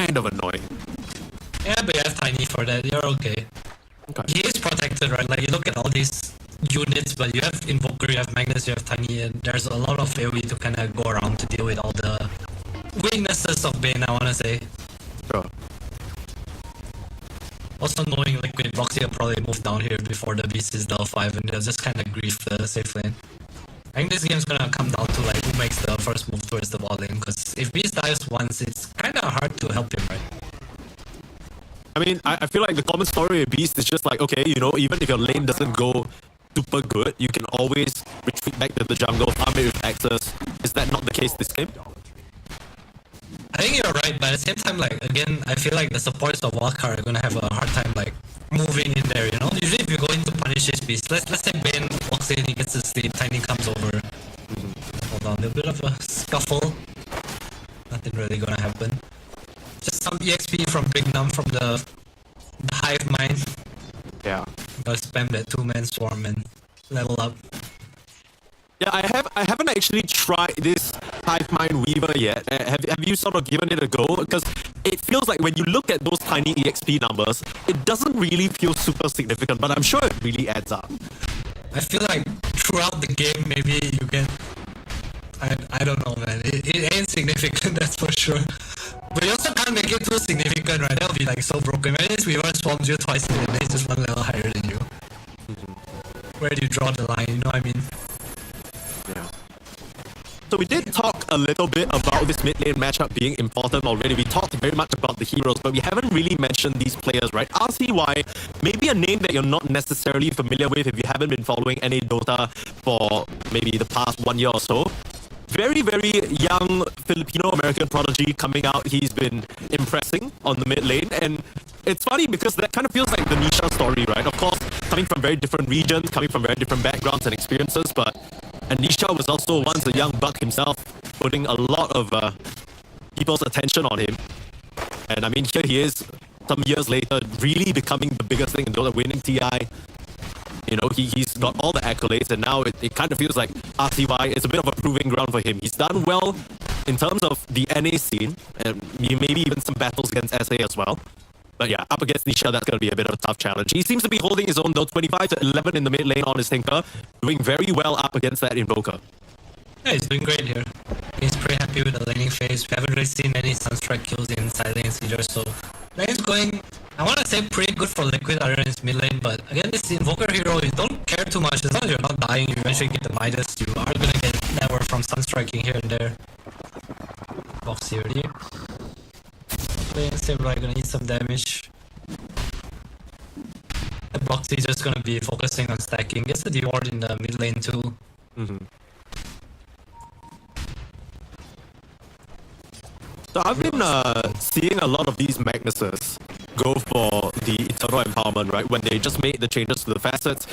kind of annoying. Yeah, but you have Tiny for that. You're okay. He is protected, right? Like, you look at all these units, but you have Invoker, you have Magnus, you have Tiny, and there's a lot of AoE to kind of go around to deal with all the weaknesses of Bane, I want to say. Sure. Also knowing Liquid, Boxy will probably move down here before the Beast is level 5, and they'll just kind of grief the safe lane. I think this game's gonna come down to like who makes the first move towards the bot lane, because if Beast dies once, it's kind of hard to help him, right? I mean, I feel like the common story of Beast is just like, okay, you know, even if your lane doesn't go super good, you can always retreat back to the jungle, farm it with access. Is that not the case this game? I think you're right, but at the same time, like, again, I feel like the supports of Wildcard are gonna have a hard time, like, moving in there, you know? Usually if you go in to punish this Beast, let's say Bane walks in, he gets to sleep, Tiny comes over. Hold on, a little bit of a scuffle. Nothing really gonna happen. Just some EXP from Big Num from the Hive Mind. Yeah. Gotta spam that 2-man swarm and level up. Yeah, I haven't actually tried this Hive Mind Weaver yet. Have you sort of given it a go? Because it feels like when you look at those tiny EXP numbers, it doesn't really feel super significant, but I'm sure it really adds up. I feel like throughout the game, maybe you get... I don't know, man. It ain't significant, that's for sure. But you also can't make it too significant, right? That would be like so broken. Imagine this Weaver swarms you twice in the day, just one level higher than you. Where do you draw the line, you know what I mean? Yeah. So we did talk a little bit about this mid lane matchup being important already. We talked very much about the heroes, but we haven't really mentioned these players, right? RCY, maybe a name that you're not necessarily familiar with if you haven't been following any Dota for maybe the past 1 year or so. Very, very young Filipino-American prodigy coming out. He's been impressing on the mid lane, and it's funny because that kind of feels like the Nisha story, right? Of course, coming from very different regions, coming from very different backgrounds and experiences, but Nisha was also once a young buck himself, putting a lot of people's attention on him. And I mean, here he is, some years later, really becoming the biggest thing in Dota, winning TI. You know, he's got all the accolades, and now it kind of feels like RCY is a bit of a proving ground for him. He's done well in terms of the NA scene, and maybe even some battles against SA as well. But yeah, up against Nisha, that's going to be a bit of a tough challenge. He seems to be holding his own though, 25 to 11 in the mid lane on his Tinker, doing very well up against that Invoker. Yeah, he's doing great here. He's pretty happy with the laning phase. We haven't really seen any Sunstrike kills in side lanes either, so lane's going, I want to say, pretty good for Liquid other than his mid lane, but again, this Invoker hero, you don't care too much. As long as you're not dying, you eventually get the Midas, you are going to get network from Sunstriking here and there. Box here. Playing Samurai gonna eat some damage. The Boxy is just gonna be focusing on stacking. Gets the reward in the mid lane too. So I've been seeing a lot of these Magnuses go for the Eternal Empowerment, right? When they just made the changes to the facets.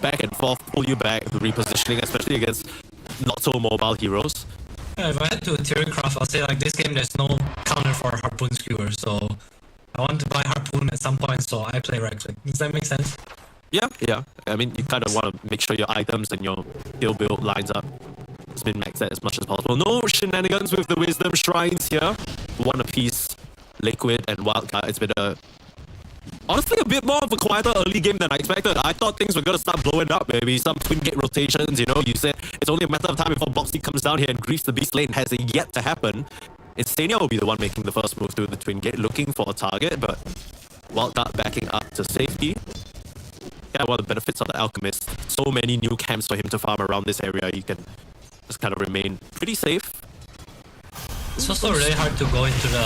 Back and forth, pull you back, the repositioning, especially against not so mobile heroes. Yeah, if I had to theory craft, I'll say like this game there's no counter for Harpoon Skewer, so I want to buy Harpoon at some point, so I play Rex. Does that make sense? Yeah. I mean, you kind of want to make sure your items and your skill build lines up. It's been maxed out as much as possible. No shenanigans with the Wisdom Shrines here. One apiece, Liquid and Wildcard. It's been honestly a bit more of a quieter early game than I expected. I thought things were going to start blowing up, maybe some twin gate rotations, you know. You said it's only a matter of time before Boxy comes down here and griefs the Beast lane. Has it yet to happen? Insania will be the one making the first move to the twin gate, looking for a target, but Wildcard backing up to safety. Yeah, one of the benefits of the Alchemist, so many new camps for him to farm around this area. You can just kind of remain pretty safe. It's also really hard to go into the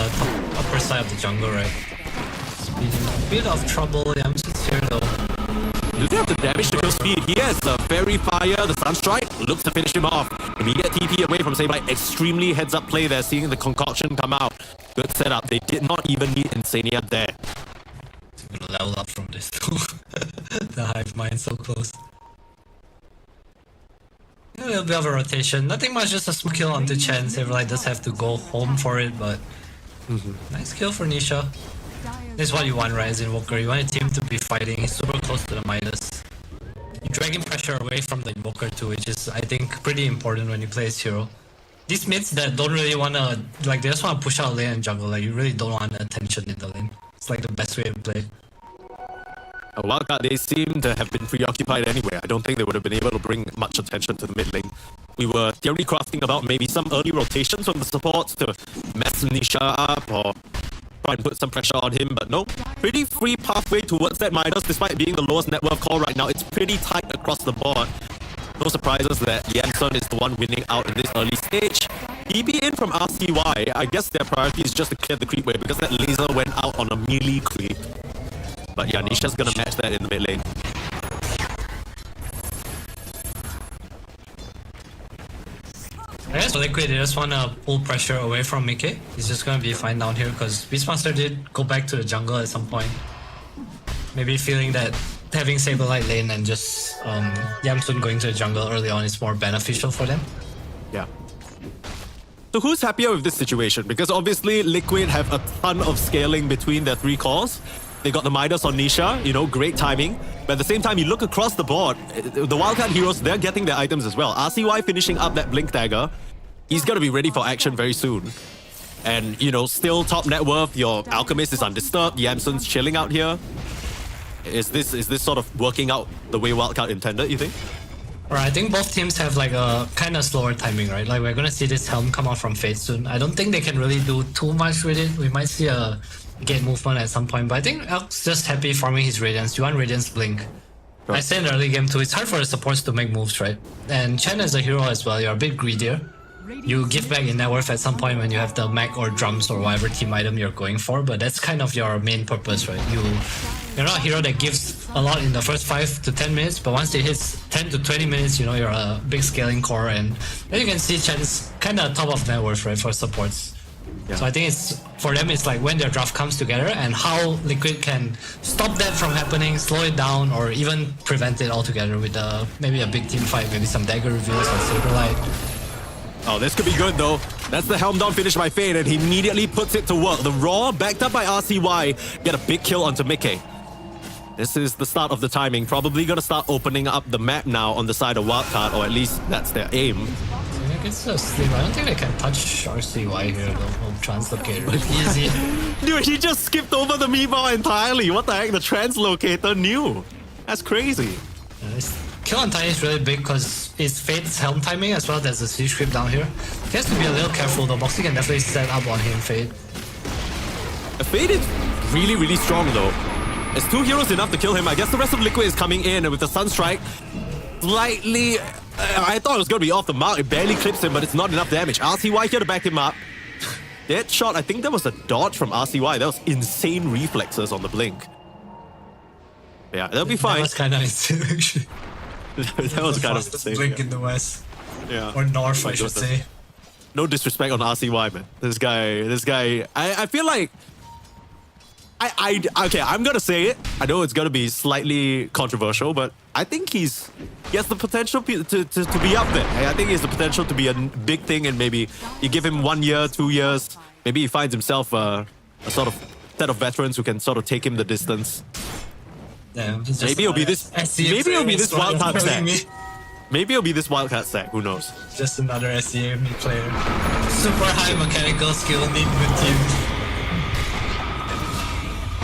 upper side of the jungle, right? It's been a bit of trouble. Yeah, I'm just Does he have the damage to kill speed? He has the Fairy Fire, the Sunstrike, looks to finish him off. Immediate TP away from Sableye. Extremely heads-up play there, seeing the concoction come out. Good setup. They did not even need Insania there. I'm gonna level up from this too. The Hive Mind so close. A little bit of a rotation. Nothing much, just a small kill onto Chen. Sableye does have to go home for it, but nice kill for Nisha. This is what you want, right, as Invoker. You want a team to be fighting. He's super close to the Midas. You're dragging pressure away from the Invoker too, which is, I think, pretty important when you play as hero. These mids that don't really wanna, like, they just wanna push out lane and jungle. Like, you really don't want attention in the lane. It's like the best way to play. Wildcard, they seem to have been preoccupied anyway. I don't think they would have been able to bring much attention to the mid lane. We were theory crafting about maybe some early rotations from the supports to mess Nisha up or try and put some pressure on him, but no. Pretty free pathway towards that Midas, despite being the lowest net worth call right now. It's pretty tight across the board. No surprises that Yamsun is the one winning out in this early stage. EB in from RCY. I guess their priority is just to clear the creep wave because that laser went out on a melee creep. But yeah, Nisha's gonna match that in the mid lane. I guess for Liquid, they just want to pull pressure away from Mickey. He's just going to be fine down here because Beastmaster did go back to the jungle at some point. Maybe feeling that having Sableye lane and just Yamsun going to the jungle early on is more beneficial for them. Yeah. So who's happier with this situation? Because obviously Liquid have a ton of scaling between their three cores. They got the Midas on Nisha, you know, great timing. But at the same time, you look across the board, the Wildcard heroes, they're getting their items as well. RCY finishing up that Blink Dagger. He's gonna be ready for action very soon. And, you know, still top net worth, your Alchemist is undisturbed, Yamsun's chilling out here. Is this sort of working out the way Wildcard intended, you think? Right, I think both teams have like a kind of slower timing, right? Like we're gonna see this Helm come out from Fate soon. I don't think they can really do too much with it. We might see a gate movement at some point, but I think Elk's just happy farming his Radiance. You want Radiance Blink. Sure. I said in the early game too, it's hard for the supports to make moves, right? And Chen as a hero as well, you're a bit greedier. You give back in net worth at some point when you have the mech or drums or whatever team item you're going for, but that's kind of your main purpose, right? You're not a hero that gives a lot in the first 5 to 10 minutes, but once it hits 10 to 20 minutes, you know, you're a big scaling core, and then you can see Chen's kind of top of net worth, right, for supports. Yeah. So I think it's for them, it's like when their draft comes together and how Liquid can stop that from happening, slow it down, or even prevent it altogether with maybe a big team fight, maybe some dagger reveals on Saberlight. Oh, this could be good though. That's the Helm down finish by Fade, and he immediately puts it to work. The Raw, backed up by RCY, get a big kill onto Mickey. This is the start of the timing. Probably gonna start opening up the map now on the side of Wildcard, or at least that's their aim. I guess so sleep. I don't think they can touch RCY here though. Translocator. Easy. Dude, he just skipped over the meatball entirely. What the heck? The translocator knew. That's crazy. Kill on Tiny is really big because it's Fade's Helm timing as well. There's a siege creep down here. He has to be a little careful though. Boxy can definitely set up on him, Fade. Fade is really, really strong though. It's 2 heroes enough to kill him. I guess the rest of Liquid is coming in, and with the Sunstrike, slightly... I thought it was going to be off the mark. It barely clips him, but it's not enough damage. RCY here to back him up. Dead shot. I think that was a dodge from RCY. That was insane reflexes on the blink. Yeah, that'll be fine. That was kind of insane, actually. That was kind of insane. Blink yeah. in the west. Yeah. Or north, I should say. No disrespect on RCY, man. This guy. I feel like... okay, I'm gonna say it. I know it's gonna be slightly controversial, but I think he has the potential to be up there. I think he has the potential to be a big thing, and maybe you give him 1 year, 2 years, maybe he finds himself a sort of set of veterans who can sort of take him the distance. Yeah, maybe it'll be this. Maybe it'll be this Wildcard sack. Maybe it'll be this Wildcard sack. Who knows? Just another SEA player. Super high mechanical skill, need good team.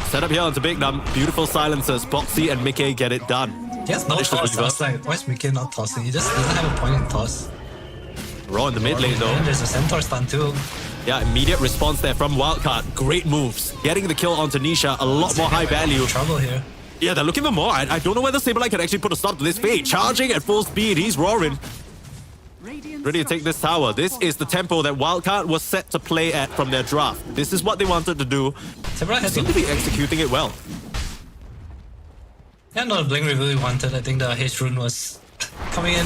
Set up here onto Big Num. Beautiful silencers. Boxy and Mickey get it done. Yes, no toss. I was like, why is Mickey not tossing? He just doesn't have a point in toss. Raw in the mid lane though. And there's a Centaur stun too. Yeah, immediate response there from Wildcard. Great moves. Getting the kill onto Nisha. A lot more high value. Trouble here. Yeah, they're looking for more. I don't know whether Saberlight can actually put a stop to this Fade. Charging at full speed. He's roaring. Ready to take this tower. This is the tempo that Wildcard was set to play at from their draft. This is what they wanted to do. They seem to be executing it well. Yeah, no, the blink we really wanted. I think the haste rune was coming in.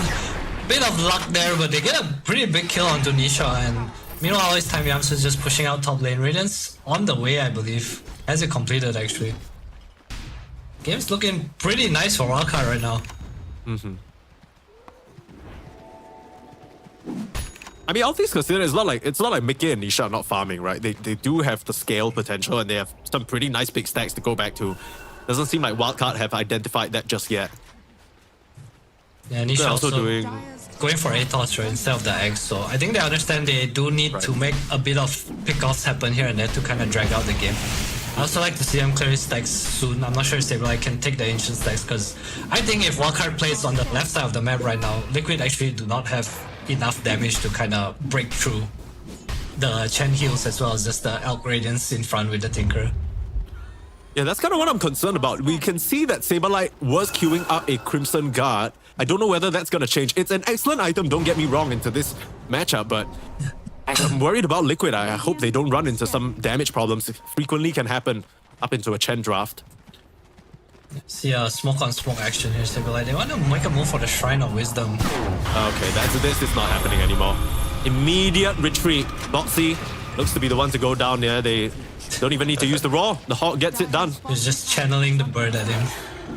Bit of luck there, but they get a pretty big kill onto Nisha, and meanwhile, this time Yamsu is just pushing out top lane. Radiance on the way, I believe. Has it completed, actually. Game's looking pretty nice for Wildcard right now. I mean, all things considered, it's not like Mickey and Nisha are not farming, right? They do have the scale potential, and they have some pretty nice big stacks to go back to. Doesn't seem like Wildcard have identified that just yet. Yeah, Nisha They're also doing going for ATOS, right, instead of the eggs. So I think they understand they do need to make a bit of pickoffs happen here and there to kind of drag out the game. I also like to see them clear his stacks soon. I'm not sure if Saberlight can take the ancient stacks, because I think if Wildcard plays on the left side of the map right now, Liquid actually do not have enough damage to kind of break through the Chen heals as well as just the Elk Radiance in front with the Tinker. Yeah, that's kind of what I'm concerned about. We can see that Saberlight was queuing up a Crimson Guard. I don't know whether that's going to change. It's an excellent item, don't get me wrong, into this matchup, but I'm worried about Liquid. I hope they don't run into some damage problems. It frequently can happen up into a Chen draft. See a smoke on smoke action here, Saberlight. They want to make a move for the Shrine of Wisdom. Okay, this is not happening anymore. Immediate retreat. Bo3 looks to be the one to go down there. They don't even need to use the Raw. The Hawk gets it done. He's just channeling the bird at him.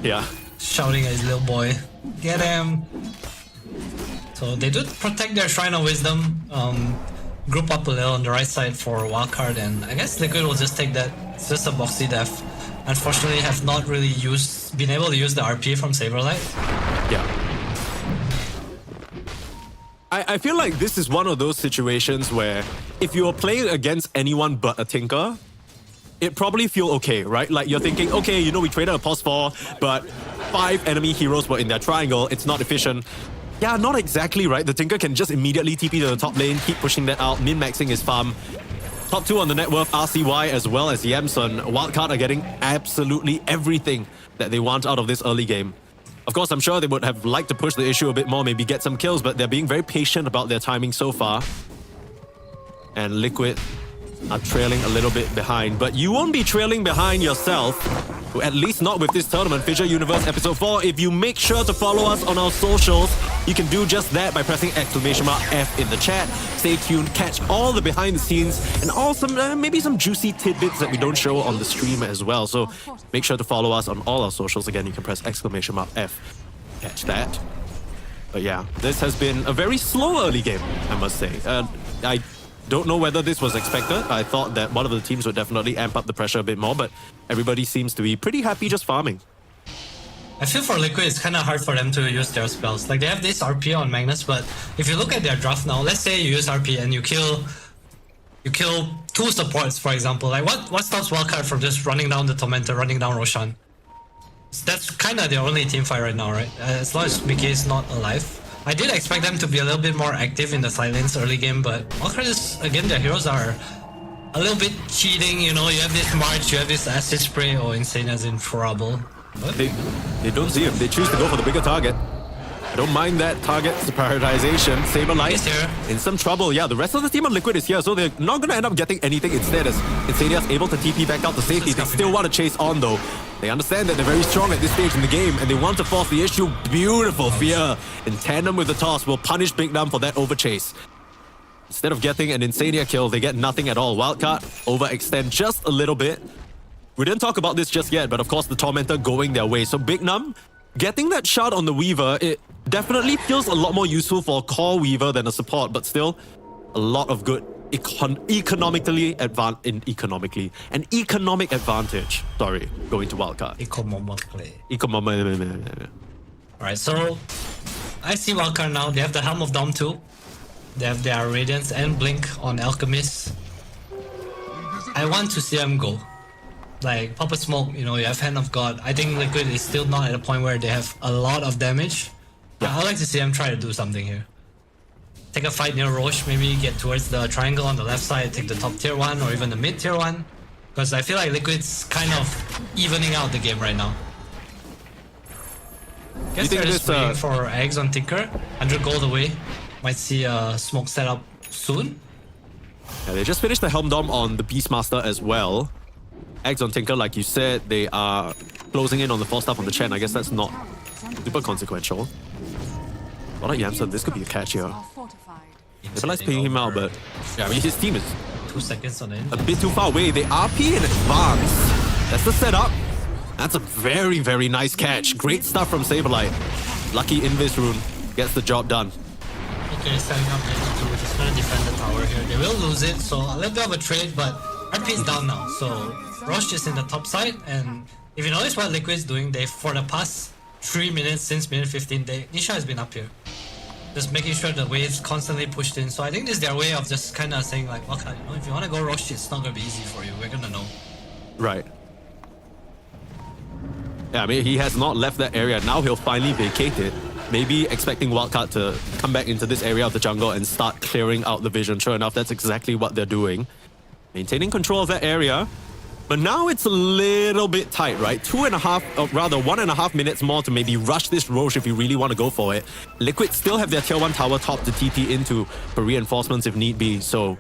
Yeah. Shouting at his little boy. Get him! So they do protect their Shrine of Wisdom. Group up a little on the right side for Wildcard, and I guess Liquid will just take that. It's just a boxy death. Unfortunately, have not really been able to use the RP from Saberlight. Yeah. I feel like this is one of those situations where if you are playing against anyone but a Tinker, it probably feel okay, right? Like you're thinking, okay, you know, we traded a pos 4, but 5 enemy heroes were in their triangle. It's not efficient. Yeah, not exactly, right? The Tinker can just immediately TP to the top lane, keep pushing that out, min-maxing his farm. Top 2 on the net worth, RCY as well as Yamsun. Wildcard are getting absolutely everything that they want out of this early game. Of course, I'm sure they would have liked to push the issue a bit more, maybe get some kills, but they're being very patient about their timing so far. And Liquid are trailing a little bit behind, but you won't be trailing behind yourself, at least not with this tournament, FISSURE Universe Episode 4. If you make sure to follow us on our socials, you can do just that by pressing !F in the chat. Stay tuned, catch all the behind the scenes and also maybe some juicy tidbits that we don't show on the stream as well. So make sure to follow us on all our socials. Again, you can press !F. Catch that. But yeah, this has been a very slow early game, I must say. I don't know whether this was expected. I thought that one of the teams would definitely amp up the pressure a bit more, but everybody seems to be pretty happy just farming. I feel for Liquid, it's kind of hard for them to use their spells. Like, they have this RP on Magnus, but if you look at their draft now, let's say you use RP and you kill 2 supports, for example. Like, what stops Wildcard from just running down the Tormentor, running down Roshan? That's kind of their only team fight right now, right? As long as Mickey is not alive. I did expect them to be a little bit more active in the side lanes early game, but Wildcard is, again, their heroes are a little bit cheating, you know. You have this March, you have this Acid Spray, or Insane as in Forable. They don't see him. They choose to go for the bigger target. I don't mind that target's prioritization. Saberlight in some trouble. Yeah, the rest of the team on Liquid is here, so they're not going to end up getting anything instead as Insania's able to TP back out to safety. They still want to chase on though. They understand that they're very strong at this stage in the game and they want to force the issue. Beautiful Fear in tandem with the toss will punish Big Num for that overchase. Instead of getting an Insania kill, they get nothing at all. Wildcard overextend just a little bit. We didn't talk about this just yet, but of course the Tormentor going their way. So Big Num getting that shot on the Weaver, it definitely feels a lot more useful for a core Weaver than a support, but still a lot of good economic advantage. Sorry, going to Wildcard. Alright, so I see Wildcard now. They have the Helm of Dom too. They have their Radiance and Blink on Alchemist. I want to see them go. Like, pop a smoke, you know, you have Hand of God. I think Liquid is still not at a point where they have a lot of damage. Yeah. I'd like to see them try to do something here. Take a fight near Roche, maybe get towards the triangle on the left side, take the top tier 1 or even the mid tier 1. Because I feel like Liquid's kind of evening out the game right now. Guess they're just waiting for eggs on Tinker. 100 gold away. Might see a smoke setup soon. Yeah, they just finished the Helm Dom on the Beastmaster as well. Eggs on Tinker, like you said, they are closing in on the false start from the Chen. I guess that's not super consequential. What like Yamson, this could be a catch here. Nikolai's pinging him out, but yeah, I mean his team is 2 seconds on it. a bit too far away. They RP in advance. That's the setup. That's a very, very nice catch. Great stuff from Saberlight. Lucky Invis rune gets the job done. Okay, setting up Dota 2, just gonna defend the tower here. They will lose it, so a little bit of a trade, but RP is down now. So Roche is in the top side, and if you notice what Liquid's doing, they for the past 3 minutes since minute 15, Nisha has been up here. Just making sure the waves constantly pushed in. So I think this is their way of just kind of saying like, okay, you know, if you want to go Roche, it's not gonna be easy for you. We're gonna know. Right. Yeah, I mean, he has not left that area. Now he'll finally vacate it. Maybe expecting Wildcard to come back into this area of the jungle and start clearing out the vision. Sure enough, that's exactly what they're doing. Maintaining control of that area. But now it's a little bit tight, right? 1.5 minutes more to maybe rush this Roche if you really want to go for it. Liquid still have their tier 1 tower top to TP into for reinforcements if need be. So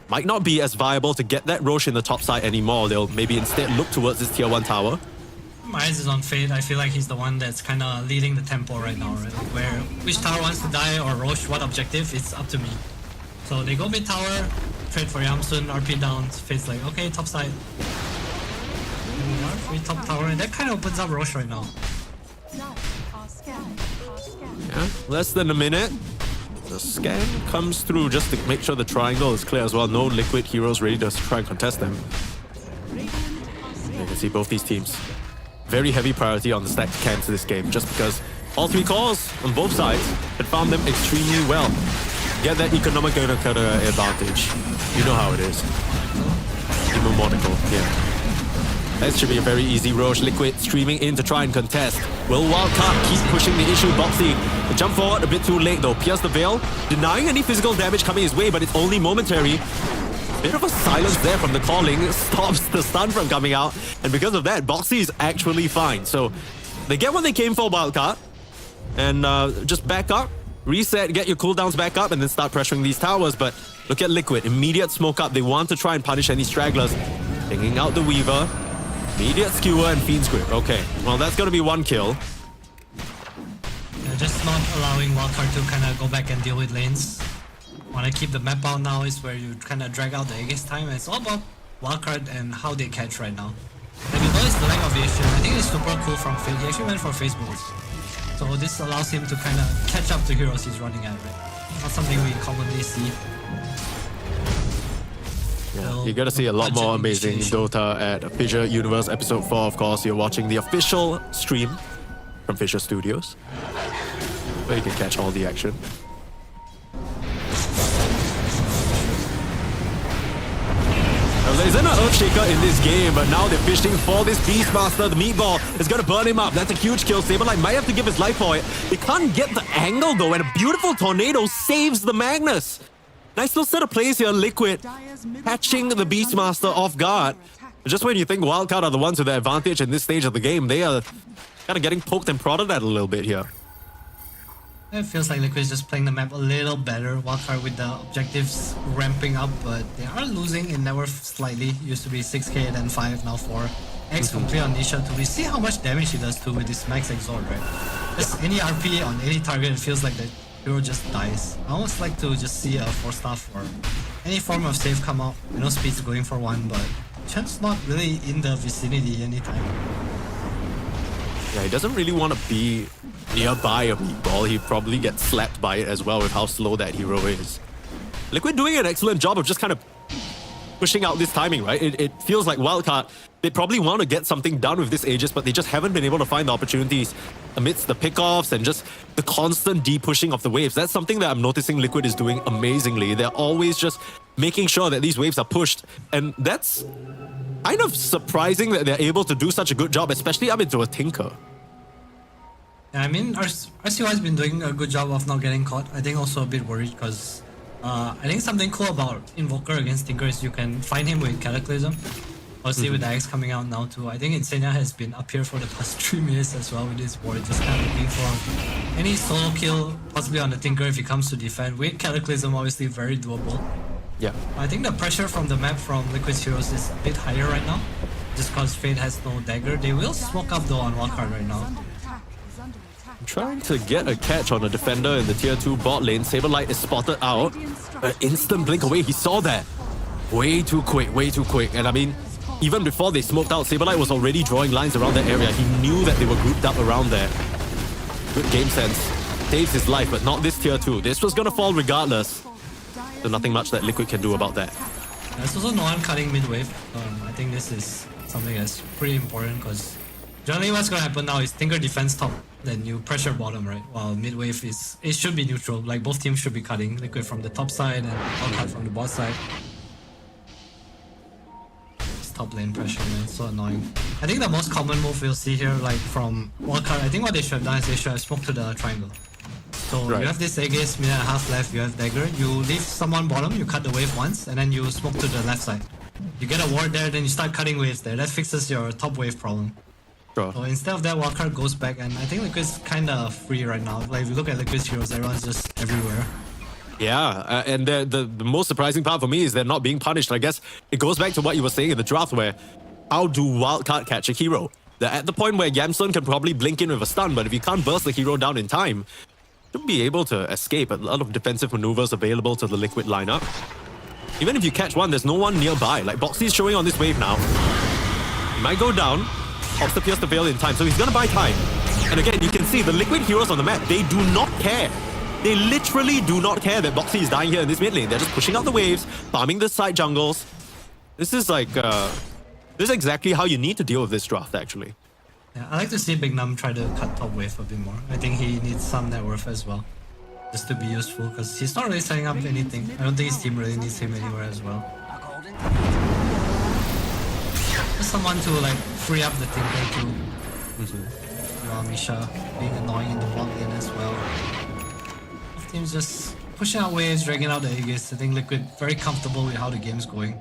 might not be as viable to get that Roche in the top side anymore. They'll maybe instead look towards this tier 1 tower. My eyes is on Fade. I feel like he's the one that's kind of leading the tempo right now, right? Where which tower wants to die or Roche, what objective, it's up to me. So they go mid tower, trade for Yamsun, RP down, Fade's like, okay, top side. Here we are, free top tower, and that kind of opens up Roche right now. Yeah, less than a minute. The scan comes through just to make sure the triangle is clear as well. No Liquid heroes ready to try and contest them. You can see both these teams. Very heavy priority on the stacked cans this game, just because all 3 cores on both sides had found them extremely well. Get that economic advantage. You know how it is. Demonical, yeah. That should be a very easy Roche. Liquid streaming in to try and contest. Will Wildcard keep pushing the issue? B3, the jump forward a bit too late though. Pierce the veil, denying any physical damage coming his way, but it's only momentary. Bit of a silence there from the calling, stops the stun from coming out, and because of that, B3 is actually fine. So they get what they came for, Wildcard, and just back up, reset, get your cooldowns back up, and then start pressuring these towers. But look at Liquid, immediate smoke up. They want to try and punish any stragglers. Pinging out the Weaver, immediate skewer and Fiend's Grip. Okay, well that's gonna be 1 kill. Yeah, just not allowing Wildcard to kind of go back and deal with lanes. Want to keep the map out now is where you kind of drag out the Aegis time, and it's all about Wildcard and how they catch right now. If you notice the leg of Vision, I think it's super cool from Fade. He actually went for face boots. So this allows him to kind of catch up to heroes he's running at, right? Not something we commonly see. Yeah, you're gonna see a lot more amazing Dota at FISSURE Universe Episode 4, of course. You're watching the official stream from FISSURE Studios, where you can catch all the action. There isn't an Earthshaker in this game, but now they're fishing for this Beastmaster. The meatball is gonna burn him up. That's a huge kill. Saberlight might have to give his life for it. They can't get the angle though, and a beautiful tornado saves the Magnus. Nice little set of plays here, Liquid catching the Beastmaster off guard. Just when you think Wildcard are the ones with the advantage in this stage of the game, they are kind of getting poked and prodded at a little bit here. It feels like Liquid is just playing the map a little better. Wildcard with the objectives ramping up, but they are losing in net worth slightly. Used to be 6k, then 5, now 4. X complete on Nisha too. We see how much damage he does too with this max exort, right? Just any RP on any target, it feels like the hero just dies. I almost like to just see a 4-star or any form of save come out. I know Speed's going for 1, but Chen's not really in the vicinity anytime. Yeah, he doesn't really want to be nearby a meatball. He probably gets slapped by it as well with how slow that hero is. Liquid doing an excellent job of just kind of pushing out this timing, right? It feels like Wildcard, they probably want to get something done with this Aegis, but they just haven't been able to find the opportunities amidst the pickoffs and just the constant de-pushing of the waves. That's something that I'm noticing Liquid is doing amazingly. They're always just making sure that these waves are pushed, and that's kind of surprising that they're able to do such a good job, especially up into a Tinker. Yeah, I mean, RCY has been doing a good job of not getting caught. I think also a bit worried because I think something cool about Invoker against Tinker is you can find him with Cataclysm. Obviously with the X coming out now too. I think Insania has been up here for the past 3 minutes as well with this ward, just kind of looking for any solo kill, possibly on the Tinker if he comes to defend. With Cataclysm, obviously very doable. Yeah. I think the pressure from the map from Liquid's heroes is a bit higher right now. just cause Fate has no dagger. They will smoke up though on wildcard right now. Trying to get a catch on a defender in the tier 2 bot lane. Saberlight is spotted out. An instant blink away. He saw that. Way too quick, way too quick. And I mean, even before they smoked out, Saberlight was already drawing lines around that area. He knew that they were grouped up around there. Good game sense. Saves his life, but not this tier 2. This was gonna fall regardless. So nothing much that Liquid can do about that. There's also no one cutting mid wave. I think this is something that's pretty important because generally what's gonna happen now is Tinker defense top, then you pressure bottom, right? While mid wave it should be neutral. Like both teams should be cutting. Liquid from the top side and Wildcard from the bot side. This top lane pressure, man, it's so annoying. I think the most common move we'll see here, like from Wildcard, I think what they should have done is they should have smoked to the triangle. So right. You have this Aegis, minute and a half left, you have dagger, you leave someone bottom, you cut the wave once, and then you smoke to the left side. You get a ward there, then you start cutting waves there. That fixes your top wave problem. Sure. So instead of that, Wildcard goes back, and I think Liquid's kinda free right now. Like if you look at Liquid's heroes, everyone's just everywhere. Yeah, and the most surprising part for me is they're not being punished. I guess it goes back to what you were saying in the draft where how do Wildcard catch a hero? They're at the point where Yamsun can probably blink in with a stun, but if you can't burst the hero down in time, you'll be able to escape. A lot of defensive maneuvers available to the Liquid lineup. Even if you catch one, there's no one nearby. Like B3 is showing on this wave now. He might go down. Pops the Pierce to Veil in time, so he's gonna buy time. And again, you can see the Liquid heroes on the map, they do not care. They literally do not care that B3 is dying here in this mid lane. They're just pushing out the waves, farming the side jungles. This is like, this is exactly how you need to deal with this draft, actually. Yeah, I like to see Big Num try to cut top wave a bit more. I think he needs some net worth as well, just to be useful, because he's not really setting up anything. I don't think his team really needs him anywhere as well. Just someone to like free up the Tinker too. While Misha being annoying in the bot lane as well. Both teams just pushing out waves, dragging out the Aegis. I think Liquid very comfortable with how the game's going.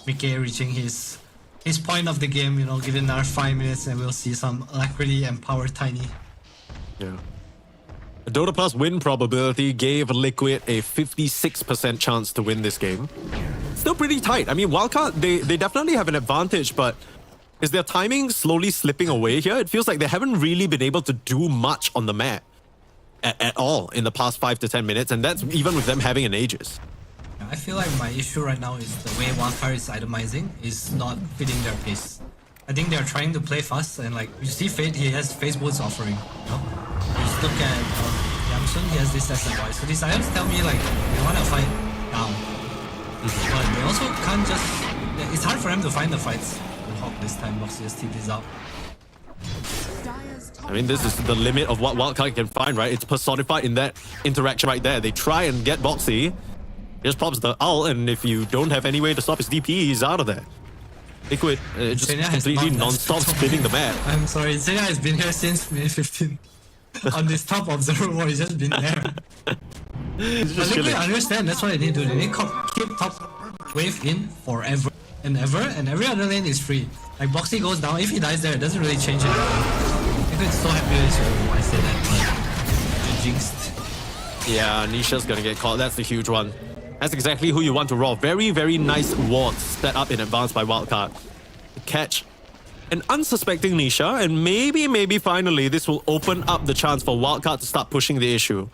Mickey reaching his point of the game, you know, give it another 5 minutes and we'll see some Alacrity and Power Tiny. Yeah. A Dota Plus win probability gave Liquid a 56% chance to win this game. Still pretty tight. I mean, Wildcard, they definitely have an advantage, but is their timing slowly slipping away here? It feels like they haven't really been able to do much on the map at all in the past 5 to 10 minutes, and that's even with them having an Aegis. I feel like my issue right now is the way Wildcard is itemizing is not fitting their pace. I think they're trying to play fast, and like you see Fate, he has Phase Boots offering. You know? You just look at Yamsun, he has this SMY. So these items tell me like they want to fight now. But they also can't just... It's hard for them to find the fights. Hawk this time, Boxy's team is out. I mean, this is the limit of what Wildcard can find, right? It's personified in that interaction right there. They try and get Boxy. He just pops the ult, and if you don't have any way to stop his DP, he's out of there. Liquid just completely non-stop spinning the map. I'm sorry, Zenia has been here since May 15. On this top observer, he's just been there. He's just Liquid chilling. understand, that's what they need to do. They need to keep top wave in forever and ever, and every other lane is free. Like Boxy goes down, if he dies there, it doesn't really change anything. Liquid's so happy with you, I say that, but you're jinxed. Yeah, Nisha's gonna get caught. That's the huge one. That's exactly who you want to roll. Very, very nice wards set up in advance by Wildcard. To catch an unsuspecting Nisha, and maybe finally this will open up the chance for Wildcard to start pushing the issue.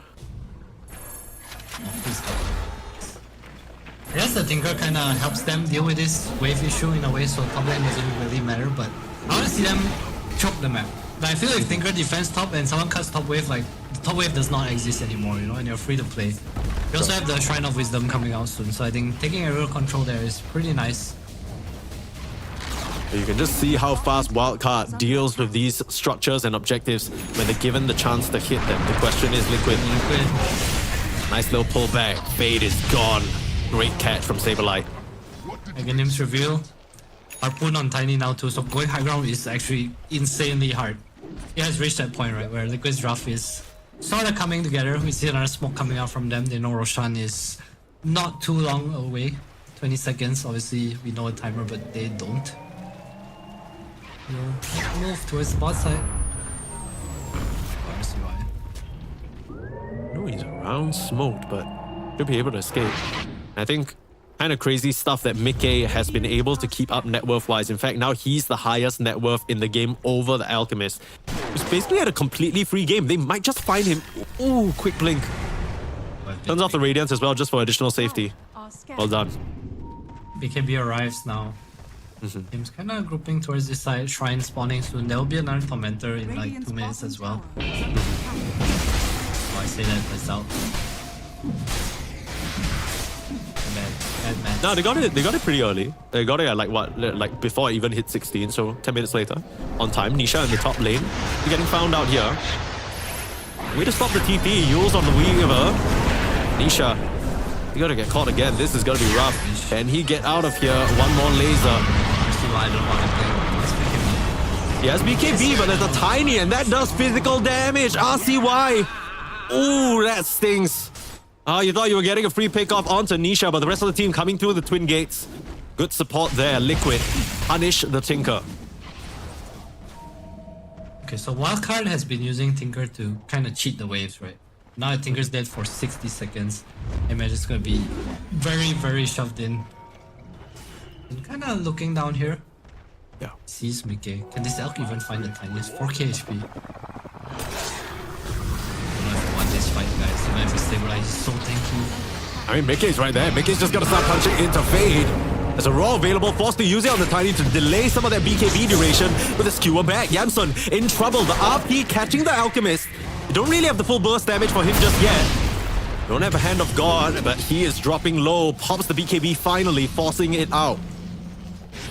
I guess the Tinker kinda helps them deal with this wave issue in a way, so top lane doesn't really matter, but I wanna see them choke the map. But I feel if Tinker defends top and someone cuts top wave, like the top wave does not exist anymore, you know, and you're free to play. You also have the Shrine of Wisdom coming out soon, so I think taking aerial control there is pretty nice. You can just see how fast Wildcard deals with these structures and objectives when they're given the chance to hit them. The question is Liquid. Nice little pullback. Fade is gone. Great catch from Saberlight. Aghanim's reveal. Harpoon on Tiny now too, so going high ground is actually insanely hard. It has reached that point, right, where Liquid's draft is sort of coming together. We see another smoke coming out from them. They know Roshan is not too long away. 20 seconds, obviously we know a timer, but they don't. Move towards the bot side. No, he's around smoked, but should be able to escape. I think Kind of crazy stuff that Mickey has been able to keep up net worth wise. In fact, now he's the highest net worth in the game over the Alchemist. He's basically had a completely free game. They might just find him. Ooh, quick blink. Turns off the Radiance as well, just for additional safety. Well done. BKB arrives now. Team's kind of grouping towards this side. Shrine spawning soon. There will be another Tormentor in like 2 minutes as well. Oh, I say that myself. No, they got it pretty early. They got it at like what, like before it even hit 16, so 10 minutes later. On time. Nisha in the top lane. You're getting found out here. Way to stop the TP. Yule's on the Weaver. Nisha, you gotta get caught again. This is gonna be rough. Can he get out of here? One more laser. He has BKB, but there's a tiny, and that does physical damage. RCY. Ooh, that stings. You thought you were getting a free pick off onto Nisha, but the rest of the team coming through the twin gates. Good support there. Liquid. Punish the Tinker. Okay, so Wildcard has been using Tinker to kind of cheat the waves, right? Now Tinker's dead for 60 seconds. Image is gonna be very, very shoved in. And kind of looking down here. Yeah. Sees Mickey. Can this elk even find the tiniest? 4k HP. This fight, guys. You have to stabilize. He's so tanky. I mean, Mickey's right there. Mickey's just gonna start punching into Fade. There's a Raw available, forced to use it on the Tiny to delay some of that BKB duration with a skewer back. Yamsun in trouble. The RP catching the Alchemist. You don't really have the full burst damage for him just yet. Don't have a Hand of God, but he is dropping low. Pops the BKB finally, forcing it out.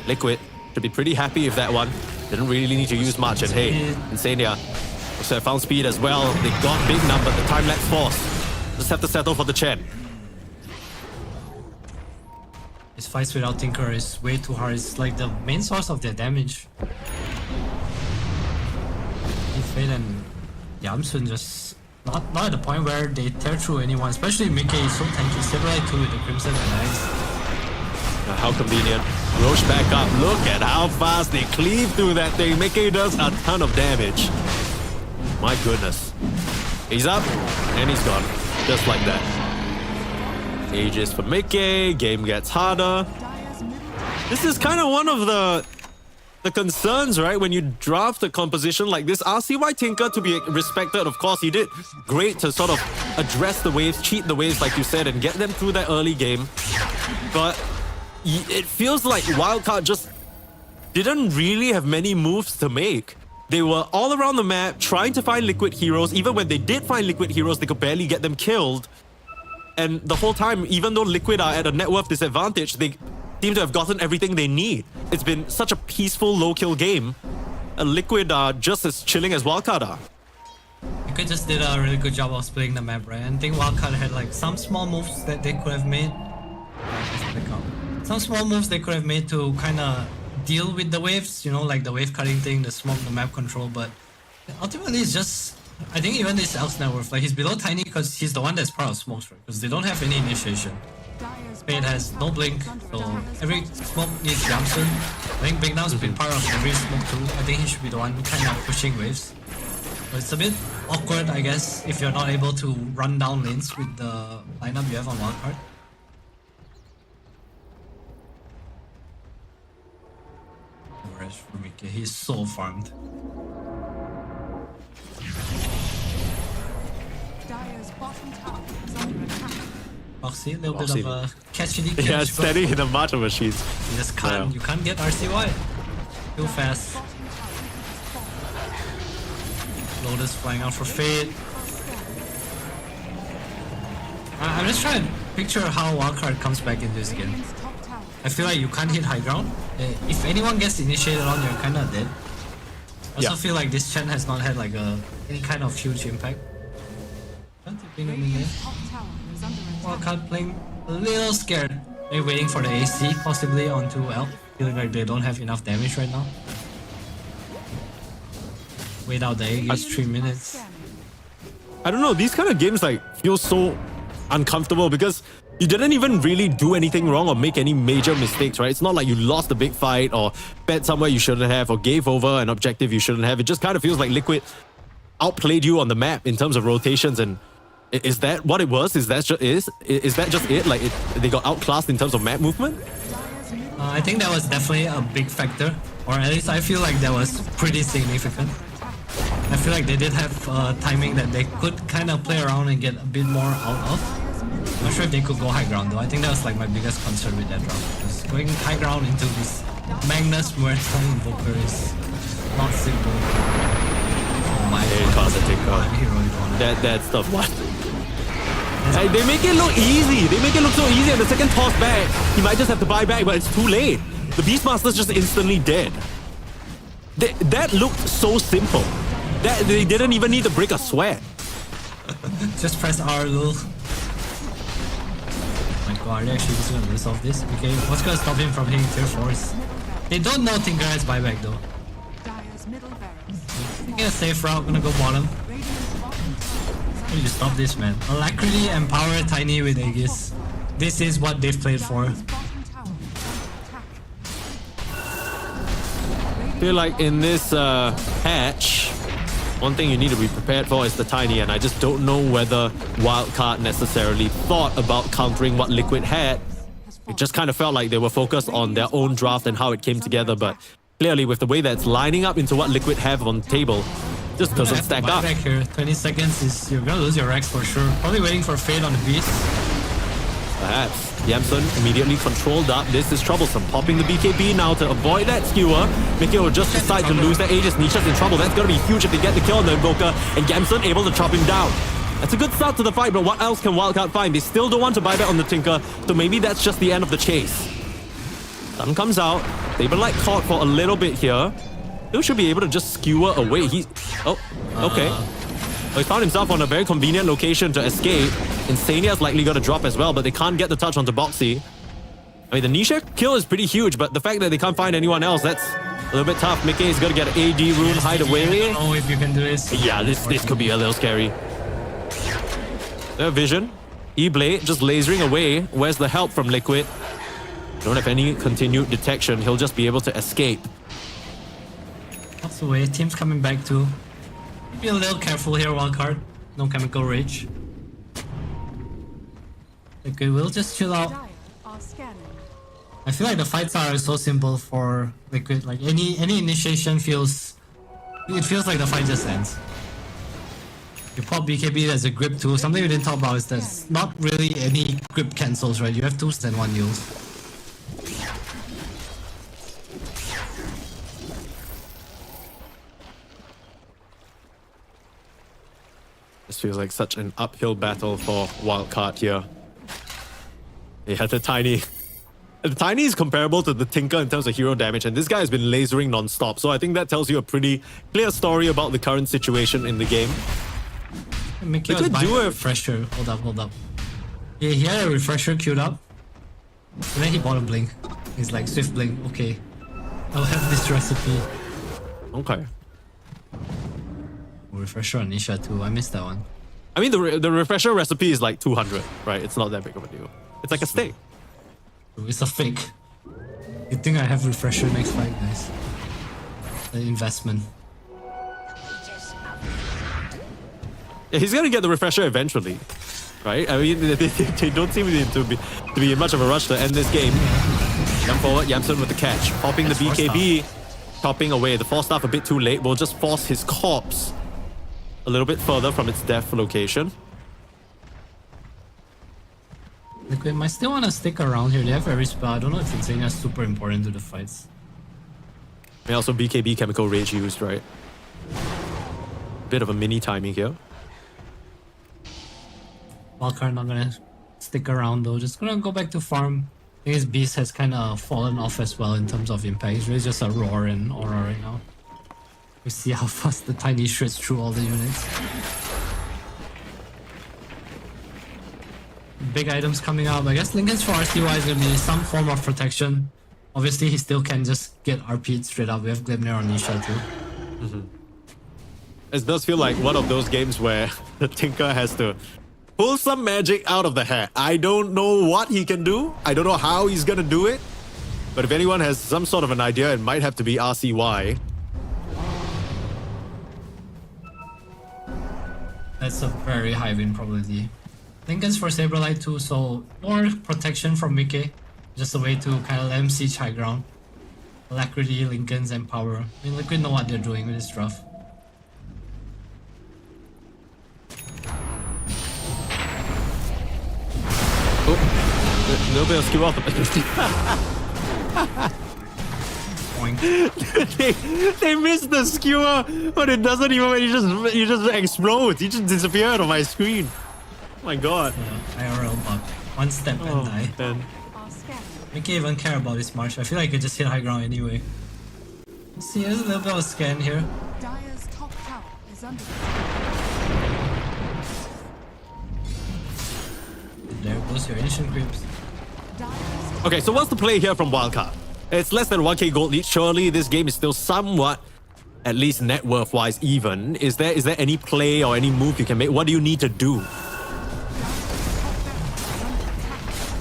Liquid should be pretty happy with that one. Didn't really need to use much. And hey, Insania also found speed as well. They got big number, the time lapse force. Just have to settle for the Chen. His fights without Tinker is way too hard. It's like the main source of their damage. Fade and Yamsun just not at the point where they tear through anyone, especially Mickey is so tanky. Samurai 2 with the Crimson and Ice. How convenient. Roche back up. Look at how fast they cleave through that thing. Mickey does a ton of damage. My goodness. He's up and he's gone. Just like that. Ages for Mickey. Game gets harder. This is kind of one of the concerns, right? When you draft a composition like this, RCY Tinker, to be respected, of course, he did great to sort of address the waves, cheat the waves, like you said, and get them through that early game. But it feels like Wildcard just didn't really have many moves to make. They were all around the map trying to find Liquid heroes. Even when they did find Liquid heroes, they could barely get them killed. And the whole time, even though Liquid are at a net worth disadvantage, they seem to have gotten everything they need. It's been such a peaceful, low-kill game. Liquid are just as chilling as Wildcard are. Liquid just did a really good job of splitting the map, right? And I think Wildcard had like some small moves that they could have made. Some small moves they could have made to kind of deal with the waves, you know, like the wave cutting thing, the smoke, the map control, but ultimately it's just, I think even this Elf's net worth, like he's below Tiny because he's the one that's part of smokes, right? Because they don't have any initiation. Fade has no blink, so every smoke needs Yamsun. I think Big Now's been part of every smoke too. I think he should be the one kind of pushing waves. But it's a bit awkward, I guess, if you're not able to run down lanes with the lineup you have on Wildcard. Whereas for Mickey, he's so farmed. Foxy, a little bit of a catchity catch. Yeah, steady in the Mata machines. You just can't, you can't get RCY. Too fast. Lotus flying out for Fade. I'm just trying to picture how Wildcard comes back in this game. I feel like you can't hit high ground. If anyone gets initiated on, you're kinda dead. I also feel like this Chen has not had like any kind of huge impact. Wildcard playing a little scared. Maybe waiting for the AC possibly onto Elf. Feeling like they don't have enough damage right now. Wait out the egg is 3 minutes. I don't know, these kind of games like feel so uncomfortable because you didn't even really do anything wrong or make any major mistakes, right? It's not like you lost a big fight or bet somewhere you shouldn't have or gave over an objective you shouldn't have. It just kind of feels like Liquid outplayed you on the map in terms of rotations and Is that what it was? Is that just it? Like they got outclassed in terms of map movement? I think that was definitely a big factor, or at least I feel like that was pretty significant. I feel like they did have timing that they could kind of play around and get a bit more out of. I'm not sure if they could go high ground though. I think that was like my biggest concern with that round. Just going high ground into this Magnus Muerta Invoker is not simple. Oh my god. That's the one. Hey, they make it look easy. They make it look so easy, and the second toss back, he might just have to buy back, but it's too late. The Beastmaster's just instantly dead. That looked so simple. That they didn't even need to break a sweat. Just press R, lol. Oh my god, are they actually just gonna resolve this? Okay, what's gonna stop him from hitting tier 4s? They don't know Tinker has buyback though. Get a safe route, gonna go bottom. How do you stop this, man? Alacrity and power Tiny with Aegis. This is what they've played for. I feel like in this hatch, one thing you need to be prepared for is the Tiny, and I just don't know whether Wildcard necessarily thought about countering what Liquid had. It just kind of felt like they were focused on their own draft and how it came together, but clearly with the way that's lining up into what Liquid have on the table, just doesn't stack up. Back here. 20 seconds is you're gonna lose your Rex for sure. Probably waiting for Fade on the Beast. Perhaps. Yamsun immediately controlled up. This is troublesome. Popping the BKB now to avoid that skewer. Mickey will just decide to lose that Aegis. Nisha's in trouble. That's going to be huge if they get the kill on the Invoker. And Yamsun able to chop him down. That's a good start to the fight, but what else can Wildcard find? They still don't want to buy back on the Tinker, so maybe that's just the end of the chase. Sun comes out. They've been like caught for a little bit here. Still should be able to just skewer away. Oh, okay. Well, he found himself on a very convenient location to escape. Insania's likely going to drop as well, but they can't get the touch onto Boxy. I mean, the Nisha kill is pretty huge, but the fact that they can't find anyone else, that's a little bit tough. Mickey is going to get an AD rune, hide away. I don't know if you can do this. Yeah, this could be a little scary. Their vision. E-Blade just lasering away. Where's the help from Liquid? Don't have any continued detection. He'll just be able to escape. That's the way. Team's coming back too. Be a little careful here, Wildcard. No chemical rage. Okay, we'll just chill out. I feel like the fights are so simple for Liquid. Like any initiation feels like the fight just ends. You pop BKB, there's a grip too. Something we didn't talk about is there's not really any grip cancels, right? You have 2 and 1 heals. This feels like such an uphill battle for Wildcard here. They had the Tiny. The Tiny is comparable to the Tinker in terms of hero damage, and this guy has been lasering non-stop. So I think that tells you a pretty clear story about the current situation in the game. Mickey was buying a refresher. Hold up. Yeah, he had a refresher queued up. And then he bought a blink. He's like, Swift blink, okay. I'll have this recipe. Okay. Refresher on Nisha too. I missed that one. I mean, the refresher recipe is like 200, right? It's not that big of a deal. It's like a steak. It's a fake. You think I have refresher next fight, guys? An investment. Yeah, he's gonna get the refresher eventually, right? I mean, they don't seem to be in much of a rush to end this game. Jump forward, Yamsun with the catch, popping the BKB, chopping away. The force staff a bit too late. Will just force his corpse a little bit further from its death location. Liquid might still want to stick around here. They have every spell. I don't know if Insania is super important to the fights. And also BKB chemical rage used, right? Bit of a mini timing here. Wildcard not gonna stick around though. Just gonna go back to farm. I think his beast has kind of fallen off as well in terms of impact. He's really just a roar and aura right now. We see how fast the Tiny shreds through all the units. Big items coming up. I guess Lincoln's for RCY is gonna be some form of protection. Obviously, he still can just get RP'd straight up. We have Glimmer on Nisha too. It does feel like one of those games where the Tinker has to pull some magic out of the hat. I don't know what he can do. I don't know how he's gonna do it. But if anyone has some sort of an idea, it might have to be RCY. That's a very high win probability. Lincoln's for Saberlight too, so more protection from Mickey. Just a way to kind of let him siege high ground. Alacrity, Lincoln's, and power. I mean, Liquid know what they're doing with this draft. Oh, a little bit of skill off the they missed the skewer, but it doesn't even. He just explodes. He just disappeared on my screen. Oh my god. IRL bug. One step and die. Man. Mickey even care about this march. I feel like it just hit high ground anyway. Let's see, there's a little bit of a scan here. Dire's top tower is under There goes your ancient creeps. Okay, so what's the play here from Wildcard? It's less than 1k gold lead. Surely this game is still somewhat, at least net worth wise, even. Is there any play or any move you can make? What do you need to do?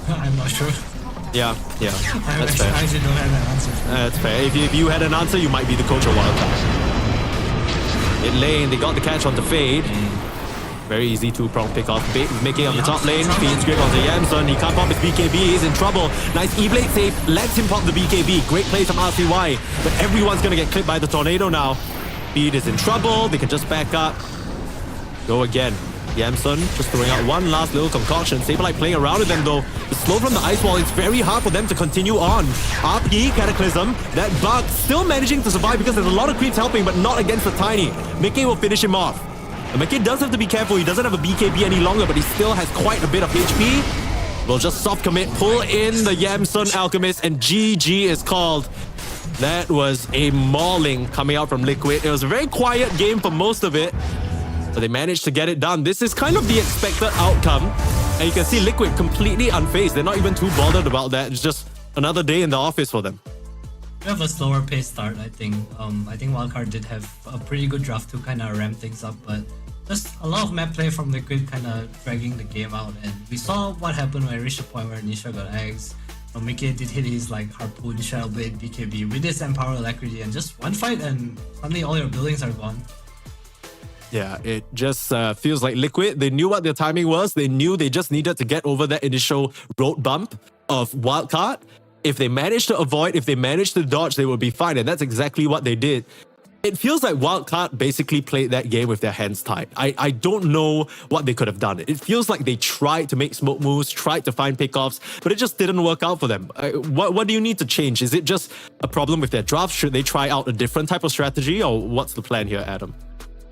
I'm not sure. Yeah, that's I fair. actually don't have an answer. That's fair. If you had an answer, you might be the coach of Wildcard. In lane, they got the catch on the fade. Very easy two-prong pick-off. Mickey on the top lane. Fiend's grip onto Yamson. He can't pop his BKB. He's in trouble. Nice E-Blade save. Lets him pop the BKB. Great play from RCY. But everyone's going to get clipped by the tornado now. Feed is in trouble. They can just back up. Go again. Yamson just throwing out one last little concoction. Saberlight playing around with them though. The slow from the ice wall, it's very hard for them to continue on. RP, Cataclysm, that bug still managing to survive because there's a lot of creeps helping, but not against the Tiny. Mickey will finish him off. And Mickey does have to be careful. He doesn't have a BKB any longer, but he still has quite a bit of HP. We'll just soft commit, pull in the Yamson Alchemist, and GG is called. That was a mauling coming out from Liquid. It was a very quiet game for most of it, but they managed to get it done. This is kind of the expected outcome. And you can see Liquid completely unfazed. They're not even too bothered about that. It's just another day in the office for them. We have a slower pace start, I think. I think Wildcard did have a pretty good draft to kind of ramp things up, but just a lot of map play from Liquid kind of dragging the game out. And we saw what happened when it reached the point where Nisha got eggs. Mickey did hit his like Harpoon, Shadow Blade, BKB with this Empower Alacrity, and just one fight and suddenly all your buildings are gone. Yeah, it just feels like Liquid. They knew what their timing was. They knew they just needed to get over that initial road bump of Wildcard. If they managed to avoid, if they managed to dodge, they would be fine. And that's exactly what they did. It feels like Wildcard basically played that game with their hands tied. I don't know what they could have done. It feels like they tried to make smoke moves, tried to find pickoffs, but it just didn't work out for them. What do you need to change? Is it just a problem with their draft? Should they try out a different type of strategy, or what's the plan here, Adam?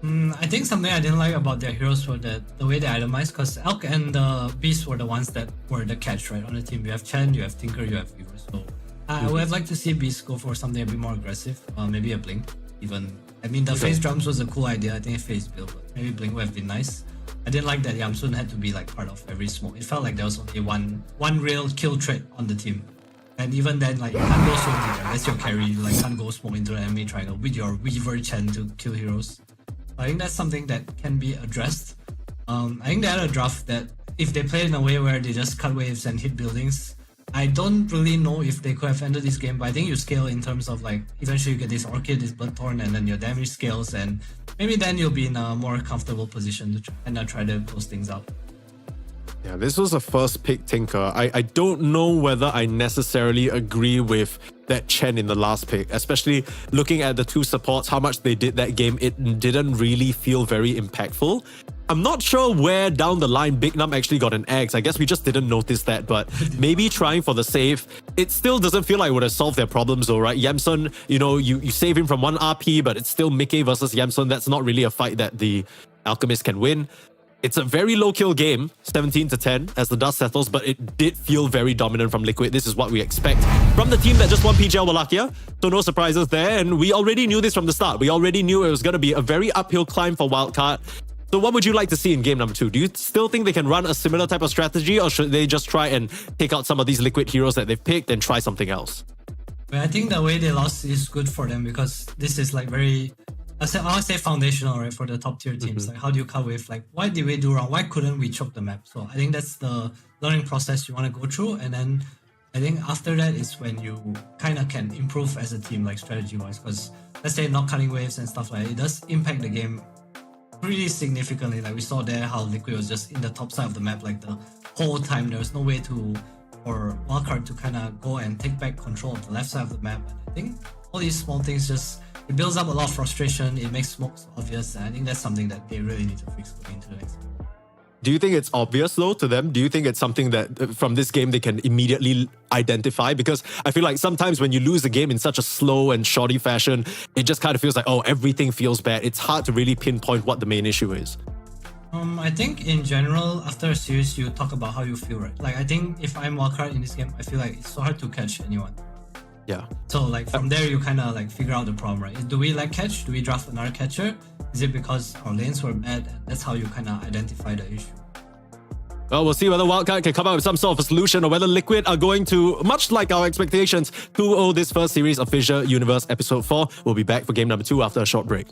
I think something I didn't like about their heroes were the way they itemized, because Elk and the Beast were the ones that were the catch, right, on the team. You have Chen, you have Tinker, you have Weaver. So I would have liked to see Beast go for something a bit more aggressive, maybe a Blink. Even, I mean, the phase drums was a cool idea. I think phase build, but maybe Blink would have been nice. I didn't like that Yamsun had to be like part of every smoke. It felt like there was only one real kill trait on the team. And even then, like, you can't go smoke either. That's your carry. You like can't go smoke into the enemy triangle with your Weaver Chen to kill heroes. I think that's something that can be addressed. I think they had a draft that if they played in a way where they just cut waves and hit buildings, I don't really know if they could have ended this game, but I think you scale in terms of like eventually you get this Orchid, this Bloodthorn, and then your damage scales, and maybe then you'll be in a more comfortable position to try to close things out. Yeah, this was a first pick Tinker. I don't know whether I necessarily agree with that Chen in the last pick, especially looking at the two supports, how much they did that game. It didn't really feel very impactful. I'm not sure where down the line Big Num actually got an X. I guess we just didn't notice that, but maybe trying for the save, it still doesn't feel like it would have solved their problems though, right? Yamson, you know, you save him from one RP, but it's still Mickey versus Yamson. That's not really a fight that the Alchemist can win. It's a very low kill game, 17-10 as the dust settles, but it did feel very dominant from Liquid. This is what we expect from the team that just won PGL Wallachia. So no surprises there, and we already knew this from the start. We already knew it was going to be a very uphill climb for Wildcard. So what would you like to see in game number 2? Do you still think they can run a similar type of strategy, or should they just try and take out some of these Liquid heroes that they've picked and try something else? But I think the way they lost is good for them, because this is like very... I would say foundational, right, for the top tier teams. Like, how do you cut wave? Like, what did we do wrong? Why couldn't we choke the map? So I think that's the learning process you want to go through. And then I think after that is when you kind of can improve as a team, like strategy wise. Because let's say not cutting waves and stuff like that, it does impact the game pretty significantly. Like we saw there how Liquid was just in the top side of the map like the whole time. There was no way for Wildcard to kind of go and take back control of the left side of the map. And I think all these small things just it builds up a lot of frustration. It makes smokes obvious, and I think that's something that they really need to fix going into the next game. Do you think it's obvious though to them? Do you think it's something that from this game they can immediately identify? Because I feel like sometimes when you lose a game in such a slow and shoddy fashion, it just kind of feels like, oh, everything feels bad. It's hard to really pinpoint what the main issue is. I think in general, after a series, you talk about how you feel, right? Like I think if I'm wildcard in this game, I feel like it's so hard to catch anyone. Yeah. So like from there, you kind of like figure out the problem, right? Do we like catch? Do we draft another catcher? Is it because our lanes were bad? And that's how you kind of identify the issue. Well, we'll see whether Wildcard can come up with some sort of a solution or whether Liquid are going to, much like our expectations, 2-0 this first series of FISSURE Universe Episode 4. We'll be back for game number 2 after a short break.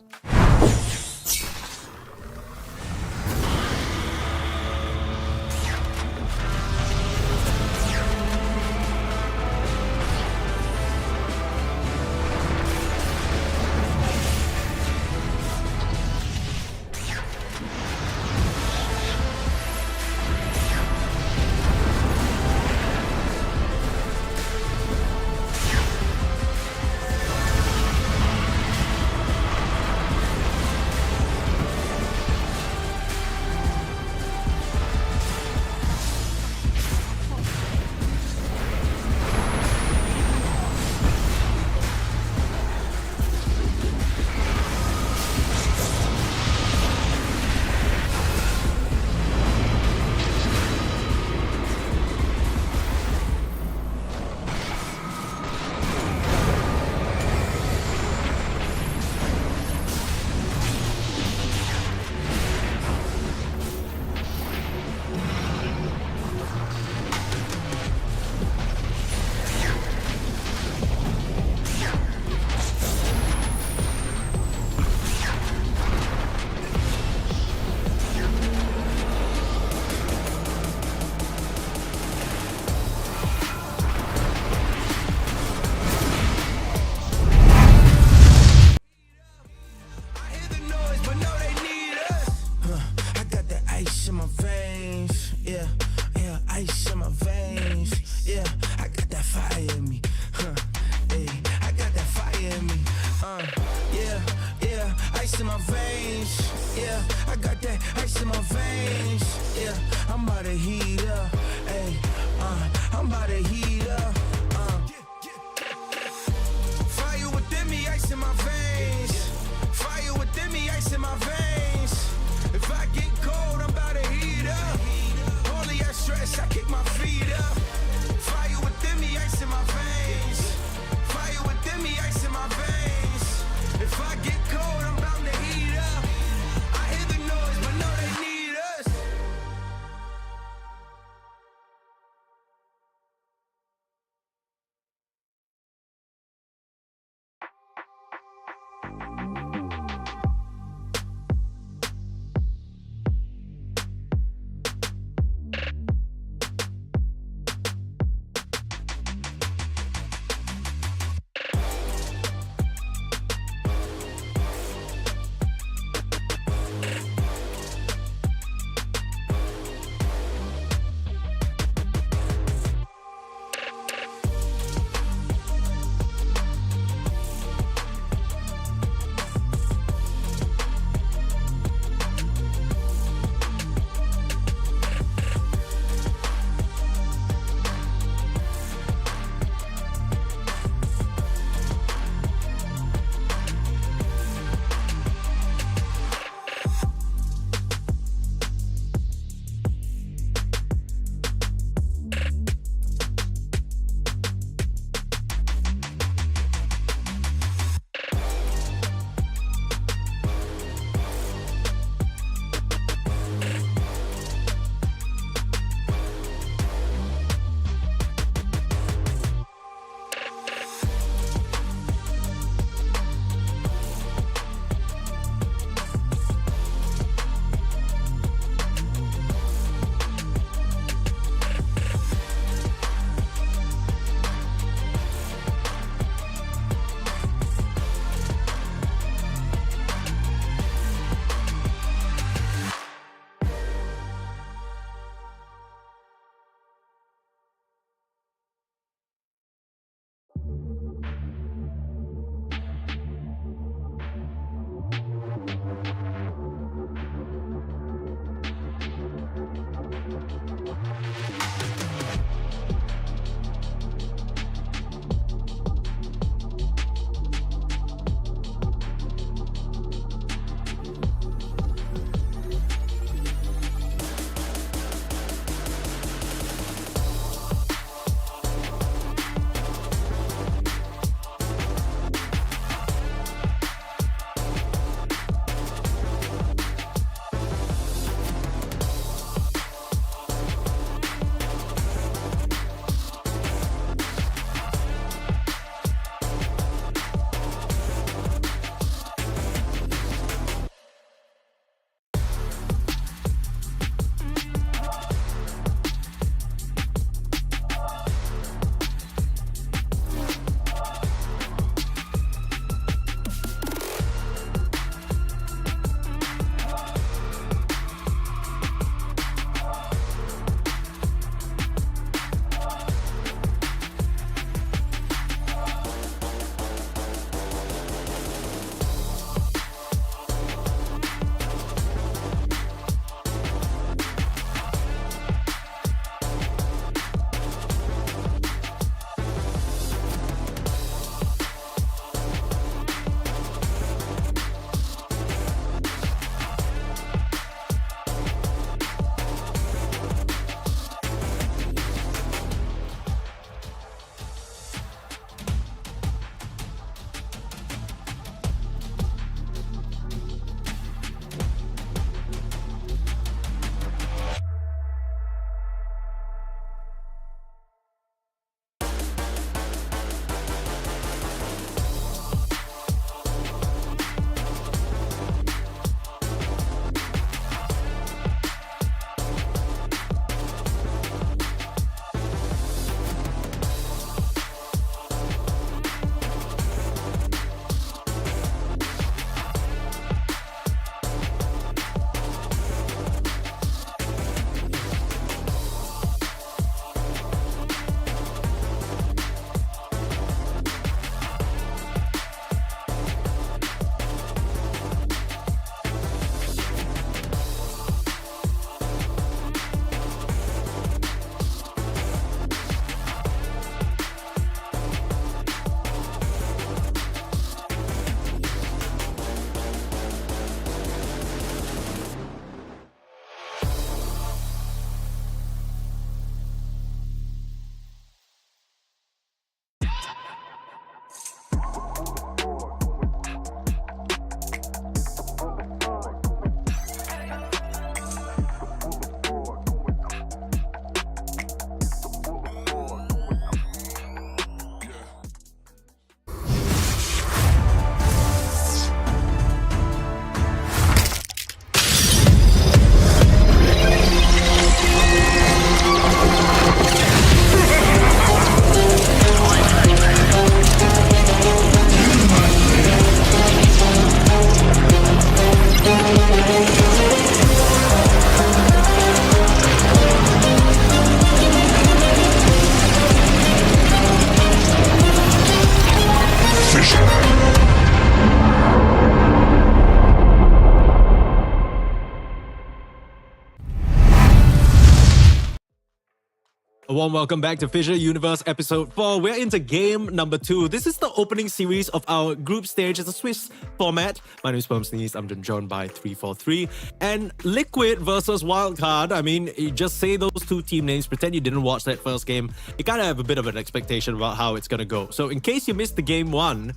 A warm welcome back to FISSURE Universe Ep.4. We're into game number 2. This is the opening series of our group stage. It's a Swiss format. My name is Bo3. I'm joined by 343. And Liquid versus Wildcard. I mean, you just say those two team names, pretend you didn't watch that first game. You kind of have a bit of an expectation about how it's going to go. So in case you missed the game 1,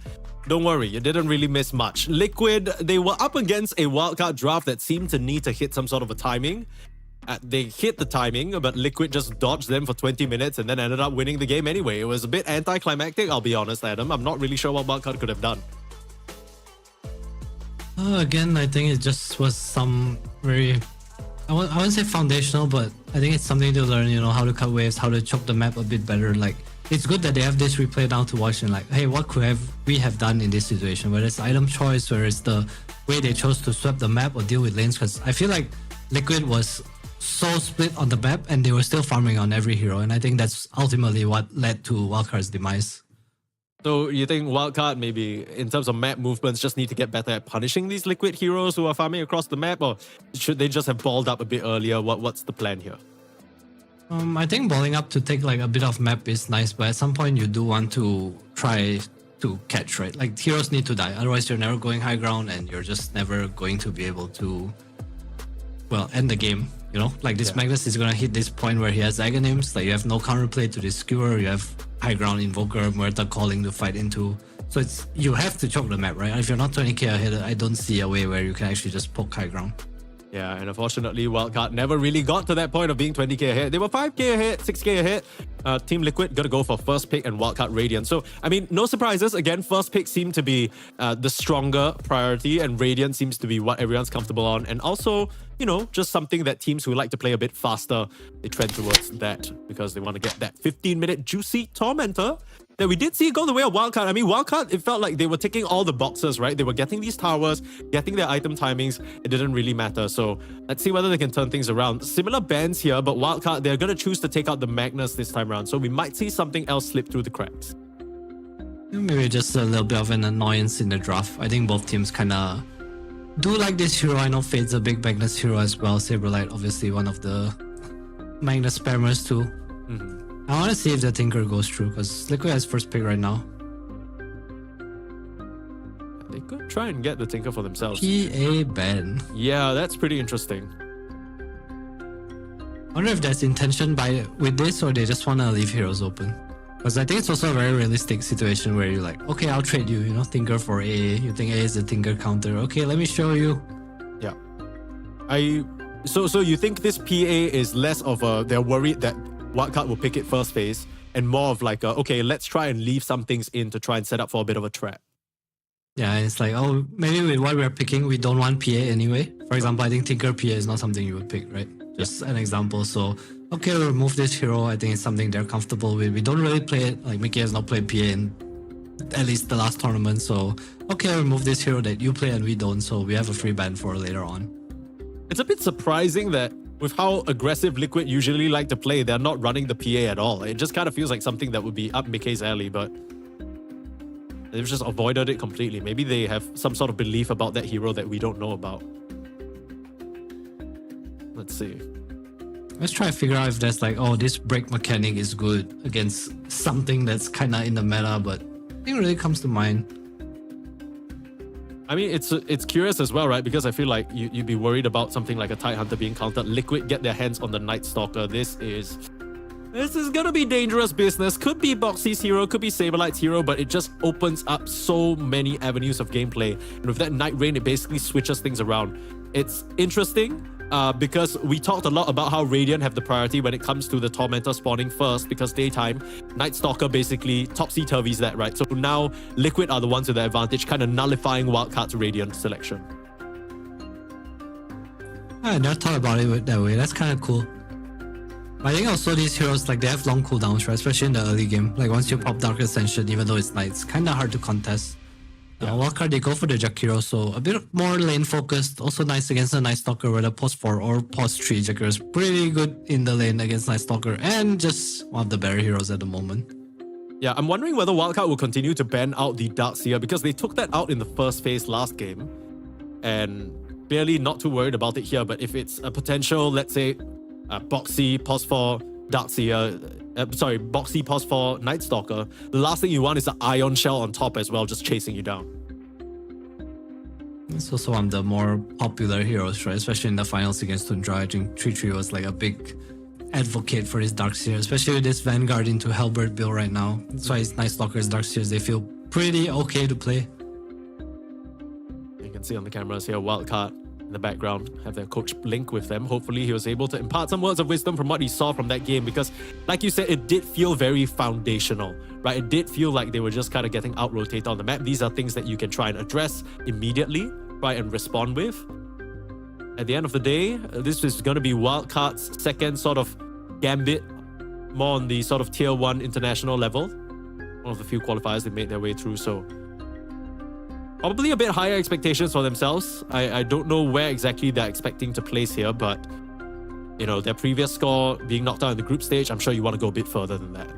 don't worry, you didn't really miss much. Liquid, they were up against a Wildcard draft that seemed to need to hit some sort of a timing. They hit the timing, but Liquid just dodged them for 20 minutes and then ended up winning the game anyway. It was a bit anticlimactic, I'll be honest, Adam. I'm not really sure what Wildcard could have done. Again, I think it just was some very... I wouldn't say foundational, but I think it's something to learn, you know, how to cut waves, how to choke the map a bit better. Like, it's good that they have this replay down to watch and like, hey, what could we have done in this situation? Whether it's item choice, whether it's the way they chose to swap the map or deal with lanes. Because I feel like Liquid was so split on the map and they were still farming on every hero, and I think that's ultimately what led to Wildcard's demise. So you think Wildcard maybe in terms of map movements just need to get better at punishing these Liquid heroes who are farming across the map, or should they just have balled up a bit earlier? What's the plan here? I think balling up to take like a bit of map is nice, but at some point you do want to try to catch, right? Like heroes need to die, otherwise you're never going high ground and you're just never going to be able to, well, end the game. You know, like this Magnus is gonna hit this point where he has Aghanim's, like you have no counterplay to this skewer, you have high ground Invoker, Muerta calling to fight into. So it's, you have to choke the map, right? If you're not 20k ahead, I don't see a way where you can actually just poke high ground. Yeah, and unfortunately, Wildcard never really got to that point of being 20k ahead. They were 5k ahead, 6k ahead. Team Liquid got to go for first pick and Wildcard Radiant. So, I mean, no surprises. Again, first pick seemed to be the stronger priority, and Radiant seems to be what everyone's comfortable on. And also, you know, just something that teams who like to play a bit faster, they trend towards that because they want to get that 15-minute juicy Tormentor that we did see go the way of Wildcard. I mean, Wildcard, it felt like they were ticking all the boxes, right? They were getting these towers, getting their item timings. It didn't really matter. So let's see whether they can turn things around. Similar bans here, but Wildcard, they're going to choose to take out the Magnus this time around. So we might see something else slip through the cracks. Maybe just a little bit of an annoyance in the draft. I think both teams kind of do like this hero. I know Fade's a big Magnus hero as well. Saberlight, obviously one of the Magnus spammers too. I want to see if the Tinker goes through because Liquid has first pick right now. They could try and get the Tinker for themselves. PA ban. Yeah, that's pretty interesting. I wonder if there's intention with this or they just want to leave heroes open. Because I think it's also a very realistic situation where you're like, okay, I'll trade you, you know, Tinker for AA. You think AA is a Tinker counter. Okay, let me show you. Yeah. So you think this PA is less of a, they're worried that Wildcard will pick it first phase, and more of like, okay, let's try and leave some things in to try and set up for a bit of a trap. Yeah, it's like, oh, maybe with what we're picking, we don't want PA anyway. For example, I think Tinker PA is not something you would pick, right? Just an example. So, okay, we'll remove this hero. I think it's something they're comfortable with. We don't really play it. Like, Mickey has not played PA in at least the last tournament. So, okay, I'll remove this hero that you play and we don't. So we have a free ban for later on. It's a bit surprising that with how aggressive Liquid usually like to play, they're not running the PA at all. It just kind of feels like something that would be up Mickey's alley, but they've just avoided it completely. Maybe they have some sort of belief about that hero that we don't know about. Let's see. Let's try to figure out if there's like, oh, this break mechanic is good against something that's kind of in the meta, but nothing really comes to mind. I mean, it's curious as well, right? Because I feel like you'd be worried about something like a Tidehunter being countered. Liquid get their hands on the Night Stalker. This is gonna be dangerous business. Could be Bo3's hero, could be Saberlight's hero, but it just opens up so many avenues of gameplay. And with that Night Rain, it basically switches things around. It's interesting. Because we talked a lot about how Radiant have the priority when it comes to the Tormentor spawning first, because daytime, Night Stalker basically topsy-turvies that, right? So now Liquid are the ones with the advantage, kind of nullifying Wildcard's Radiant selection. I never thought about it that way. That's kind of cool. But I think also these heroes, like, they have long cooldowns, right? Especially in the early game. Like, once you pop Dark Ascension, even though it's night, it's kind of hard to contest. Wildcard, they go for the Jakiro, so a bit more lane focused. Also nice against the Night Stalker, where the post 4 or post 3 Jakiro is pretty good in the lane against Night Stalker, and just one of the better heroes at the moment. Yeah, I'm wondering whether Wildcard will continue to ban out the Darkseer, because they took that out in the first phase last game, and barely not too worried about it here. But if it's a potential, let's say, Bo3, post 4, Darkseer, Boxy pos for Night Stalker, the last thing you want is an Ion Shell on top as well, just chasing you down. It's also one of the more popular heroes, right? Especially in the finals against Tundra. I think 3-3 was like a big advocate for his Darkseer, especially with this Vanguard into Halberd build right now. That's why his Night Stalkers, Darkseers, they feel pretty okay to play. You can see on the cameras here, Wildcard in the background, have their coach Blink with them. Hopefully he was able to impart some words of wisdom from what he saw from that game, because like you said, it did feel very foundational, right? It did feel like they were just kind of getting out-rotated on the map. These are things that you can try and address immediately, right, and respond with. At the end of the day, this is going to be Wildcard's second sort of gambit, more on the sort of tier 1 international level. One of the few qualifiers they made their way through, so probably a bit higher expectations for themselves. I don't know where exactly they're expecting to place here, but you know, their previous score being knocked out in the group stage, I'm sure you want to go a bit further than that.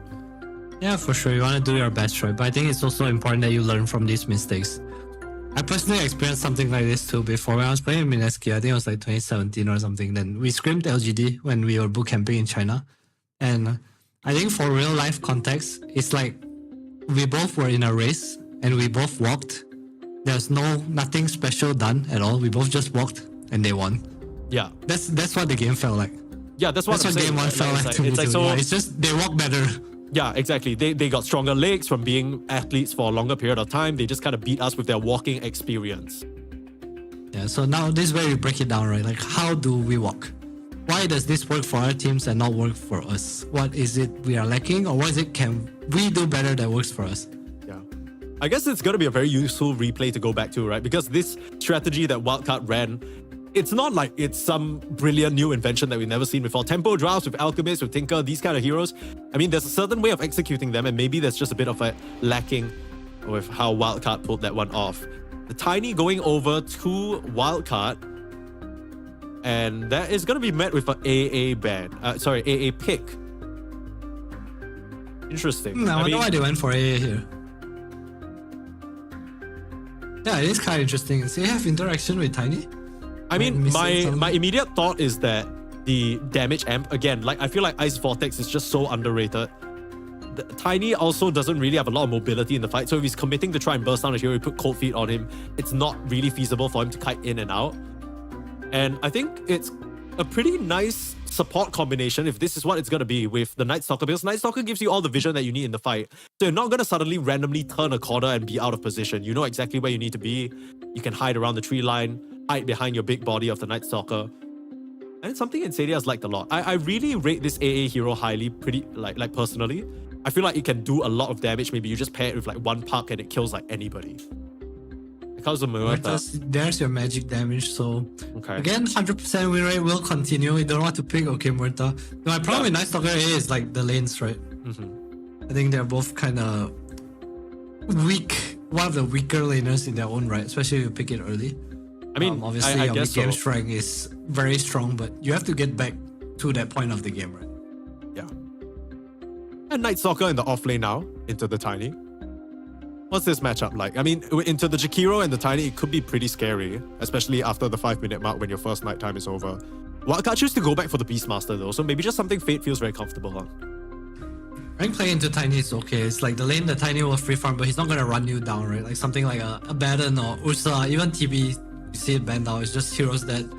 Yeah, for sure. You want to do your best, right? But I think it's also important that you learn from these mistakes. I personally experienced something like this too before when I was playing Mineski. I think it was like 2017 or something. Then we scrimmed LGD when we were boot camping in China. And I think for real life context, it's like we both were in a race and we both walked. There's nothing special done at all. We both just walked and they won. Yeah. That's what the game felt like. Yeah, that's what game one felt like to me too. So, yeah, it's just they walk better. Yeah, exactly. They got stronger legs from being athletes for a longer period of time. They just kind of beat us with their walking experience. Yeah, so now this is where we break it down, right? Like, how do we walk? Why does this work for our teams and not work for us? What is it we are lacking, or what is it can we do better that works for us? Yeah. I guess it's going to be a very useful replay to go back to, right? Because this strategy that Wildcard ran, it's not like it's some brilliant new invention that we've never seen before. Tempo drafts with Alchemist, with Tinker, these kind of heroes. I mean, there's a certain way of executing them, and maybe there's just a bit of a lacking with how Wildcard pulled that one off. The Tiny going over to Wildcard, and that is going to be met with an AA ban. AA pick. Interesting. I wonder why they went for AA here. Yeah, it is kind of interesting. So they have interaction with Tiny. I mean, my immediate thought is that the damage amp, again, like I feel like Ice Vortex is just so underrated. Tiny also doesn't really have a lot of mobility in the fight, so if he's committing to try and burst down a hero, we put Cold Feet on him, it's not really feasible for him to kite in and out. And I think it's a pretty nice support combination if this is what it's going to be with the Night Stalker, because Night Stalker gives you all the vision that you need in the fight. So you're not going to suddenly randomly turn a corner and be out of position. You know exactly where you need to be. You can hide around the tree line, hide behind your big body of the Night Stalker. And it's something Insadia has liked a lot. I really rate this AA hero highly, pretty like personally. I feel like it can do a lot of damage. Maybe you just pair it with like one puck and it kills like anybody. Because of Muerta. There's your magic damage. So okay. Again, 100% win rate will continue. You don't know what to pick. Okay, Muerta. My problem with Night Stalker AA is like the lanes, right? I think they're both kind of weak. One of the weaker laners in their own right, especially if you pick it early. I mean, obviously your mid-game strength is very strong, but you have to get back to that point of the game, right? Yeah. And Night Stalker in the off lane now, into the Tiny. What's this matchup like? I mean, into the Jakiro and the Tiny, it could be pretty scary, especially after the 5-minute mark when your first nighttime is over. Wildcard choose to go back for the Beastmaster though, so maybe just something Fate feels very comfortable on. Rank play into Tiny is okay. It's like the lane the Tiny will free farm, but he's not gonna run you down, right? Like something like a Baden or Ursa, even TB, you see it banned now. It's just heroes that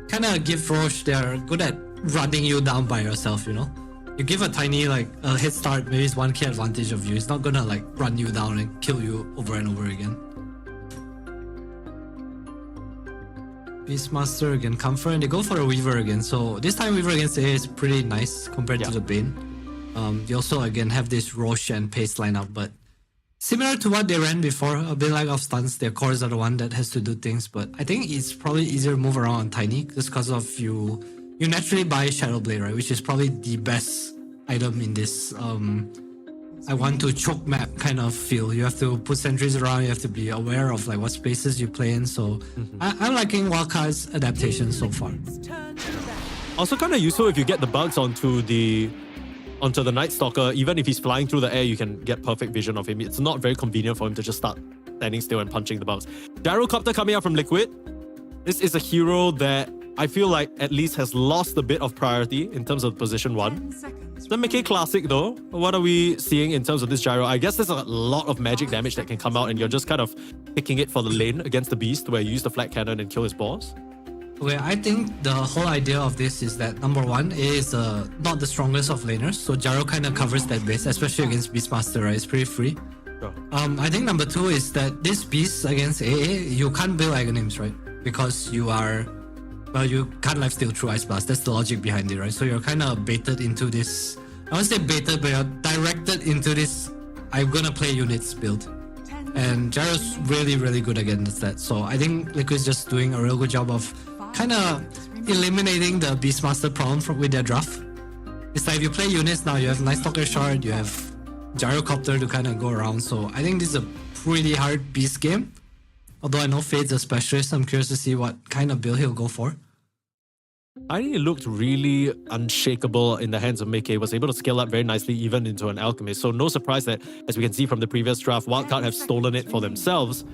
kind of give Roche. They're good at running you down by yourself, you know? You give a Tiny like a head start, maybe it's 1k advantage of you. It's not gonna like run you down and kill you over and over again. Beastmaster again, Comfort, and they go for a Weaver again. So this time Weaver against A is pretty nice compared to the Bane. They also again have this Roche and Pace lineup, but similar to what they ran before, a bit like of stuns. Their cores are the one that has to do things, but I think it's probably easier to move around on Tiny just because of you naturally buy Shadow Blade, right? Which is probably the best item in this I want to choke map kind of feel. You have to put sentries around, you have to be aware of like what spaces you play in. So I'm liking Wildcard's adaptation so far. Also kind of useful if you get the bugs onto the Night Stalker. Even if he's flying through the air, you can get perfect vision of him. It's not very convenient for him to just start standing still and punching the bugs. Gyrocopter coming out from Liquid. This is a hero that I feel like at least has lost a bit of priority in terms of position 1. 10 seconds. The Mickey Classic though, what are we seeing in terms of this gyro? I guess there's a lot of magic damage that can come out and you're just kind of picking it for the lane against the beast where you use the flat cannon and kill his boss. Okay, I think the whole idea of this is that number one, it is not the strongest of laners, so gyro kind of covers that base, especially against Beastmaster, right? It's pretty free. Sure. I think number two is that this beast against AA, you can't build Aghanims, right? Because you are, well, you can't lifesteal through Ice Blast. That's the logic behind it, right? So you're kind of baited into this, I won't say baited, but you're directed into this, I'm gonna play units build. And Gyro's really, really good against that. So I think Liquid's just doing a real good job of kind of eliminating the Beastmaster problem with their draft. It's like if you play units now, you have Night Stalker Shard, you have Gyrocopter to kind of go around. So I think this is a pretty hard beast game. Although I know Fade's a specialist, I'm curious to see what kind of build he'll go for. I think it looked really unshakable in the hands of Mickey. Was able to scale up very nicely even into an Alchemist. So no surprise that, as we can see from the previous draft, Wildcard have stolen it for themselves.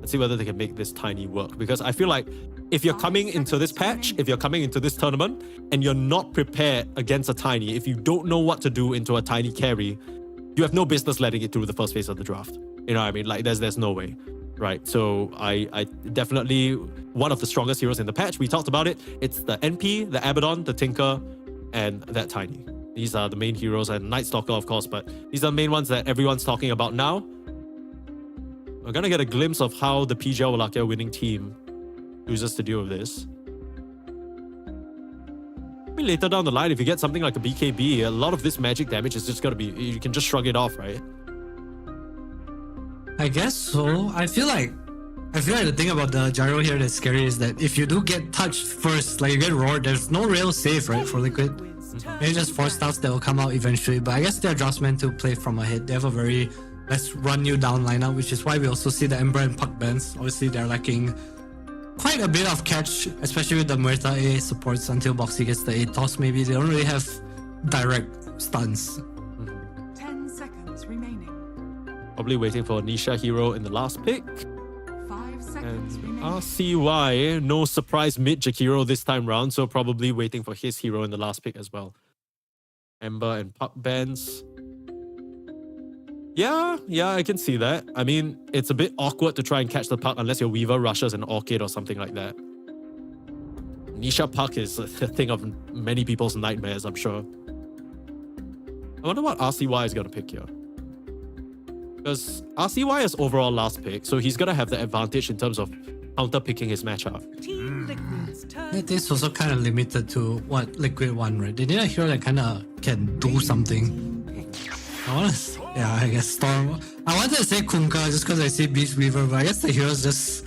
Let's see whether they can make this tiny work. Because I feel like if you're coming into this patch, if you're coming into this tournament, and you're not prepared against a tiny, if you don't know what to do into a tiny carry, you have no business letting it through the first phase of the draft. You know what I mean? Like there's no way. Right, so I definitely one of the strongest heroes in the patch. We talked about it. It's the NP, the Abaddon, the Tinker, and that Tiny. These are the main heroes, and Night Stalker, of course, but these are the main ones that everyone's talking about now. We're gonna get a glimpse of how the PGL Wallachia winning team chooses to deal with this. Maybe later down the line, if you get something like a BKB, a lot of this magic damage is just gonna be, you can just shrug it off, right? I guess so. I feel like the thing about the gyro here that's scary is that if you do get touched first, like you get roared, there's no real save, right, for Liquid. Maybe just 4 stuffs that will come out eventually, but I guess they're just meant to play from ahead. They have a very let's run you down lineup, which is why we also see the Ember and Puck bans. Obviously, they're lacking quite a bit of catch, especially with the Muerta A supports until Boxy gets the A toss. Maybe they don't really have direct stuns. 10 seconds remaining. Probably waiting for a Nisha hero in the last pick. 5 seconds And remaining. RCY, no surprise mid Jakiro this time round, so probably waiting for his hero in the last pick as well. Ember and Puck bans. Yeah, I can see that. I mean, it's a bit awkward to try and catch the Puck unless your Weaver rushes an Orchid or something like that. Nisha Puck is a thing of many people's nightmares, I'm sure. I wonder what RCY is going to pick here. Because RCY is overall last pick, so he's going to have the advantage in terms of counter-picking his matchup. Team Liquid's turn. This also kind of limited to what Liquid want, right? They need a hero that kind of can do something. I guess Storm. I wanted to say Kunkka just because I see Beast Weaver, but I guess the hero's just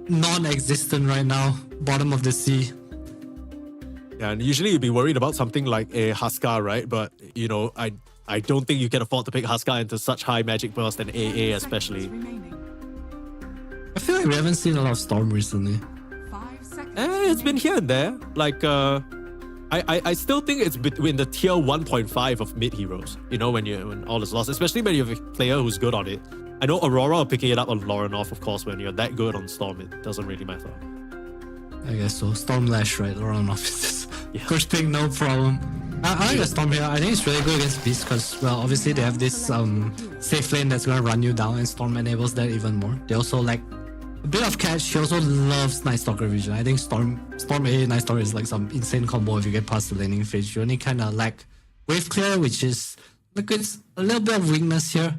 non-existent right now. Bottom of the sea. Yeah, and usually you'd be worried about something like a Huskar, right? But, you know, I don't think you can afford to pick Huskar into such high magic burst and AA especially. I feel like we haven't seen a lot of Storm recently. 5 seconds. It's been here and there. Like, I still think it's between the tier 1.5 of mid heroes, you know, when all is lost, especially when you have a player who's good on it. I know Aurora are picking it up on Lauren off, of course. When you're that good on Storm, it doesn't really matter. I guess so. Storm Lash, right? Around offices. Yeah. First pick, no problem. I like the Storm here. I think it's really good against Beast because, well, obviously they have this safe lane that's gonna run you down, and Storm enables that even more. They also like a bit of catch. She also loves Night Stalker vision. I think Storm A Night Stalker is like some insane combo if you get past the laning phase. You only kind of lack wave clear, which is Liquid's a little bit of weakness here.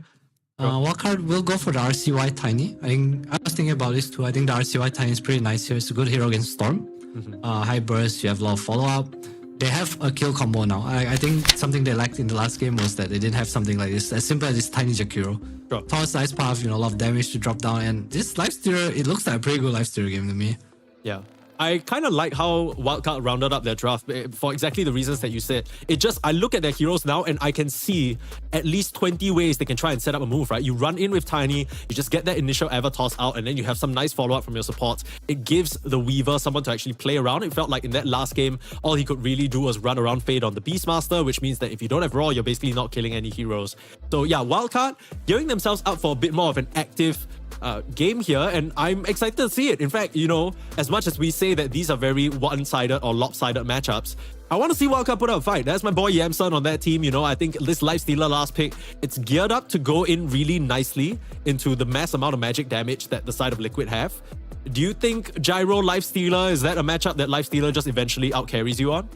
Wildcard will go for the RCY Tiny. I was thinking about this too. I think the RCY Tiny is pretty nice here. It's a good hero against Storm. High burst, you have a lot of follow-up. They have a kill combo now. I think something they lacked in the last game was that they didn't have something like this. As simple as this Tiny Jakiro. Sure. Toss Ice Path, a lot of damage to drop down. And this Lifestealer, it looks like a pretty good Lifestealer game to me. Yeah. I kind of like how Wildcard rounded up their draft for exactly the reasons that you said. I look at their heroes now and I can see at least 20 ways they can try and set up a move, right? You run in with Tiny, you just get that initial Ever Toss out, and then you have some nice follow-up from your supports. It gives the Weaver someone to actually play around. It felt like in that last game, all he could really do was run around Fade on the Beastmaster, which means that if you don't have Raw, you're basically not killing any heroes. So yeah, Wildcard gearing themselves up for a bit more of an active game here, and I'm excited to see it. In fact, you know, as much as we say that these are very one-sided or lopsided matchups, I want to see Wildcard put up a fight. That's my boy Yamson on that team. You know, I think this Lifestealer last pick, it's geared up to go in really nicely into the mass amount of magic damage that the side of Liquid have. Do you think Gyro Lifestealer, is that a matchup that Lifestealer just eventually outcarries you on?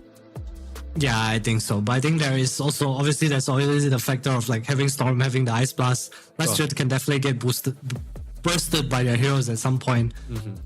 Yeah, I think so. But I think there is also, obviously, there's always the factor of like having Storm, having the Ice Blast. Lifestealer can definitely get bursted by their heroes at some point.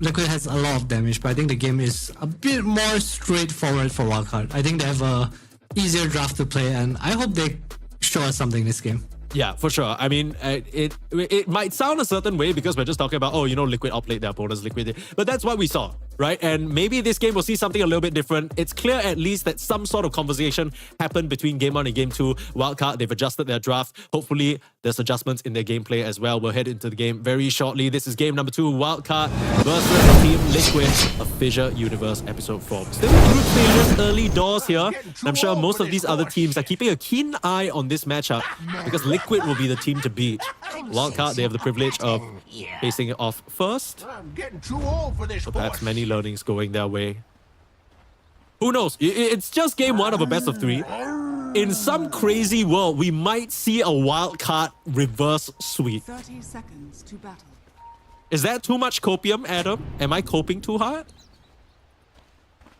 Liquid has a lot of damage, but I think the game is a bit more straightforward for Wildcard. I think they have a easier draft to play, and I hope they show us something this game. Yeah, for sure. I mean, it might sound a certain way because we're just talking about, oh, you know, Liquid outplayed their opponents, Liquid. But that's what we saw, right? And maybe this game will see something a little bit different. It's clear at least that some sort of conversation happened between Game 1 and Game 2. Wildcard, they've adjusted their draft. Hopefully, there's adjustments in their gameplay as well. We'll head into the game very shortly. This is game number 2, Wildcard versus Team Liquid of FISSURE Universe Episode 4. Still group stages, early doors here. I'm sure most of these other teams are keeping a keen eye on this matchup because Liquid will be the team to beat. Wildcard, they have the privilege of facing it off first. I'm getting too old for this. So perhaps many learnings going their way. Who knows? It's just game 1 of a best of 3. In some crazy world, we might see a Wildcard reverse sweep. 30 seconds to battle. Is that too much copium, Adam? Am I coping too hard?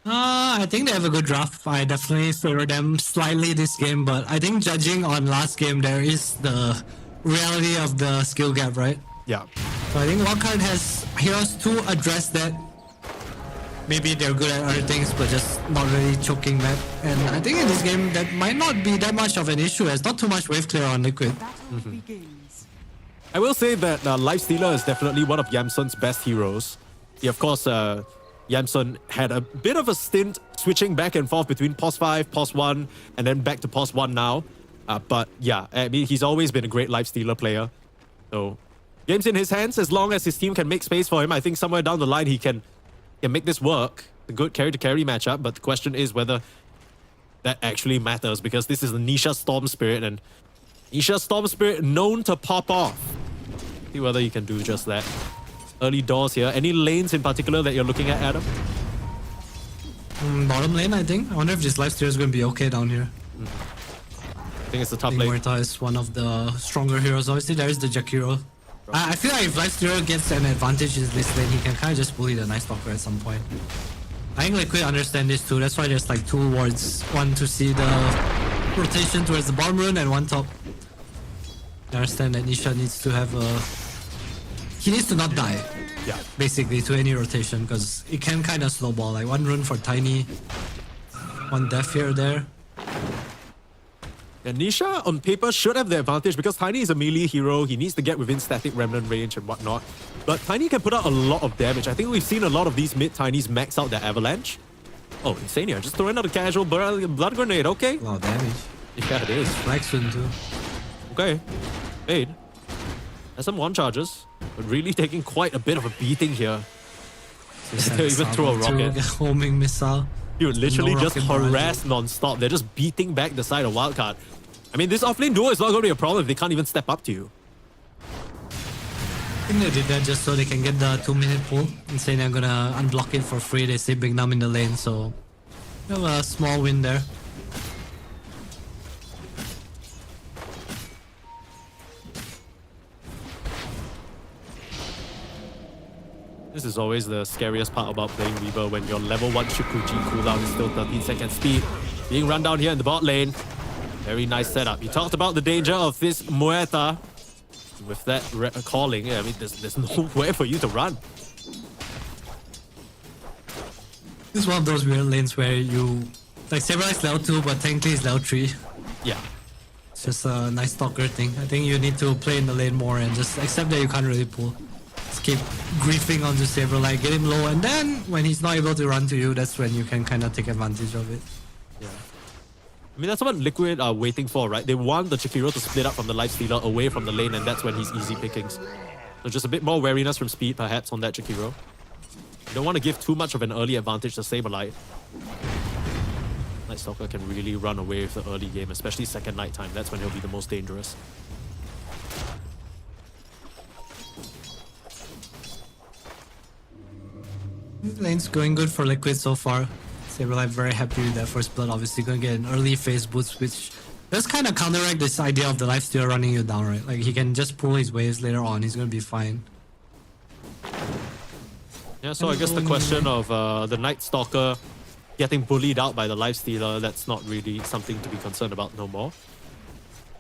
I think they have a good draft. I definitely favor them slightly this game, but I think judging on last game, there is the reality of the skill gap, right? Yeah. So I think Wildcard has heroes to address that. Maybe they're good at other things, but just not really choking map. And I think in this game, that might not be that much of an issue. There's not too much wave clear on Liquid. Battle begins. I will say that Lifestealer is definitely one of Yamsun's best heroes. He, of course, Yamsun had a bit of a stint switching back and forth between POS 5, POS 1, and then back to POS 1 now. But yeah, I mean, he's always been a great Lifestealer player. So, game's in his hands. As long as his team can make space for him, I think somewhere down the line he can make this work. A good carry-to-carry matchup, but the question is whether that actually matters because this is the Nisha Storm Spirit, and Nisha Storm Spirit known to pop off. See whether you can do just that. Early doors here. Any lanes in particular that you're looking at, Adam? Bottom lane, I think. I wonder if this Lifestealer is going to be okay down here. I think it's the top I think lane. Muerta is one of the stronger heroes. Obviously, there is the Jakiro. I feel like if Lifestealer gets an advantage in this lane, he can kind of just bully the Night Stalker at some point. I think Liquid understand this too. That's why there's like 2 wards. One to see the rotation towards the bottom rune and one top. I understand that Nisha needs to have a... He needs to not die. Yeah. Basically, to any rotation, because it can kind of snowball. Like 1 rune for Tiny, 1 death here or there. And Nisha, on paper, should have the advantage because Tiny is a melee hero. He needs to get within static remnant range and whatnot. But Tiny can put out a lot of damage. I think we've seen a lot of these mid-Tinys max out their avalanche. Oh, Insania, just throwing out a casual blood grenade, okay? A lot of damage. Yeah, it is. Flag soon too. Okay. Fade. Has some one charges, but really taking quite a bit of a beating here. Still even throw a rocket. Homing missile. Dude, literally No just rocket barrage. harass non-stop. They're just beating back the side of Wildcard. I mean, this offlane duo is not going to be a problem if they can't even step up to you. I think they did that just so they can get the 2-minute pull and say they're gonna unblock it for free. They say Big Num in the lane, so we have a small win there. This is always the scariest part about playing Weaver when your level 1 Shukuchi cooldown is still 13 seconds speed. Being run down here in the bot lane. Very nice setup. You talked about the danger of this Muerta. With that calling, I mean, there's nowhere for you to run. This is one of those weird lanes where you... Like, Samurai is level 2, but technically it's level 3. Yeah. It's just a nice stalker thing. I think you need to play in the lane more and just accept that you can't really pull. Just keep griefing onto Saber, like get him low, and then when he's not able to run to you, that's when you can kind of take advantage of it. Yeah. I mean, that's what Liquid are waiting for, right? They want the Chikiro to split up from the Lifestealer away from the lane, and that's when he's easy pickings. So just a bit more wariness from speed, perhaps, on that Chikiro. You don't want to give too much of an early advantage to Saberlight. Night Stalker can really run away with the early game, especially second night time. That's when he'll be the most dangerous. Lane's going good for Liquid so far. Saberlight very happy with that first blood. Obviously going to get an early phase boost, which does kind of counteract this idea of the lifesteal running you down, right? Like he can just pull his waves later on. He's going to be fine. Yeah, so I guess the question of the Night Stalker getting bullied out by the lifestealer, that's not really something to be concerned about no more.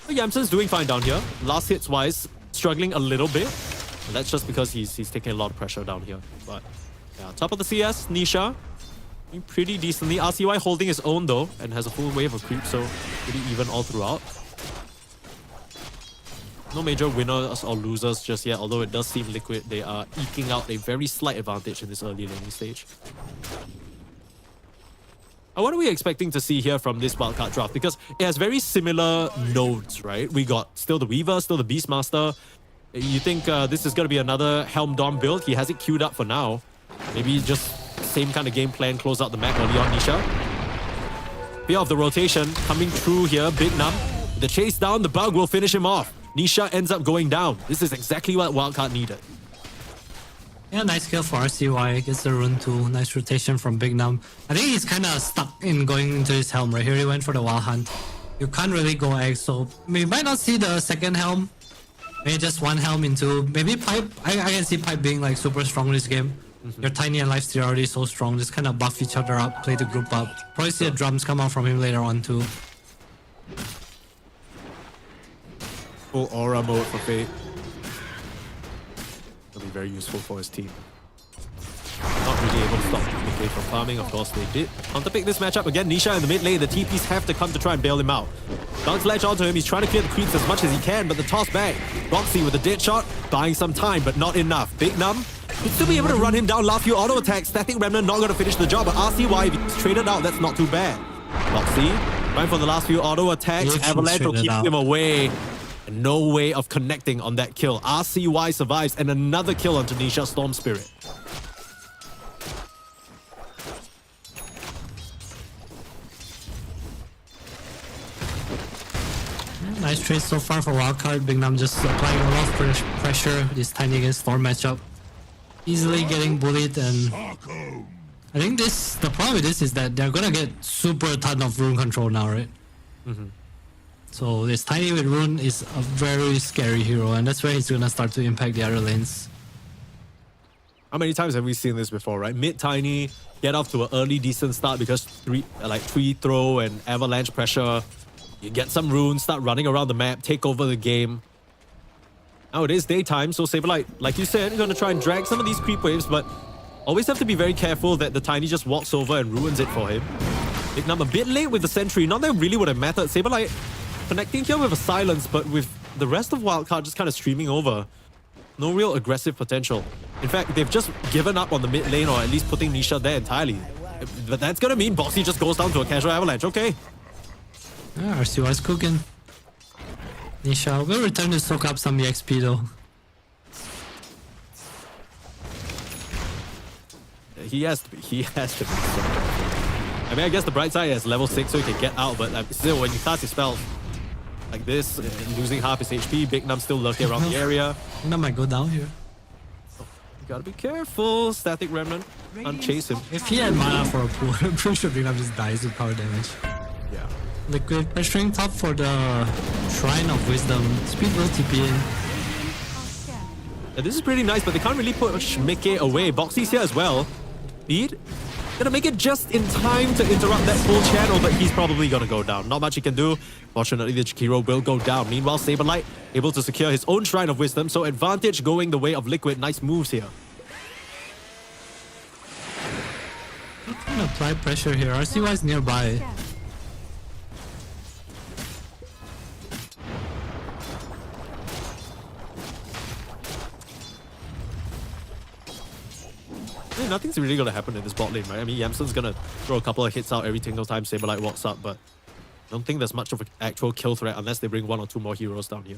But Yamsen's doing fine down here. Last hits wise, struggling a little bit. And that's just because he's taking a lot of pressure down here. But yeah, top of the CS, Nisha. Doing pretty decently. RCY holding his own though, and has a full wave of creep, so pretty even all throughout. No major winners or losers just yet, although it does seem Liquid, they are eking out a very slight advantage in this early laning stage. What are we expecting to see here from this wildcard draft? Because it has very similar nodes, right? We got still the Weaver, still the Beastmaster. You think this is going to be another Helm Dawn build? He has it queued up for now. Maybe just same kind of game plan, close out the map early on, Nisha. Fear of the rotation coming through here, Big Num. The chase down, the bug will finish him off. Nisha ends up going down. This is exactly what wildcard needed. Yeah, nice kill for RCY. Gets the rune too. Nice rotation from Big Num. I think he's kind of stuck in going into his helm right here. He went for the wild hunt. You can't really go egg, so we might not see the second helm. Maybe just one helm into maybe Pipe. I can see Pipe being like super strong this game. Your Tiny and Lifesteal are already so strong. Just kind of buff each other up, play the group up. Probably see the drums come out from him later on too. Full aura mode for Fate. Will be very useful for his team. Not really able to stop Nikkei from farming, of course they did. Counterpick this matchup again, Nisha in the mid lane, the TPs have to come to try and bail him out. Bounce ledge onto him, he's trying to clear the creeps as much as he can, but the toss back. Bo3 with a dead shot, buying some time, but not enough. Big Num could still be able to run him down, last few auto attacks. Static Remnant not going to finish the job, but RCY, if he's traded out, that's not too bad. Bo3, trying for the last few auto attacks, Avalanche will keep him away. And no way of connecting on that kill. RCY survives, and another kill onto Nisha Storm Spirit. Nice trade so far for wildcard. Big Num just applying a lot of pressure. This Tiny against Storm matchup. Easily getting bullied, and I think the problem with this is that they're gonna get super ton of rune control now, right? So this Tiny with rune is a very scary hero, and that's where he's gonna start to impact the other lanes. How many times have we seen this before, right? Mid Tiny, get off to an early decent start because tree throw and avalanche pressure. You get some runes, start running around the map, take over the game. Now it is daytime, so Saberlight, like you said, you're gonna try and drag some of these creep waves, but always have to be very careful that the Tiny just walks over and ruins it for him. Big Num a bit late with the sentry, not that really would have mattered. Saberlight connecting here with a silence, but with the rest of wildcard just kind of streaming over. No real aggressive potential. In fact, they've just given up on the mid lane, or at least putting Nisha there entirely. But that's gonna mean Bo3 just goes down to a casual avalanche, okay. Yeah, RCY's cooking. Nisha will return to soak up some EXP though. He has to be. I mean, I guess the bright side is level 6, so he can get out, but still, when you cast his spells like this, losing half his HP, Big Num still lurking around the area. Big Num might go down here. You gotta be careful. Static Remnant, unchase him. If he had mana for a pool, I'm pretty sure Big Num just dies with power damage. Yeah. Liquid pressuring top for the Shrine of Wisdom. Speed will TP in. Yeah, this is pretty nice, but they can't really push Mickey away. Bo3's here as well. Speed gonna make it just in time to interrupt that full channel, but he's probably gonna go down. Not much he can do. Fortunately, the Jakiro will go down. Meanwhile, Saberlight able to secure his own Shrine of Wisdom, so advantage going the way of Liquid. Nice moves here. Gonna apply pressure here. RCY is nearby. Nothing's really gonna happen in this bot lane, right? I mean, Yamsen's gonna throw a couple of hits out every single time Saberlight walks up, but I don't think there's much of an actual kill threat unless they bring 1 or 2 more heroes down here.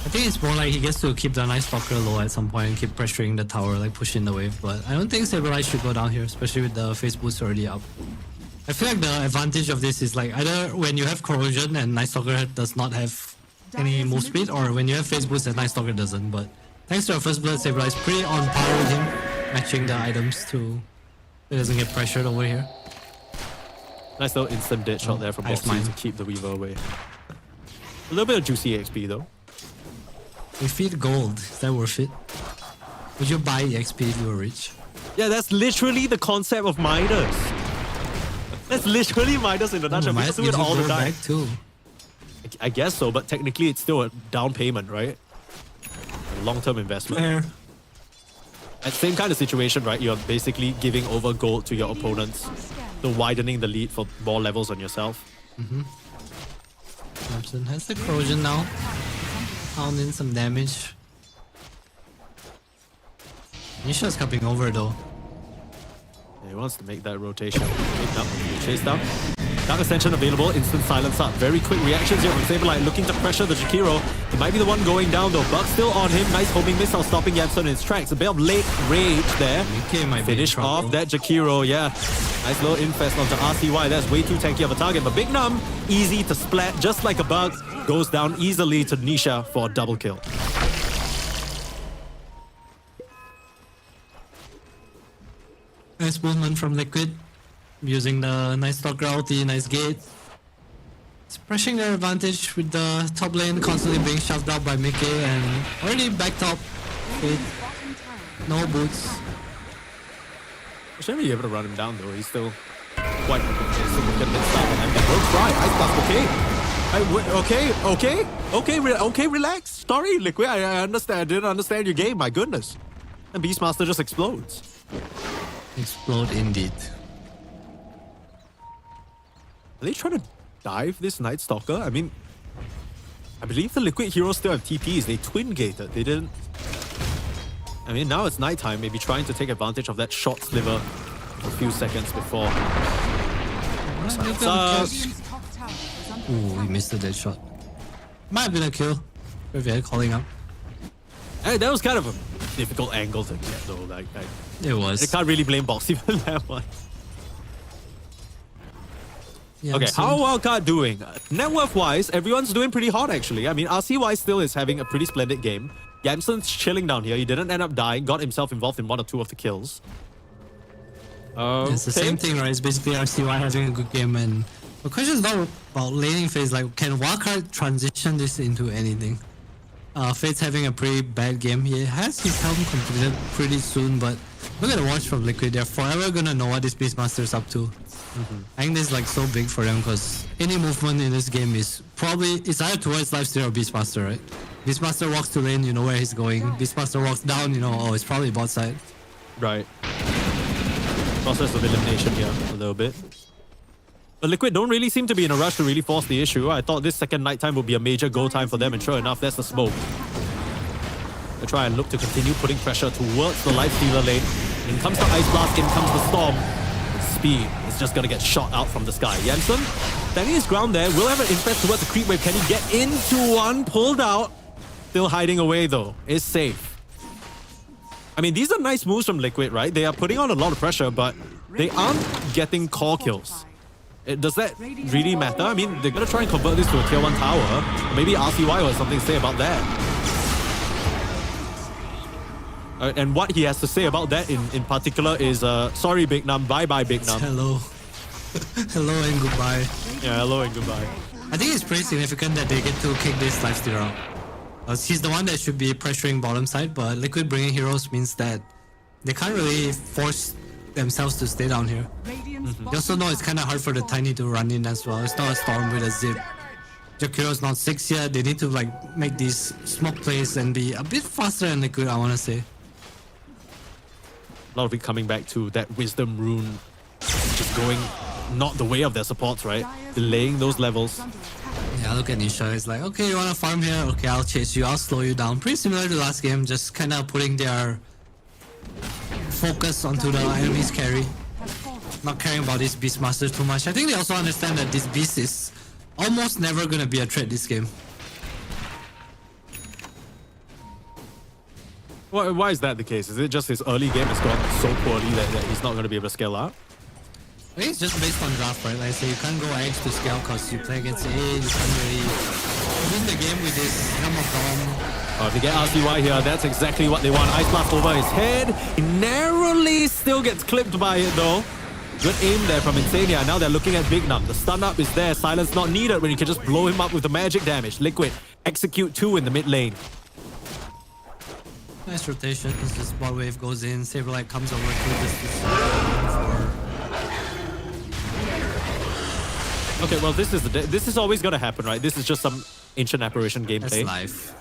I think it's more like he gets to keep the Night Stalker low at some point and keep pressuring the tower, like pushing the wave, but I don't think Saberlight should go down here, especially with the phase boost already up. I feel like the advantage of this is like either when you have corrosion and Night Stalker does not have any move speed, or when you have phase boost and Night Stalker doesn't, but Thanks to our first blood saber, it's pretty on par with him, matching the items to. He doesn't get pressured over here. Nice little instant dead shot there from nice Bo3 mine. to keep the Weaver away. A little bit of juicy XP though. We feed gold. Is that worth it? Would you buy XP if you were rich? Yeah, that's literally the concept of Midas. That's literally Midas in the Dacha. We do it all the time. Back too. I guess so, but technically it's still a down payment, right? A long-term investment. Fair. At same kind of situation, right? You're basically giving over gold to your opponents, so widening the lead for more levels on yourself. Thompson has the corrosion now. Pounding some damage. Nisha's coming over though. Yeah, he wants to make that rotation. Chase down. Dark Ascension available, instant silence up. Very quick reactions here from Saberlight, looking to pressure the Jakiro. He might be the one going down though. Buck still on him. Nice homing missile stopping Yamson in his tracks. A bit of late rage there. Finish off that Jakiro, yeah. Nice little infest onto RCY. That's way too tanky of a target. But Big Num, easy to splat, just like a bug. Goes down easily to Nisha for a double kill. Nice movement from Liquid. Using the nice stalker ulti, nice gate. It's pressing their advantage with the top lane constantly being shoved out by Mickey and already back top with no boots. Shouldn't be able to run him down though. He's still quite significant mid start on that. Works right. Ice blast, okay, relax. Sorry, Liquid. I understand. I didn't understand your game. My goodness. And Beastmaster just explodes. Explode indeed. Are they trying to dive this Night Stalker? I mean, I believe the Liquid heroes still have TPs. They twin gated. They didn't. I mean, now it's nighttime. Maybe trying to take advantage of that short sliver a few seconds before. Ooh, we missed the dead shot. Might have been a kill. Riviere calling up. Hey, that was kind of a difficult angle to get though. Like It was. I can't really blame Boxy for that one. Yeah, Okay, so- how Wildcard doing? Net worth wise, everyone's doing pretty hot actually. I mean, RCY still is having a pretty splendid game. Yamson's chilling down here. He didn't end up dying, got himself involved in one or two of the kills. It's the same thing, right? It's basically RCY having a good game, and the question is not about laning phase. Like, can Wildcard transition this into anything? Fate's having a pretty bad game. He has his helm completed pretty soon, but look at the watch from Liquid. They're forever gonna know what this Beastmaster is up to. I think this is like so big for them because any movement in this game is probably it's either towards Lifesteal or Beastmaster, right? Beastmaster walks to lane, you know where he's going. Beastmaster walks down, you know, oh, it's probably bot side. Right. Process of elimination here a little bit. But Liquid don't really seem to be in a rush to really force the issue. I thought this second nighttime would be a major go time for them, and sure enough, that's the smoke. They try and look to continue putting pressure towards the Lifestealer lane. In comes the Ice Blast, in comes the Storm. And Speed is just gonna get shot out from the sky. Jensen, standing his ground there, will have an infest towards the creep wave. Can he get into one? Pulled out. Still hiding away though. Is safe. I mean, these are nice moves from Liquid, right? They are putting on a lot of pressure, but they aren't getting core kills. Does that really matter? I mean, they're gonna try and convert this to a tier 1 tower. Maybe RCY has something to say about that. And what he has to say about that in particular is, sorry Big Num, bye-bye Big Num. Hello. Hello and goodbye. Yeah, hello and goodbye. I think it's pretty significant that they get to kick this Lifesteal out. He's the one that should be pressuring bottom side, but Liquid bringing heroes means that they can't really force themselves to stay down here. They also know it's kind of hard for the Tiny to run in as well. It's not a Storm with a zip. Jakiro's not 6 yet. They need to like make these smoke plays and be a bit faster than Liquid, I want to say. A lot of it coming back to that Wisdom Rune just going not the way of their supports, right? Delaying those levels. Yeah, look at Nisha. It's like, okay, you want to farm here? Okay, I'll chase you. I'll slow you down. Pretty similar to last game, just kind of putting their focus onto the enemy's carry. Not caring about this Beastmaster too much. I think they also understand that this Beast is almost never going to be a threat this game. Why is that the case? Is it just his early game has gone so poorly that he's not going to be able to scale up? I think it's just based on draft, right? Like I say, you can't go edge to scale because you play against A, you can't really win the game with this Helm of Dawn. If you get RCY here, that's exactly what they want. Ice Blast over his head. He narrowly still gets clipped by it though. Good aim there from Insania. Now they're looking at Big Num. The stun up is there. Silence not needed when you can just blow him up with the magic damage. Liquid, execute 2 in the mid lane. Nice rotation. This bot wave goes in. Saberlight comes over to this. Okay, well this is always gonna happen, right? This is just some ancient apparition That's gameplay. life.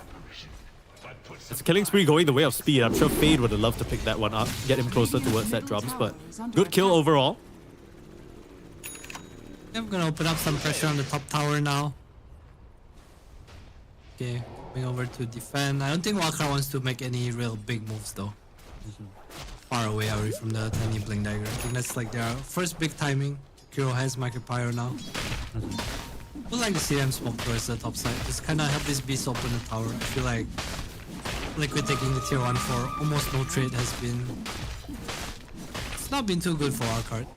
It's a killing spree going the way of speed. I'm sure Fade would have loved to pick that one up, get him closer towards that drums, but good kill overall. I'm gonna open up some pressure on the top tower now. Okay, going over to defend. I don't think Wildcard wants to make any real big moves though. Far away are we from the tiny blink dagger. I think that's like their first big timing. Kiro has Micropyro now. Would like to see them smoke towards the top side. Just kinda help this beast open the tower. I feel like Liquid taking the tier 1 for almost no trade has been... It's not been too good for our card.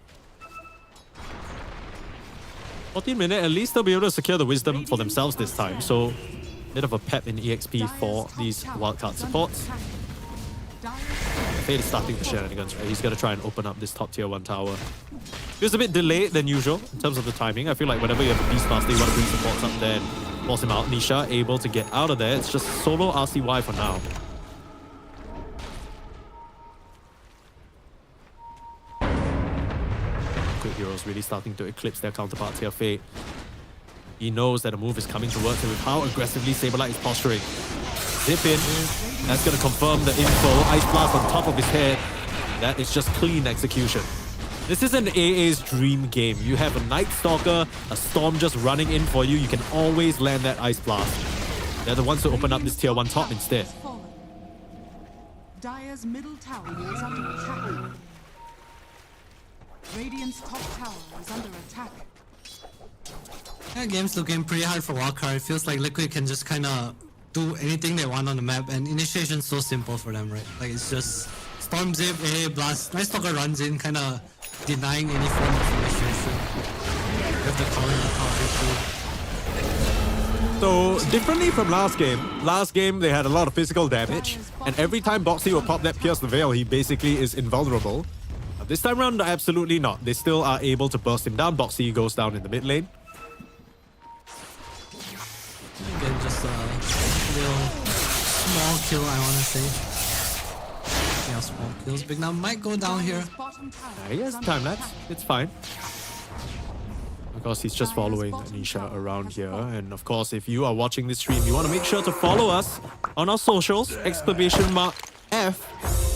14 minutes, at least they'll be able to secure the wisdom for themselves this time. So, bit of a pep in EXP for these wildcard supports. Fade is starting to shenanigans, right? He's gonna try and open up this top tier 1 tower. Feels a bit delayed than usual in terms of the timing. I feel like whenever you have a Beastmaster, you want to bring supports up there and force him out. Nisha able to get out of there. It's just solo RCY for now. Quick Heroes really starting to eclipse their counterparts here, Fade. He knows that a move is coming towards him with how aggressively Saberlight is posturing. Zip in. That's going to confirm the info. Ice Blast on top of his head. That is just clean execution. This is an AA's dream game. You have a Night Stalker, a Storm just running in for you. You can always land that Ice Blast. They're the ones to open up this tier 1 top instead. Dire's middle tower is under attack. Radiant's top tower is under attack. Yeah, game's looking pretty hard for Wildcard. It feels like Liquid can just kind of do anything they want on the map, and initiation's so simple for them, right? Like, it's just Storm Zip, AA Blast, Night Stalker runs in, kind of denying any form of initiation. You have the calling the power too. So, differently from last game they had a lot of physical damage, and every time Bo3 will pop that Pierce the Veil, he basically is invulnerable. This time around, absolutely not. They still are able to burst him down. Bo3 goes down in the mid lane. Again, just a little small kill, I want to say. Yeah, small kills. Big Now might go down here. He has time lapse. It's fine. Of course, he's just following Anisha around here. And of course, if you are watching this stream, you want to make sure to follow us on our socials, !F,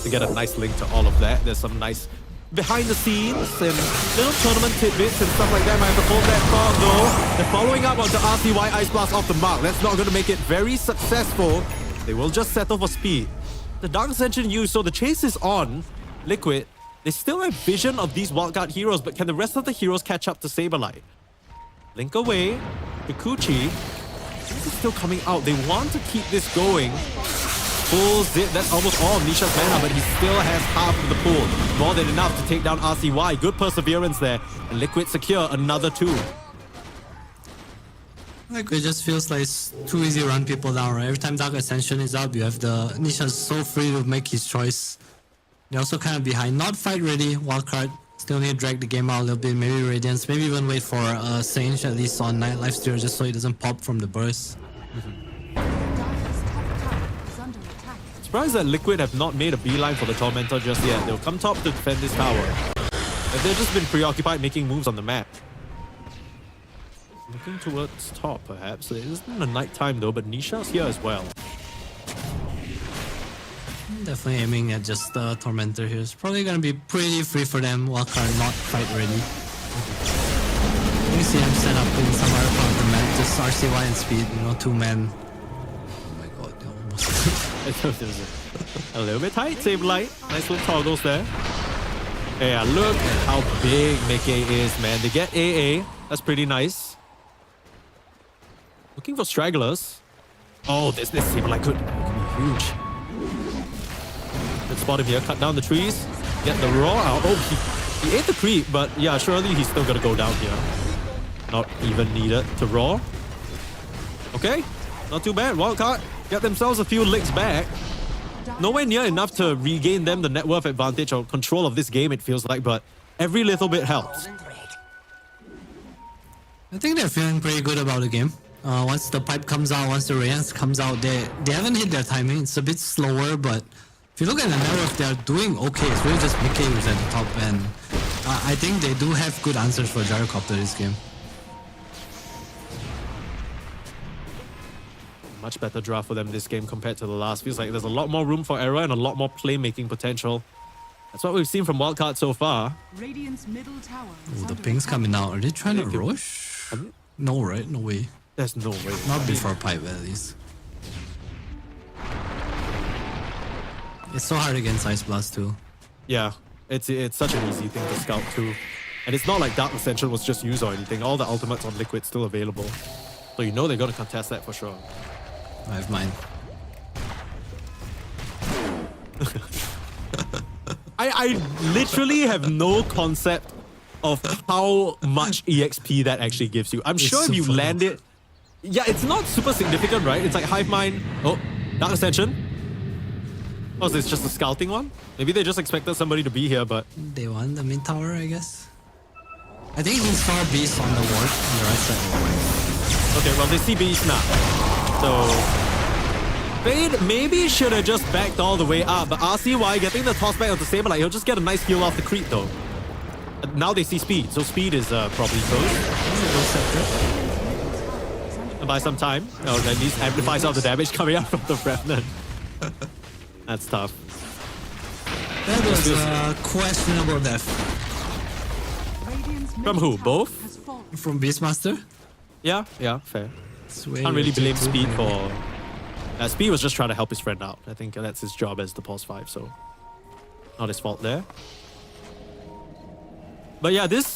to get a nice link to all of that. There's some nice behind the scenes and little tournament tidbits and stuff like that. Might have to hold that thought though. They're following up onto RCY Ice Blast off the mark. That's not going to make it very successful. They will just settle for speed. The Dark Ascension used, so the chase is on. Liquid, they still have vision of these wildcard heroes, but can the rest of the heroes catch up to Saberlight? Link away. Kikuchi. This is still coming out. They want to keep this going. Full zip. That's almost all of Nisha's mana, but he still has half of the pool. More than enough to take down RCY. Good perseverance there. And Liquid secure another 2. Like, it just feels like it's too easy to run people down, right? Every time Dark Ascension is up, you have the Nisha's so free to make his choice. They're also kind of behind. Not fight ready. Wildcard. Still need to drag the game out a little bit. Maybe Radiance. Maybe even wait for Sage at least on Night Lifesteal just so he doesn't pop from the burst. Surprised that Liquid have not made a beeline for the Tormentor just yet. They'll come top to defend this tower. But they've just been preoccupied making moves on the map. Looking towards top, perhaps. It isn't a night time though, but Nisha's here as well. Definitely aiming at just the Tormentor here. It's probably gonna be pretty free for them. Wildcard not fight ready. You see them set up in some other part of the map. Just RCY and speed, you know, 2 men. Oh my god, they almost... A little bit tight, Saberlight. Nice little toggles there. Yeah, look at how big Mickey is, man. They get AA. That's pretty nice. Looking for stragglers. Oh, this Saberlight could be huge. Good spot him here. Cut down the trees. Get the raw out. Oh, he ate the creep, but yeah, surely he's still gonna go down here. Not even needed to raw. Okay. Not too bad. Wildcard get themselves a few licks back. Nowhere near enough to regain them the net worth advantage or control of this game, it feels like, but every little bit helps. I think they're feeling pretty good about the game. Once the pipe comes out, once the Radiance comes out, they haven't hit their timing. It's a bit slower, but if you look at the net worth, they're doing okay. It's really just Mickey who's at the top, and I think they do have good answers for Gyrocopter this game. Much better draft for them this game compared to the last. Feels like there's a lot more room for error and a lot more playmaking potential. That's what we've seen from Wildcard so far. Radiant's middle tower is Ooh, the under ping's attack. coming out. Are they trying to rush? No, right? No way. There's no way. Not before pipe, at least. It's so hard against Ice Blast too. Yeah, it's such an easy thing to scout too. And it's not like Dark Ascension was just used or anything. All the ultimates on Liquid still available. So you know they're going to contest that for sure. I have mine. I literally have no concept of how much EXP that actually gives you. I'm sure if you super land it... Yeah, it's not super significant, right? It's like Hive Mind. Oh, Dark Ascension. Oh, so it's just a scouting one? Maybe they just expected somebody to be here, but... They won the mid tower, I guess. I think he saw Beast on the ward on the right side. Okay, well, they see Beast now. So... Fade maybe should have just backed all the way up, but RCY getting the toss back of the Saber, like, he'll just get a nice heal off the creep, though. Now they see Speed, so Speed is probably close. And by some time, oh, at least amplifies all the damage coming out from the Revenant. That's tough. That was a questionable death. Radiant's From middle who? tower Both? has fallen. From Beastmaster? Yeah, fair. Sway Can't really or blame J2 Speed maybe. for... Speed was just trying to help his friend out. I think that's his job as the Pulse 5, so... Not his fault there. But yeah, this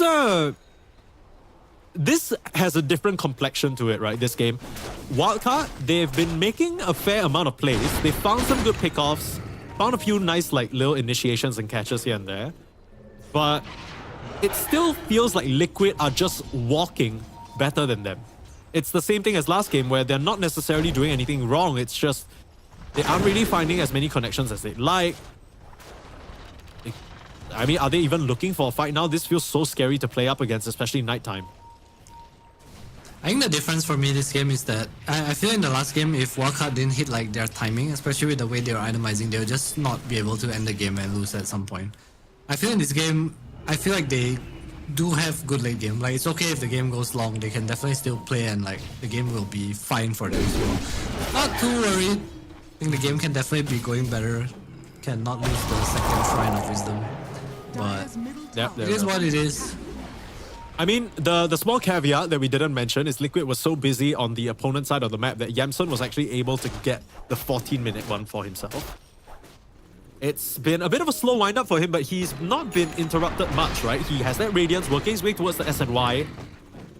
has a different complexion to it, right, this game. Wildcard, they've been making a fair amount of plays. They found some good pickoffs, found a few nice like little initiations and catches here and there. But it still feels like Liquid are just walking better than them. It's the same thing as last game where they're not necessarily doing anything wrong. It's just they aren't really finding as many connections as they'd like. I mean, are they even looking for a fight now? This feels so scary to play up against, especially nighttime. I think the difference for me this game is that I feel in the last game, if Wildcard didn't hit like their timing, especially with the way they were itemizing, they'll just not be able to end the game and lose at some point. I feel in this game, I feel like they do have good late game. Like, it's okay if the game goes long, they can definitely still play and like the game will be fine for them. So not too worried. I think the game can definitely be going better. Cannot lose the second Shrine of Wisdom. But Dire's middle Yep, tower there it is what it is. I mean, the small caveat that we didn't mention is Liquid was so busy on the opponent side of the map that Yamsun was actually able to get the 14-minute one for himself. It's been a bit of a slow wind-up for him, but he's not been interrupted much, right? He has that Radiance working his way towards the SNY.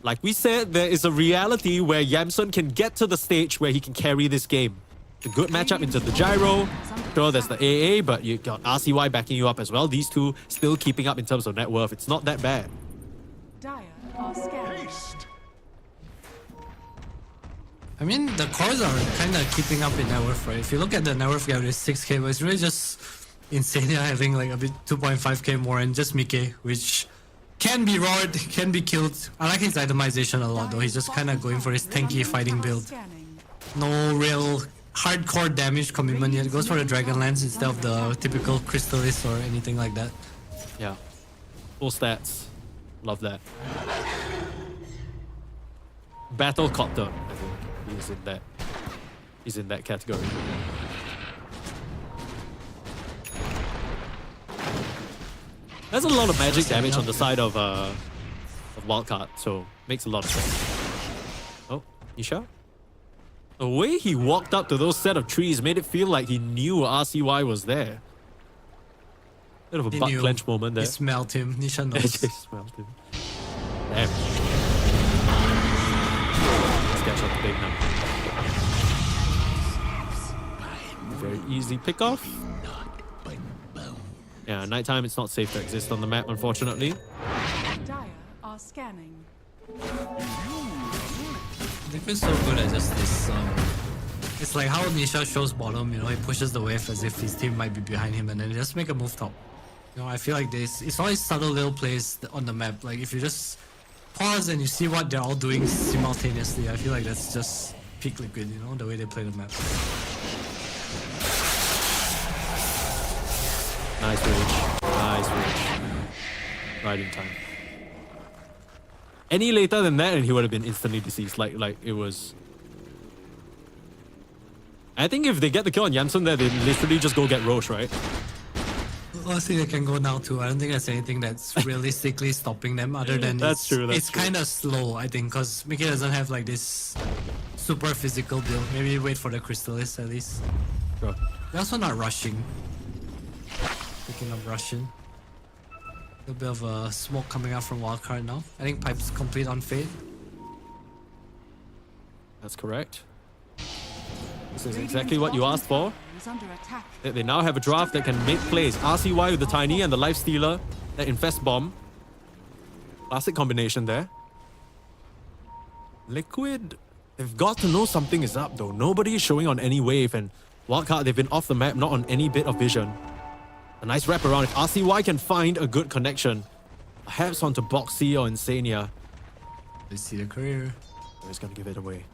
Like we said, there is a reality where Yamsun can get to the stage where he can carry this game. A good matchup into the Gyro. Sure, there's the AA, but you got RCY backing you up as well. These two still keeping up in terms of net worth. It's not that bad. Dire are scared. I mean, the cores are kind of keeping up in net worth, right? If you look at the net worth gap, it's 6k, but it's really just insane having like a bit 2.5k more and just Mickey, which can be roared, can be killed. I like his itemization a lot though. He's just kind of going for his tanky fighting build. Scanning. No real hardcore damage commitment yet. It goes for the Dragonlance instead of the typical Crystallis or anything like that. Yeah. Full stats. Love that. Battle Copter, I think. He's in that category. There's a lot of magic damage on the side of Wildcard, so makes a lot of sense. Oh, Isha? The way he walked up to those set of trees made it feel like he knew RCY was there. Bit of a He butt knew. clench moment there. He smelled him. Nisha He knows. smelled him. Damn. Let's catch up to big now. Very easy pickoff. Yeah, nighttime it's not safe to exist on the map, unfortunately. Dire are scanning. Liquid's so good at just this. It's like how Nisha shows bottom, you know, he pushes the wave as if his team might be behind him and then just make a move top. You know, I feel like it's always subtle little plays on the map. Like if you just pause and you see what they're all doing simultaneously, I feel like that's just peak Liquid, you know, the way they play the map. Nice reach. Nice reach. Right in time. Any later than that and he would have been instantly deceased. Like it was... I think if they get the kill on Yamsun there, they literally just go get Roche, right? Honestly, they can go now too. I don't think there's anything that's realistically stopping them other than That's true, that's it's true. kind of slow, I think, because Mickey doesn't have like this super physical build. Maybe wait for the Crystallis at least. Bro. They're also not rushing. Speaking of rushing. A bit of a smoke coming out from Wildcard now. I think Pipe's complete on Fade. That's correct. This is exactly what you asked for. Is under attack. They now have a draft that can make plays. RCY with the Tiny and the Life Stealer that infest Bomb. Classic combination there. Liquid, they've got to know something is up though. Nobody is showing on any wave and Wildcard, they've been off the map, not on any bit of vision. A nice wrap around. If RCY can find a good connection, perhaps onto Boxy or Insania. Let's see the career. He's gonna give it away.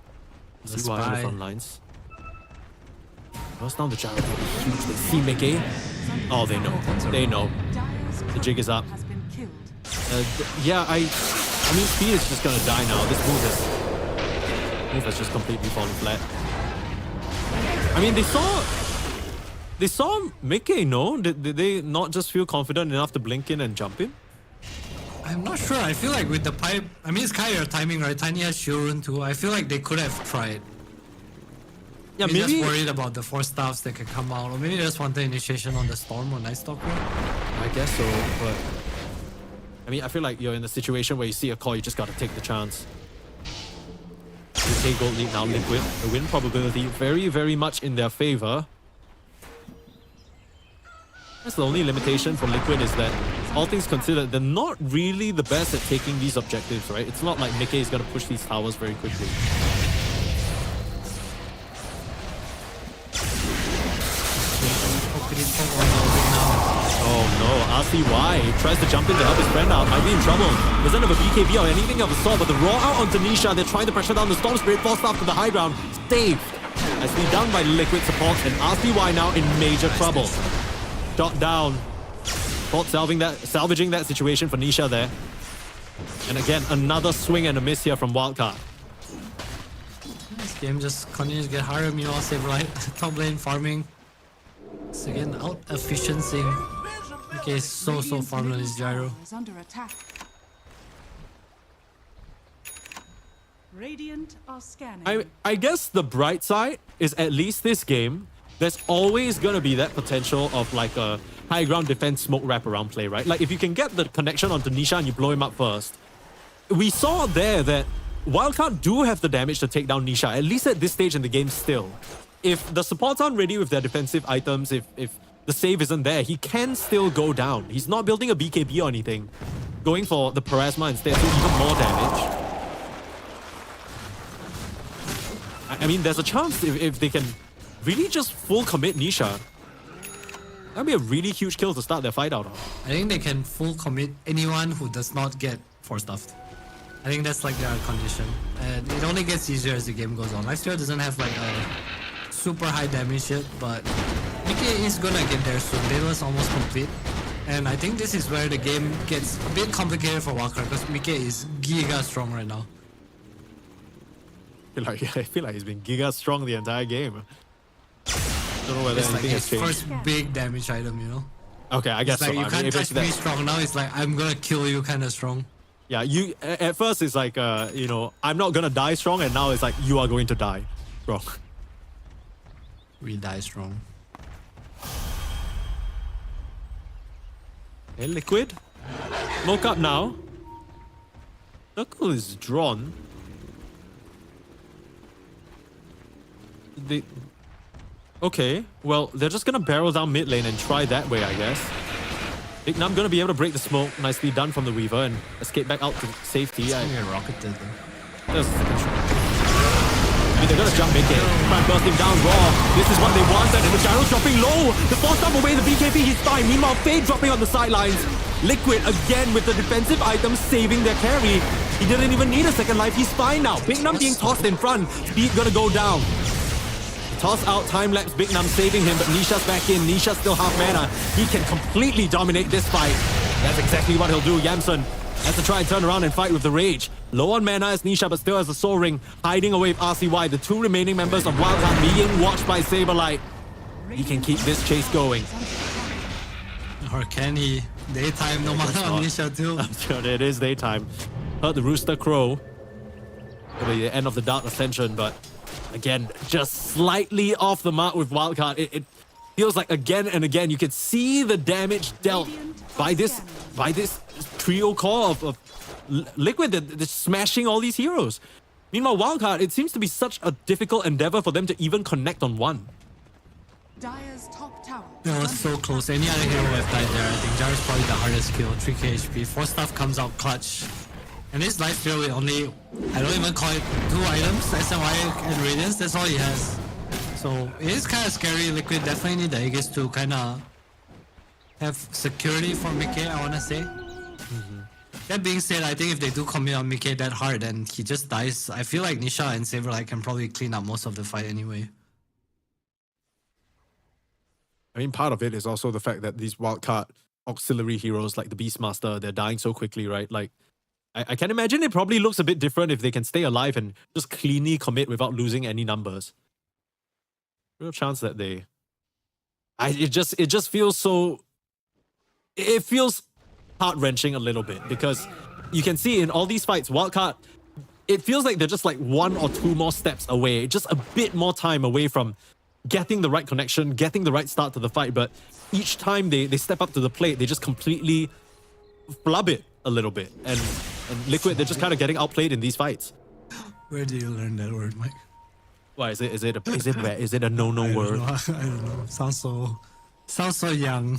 The RCY on the spy. front lines. Goes down the gyro. Huge. They see Mickey. Oh, they know. They know. Dire's The jig is up. has been killed. Yeah, I mean, speed is just gonna die now. This move has just completely fallen flat. I mean, they saw Mickey, no? Did they not just feel confident enough to blink in and jump in? I'm not sure. I feel like with the Pipe, I mean, it's kind of your timing, right? Tiny has Shurun too. I feel like they could have tried. Yeah, Maybe maybe. just worried about the 4 staffs that can come out, or maybe they just want the initiation on the Storm or Night Stalker. I guess so, but I mean, I feel like you're in a situation where you see a call, you just gotta take the chance. UK gold lead now, Liquid. The win probability very, very much in their favor. That's the only limitation for Liquid is that, all things considered, they're not really the best at taking these objectives, right? It's not like Mickey is gonna push these towers very quickly. Oh no, RCY tries to jump in to help his friend out, might be in trouble. Doesn't have a BKB or anything of the sort, but the raw out onto Nisha, they're trying to pressure down the Storm Spirit, forced off to the high ground, saved. As we done by Liquid support, and RCY now in major trouble. Shot down. Fort salvaging that situation for Nisha there. And again, another swing and a miss here from Wildcard. This game just continues to get harder. Meanwhile, Saberlight top lane farming. It's again out efficiency. Okay, so farmed on his gyro. Is under attack. Radiant are scanning. I guess the bright side is at least this game, there's always gonna be that potential of like a high ground defense smoke wraparound play, right? Like if you can get the connection onto Nisha and you blow him up first. We saw there that Wildcard do have the damage to take down Nisha, at least at this stage in the game still. If the supports aren't ready with their defensive items, if the save isn't there, he can still go down. He's not building a BKB or anything. Going for the Parasma instead to even more damage. I mean, there's a chance if they can really just full commit Nisha. That'd be a really huge kill to start their fight out on. I think they can full commit anyone who does not get 4-stuffed. I think that's like their condition. And it only gets easier as the game goes on. Lifesteal doesn't have like a super high damage yet, but Mickey is gonna get there soon. Daedalus almost complete. And I think this is where the game gets a bit complicated for Wildcard because Mickey is giga strong right now. I feel like he's been giga strong the entire game. Don't know whether It's like anything has his changed. first big damage item, you know? Okay, I guess It's like so. you I can't mean, if it's touch me that, strong now. It's like I'm gonna kill you kind of strong. yeah, you at first it's like you know, I'm not gonna die strong, and now it's like you are going to die strong. We die strong. Hey, Liquid, smoke up now. Circle is drawn. Okay, well, they're just gonna barrel down mid lane and try that way, I guess. Big Num gonna be able to break the smoke. Nicely done from the Weaver and escape back out to safety. It's gonna get rocketed though. There's the control. I mean, they're gonna jump mid game. Try and burst him down raw. This is what they wanted, and the gyro's dropping low. The force up away, the BKB, he's fine. Meanwhile, Fade dropping on the sidelines. Liquid again with the defensive items saving their carry. He didn't even need a second life. He's fine now. Big Num being tossed in front. Speed gonna go down. Toss out, time lapse, Big Num saving him, but Nisha's back in. Nisha's still half mana. He can completely dominate this fight. That's exactly what he'll do. Yamsun has to try and turn around and fight with the Rage. Low on mana as Nisha, but still has a Soul Ring, hiding away with RCY. The two remaining members of Wildcard being watched by Saberlight. He can keep this chase going. Or can he? Daytime, no matter on Nisha too. I'm sure it is daytime. Heard the rooster crow. It'll be the end of the Dark Ascension, but again, just slightly off the mark with Wildcard. It feels like again and again you can see the damage dealt by this trio core of Liquid that's smashing all these heroes. Meanwhile, Wildcard, it seems to be such a difficult endeavor for them to even connect on one. Dire's top tower. That was so close. Any other hero would have died there. I think Gyro's probably the hardest kill. 3k HP. 4 stuff comes out clutch. And this life steal with only, I don't even call it 2 items, SMY and Radiance, that's all he has. So it is kind of scary. Liquid definitely need the Aegis to kind of have security for Mickey, I want to say. That being said, I think if they do commit on Mickey that hard and he just dies, I feel like Nisha and Saberlight can probably clean up most of the fight anyway. I mean, part of it is also the fact that these Wildcard auxiliary heroes like the Beastmaster, they're dying so quickly, right? Like, I can imagine it probably looks a bit different if they can stay alive and just cleanly commit without losing any numbers. Real chance that they... It just feels so... It feels heart-wrenching a little bit because you can see in all these fights, Wildcard, it feels like they're just like 1 or 2 more steps away, just a bit more time away from getting the right connection, getting the right start to the fight, but each time they step up to the plate, they just completely flub it a little bit. And Liquid, they're just kind of getting outplayed in these fights. Where did you learn that word, Mike? Why is it a no word? I don't know. Sounds so young.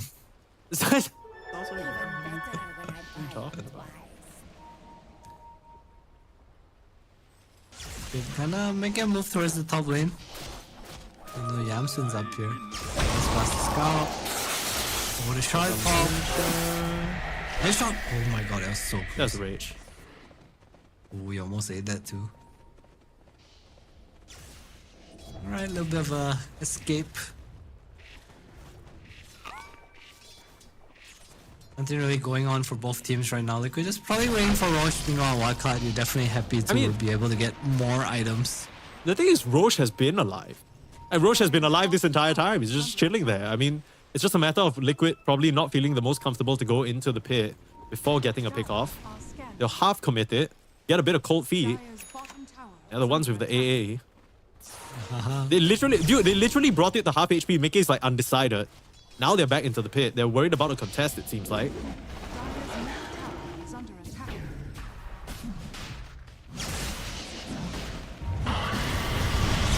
Kinda make a move towards the top lane. I know Yamsun's up here. Let's pass the scout. Oh, the shot pop. Nice shot. Oh my god, that was so close. That's Rage. Oh, we almost ate that too. Alright, a little bit of a escape. Nothing really going on for both teams right now. Like, we're just probably waiting for Roche. Meanwhile, Wildcard, you're definitely happy to be able to get more items. The thing is, Roche has been alive. And Roche has been alive this entire time. He's just chilling there. I mean, it's just a matter of Liquid probably not feeling the most comfortable to go into the pit before getting a pick off. They'll half commit it, get a bit of cold feet. They're the ones with the AA. They literally brought it to half HP. Mickey's like undecided. Now they're back into the pit. They're worried about a contest, it seems like.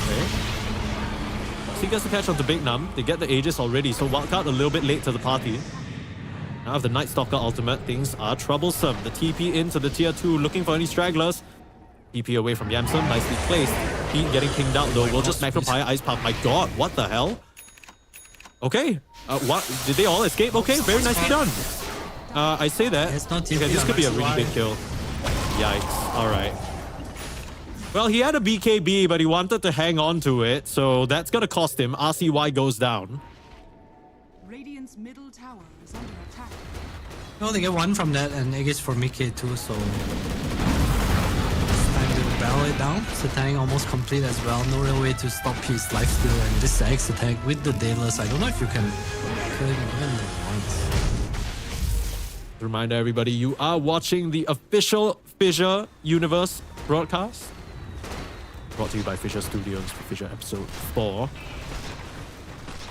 Okay. So he gets to catch on to Big Num. They get the Aegis already, so Wildcard a little bit late to the party. Now with the Night Stalker ultimate, things are troublesome. The TP into the tier 2, looking for any stragglers. TP away from Yamsun, nicely placed. Pete getting pinged out though. We'll just Necropire Ice Path. My god, what the hell? Okay. What? Did they all escape? Okay, very nicely done. I say that. Okay, this could be a really big kill. Yikes. Alright. Well, he had a BKB, but he wanted to hang on to it, so that's gonna cost him. RCY goes down. Radiant's middle tower is under attack. Well, they get 1 from that, and Aegis for Mickey too, so... barrel it down. Satanic almost complete as well. No real way to stop his lifesteal, and this X attack with the Daedalus, I don't know if you can kill him even once. Reminder everybody, you are watching the official FISSURE Universe broadcast. Brought to you by FISSURE Studios for FISSURE Episode 4.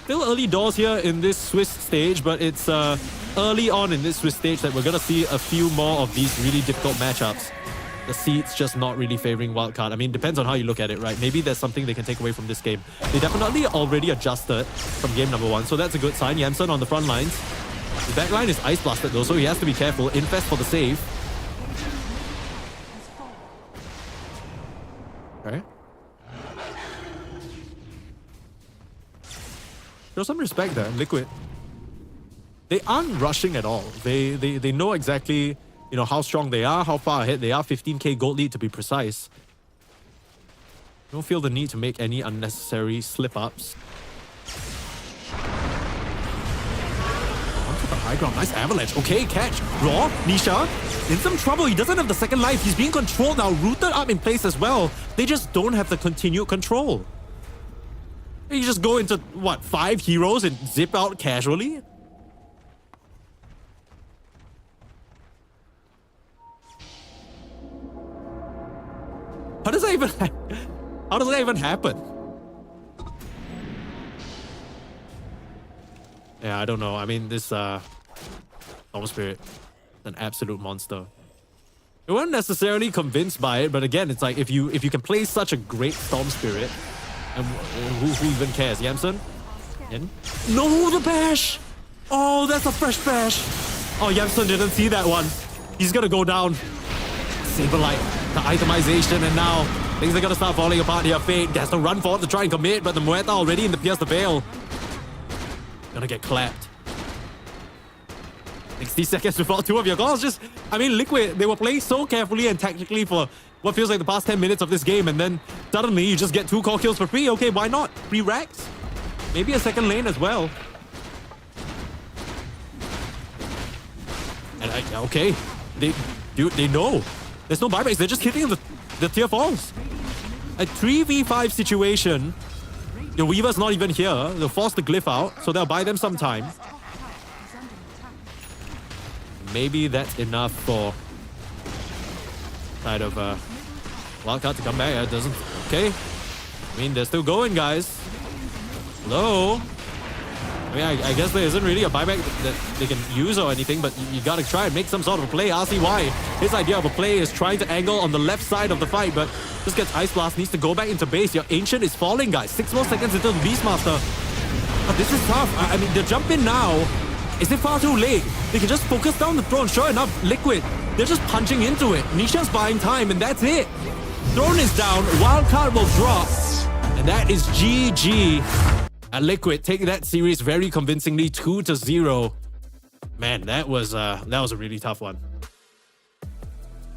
Still early doors here in this Swiss stage, but it's early on in this Swiss stage that we're gonna see a few more of these really difficult matchups. The seed's just not really favoring Wildcard. I mean, depends on how you look at it, right? Maybe there's something they can take away from this game. They definitely already adjusted from game number 1, so that's a good sign. Yamsun on the front lines. The back line is ice blasted though, so he has to be careful. Infest for the save. Okay. Show some respect there, Liquid. They aren't rushing at all. They know exactly, you know, how strong they are, how far ahead they are. 15k gold lead to be precise. Don't feel the need to make any unnecessary slip-ups. Onto the high ground. Nice avalanche. Okay, catch. Raw, Nisha, in some trouble. He doesn't have the second life. He's being controlled now. Rooted up in place as well. They just don't have the continued control. You just go into, what, 5 heroes and zip out casually? How does that even happen? Yeah, I don't know. I mean, this Storm Spirit, an absolute monster. We weren't necessarily convinced by it, but again, it's like if you can play such a great Storm Spirit, and who even cares? Yamson? In? No, the bash! Oh, that's a fresh bash! Oh, Yamson didn't see that one. He's gonna go down. Saberlight, the itemization, and now things are gonna start falling apart here. Fate has to run forward to try and commit, but the Muerta already in the Pierce the Veil. Gonna get clapped. 60 seconds before 2 of your goals. Just, I mean, Liquid, they were playing so carefully and tactically for what feels like the past 10 minutes of this game, and then suddenly you just get 2 core kills for free. Okay, why not? 3 racks? Maybe a second lane as well. And okay, they know. There's no buybacks. They're just hitting the tier 4s. A 3v5 situation. The Weaver's not even here. They'll force the glyph out, so they'll buy them some time. Maybe that's enough for side of Wildcard to come back. It doesn't. Okay. I mean, they're still going, guys. Hello. I mean, I guess there isn't really a buyback that they can use or anything, but you gotta try and make some sort of a play. RCY, his idea of a play is trying to angle on the left side of the fight, but just gets Ice Blast, needs to go back into base. Your Ancient is falling, guys. 6 more seconds until the Beastmaster. But this is tough. I mean, the jump in now, is it far too late? They can just focus down the throne. Sure enough, Liquid, they're just punching into it. Nisha's buying time, and that's it. Throne is down, Wildcard will drop, and that is GG. Liquid take that series very convincingly, 2-0. Man, that was a really tough one.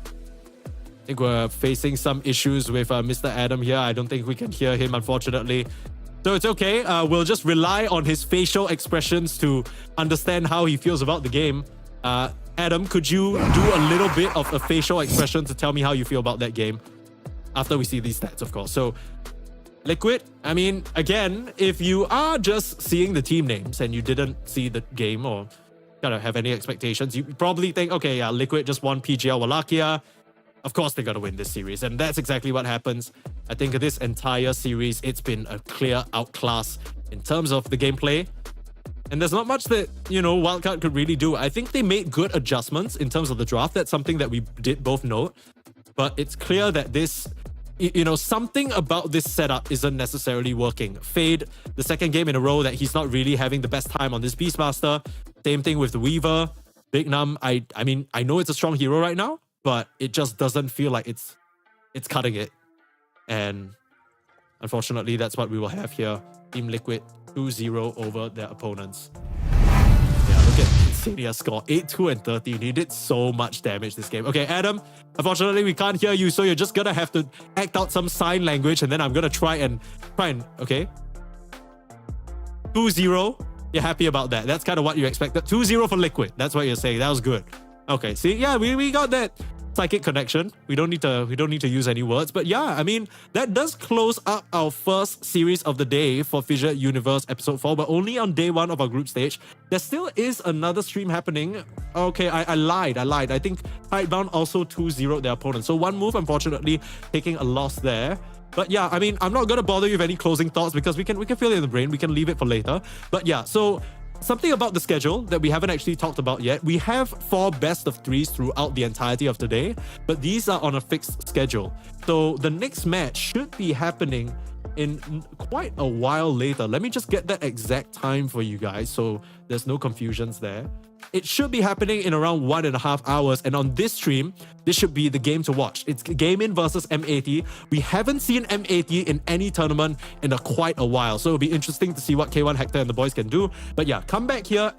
I think we're facing some issues with Mr. Adam here. I don't think we can hear him, unfortunately. So it's okay. We'll just rely on his facial expressions to understand how he feels about the game. Adam, could you do a little bit of a facial expression to tell me how you feel about that game? After we see these stats, of course. So, Liquid, I mean, again, if you are just seeing the team names and you didn't see the game or kind of have any expectations, you probably think, okay, yeah, Liquid just won PGL Wallachia. Of course they're going to win this series. And that's exactly what happens. I think this entire series, it's been a clear outclass in terms of the gameplay. And there's not much that, you know, Wildcard could really do. I think they made good adjustments in terms of the draft. That's something that we did both note. But it's clear that this, you know, something about this setup isn't necessarily working. Fade, the second game in a row that he's not really having the best time on this Beastmaster. Same thing with the Weaver. Big Num, I mean, I know it's a strong hero right now, but it just doesn't feel like it's cutting it. And unfortunately, that's what we will have here. Team Liquid 2-0 over their opponents. Yeah, look at Insania's score. 8-2 and 13. He did so much damage this game. Okay, Adam, unfortunately, we can't hear you, so you're just gonna have to act out some sign language, and then I'm gonna try and okay? 2-0. You're happy about that. That's kind of what you expected. 2-0 for Liquid. That's what you're saying. That was good. Okay, see, yeah, we got that psychic connection. We don't need to use any words, but yeah, I mean, that does close up our first series of the day for FISSURE Universe Episode 4, but only on day 1 of our group stage. There still is another stream happening. Okay, I lied. I think Tidebound also 2-0'd their opponent. So one move, unfortunately, taking a loss there. But yeah, I mean, I'm not gonna bother you with any closing thoughts because we can feel it in the brain. We can leave it for later. But yeah, so something about the schedule that we haven't actually talked about yet. We have 4 best of 3s throughout the entirety of today, but these are on a fixed schedule. So the next match should be happening in quite a while later. Let me just get that exact time for you guys so there's no confusions there. It should be happening in around 1.5 hours. And on this stream, this should be the game to watch. It's Gaimin versus M80. We haven't seen M80 in any tournament in quite a while. So it'll be interesting to see what K1 Hector and the boys can do. But yeah, come back here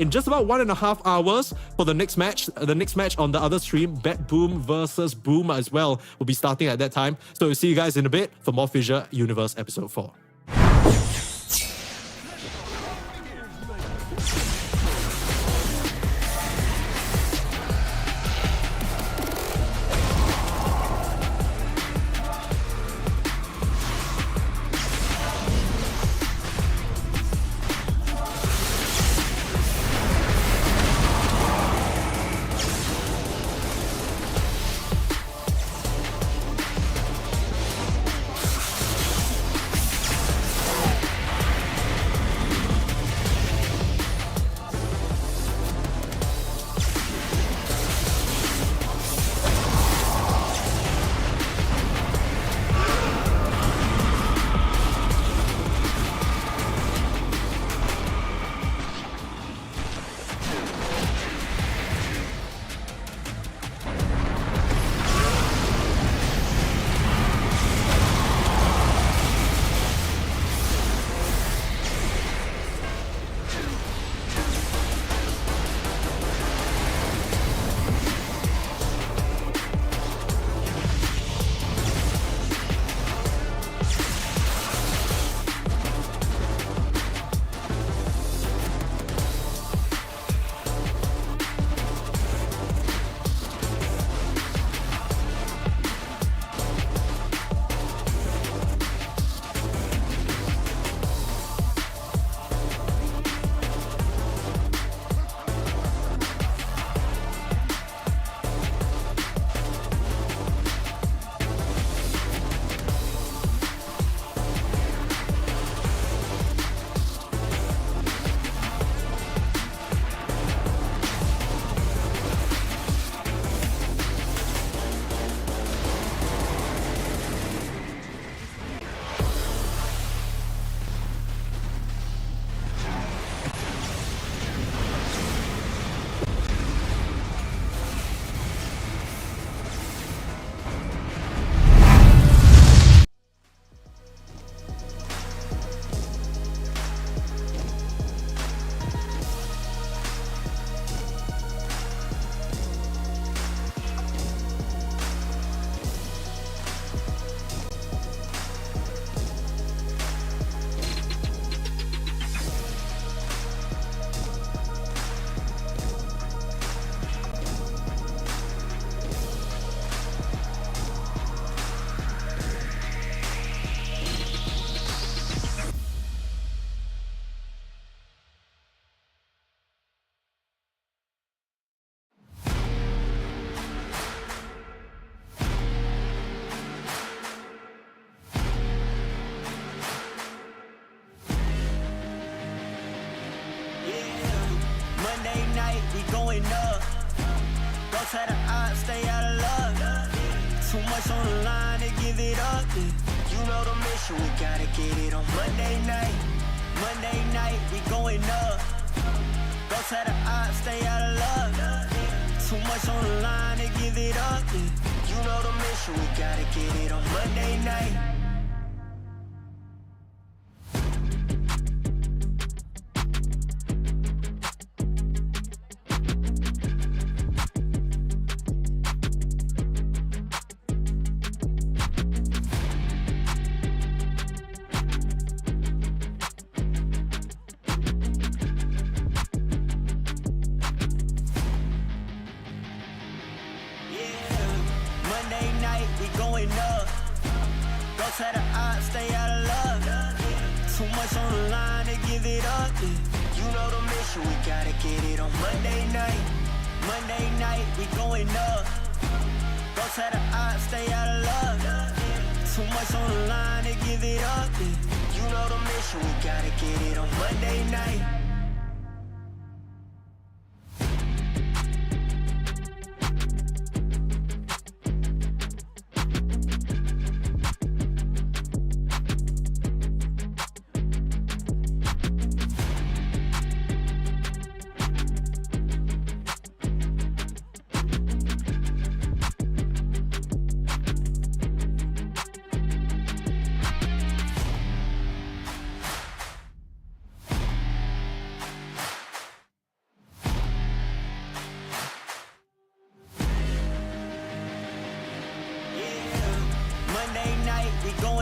in just about 1.5 hours for the next match. The next match on the other stream, BetBoom versus Boom as well, will be starting at that time. So we'll see you guys in a bit for more FISSURE Universe Episode 4. going up. Don't try to stay out of luck. Too much on the line to give it up. You know the mission, we gotta get it on Monday night. Monday night, we going up. Don't try to stay out of luck. Too much on the line to give it up. You know the mission, we gotta get it on Monday night.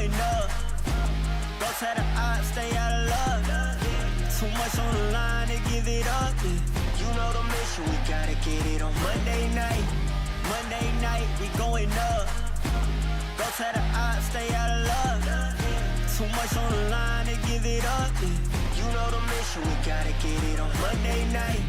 going up. Go tell the odds, stay out of luck. Too much on the line to give it up. You know the mission, we gotta get it on Monday night. Monday night, we going up. Go tell the odds, stay out of luck. Too much on the line to give it up. You know the mission, we gotta get it on Monday night.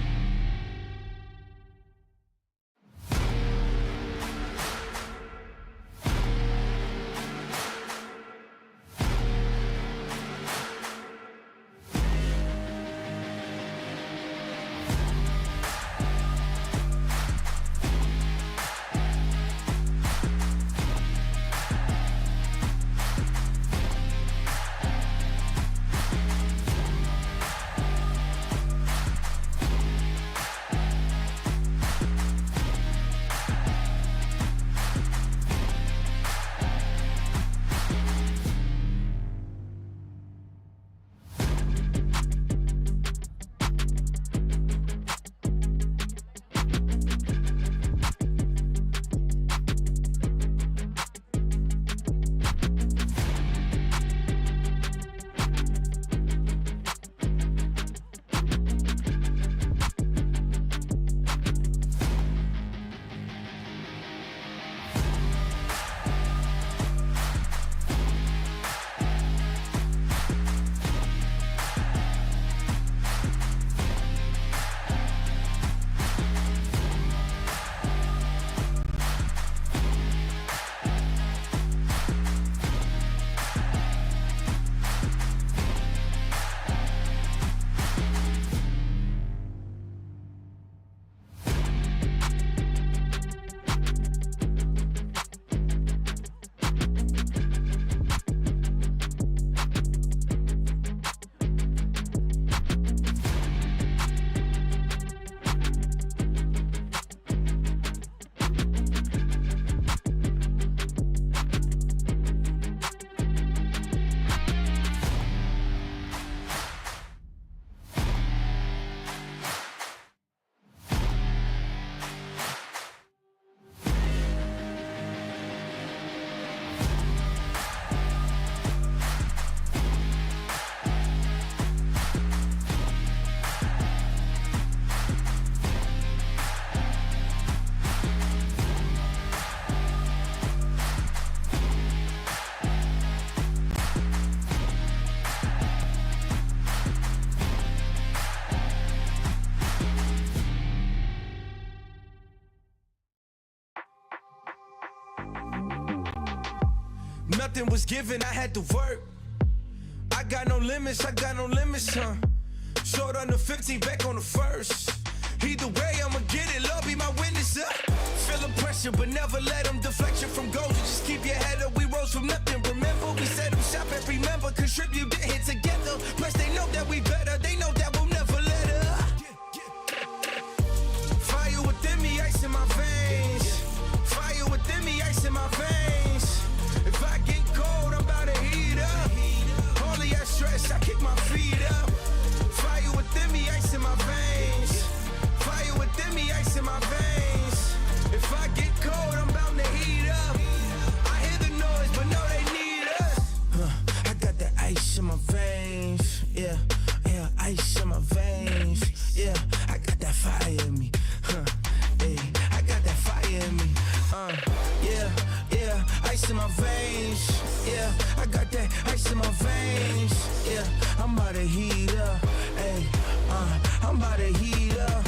Nothing was given, I had to work. I got no limits, huh? Short on the 15, back on the first. Either way, I'ma get it, Lord be my witness, Feeling pressure, but never let them deflect you from goals. Just keep your head up, we rose from nothing. Remember, we set them shop every member, contribute, get hit together. Plus, they know that we better, they know that we'll never let up. Fire within me, ice in my veins. Fire within me, ice in my veins. If I get cold, I'm about to heat up. Only I stress, I kick my feet up. Fire within me, ice in my veins. Fire within me, ice in my veins. If I get cold, I'm bound to heat up. I hear the noise, but no, they need us. I got that ice in my veins. Yeah, yeah, ice in my veins. Yeah, I got that fire in me. Hey, I got that fire in me. Yeah, yeah, ice in my veins. Yeah, I got that ice in my veins. Yeah, I'm about to heat up. Hey, I'm about to heat up.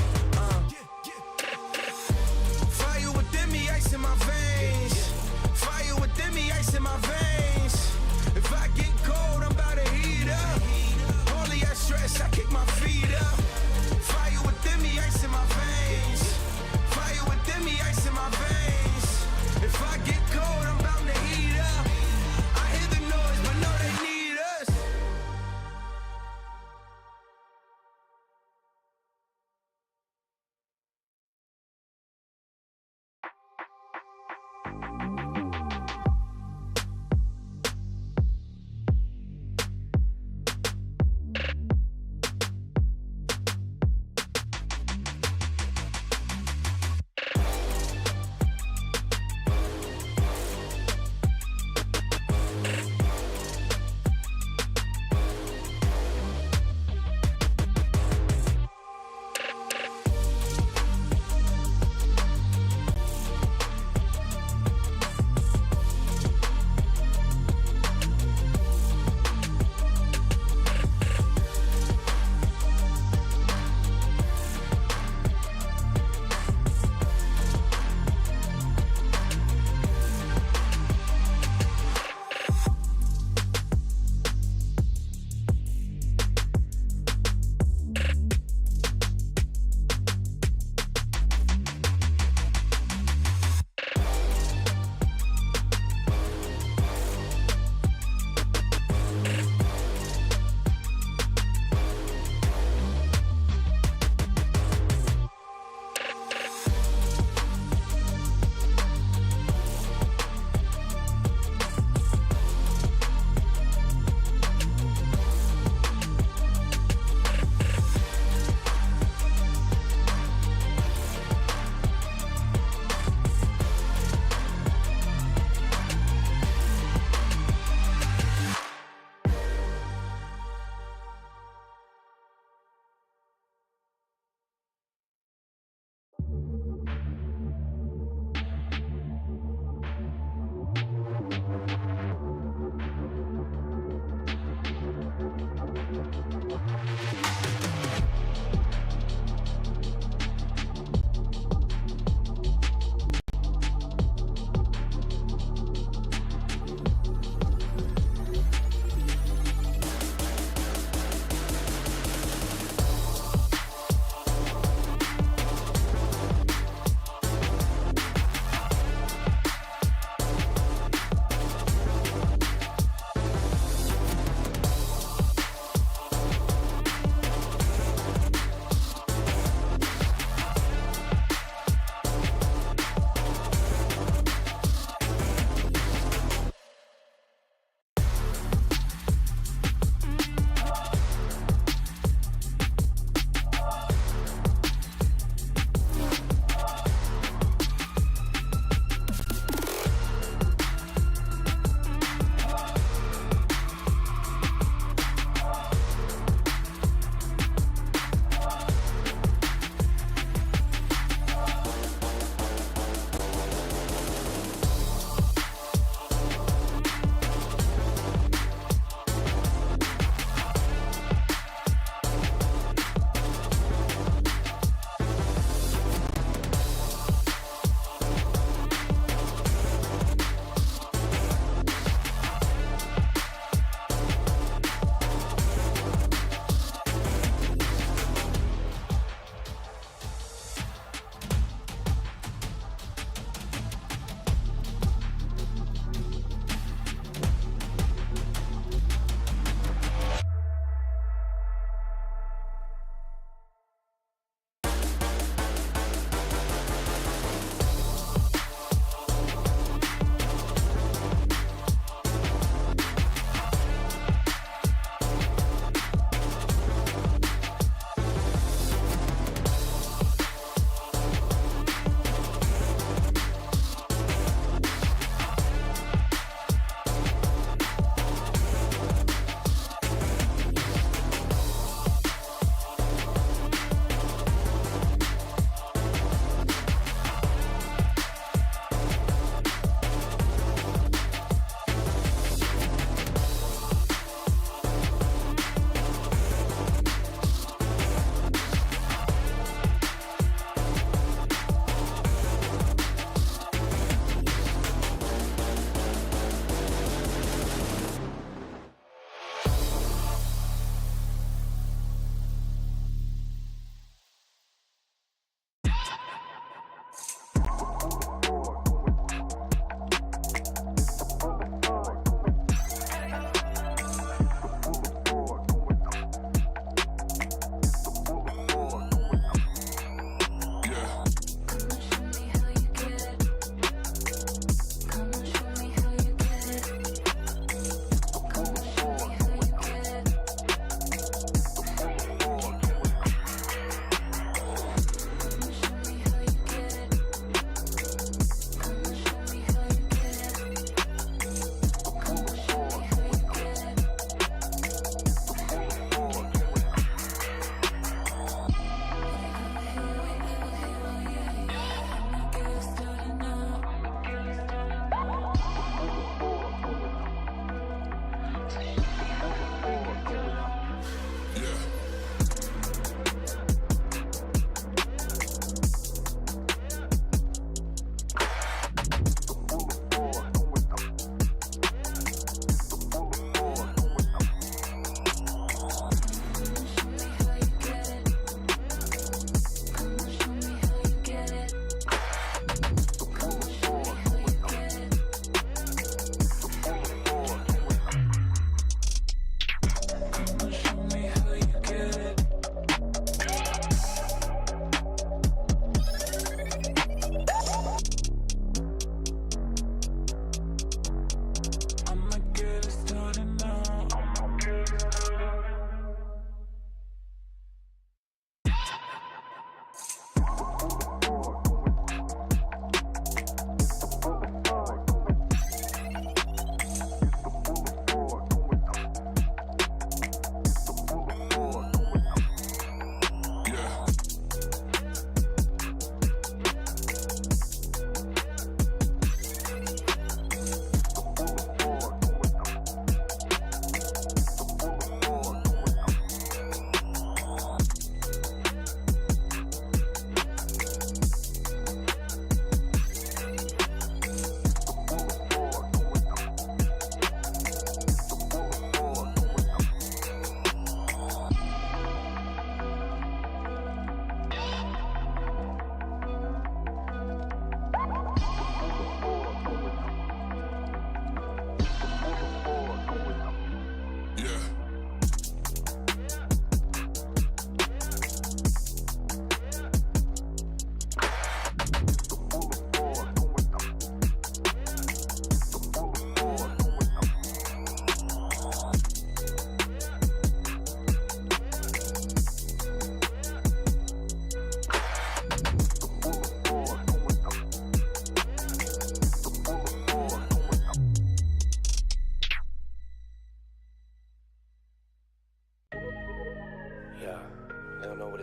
Fire within me, ice in my veins. Fire within me, ice in my veins. If I get cold, I'm about to heat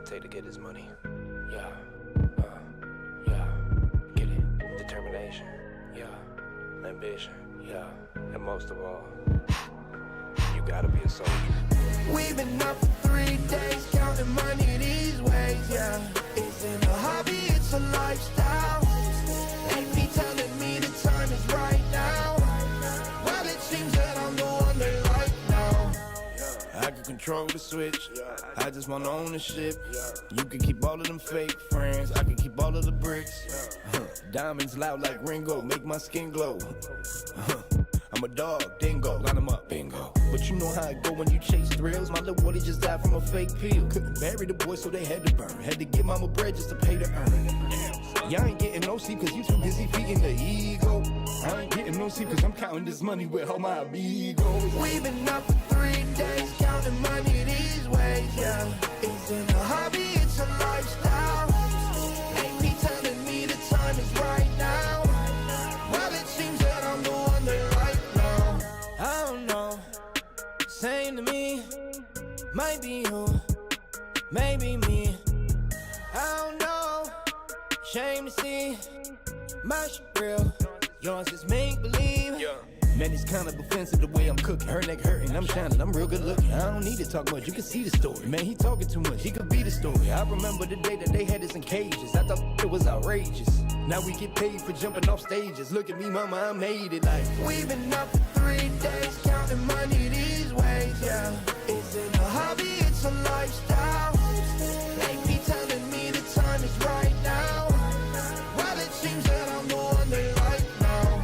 it take to get this money? Yeah, yeah, get it. Determination, yeah. Ambition, yeah. And most of all, you gotta be a soldier. We've been up for 3 days, counting money these ways, yeah. Isn't a hobby, it's a lifestyle. Ain't me telling me the time is right now. Well, it seems that I'm the one they like now. I can control the switch, I just want ownership. You can keep all of them fake friends, I can keep all of the bricks. Diamonds loud like Ringo, make my skin glow. I'm a dog, dingo, line them up, bingo. But you know how it go when you chase thrills. My little boy just died from a fake pill. Couldn't bury the boy, so they had to burn. Had to give mama bread just to pay to earn. Y'all ain't getting no sleep cause you too busy feeding the ego. I ain't getting no sleep cause I'm counting this money with all my amigos. We've been up for 3 days, counting money these ways, yeah. Isn't a hobby, it's a lifestyle. Ain't me telling me the time is right now. Well, it seems that I'm the one they like now. I don't know, same to me. Might be you, maybe me. I don't know, shame to see. My shit real, yours is make believe. Man, it's kind of offensive the way I'm cooking. Her neck hurting, I'm shining, I'm real good looking. I don't need to talk much, you can see the story. Man, he talking too much, he could be the story. I remember the day that they had us in cages. I thought it was outrageous. Now we get paid for jumping off stages. Look at me, mama, I made it like. We've been up for 3 days, counting money these ways, yeah. Isn't a hobby, it's a lifestyle. Ain't me telling me the time is right now. Well, it seems that I'm the one they like now.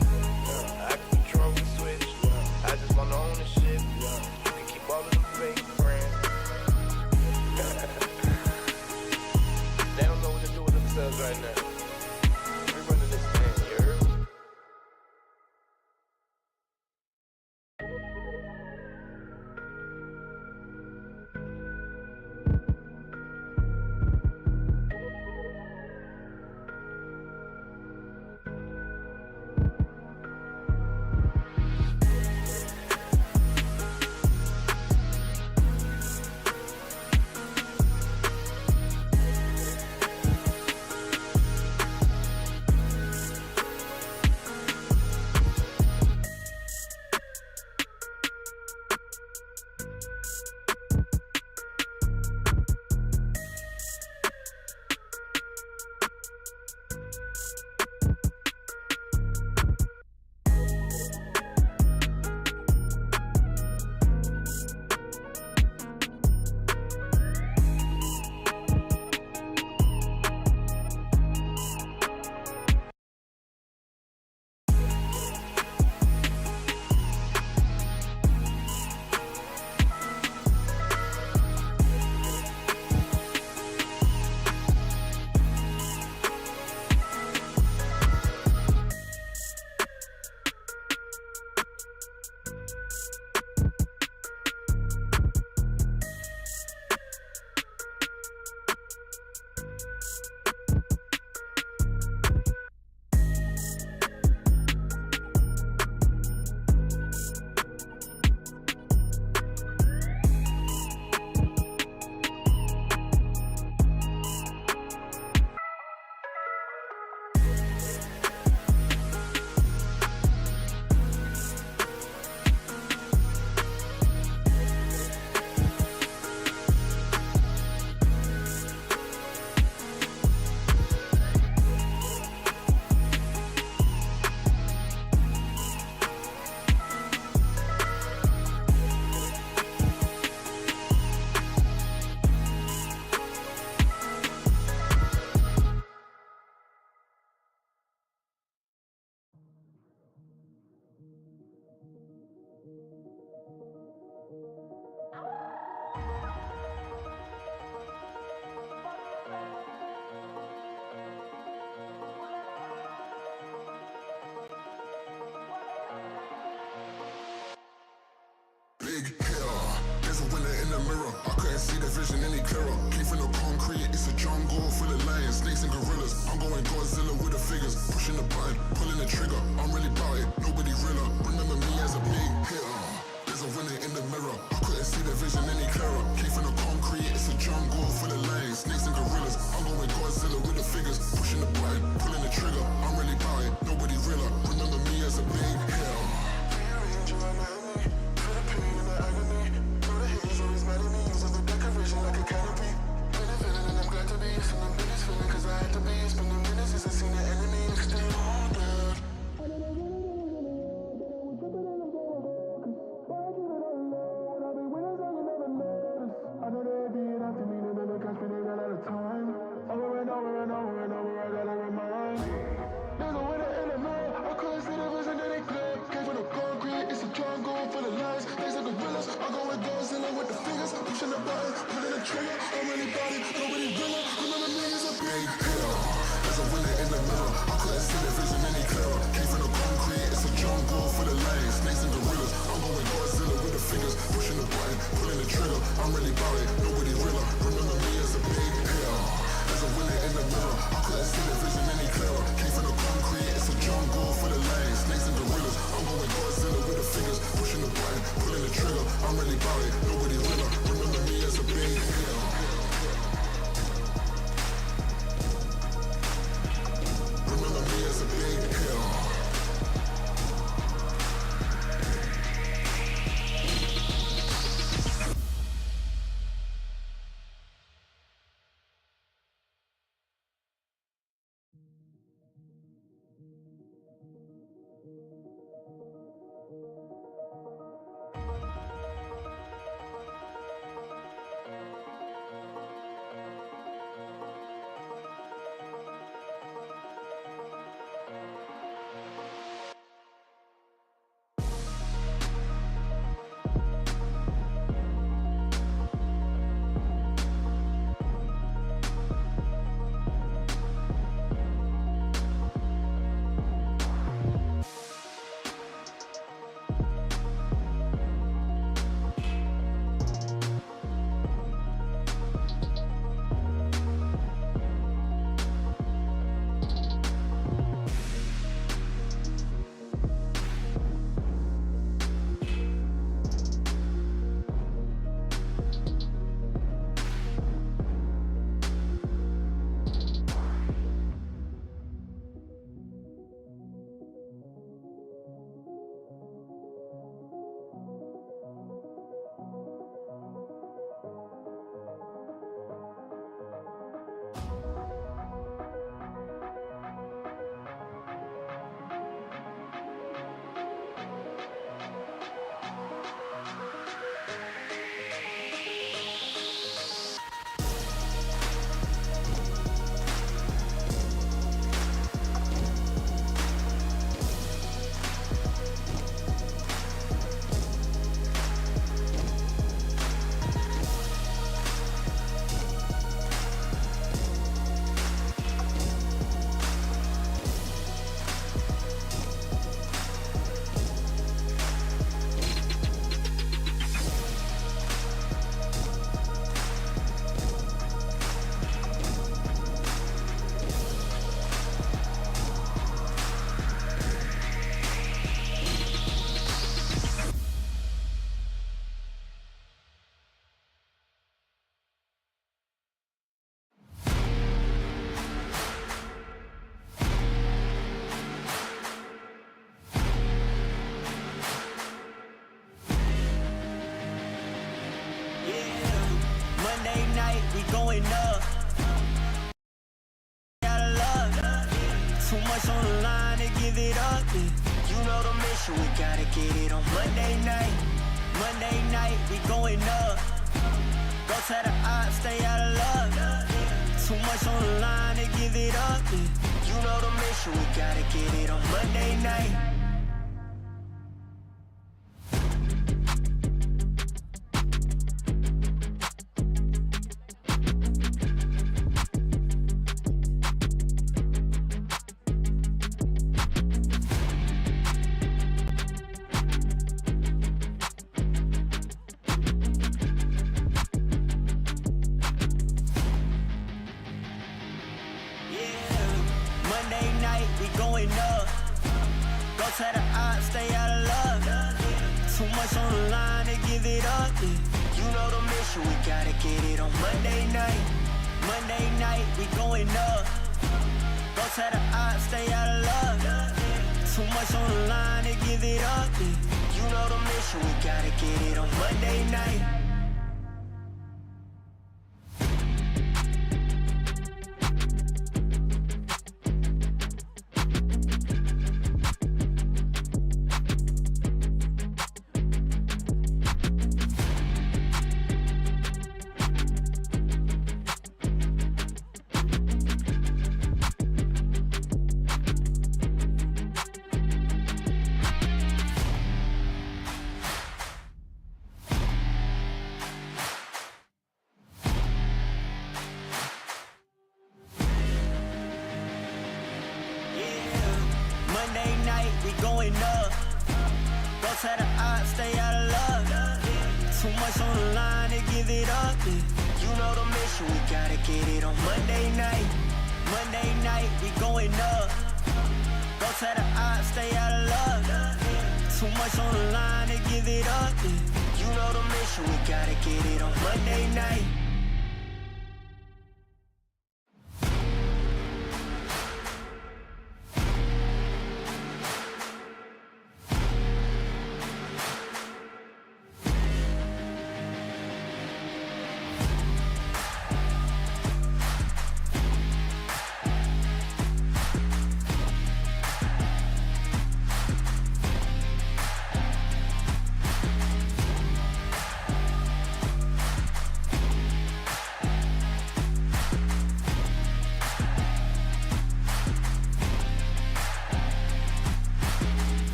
I can control the switch, I just want ownership. You can keep all of them fake friends. They don't know what to do with themselves right now. We're running this thing, you heard? Big hitter, there's a winner in the mirror. I couldn't see the vision any clearer. Came from the concrete, it's a jungle full of lions, snakes and gorillas. I'm going Godzilla with the figures, pushing the button, pulling the trigger. I'm really about it, nobody realer. Remember me as a big hitter. There's a winner in the mirror. I couldn't see the vision any clearer. Came from the concrete, it's a jungle jungle full of lions, snakes and gorillas. I'm going Godzilla with the figures, pushing the button, pulling the trigger. I'm really about it, nobody realer. Remember me as a big hill. going up. Gotta love. Too much on the line to give it up. You know the mission, we gotta get it on Monday night. Monday night, we going up. Go tell the odds, stay out of love. Too much on the line to give it up. You know the mission, we gotta get it on Monday night. mission, we gotta get it on Monday night. Monday night, we going up. Go tell the odds, stay out of luck. Too much on the line to give it up. You know the mission, we gotta get it on Monday night. Monday night, we going up. Go tell the odds, stay out of luck. Too much on the line to give it up. You know the mission, we gotta get it on Monday night. Monday night, we going up. Go tell the odds, stay out of luck. Too much on the line to give it up. You know the mission, we gotta get it on Monday night.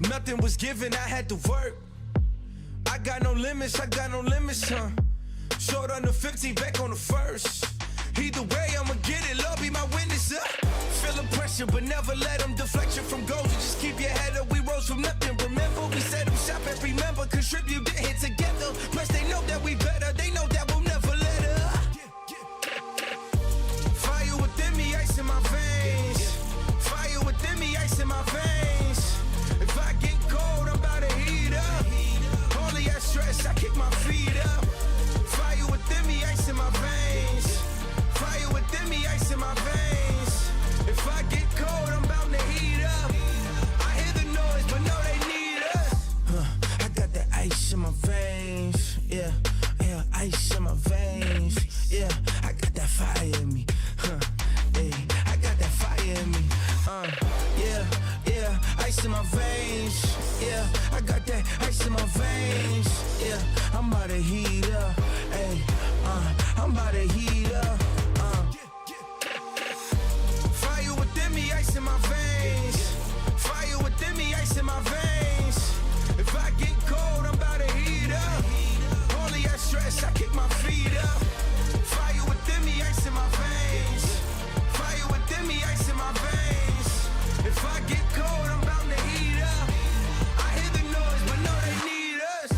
Nothing was given, I had to work. I got no limits, huh? Short on the 15, back on the first. Either way, I'ma get it, Lord be my witness, Feeling pressure, but never let them deflect you from goals. You just keep your head up, we rose from nothing. Remember, we set them shop and remember, contribute, get hit together. Plus, they know that we better, they know that we'll never let up. Fire within me, ice in my veins. Fire within me, ice in my veins. If I get cold, I'm about to heat up. Only I stress, I kick my feet up. Fire within me, ice in my veins. Fire within me, ice in my veins. If I get cold, I'm about to heat up. I hear the noise, but no, they need us. I got that ice in my veins. Yeah, ice Hey, I'm about to heat up. Fire within me, ice in my veins. Fire within me, ice in my veins. If I get cold, I'm about to heat up. Only I stress, I kick my feet up. Fire within me, ice in my veins. Fire within me, ice in my veins. If I get cold, I'm bound to heat up. I hear the noise, but no, they need us.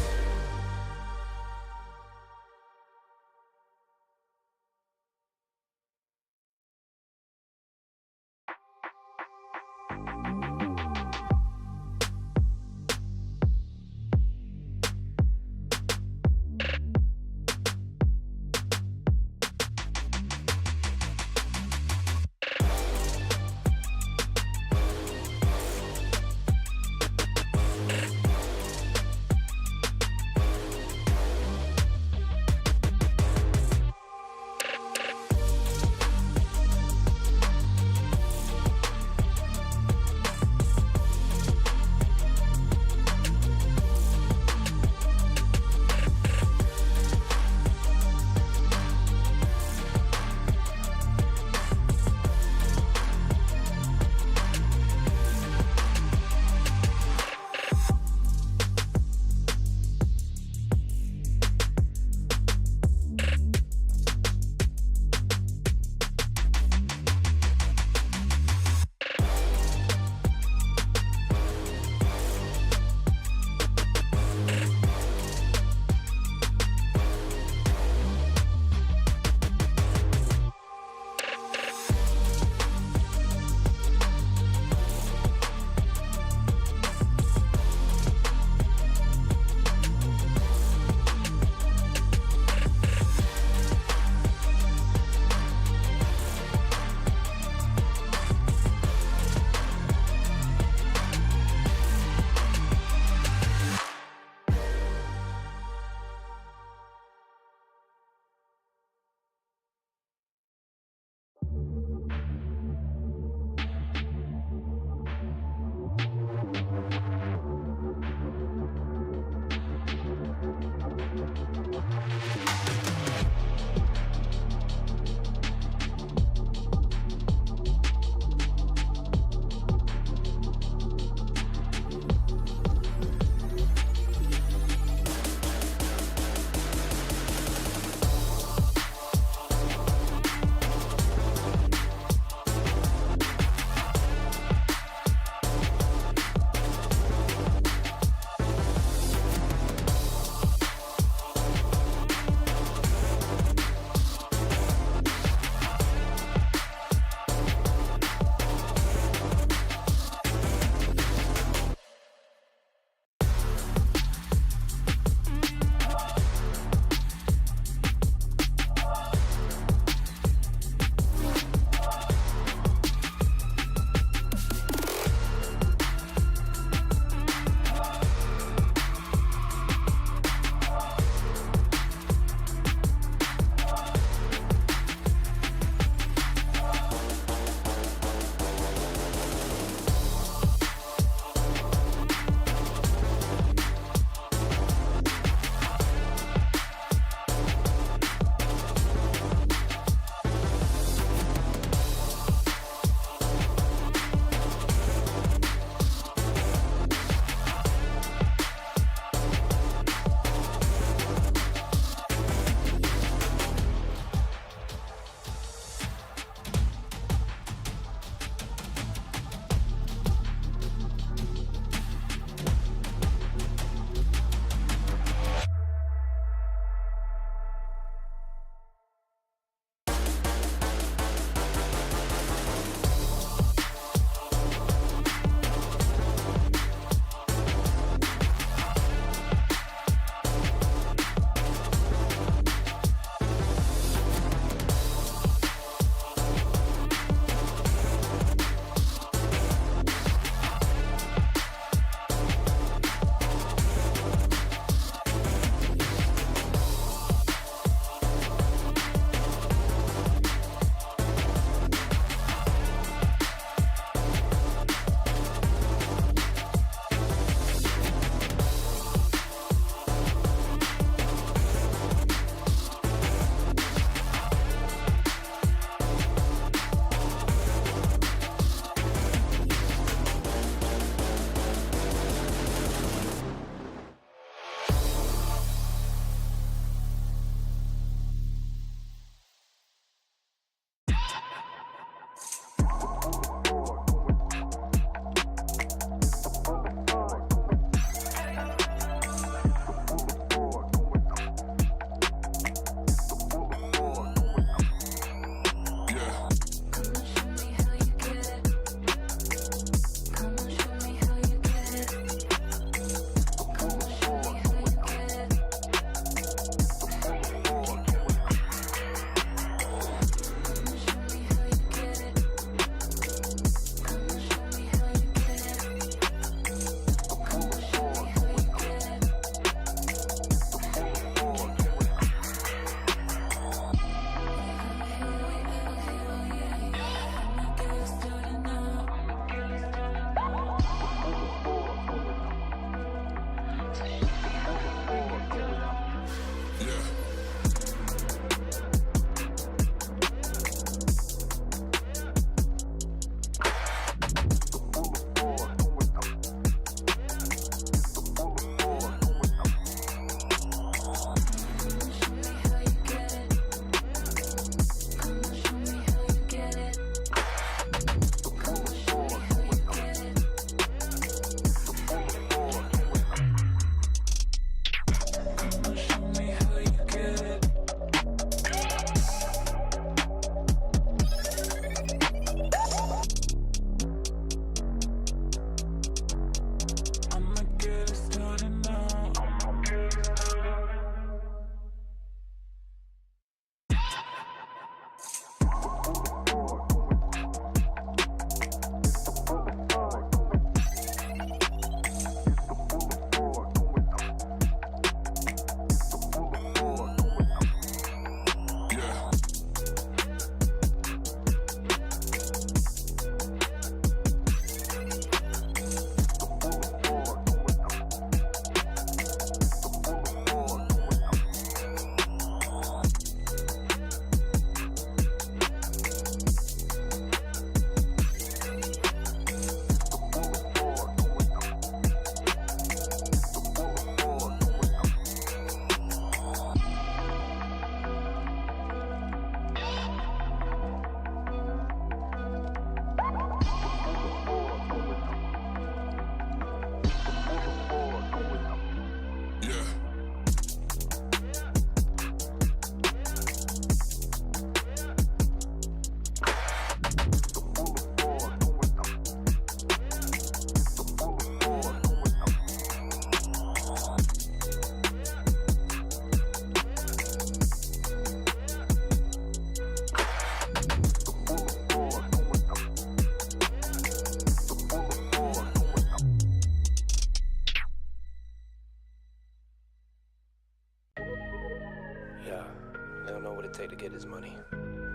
They don't know what it take to get this money.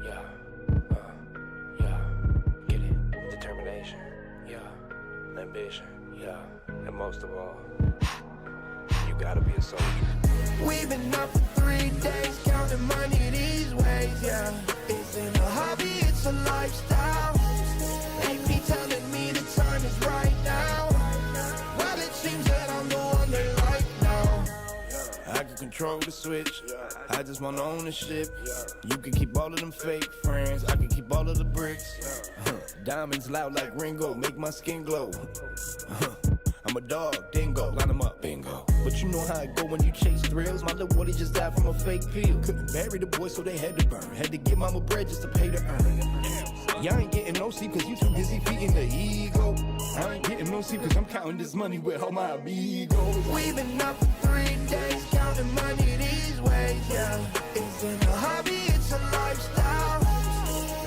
Yeah, yeah, get it. Determination, yeah. Ambition, yeah. And most of all, you gotta be a soldier. We've been up for 3 days, counting money these ways, yeah. Isn't a hobby, it's a lifestyle. AP telling me the time is right now. Well, it seems that I'm the one they like now. I can control the switch, I just want ownership. You can keep all of them fake friends, I can keep all of the bricks. Diamonds loud like Ringo, make my skin glow. I'm a dog, dingo, line them up, bingo. But you know how it go when you chase thrills. My little Woody just died from a fake pill. Couldn't bury the boy, so they had to burn. Had to give mama bread just to pay to earn. Y'all ain't getting no sleep cause you too busy feeding the ego. I ain't getting no sleep cause I'm counting this money with all my amigos. We've been up for 3 days, counting money these ways, yeah. Isn't a hobby, it's a lifestyle.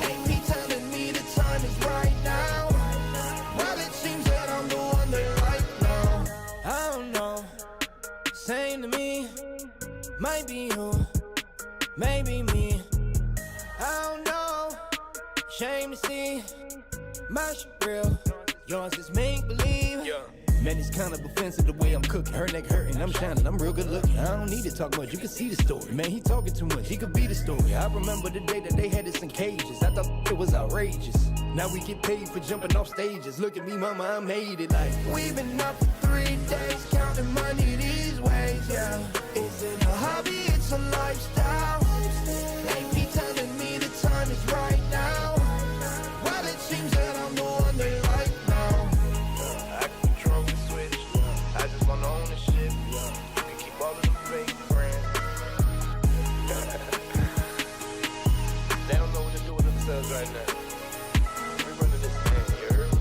Ain't me telling me the time is right now. Well, it seems that I'm the one they like now. I don't know, same to me. Might be you, maybe me. I don't know, shame to see. My shit real, yours is make believe. Man, it's kind of offensive the way I'm cooking. Her neck hurting, I'm shining, I'm real good looking. I don't need to talk much, you can see the story. Man, he talking too much, he could be the story. I remember the day that they had us in cages. I thought it was outrageous. Now we get paid for jumping off stages. Look at me, mama, I made it like. We've been up for 3 days, counting money these ways, yeah. Isn't a hobby, it's a lifestyle. Ain't me telling me the time is right now. Well, it seems that I'm the one they like now. I can control the switch, I just want ownership. You can keep all of them fake friends. They don't know what to do with themselves right now. We running this thing, you heard?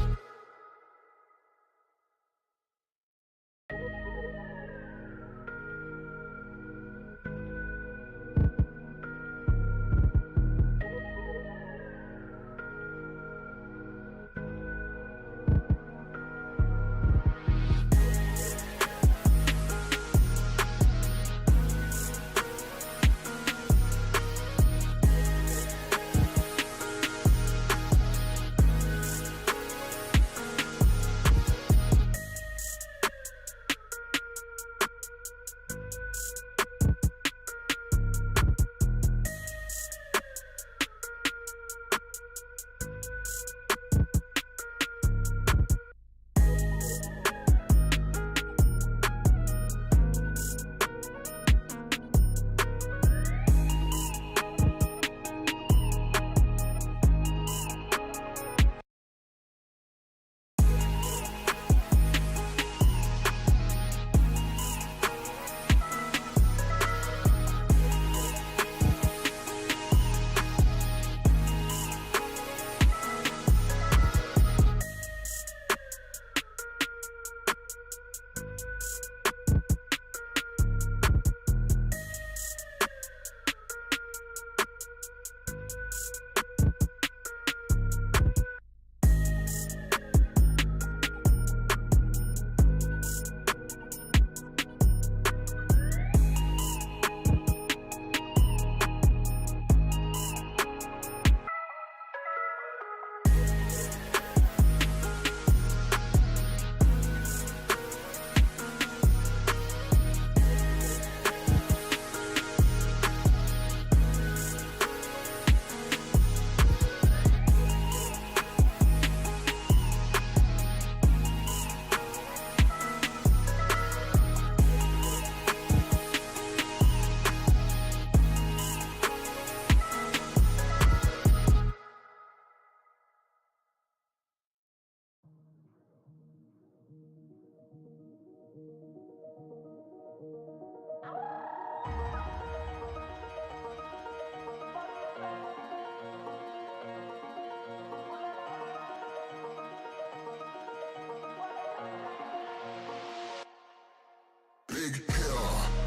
Big hitter,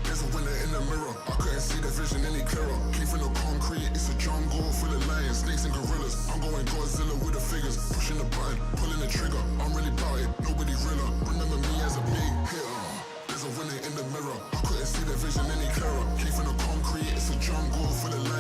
there's a winner in the mirror. I couldn't see the vision any clearer. Came from the concrete, it's a jungle full of lions, snakes and gorillas. I'm going Godzilla with the figures, pushing the button, pulling the trigger. I'm really about it, nobody realer. Remember me as a big hitter. There's a winner in the mirror. I couldn't see the vision any clearer. Came from the concrete, it's a jungle full of lions.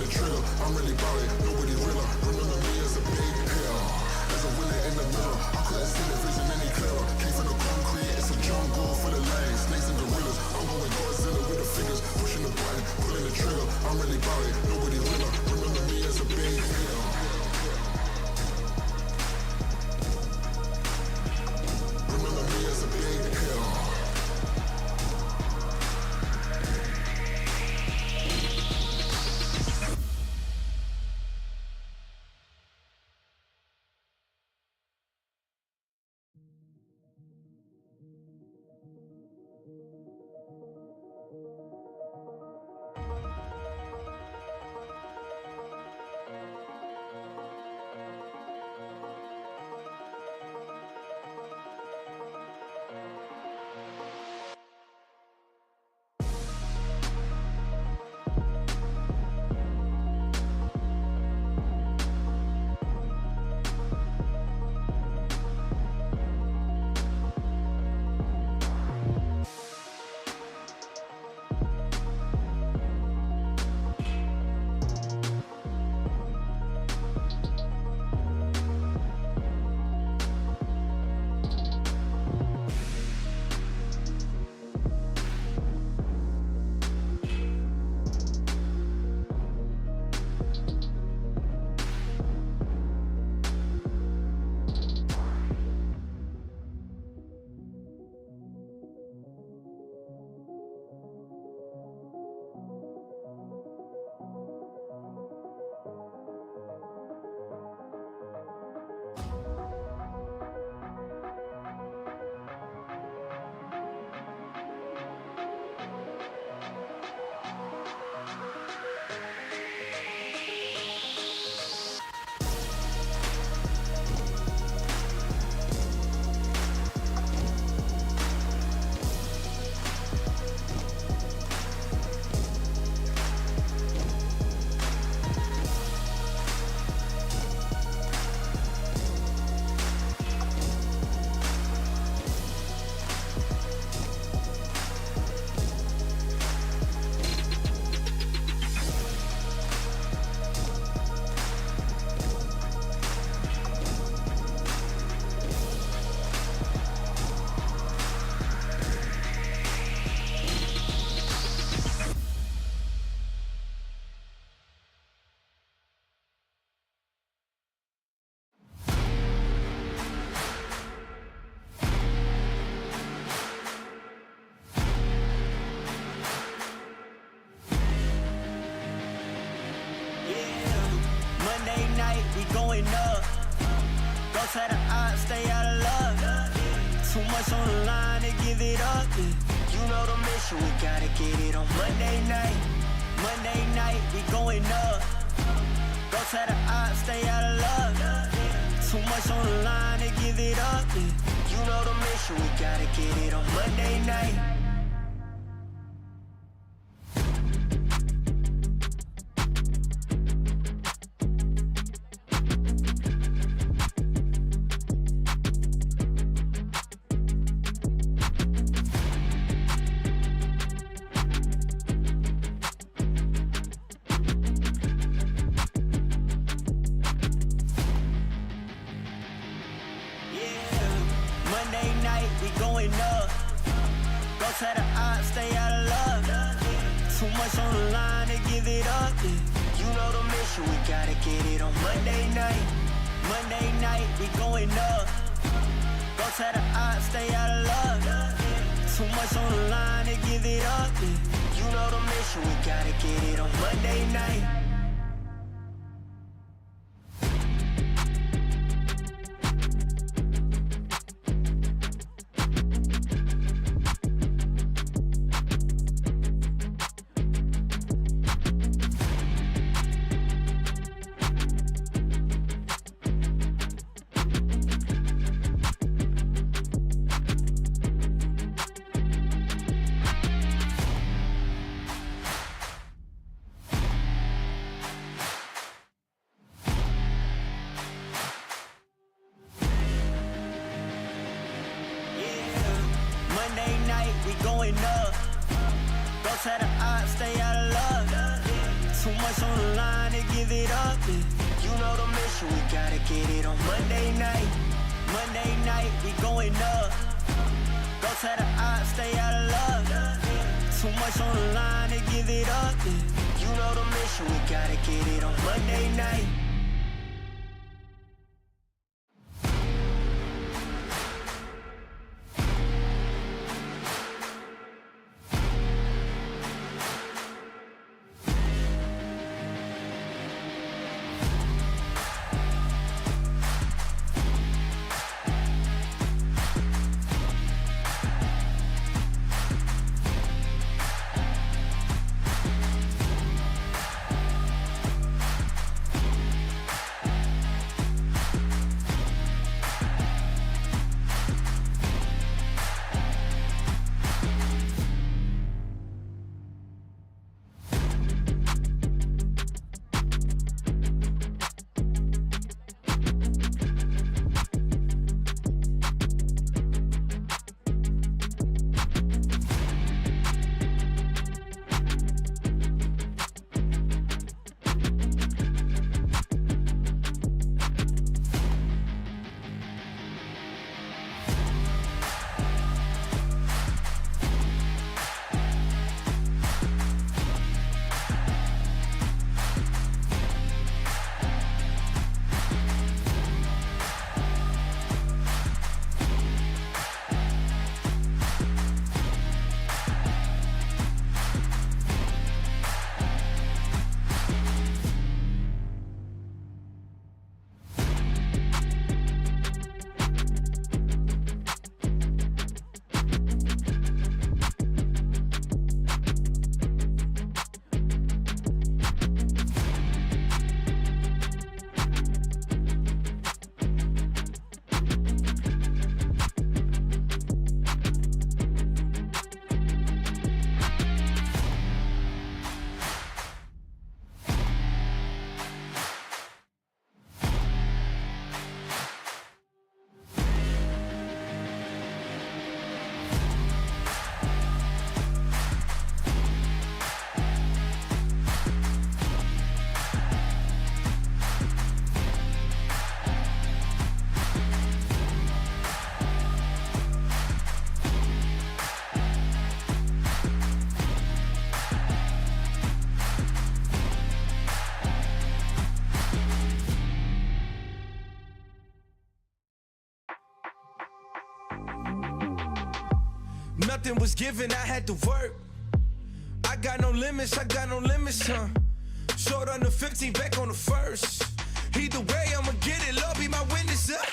the trigger. I'm really about it, nobody realer. Remember me as a big hitter, as a winner in the mirror. I couldn't see the vision any clearer. Came from the concrete, it's a jungle full of lions, snakes and gorillas. I'm going Godzilla with the fingers, pushing the button, pulling the trigger. I'm really about it, nobody realer. Remember me as a big hitter. Remember me as a big hitter. going up. Go tell the odds, stay out of luck. Too much on the line to give it up. You know the mission, we gotta get it on Monday night. Monday night, we going up. Go tell the odds, stay out of luck. Too much on the line to give it up. You know the mission, we gotta get it on Monday night. Tell the odds, stay out of luck. Too much on the line to give it up. You know the mission, we gotta get it on Monday night. Monday night, we going up. Go tell the odds, stay out of luck. Too much on the line to give it up. You know the mission, we gotta get it on Monday night. Monday night, we going up. Go tell the odds, stay out of luck. Too Too much on the line to give it up. Yeah. You know the mission, we gotta get it on Monday night. Monday night, we going up. Go to the odds, stay out of love. Too much on the line to give it up. Yeah. You know the mission, we gotta get it on Monday night. Nothing was given, I had to work. I got no limits, huh? Short on the 15, back on the first. Either way, I'ma get it, Lord be my witness up.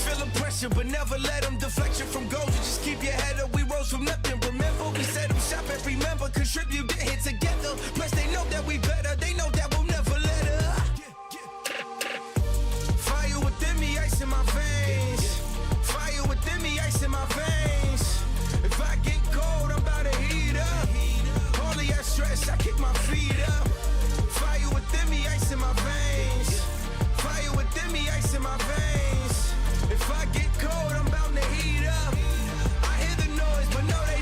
Feeling pressure, but never let them deflect you from goals. You just keep your head up, we rose from nothing. Remember, we set them shop every member, contribute, get hit together. Plus, they know that we better, they know that we'll never let up. Fire within me, ice in my veins. Fire within me, ice in my veins. If I get cold, I'm about to heat up. Only that stress, I kick my feet up. Fire within me, ice in my veins. Fire within me, ice in my veins. If I get cold, I'm bound to heat up. I hear the noise, but no, they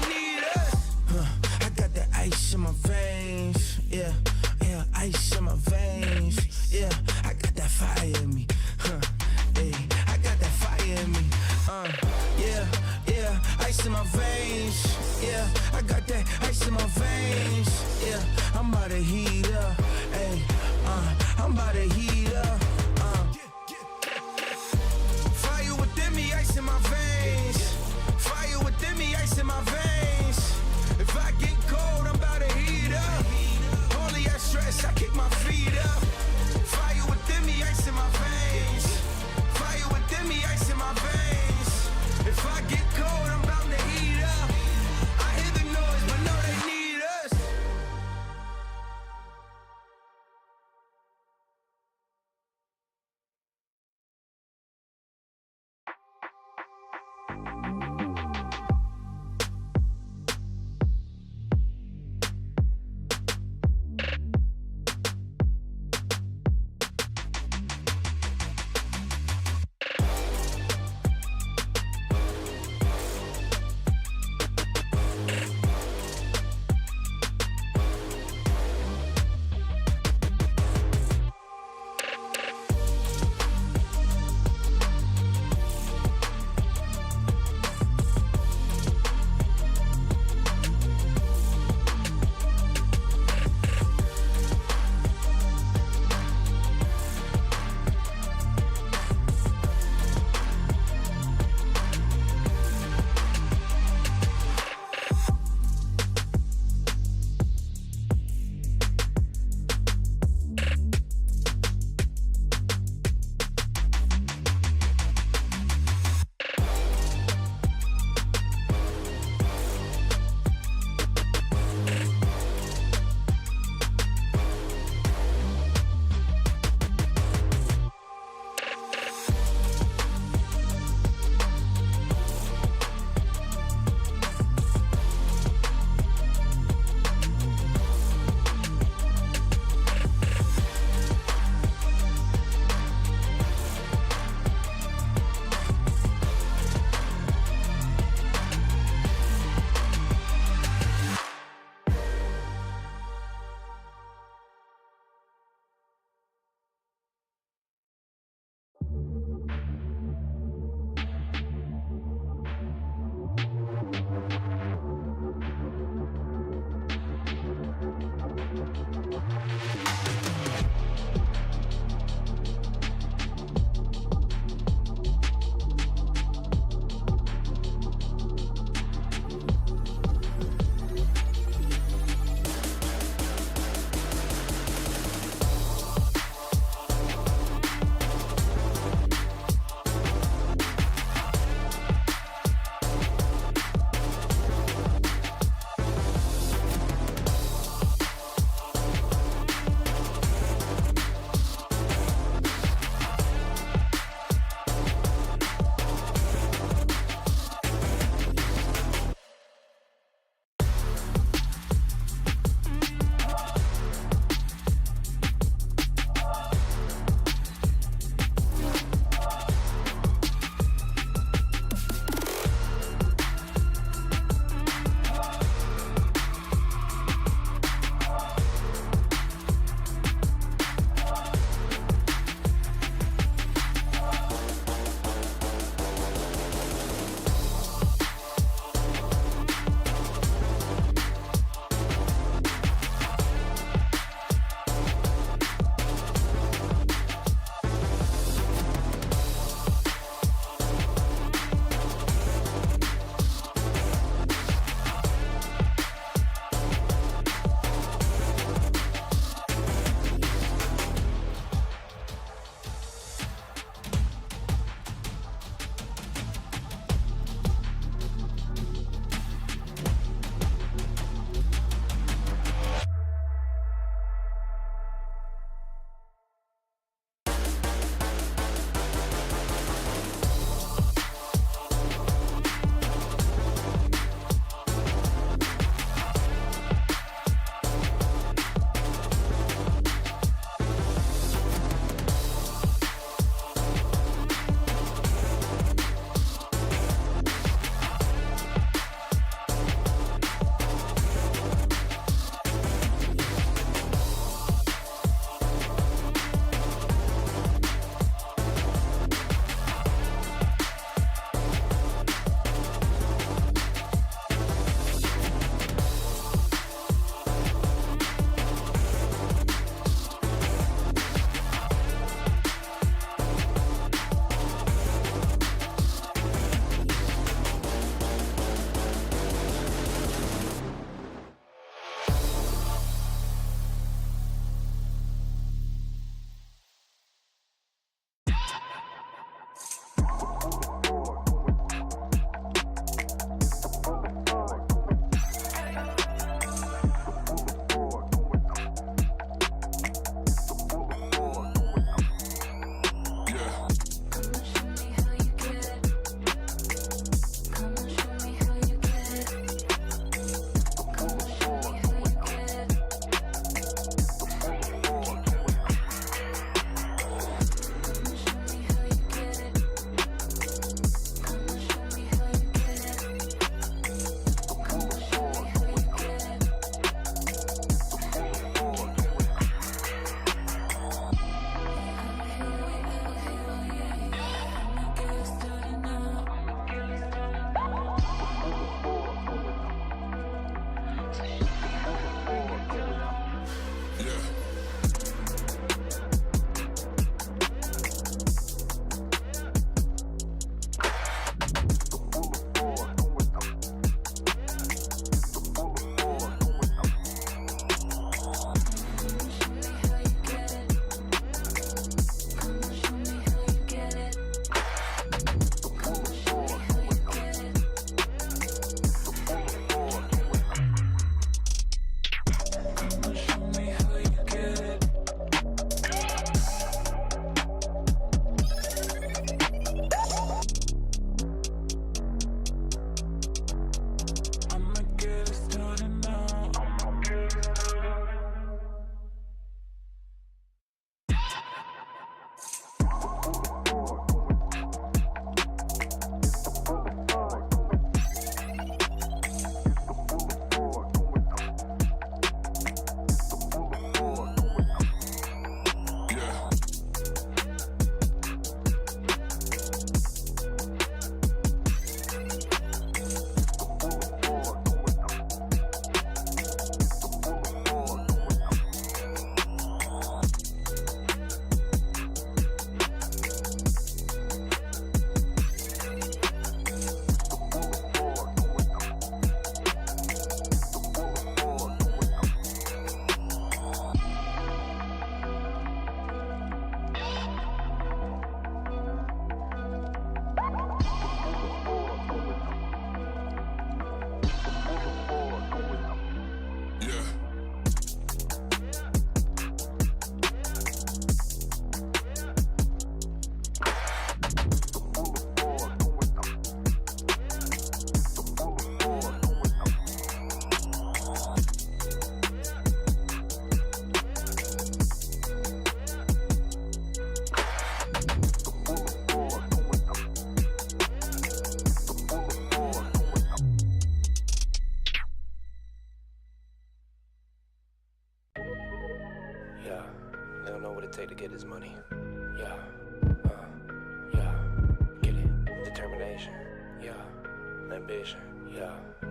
ambition, yeah.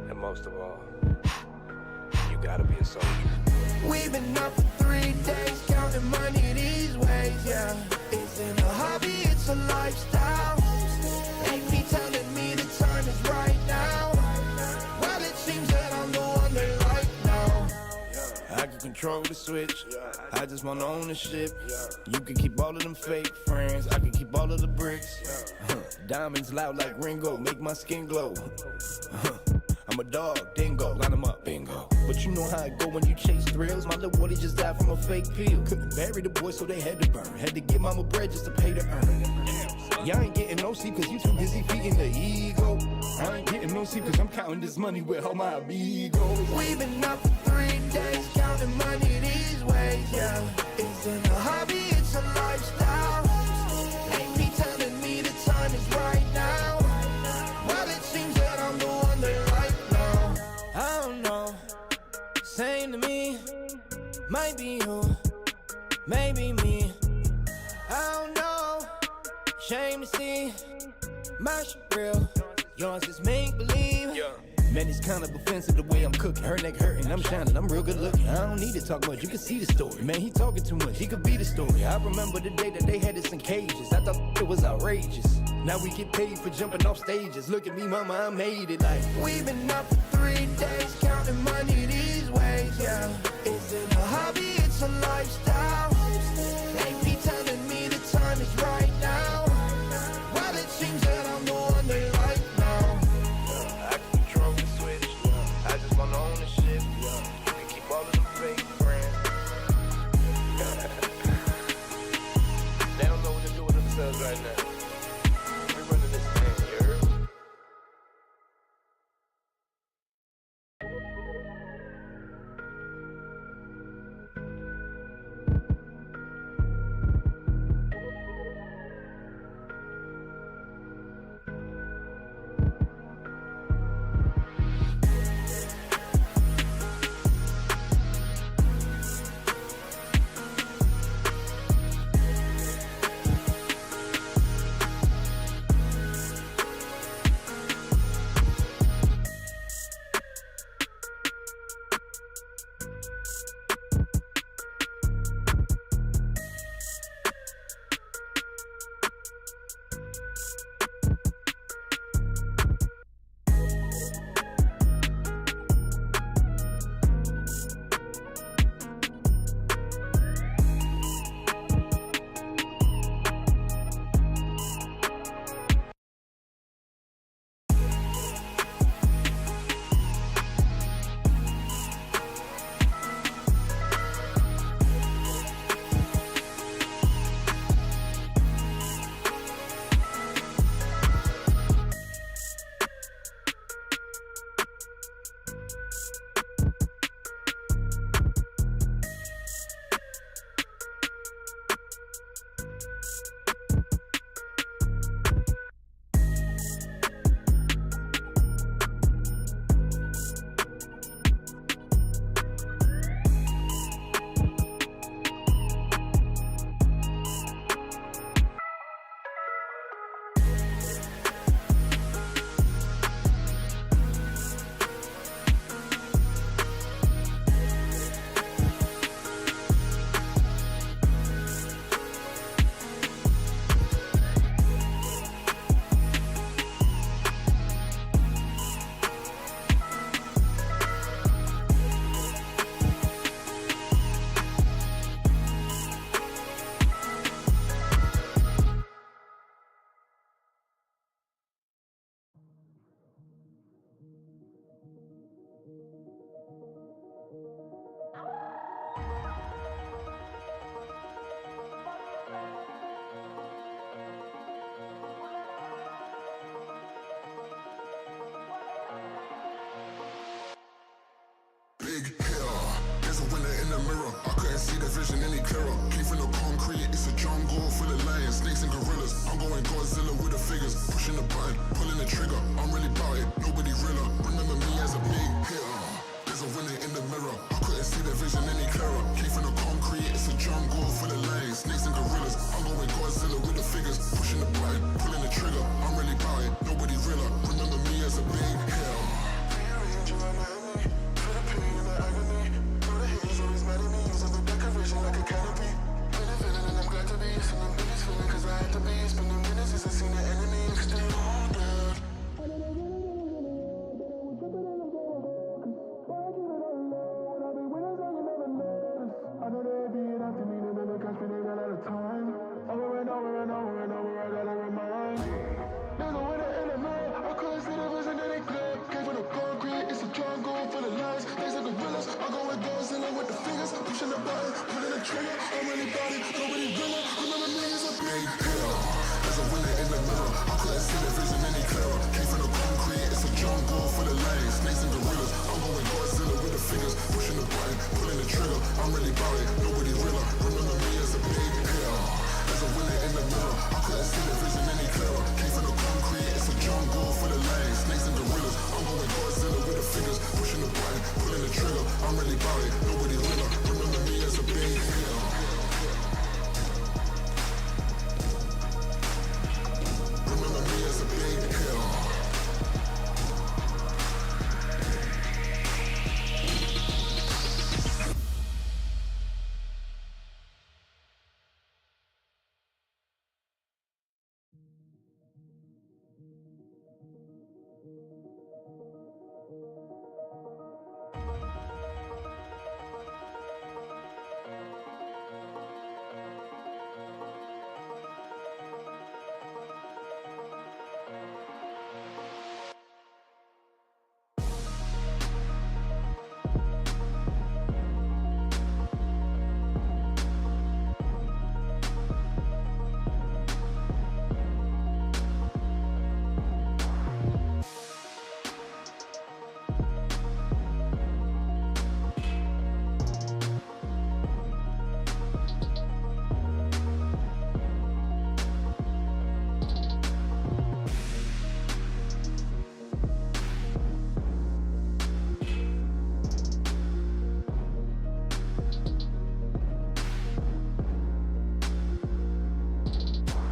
And most of all, you gotta be a soldier. We've been up for 3 days, counting money these ways, yeah. Isn't a hobby, it's a lifestyle. Ain't be telling me the time is right now. Well, it seems that I'm the one they like now. I can control the switch, I just want ownership. You can keep all of them fake friends, I can keep all of the bricks. Diamonds loud like Ringo, make my skin glow. I'm a dog, dingo, line them up, bingo. But you know how it go when you chase thrills. My little boy just died from a fake pill. Couldn't bury the boy, so they had to burn. Had to give mama bread just to pay to earn. Y'all ain't getting no sleep cause you too busy feeding the ego. I ain't getting no sleep cause I'm counting this money with all my amigos. We've been up for 3 days, counting money these ways, yeah. Isn't a hobby, it's a lifestyle. Ain't be telling me the time is right now. Well, it seems that I'm the one they like now. I don't know, same to me. Might be you, maybe me. I don't know, shame to see. My shit real, yours is make believe. Man, it's kind of offensive the way I'm cooking. Her neck hurting, I'm shining, I'm real good looking. I don't need to talk much, you can see the story. Man, he talking too much, he could be the story. I remember the day that they had us in cages. I thought it was outrageous. Now we get paid for jumping off stages. Look at me, mama, I made it like. We've been up for 3 days, counting money these ways, yeah. Isn't a hobby, it's a lifestyle. Ain't be telling me the time is right now. Well, it seems that I'm the one they like now. I can control the switch, I just want ownership. You can keep all of them fake friends. They don't know what to do with themselves right now. We're running this thing, you heard? Big hitter, there's a winner in the mirror. I couldn't see the vision any clearer. Came from the concrete, it's a jungle full of lions, snakes and gorillas. I'm going Godzilla with the figures, pushing the button, pulling the trigger. I'm really about it, nobody realer. Remember me as a big hitter. There's a winner in the mirror. I couldn't see the vision any clearer. Came from the concrete, it's a jungle full of lions, snakes and gorillas. I'm going Godzilla with the figures, pushing the button, pulling the trigger. I'm really about it, nobody realer. Remember me as a big hitter. remember me as a big hitter. we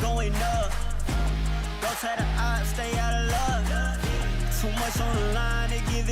going up. Go to the odds, stay out of luck. Too much on the line to give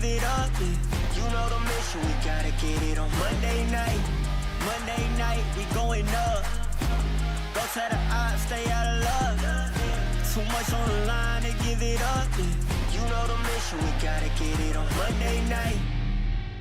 it up. You know the mission, we gotta get it on Monday night. Monday night, we going up. Go to the odds, stay out of luck. Too much on the line to give it up. You know the mission, we gotta get it on Monday night.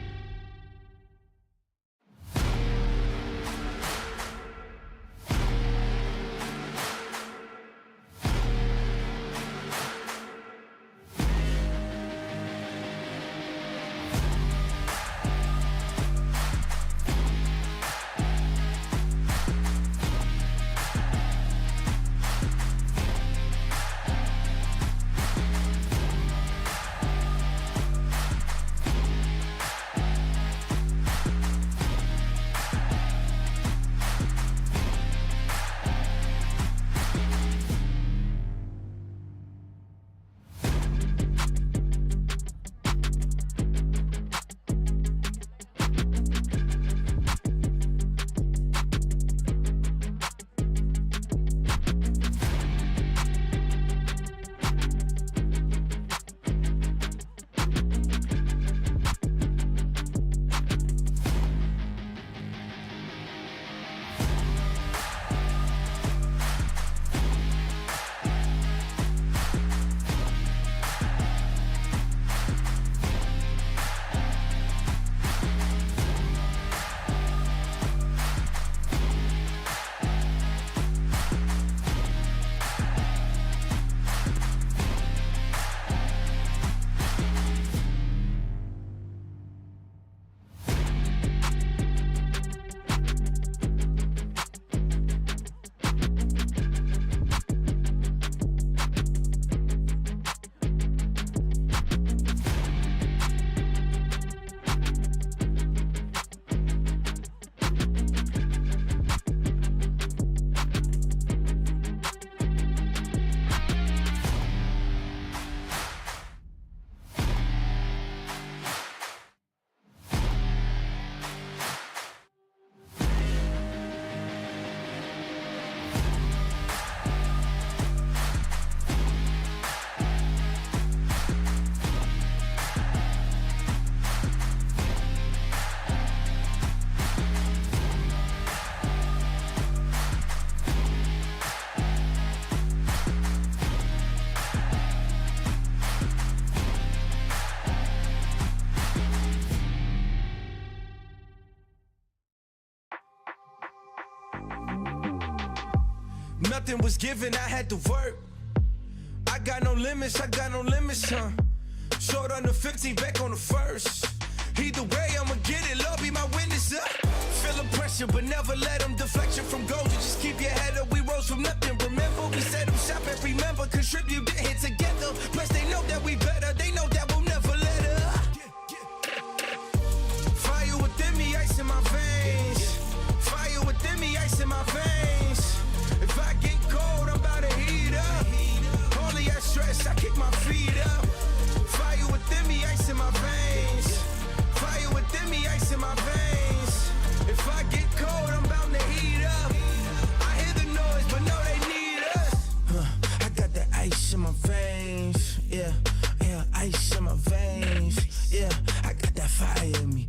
Nothing was given, I had to work. I got no limits, huh? Short on the 15, back on the first. Either way, I'ma get it, Lord be my witness, Feeling pressure, but never let them deflect you from goals. You just keep your head up, we rose from nothing. Remember, we set them shop and remember, contribute, get hit together. Plus, they know that we better, they know that we'll never let up. Fire within me, ice in my veins. Fire within me, ice in my veins. If I get cold, I'm about to heat up. Only I stress, I kick my feet up. Fire within me, ice in my veins. Fire within me, ice in my veins. If I get cold, I'm bound to heat up. I hear the noise, but no, they need us. I got that ice in my veins. Yeah, ice in my veins. Yeah, I got that fire in me.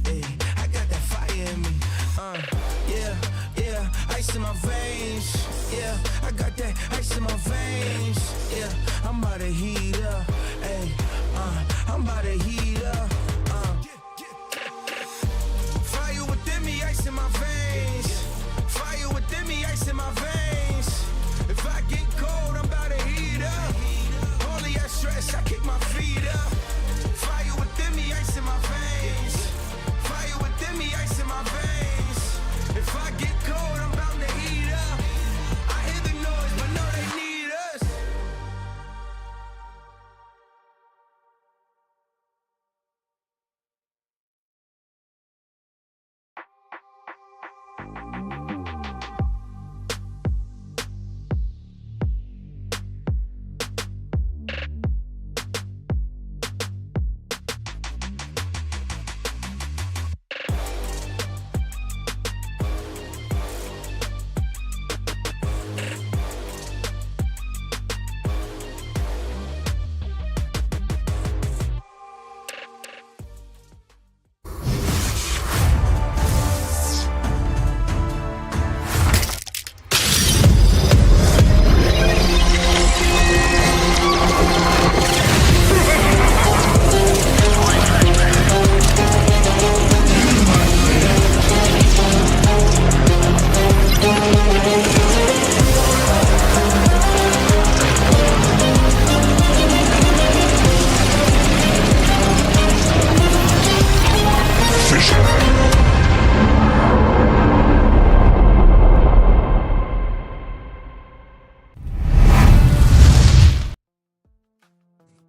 Hey, I got that fire in me. Yeah, ice in my veins. Yeah, I got that ice in my veins. Yeah, I'm about to heat up. Hey, I'm about to heat up. Fire within me, ice in my veins. Fire within me, ice in my veins. If I get cold, I'm about to heat up. Only I stress, I kick my feet up. Fire within me, ice in my veins. Fire within me, ice in my veins. If I get cold, I'm bound to heat up. I hear the noise, but no, they need us.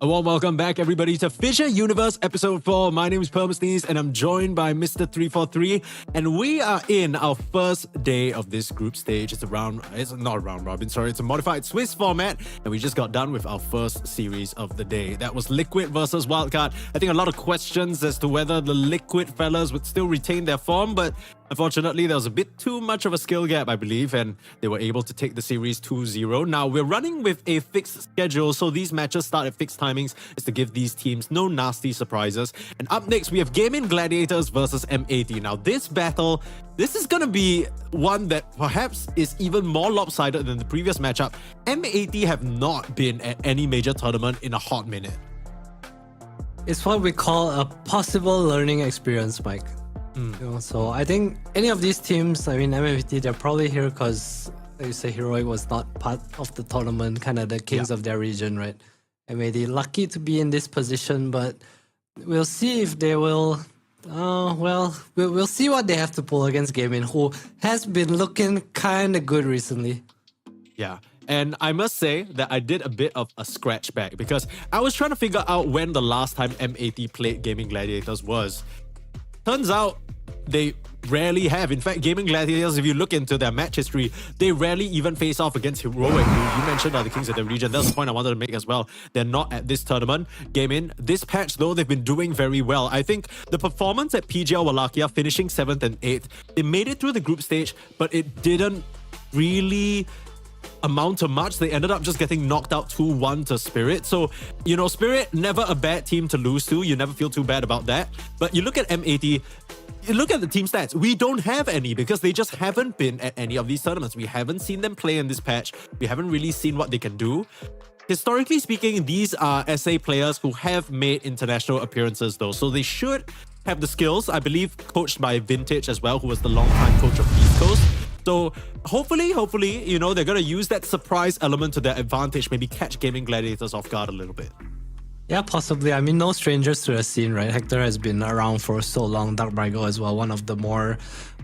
A warm welcome back, everybody, to FISSURE Universe Episode 4. My name is Permasneeze, and I'm joined by Mr. 343. And we are in our first day of this group stage. It's not a round robin, sorry. It's a modified Swiss format. And we just got done with our first series of the day. That was Liquid versus Wildcard. I think a lot of questions as to whether the Liquid fellas would still retain their form, but unfortunately, there was a bit too much of a skill gap, I believe, and they were able to take the series 2-0. Now, we're running with a fixed schedule, so these matches start at fixed timings, is to give these teams no nasty surprises. And up next, we have Gaimin Gladiators versus M80. Now, this battle, this is going to be one that perhaps is even more lopsided than the previous matchup. M80 have not been at any major tournament in a hot minute. It's what we call a possible learning experience, Mike. You know, so I think any of these teams, I mean, MMT, they're probably here because, like you say, Heroic was not part of the tournament, kind of the kings of their region, right? MAD lucky to be in this position, but we'll see if they will. We'll see what they have to pull against Gaimin, who has been looking kind of good recently. Yeah. And I must say that I did a bit of a scratch back because I was trying to figure out when the last time M80 played Gaimin Gladiators was. Turns out they rarely have. In fact, Gaimin Gladiators, if you look into their match history, they rarely even face off against Heroic, who you mentioned are the kings of the region. That's the point I wanted to make as well. They're not at this tournament. Gaimin, this patch though, they've been doing very well. I think the performance at PGL Wallachia, finishing 7th and 8th, they made it through the group stage, but it didn't really amount to much. They ended up just getting knocked out 2-1 to Spirit. So, you know, Spirit, never a bad team to lose to. You never feel too bad about that. But you look at M80, you look at the team stats. We don't have any because they just haven't been at any of these tournaments. We haven't seen them play in this patch. We haven't really seen what they can do. Historically speaking, these are SA players who have made international appearances though. So they should have the skills. I believe coached by Vintage as well, who was the longtime coach of East Coast. So hopefully, you know, they're going to use that surprise element to their advantage, maybe catch Gaimin Gladiators off guard a little bit. Yeah, possibly. I mean, no strangers to the scene, right? Hector has been around for so long. Dark Brigo as well, one of the more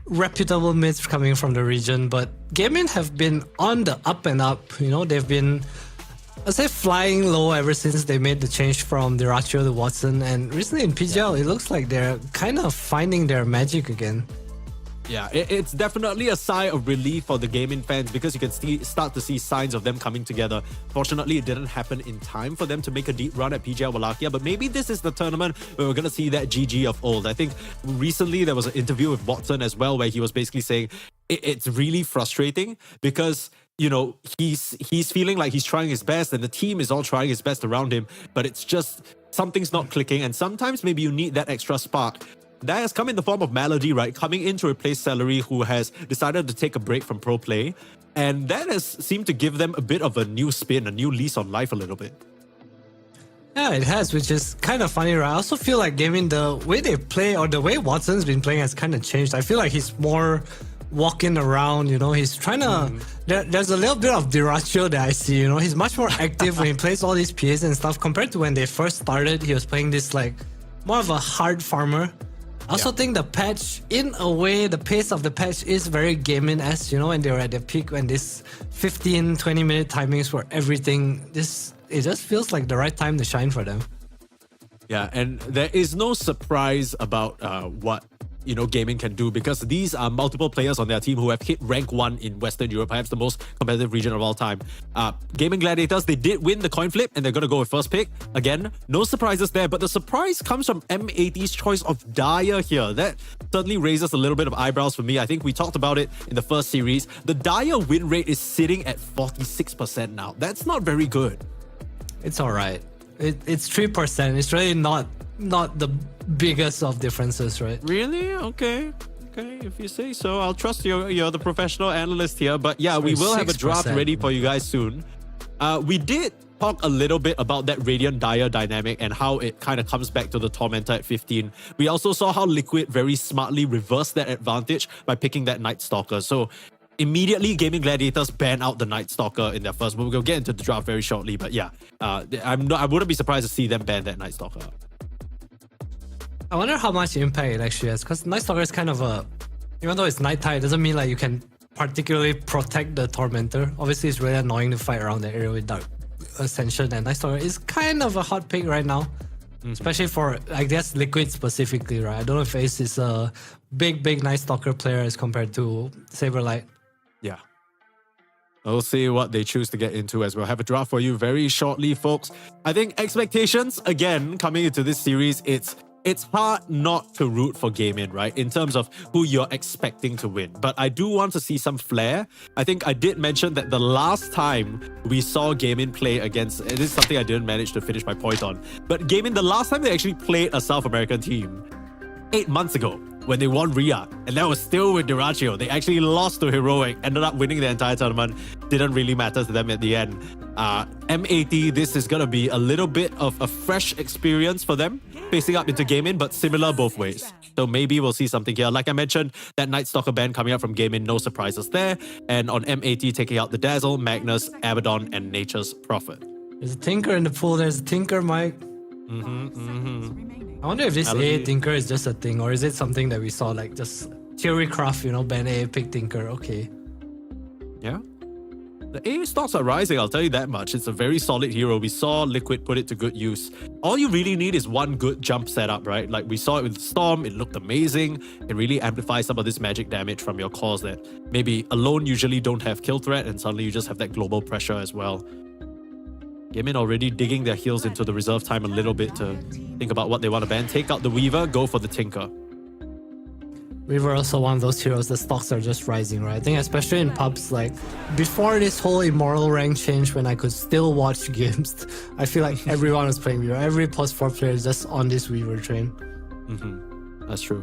reputable mids coming from the region. But Gaimin have been on the up and up. You know, they've been, I'd say, flying low ever since they made the change from Dyrachyo to Watson. And recently in PGL, it looks like they're kind of finding their magic again. Yeah, it's definitely a sigh of relief for the Gaimin fans because you can start to see signs of them coming together. Fortunately, it didn't happen in time for them to make a deep run at PGL Wallachia, but maybe this is the tournament where we're going to see that GG of old. I think recently there was an interview with Watson as well where he was basically saying it's really frustrating because, you know, he's feeling like he's trying his best and the team is all trying his best around him, but it's just something's not clicking, and sometimes maybe you need that extra spark. That has come in the form of Melody, right? Coming in to replace Celery, who has decided to take a break from pro play. And that has seemed to give them a bit of a new spin, a new lease on life a little bit. Yeah, it has, which is kind of funny, right? I also feel like Gaimin, the way they play or the way Watson's been playing has kind of changed. I feel like he's more walking around, you know, he's trying to... There's a little bit of Dyrachyo that I see, you know, he's much more active when he plays all these PAs and stuff compared to when they first started. He was playing this like more of a hard farmer. I also think the patch, in a way, the pace of the patch is very Gaimin-esque, you know, when they were at their peak, when this 15-20 minute timings for everything, it just feels like the right time to shine for them. Yeah, and there is no surprise about what, you know, Gaimin can do because these are multiple players on their team who have hit rank 1 in Western Europe, perhaps the most competitive region of all time. Gaimin Gladiators, they did win the coin flip and they're going to go with first pick. Again, no surprises there, but the surprise comes from M80's choice of Daya here. That certainly raises a little bit of eyebrows for me. I think we talked about it in the first series. The Daya win rate is sitting at 46% now. That's not very good. It's all right. It's 3%. It's really not the biggest of differences, right? Really? Okay, if you say so. I'll trust you're the professional analyst here. But yeah, we will have a draft ready for you guys soon. We did talk a little bit about that Radiant Dire dynamic and how it kind of comes back to the Tormentor at 15. We also saw how Liquid very smartly reversed that advantage by picking that Night Stalker. So immediately, Gaimin Gladiators ban out the Night Stalker in their first. We'll get into the draft very shortly. But yeah, I wouldn't be surprised to see them ban that Night Stalker. I wonder how much impact it actually has, because Night Stalker is kind of a, even though it's nighttime, it doesn't mean like you can particularly protect the Tormentor. Obviously, it's really annoying to fight around the area with Dark Ascension, and Night Stalker is kind of a hot pick right now, especially for, I guess, Liquid specifically, right? I don't know if Ace is a big Night Stalker player as compared to Saberlight. Yeah. We'll see what they choose to get into as we'll have a draft for you very shortly, folks. I think expectations, again, coming into this series, it's hard not to root for Gaimin, right? In terms of who you're expecting to win. But I do want to see some flair. I think I did mention that the last time we saw Gaimin play against, this is something I didn't manage to finish my point on, but Gaimin, the last time they actually played a South American team, 8 months ago, when they won RIA, and that was still with Dyrachyo. They actually lost to Heroic, ended up winning the entire tournament. Didn't really matter to them at the end. M80, this is going to be a little bit of a fresh experience for them, facing up into Gaimin, but similar both ways. So maybe we'll see something here. Like I mentioned, that Night Stalker ban coming up from Gaimin, no surprises there. And on M80, taking out the Dazzle, Magnus, Abaddon, and Nature's Prophet. There's a Tinker in the pool. There's a Tinker, Mike. I wonder if this A Tinker is just a thing, or is it something that we saw like just Theorycraft, you know, ban A, pick Tinker, okay. Yeah. The A stocks are rising, I'll tell you that much. It's a very solid hero. We saw Liquid put it to good use. All you really need is one good jump setup, right? Like we saw it with Storm, it looked amazing. It really amplifies some of this magic damage from your cores that maybe alone usually don't have kill threat, and suddenly you just have that global pressure as well. Gaimin already digging their heels into the reserve time a little bit to think about what they want to ban. Take out the Weaver, go for the Tinker. Weaver also one of those heroes, the stocks are just rising, right? I think especially in pubs, like before this whole Immoral rank change, when I could still watch games, I feel like everyone was playing Weaver. Every +4 player is just on this Weaver train. That's true.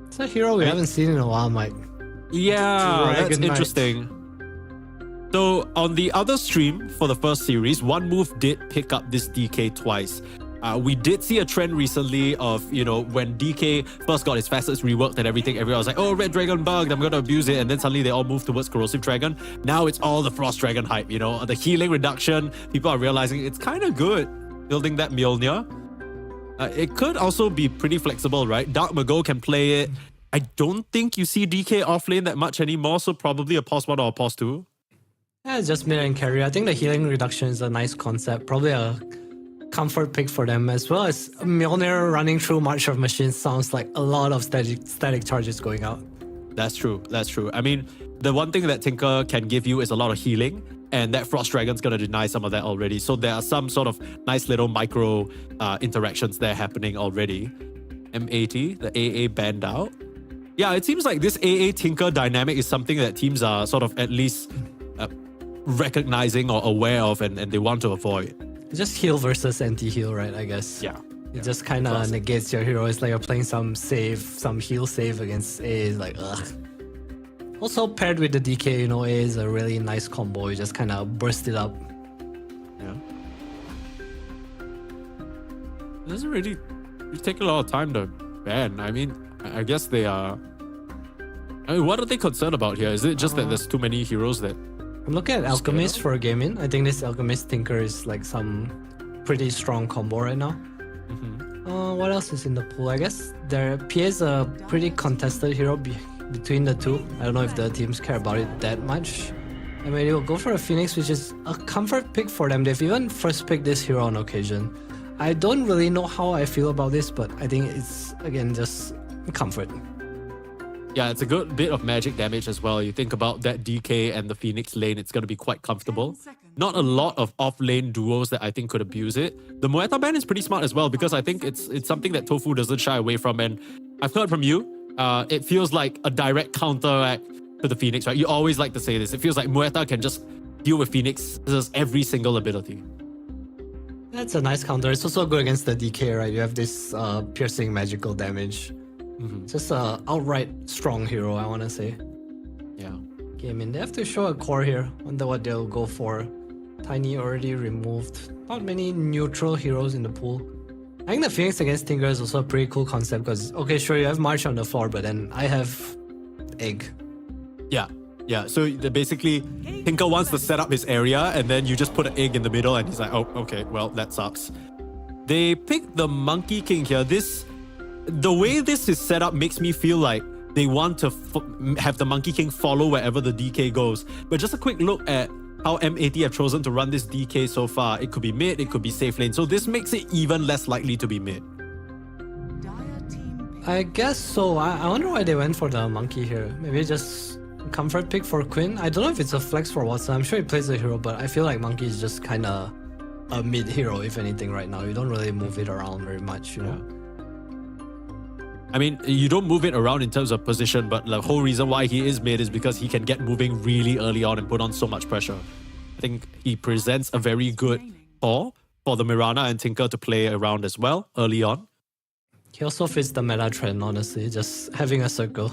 It's a hero we haven't seen in a while, Mike. Yeah, that's interesting. So on the other stream for the first series, One Move did pick up this DK twice. We did see a trend recently of, when DK first got his facets reworked and everything, everyone was like, oh, Red Dragon bugged, I'm going to abuse it. And then suddenly they all moved towards Corrosive Dragon. Now it's all the Frost Dragon hype, The healing reduction, people are realizing it's kind of good building that Mjolnir. It could also be pretty flexible, right? Dark Mago can play it. I don't think you see DK offlane that much anymore, so probably a pause 1 or a pause 2. Yeah, it's just mid and carry. I think the healing reduction is a nice concept. Probably a comfort pick for them, as well as Mjolnir running through March of Machines sounds like a lot of static charges going out. That's true. I mean, the one thing that Tinker can give you is a lot of healing, and that Frost Dragon's gonna deny some of that already. So there are some sort of nice little micro interactions there happening already. M80, the AA banned out. Yeah, it seems like this AA Tinker dynamic is something that teams are sort of at least recognizing or aware of, and they want to avoid. It's just heal versus anti-heal, right? I guess. Yeah. It just kind of negates your hero. It's like you're playing some heal save against A. It's like, ugh. Also paired with the DK, A is a really nice combo. You just kind of burst it up. Yeah. It doesn't really take a lot of time to ban. I mean, I guess they are. I mean, what are they concerned about here? Is it just that there's too many heroes that? I'm looking at Alchemist for Gaimin. I think this Alchemist Tinker is like some pretty strong combo right now. What else is in the pool? I guess their PA is a pretty contested hero between the two. I don't know if the teams care about it that much. I mean, they'll go for a Phoenix, which is a comfort pick for them. They've even first picked this hero on occasion. I don't really know how I feel about this, but I think it's, again, just comfort. Yeah, it's a good bit of magic damage as well. You think about that DK and the Phoenix lane, it's going to be quite comfortable. Not a lot of off-lane duos that I think could abuse it. The Muerta ban is pretty smart as well, because I think it's something that Tofu doesn't shy away from. And I've heard from you, it feels like a direct counteract to the Phoenix, right? You always like to say this. It feels like Muerta can just deal with Phoenix's every single ability. That's a nice counter. It's also good against the DK, right? You have this piercing magical damage. Just a outright strong hero, I want to say. Yeah. Okay, I mean, they have to show a core here. Wonder what they'll go for. Tiny already removed. Not many neutral heroes in the pool. I think the Phoenix against Tinker is also a pretty cool concept because, okay, sure, you have March on the floor, but then I have Egg. Yeah. So basically, Tinker wants to set up his area, and then you just put an egg in the middle, and he's like, oh, okay, well, that sucks. They picked the Monkey King here. The way this is set up makes me feel like they want to have the Monkey King follow wherever the DK goes. But just a quick look at how M80 have chosen to run this DK so far. It could be mid, it could be safe lane. So this makes it even less likely to be mid. I guess so. I wonder why they went for the Monkey here. Maybe just comfort pick for Quinn. I don't know if it's a flex for Watson. I'm sure he plays the hero, but I feel like Monkey is just kind of a mid hero, if anything, right now. You don't really move it around very much, you know? I mean, you don't move it around in terms of position, but the whole reason why he is mid is because he can get moving really early on and put on so much pressure. I think he presents a very good core for the Mirana and Tinker to play around as well early on. He also fits the meta trend, honestly. Just having a circle.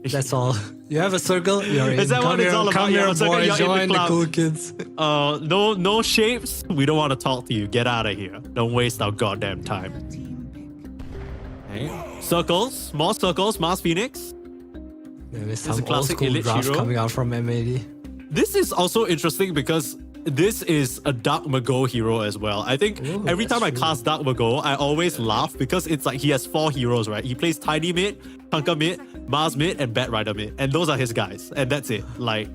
That's all. You have a circle, you're in. Is that what it's all about? Come here, boy, you're join in the the club. cool kids. No shapes. We don't want to talk to you. Get out of here. Don't waste our goddamn time. Okay. Circles, more circles, Mars Phoenix. Maybe a some old classic school elite draft hero. coming out from M80. This is also interesting because this is a Dark Mago hero as well. I think every time I cast Dark Mago, I always laugh because it's like he has 4 heroes, right? He plays Tiny mid, Punker mid, Mars mid, and Bat Rider mid. And those are his guys. And that's it. Like,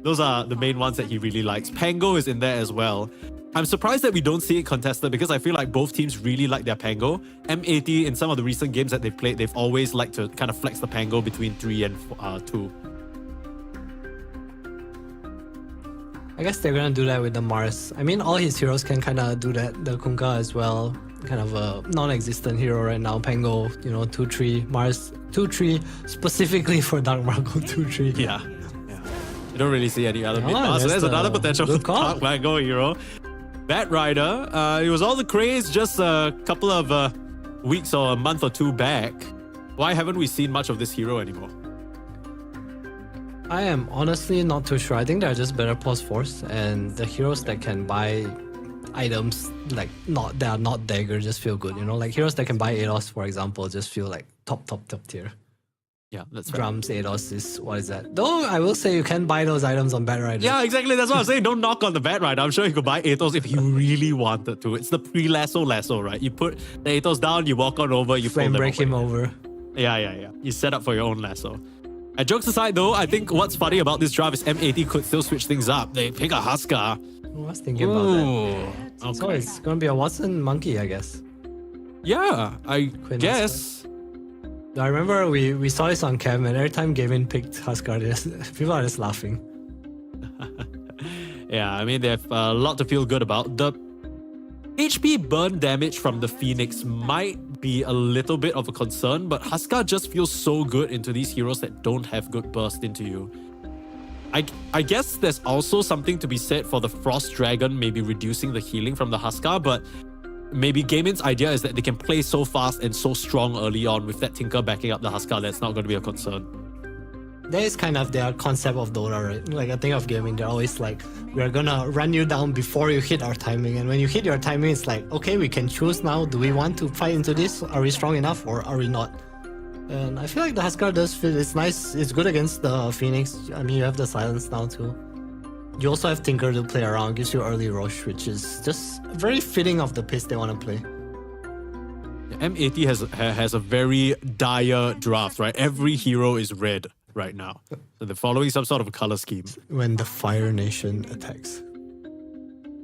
those are the main ones that he really likes. Pango is in there as well. I'm surprised that we don't see it contested because I feel like both teams really like their Pango. M80, in some of the recent games that they've played, they've always liked to kind of flex the Pango between 3 and 2. I guess they're gonna do that with the Mars. I mean, all his heroes can kind of do that. The Kunkka as well. Kind of a non-existent hero right now. Pango, 2-3. Mars, 2-3. Specifically for Dark Mago, 2-3. Yeah. You don't really see any other mid. So there's another potential Dark Mago hero. Bat Rider, it was all the craze just a couple of weeks or a month or 2 back. Why haven't we seen much of this hero anymore? I am honestly not too sure. I think there are just better pause force, and the heroes that can buy items like they are not dagger just feel good. You know, like heroes that can buy ADOS, for example, just feel like top tier. Yeah, that's right. Drums ADOS is what is that? Though I will say you can buy those items on BetRider. Yeah, exactly. That's what I'm saying. Don't knock on the bat, right? I'm sure you could buy Athos if you really wanted to. It's the pre-lasso, right? You put the Athos down, you walk on over, you Flame break him over. Yeah. You set up for your own lasso. And jokes aside, though, I think what's funny about this draft is M80 could still switch things up. They pick a Huskar. I was thinking about that. Okay. So it's gonna be a Watson monkey, I guess. Yeah, I Quinn guess. I remember we saw this on cam, and every time Gaimin picked Huskar, people are just laughing. Yeah, I mean, they have a lot to feel good about. The HP burn damage from the Phoenix might be a little bit of a concern, but Huskar just feels so good into these heroes that don't have good burst into you. I guess there's also something to be said for the Frost Dragon maybe reducing the healing from the Huskar, but maybe Gaimin's idea is that they can play so fast and so strong early on with that Tinker backing up the Huskar. That's not going to be a concern. That is kind of their concept of Dota, right? Like I think of Gaimin, they're always like, we're gonna run you down before you hit our timing. And when you hit your timing, it's like, okay, we can choose now. Do we want to fight into this? Are we strong enough or are we not? And I feel like the Huskar does feel it's nice. It's good against the Phoenix. I mean, you have the silence now too. You also have Tinker to play around, gives you early rush, which is just very fitting of the pace they want to play. M80 has a very dire draft, right? Every hero is red right now. So they're following some sort of a color scheme. When the Fire Nation attacks.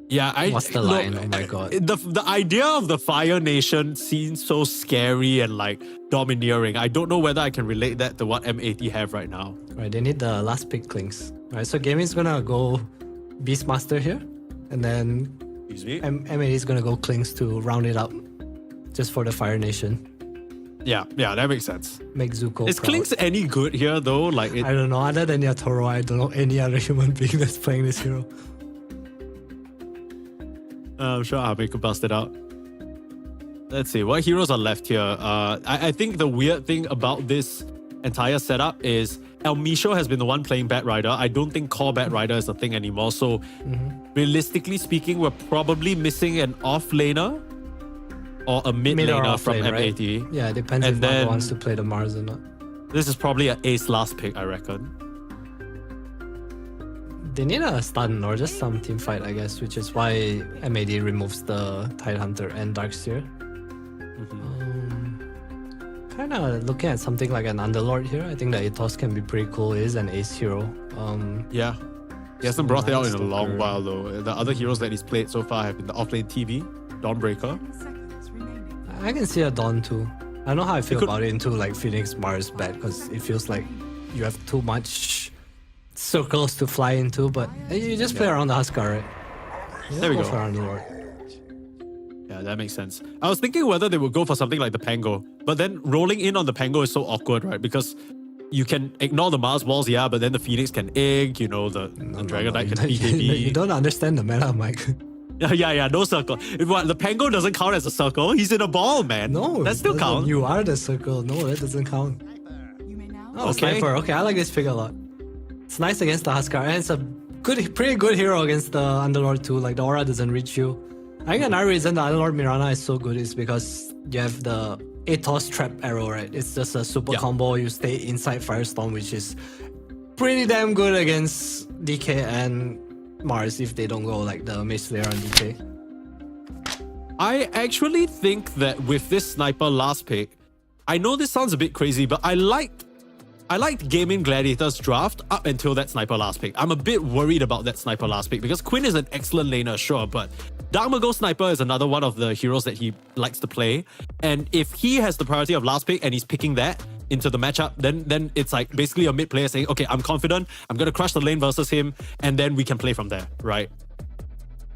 Yeah, What's the line? Oh my god. The idea of the Fire Nation seems so scary and like domineering. I don't know whether I can relate that to what M80 have right now. Right, they need the last pick clinks. Right, so Gaimin's gonna go Beastmaster here, and then M80 is gonna go clinks to round it up, just for the Fire Nation. Yeah, that makes sense. Make Zuko Is proud. Clinks any good here though? Like I don't know. Other than Yatoro, I don't know any other human being that's playing this hero. I'm sure Abe could bust it out. Let's see, what heroes are left here? I think the weird thing about this entire setup is El Misho has been the one playing BetRider. I don't think core BetRider is a thing anymore. So realistically speaking, we're probably missing an off laner or a mid Mid or laner off from lane, right? M80. Yeah, it depends And if Marco then- wants to play the Mars or not. This is probably an ace last pick, I reckon. They need a stun or just some team fight, I guess, which is why M80 removes the Tidehunter and Darkseer. Kind of looking at something like an Underlord here. I think the Athos can be pretty cool. It is an ace hero. Yeah. He hasn't brought it out in a long Stalker. while though. The other heroes that he's played so far have been the offlane TV, Dawnbreaker. 10 seconds remaining. I can see a Dawn too. I don't know how I feel could- about it into like Phoenix Mars bad because it feels like you have too much circles to fly into, but you just play around the Huskar, right? Yeah, There we go. for Underlord. Yeah, that makes sense. I was thinking whether they would go for something like the Pango, but then rolling in on the Pango is so awkward, right? Because you can ignore the Mars balls, yeah, but then the Phoenix can egg, the Dragon Knight can You BKB. don't understand the meta, Mike. Yeah, no circle. If what, the Pango doesn't count as a circle, he's in a ball, man. No, that still it doesn't. counts. You are the circle. No, that doesn't count. You may now Oh, Okay. Sniper. Okay, I like this pick a lot. It's nice against the Huskar, and it's a pretty good hero against the Underlord too. Like the aura doesn't reach you. I think another reason the Underlord Mirana is so good is because you have the Athos trap arrow, right? It's just a super Yeah. combo. You stay inside Firestorm, which is pretty damn good against DK and Mars if they don't go like the Mage Slayer on DK. I actually think that with this Sniper last pick, I know this sounds a bit crazy, but I liked Gaimin Gladiators draft up until that Sniper last pick. I'm a bit worried about that Sniper last pick because Quinn is an excellent laner, sure, but Darmago Sniper is another one of the heroes that he likes to play. And if he has the priority of last pick and he's picking that into the matchup, then it's like basically a mid player saying, okay, I'm confident, I'm going to crush the lane versus him, and then we can play from there, right?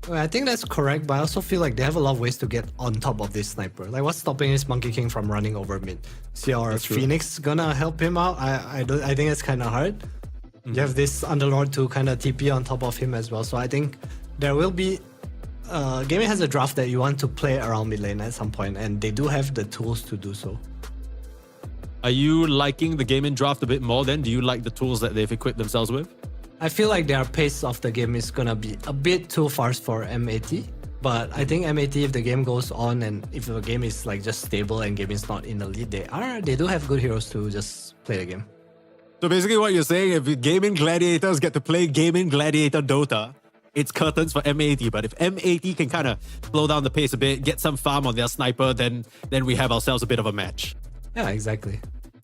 Well, I think that's correct, but I also feel like they have a lot of ways to get on top of this Sniper. Like, what's stopping this Monkey King from running over mid? Is your Phoenix gonna help him out? I think it's kind of hard. You have this Underlord to kind of TP on top of him as well. So I think there will be... Gaimin has a draft that you want to play around mid lane at some point, and they do have the tools to do so. Are you liking the Gaimin draft a bit more then? Do you like the tools that they've equipped themselves with? I feel like their pace of the game is gonna be a bit too fast for M80. But I think MAT, if the game goes on and if the game is like just stable and game is not in the lead, they do have good heroes to just play the game. So basically what you're saying, if Gaimin Gladiators get to play Gaimin Gladiator Dota, it's curtains for MAT. But if MAT can kind of slow down the pace a bit, get some farm on their sniper, then we have ourselves a bit of a match. Yeah, exactly.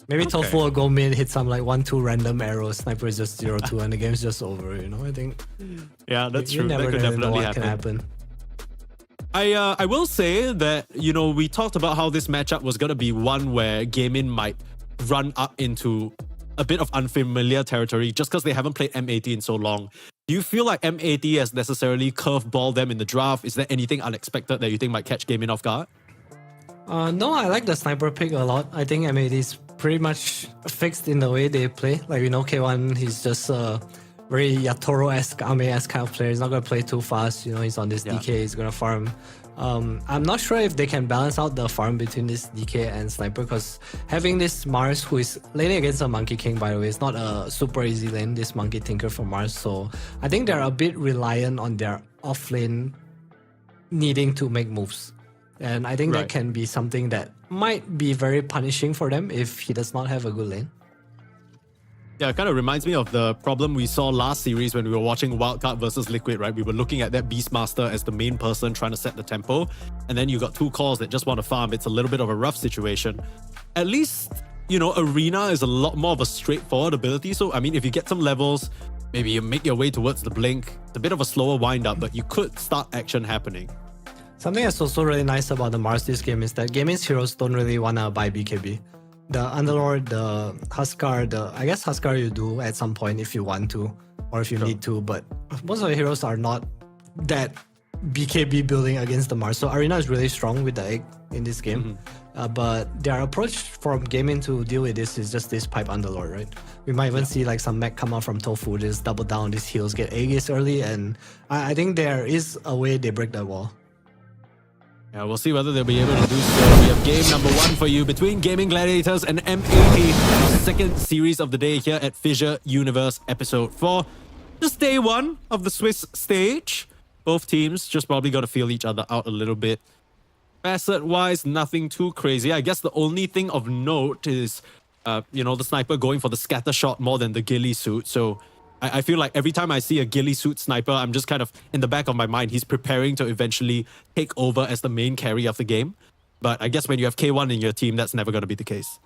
Maybe Tofu will go mid, hit some like 1-2 random arrows, sniper is just 0-2 and the game's just over, you know? I think Yeah, that's you true. never That could know definitely what can happen. I will say that, you know, we talked about how this matchup was going to be one where Gaimin might run up into a bit of unfamiliar territory just because they haven't played MAT in so long. Do you feel like MAT has necessarily curveballed them in the draft? Is there anything unexpected that you think might catch Gaimin off guard? No, I like the sniper pick a lot. I think MAT is pretty much fixed in the way they play. Like, we know K1, he's just a very Yatoro-esque, Ame-esque kind of player. He's not going to play too fast. You know, he's on this DK, he's going to farm. I'm not sure if they can balance out the farm between this DK and sniper, because having this Mars who is laning against a Monkey King, by the way, it's not a super easy lane, this Monkey Tinker from Mars. So I think they're a bit reliant on their off lane needing to make moves. And I think that can be something that might be very punishing for them if he does not have a good lane. Yeah, it kind of reminds me of the problem we saw last series when we were watching Wildcard versus Liquid, right? We were looking at that Beastmaster as the main person trying to set the tempo, and then you got two cores that just want to farm. It's a little bit of a rough situation. At least, you know, Arena is a lot more of a straightforward ability. So, I mean, if you get some levels, maybe you make your way towards the Blink. It's a bit of a slower wind-up, but you could start action happening. Something that's also really nice about the Mars this game is that Gaimin's heroes don't really want to buy BKB. The Underlord, the Huskar, I guess Huskar you do at some point if you want to, or if you need to, but most of the heroes are not that BKB building against the Mars. So Arena is really strong with the egg in this game. But their approach from Gaimin to deal with this is just this pipe Underlord, right? We might even see like some mech come out from Tofu, just double down these heals, get Aegis early, and I think there is a way they break that wall. Yeah, we'll see whether they'll be able to do so. We have game number 1 for you between Gaimin Gladiators and MAT. Second series of the day here at FISSURE Universe Episode 4. Just day 1 of the Swiss stage. Both teams just probably got to feel each other out a little bit. Facet-wise, nothing too crazy. I guess the only thing of note is, you know, the sniper going for the scatter shot more than the ghillie suit. So I feel like every time I see a ghillie suit sniper, I'm just kind of in the back of my mind, he's preparing to eventually take over as the main carry of the game. But I guess when you have K1 in your team, that's never going to be the case.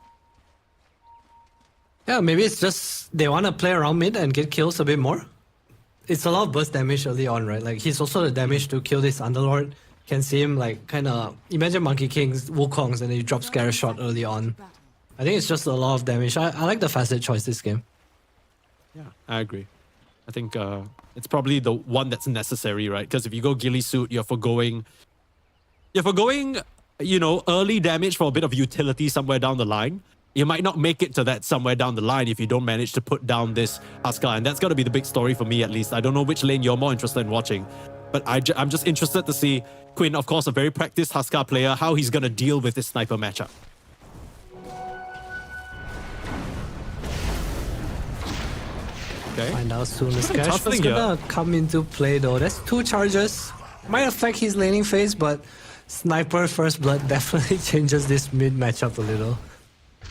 Yeah, maybe it's just they want to play around mid and get kills a bit more. It's a lot of burst damage early on, right? Like, he's also the damage to kill this Underlord. Can see him like kind of, imagine Monkey Kings, Wukongs, and then you drop Scatter Shot early on. I think it's just a lot of damage. I like the Facet choice this game. Yeah, I agree. I think it's probably the one that's necessary, right? Because if you go ghillie suit, you're forgoing, you know, early damage for a bit of utility somewhere down the line. You might not make it to that somewhere down the line if you don't manage to put down this Huskar, and that's got to be the big story for me at least. I don't know which lane you're more interested in watching, but I'm just interested to see Quinn, of course, a very practiced Huskar player, how he's going to deal with this sniper matchup. Okay. Find out soon. The Tough Scash was thing gonna come into play though. That's 2 charges. Might affect his laning phase, but Sniper First Blood definitely changes this mid matchup a little.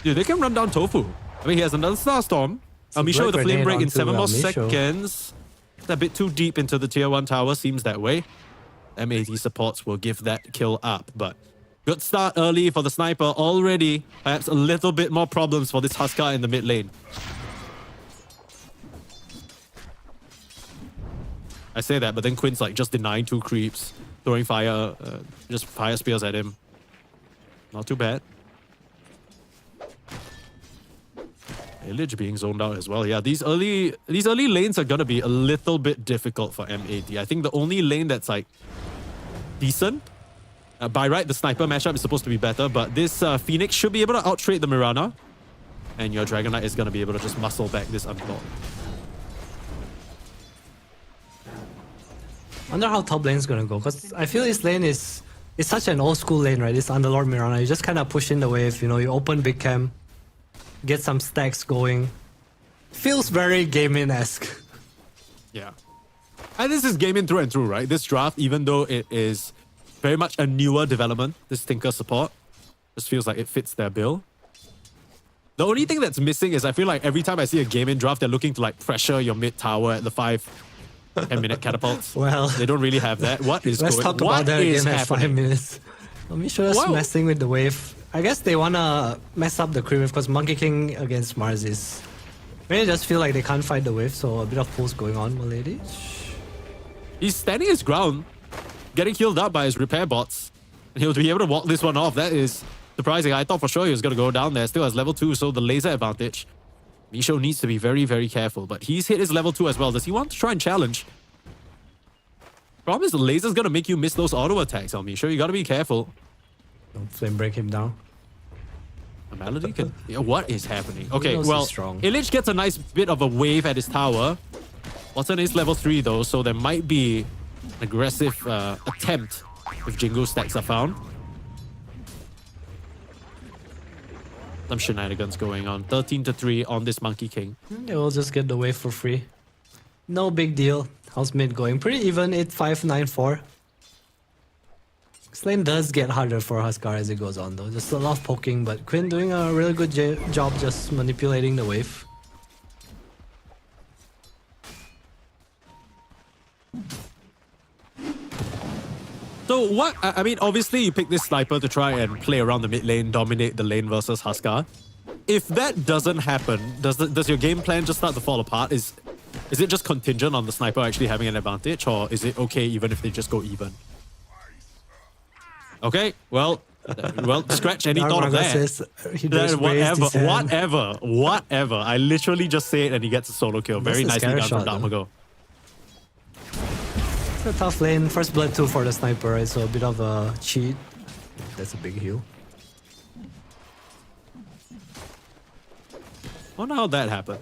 Dude, they can run down Tofu. I mean, he has another Starstorm. Misho with a flame break in 7 more seconds. It's a bit too deep into the tier 1 tower, seems that way. MAT supports will give that kill up, but good start early for the sniper already. Perhaps a little bit more problems for this Huskar in the mid lane. I say that, but then Quinn's like just denying 2 creeps, throwing fire, just fire spears at him. Not too bad. Illich being zoned out as well. Yeah, these early lanes are gonna be a little bit difficult for MAT. I think the only lane that's like decent, by right, the sniper matchup is supposed to be better, but this Phoenix should be able to out-trade the Mirana, and your Dragon Knight is gonna be able to just muscle back this Unthought. I wonder how top lane's gonna go, because I feel this lane is such an old school lane, right? This Underlord Mirana, you just kind of push in the wave, you know, you open big camp, get some stacks going. Feels very Gaimin-esque. Yeah. And this is gaming through and through, right? This draft, even though it is very much a newer development, this Tinker support just feels like it fits their bill. The only thing that's missing is I feel like every time I see a gaming draft, they're looking to like pressure your mid tower at the 10-minute catapults. Well, they don't really have that. What is let's going? talk What about that is again at 5 happening? minutes. Misha is Wow. messing with the wave. I guess they wanna mess up the creep wave because Monkey King against Mars is. Really just feel like they can't fight the wave, so a bit of pulls going on, Milady. He's standing his ground, getting healed up by his repair bots. And he'll be able to walk this one off. That is surprising. I thought for sure he was going to go down there. Still has level 2, so the laser advantage. Misho needs to be very, very careful. But he's hit his level 2 as well. Does he want to try and challenge? Problem is the laser's going to make you miss those auto attacks on Misho. You got to be careful. Don't flame break him down. A Melody can... Yeah, what is happening? Okay, knows well, he's strong. Illich gets a nice bit of a wave at his tower. Watson is level 3 though, so there might be an aggressive attempt if Jingu stacks are found. Some shenanigans going on. 13-3 on this Monkey King. They will just get the wave for free. No big deal. How's mid going? Pretty even, 8-5, 9-4. This lane does get harder for Huskar as it goes on though. Just a lot of poking, but Quinn doing a really good job just manipulating the wave. So what, I mean, obviously you pick this sniper to try and play around the mid lane, dominate the lane versus Huskar. If that doesn't happen, does your game plan just start to fall apart? Is it just contingent on the sniper actually having an advantage, or is it okay even if they just go even? Okay, well, scratch any thought of that. Says he just raised his hand. Whatever. I literally just say it and he gets a solo kill. Very That's a nicely scare done from shot, Darmago. It's a tough lane. First blood 2 for the sniper, right? So a bit of a cheat. That's a big heal. Wonder how that happened.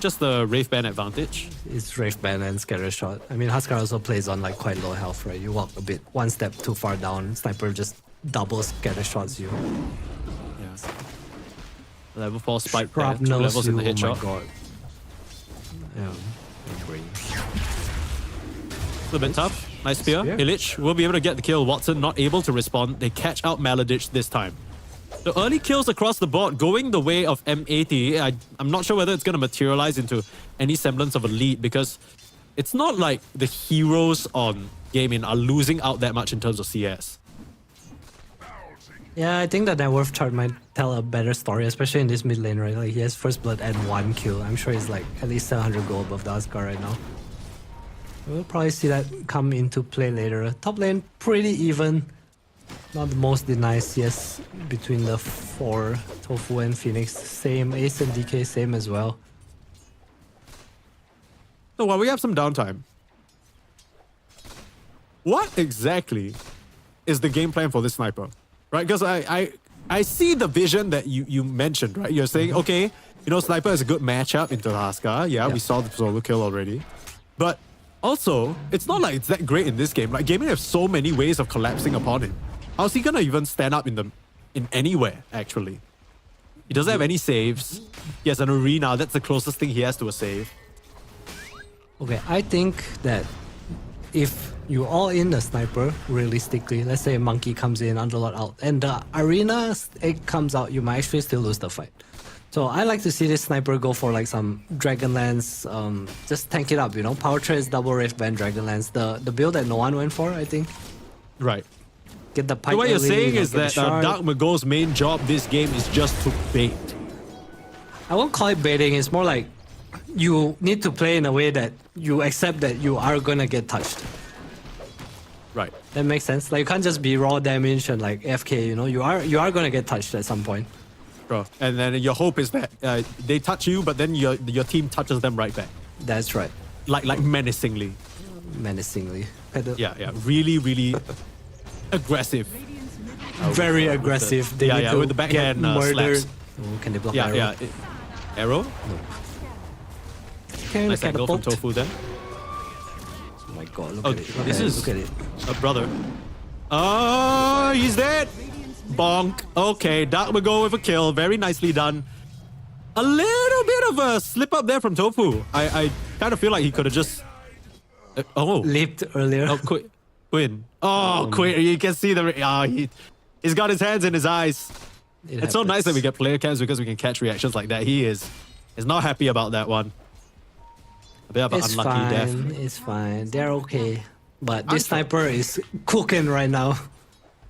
Just the Wraith Band advantage. It's Wraith Band and Scatter Shot. I mean, Huskar also plays on like quite low health, right? You walk a bit, one step too far down, sniper just double Scatter Shots you. Yeah. Level 4 spike there, Rob 2 knows levels you, in the oh my headshot. god. Yeah. It's a bit tough. Nice spear. Spear. Illich will be able to get the kill. Watson not able to respond. They catch out Maladich this time. The early kills across the board going the way of M80. I'm not sure whether it's going to materialize into any semblance of a lead because it's not like the heroes on Gaimin are losing out that much in terms of CS. Yeah, I think that net worth chart might tell a better story, especially in this mid lane, right? Like he has first blood and 1 kill. I'm sure he's like at least 700 gold above the Huskar right now. We'll probably see that come into play later. Top lane pretty even. Not the most denied CS between the 4, Tofu and Phoenix. Same, Ace and DK same as well. So while we have some downtime, what exactly is the game plan for this sniper? Right? Because I see the vision that you mentioned, right? You're saying, okay, you know, sniper is a good matchup into Huskar. Yeah, we saw the solo kill already. But also, it's not like it's that great in this game. Like, Gaimin have so many ways of collapsing upon him. How's he gonna even stand up in anywhere, actually? He doesn't have any saves. He has an arena. That's the closest thing he has to a save. Okay, I think that if you all in the sniper, realistically, let's say a monkey comes in, underlord out, and the arena egg comes out, you might actually still lose the fight. So I like to see this sniper go for like some Dragonlance, just tank it up, you know? Power Trace, double Wraith Band, Dragonlance, the build that no one went for, I think. Right. Get the pipe So what you're early, saying you know, is get the that shard. Dark Mago's main job this game is just to bait. I won't call it baiting, it's more like you need to play in a way that you accept that you are gonna get touched. Right. That makes sense. Like you can't just be raw damage and like FK, you know, you are gonna get touched at some point. Bro. And then your hope is that they touch you, but then your team touches them right back. That's right. Like menacingly. Menacingly. Yeah. Really, really aggressive. Very aggressive. They need to with the backhand get murdered. slaps. Oh, can they block Yeah, arrow? yeah. Arrow? Okay, Nice angle from catapult. Tofu then. Oh my god, look Oh, at it. this is- Look at it. Brother. Oh, he's dead. Bonk. Okay, Dark Mago with a kill. Very nicely done. A little bit of a slip up there from Tofu. I kind of feel like he could have just leaped earlier. Oh, Quinn. Oh, Quinn. You can see he's got his hands in his eyes. It's so nice that we get player cams because we can catch reactions like that. He is not happy about that one. A bit of an unlucky death. It's fine. They're okay. But this sniper is cooking right now.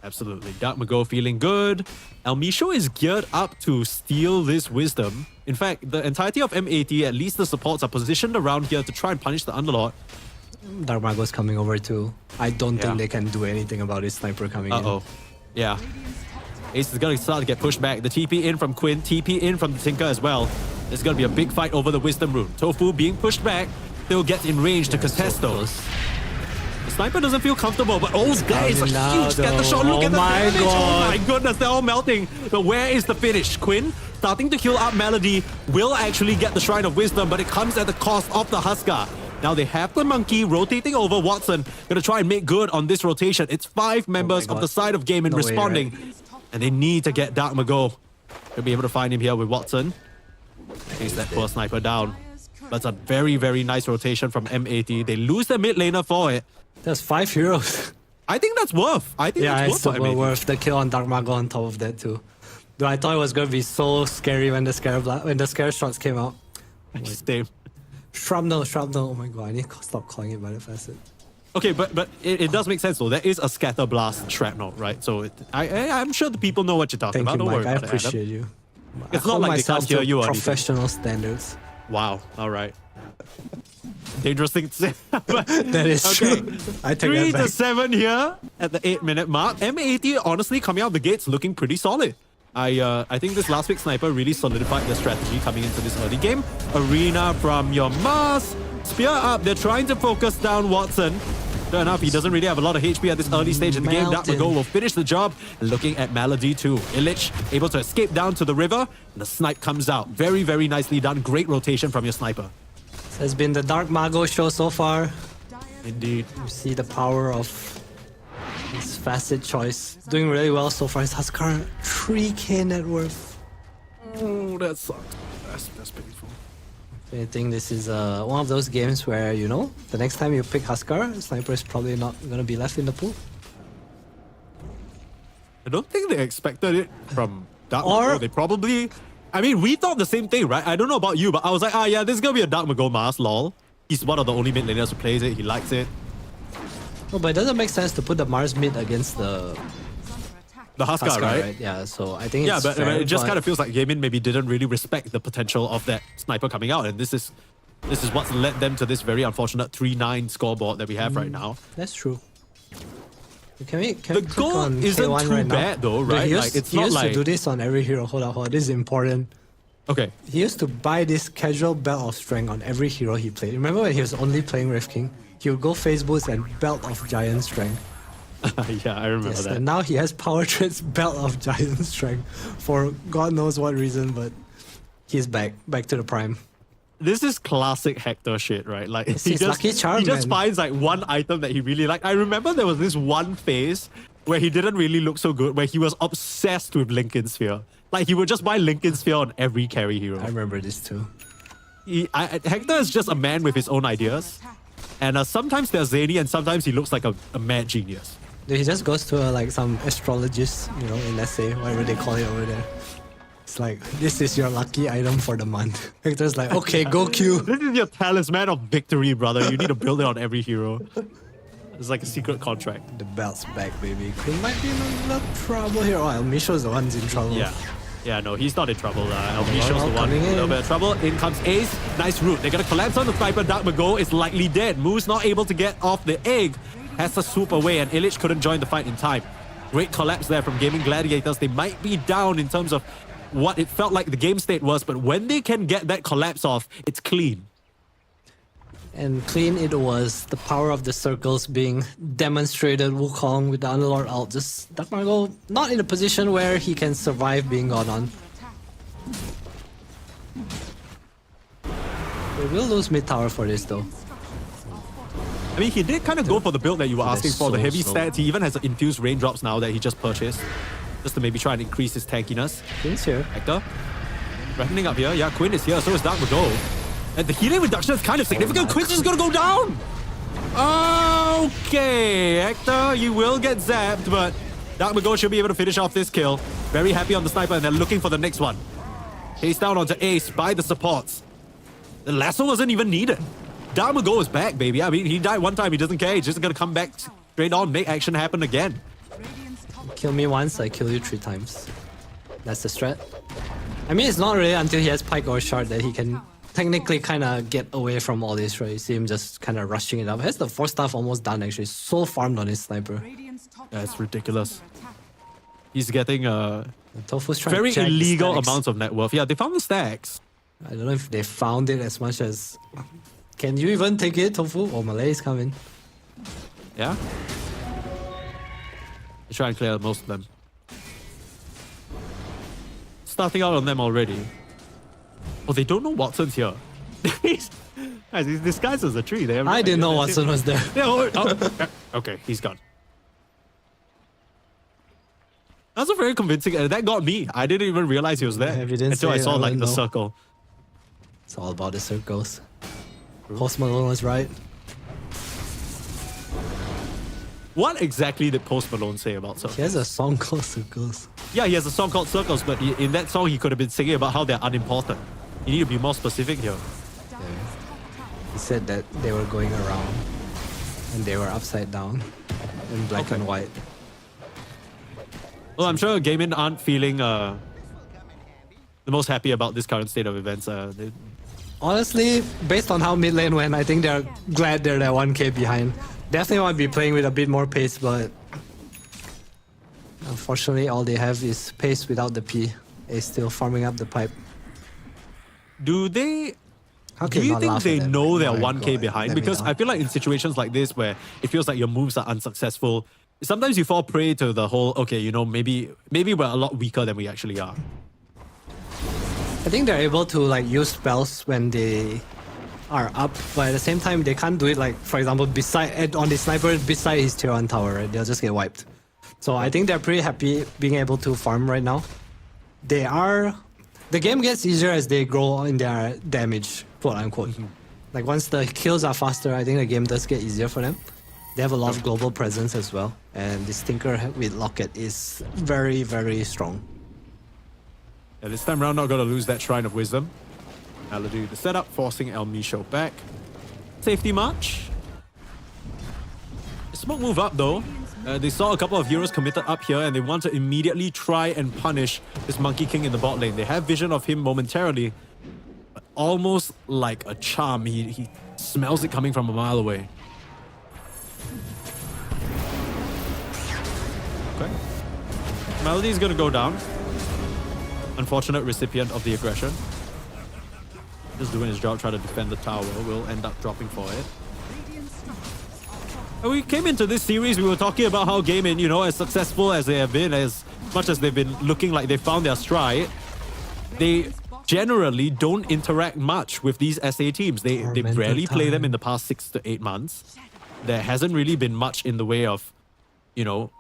Absolutely. Dark Mago feeling good. Elmisho is geared up to steal this wisdom. In fact, the entirety of M80, at least the supports, are positioned around here to try and punish the Underlord. Dark Mago's coming over too. I don't think they can do anything about this sniper coming in. Yeah. Ace is going to start to get pushed back. The TP in from Quinn, TP in from the Tinker as well. There's going to be a big fight over the Wisdom Rune. Tofu being pushed back. They'll get in range to contest those. The sniper doesn't feel comfortable, but that is a huge scatter shot. Look at the damage. Oh my goodness, they're all melting. But where is the finish? Quinn starting to heal up Melody will actually get the Shrine of Wisdom, but it comes at the cost of the Huskar. Now they have the monkey rotating over. Watson gonna try and make good on this rotation. It's 5 members of the side of Gaimin responding. Way, right? And they need to get Dark Mago. They'll be able to find him here with Watson. Takes that poor sniper down. That's a very, very nice rotation from M80. They lose the mid laner for it. There's 5 heroes. I think that's worth. It's super worth the kill on Dark Mago on top of that too. Though I thought it was gonna be so scary when the scare shots came out. Same. Shrapnel. Oh my god, I need to stop calling it by the facet. Okay, but it does make sense though. There is a scatter blast shrapnel, right? So I'm sure the people know what you're talking about. Thank you, Don't Mike. worry I about appreciate you. It's not like they can't hear you or anything. Professional standards. Wow. All right. Dangerous thing to say. That is true. I take 3 that back. to 7 here at the 8-minute mark. M80 honestly coming out the gates looking pretty solid. I think this last pick sniper really solidified their strategy coming into this early game. Arena from your Mars. Spear up. They're trying to focus down Watson. Fair enough, he doesn't really have a lot of HP at this early stage of the game. Dark Mago will finish the job. Looking at Melody too. Illich able to escape down to the river. And the snipe comes out. Very, very nicely done. Great rotation from your sniper. This has been the Dark Mago show so far. Indeed. You see the power of his facet choice. Doing really well so far. His Huskar 3k net worth. Oh, that sucks. That's painful. I think this is one of those games where, you know, the next time you pick Huskar, Sniper is probably not going to be left in the pool. I don't think they expected it from Dark Mago. They probably... I mean, we thought the same thing, right? I don't know about you, but I was like, yeah, this is going to be a Dark Mago Mars, lol. He's one of the only mid laners who plays it. He likes it. Oh, but it doesn't make sense to put the Mars mid against the Huskar, right? Yeah, so I think it's but fair, it just kind of feels like Gaimin maybe didn't really respect the potential of that sniper coming out, and this is what's led them to this very unfortunate 3-9 scoreboard that we have right now. That's true. The goal isn't too right bad though, right? He used to do this on every hero. Hold on. This is important. Okay. He used to buy this casual belt of strength on every hero he played. Remember when he was only playing Rift King? He would go phase boost and belt of giant strength. Yeah, I remember that. And now he has Power Trad's belt of giant strength for God knows what reason, but he's back to the prime. This is classic Hector shit, right? Like he just finds like one item that he really liked. I remember there was this one phase where he didn't really look so good, where he was obsessed with Lincoln Sphere. Like he would just buy Lincoln Sphere on every carry hero. I remember this too. Hector is just a man with his own ideas. And sometimes they're zany and sometimes he looks like a mad genius. He just goes to like some astrologist, you know, in SA, whatever they call it over there. It's like, this is your lucky item for the month. Hector's like, okay, go Q. This is your talisman of victory, brother. You need to build it on every hero. It's like a secret contract. The belt's back, baby. Queen might be in a little trouble here. Oh, Elmisho's the one's in trouble. Yeah, no, he's not in trouble. Elmisho's the one in a little bit of trouble. In comes Ace. Nice route. They're going to collapse on the sniper. Dark Mago is likely dead. Moo's not able to get off the egg. Has to swoop away, and Illich couldn't join the fight in time. Great collapse there from Gaimin Gladiators. They might be down in terms of what it felt like the game state was, but when they can get that collapse off, it's clean. And clean it was. The power of the circles being demonstrated. Wukong with the Underlord ult. Just Dark Mago not in a position where he can survive being gone on. They will lose mid tower for this though. I mean, he did kind of go for the build that you were asking for, the heavy stats. He even has infused raindrops now that he just purchased, just to maybe try and increase his tankiness. Quinn's here. Hector, threatening up here. Yeah, Quinn is here, so is Dark Mago. And the healing reduction is kind of significant. Quinn's just gonna go down! Okay, Hector, you will get zapped, but Dark should be able to finish off this kill. Very happy on the sniper, and they're looking for the next one. Chased down onto Ace by the supports. The lasso wasn't even needed. Dark is back, baby. I mean, he died one time, he doesn't care. He's just gonna come back straight on, make action happen again. Kill me once, I kill you 3 times. That's the strat. I mean, it's not really until he has Pike or Shard that he can technically kind of get away from all this, right? You see him just kind of rushing it up. Has the 4 staff almost done, actually. So farmed on his sniper. That's ridiculous. He's getting Tofu's trying very to check illegal the stacks. amounts of net worth. Yeah, they found the stacks. I don't know if they found it as much as... Can you even take it, Tofu? Or Malay is coming. Yeah? They try and clear most of them. Starting out on them already. Oh, they don't know Watson's here. Guys, he's disguised as a tree. I didn't know Watson was there. Okay, he's gone. That's a very convincing. That got me. I didn't even realize he was there If you didn't until say I it, saw I like wouldn't the know. circle. It's all about the circles. Post Malone was right. What exactly did Post Malone say about circles? He has a song called Circles. Yeah, he has a song called Circles, but in that song he could have been singing about how they're unimportant. You need to be more specific here. He said that they were going around and they were upside down in black and white. Well, I'm sure Gaimin aren't feeling the most happy about this current state of events. Honestly, based on how mid lane went, I think they're glad they're that 1k behind. Definitely want to be playing with a bit more pace, but unfortunately all they have is pace without the P. They're still farming up the pipe. Do they... How Do can you not think laugh they at that? know they're Oh my 1k God, behind? let me Because down. I feel like in situations like this where it feels like your moves are unsuccessful, sometimes you fall prey to the whole, okay, you know, maybe we're a lot weaker than we actually are. I think they're able to like use spells when they are up, but at the same time they can't do it like, for example, on the sniper beside his tier 1 tower, right? They'll just get wiped. So I think they're pretty happy being able to farm right now. The game gets easier as they grow in their damage, quote unquote. Like once the kills are faster, I think the game does get easier for them. They have a lot of global presence as well, and this Tinker with Locket is very, very strong. Yeah, this time around, not going to lose that Shrine of Wisdom. Melody the setup, forcing El Micho back. Safety march. Smoke move up though. They saw a couple of heroes committed up here and they want to immediately try and punish this Monkey King in the bot lane. They have vision of him momentarily, but almost like a charm. He smells it coming from a mile away. Okay. Melody is going to go down. Unfortunate recipient of the aggression. Just doing his job, trying to defend the tower. Will end up dropping for it. And we came into this series, we were talking about how Gaimin, you know, as successful as they have been, as much as they've been looking like they found their stride, they generally don't interact much with these SA teams. They rarely play them in the past 6 to 8 months. There hasn't really been much in the way of, you know,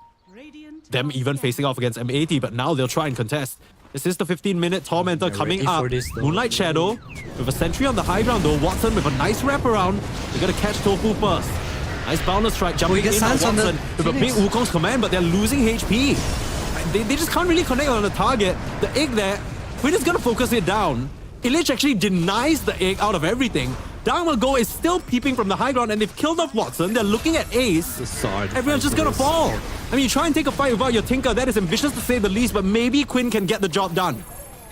them even facing off against M80, but now they'll try and contest. This is the 15-minute Tormentor coming ready up. for this, though. Moonlight Shadow with a sentry on the high ground though. Watson with a nice wraparound. They're gonna catch Tofu first. Nice boundless strike jumping he in gets on hands on the Watson with a big Phoenix. Wukong's command, but they're losing HP. They just can't really connect on the target. The egg there, we're just gonna focus it down. Illich actually denies the egg out of everything. Damago is still peeping from the high ground and they've killed off Watson. They're looking at Ace. Everyone's just gonna fall. I mean, you try and take a fight without your Tinker. That is ambitious to say the least, but maybe Quinn can get the job done.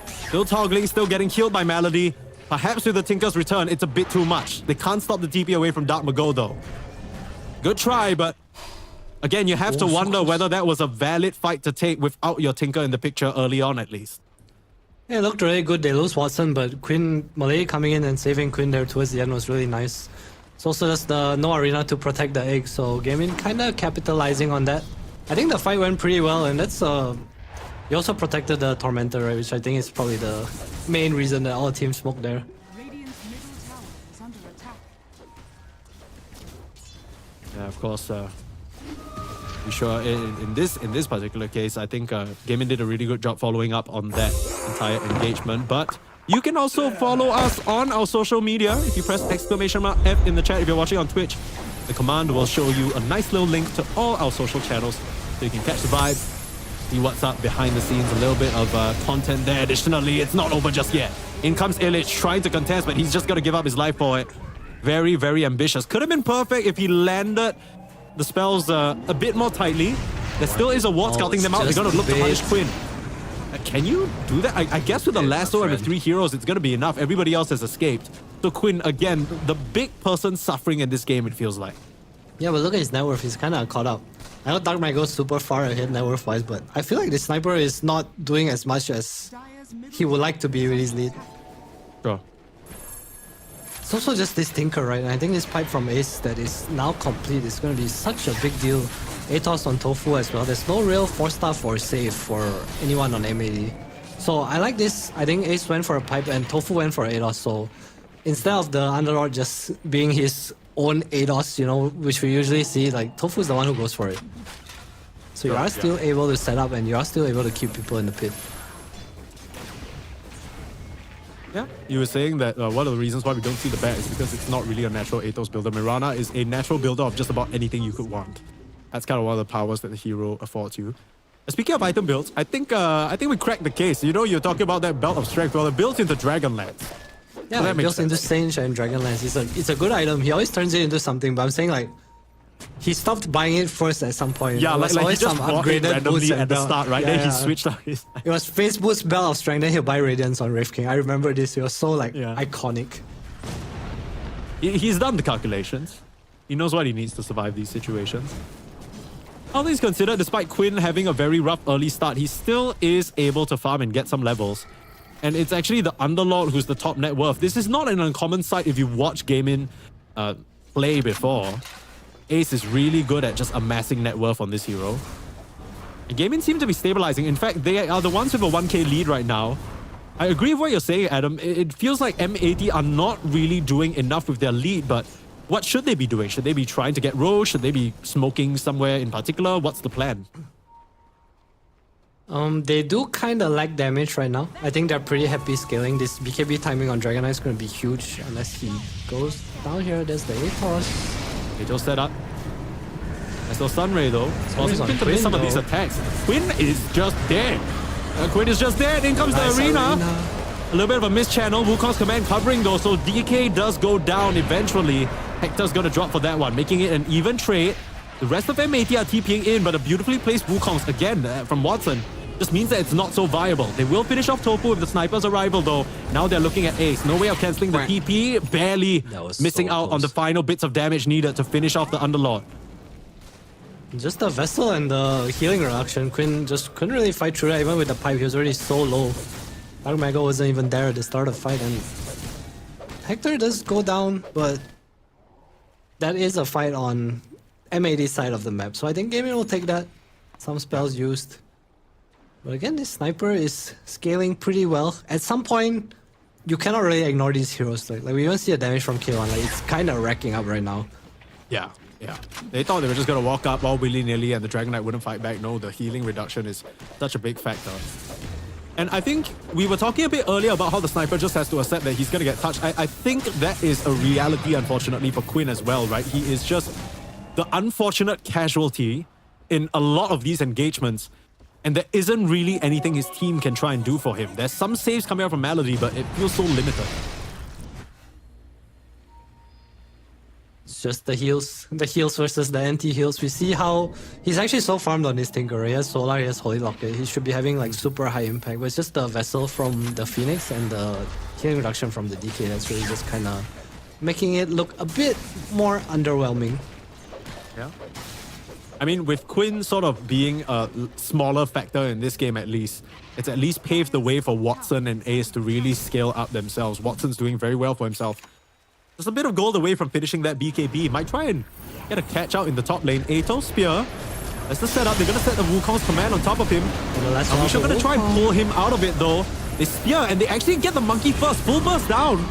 Still toggling, still getting killed by Melody. Perhaps with the Tinker's return, it's a bit too much. They can't stop the TP away from Dark Mago though. Good try, but again, you have to wonder whether that was a valid fight to take without your Tinker in the picture early on at least. Yeah, it looked really good. They lose Watson, but Quinn, Malay coming in and saving Quinn there towards the end was really nice. It's also just the no arena to protect the egg, so Gaimin kind of capitalizing on that. I think the fight went pretty well, and that's he also protected the Tormentor, right, which I think is probably the main reason that all teams smoked there. Radiant's middle tower is under attack. Yeah, of course. We sure in this particular case, I think Gaimin did a really good job following up on that entire engagement. But you can also follow us on our social media. If you press !F in the chat, if you're watching on Twitch, The command will show you a nice little link to all our social channels so you can catch the vibes, see what's up behind the scenes, a little bit of content there. Additionally, it's not over just yet. In comes Illich trying to contest, but he's just got to give up his life for it. Very, very ambitious. Could have been perfect if he landed the spells a bit more tightly. There still is a ward scouting them out. They're going to look to punish Quinn. Can you do that? I guess with the lasso and the 3 heroes, it's going to be enough. Everybody else has escaped. So Quinn, again, the big person suffering in this game, it feels like. Yeah, but look at his net worth. He's kind of caught up. I know Dark Knight goes super far ahead net worth-wise, but I feel like the sniper is not doing as much as he would like to be with his lead. Sure. It's also just this Tinker, right? And I think this pipe from Ace that is now complete is going to be such a big deal. ATOS on Tofu as well. There's no real 4-star for save for anyone on M80. So I like this. I think Ace went for a pipe and Tofu went for ATOS. So instead of the Underlord just being his own ATOS, you know, which we usually see, like Tofu is the one who goes for it. So you are still able to set up and you are still able to keep people in the pit. Yeah, you were saying that one of the reasons why we don't see the bat is because it's not really a natural Atos builder. Mirana is a natural builder of just about anything you could want. That's kind of one of the powers that the hero affords you. Speaking of item builds, I think we cracked the case. You know, you're talking about that belt of strength. Well, it builds into Dragonlance. Yeah, so it builds into Sage and Dragonlance. It's a good item. He always turns it into something, but I'm saying like he stopped buying it first at some point. Yeah, like he just bought it randomly at the start, right? Yeah, then he switched out his... It was Facebook's belt of strength, then he'll buy Radiance on Wraith King. I remember this. It was so like iconic. He's done the calculations. He knows what he needs to survive these situations. All things considered, despite Quinn having a very rough early start, he still is able to farm and get some levels. And it's actually the Underlord who's the top net worth. This is not an uncommon sight if you watch Gaimin play before. Ace is really good at just amassing net worth on this hero. And Gaimin seem to be stabilizing. In fact, they are the ones with a 1k lead right now. I agree with what you're saying, Adam. It feels like M80 are not really doing enough with their lead, but what should they be doing? Should they be trying to get Roche? Should they be smoking somewhere in particular? What's the plan? They do kind of lack damage right now. I think they're pretty happy scaling. This BKB timing on Dragon Knight is going to be huge unless he goes down here. There's the ATOS. ATOS set up. There's no Sunray though. Sunray's Also, on Quinn to miss some of Quinn, these though. attacks. Quinn is just dead. Quinn is just dead. In comes Nice the arena. arena. A little bit of a missed channel. Wukong's command covering though, so DK does go down eventually. Hector's gonna drop for that one, making it an even trade. The rest of M80 are TPing in, but a beautifully placed Wukong's again from Watson just means that it's not so viable. They will finish off Tofu with the sniper's arrival though. Now they're looking at Ace. No way of cancelling the TP. Barely missing out on the final bits of damage needed to finish off the Underlord. Just the Vessel and the healing reduction. Quinn just couldn't really fight through that. Even with the pipe, he was already so low. Dark Mega wasn't even there at the start of the fight, and Hector does go down, but that is a fight on M80 side of the map. So I think Gaimin will take that. Some spells used. But again, this sniper is scaling pretty well. At some point, you cannot really ignore these heroes. Like we even see the damage from K1. Like it's kind of racking up right now. Yeah. They thought they were just going to walk up all willy-nilly and the Dragon Knight wouldn't fight back. No, the healing reduction is such a big factor. And I think we were talking a bit earlier about how the sniper just has to accept that he's going to get touched. I think that is a reality, unfortunately, for Quinn as well, right? He is just the unfortunate casualty in a lot of these engagements. And there isn't really anything his team can try and do for him. There's some saves coming out from Melody, but it feels so limited. It's just the heals versus the anti-heals. We see how he's actually so farmed on this Tinker. He has Solar, he has Holy Locket. He should be having like super high impact. But it's just the Vessel from the Phoenix and the healing reduction from the DK that's really just kind of making it look a bit more underwhelming. Yeah. I mean, with Quinn sort of being a smaller factor in this game at least, it's at least paved the way for Watson and Ace to really scale up themselves. Watson's doing very well for himself. Just a bit of gold away from finishing that BKB. Might try and get a catch out in the top lane. Atos Spear. That's the setup. They're going to set the Wukong's command on top of him. Amisha going to try and pull him out of it though. They spear and they actually get the monkey first. Full burst down.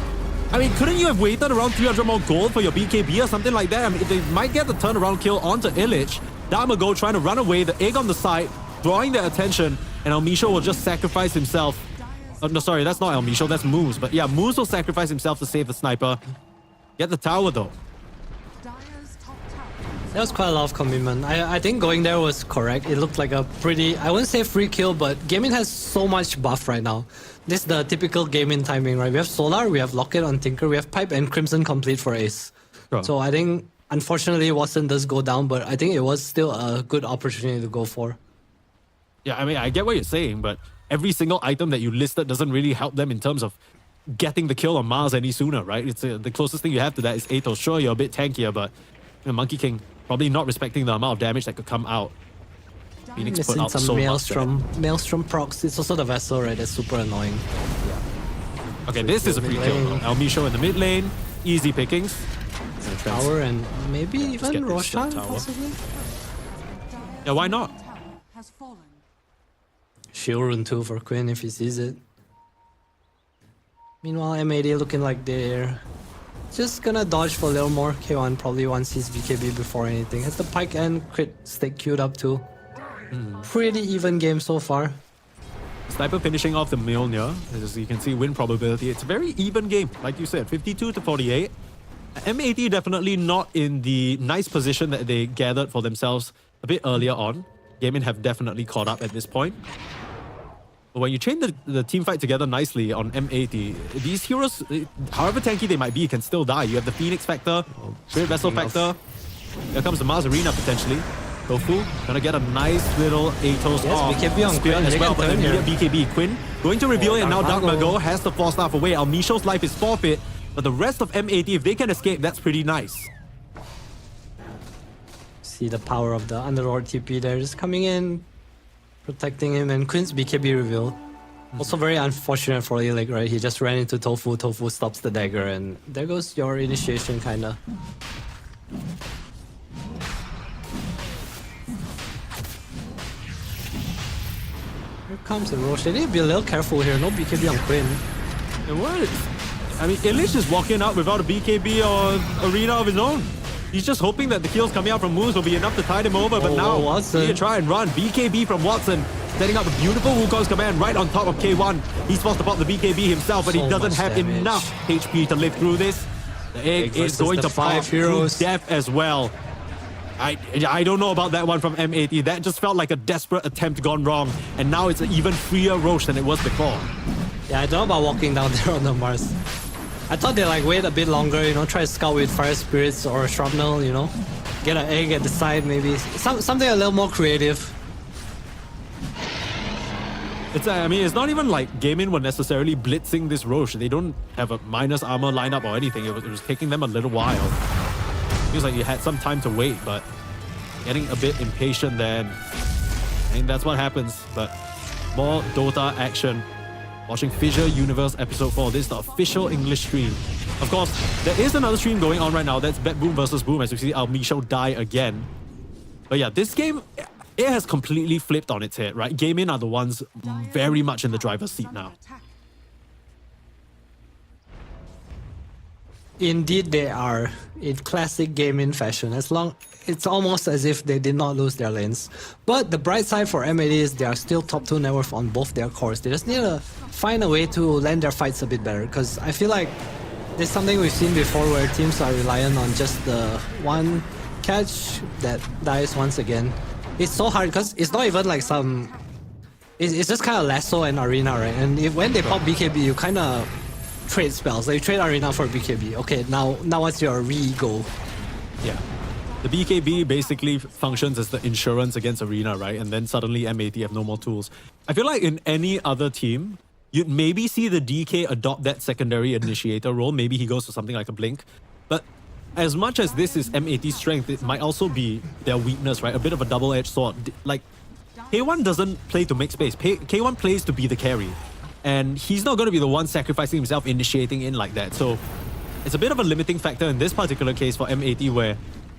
I mean, couldn't you have waited around 300 more gold for your BKB or something like that? I mean, they might get the turnaround kill onto Illich. Damago trying to run away. The egg on the side, drawing their attention. And Elmisho will just sacrifice himself. No, sorry, that's not Elmisho. That's Moose. But yeah, Moose will sacrifice himself to save the sniper. Get the tower though. Dyer's top tower. That was quite a lot of commitment. I think going there was correct. It looked like a pretty, I wouldn't say free kill, but Gaimin has so much buff right now. This is the typical Gaimin timing, right? We have Solar, we have Locket on Tinker, we have Pipe and Crimson complete for Ace. Sure. So I think, unfortunately, Watson does go down, but I think it was still a good opportunity to go for. Yeah, I mean, I get what you're saying, but every single item that you listed doesn't really help them in terms of getting the kill on Mars any sooner, right? It's the closest thing you have to that is Atos. Sure, you're a bit tankier, but Monkey King probably not respecting the amount of damage that could come out. Phoenix put Missing out some so Maelstrom, much. Maelstrom procs. It's also the Vessel, right? That's super annoying. Okay, this is a free kill. lane. Almisho in the mid lane, easy pickings. Tower and maybe get even this Roshan, tower. possibly? Yeah, why not? Tower has fallen. Shield rune 2 for Quinn if he sees it. Meanwhile, M80 looking like they're just gonna dodge for a little more. K1 probably wants his BKB before anything. Has the Pike and crit stick queued up too. Pretty even game so far. Sniper finishing off the Mjolnir. As you can see, win probability. It's a very even game, like you said, 52 to 48. M80 definitely not in the nice position that they gathered for themselves a bit earlier on. Gaimin have definitely caught up at this point. But when you train the team fight together nicely on M80, these heroes, however tanky they might be, can still die. You have the Phoenix factor, Spirit Vessel factor. Here comes the Mars Arena potentially. Tofu gonna get a nice little Atos off. BKB on Spear Quinn, as they well, can but turn immediate here. BKB. Quinn going to reveal it, and now Dark Dark Mago has the 4-staff away. Almisho's life is forfeit, but the rest of M80, if they can escape, that's pretty nice. See the power of the Underlord TP there, just coming in, protecting him, and Quinn's BKB reveal. Also very unfortunate for Ilic, right? He just ran into Tofu, Tofu stops the dagger, and there goes your initiation, kinda. Here comes the Roche. They need to be a little careful here, no BKB on Quinn. And what? I mean, Illich is walking out without a BKB or arena of his own. He's just hoping that the kills coming out from moves will be enough to tide him over, but Oh, now Watson. he need to try and run. BKB from Watson, setting up a beautiful Wukong's command right on top of K1. He's supposed to pop the BKB himself, but he So doesn't much have damage. enough HP to live through this. The egg Egg is versus going the to pop 5 through heroes. death as well. I don't know about that one from M80. That just felt like a desperate attempt gone wrong, and now it's an even freer Roche than it was before. Yeah, I don't know about walking down there on the Mars. I thought they'd like wait a bit longer, you know, try to scout with Fire Spirits or Shrapnel, you know. Get an egg at the side maybe. Something a little more creative. I mean, it's not even like Gaimin were necessarily blitzing this Roche. They don't have a minus armor lineup or anything. It was taking them a little while. Feels like you had some time to wait, but getting a bit impatient then. I think that's what happens. But more Dota action. Watching FISSURE Universe Episode 4. This is the official English stream. Of course, there is another stream going on right now. That's BetBoom versus Boom, as we see Almisho die again. But yeah, this game, it has completely flipped on its head, right? Gaimin are the ones very much in the driver's seat now. Attack. Indeed they are, in classic gaming fashion. It's almost as if they did not lose their lanes. But the bright side for M80 is they are still top 2 net worth on both their cores. They just need to find a way to land their fights a bit better, because I feel like there's something we've seen before where teams are reliant on just the one catch that dies once again. It's so hard because it's not even like some... It's just kind of lasso and arena, right? And when they pop BKB, you kind of trade spells. Like you trade arena for BKB. Okay, now what's your re-go? Yeah. The BKB basically functions as the insurance against arena, right? And then suddenly M80 have no more tools. I feel like in any other team, you'd maybe see the DK adopt that secondary initiator role. Maybe he goes to something like a Blink. But as much as this is M80's strength, it might also be their weakness, right? A bit of a double-edged sword. Like, K1 doesn't play to make space. K1 plays to be the carry. And he's not going to be the one sacrificing himself, initiating in like that. So it's a bit of a limiting factor in this particular case for M80, where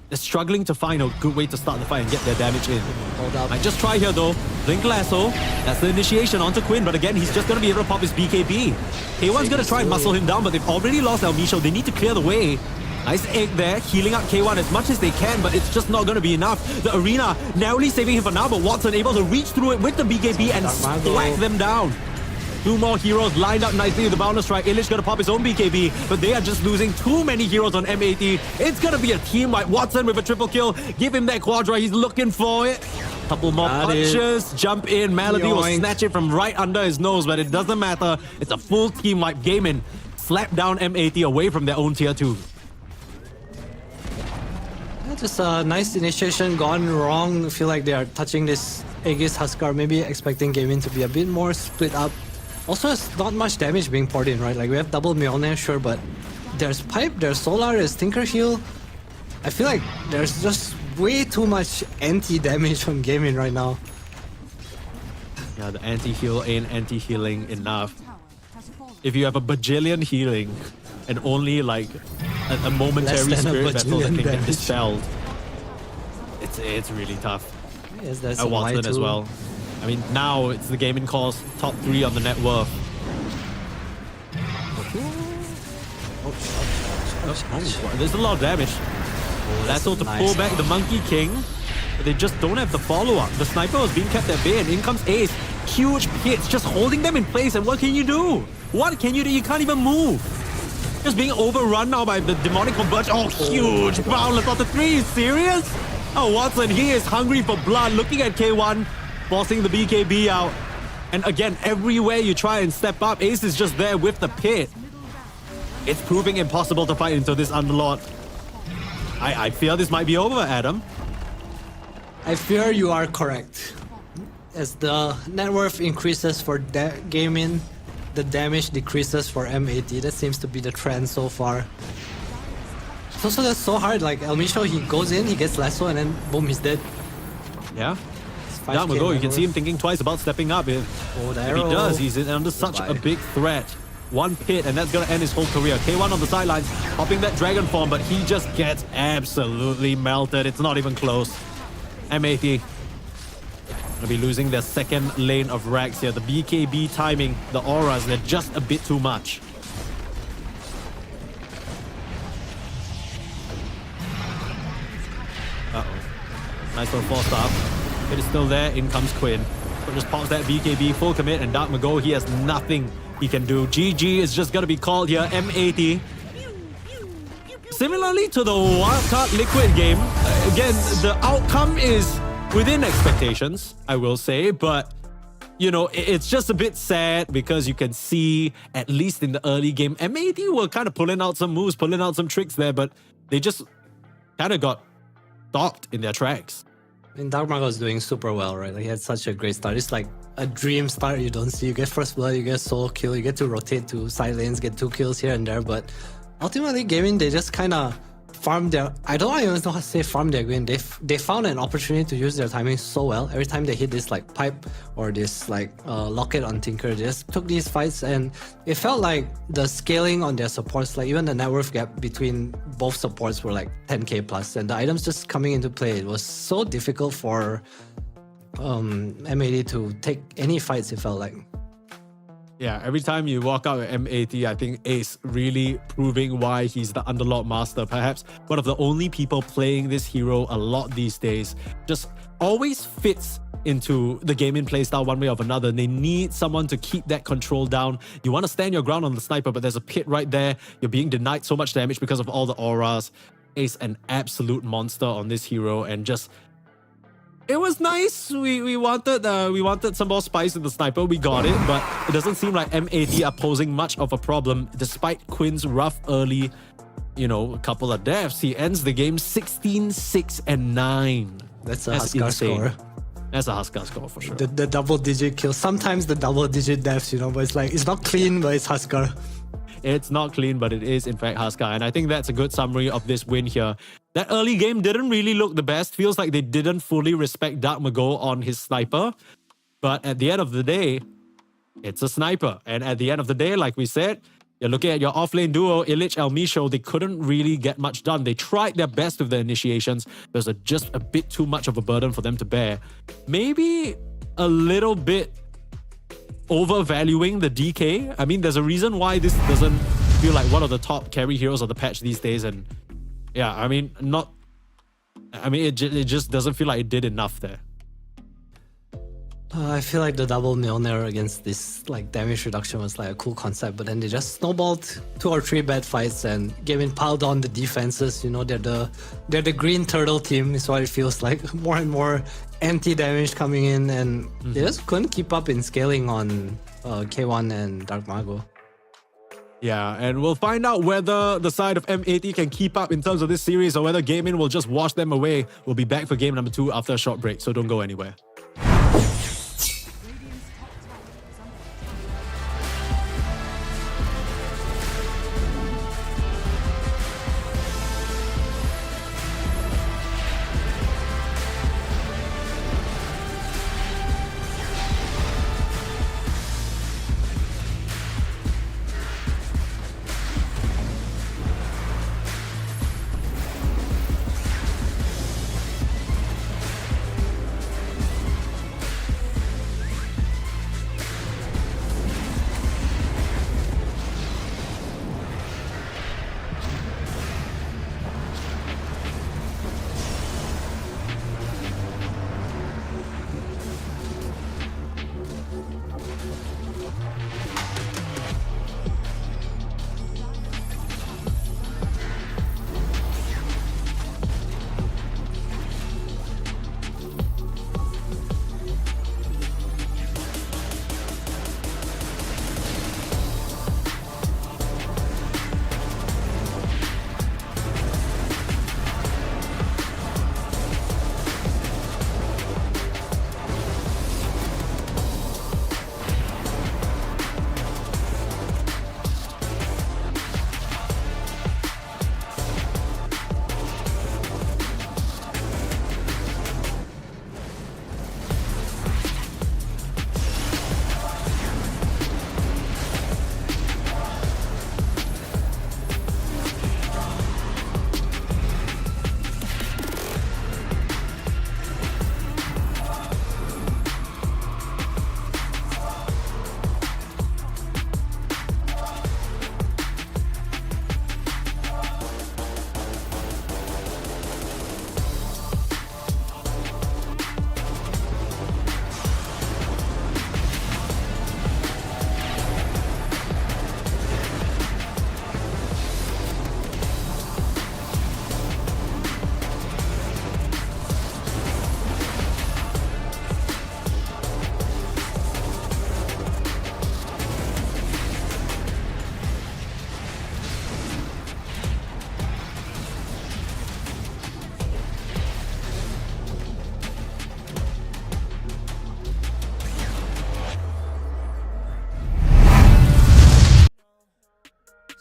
they're struggling to find a good way to start the fight and get their damage in. Hold up. Might just try here though. Blink Lasso. That's the initiation onto Quinn, but again, he's just going to be able to pop his BKB. K1's going to try and muscle him down, but they've already lost Almisho. They need to clear the way. Nice egg there, healing up K1 as much as they can, but it's just not going to be enough. The arena narrowly saving him for now, but Watson able to reach through it with the BKB and Dark Mago. slack them down. 2 more heroes lined up nicely with the boundless strike. Illich gonna pop his own BKB, but they are just losing too many heroes on M80. It's gonna be a team like Watson with a triple kill. Give him that quadra, he's looking for it. Couple more punches, jump in. Melody will snatch it from right under his nose, but it doesn't matter. It's a full team wipe. Gaimin slap down M80 away from their own tier 2. Just a nice initiation gone wrong. I feel like they are touching this Aegis Huskar, maybe expecting Gaimin to be a bit more split up. Also, it's not much damage being poured in, right? Like, we have double Mjolnir, sure, but there's Pipe, there's Solar, there's Tinker Heal. I feel like there's just way too much anti-damage from Gaimin right now. Yeah, the anti-heal ain't anti-healing enough. If you have a bajillion healing and only like a momentary spirit battle that can get dispelled, it's really tough. Yes, that's At Watson as well. I mean, now it's the Gaimin Core's top 3 on the net worth. There's a lot of damage. That's all to pull back the Monkey King, but they just don't have the follow-up. The sniper was being kept at bay, and in comes Ace. Huge hits, just holding them in place, and what can you do? What can you do? You can't even move. Just being overrun now by the demonic converge. Oh, huge boundless on the 3. Serious? Oh, Watson, he is hungry for blood. Looking at K1, forcing the BKB out. And again, everywhere you try and step up, Ace is just there with the pit. It's proving impossible to fight into this Underlord. I fear this might be over, Adam. I fear you are correct. As the net worth increases for Gaimin, the damage decreases for M80. That seems to be the trend so far. It's also that's so hard. Like Elmisho, he goes in, he gets lasso, and then boom, he's dead. Yeah. Down we go. You can see him thinking twice about stepping up. If he does, he's under such a big threat. One pit, and that's gonna end his whole career. K1 on the sidelines, hopping that dragon form, but he just gets absolutely melted. It's not even close. M80 gonna be losing their second lane of racks here. The BKB timing, the auras, they're just a bit too much. Nice little 4-star. It is still there. In comes Quinn. But just pops that BKB, full commit, and Dark Mago, he has nothing he can do. GG is just gonna be called here. M80. Similarly to the Wildcard Liquid game, again, the outcome is within expectations, I will say, but you know, it's just a bit sad because you can see, at least in the early game, M80 were kind of pulling out some moves, pulling out some tricks there, but they just kind of got stopped in their tracks. And Dark Mago is doing super well, right? Like, he had such a great start. It's like a dream start you don't see. You get first blood, you get solo kill, you get to rotate to side lanes, get 2 kills here and there, but ultimately, Gaimin, they just kind of farmed their... I don't even know how to say farm their game. They found an opportunity to use their timing so well. Every time they hit this like pipe or this like locket on Tinker, they just took these fights, and it felt like the scaling on their supports, like even the net worth gap between both supports were like 10k plus, and the items just coming into play. It was so difficult for M80 to take any fights, it felt like. Yeah, every time you walk out with M80, I think Ace really proving why he's the Underlord Master. Perhaps one of the only people playing this hero a lot these days. Just always fits into the Gaimin playstyle one way or another. They need someone to keep that control down. You want to stand your ground on the sniper, but there's a pit right there. You're being denied so much damage because of all the auras. Ace, an absolute monster on this hero, and just... It was nice. We wanted some more spice in the sniper. We got it, but it doesn't seem like M80 are posing much of a problem despite Quinn's rough early, you know, a couple of deaths. He ends the game 16-6-9. That's Huskar score. That's a Huskar score for sure. The double-digit kills. Sometimes the double-digit deaths, you know, but it's like, it's not clean, but it's Huskar. It's not clean, but it is in fact Huskar. And I think that's a good summary of this win here. That early game didn't really look the best. Feels like they didn't fully respect Dark Mago on his sniper. But at the end of the day, it's a sniper. And at the end of the day, like we said, you're looking at your offlane duo, Illich, Elmisho. They couldn't really get much done. They tried their best with the initiations. There's just a bit too much of a burden for them to bear. Maybe a little bit overvaluing the DK. I mean, there's a reason why this doesn't feel like one of the top carry heroes of the patch these days. And yeah, I mean, it just doesn't feel like it did enough there. I feel like the double Mjolnir against this like damage reduction was like a cool concept, but then they just snowballed 2 or 3 bad fights and Gaimin piled on the defenses. You know, they're the green turtle team is what it feels like. More and more anti-damage coming in, and they just couldn't keep up in scaling on K1 and Dark Mago. Yeah, and we'll find out whether the side of M80 can keep up in terms of this series or whether Gaimin will just wash them away. We'll be back for game number 2 after a short break, so don't go anywhere.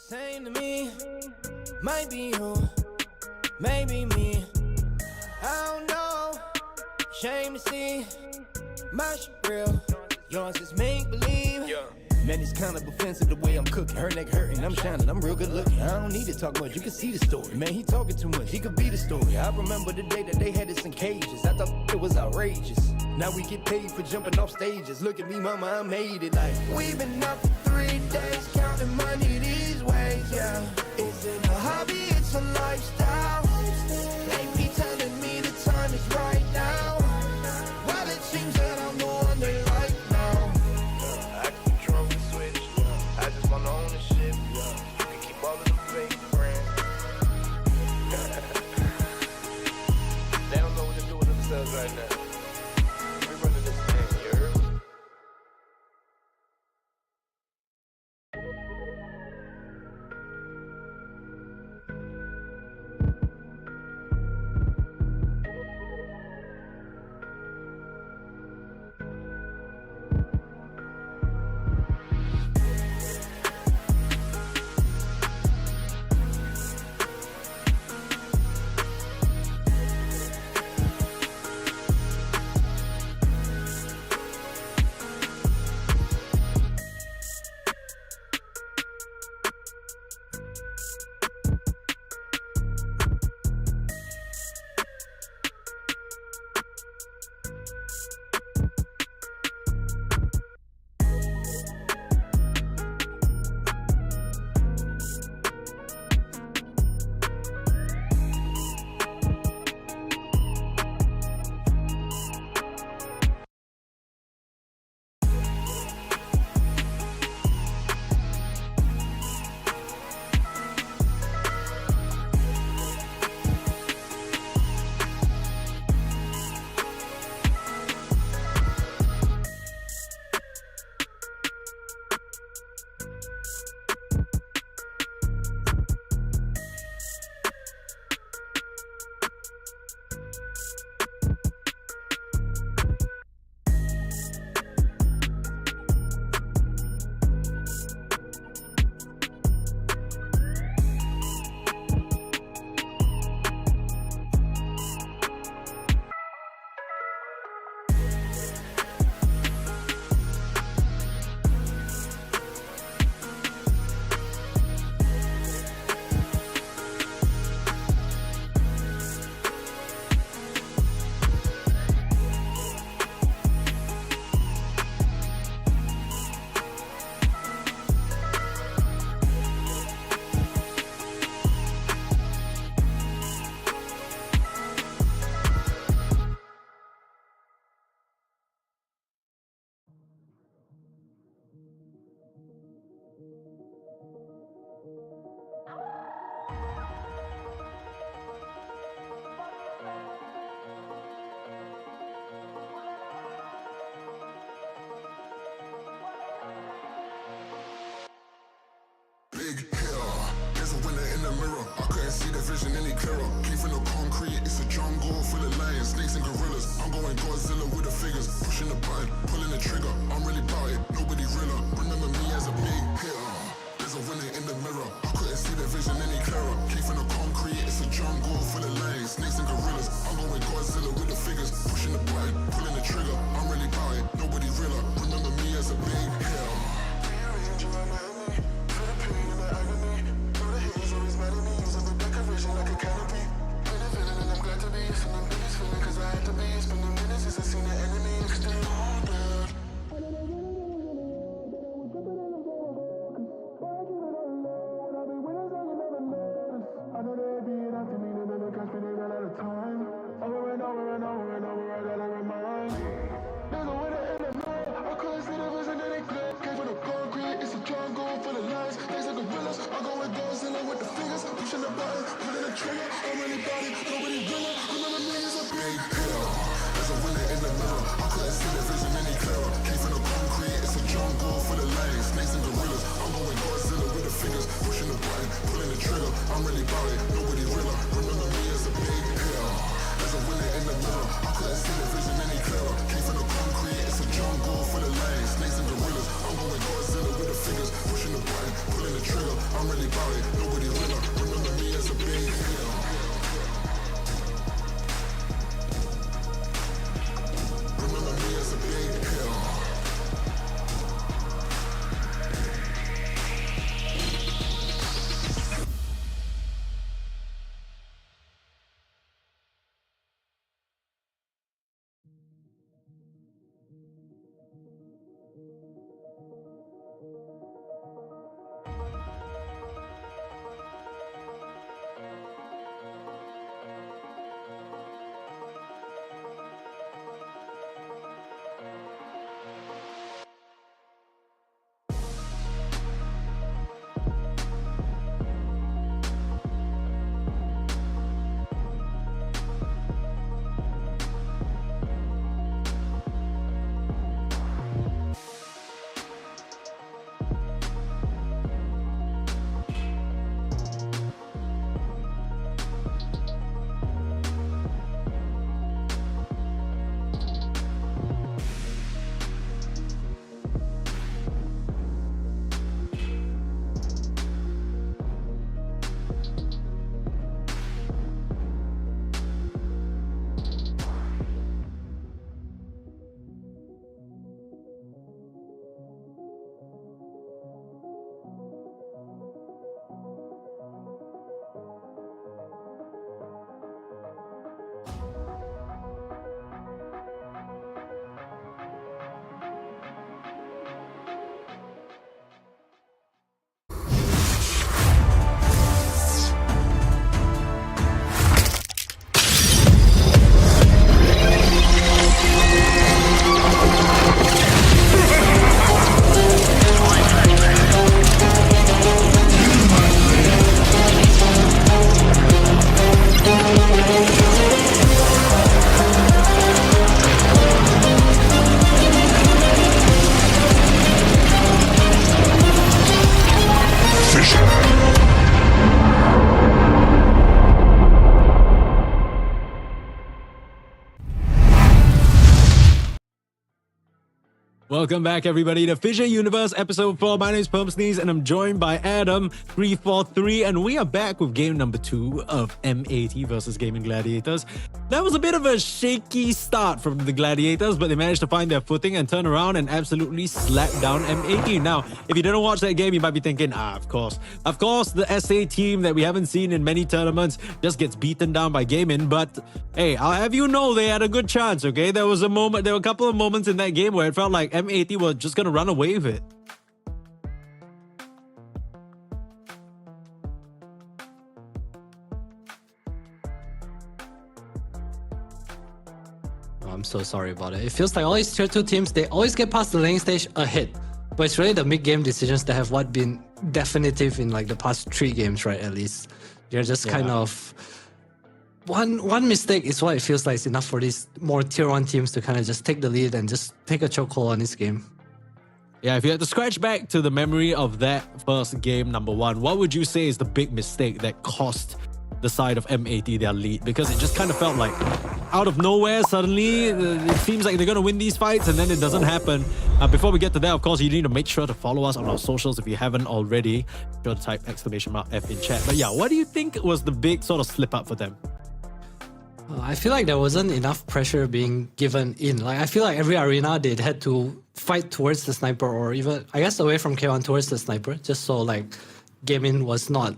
Same to me, might be you, maybe me. I don't know, shame to see. My shit real, yours is make believe. Man, it's kind of offensive the way I'm cooking. Her neck hurting, I'm shining, I'm real good looking. I don't need to talk much, you can see the story. Man, he talking too much, he could be the story. I remember the day that they had us in cages. I thought it was outrageous. Now we get paid for jumping off stages. Look at me, mama, I made it. Like, we've been up for 3 days, counting money these ways, yeah. Is it a hobby, it's a lifestyle. They be telling me the time is right now. Well, it seems that I'm the one they like now. I control the switch, I just want ownership. You can keep all of the fake friends. They don't know what to do with themselves right now. We're running this thing, you heard? vision any clearer. Came from the concrete, it's a jungle full of lions, snakes and gorillas. I'm going Godzilla with the figures, pushing the button, pulling the trigger. I'm really about it, nobody realer. Remember me as a big hitter. There's a winner in the mirror. I couldn't see the vision any clearer. Came from the concrete, it's a jungle full of lions, snakes and gorillas. I'm going Godzilla with the figures, pushing the button, pulling the trigger. I'm really about it, nobody realer. Remember me as a big hitter. Welcome back, everybody, to FISSURE Universe Ep.4. My name is Pumpsneeze, and I'm joined by Adam343, and we are back with game number 2 of M80 versus Gaimin Gladiators. That was a bit of a shaky start from the Gladiators, but they managed to find their footing and turn around and absolutely slap down M80. Now, if you didn't watch that game, you might be thinking, of course, the SA team that we haven't seen in many tournaments just gets beaten down by Gaimin. But hey, I'll have you know they had a good chance, okay? There were a couple of moments in that game where it felt like M80 was just gonna run away with it. I'm so sorry about it. It feels like all these tier 2 teams, they always get past the laning stage ahead. But it's really the mid-game decisions that have been definitive in like the past 3 games, right? At least they're just kind of one mistake is what it feels like is enough for these more tier 1 teams to kind of just take the lead and just take a chokehold on this game. Yeah, if you had to scratch back to the memory of that first game, number 1, what would you say is the big mistake that cost the side of M80 their lead, because it just kind of felt like out of nowhere, suddenly it seems like they're going to win these fights, and then it doesn't happen. Before we get to that, of course, you need to make sure to follow us on our socials if you haven't already. Be sure to type !F in chat. But yeah, what do you think was the big sort of slip up for them? I feel like there wasn't enough pressure being given in. Like, I feel like every arena they had to fight towards the sniper, or even, I guess, away from K1 towards the sniper, just so like Gaimin was not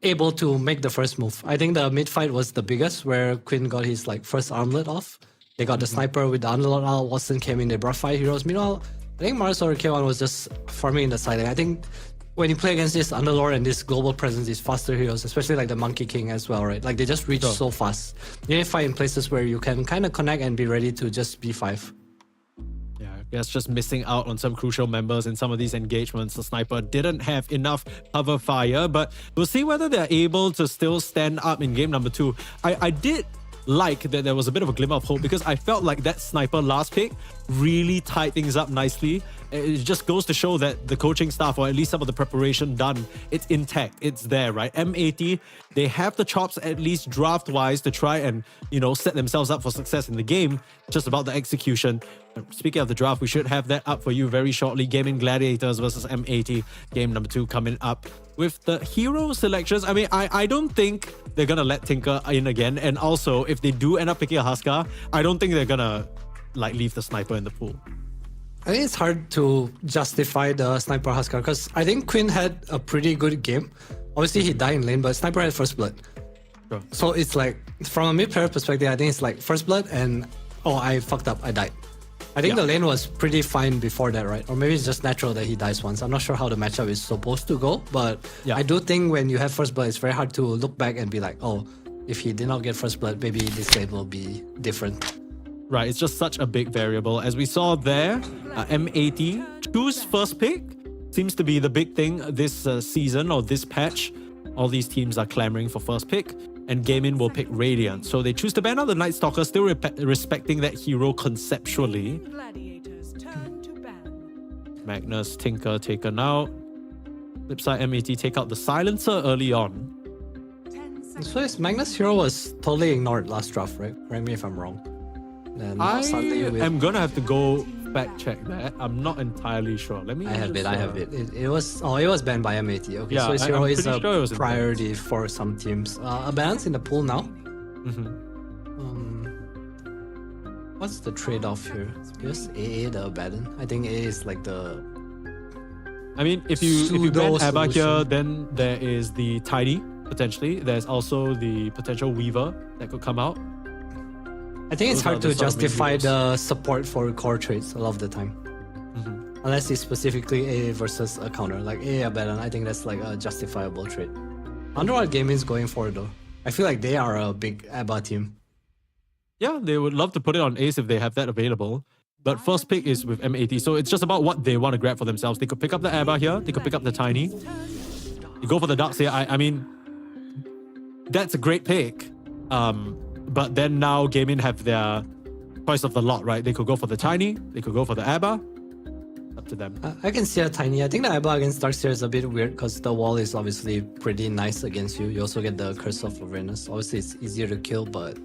able to make the first move. I think the mid fight was the biggest, where Quinn got his like first armlet off. They got the sniper with the unload out. Watson came in, they brought 5 heroes. Meanwhile, I think Mars or K1 was just farming in the side. And I think when you play against this Underlord and this global presence, these faster heroes, especially like the Monkey King as well, right? Like they just reach so fast. You need to fight in places where you can kind of connect and be ready to just B5. Yeah, I guess just missing out on some crucial members in some of these engagements. The sniper didn't have enough cover fire, but we'll see whether they're able to still stand up in game number 2. I did like that there was a bit of a glimmer of hope, because I felt like that sniper last pick really tied things up nicely. It just goes to show that the coaching staff, or at least some of the preparation done, it's intact, it's there, right? M80, they have the chops, at least draft-wise, to try and, you know, set themselves up for success in the game. Just about the execution. Speaking of the draft, we should have that up for you very shortly. Gaimin Gladiators versus M80, game number 2 coming up. With the hero selections, I mean, I don't think they're gonna let Tinker in again. And also, if they do end up picking a Huskar, I don't think they're gonna like leave the sniper in the pool. I think it's hard to justify the sniper Huskar, because I think Quinn had a pretty good game. Obviously, he died in lane, but sniper had first blood. Sure. So it's like, from a mid-player perspective, I think it's like first blood and, oh, I fucked up, I died. I think the lane was pretty fine before that, right? Or maybe it's just natural that he dies once. I'm not sure how the matchup is supposed to go, but I do think when you have first blood, it's very hard to look back and be like, oh, if he did not get first blood, maybe this lane will be different. Right, it's just such a big variable. As we saw there, M80 choose first pick seems to be the big thing this season or this patch. All these teams are clamoring for first pick, and Gaimin will pick Radiant. So they choose to ban out the Night Stalker, still respecting that hero conceptually. Gladiators turn to ban. Magnus, Tinker taken out. Flipside, M80 take out the Silencer early on. 10 seconds. So his Magnus hero was totally ignored last draft, right? Correct me if I'm wrong. And I suddenly with... am gonna have to go fact check that. I'm not entirely sure. Let me. I have it. It was banned by M80. Okay, Yeah, so his I'm hero is pretty sure it was a in priority for some teams. A balance in the pool now. What's the trade-off here? Just AA the Abaddon. I think AA is like the. I mean, if you ban Pseudo Abba here, solution. then there is the Tiny potentially. There's also the potential Weaver that could come out. I think it's Those are hard the to sort of main justify heroes. the support for core trades a lot of the time. Unless it's specifically AA versus a counter. Like AA Abaddon, I think that's like a justifiable trade. I wonder what Gaimin is going for though. I feel like they are a big Abba team. Yeah, they would love to put it on Ace if they have that available. But first pick is with M80, so it's just about what they want to grab for themselves. They could pick up the Abba here, they could pick up the Tiny. You go for the Darks here. I mean, that's a great pick. But then now Gaimin have their choice of the lot, right? They could go for the Tiny, they could go for the Abba. Up to them. I can see a Tiny. I think the Abba against Darkseer is a bit weird because the wall is obviously pretty nice against you. You also get the Curse of Awareness. Obviously it's easier to kill, but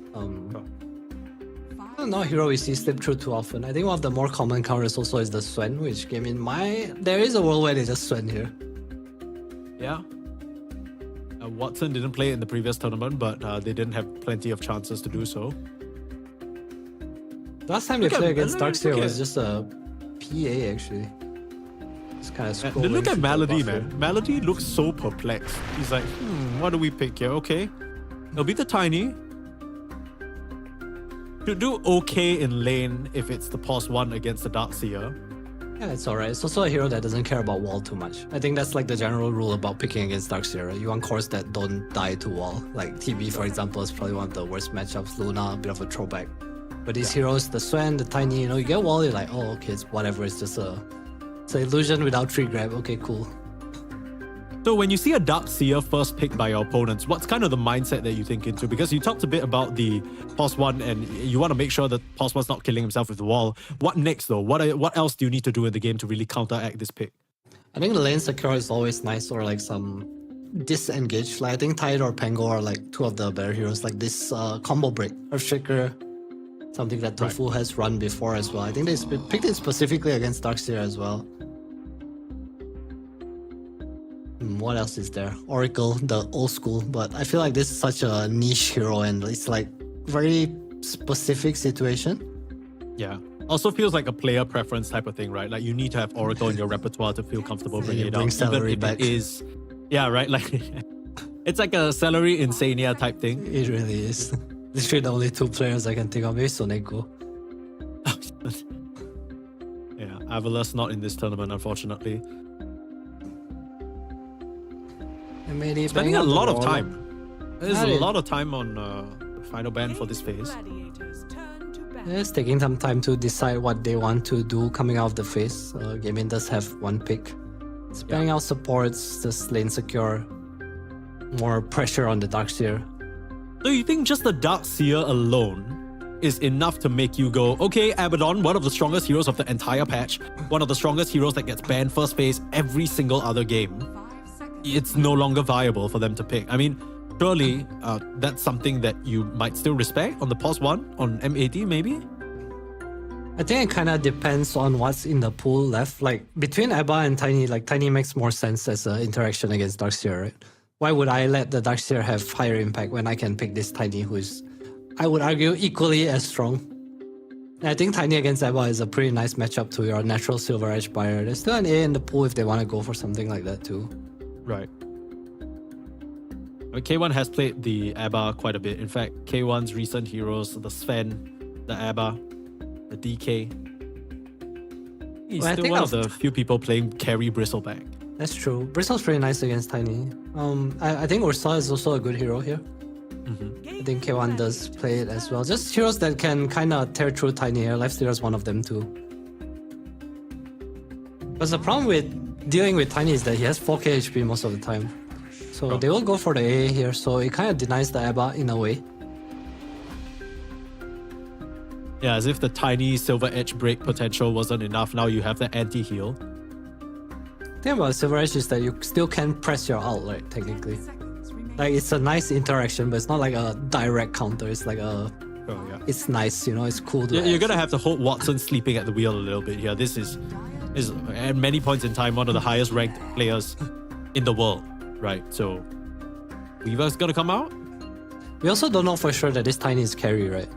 not hero we see slip through too often. I think one of the more common counters also is the Swen, which Gaimin there is a world where they just Swen here. Yeah. Watson didn't play in the previous tournament, but they didn't have plenty of chances to do so. Last time they played against Darkseer look was at- just a PA actually. Just kind of And look at Melody, man. Melody looks so perplexed. He's like, what do we pick here? Okay. It'll be the Tiny. Should do okay in lane if it's the pos 1 against the Darkseer. Yeah, it's alright. It's also a hero that doesn't care about wall too much. I think that's like the general rule about picking against Darkseer. Right? You want cores that don't die to wall. Like TB, for example, is probably one of the worst matchups. Luna, a bit of a throwback. But these heroes, the Swen, the Tiny, you get wall, you're like, oh, okay, it's whatever. It's just it's an illusion without tree grab. Okay, cool. So when you see a Darkseer first picked by your opponents, what's kind of the mindset that you think into? Because you talked a bit about the pos 1 and you want to make sure that pos 1's not killing himself with the wall. What next though? What else do you need to do in the game to really counteract this pick? I think the lane secure is always nice, or like some disengaged. Like I think Tide or Pango are like two of the better heroes. Like this combo break, Earthshaker, something that Tofu has run before as well. I think they picked it specifically against Darkseer as well. What else is there? Oracle, the old school, but I feel like this is such a niche hero and it's like very specific situation. Yeah. Also feels like a player preference type of thing, right? Like you need to have Oracle in your repertoire to feel comfortable bringing it bring out. Celery Even if back. it is, yeah, right? Like it's like a Celery Insania type thing. It really is. Literally the only two players I can think of is Soneko. Yeah, Avalus not in this tournament, unfortunately. And maybe Spending a lot of time. There's a Yeah, lot of time on the final ban for this phase. Gladiators turn to battle. it's taking some time to decide what they want to do coming out of the phase. Gaimin does have one pick. Sparing out supports, just lane secure. More pressure on the Darkseer. So you think just the Darkseer alone is enough to make you go, okay, Abaddon, one of the strongest heroes of the entire patch, one of the strongest heroes that gets banned first phase every single other game. 5 seconds. It's no longer viable for them to pick. I mean, surely that's something that you might still respect on the POS 1, on M80 maybe? I think it kind of depends on what's in the pool left. Like between Abba and Tiny, like Tiny makes more sense as an interaction against Darkseer, right? Why would I let the Darkseer have higher impact when I can pick this Tiny who is, I would argue, equally as strong? And I think Tiny against Abba is a pretty nice matchup to your natural Silver Edge buyer. There's still an A in the pool if they want to go for something like that too. Right. I mean, K1 has played the Abba quite a bit. In fact, K1's recent heroes, the Sven, the Abba, the DK. He's Well, I still think one of- of the few people playing carry Bristleback. That's true. Bristle's pretty nice against Tiny. I think Ursa is also a good hero here. I think K1 does play it as well. Just heroes that can kind of tear through Tiny here. Lifestealer is one of them too. But the problem with dealing with Tiny is that he has 4k HP most of the time. So they will go for the A here, so it kind of denies the Abba in a way. Yeah, as if the tiny Silver Edge break potential wasn't enough. Now you have the anti-heal. The thing about Silver Edge is that you still can press your ult, right, technically. Seconds remain. Like, it's a nice interaction, but it's not like a direct counter. It's like a... Oh, yeah. It's nice, you know, it's cool to You're edge. gonna have to hold Watson sleeping at the wheel a little bit here. This is at many points in time one of the highest ranked players in the world, right? So Weaver's gonna come out? We also don't know for sure that this Tiny is carry, right?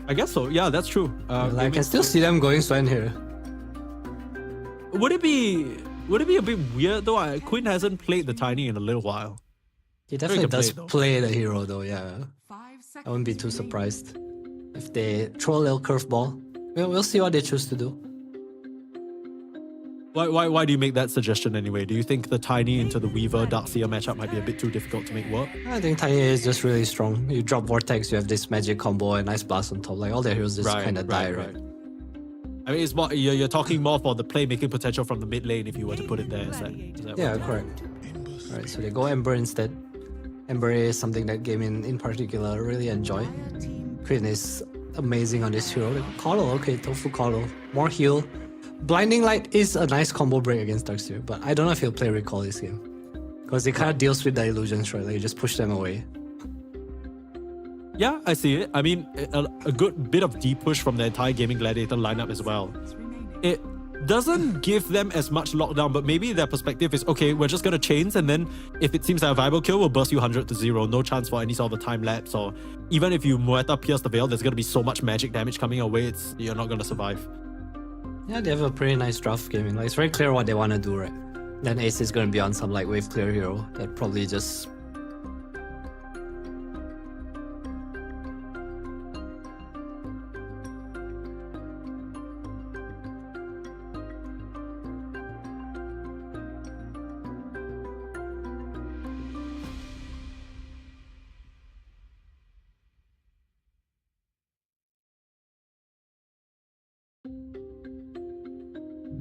I guess so. Yeah, that's true. Like, I can still see them going Sven here. Would it be a bit weird though? Quinn hasn't played the tiny in a little while. He definitely good does play, though. play the hero though, yeah. 5 seconds. I wouldn't be too remain. surprised if they throw a little curveball. We'll see what they choose to do. Why do you make that suggestion anyway? Do you think the tiny into the Weaver Darkseer matchup might be a bit too difficult to make work? I think Tiny is just really strong. You drop Vortex, you have this magic combo and nice blast on top. Like all their heroes just kind of die, right? I mean, it's more you're talking more for the playmaking potential from the mid lane if you were to put it there. Is that Yeah, what- correct. Alright, so they go Ember instead. Ember is something that Gaimin in particular really enjoy. Queen is amazing on this hero. Coddle, okay, Tofu Coddle. More heal. Blinding Light is a nice combo break against Darkseer, but I don't know if he'll play Recall this game. Because it kind of deals with the illusions, right? Like you just push them away. Yeah, I see it. I mean, a good bit of deep push from the entire Gaimin Gladiator lineup as well. It doesn't give them as much lockdown, but maybe their perspective is, okay, we're just going to chains, and then if it seems like a viable kill, we'll burst you 100 to 0. No chance for any sort of a time lapse, or even if you Muerta pierce the veil, there's going to be so much magic damage coming away, you're not going to survive. Yeah, they have a pretty nice draft gaming. Like it's very clear what they want to do, right? Then Ace is going to be on some like wave clear hero that probably just...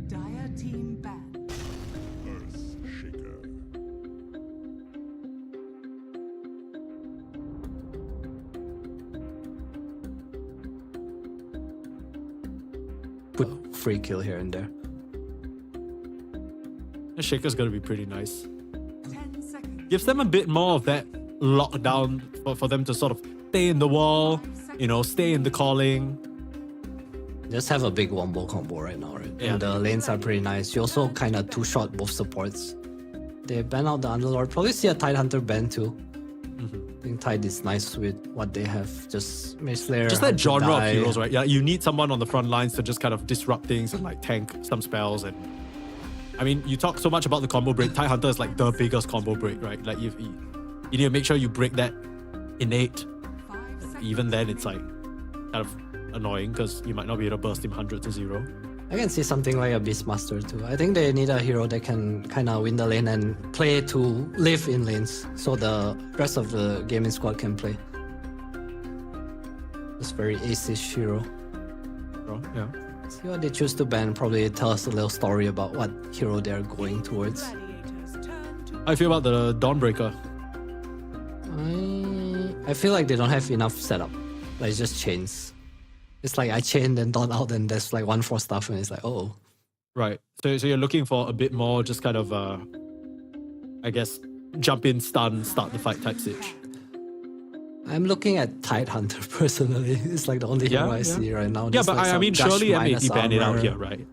Dire team ban. put free kill here and there. The Shaker's going to be pretty nice. 10 gives them a bit more of that lockdown for them to sort of stay in the wall, stay in the calling. Just have a big wombo combo right now, right? Yeah. And the lanes are pretty nice. You also kind of two-shot both supports. They ban out the Underlord. Probably see a Tidehunter ban too. I think Tide is nice with what they have. Just Mage Slayer. Just that Hunter genre of die. heroes, right? Yeah, you need someone on the front lines to just kind of disrupt things and like tank some spells. And I mean, you talk so much about the combo break. Tidehunter is like the biggest combo break, right? Like you need to make sure you break that innate. 5 seconds. Even then, it's like kind of annoying because you might not be able to burst him 100 to 0. I can see something like a Beastmaster too. I think they need a hero that can kind of win the lane and play to live in lanes, so the rest of the gaming squad can play. It's very ace-ish hero. Yeah. See what they choose to ban. Probably tell us a little story about what hero they're going towards. Gladiators turn to How I feel about the Dawnbreaker? I feel like they don't have enough setup. Like it's just chains. It's like I chain then Dawn out and there's like 1-4 stuff and it's like, oh. Right. So you're looking for a bit more just kind of, I guess, jump in, stun, start the fight type sitch. I'm looking at Tidehunter personally. It's like the only hero I see right now. Yeah, There's but like I some mean, Gush surely minus M80 banned it out armor. here, right?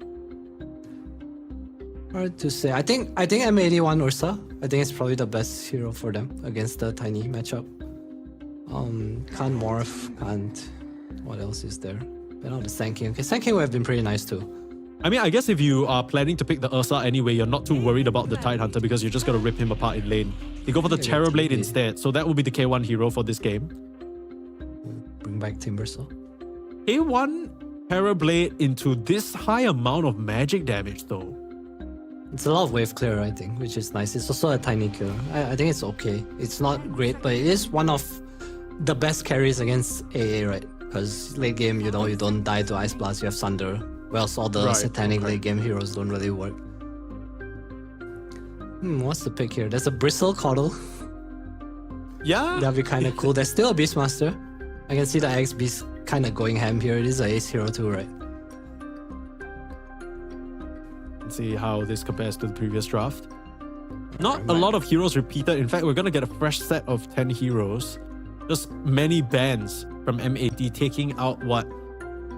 Hard to say. I think M81 Ursa. I think it's probably the best hero for them against the tiny matchup. Can't morph, can't. What else is there? But now the Sand King. Okay, Sand King would have been pretty nice too. I mean, I guess if you are planning to pick the Ursa anyway, you're not too worried about the Tidehunter because you're just going to rip him apart in lane. You go for the Yeah, Terrorblade TB. instead, so that will be the K1 hero for this game. Bring back Timbersaw. K1 Terrorblade into this high amount of magic damage though. It's a lot of wave clear, I think, which is nice. It's also a tiny killer. I think it's okay. It's not great, but it is one of the best carries against AA, right? Because late game, you don't die to Ice Blast, you have Sunder. Whereas all the Right, satanic okay. late game heroes don't really work. What's the pick here? There's a Bristle Coddle. Yeah. That'd be kind of cool. There's still a Beastmaster. I can see the Axe Beast kind of going ham here. It is an ace hero too, right? Let's see how this compares to the previous draft. Not a lot of heroes repeated. In fact, we're going to get a fresh set of 10 heroes. Just many bans from M80 taking out what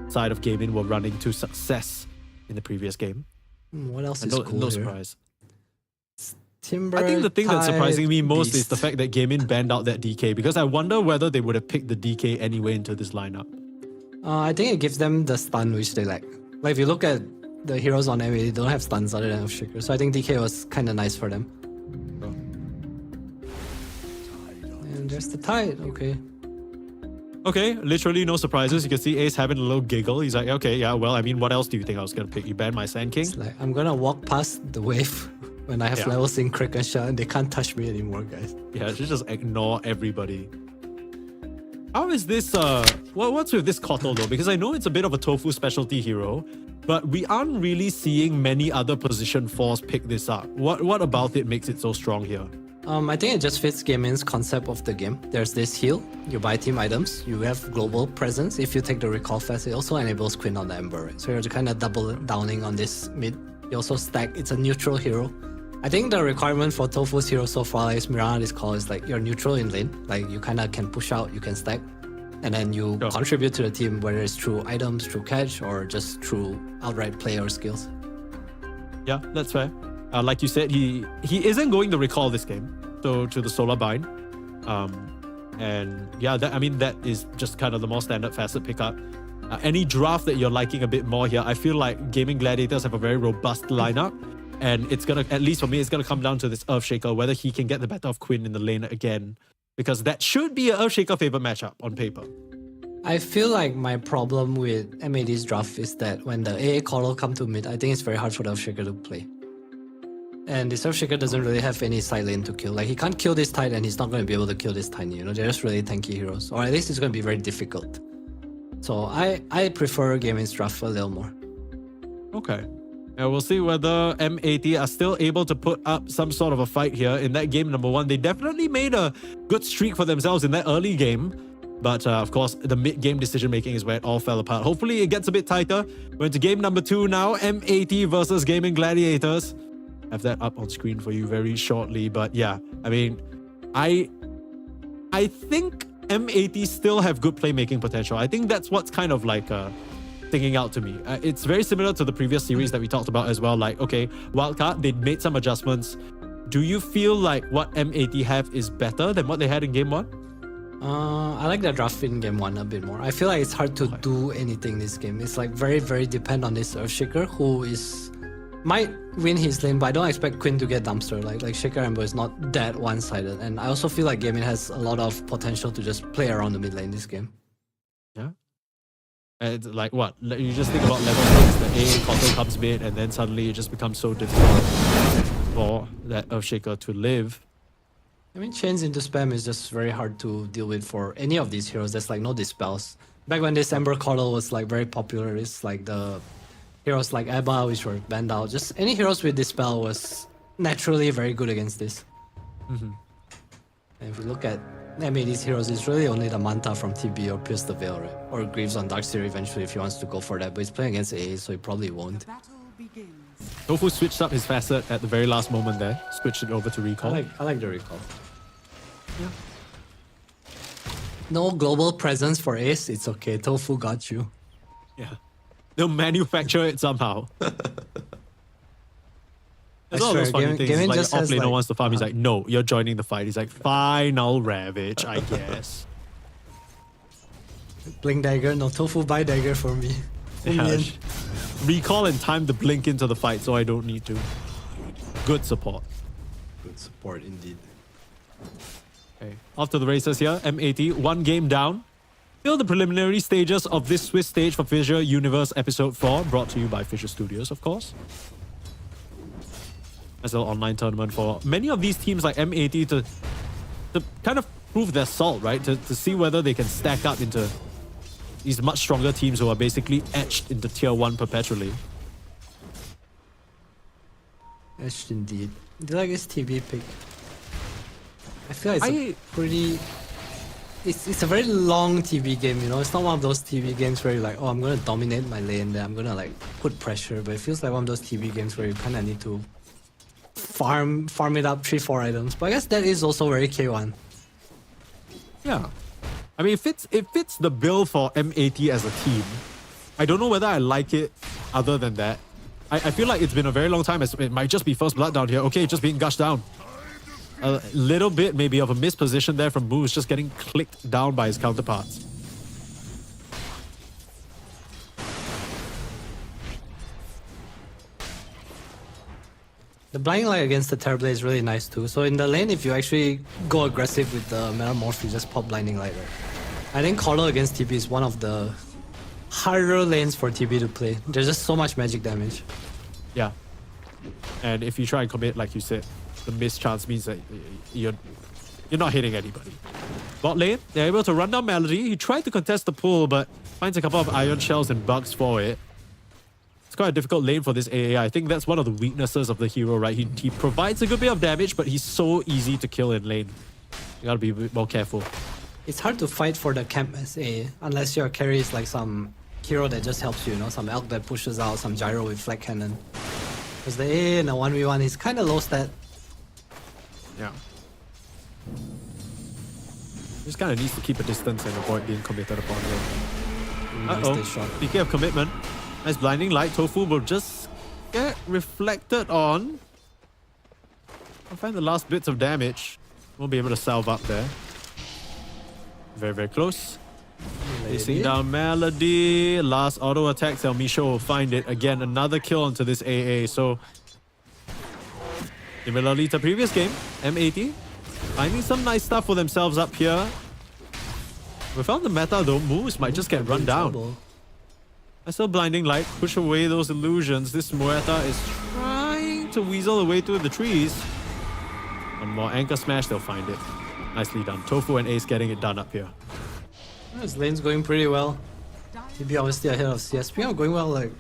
side of Gaimin were running to success in the previous game. What else And is no, cool no here? surprise. Timber, I think the thing that's surprising me most is Beast. the fact that Gaimin banned out that DK because I wonder whether they would have picked the DK anyway into this lineup. I think it gives them the stun which they lack. Like if you look at the heroes on MA, they don't have stuns other than Earthshaker. So I think DK was kind of nice for them. And there's the Tide, okay. Okay, literally no surprises. You can see Ace having a little giggle. He's like, okay, yeah, well, I mean, what else do you think I was going to pick? You banned my Sand King? It's like, I'm gonna walk past the wave when I have Yeah. levels in Crick and Shot and they can't touch me anymore, guys. Yeah, just ignore everybody. How is this, what's with this Kotl though? Because I know it's a bit of a tofu specialty hero, but we aren't really seeing many other position 4s pick this up. What about it makes it so strong here? I think it just fits Gaimin's concept of the game. There's this heal, you buy team items, you have global presence. If you take the recall fast, it also enables Queen on the Ember, right? So you're kind of double downing on this mid. You also stack, it's a neutral hero. I think the requirement for Tofu's hero so far is Mirana this call is like you're neutral in lane. Like you kind of can push out, you can stack, and then you Sure. contribute to the team, whether it's through items, through catch, or just through outright play or skills. Yeah, that's fair. Like you said, he isn't going to recall this game, so to the Solar Bind. And yeah, that is just kind of the more standard facet pickup. Any draft that you're liking a bit more here, I feel like Gaimin Gladiators have a very robust lineup. And it's gonna, at least for me, it's gonna come down to this Earthshaker, whether he can get the better of Quinn in the lane again. Because that should be an Earthshaker favorite matchup on paper. I feel like my problem with MAD's draft is that when the AA Coral come to mid, I think it's very hard for the Earthshaker to play. And this Earthshaker doesn't really have any side lane to kill. Like he can't kill this Tide and he's not going to be able to kill this Tiny. They're just really tanky heroes. Or at least it's going to be very difficult. So I prefer Gaimin's draft a little more. Okay. And we'll see whether M80 are still able to put up some sort of a fight here in that game number 1. They definitely made a good streak for themselves in that early game. But of course, the mid-game decision-making is where it all fell apart. Hopefully, it gets a bit tighter. We're into game number 2 now. M80 versus Gaimin Gladiators. have that up on screen for you very shortly. But yeah, I mean, I think M80 still have good playmaking potential. I think that's what's kind of like sticking out to me. It's very similar to the previous series that we talked about as well. Like, okay, wildcard, they made some adjustments. Do you feel like what M80 have is better than what they had in game 1? I like the draft in game 1 a bit more. I feel like it's hard to do anything this game. It's like very, very dependent on this Earthshaker who might win his lane, but I don't expect Quinn to get dumpster. Like Shaker Ember is not that one-sided. And I also feel like Gaimin has a lot of potential to just play around the mid lane this game. Yeah. And it's like what? You just think about level 6, the A Koto comes mid, and then suddenly it just becomes so difficult for that Earthshaker to live. I mean, chains into spam is just very hard to deal with for any of these heroes. There's like no dispels. Back when this Ember Coddle was like very popular, it's like the heroes like Ebba, which were banned out. Just any heroes with dispel was naturally very good against this. And if you look at M80's heroes, it's really only the Manta from TB or Pierce the Veil, right? Or Greaves on Darkseer eventually if he wants to go for that, but he's playing against AA, so he probably won't. Battle begins. Tofu switched up his facet at the very last moment there. Switched it over to recall. I like the recall. Yeah. No global presence for Ace, it's okay. Tofu got you. Yeah. They'll manufacture it somehow. There's all those funny things. Gaimin Like just off has, laner like, wants to farm. He's like, no, you're joining the fight. He's like, fine, I'll ravage, I guess. Blink dagger, no Tofu buy dagger for me. Yeah, recall and time to blink into the fight so I don't need to. Good support. Good support indeed. Okay. Off to the races here. M80, 1 game down. Still the preliminary stages of this Swiss stage for FISSURE Universe Episode 4, brought to you by FISSURE Studios, of course. As an online tournament for many of these teams like M80 to kind of prove their salt, right? To see whether they can stack up into these much stronger teams who are basically etched into tier 1 perpetually. Etched indeed. Do you like this TB pick? I feel like it's pretty... It's a very long TB game, you know? It's not one of those TB games where you're like, oh, I'm gonna dominate my lane, then I'm gonna like put pressure, but it feels like one of those TB games where you kinda need to farm it up 3-4 items. But I guess that is also very K1. Yeah. I mean, it fits the bill for M80 as a team. I don't know whether I like it other than that. I feel like it's been a very long time. It might just be first blood down here. Okay, just being gushed down. A little bit maybe of a misposition there from Moose, just getting clicked down by his counterparts. The blinding light against the Terrorblade is really nice too. So in the lane, if you actually go aggressive with the Metamorph, you just pop blinding light, right? I think Coddle against TB is one of the harder lanes for TB to play. There's just so much magic damage. Yeah. And if you try and commit, like you said, the miss chance means that you're not hitting anybody. Bot lane, they're able to run down Melody. He tried to contest the pull, but finds a couple of iron shells and bugs for it. It's quite a difficult lane for this AA. I think that's one of the weaknesses of the hero, right? He provides a good bit of damage, but he's so easy to kill in lane. You gotta be a bit more careful. It's hard to fight for the camp as AA, unless your carry is like some hero that just helps you, you know? Some elk that pushes out, some gyro with flag cannon. Because the AA in a 1v1 is kind of low stat. Yeah. Just kind of needs to keep a distance and avoid being committed upon here. Uh-oh. Speaking of commitment, nice blinding light. Tofu will just get reflected on. I'll find the last bits of damage. Won't be able to salve up there. Very, very close. Facing down Melody. Last auto attack. Selmisha will find it. Again, another kill onto this AA. So, similarly to previous game, M80 finding some nice stuff for themselves up here. Without the meta though, moves might just get run down. I still blinding light, push away those illusions. This Muerta is trying to weasel away through the trees. One more anchor smash, they'll find it. Nicely done. Tofu and Ace getting it done up here. This lane's going pretty well. TB obviously ahead of CS. Speaking of going well, like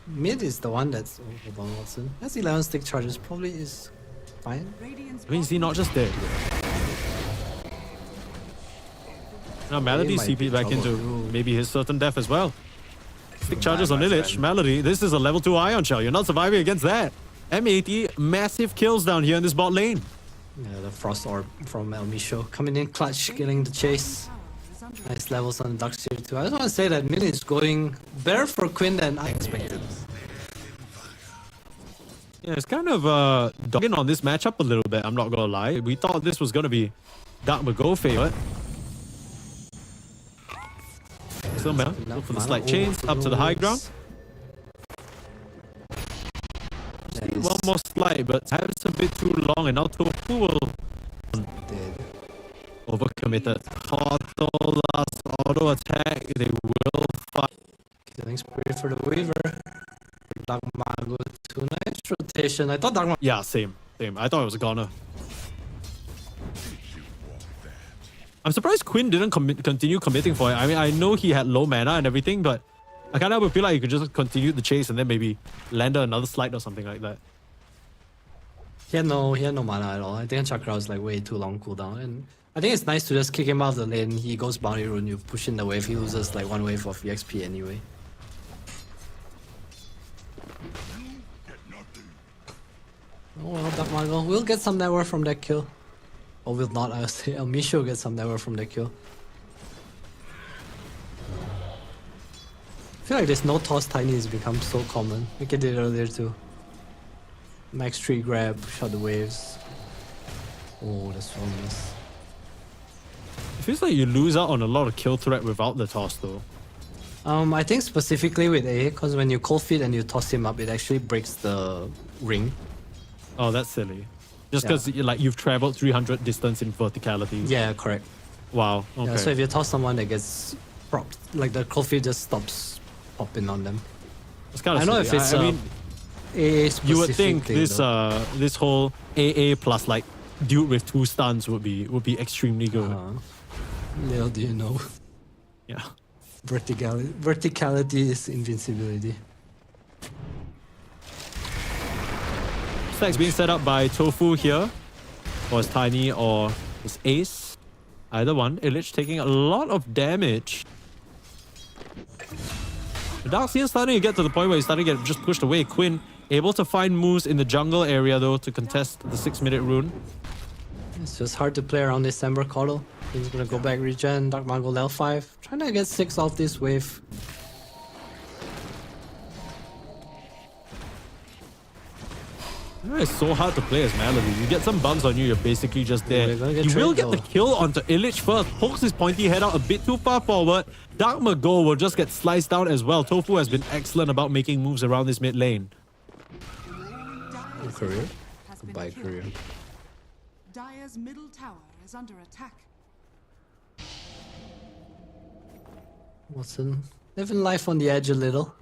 mid is the one that's hold on, Watson. That's 11 stick charges, probably is fine. I mean, is he not just dead? Now Melody CP back into maybe his certain death as well. Stick charges on Illich. Melody, this is a level 2 Ion Shell. You're not surviving against that. M80, massive kills down here in this bot lane. Yeah, the Frost Orb from Elmisho coming in clutch, killing the chase. Nice levels on the Darkseer too. I just want to say that mid is going better for Quinn than I expected. Yeah, it's kind of dogging on this matchup a little bit, I'm not gonna lie. We thought this was gonna be Dark Mago favorite. Still man, look for the slight chains up to the high ground. One more slide, but perhaps a bit too long, and now Tofu will overcommitted. Auto last auto attack, they will fight. Killing spree for the Weaver. Dark Mago, 2 nice rotation. I thought Dark Mago. Yeah, same. I thought it was a goner. I'm surprised Quinn didn't continue committing for it. I mean, I know he had low mana and everything, but I kind of would feel like he could just continue the chase and then maybe land another slide or something like that. He had no mana at all. I think Chakra was like way too long cooldown, and I think it's nice to just kick him out of the lane. He goes bounty rune, you push in the wave, he loses like 1 wave of EXP anyway. Oh well, Dark Mago will get some network from that kill. Or will not, I would say. Elmisho will get some network from that kill. I feel like this no toss tiny has become so common. We did it earlier too. Max tree grab, push out the waves. Oh, that's so nice. It feels like you lose out on a lot of kill threat without the toss though. I think specifically with A, because when you cold feed and you toss him up, it actually breaks the ring. Oh, that's silly. Just because you've traveled 300 distance in verticality. Yeah, correct. Wow. Okay. Yeah, so if you toss someone that gets propped, like the cold feed just stops popping on them. It's kind of I know silly. if it's I mean, AA specific you would think thing, this though. this whole AA plus like dude with 2 stuns would be extremely good. Little do you know. Yeah. Verticality is invincibility. Stacks being set up by Tofu here, or it's Tiny, or it's Ace. Either one. Illich taking a lot of damage. The Darkseer starting to get to the point where he's starting to get just pushed away. Quinn able to find moves in the jungle area though to contest the 6-minute rune. It's just hard to play around this Ember Coddle. He's gonna go back regen, Dark Mago level 5. Trying to get 6 off this wave. It's so hard to play as Melody. You get some bugs on you, you're basically just there. You will get the kill onto Illich first. Pokes his pointy head out a bit too far forward. Dark Mago will just get sliced down as well. Tofu has been excellent about making moves around this mid lane. Career? Goodbye, career. Dire's middle tower is under attack. Watson living life on the edge a little.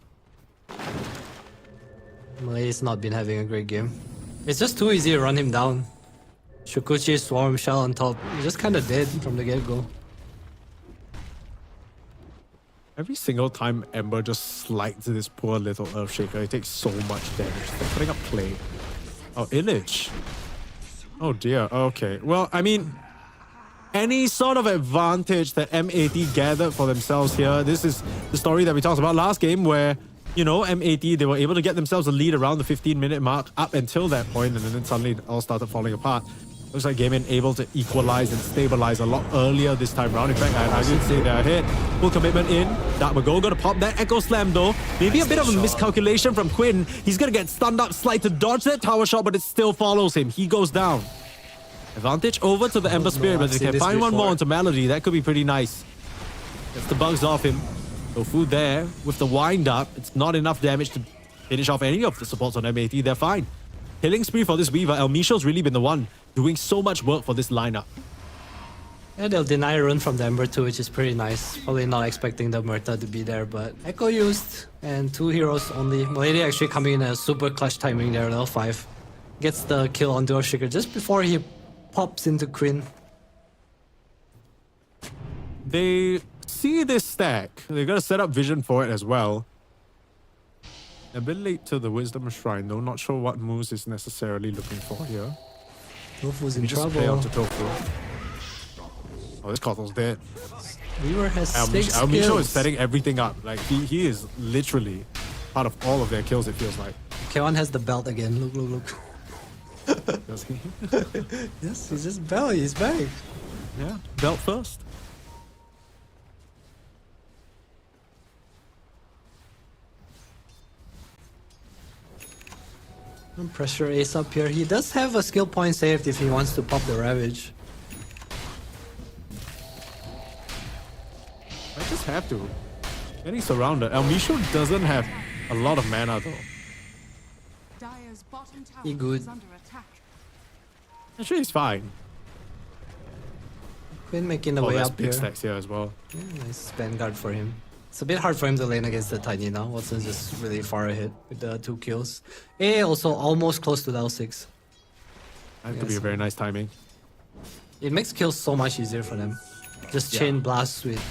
Malady's not been having a great game. It's just too easy to run him down. Shukuchi, Swarm, Shell on top. He's just kinda dead from the get-go. Every single time Ember just slides this poor little Earthshaker, it takes so much damage. They're putting up play. Oh, Illich. Oh dear, okay. Well, I mean, any sort of advantage that M80 gathered for themselves here, this is the story that we talked about last game where, you know, M80, they were able to get themselves a lead around the 15-minute mark up until that point, and then suddenly it all started falling apart. Looks like Gaimin able to equalize and stabilize a lot earlier this time round. In fact, I did say they're ahead. Full commitment in. Dark Mago gonna pop that Echo Slam though. Maybe a bit of a miscalculation from Quinn. He's gonna get stunned up, slide to dodge that tower shot, but it still follows him. He goes down. Advantage over to the Ember Spirit, but they can find one more onto Melody. That could be pretty nice. Gets the bugs off him. Tofu there with the wind up. It's not enough damage to finish off any of the supports on M80. They're fine. Killing spree for this Weaver. Elmisho's really been the one doing so much work for this lineup. Yeah, they'll deny a run from the Ember too, which is pretty nice. Probably not expecting the Murta to be there, but Echo used and 2 heroes only. Malady actually coming in a super clutch timing there, level 5. Gets the kill on Earthshaker just before he pops into Quinn. They see this stack. They're gonna set up vision for it as well. A bit late to the Wisdom Shrine though. Not sure what moves is necessarily looking for here. Tofu's in Just play trouble. onto Tofu. Oh, this Cottle's dead. Weaver has 6 Elmisho kills. is setting everything up. Like he is literally part of all of their kills, it feels like. K1 has the belt again. Look, look, look. Does he? Yes, he's just belt. He's back. Yeah, belt first. Pressure Ace up here. He does have a skill point saved if he wants to pop the Ravage. I just have to. Getting surrounded. Elmisho doesn't have a lot of mana though. Dire's bottom tower He good. is under attack. Actually, he's fine. Quinn making the Oh, way there's up big here. stacks here as well. Yeah, nice Vanguard for him. It's a bit hard for him to lane against the Tiny now. Watson's just really far ahead with the 2 kills. A also almost close to the L6. That could be a very nice timing. It makes kills so much easier for them. Just Yeah. chain blast with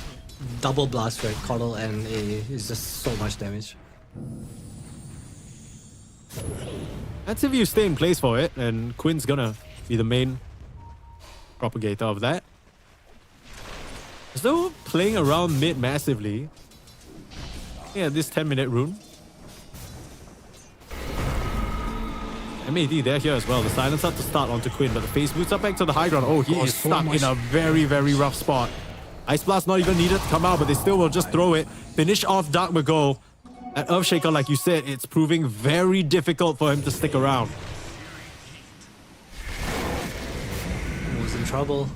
double blast, right? Coddle and A is just so much damage. That's if you stay in place for it, and Quinn's gonna be the main propagator of that. Still playing around mid massively. Yeah, this 10-minute rune. MAD, they're here as well. The silence up to start onto Quinn, but the face boots up back to the high ground. Oh, he Oh, is so stuck much. in a very, very rough spot. Ice Blast not even needed to come out, but they still will just throw it. Finish off Dark Mago. At Earthshaker, like you said, it's proving very difficult for him to stick around. Who's in trouble?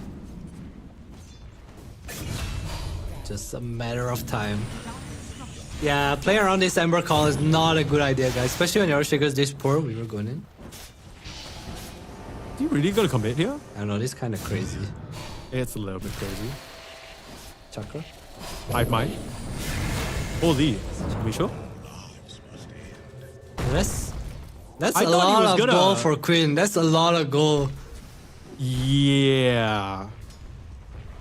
Just a matter of time. Yeah, playing around this Ember Call is not a good idea, guys. Especially when your Earthshaker's this poor. We were going in. Is he really gonna commit here? I don't know, this is kind of crazy. It's a little bit crazy. Chakra? Hive Mind. Holy. Misho? That's I a thought he lot was of gonna- goal for Quinn. That's a lot of goal. Yeah.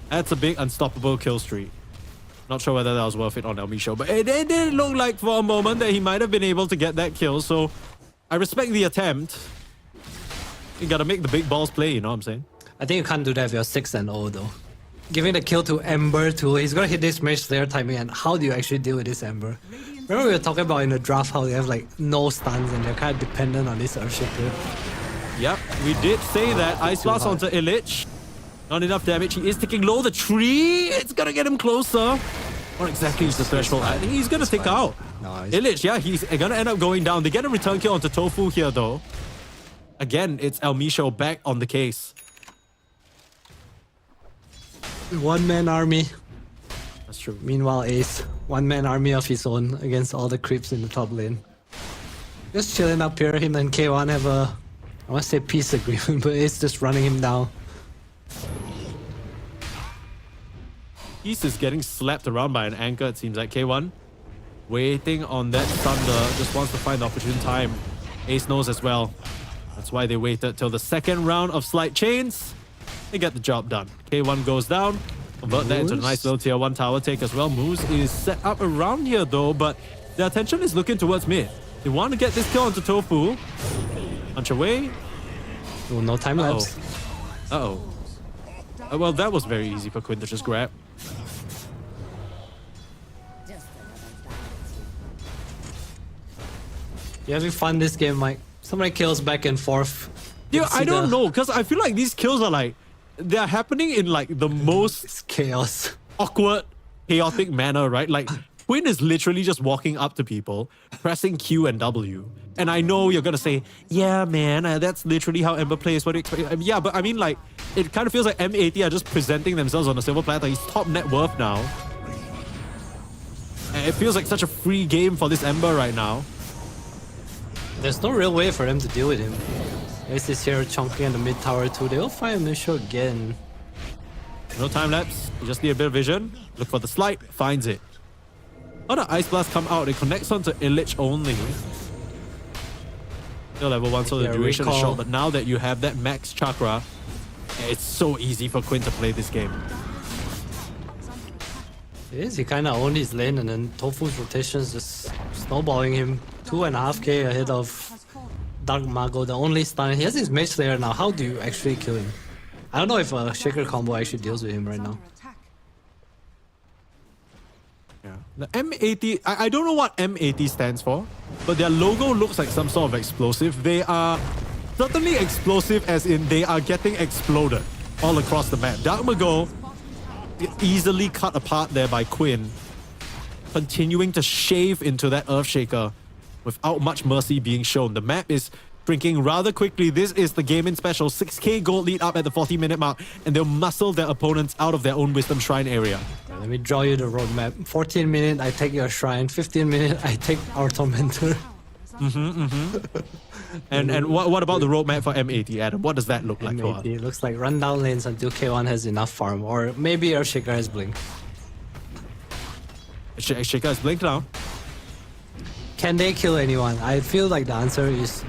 That's a big unstoppable kill streak. Not sure whether that was worth it on Elmisho, but it did look like for a moment that he might have been able to get that kill, so I respect the attempt. You gotta make the big balls play, you know what I'm saying? I think you can't do that if you're 6-0 though. Giving the kill to Ember too. He's gonna hit this Mage Slayer timing, and how do you actually deal with this Ember? Remember we were talking about in the draft how they have like no stuns and they're kind of dependent on this Earthshaker. Yep, we did say that. Ice Blast hard. onto Illich. Not enough damage. He is ticking low. The tree, it's gonna get him closer. What exactly is the threshold? I think he's gonna tick out. No, Illich, yeah, he's gonna end up going down. They get a return kill onto Tofu here though. Again, it's Elmisho back on the case. one-man army. That's true. Meanwhile, Ace, one-man army of his own against all the creeps in the top lane. Just chilling up here. Him and K1 have a, I want to say peace agreement, but Ace just running him down. East is getting slapped around by an anchor, it seems like. K1 waiting on that thunder, just wants to find the opportune time. Ace knows as well. That's why they waited till the second round of Slight Chains. They get the job done. K1 goes down. Convert that into a nice little tier 1 tower take as well. Moose is set up around here though, but their attention is looking towards mid. They want to get this kill onto Tofu. Punch away. Oh, no time lapse. Uh-oh. Well, that was very easy for Quinn to just grab. You having fun this game, Mike? So many kills back and forth. Yeah, You see I don't the- know, because I feel like these kills are like, they're happening in like the most It's chaos. awkward, chaotic manner, right? Like, Quinn is literally just walking up to people, pressing Q and W. And I know you're gonna say, yeah, man, that's literally how Ember plays. What do you expect? Yeah, but I mean, like, it kind of feels like M80 are just presenting themselves on a silver platter. He's top net worth now. And it feels like such a free game for this Ember right now. There's no real way for them to deal with him. Ace is here chunking in the mid tower too. They'll find Misho again. No time lapse. You just need a bit of vision. Look for the slight. Finds it. Oh, the Ice Blast come out. It connects onto Illich only. Still level 1, so the Yeah, duration is recall. short. But now that you have that max chakra, it's so easy for Quinn to play this game. It is. He kind of owned his lane, and then Tofu's rotations just snowballing him 2.5k ahead of Dark Mago, the only stun. He has his Mage Slayer now. How do you actually kill him? I don't know if a Shaker combo actually deals with him right now. Yeah. The M80, I don't know what M80 stands for, but their logo looks like some sort of explosive. They are certainly explosive as in they are getting exploded all across the map. Dark Mago easily cut apart there by Quinn, continuing to shave into that Earthshaker without much mercy being shown. The map is shrinking rather quickly. This is the Gaimin special. 6k gold lead up at the 40-minute mark, and they'll muscle their opponents out of their own Wisdom Shrine area. Let me draw you the roadmap. 14 minute, I take your shrine. 15 minute, I take our tormentor. And what about the roadmap for M80, Adam? What does that look like for us? It looks like run down lanes until K1 has enough farm, or maybe Earthshaker has blink. Shaker has blinked now. Can they kill anyone? I feel like the answer is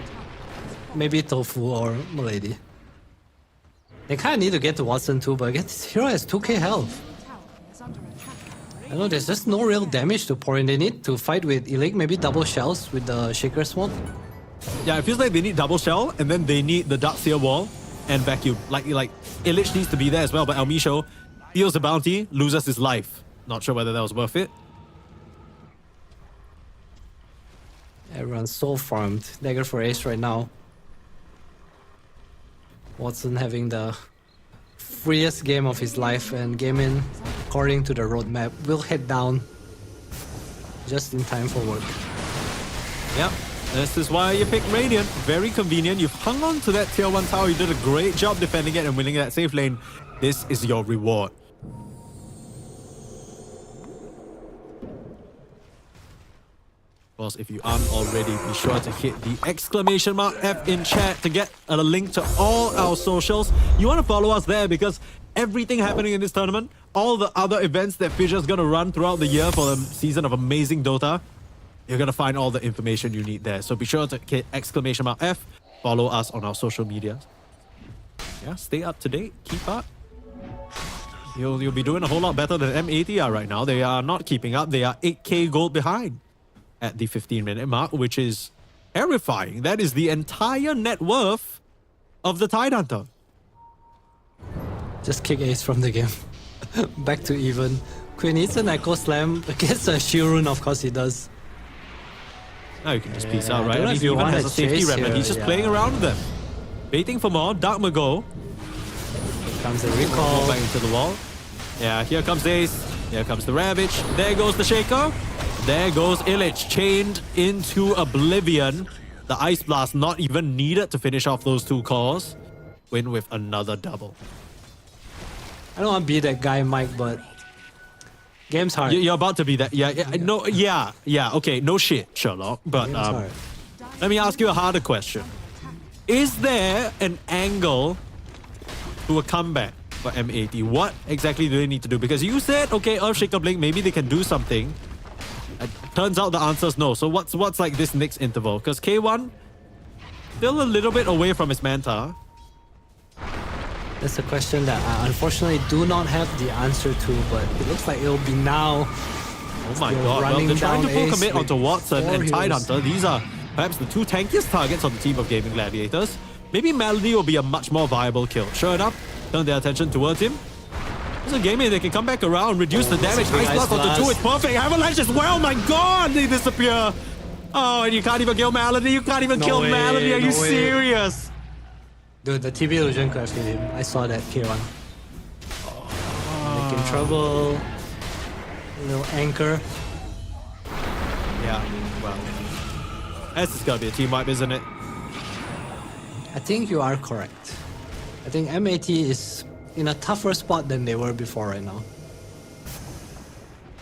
maybe Tofu or Milady. They kind of need to get to Watson too, but again, this hero has 2k health. I know there's just no real damage to pour in. They need to fight with Illic, maybe double shells with the Shaker Sword. Yeah, it feels like they need double shell, and then they need the Darkseer wall and vacuum. Like Illich needs to be there as well, but Elmisho steals the bounty, loses his life. Not sure whether that was worth it. Everyone's so farmed. Dagger for ace right now. Watson having the freest game of his life, and Gaimin, according to the roadmap, will head down just in time for work. Yep, this is why you pick Radiant. Very convenient. You've hung on to that tier 1 tower. You did a great job defending it and winning that safe lane. This is your reward. Of course, if you aren't already, be sure to hit the exclamation mark F in chat to get a link to all our socials. You want to follow us there because everything happening in this tournament, all the other events that Fissure's going to run throughout the year for the season of amazing Dota, you're going to find all the information you need there. So be sure to hit exclamation mark F, follow us on our social media. Yeah, stay up to date, keep up. You'll be doing a whole lot better than M80 are right now. They are not keeping up. They are 8k gold behind at the 15-minute mark, which is terrifying. That is the entire net worth of the Tidehunter. Just kick ace from the game. Back to even. Quinn needs an Echo Slam against a Shirun, of course he does. Now you can just peace out, I right? don't know I mean, if he you even want has to a safety chase remedy. here, He's just yeah. playing around with them. Waiting for more. Dark Mago. Here comes the recall. Back into the wall. Yeah, here comes Ace. Here comes the Ravage. There goes the Shaker. There goes Illich, chained into oblivion. The Ice Blast not even needed to finish off those 2 cores. Win with another double. I don't want to be that guy, Mike, but game's hard. You're about to be that. Yeah. Okay, no shit, Sherlock. But Game's hard. let me ask you a harder question. Is there an angle to a comeback for M80? What exactly do they need to do? Because you said, okay, Earthshaker Blink, maybe they can do something. Turns out the answer is no. So what's like this next interval? Because K1 still a little bit away from his Manta. That's a question that I unfortunately do not have the answer to, but it looks like it'll be now. Oh my Still god, well, running they're trying to down full Ace commit with onto Watson 4 and heroes. Tidehunter. These are perhaps the 2 tankiest targets on the team of Gaimin Gladiators. Maybe Melody will be a much more viable kill. Sure enough, turn their attention towards him. There's a Gaimin, they can come back around, reduce the damage. Ice Ice Blast onto Blast. 2, it's perfect. Avalanche as well, my god, they disappear. Oh, and you can't even kill Melody. You can't even No kill way, Melody. Are you no way. serious? Dude, the TB illusion could have hit him. I saw that, K1. Making trouble. A little anchor. Yeah, well, this is gonna be a team wipe, isn't it? I think you are correct. I think M80 is in a tougher spot than they were before right now.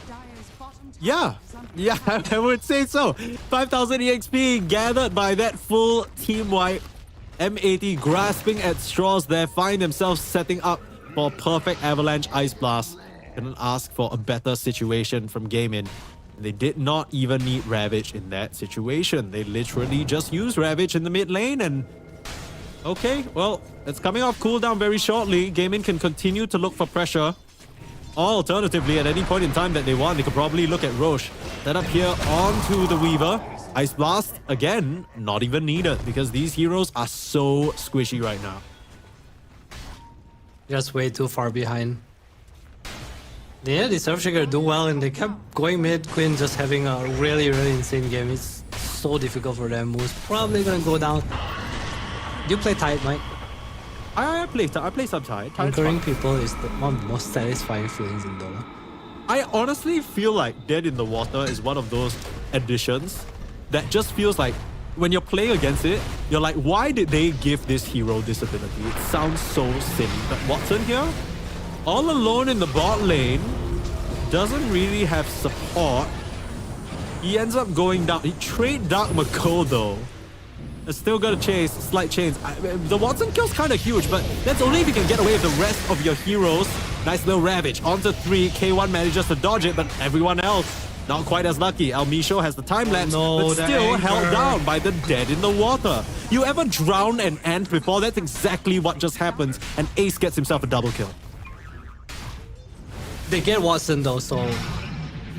Dire's bottom Yeah, I would say so. 5,000 EXP gathered by that full team wipe. M80 grasping at straws there, find themselves setting up for perfect Avalanche Ice Blast. Couldn't ask for a better situation from Gaimin. They did not even need Ravage in that situation. They literally just used Ravage in the mid lane and... Okay, well, it's coming off cooldown very shortly. Gaimin can continue to look for pressure. Or alternatively, at any point in time that they want, they could probably look at Roche. Set up here onto the Weaver. Ice Blast, again, not even needed because these heroes are so squishy right now. Just way too far behind. Yeah, the Earthshaker do well and they kept going mid. Quinn just having a really, really insane game. It's so difficult for them. Moon's probably gonna go down. Do you play Tide, Mike? I play some Tide. Anchoring people is one of the most satisfying feelings in Dota. I honestly feel like Dead in the Water is one of those additions that just feels like when you're playing against it, you're like, why did they give this hero this ability? It sounds so silly. But Watson here, all alone in the bot lane, doesn't really have support. He ends up going down. He trade Dark Mako though. It's still got a chase, slight chains. The Watson kill's kind of huge, but that's only if you can get away with the rest of your heroes. Nice little Ravage. Onto 3. K1 manages to dodge it, but everyone else not quite as lucky. Elmisho has the time lapse, but still held down by the Dead in the Water. You ever drown an ant before? That's exactly what just happens, and Ace gets himself a double kill. They get Watson though, so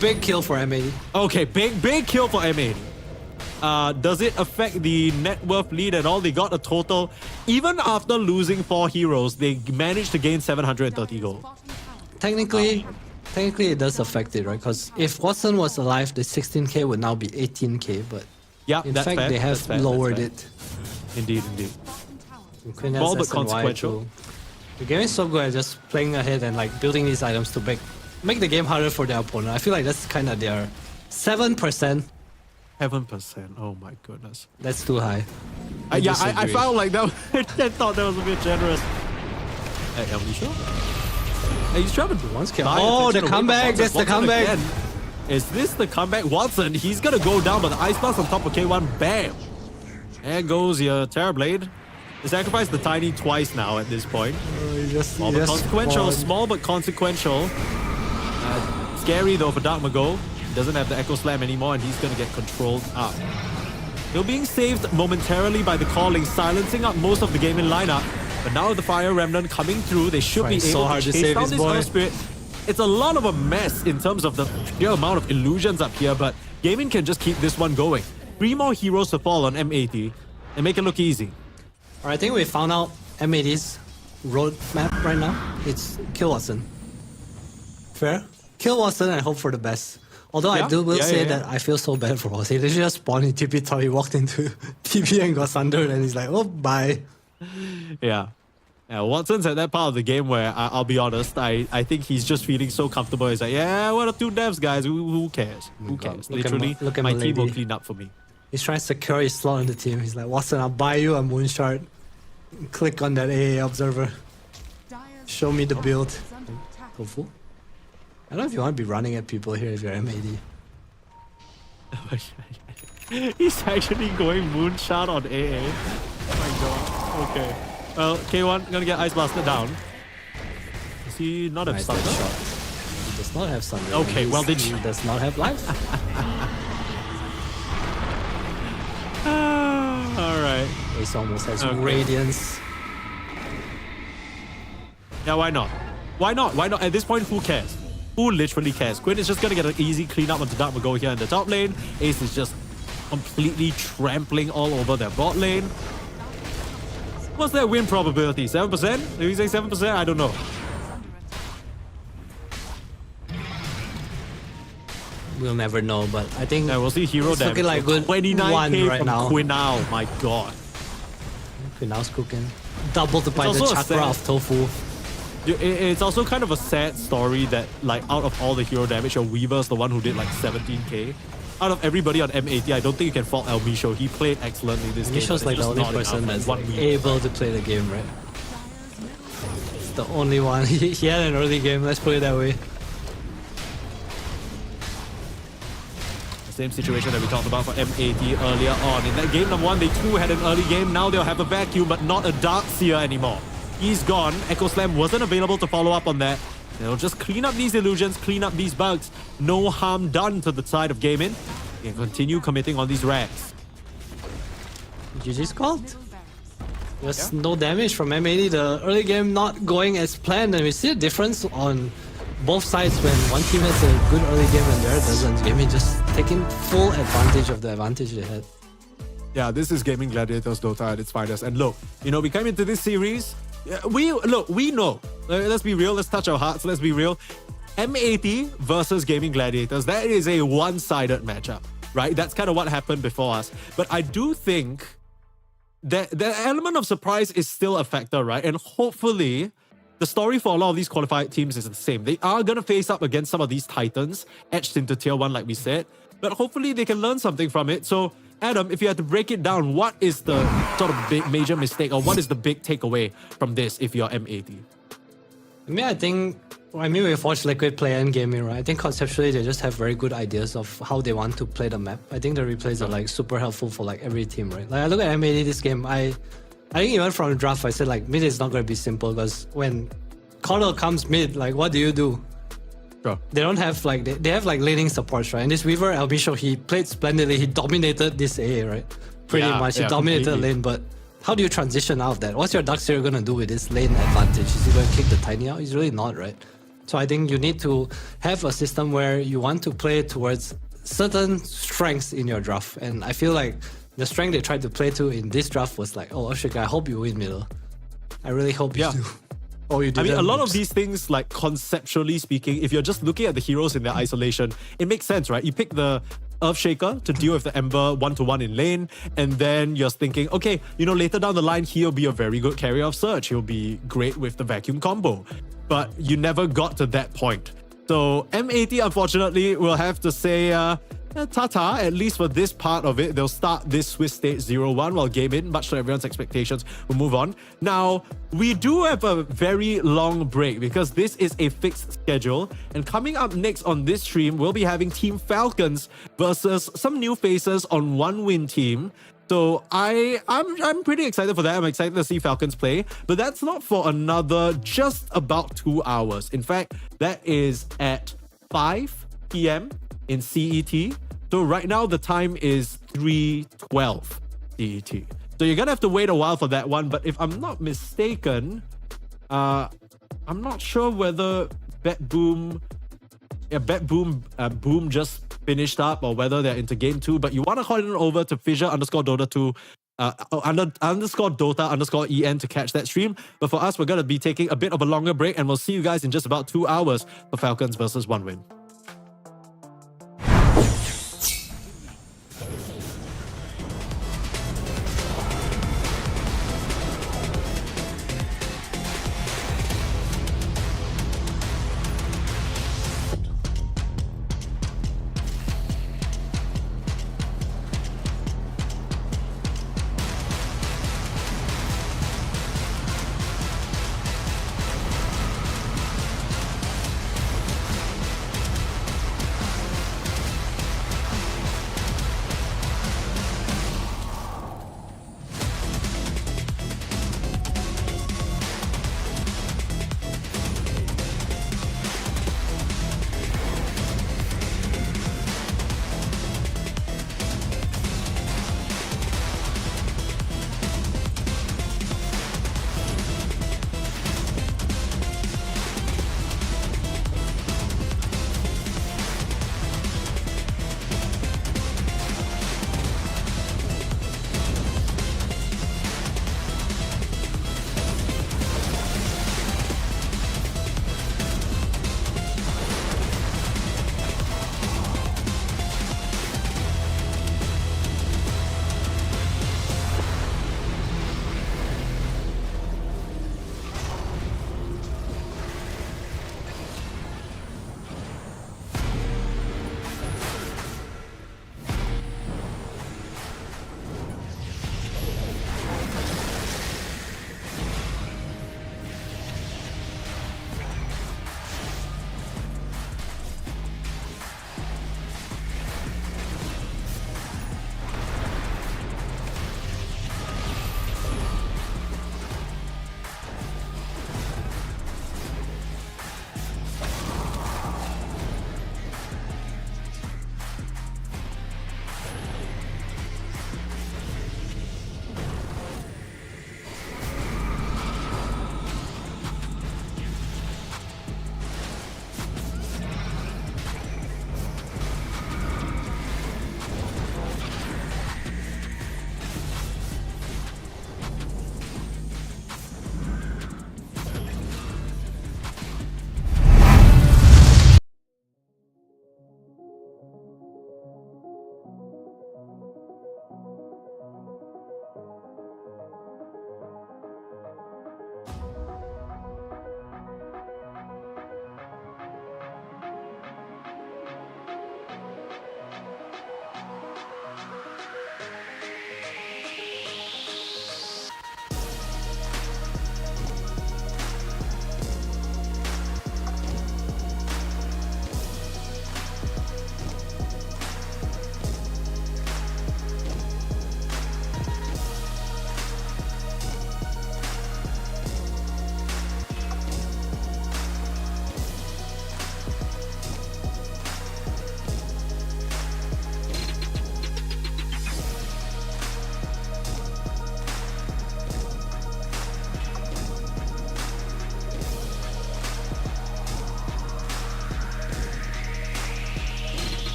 big kill for M80. Okay, big kill for M80. Does it affect the net worth lead at all? They got a total, even after losing 4 heroes, they managed to gain 730 gold. Technically it does affect it, right? Because if Watson was alive, the 16k would now be 18k, but Yeah, in that's fact fair, they have that's fair, lowered that's it. Indeed. Queen Small has but SNY consequential. too. The game is so good at just playing ahead and like building these items to make the game harder for their opponent. I feel like that's kind of their 7%. 7%. Oh my goodness. That's too high. I disagree. felt like that. I thought that was a bit generous. Hey, Elmisho? Hey, he's trying to Once kill. buy Oh, attention the away from comeback! Watson. That's the Watson comeback! again. Is this the comeback? Watson, he's gonna go down, but the Ice Blast on top of K1. Bam! There goes your Terrorblade. They sacrificed the Tiny twice now at this point. Small but consequential. Small but consequential. Scary though for Dark Mago. Doesn't have the Echo Slam anymore, and he's gonna get controlled up. They're being saved momentarily by the calling, silencing up most of the Gaimin lineup. But now with the Fire Remnant coming through, they should be able to chase down this Earth Spirit. It's a lot of a mess in terms of the sheer amount of illusions up here, but Gaimin can just keep this one going. 3 more heroes to fall on M80 and make it look easy. Alright, I think we found out M80's roadmap right now. It's kill Watson. Fair? Kill Watson and hope for the best. Although I will say that I feel so bad for Watson. They just spawned in TP top, he walked into TP and got sundered, and he's like, oh, bye. Yeah, Watson's at that part of the game where I'll be honest, I think he's just feeling so comfortable. He's like, yeah, what are 2 devs, guys? Who cares? Who cares? Literally, look at my my team will lady. clean up for me. He's trying to secure his slot on the team. He's like, Watson, I'll buy you a Moonshard. Click on that AA observer. Show me the build. Hopeful. I don't know if you want to be running at people here if you're M80. He's actually going Moonshot on AA. Oh my god. Okay. Well, K1 gonna get Ice Blasted down. Does he not have Nice Thunder? shot. He does not have Thunder. Okay, well, did he you- does not have life. Alright. Ace almost has Okay. Radiance. Yeah, why not? Why not? Why not? At this point, who cares? Who literally cares? Quinn is just gonna get an easy clean up onto Dark Mago here in the top lane. Ace is just completely trampling all over their bot lane. What's their win probability? 7%? Did we say 7%? I don't know. We'll never know, but I think Yeah, we'll see hero it's damage. looking like good 29k one right from now. Quinao. My god. Quinau's cooking. Doubled by the also a chakra sad- of Tofu. It's also kind of a sad story that, like, out of all the hero damage, your Weaver's the one who did like 17k. Out of everybody on M80, I don't think you can fault Elmisho. He played excellently this game. Misho's but like it's the just only not person enough. that's One like Weaver. able to play the game, right? It's the only one. He had an early game, let's put it that way. The same situation that we talked about for M80 earlier on. In that game number 1, they too had an early game. Now they'll have a vacuum, but not a Darkseer anymore. He's gone. Echo Slam wasn't available to follow up on that. They'll just clean up these illusions, clean up these bugs. No harm done to the side of Gaimin. And continue committing on these racks. GG's called. There's no damage from M80. The early game not going as planned, and we see a difference on both sides when one team has a good early game and the other doesn't. Gaimin just taking full advantage of the advantage they had. Yeah, this is Gaimin Gladiators Dota at its finest. And look, we came into this series. We know. Let's be real. Let's touch our hearts. Let's be real. M80 versus Gaimin Gladiators. That is a one-sided matchup. right? That's kind of what happened before us. But I do think that the element of surprise is still a factor, right? And hopefully, the story for a lot of these qualified teams is the same. They are going to face up against some of these titans etched into tier 1, like we said. But hopefully, they can learn something from it. So, Adam, if you had to break it down, what is the sort of big major mistake, or what is the big takeaway from this if you're M80? We've watched Liquid play and Gaimin, right? I think conceptually they just have very good ideas of how they want to play the map. I think the replays are like super helpful for like every team, right? Like I look at M80 this game, I think even from the draft I said like mid is not going to be simple because when Connell comes mid, like what do you do? Sure. They don't have like they have like laning supports, right? And this Weaver Albisho, he played splendidly. He dominated this A, right? Pretty much. He dominated the lane, but how do you transition out of that? What's your Darkseer gonna do with this lane advantage? Is he gonna kick the Tiny out? He's really not, right? So I think you need to have a system where you want to play towards certain strengths in your draft. And I feel like the strength they tried to play to in this draft was like, oh, Ashika, I hope you win middle. I really hope you do. Or you do. I mean, a lot of these things, like conceptually speaking, if you're just looking at the heroes in their isolation, it makes sense, right? You pick the Earthshaker to deal with the Ember 1-to-1 in lane, and then you're thinking, okay, later down the line, he'll be a very good carrier of Surge. He'll be great with the vacuum combo. But you never got to that point. So M80, unfortunately, will have to say, ta-ta, at least for this part of it. They'll start this Swiss State 0-1 while Gaimin, much to everyone's expectations, will move on. Now, we do have a very long break because this is a fixed schedule. And coming up next on this stream, we'll be having Team Falcons versus some new faces on One Win Team. So I'm pretty excited for that. I'm excited to see Falcons play. But that's not for another just about 2 hours. In fact, that is at 5 p.m. in CET. So right now the time is 3:12 CET. So you're gonna have to wait a while for that one. But if I'm not mistaken, I'm not sure whether BetBoom Boom just finished up or whether they're into game 2. But you want to call it over to FISSURE_Dota2 _Dota_EN to catch that stream. But for us, we're gonna be taking a bit of a longer break, and we'll see you guys in just about 2 hours for Falcons versus One Win.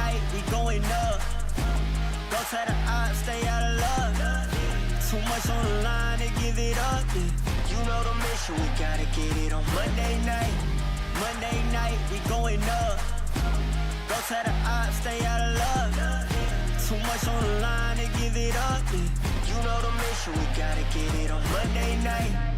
night, we going up. Go to the odds, stay out of luck. Too much on the line to give it up. Yeah. You know the mission, we gotta get it on Monday night. Monday night, we going up. Go to the odds, stay out of luck. Too much on the line to give it up. Yeah. You know the mission, we gotta get it on Monday night.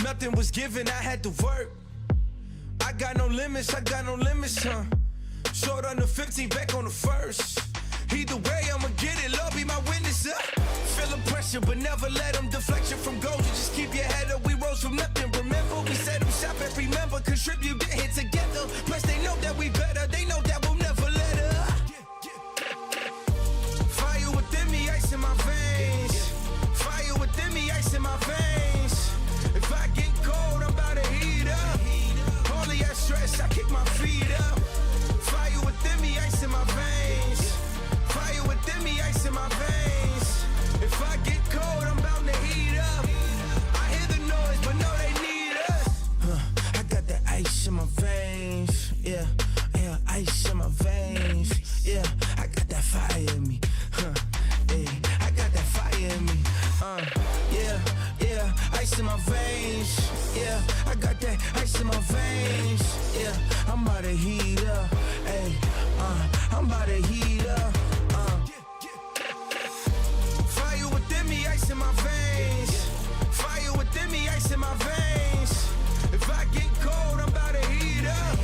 Nothing was given, I had to work. I got no limits, huh? Short on the 15, back on the first. Either way, I'ma get it, Lord be my witness. Feeling pressure, but never let them deflect you from goals. You just keep your head up, we rose from nothing. Remember, we set them shop every member, contribute, get hit together. Plus, they know that we better, they know that we'll never let her. Fire within me, ice in my veins. Fire within me, ice in my veins. If I get cold, I'm about to heat up. All of that stress, I kick my feet up. Fire within me, ice in my veins. Fire within me, ice in my veins. If I get cold, I'm bound to heat up. I hear the noise, but no, they need us. I got that ice in my veins. Yeah, yeah, ice in my veins. Yeah, I got that fire in me. Hey, I got that fire in me. Yeah, yeah, ice in my veins. Yeah, I got that ice in my veins. Yeah, I'm about to heat up. Hey, I'm about to heat up. Fire within me, ice in my veins. Fire within me, ice in my veins. If I get cold, I'm about to heat up.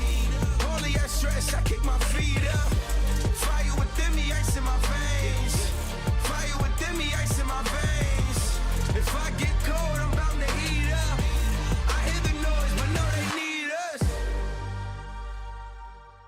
All of that stress, I kick my feet up. Fire within me, ice in my veins. Fire within me, ice in my veins. If I get cold, I'm bound to heat up. I hear the noise, but no, they need us. เ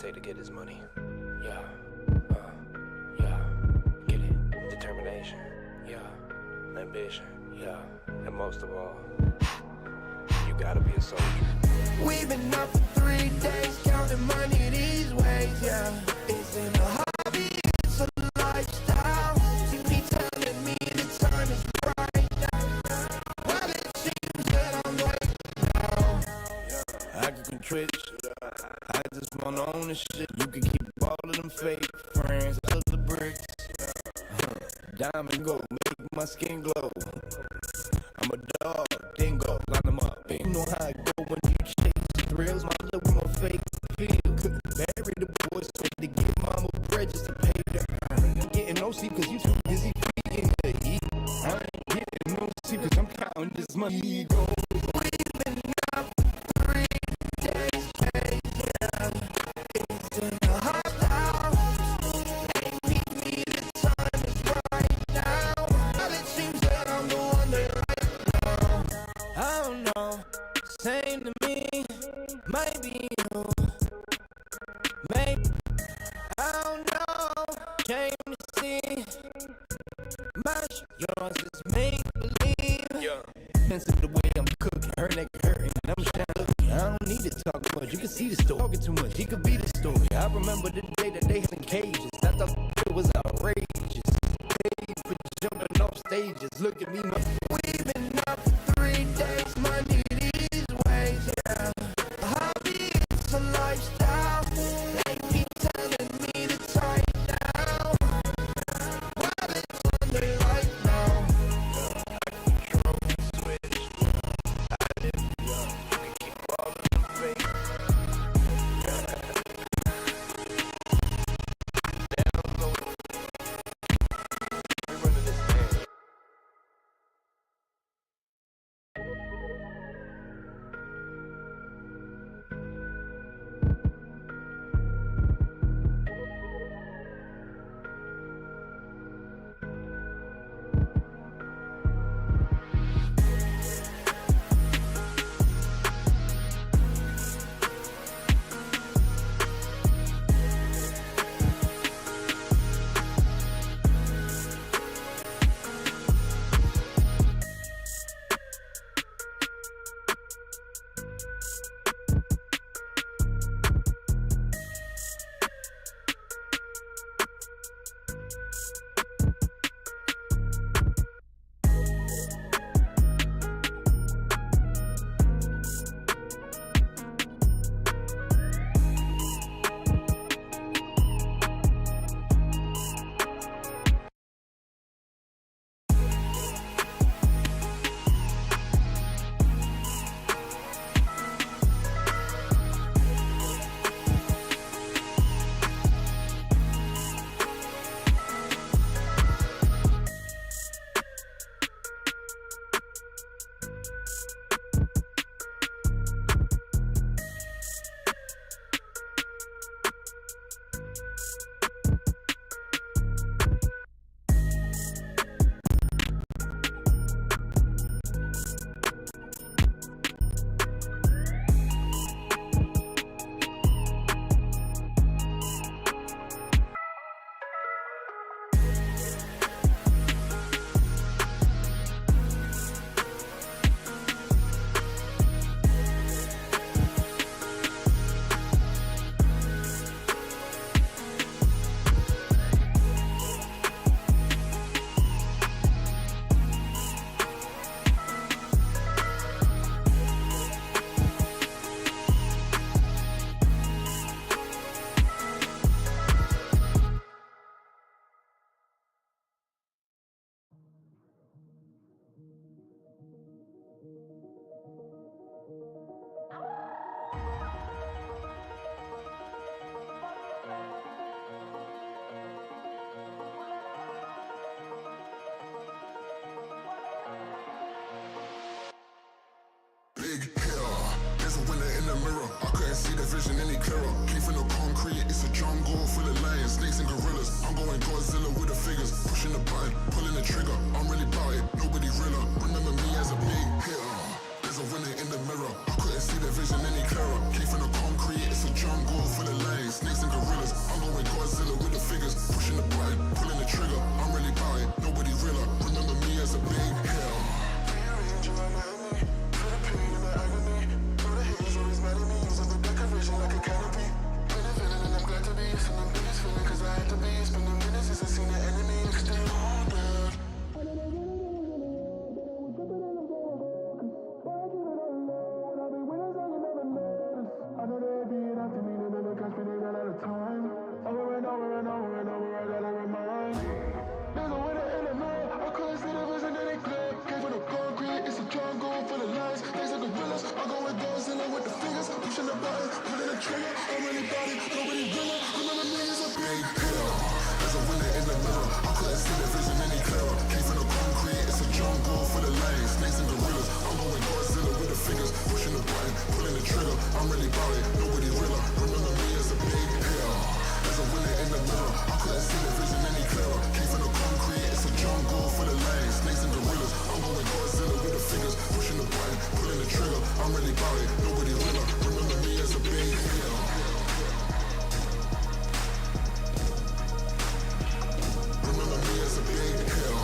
take to get his money. Yeah, yeah, get it. Determination, yeah. Ambition, yeah. And most of all, you gotta be a soldier. We've been up for 3 days, counting money these ways, yeah. Isn't a hobby, it's a lifestyle. You be telling me the time is right now. Well, it seems that I'm right now. I can twitch, I just wanna own this shit. You can keep all of them fake friends, all the bricks. Diamond gold, make my skin glow. I'm a dog, dingo, line them up. You know how I go when you chase thrills. My look with my fake feel. Couldn't bury the boys, so to give mama bread just to pay the earn. Getting no sleep cause you too busy feeding the heat. I ain't getting no sleep cause I'm counting this money. Go. We've been out for 3 days, yeah. It's in a hot house. They meet me, the time is right now. Well, it seems that I'm the one they right now. I don't know, same to me, might be you. Maybe, I don't know, came to see. Much yours is make believe. Yeah. Expensive the way I'm cooking, her neck hurting, and I'm trying to look. I don't need to talk much, you can see the story. Talking too much, he could be the story. I remember the day that they had in cages. I thought it was outrageous. Paid for jumping off stages. Look at me, my. We've been up for 3 days, money these ways, yeah. A hobby, it's a lifestyle. They keep telling me to tighten down. While it's on their life now. I control the switch. I live young. You can keep all of them fake. Down low. We running this thing. Big hitter, there's a winner in the mirror. I couldn't see the vision any clearer. Came from the concrete, it's a jungle full of lions, snakes and gorillas. I'm going Godzilla with the figures, pushing the button, pulling the trigger. I'm really about it, nobody realer. Remember me as a big hitter. There's a winner in the mirror. I couldn't see the vision any clearer. Came from the concrete, it's a jungle full of lions, snakes to be. It's been a minute since I seen the enemy. Cause they wounded. I know they be it after me, they never catch me, they ran out of time. Over and over and over and over, I gotta remind. There's a winner in the middle, I couldn't see the vision that they clear. Came from the concrete, it's a jungle full of lies. Things like gorillas, I go with Godzilla with the fingers, pushing the button, pulling the trigger. I'm really body, nobody realer. Remember me as a big hitter. There's a winner in the middle, I couldn't see the vision any clearer. Came from the concrete, it's a jungle full of lions. Snakes and gorillas, I'm going Godzilla with the fingers, pushing the button, pulling the trigger. I'm really about it, nobody realer. Remember me as a big hitter. There's a winner in the middle, I couldn't see the vision any clearer. Came from the concrete, it's a jungle full of lions, snakes and gorillas. I'm going Godzilla with the fingers, pushing the button, pulling the trigger. I'm really about it, nobody realer. Remember me as a big hitter. Remember me as a big hitter.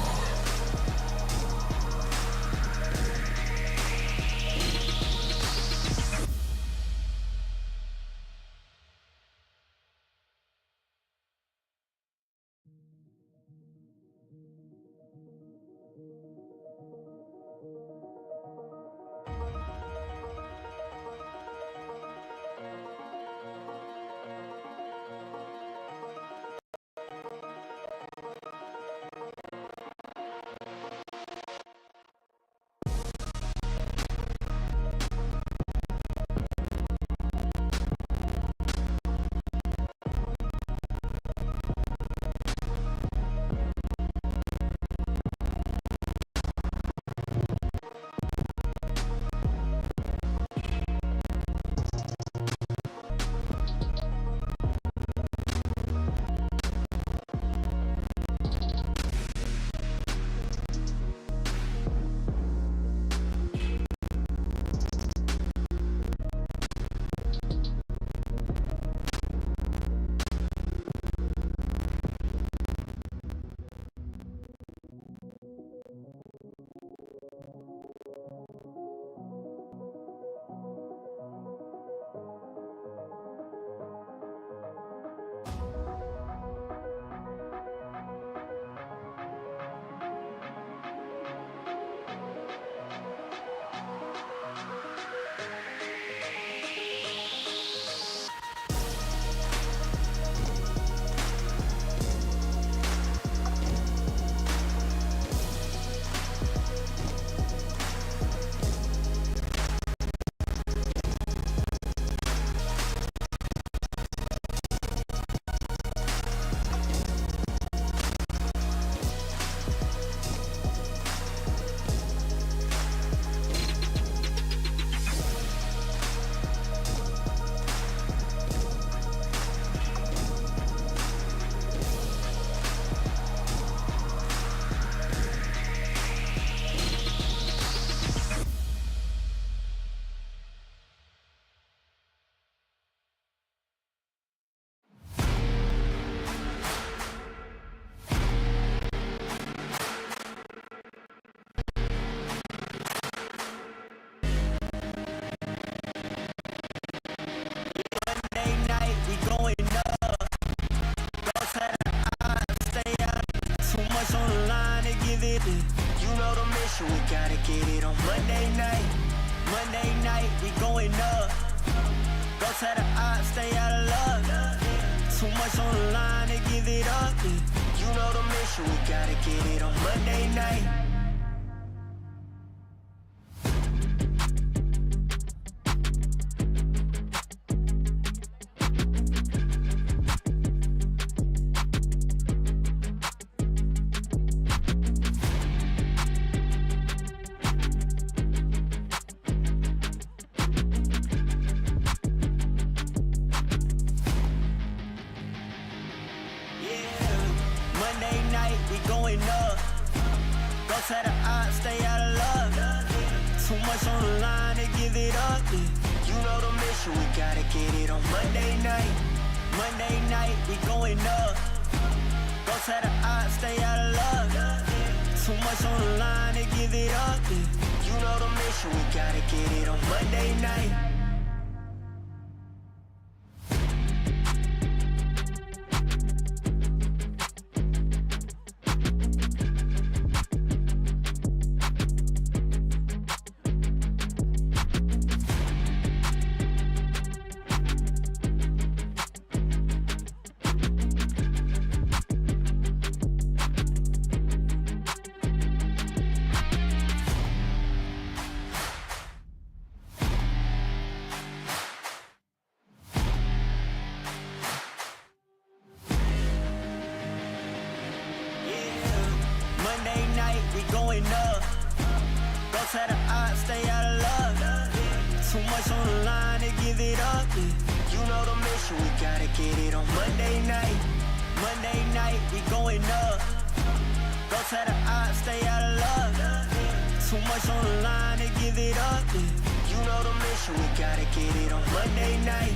we going up. Don't try to stay out of luck. Too much on the line to give it up. You know the mission, we gotta get it on Monday night. Monday night, we going up. Don't try to stay out of luck. Too much on the line to give it up. You know the mission, we gotta get it on Monday night.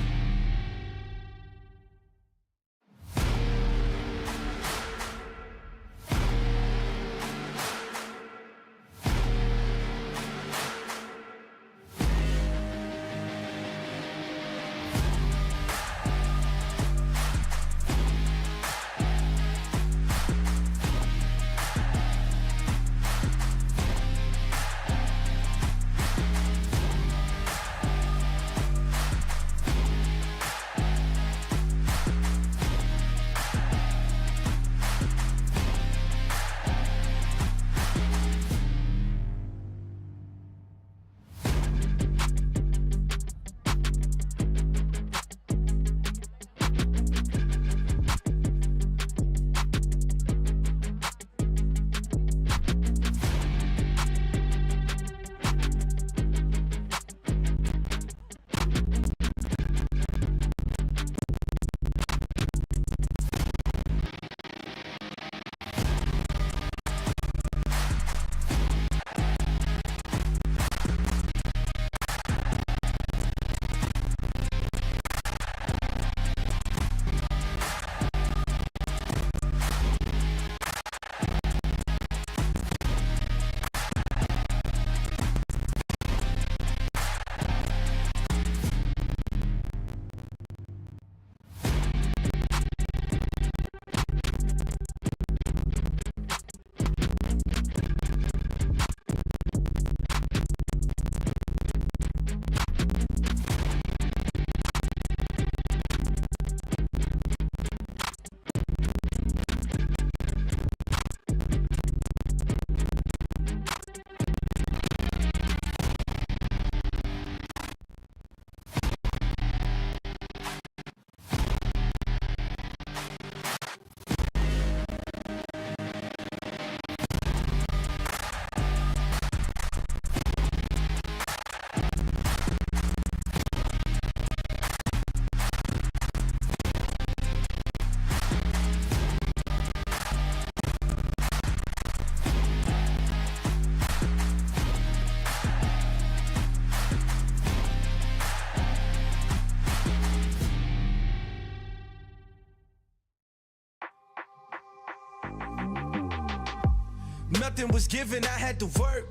Nothing was given, I had to work.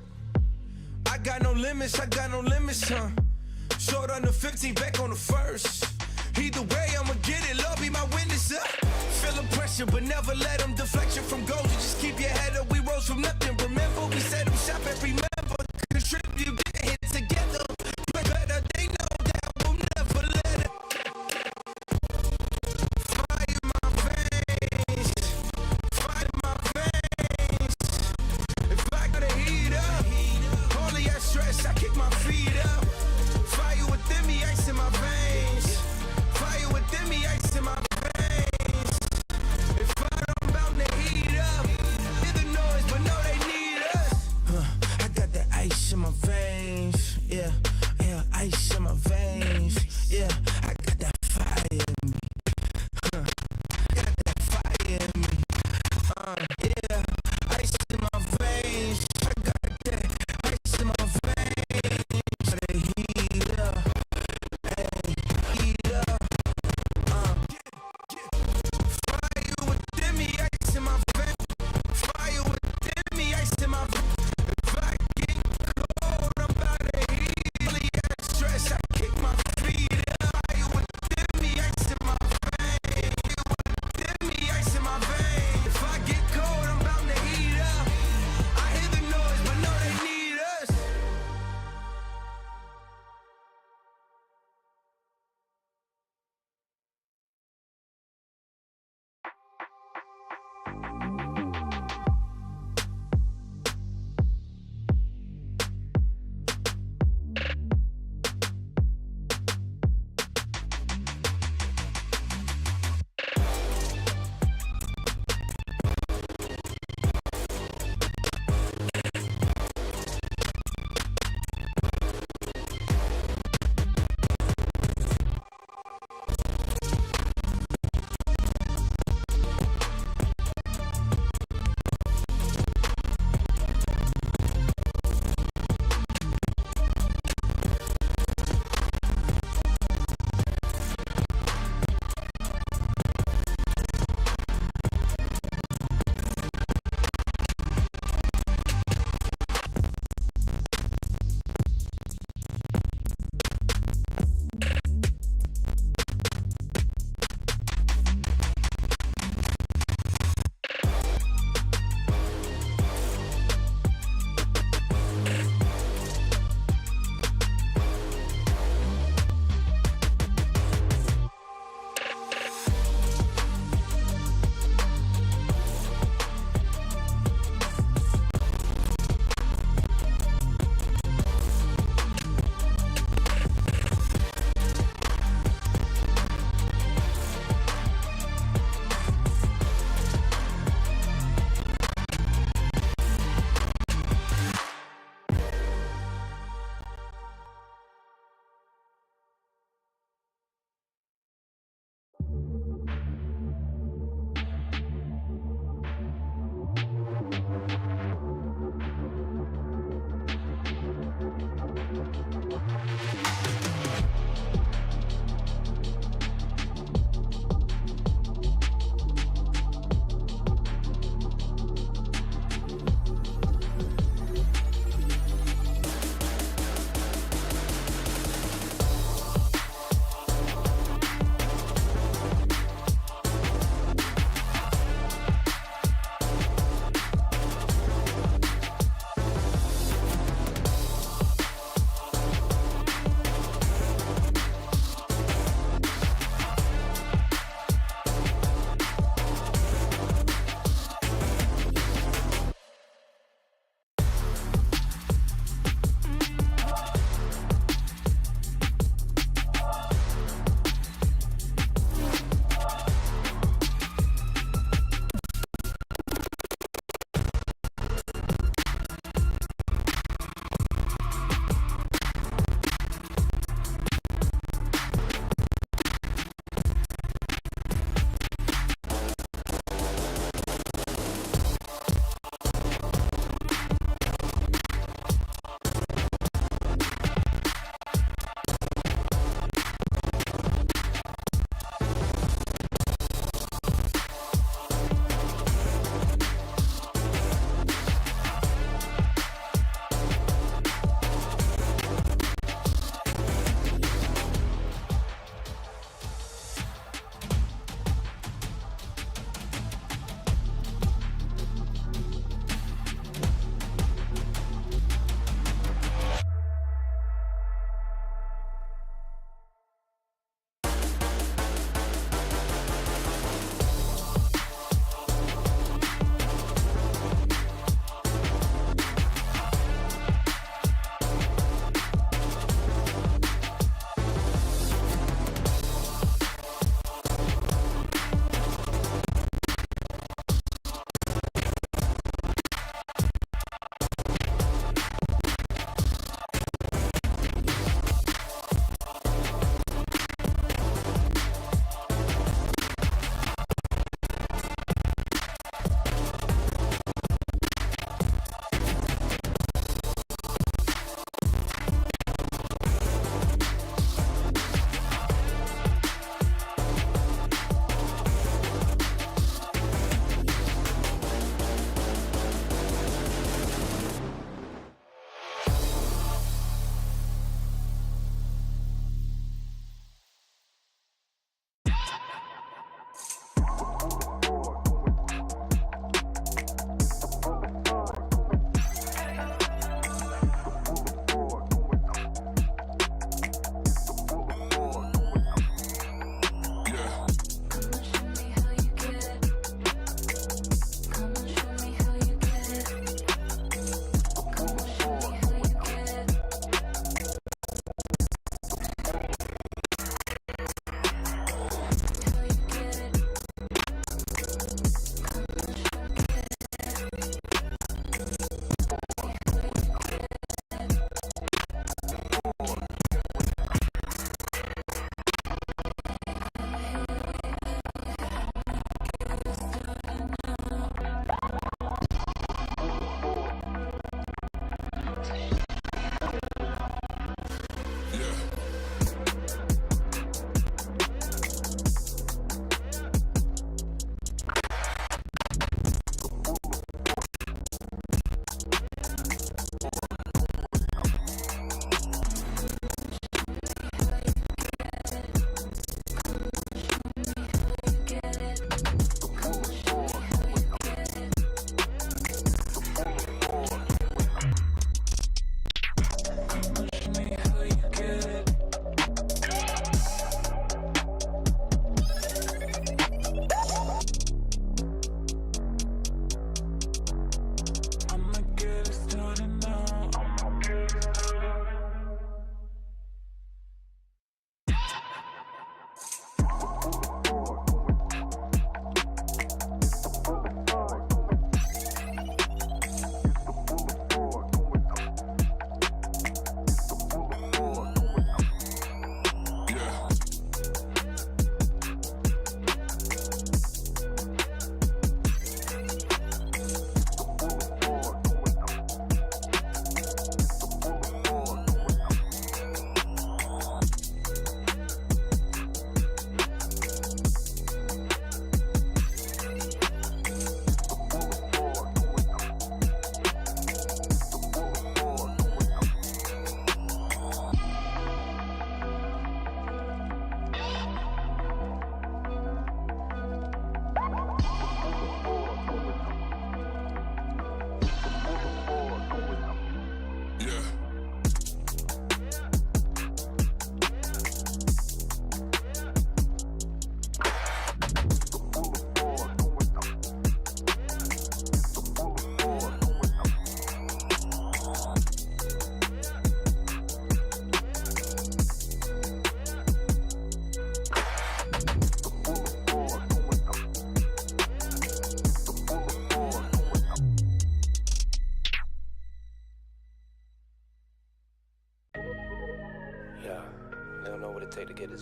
I got no limits, huh? Short on the 15, back on the first. Either way, I'ma get it, Lord be my witness, Feeling pressure, but never let them deflection from goals. You just keep your head up, we rose from nothing. Remember, we set them shop and remember. Contribute, get hit together. Play better, they know that we'll never let it. Fire my veins, fire my veins. If I gotta heat up, only I stress, I kick my feet up. Fire within me, ice in my veins. Fire within me, ice in my veins. If I don't bound to heat up, hear the noise, but no they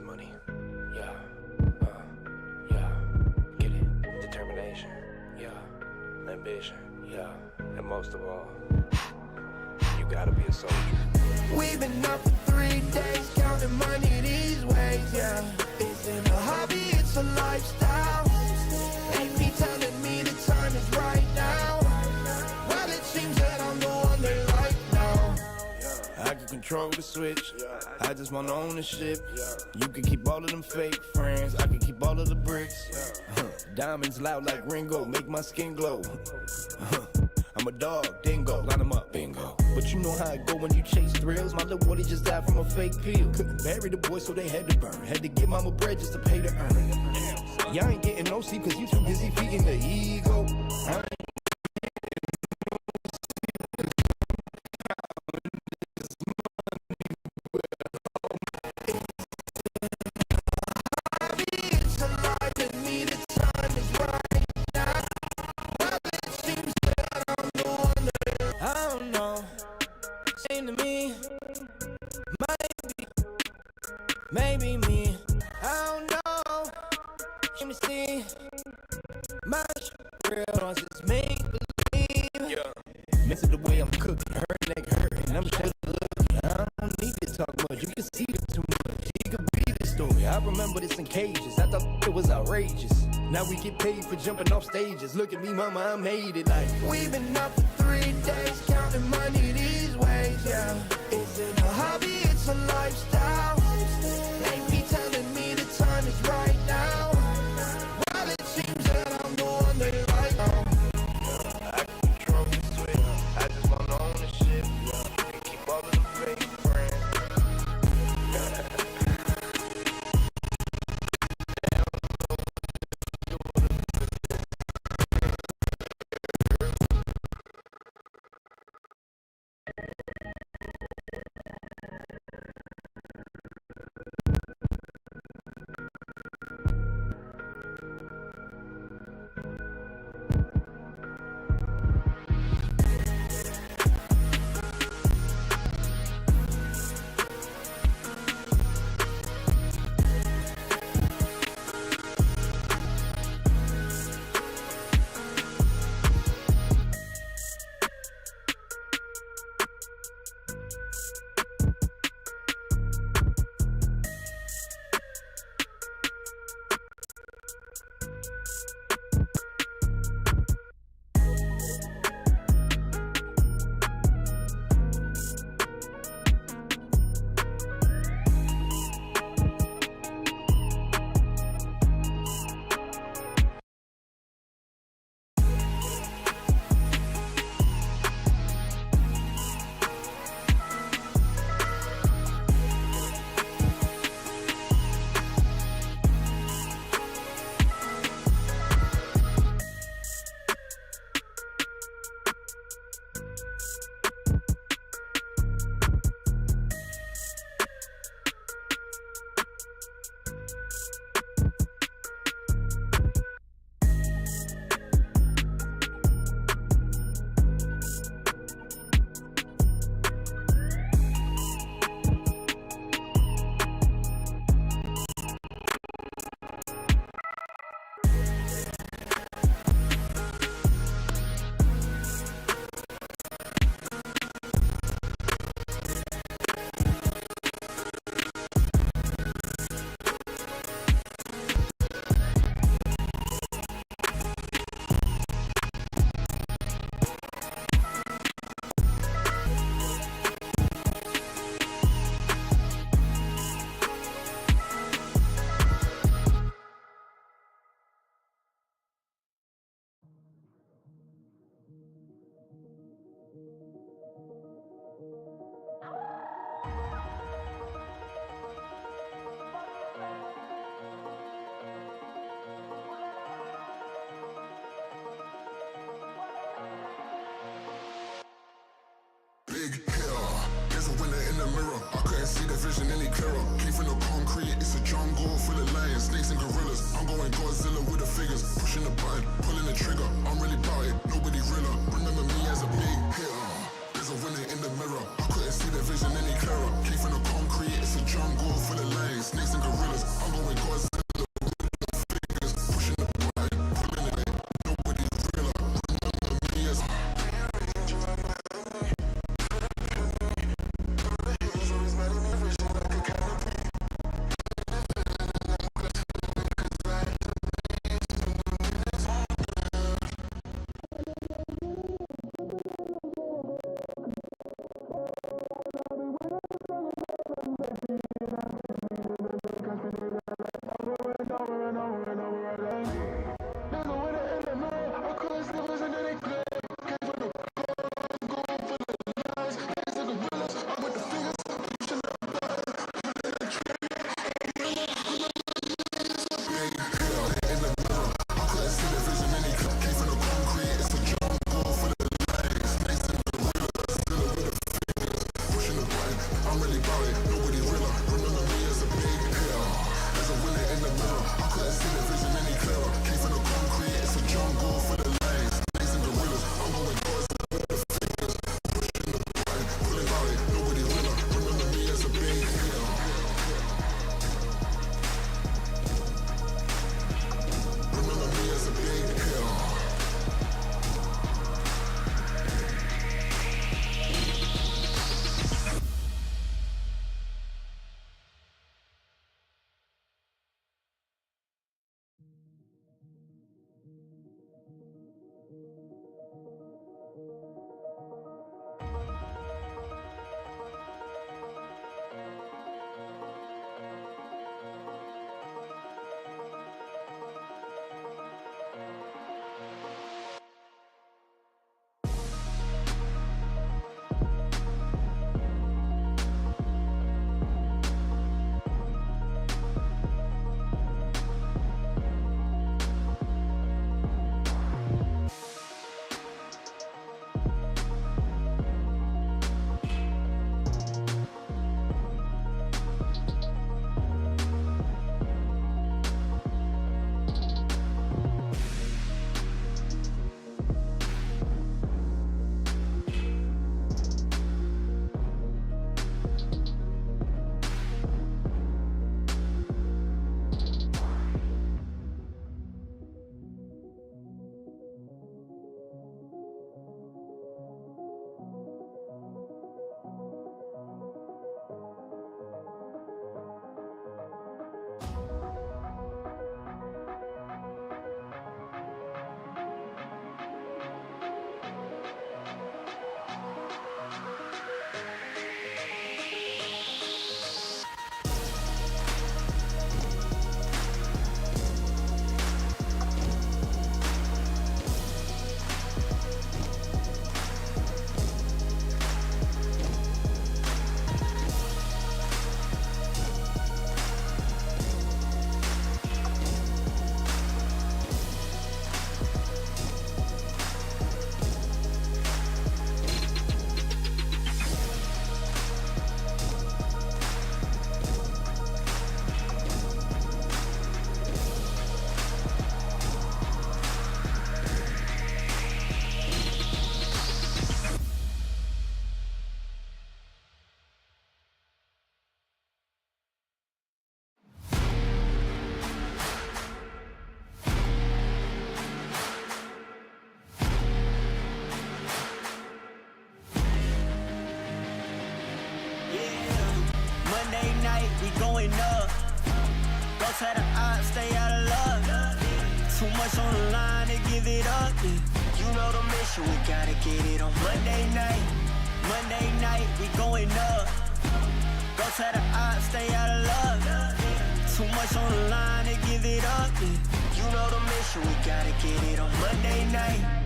money. Yeah, yeah, get it. Determination, yeah. Ambition, yeah. And most of all, you gotta be a soldier. We've been up for 3 days, counting money these ways, yeah. Isn't a hobby, it's a lifestyle. Ain't me telling me the time is right now. Well, it seems that I'm the one they like now. I can control the switch, I just want ownership. You can keep all of them fake friends, I can keep all of the bricks. Diamonds loud like Ringo, make my skin glow. I'm a dog, dingo, line 'em up, bingo. But you know how it go when you chase thrills. My little boy just died from a fake pill. Couldn't bury the boy, so they had to burn. Had to give mama bread just to pay the earn. Y'all ain't getting no sleep cause you too busy feeding the ego. It's alive with me, the time is right now. Well, it seems that I'm the one that I don't know. Seem to me, maybe me. I don't know. Let me see. Much real, it's make believe. Yeah. Mess with the way I'm cooking, her neck hurt, and I'm just looking. I don't need to talk much, you can see it too much. He could be the story. I remember this in cages. I thought it was outrageous. Now we get paid for jumping off stages. Look at me, mama, I made it. Like we've been up for 3 days, counting money these ways. Yeah, isn't a hobby, it's a lifestyle. Ain't me telling me the time is right now. Well, it seems that I'm the one they like. I can control the switch. I just want ownership. You can keep all of the fake friends. Big hitter, there's a winner in the mirror. I couldn't see the vision any clearer. Came from the concrete, it's a jungle full of lions, snakes and gorillas. I'm going Godzilla with the figures, pushing the button, pulling the trigger. I'm really about it, nobody realer. Remember me as a big hitter. There's a winner in the mirror. I couldn't see the vision any clearer. Came from the concrete, it's a jungle full of lions, snakes and gorillas. going up. Go to the odds, stay out of luck. Too much on the line to give it up. You know the mission, we gotta get it on Monday night. Monday night, we going up. Go to the odds, stay out of luck. Too much on the line to give it up. You know the mission, we gotta get it on Monday night.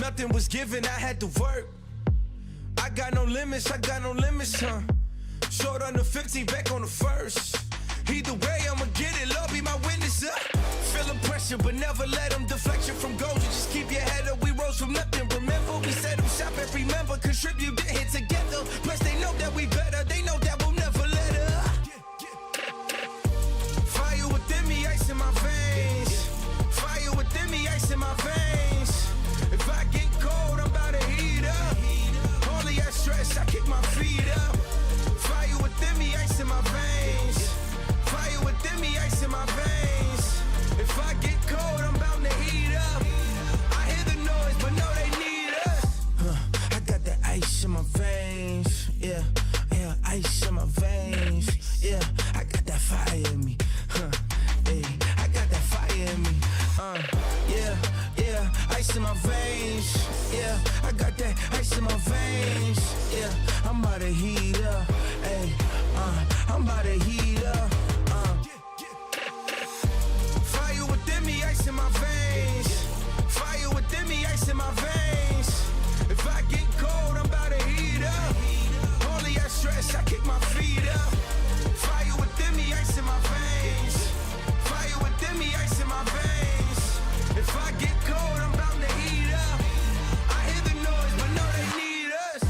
Nothing was given, I had to work. I got no limits, huh? Short on the 15, back on the first. Either way, I'ma get it, Lord be my witness. Feeling pressure, but never let them deflect you from goals. You just keep your head up, we rose from nothing. Remember, we set them shop every member, contribute, get hit together. Plus, they know that we better, they know that we'll never let up. Fire within me, ice in my veins. Fire within me, ice in my veins. If I get cold, I'm about to heat up. Only I stress, I kick my feet up. Fire within me, ice in my veins. Fire within me, ice in my veins. If I get cold, I'm bound to heat up. I hear the noise, but no, they need us. I got that ice in my veins. Yeah, yeah, ice in my veins. Yeah, I got that fire in me. Hey, I got that fire in me. Yeah, yeah, ice in my veins. Yeah, I got that ice in my veins. Yeah, I'm about to heat up. Hey, I'm about to heat up. Fire within me, ice in my veins. Fire within me, ice in my veins. If I get cold, I'm about to heat up. Only I stress, I kick my feet up. Fire within me, ice in my veins. Fire within me, ice in my veins. If I get cold, I'm bound to heat up. I hear the noise, but no, they need us.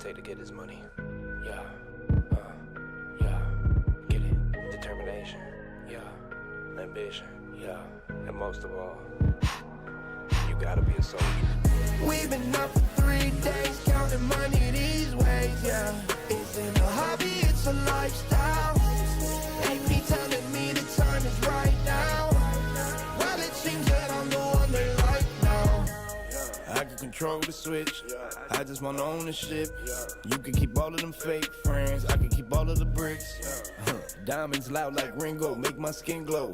take to get his money. Yeah, yeah, get it. Determination, yeah. Ambition, yeah. And most of all, you gotta be a soldier. We've been up for 3 days, counting money these ways, yeah. Isn't a hobby, it's a lifestyle. AP telling me the time is right now. Well, it seems that I'm the one they like now. I can control the switch, I just want ownership. You can keep all of them fake friends, I can keep all of the bricks. Diamonds loud like Ringo, make my skin glow.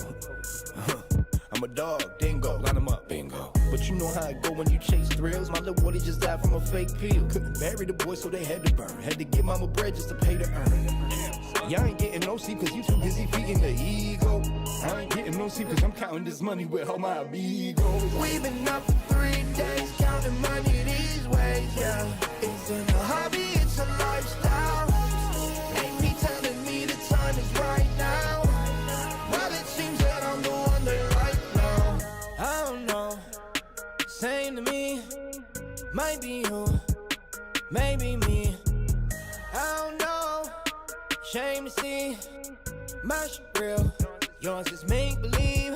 I'm a dog, dingo, line 'em up, bingo. But you know how it go when you chase thrills. My little boy just died from a fake pill. Couldn't bury the boy, so they had to burn. Had to give mama bread just to pay to earn. Y'all ain't getting no sleep cause you too busy feeding the ego. I ain't getting no sleep cause I'm counting this money with all my amigos. We've been up for 3 days, counting money these ways, yeah. Isn't a hobby, it's a lifestyle. Ain't me telling me the time is right now. Well, it seems that I'm the one they like now. I don't know, same to me. Might be you, maybe me. I don't know, shame to see. My shit real, yours is make believe.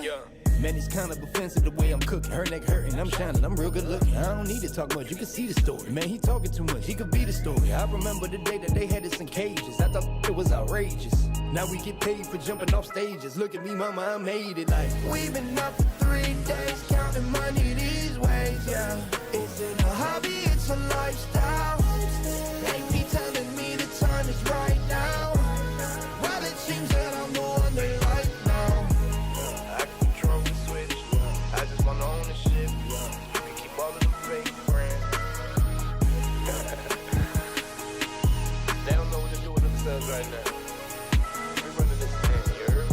Man, it's kind of offensive the way I'm cooking. Her neck hurting, I'm shining, I'm real good looking. I don't need to talk much, you can see the story. Man, he talking too much, he could be the story. I remember the day that they had us in cages. I thought it was outrageous. Now we get paid for jumping off stages. Look at me, mama, I made it like. We've been up for 3 days, counting money these ways, yeah. Isn't a hobby, it's a lifestyle. Ain't me telling me the time is right now. Well, it seems that I'm the one they like now. I can control the switch, I just want ownership. You can keep all of them fake friends. They don't know what to do with themselves right now. We're running this thing, you heard?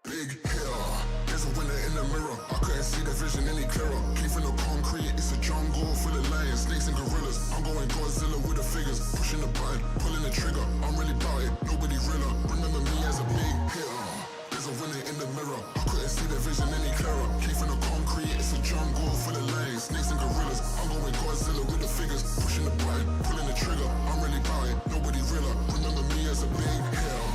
Big hitter, there's a winner in the mirror. I couldn't see the vision any clearer. Came from the concrete, it's a jungle full of lions, snakes and gorillas. I'm going Godzilla with the figures, pushing the button, pulling the trigger. I'm really about it, nobody realer. Remember me as a big hitter. There's There's a winner in the mirror. I couldn't see the vision any clearer. Came from the concrete, it's a jungle full of lions, snakes and gorillas. I'm going Godzilla with the figures, pushing the button, pulling the trigger. I'm really about it, nobody realer. Remember me as a big hill.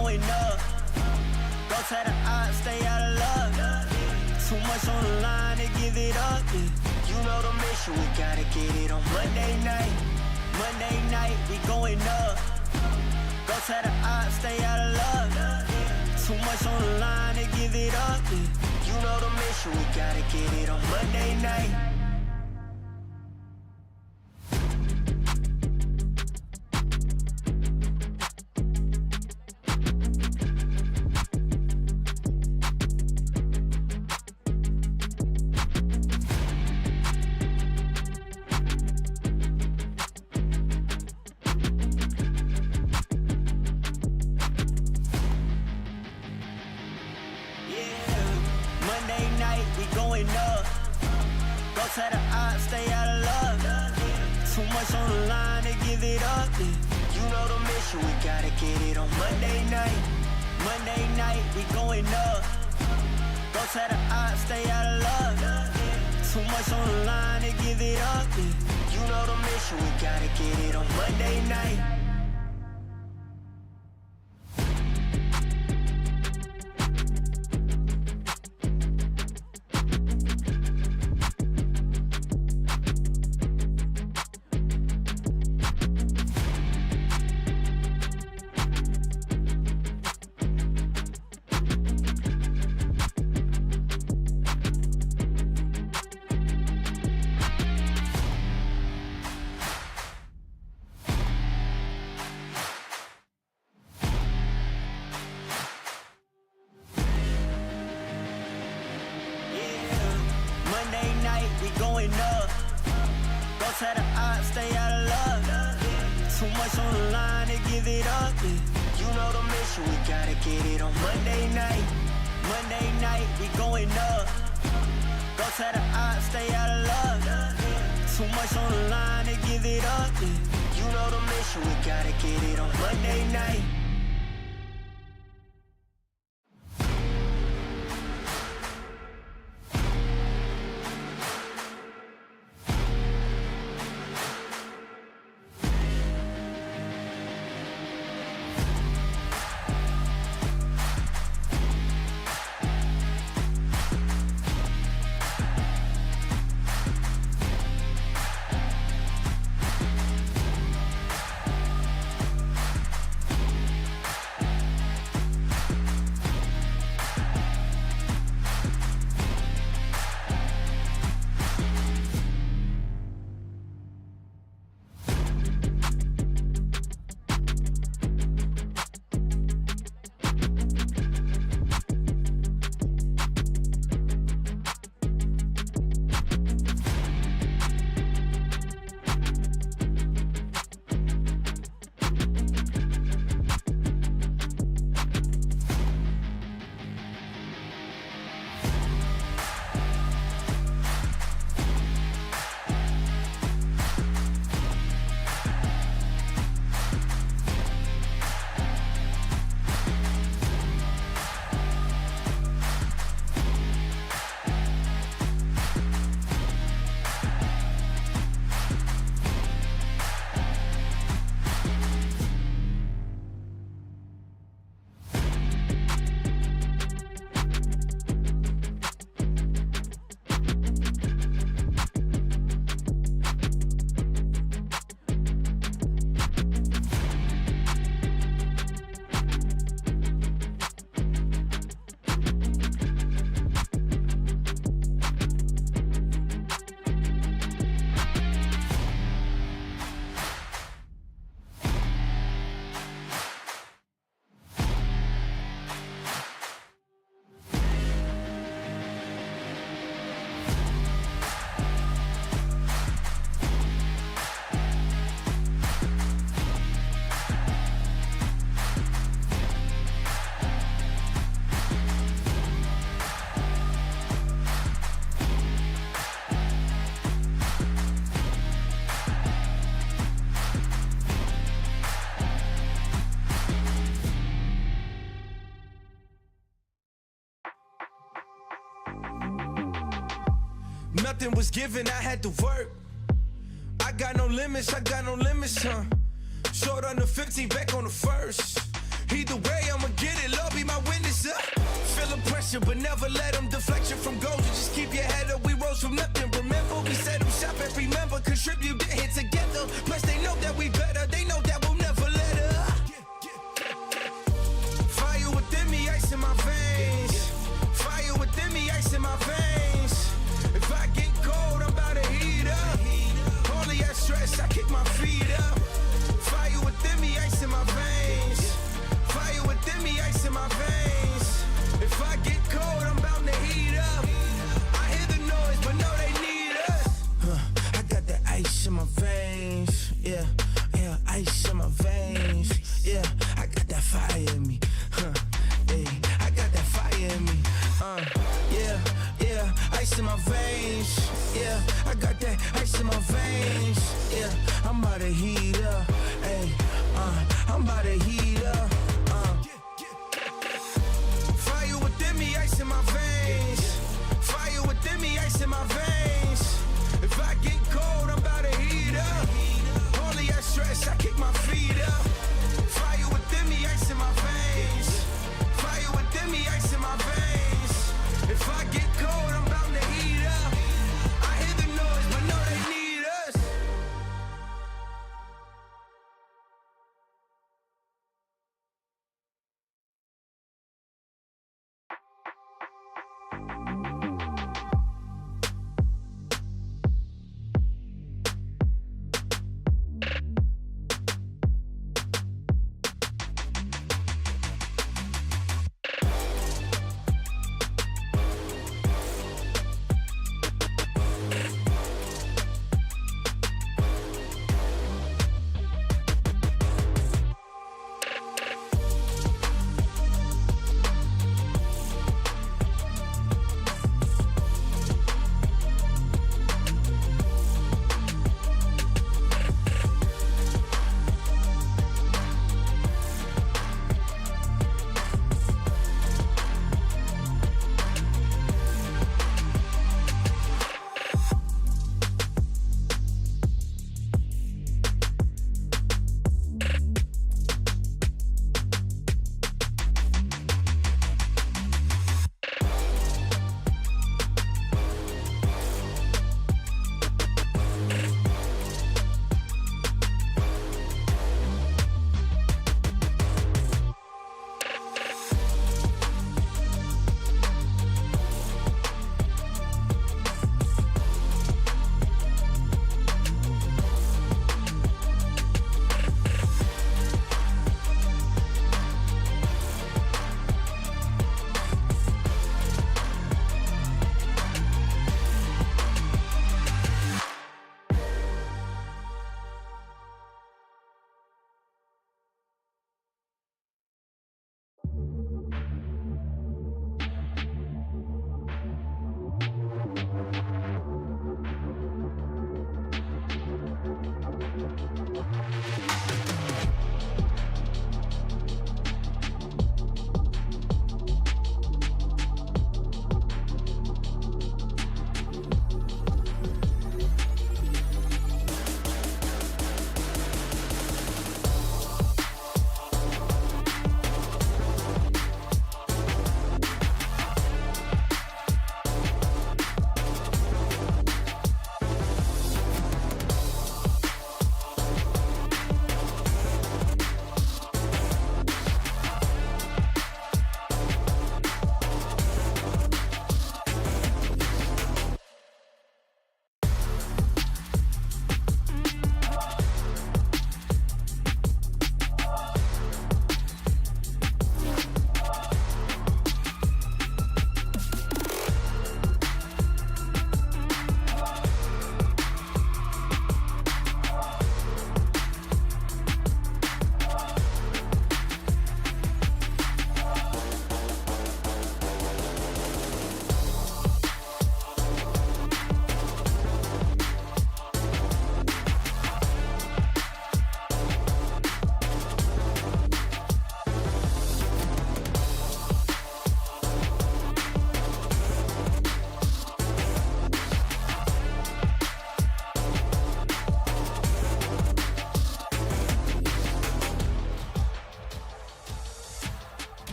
going up. Go tell the odds, stay out of luck. Too much on the line to give it up. You know the mission, we gotta get it on Monday night. Monday night, we going up. Go tell the odds, stay out of luck. Too much on the line to give it up. You know the mission, we gotta get it on Monday night. Too much on the line to give it up. Yeah. You know the mission, we gotta get it on Monday night. Monday night, we going up. Go to the odds, stay out of love. Too much on the line to give it up. Yeah. You know the mission, we gotta get it on Monday night. Going up, go to the odds, stay out of love. Too much on the line to give it up. You know the mission, we gotta get it on Monday night. Monday night, we going up. Go to the odds, stay out of love. Too much on the line to give it up. You know the mission, we gotta get it on Monday night. Nothing was given, I had to work. I got no limits, huh? Short on the 15, back on the first. Either way, I'ma get it, Lord be my witness, Feel the pressure, but never let them deflect you from goals. You just keep your head up, we rose from nothing. Remember, we set them shop and remember, contribute, get hit together. Plus, they know that we better, they know that we'll never let up. Fire within me, ice in my veins. Fire within me, ice in my veins. If I get cold, I'm about to heat up. Only that stress, I kick my feet up. Fire within me, ice in my veins. Fire within me, ice in my veins. If I get cold, I'm bound to heat up. I hear the noise, but no, they need us. I got the ice in my range. Yeah, I got that ice in my veins. Yeah, I'm about to heat up. Hey, I'm about to heat up. Fire within me, ice in my veins. Fire within me, ice in my veins. If I get cold, I'm about to heat up. Only I stress, I kick my feet up. Fire within me, ice in my veins. Fire within me, ice in my veins. If I get cold, I'm bound to heat up. I hear the noise, but know they need us.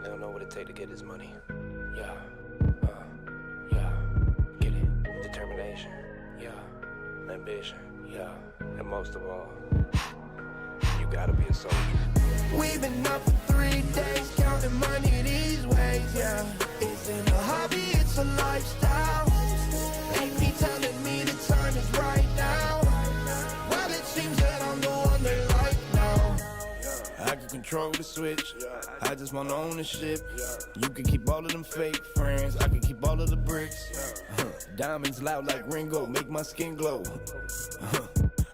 They don't know what it take to get his money. Yeah, yeah, get it. Determination, yeah. Ambition, yeah. And most of all, you gotta be a soldier. We've been up for 3 days, counting money these ways, yeah. Isn't a hobby, it's a lifestyle. Ain't me telling me the time is right now. Well, it seems that I'm the one they like now. I can control the switch, I just want ownership. You can keep all of them fake friends, I can keep all of the bricks. Diamonds loud like Ringo, make my skin glow.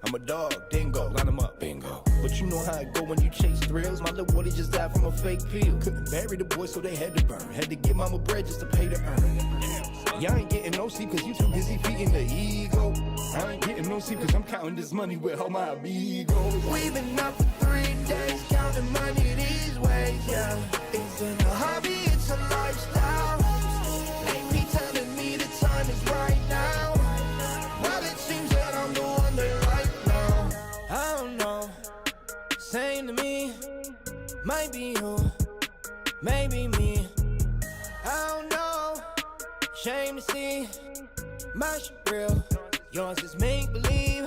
I'm a dog, dingo, line them up, bingo. But you know how it go when you chase thrills. My little boy just died from a fake pill. Couldn't bury the boy, so they had to burn. Had to give mama bread just to pay to earn. Y'all ain't getting no sleep cause you too busy feeding the ego. I ain't getting no sleep cause I'm counting this money with all my amigos. We've been up for 3 days, counting money these ways, yeah. Isn't a hobby, it's a lifestyle. Ain't me telling me the time is right now. Well, it seems that I'm the one they like now. I don't know, same to me. Might be you, maybe me. I don't know, shame to see. My shit real, yours is make-believe.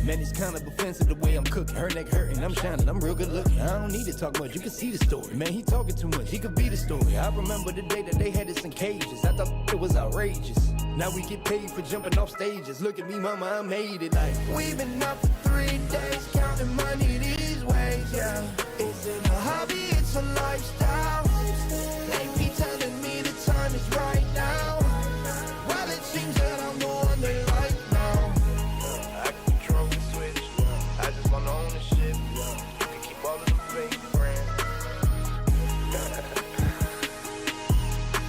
Man, it's kind of offensive the way I'm cooking. Her neck hurting, I'm shining, I'm real good looking. I don't need to talk much, you can see the story. Man, he talking too much, he could be the story. I remember the day that they had us in cages. I thought it was outrageous. Now we get paid for jumping off stages. Look at me, mama, I made it. Like, we've been up for 3 days, counting money these ways, yeah. Isn't a hobby, it's a lifestyle. Ain't me telling me the time is right now. Well, it seems that I'm the one they like now. I can control the switch, I just want ownership. You can keep all of the fake friends.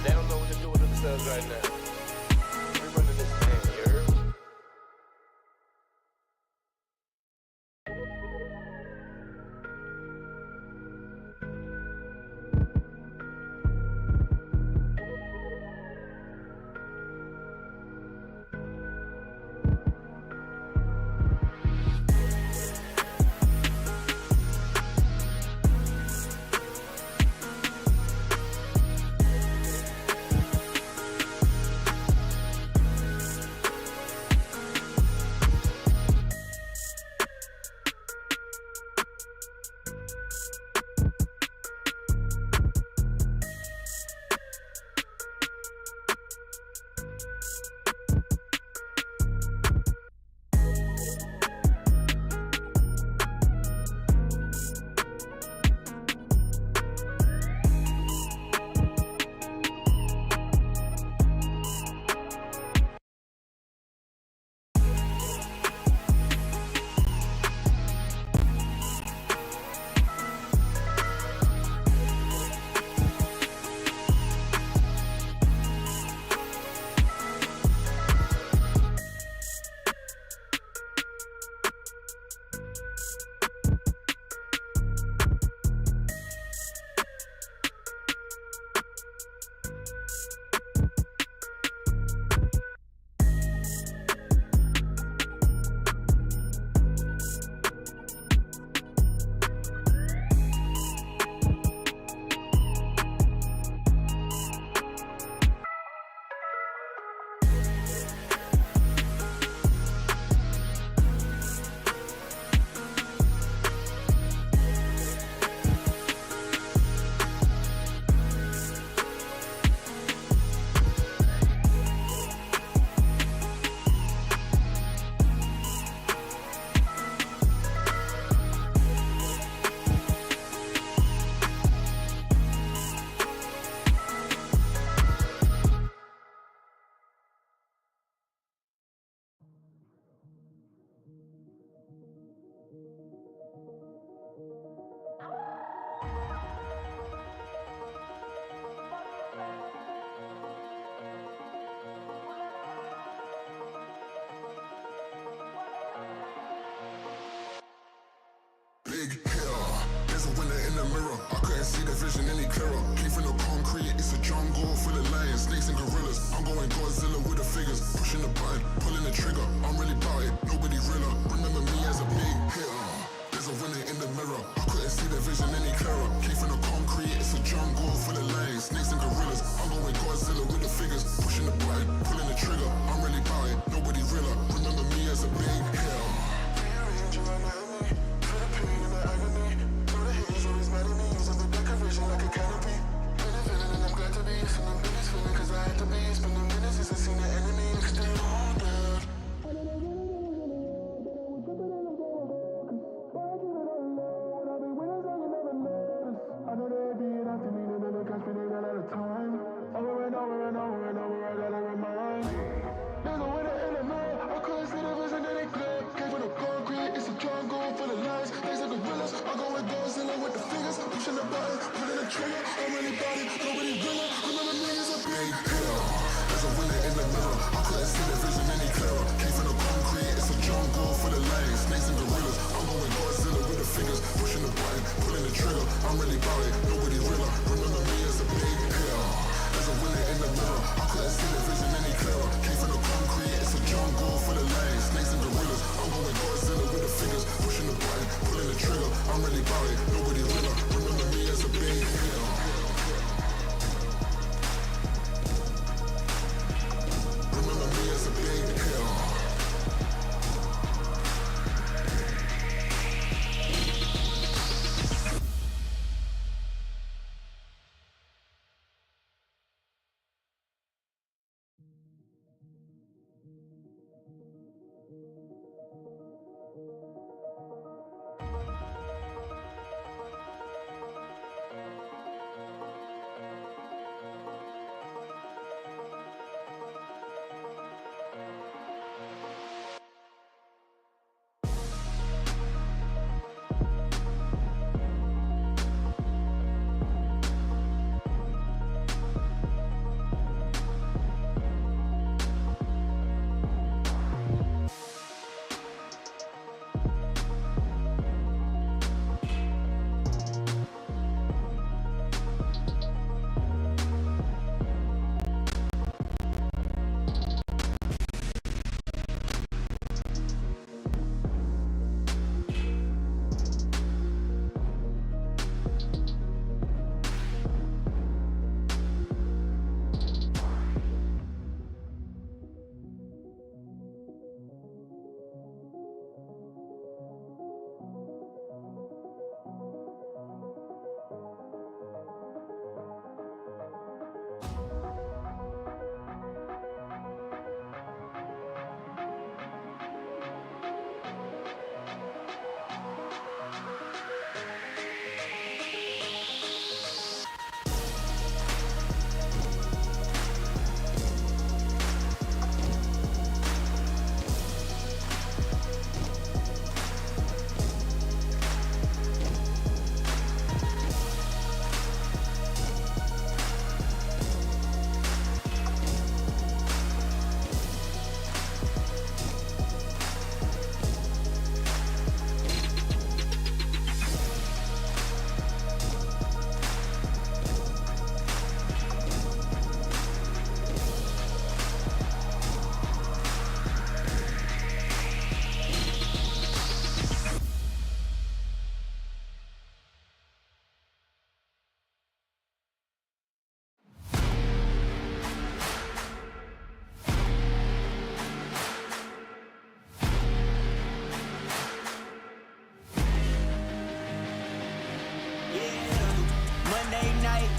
They don't know what to do with themselves right now. We're running this thing, you heard? Big hitter, there's a winner in the mirror. I couldn't see the vision any clearer. Came from the concrete, it's a jungle full of lions, snakes and gorillas. I'm going Godzilla with the figures, pushing the button, pulling the trigger. I'm really about it, nobody realer. Remember me as a big hitter. There's a winner in the mirror. I couldn't see the vision any clearer. Came from the concrete, it's a jungle full of lions. I'm really about it, nobody realer. Remember me as a big hitter, as a winner in the mirror. I couldn't see the vision any clearer. Came from the concrete, it's a jungle full of lions, snakes and gorillas. I'm going Godzilla with the fingers, pushing the button, pulling the trigger. I'm really about it, nobody realer. Remember me as a big hitter. Remember me as a big hitter.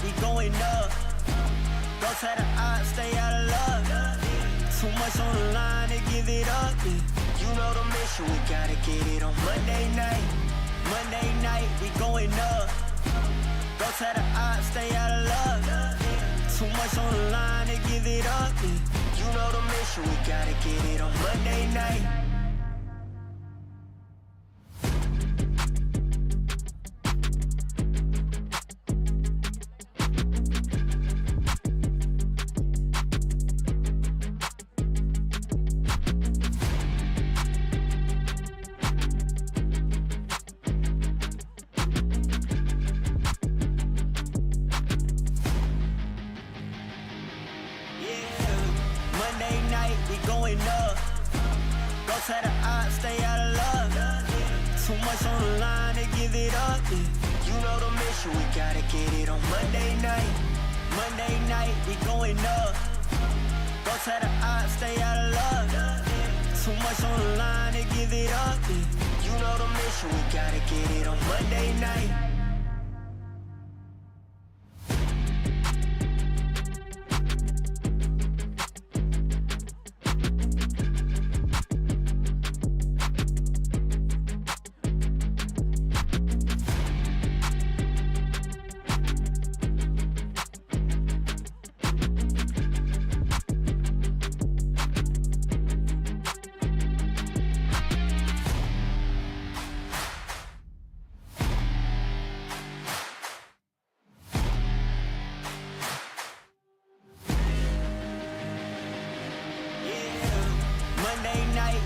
we going up. Go tell the odds, stay out of luck. Too much on the line to give it up. You know the mission, we gotta get it on Monday night. Monday night, we going up. Go tell the odds, stay out of luck. Too much on the line to give it up. You know the mission, we gotta get it on Monday night. Tell the odds, stay out of luck. Too much on the line to give it up. You know the mission, we gotta get it on Monday night. Monday night, we going up. Go tell the odds, stay out of luck. Too much on the line to give it up. You know the mission, we gotta get it on Monday night.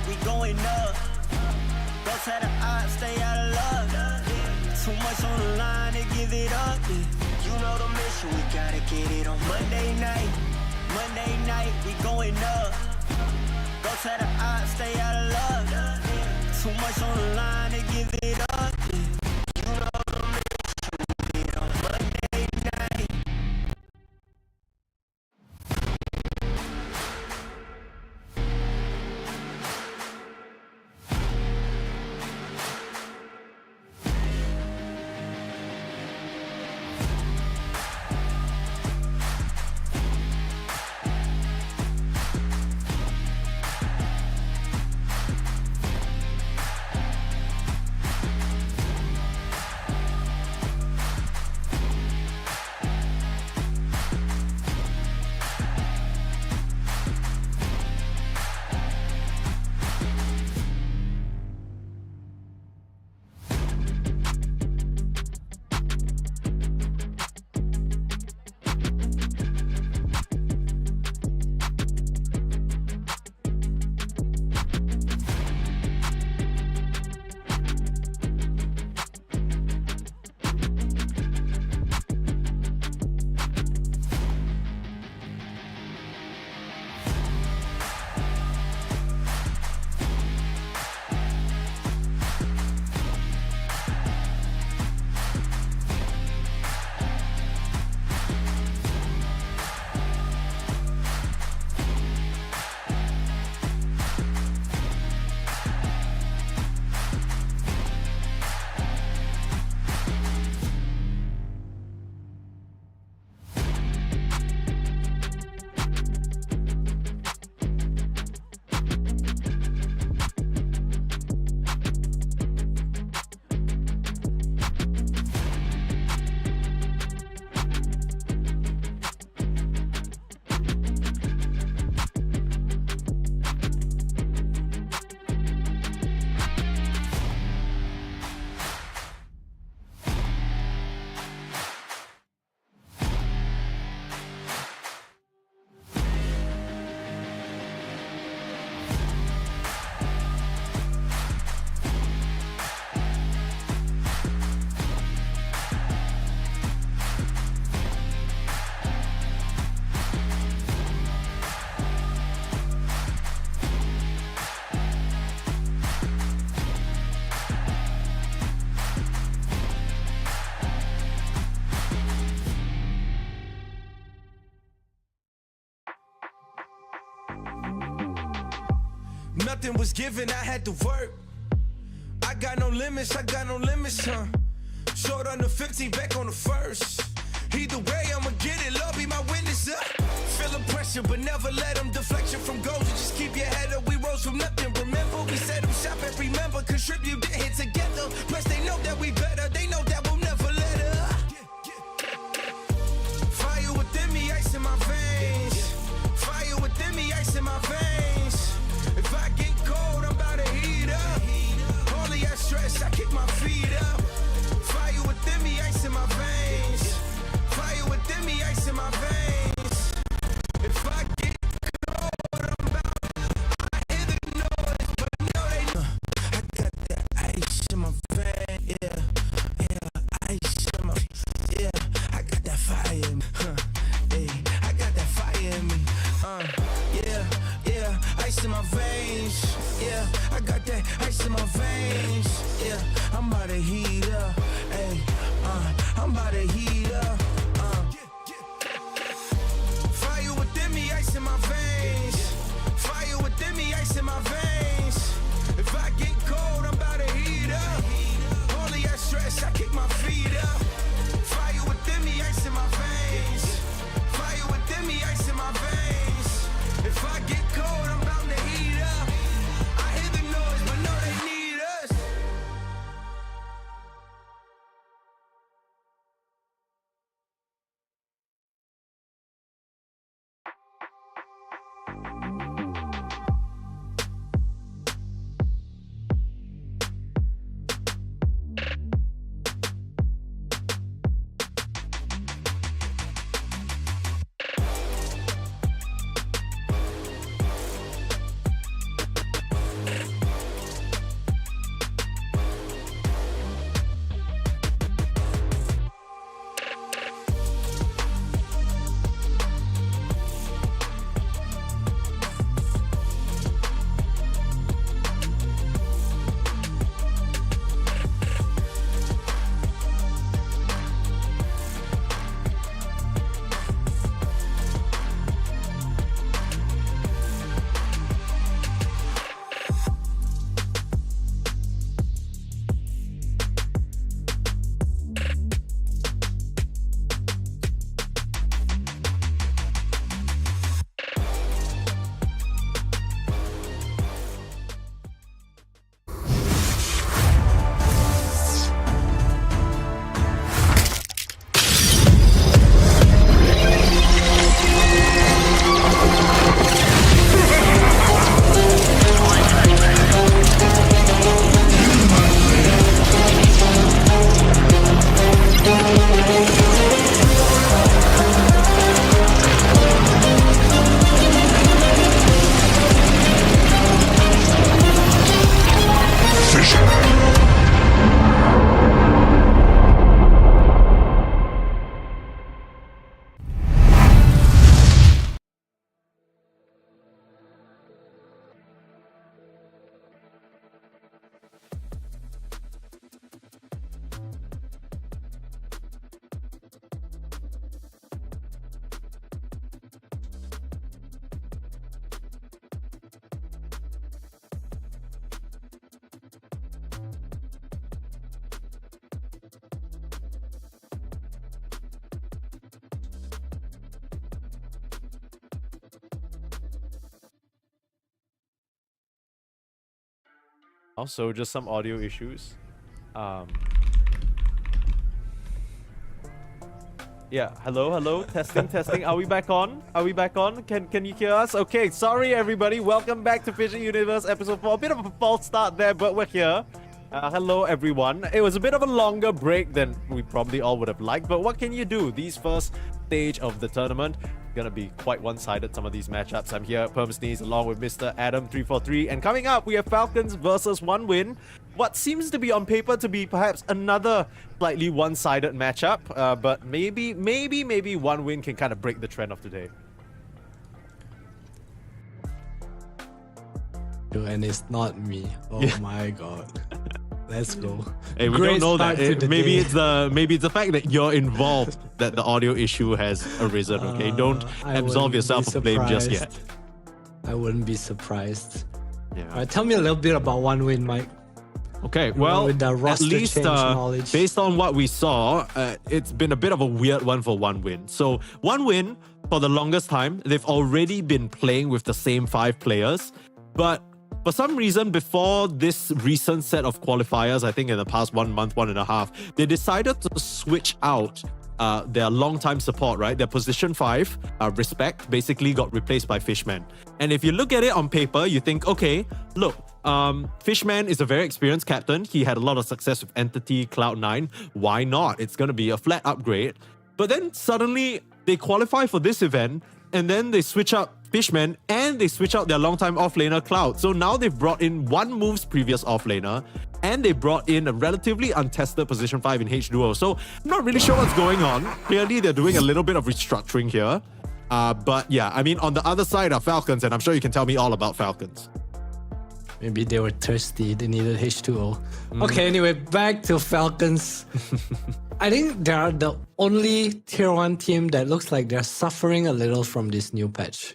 We going up. Go tell the odds, stay out of luck. Too much on the line to give it up, yeah. You know the mission, we gotta get it on Monday night. Monday night, we going up. Go to the odds, stay out of luck. Too much on the line to give it up, yeah. You know the mission, we get it on Monday night. Nothing was given, I had to work. I got no limits, huh? Short on the 15, back on the first. Either way, I'ma get it, Lord be my witness, Feeling pressure, but never let them deflection from goals. You just keep your head up, we rose from nothing. Remember, we set them shop and remember, contribute, get hit together. Plus, they know that we better, they know that we'll never let up. Fire within me, ice in my veins. Fire within me, ice in my veins. If I get cold, I'm about to heat up. Only I stress, I kick my feet up. Fire within me, ice in my veins. Fire within me, ice in my veins. If I get cold, I'm about I hear the noise, but no, they know. I got that ice in my veins, ice in my, I got that fire in me, I got that fire in me, ice in my veins, I got that ice in my veins, I'm about to heat up, I'm about to heat up, Fire within me, ice in my veins, fire within me, ice in my veins, if I get cold, I'm about to heat up, only I stress, I kick my feet up, fire within me, ice in my veins, fire within me, ice in my veins, if I get cold, I'm about to heat up, I hear the noise, but no, they need us. Also, just some audio issues. Yeah, hello, testing. Are we back on? Can you hear us? Okay, sorry everybody. Welcome back to FISSURE Universe Episode 4. A bit of a false start there, but we're here. Hello everyone. It was a bit of a longer break than we probably all would have liked, but what can you do? These first stage of the tournament gonna be quite one-sided, some of these matchups. I'm here at Perm Sneeze along with Mr. Adam343, and coming up we have Falcons versus OneWin. What seems to be on paper to be perhaps another slightly one-sided matchup, but maybe OneWin can kind of break the trend of today. And it's not me. Oh my god. Let's go. Hey, we Great don't know that. start to the Maybe day. it's the fact that you're involved that the audio issue has arisen. Okay, don't I absolve wouldn't yourself be of blame just yet. surprised. I wouldn't be surprised. Yeah. Alright, tell me a little bit about OneWin, Mike. Okay, well, with the at roster least change knowledge. based on what we saw, it's been a bit of a weird one for OneWin. So OneWin, for the longest time, they've already been playing with the same 5 players, but for some reason, before this recent set of qualifiers, I think in the past 1 month, 1.5, they decided to switch out their long-time support, right? Their position 5, Respect, basically got replaced by Fishman. And if you look at it on paper, you think, okay, look, Fishman is a very experienced captain. He had a lot of success with Entity, Cloud9. Why not? It's going to be a flat upgrade. But then suddenly they qualify for this event, and then they switch out Fishman and they switch out their longtime offlaner Cloud. So now they've brought in OneMove's previous offlaner, and they brought in a relatively untested position 5 in H-Duo. So I'm not really sure what's going on. Clearly, they're doing a little bit of restructuring here. But yeah, I mean, on the other side are Falcons, and I'm sure you can tell me all about Falcons. Maybe they were thirsty. They needed H2O. Okay, anyway, back to Falcons. I think they are the only tier 1 team that looks like they're suffering a little from this new patch.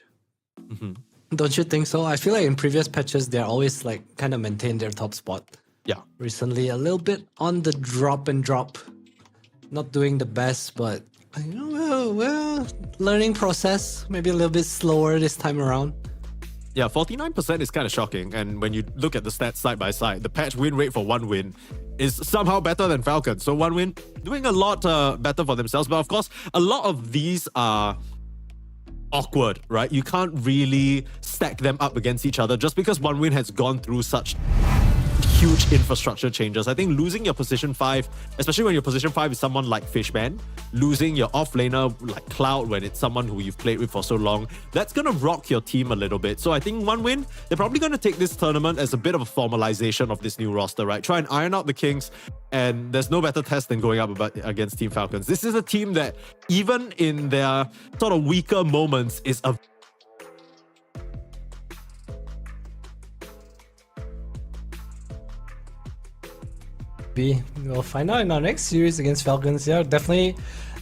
Don't you think so? I feel like in previous patches, they're always like kind of maintain their top spot. Yeah. Recently, a little bit on the drop. Not doing the best, but you know, well, learning process. Maybe a little bit slower this time around. Yeah, 49% is kind of shocking. And when you look at the stats side by side, the patch win rate for OneWin is somehow better than Falcons. So OneWin doing a lot better for themselves. But of course, a lot of these are awkward, right? You can't really stack them up against each other just because OneWin has gone through such huge infrastructure changes. I think losing your position 5, especially when your position 5 is someone like Fishman, losing your offlaner like Cloud when it's someone who you've played with for so long, that's going to rock your team a little bit. So I think OneWin, they're probably going to take this tournament as a bit of a formalization of this new roster, right? Try and iron out the kinks, and there's no better test than going up against Team Falcons. This is a team that, even in their sort of weaker moments, is a We'll find out in our next series against Falcons. Yeah, definitely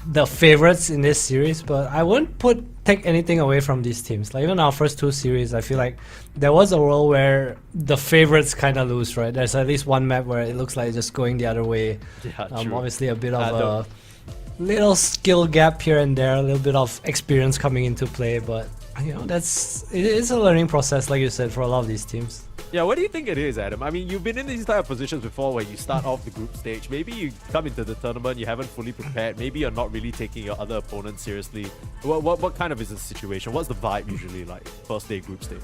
the favorites in this series, but I wouldn't take anything away from these teams. Like even our first 2 series, I feel like there was a role where the favorites kind of lose, right? There's at least one map where it looks like it's just going the other way. Yeah, true. Obviously a bit of a little skill gap here and there, a little bit of experience coming into play, but you know, it is a learning process, like you said, for a lot of these teams. Yeah, what do you think it is, Adam? I mean, you've been in these type of positions before where you start off the group stage. Maybe you come into the tournament, you haven't fully prepared. Maybe you're not really taking your other opponents seriously. What kind of is the situation? What's the vibe usually like first day group stage?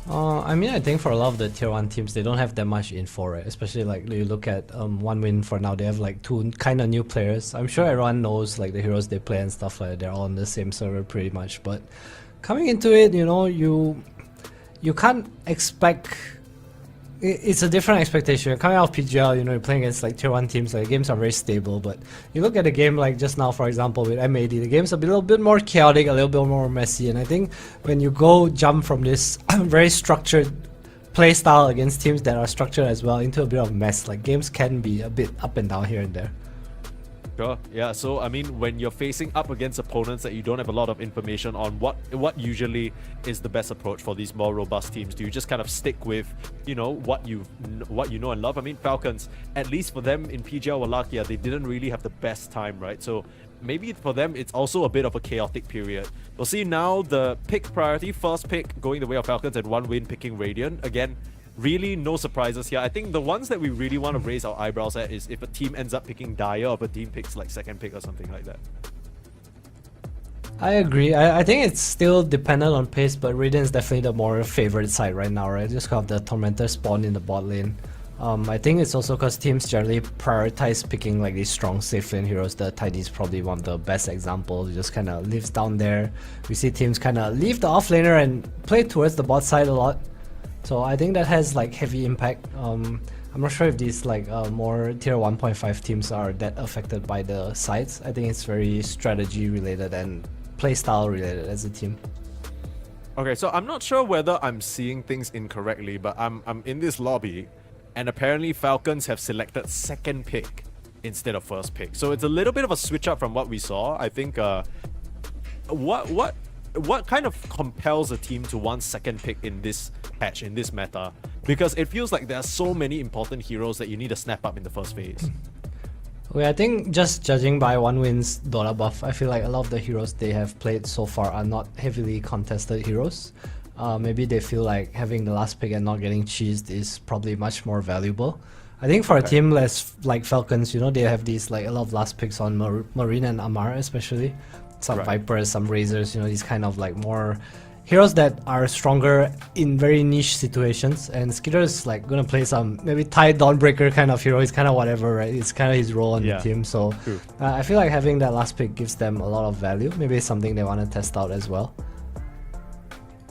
I mean, I think for a lot of the tier 1 teams, they don't have that much info, right? Especially like you look at OneWin for now, they have like 2 kind of new players. I'm sure everyone knows like the heroes they play and stuff like that. They're all on the same server pretty much. But coming into it, you know, you can't expect. It's a different expectation. You're coming out of PGL, you know, you're playing against like tier 1 teams, like games are very stable, but you look at a game like just now, for example, with MAD, the game's a little bit more chaotic, a little bit more messy, and I think when you jump from this very structured play style against teams that are structured as well into a bit of mess, like games can be a bit up and down here and there. Sure. Yeah, so I mean, when you're facing up against opponents that you don't have a lot of information on, what usually is the best approach for these more robust teams? Do you just kind of stick with, you know, what you know and love? I mean, Falcons, at least for them in PGL Wallachia, they didn't really have the best time, right? So maybe for them, it's also a bit of a chaotic period. We'll see now the pick priority, first pick going the way of Falcons and OneWin picking Radiant. Again, really no surprises here. I think the ones that we really want to raise our eyebrows at is if a team ends up picking Dyer or if a team picks like second pick or something like that. I agree. I think it's still dependent on pace, but Radiant's definitely the more favorite side right now, right? Just because of the Tormentor spawn in the bot lane. I think it's also because teams generally prioritize picking like these strong safe lane heroes. The Tidy is probably one of the best examples. It just kind of lives down there. We see teams kind of leave the offlaner and play towards the bot side a lot. So I think that has like heavy impact. I'm not sure if these like more tier 1.5 teams are that affected by the sides. I think it's very strategy related and playstyle related as a team. Okay, so I'm not sure whether I'm seeing things incorrectly, but I'm in this lobby, and apparently Falcons have selected second pick instead of first pick. So it's a little bit of a switch up from what we saw. I think what kind of compels a team to want second pick in this patch, in this meta? Because it feels like there are so many important heroes that you need to snap up in the first phase. Okay, I think just judging by 1win's Dota buff, I feel like a lot of the heroes they have played so far are not heavily contested heroes. Maybe they feel like having the last pick and not getting cheesed is probably much more valuable. I think for a team less like Falcons, you know, they have these like a lot of last picks on Marine and Amara especially. Some Vipers, some Razors, you know, these kind of like more heroes that are stronger in very niche situations. And Skitter is like gonna play some maybe Tide Dawnbreaker kind of hero. He's kind of whatever, right? It's kind of his role on the team. So I feel like having that last pick gives them a lot of value. Maybe it's something they want to test out as well.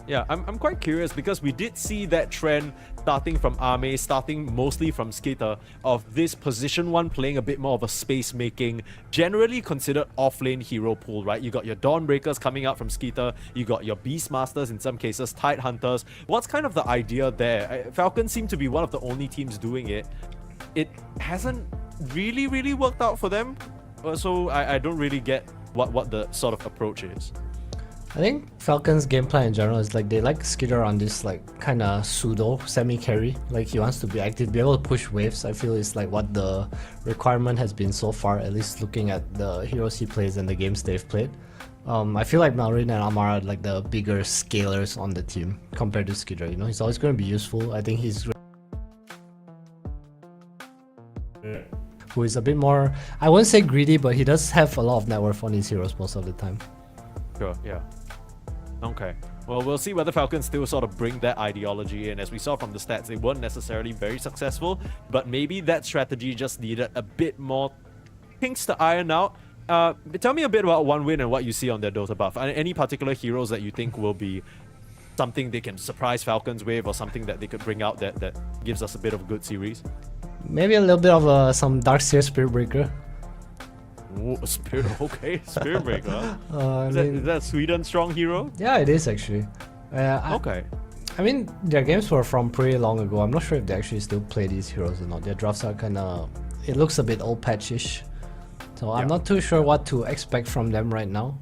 Yeah, I'm quite curious because we did see that trend starting from Ame, starting mostly from Skitter, of this position 1 playing a bit more of a space making, generally considered off-lane hero pool, right? You got your Dawnbreakers coming out from Skitter, you got your Beastmasters in some cases, Tide Hunters. What's kind of the idea there? Falcons seem to be one of the only teams doing it. It hasn't really worked out for them, so I don't really get what the sort of approach is. I think Falcons gameplay in general is like they like Skitter on this like kind of pseudo semi-carry. Like he wants to be active, be able to push waves. I feel it's like what the requirement has been so far, at least looking at the heroes he plays and the games they've played. I feel like Marine and Amara are like the bigger scalers on the team compared to Skitter. You know, he's always going to be useful. I think he's who is a bit more, I wouldn't say greedy, but he does have a lot of net worth on his heroes most of the time. Sure, yeah. Okay. Well, we'll see whether Falcons still sort of bring that ideology in. As we saw from the stats, they weren't necessarily very successful, but maybe that strategy just needed a bit more kinks to iron out. Tell me a bit about 1win and what you see on their Dota buff. Any particular heroes that you think will be something they can surprise Falcons with, or something that they could bring out that gives us a bit of a good series? Maybe a little bit of some Darkseer Spirit Breaker. Ooh, Spirit Breaker. Is that a Sweden strong hero? Yeah, it is actually. Okay. I mean, their games were from pretty long ago. I'm not sure if they actually still play these heroes or not. Their drafts are kind of, it looks a bit old patch-ish. So I'm not too sure what to expect from them right now.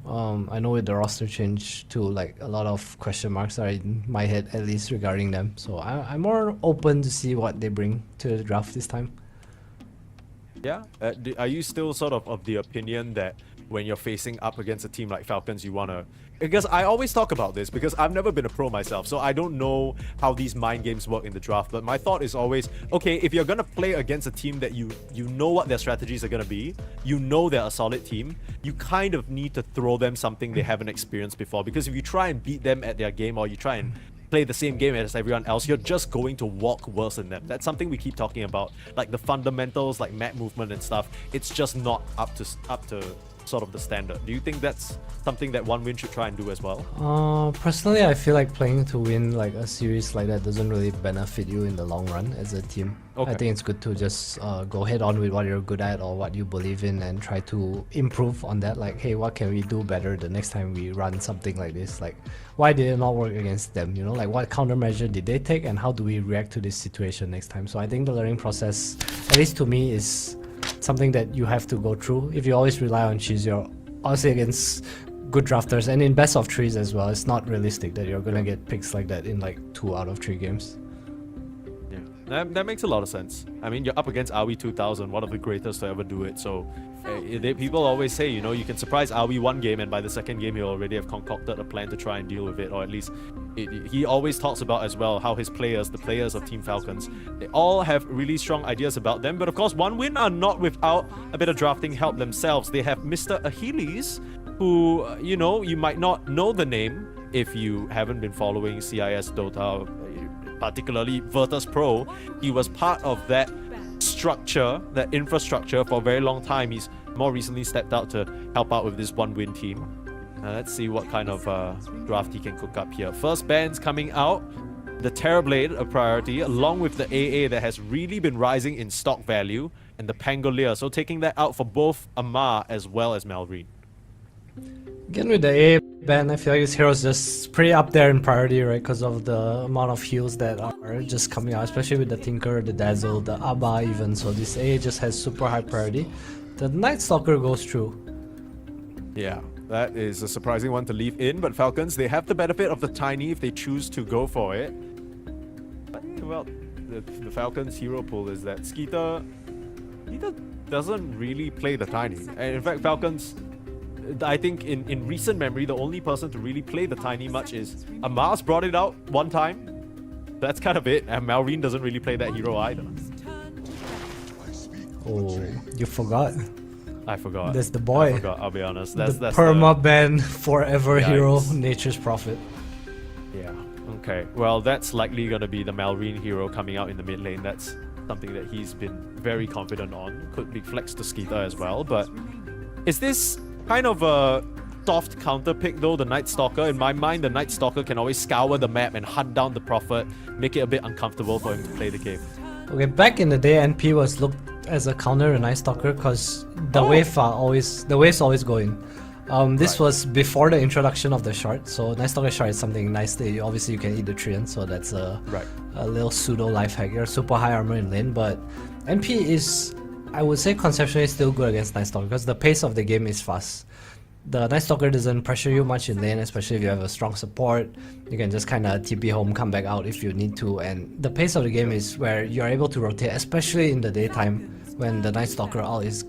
I know with the roster change too, like a lot of question marks are in my head at least regarding them. So I'm more open to see what they bring to the draft this time. Yeah? Are you still sort of the opinion that when you're facing up against a team like Falcons, you want to... Because I always talk about this, because I've never been a pro myself, so I don't know how these mind games work in the draft, but my thought is always, okay, if you're going to play against a team that you know what their strategies are going to be, you know they're a solid team, you kind of need to throw them something they haven't experienced before, because if you try and beat them at their game, or you try and play the same game as everyone else, you're just going to walk worse than them. That's something we keep talking about, like the fundamentals, like map movement and stuff. It's just not up to sort of the standard. Do you think that's something that 1win should try and do as well? Personally, I feel like playing to win like a series like that doesn't really benefit you in the long run as a team. I think it's good to just go head on with what you're good at or what you believe in and try to improve on that. Like, hey, what can we do better the next time we run something like this? Like, why did it not work against them? You know, like what countermeasure did they take and how do we react to this situation next time? So I think the learning process, at least to me, is something that you have to go through. If you always rely on cheese, you're obviously against good drafters, and in best of threes as well, it's not realistic that you're gonna get picks like that in like 2 out of 3 games. Yeah. That makes a lot of sense. I mean, you're up against Aoi 2000, one of the greatest to ever do it. So people always say, you know, you can surprise Aoi one game, and by the second game, he'll already have concocted a plan to try and deal with it, or at least he always talks about as well how his players, the players of Team Falcons, they all have really strong ideas about them. But of course, One Win are not without a bit of drafting help themselves. They have Mr. Achilles, who, you know, you might not know the name if you haven't been following CIS Dota, particularly Virtus Pro. He was part of that structure, that infrastructure for a very long time. He's more recently stepped out to help out with this One Win team. Let's see what kind of draft he can cook up here. First bands coming out. The Terrorblade, a priority, along with the AA that has really been rising in stock value, and the Pangolier. So taking that out for both Amar as well as Malrine. Again with the A ban, I feel like this hero's just pretty up there in priority, right? Because of the amount of heals that are just coming out, especially with the Tinker, the Dazzle, the Abba even. So this A just has super high priority. The Night Stalker goes through. Yeah, that is a surprising one to leave in, but Falcons, they have the benefit of the Tiny if they choose to go for it. But, well, the Falcons hero pool is that Skeeter doesn't really play the Tiny. And in fact, Falcons, I think in recent memory, the only person to really play the Tiny much is Amar's brought it out one time. That's kind of it, and Malrine doesn't really play that hero either. Oh, you forgot. I forgot. That's the boy. I forgot, I'll be honest. That's perma-ban forever Yikes. hero, Nature's Prophet. Yeah, okay. Well, that's likely going to be the Malrine hero coming out in the mid lane. That's something that he's been very confident on. Could be flex to Skeeter as well, but is this kind of a soft counter pick though, the Night Stalker? In my mind, the Night Stalker can always scour the map and hunt down the Prophet, make it a bit uncomfortable for him to play the game. Okay, back in the day, NP was looked as a counter to Night Stalker because the waves always going. This was before the introduction of the shard, so Night Stalker shard is something nice that you can eat the Treant, so that's a little pseudo life hack. You're super high armor in lane, but NP is, I would say, conceptually still good against Night Stalker because the pace of the game is fast. The Night Stalker doesn't pressure you much in lane, especially if you have a strong support. You can just kind of TP home, come back out if you need to, and the pace of the game is where you're able to rotate, especially in the daytime when the Night Stalker ult is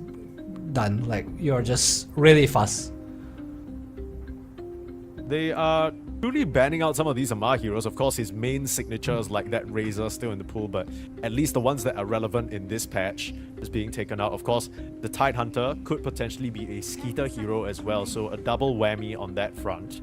done. Like, you're just really fast. They are truly banning out some of these Amar heroes. Of course, his main signatures like that Razor still in the pool, but at least the ones that are relevant in this patch is being taken out. Of course, the Tide Hunter could potentially be a Skeeter hero as well, so a double whammy on that front.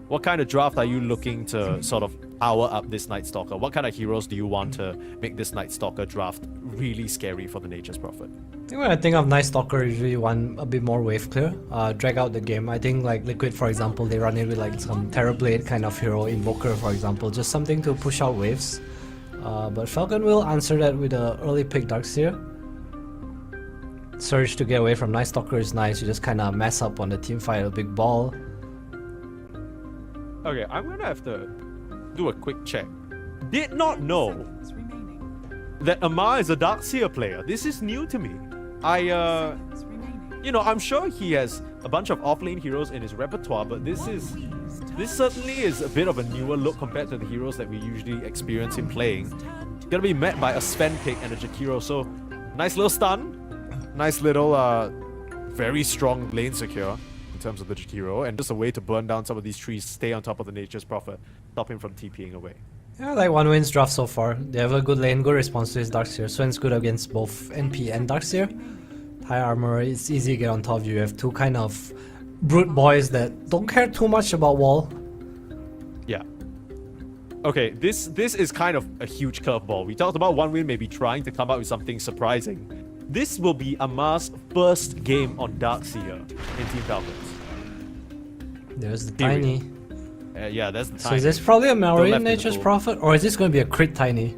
What kind of draft are you looking to sort of power up this Night Stalker? What kind of heroes do you want to make this Night Stalker draft really scary for the Nature's Prophet? I think when I think of Night Stalker, I usually want a bit more wave clear, drag out the game. I think like Liquid, for example, they run it with like some Terrorblade kind of hero, Invoker, for example, just something to push out waves. But Falcon will answer that with an early pick Darkseer. Surge to get away from Night Stalker is nice. You just kind of mess up on the team fight, a big ball. Okay, I'm gonna have to do a quick check. Did not know that Amar is a Darkseer player. This is new to me. You know, I'm sure he has a bunch of offlane heroes in his repertoire, but this certainly is a bit of a newer look compared to the heroes that we usually experience him playing. He's gonna be met by a Sven pick and a Jakiro, so nice little stun, nice little very strong lane secure in terms of the Jakiro, and just a way to burn down some of these trees, stay on top of the Nature's Prophet, stop him from TPing away. Yeah, I like One Win's draft so far. They have a good lane, good response to his Darkseer. Sven's good against both NP and Darkseer. High armor, it's easy to get on top of you. You have two kind of brute boys that don't care too much about wall. Yeah. Okay, this is kind of a huge curveball. We talked about One Win maybe trying to come up with something surprising. This will be Amar's first game on Darkseer in Team Falcons. There's the Tiny. Yeah, that's the Tiny. So is this probably a Malrine Nature's Prophet, or is this going to be a crit Tiny?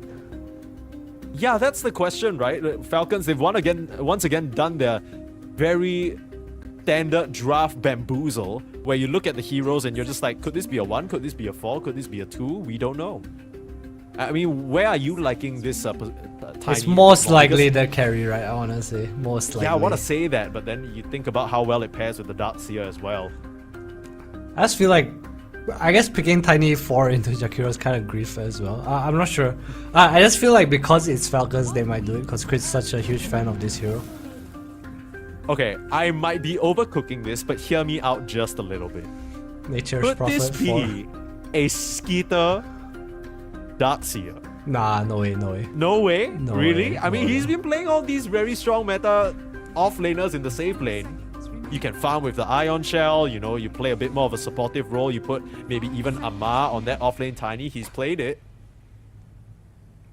Yeah, that's the question, right? Falcons, they've once again done their very standard draft bamboozle, where you look at the heroes and you're just like, could this be a 1? Could this be a 4? Could this be a 2? We don't know. I mean, where are you liking this Tiny? It's most likely the carry, right? I want to say. Most likely. Yeah, I want to say that, but then you think about how well it pairs with the Darkseer as well. I just feel like I guess picking Tiny 4 into Jakiro is kind of grief as well. I'm not sure. I just feel like because it's Falcons, they might do it because Chris is such a huge fan of this hero. Okay, I might be overcooking this, but hear me out just a little bit. Nature's Could Prophet this 4. be a Skeeter Darkseer? Nah, no way, no way. No way? No Really? way, I mean, no he's way. been playing all these very strong meta off-laners in the safe lane. You can farm with the Ion Shell, you know, you play a bit more of a supportive role, you put maybe even Amar on that off-lane Tiny, he's played it.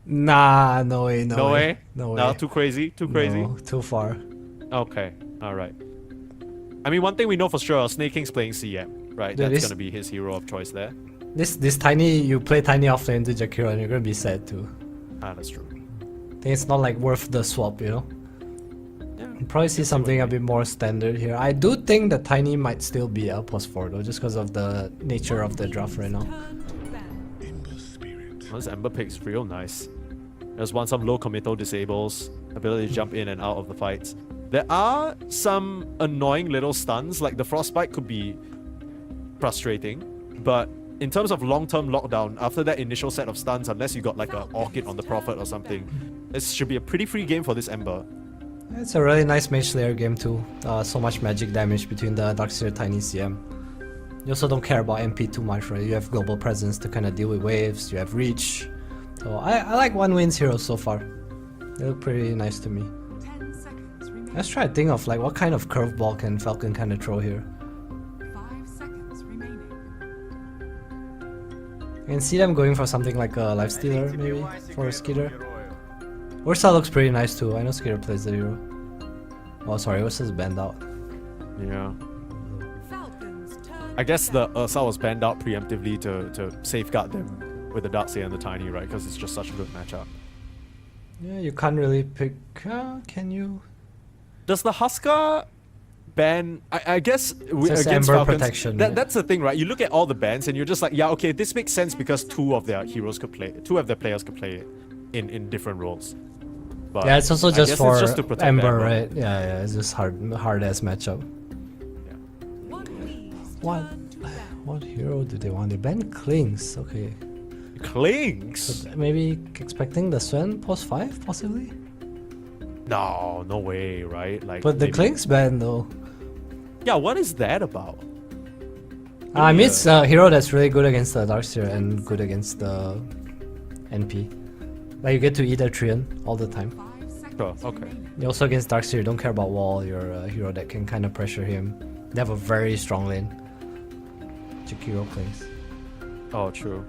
Nah, no way, no, No way. way? No way. No, too crazy? Too crazy? No, too far. Okay, alright. I mean, one thing we know for sure, Snake King's playing CM, right? Dude, That's this- gonna be his hero of choice there. This Tiny, you play Tiny off lane to Jakiro and you're gonna be sad too. Ah, that's true. I think it's not like worth the swap, you know? Yeah. You probably see something a bit more standard here. I do think the Tiny might still be a +4 though, just because of the nature of the draft right now. Well, this Ember pick's real nice. There's one some low committal disables, ability to jump in and out of the fights. There are some annoying little stuns, like the Frostbite could be frustrating, but in terms of long-term lockdown, after that initial set of stuns, unless you got like a Orchid on the Prophet or something, this should be a pretty free game for this Ember. It's a really nice Mage Slayer game too. So much magic damage between the Darkseer Tiny CM. You also don't care about MP too much, right? You have global presence to kind of deal with waves, you have reach. So I like 1-wins heroes so far. They look pretty nice to me. 10 seconds remaining. Let's try to think of like what kind of curveball can Falcon kind of throw here. 5 seconds remaining. I can see them going for something like a Lifestealer maybe for Skeeter. Ursa looks pretty nice too. I know Skeeter plays the hero. Oh sorry, Ursa's banned out. Yeah. Falcons turn I guess the Ursa was banned out preemptively to safeguard them with the Darkseer and the Tiny, right? Because it's just such a good matchup. Yeah, you can't really pick. Can you? Does the Husker ban? I guess Says against Ember Falcons, protection, yeah. that's the thing, right? You look at all the bans and you're just like, yeah, okay, this makes sense because two of their players could play it in different roles. But Yeah, it's also I just guess for it's just to protect Ember, the right? Yeah, it's just hard ass matchup. one leads. What? Turn to battle. What hero do they want? They ban Klings. Okay. Clinks? Maybe expecting the Sven +5 possibly. No, no way, right? Like, But the maybe- Klings ban though. Yeah, what is that about? I mean, it's a hero that's really good against the Darkseer and good against the NP. Like you get to eat a Trian all the time. 5 seconds Sure, okay. remaining. You also against Darkseer, you don't care about wall. You're a hero that can kind of pressure him. They have a very strong lane. Jakiro Klings. Oh, true.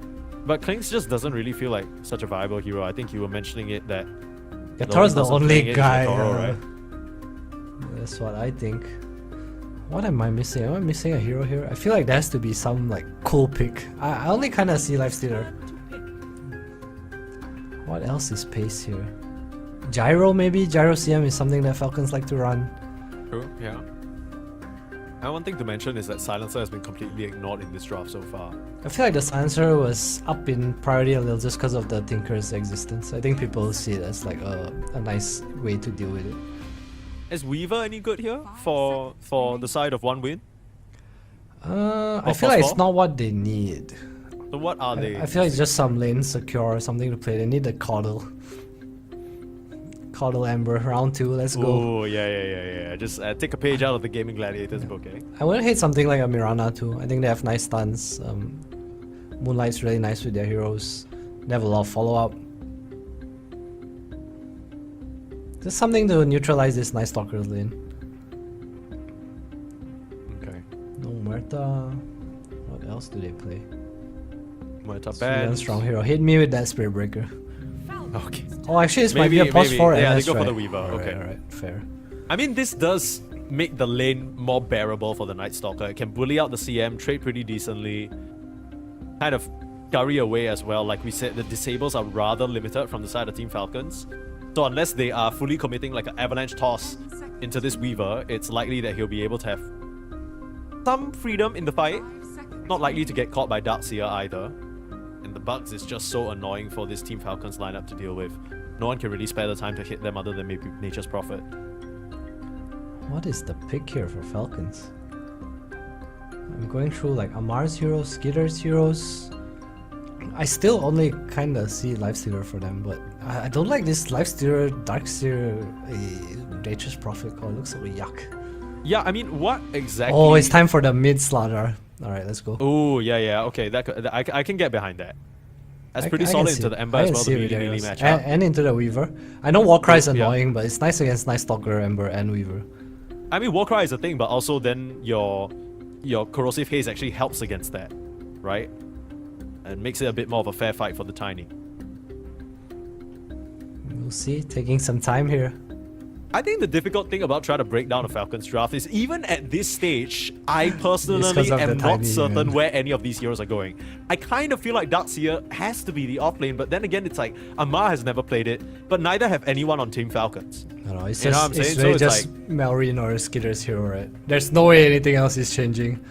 But Clinks just doesn't really feel like such a viable hero. I think you were mentioning it that Gatoro's the person only playing it is guy. Gatoro, right? That's what I think. What am I missing? Am I missing a hero here? I feel like there has to be some like cool pick. I only kind of see Lifestealer. What else is pace here? Gyro maybe? Gyro CM is something that Falcons like to run. True, yeah. And one thing to mention is that Silencer has been completely ignored in this draft so far. I feel like the Silencer was up in priority a little just because of the Tinker's existence. I think people see it as like a nice way to deal with it. Is Weaver any good here for the side of 1-win? I feel like it's not what they need. So what are they? I feel like it's just some lane secure or something to play. They need the Coddle. Coddle Ember, round 2, let's go. Oh, yeah. Just take a page out of the Gaimin Gladiators book, eh? I wouldn't hate something like a Mirana too. I think they have nice stuns. Moonlight's really nice with their heroes. They have a lot of follow-up. Just something to neutralize this nice Stalker's lane. Okay. No Muerta. What else do they play? Muerta Sweden banned. strong hero. Hit me with that Spirit Breaker. Okay. Oh, actually, this might be a Maybe, +4 yeah, they MS, go for right? the Weaver, okay. Alright, fair. I mean, this does make the lane more bearable for the Night Stalker. It can bully out the CM, trade pretty decently, kind of scurry away as well. Like we said, the disables are rather limited from the side of Team Falcons. So unless they are fully committing like an avalanche toss into this Weaver, it's likely that he'll be able to have some freedom in the fight. 5 seconds. Not likely to get caught by Darkseer either. And the bugs is just so annoying for this Team Falcons lineup to deal with. No one can really spare the time to hit them other than maybe Nature's Prophet. What is the pick here for Falcons? I'm going through like Amar's heroes, Skitter's heroes. I still only kind of see Lifestealer for them, but I don't like this Lifestealer, Darkseer, Nature's Prophet card. It looks like a yuck. Yeah, I mean, what exactly? Oh, it's time for the mid slaughter. Alright, let's go. Oh, yeah, okay. I can get behind that. That's pretty solid into the Ember as well, the melee matchup. And into the Weaver. I know Warcry is annoying, but it's nice against Night Stalker, Ember, and Weaver. I mean, Warcry is a thing, but also then your Corrosive Haze actually helps against that, right? And makes it a bit more of a fair fight for the Tiny. We'll see, taking some time here. I think the difficult thing about trying to break down a Falcons draft is even at this stage, I personally am not certain where any of these heroes are going. I kind of feel like Darkseer has to be the off-lane, but then again, it's like Amar has never played it, but neither have anyone on Team Falcons. I don't know, it's you just, know what I'm saying? it's So really it's just like, Melrin or Skitter's hero, right? There's no way anything else is changing.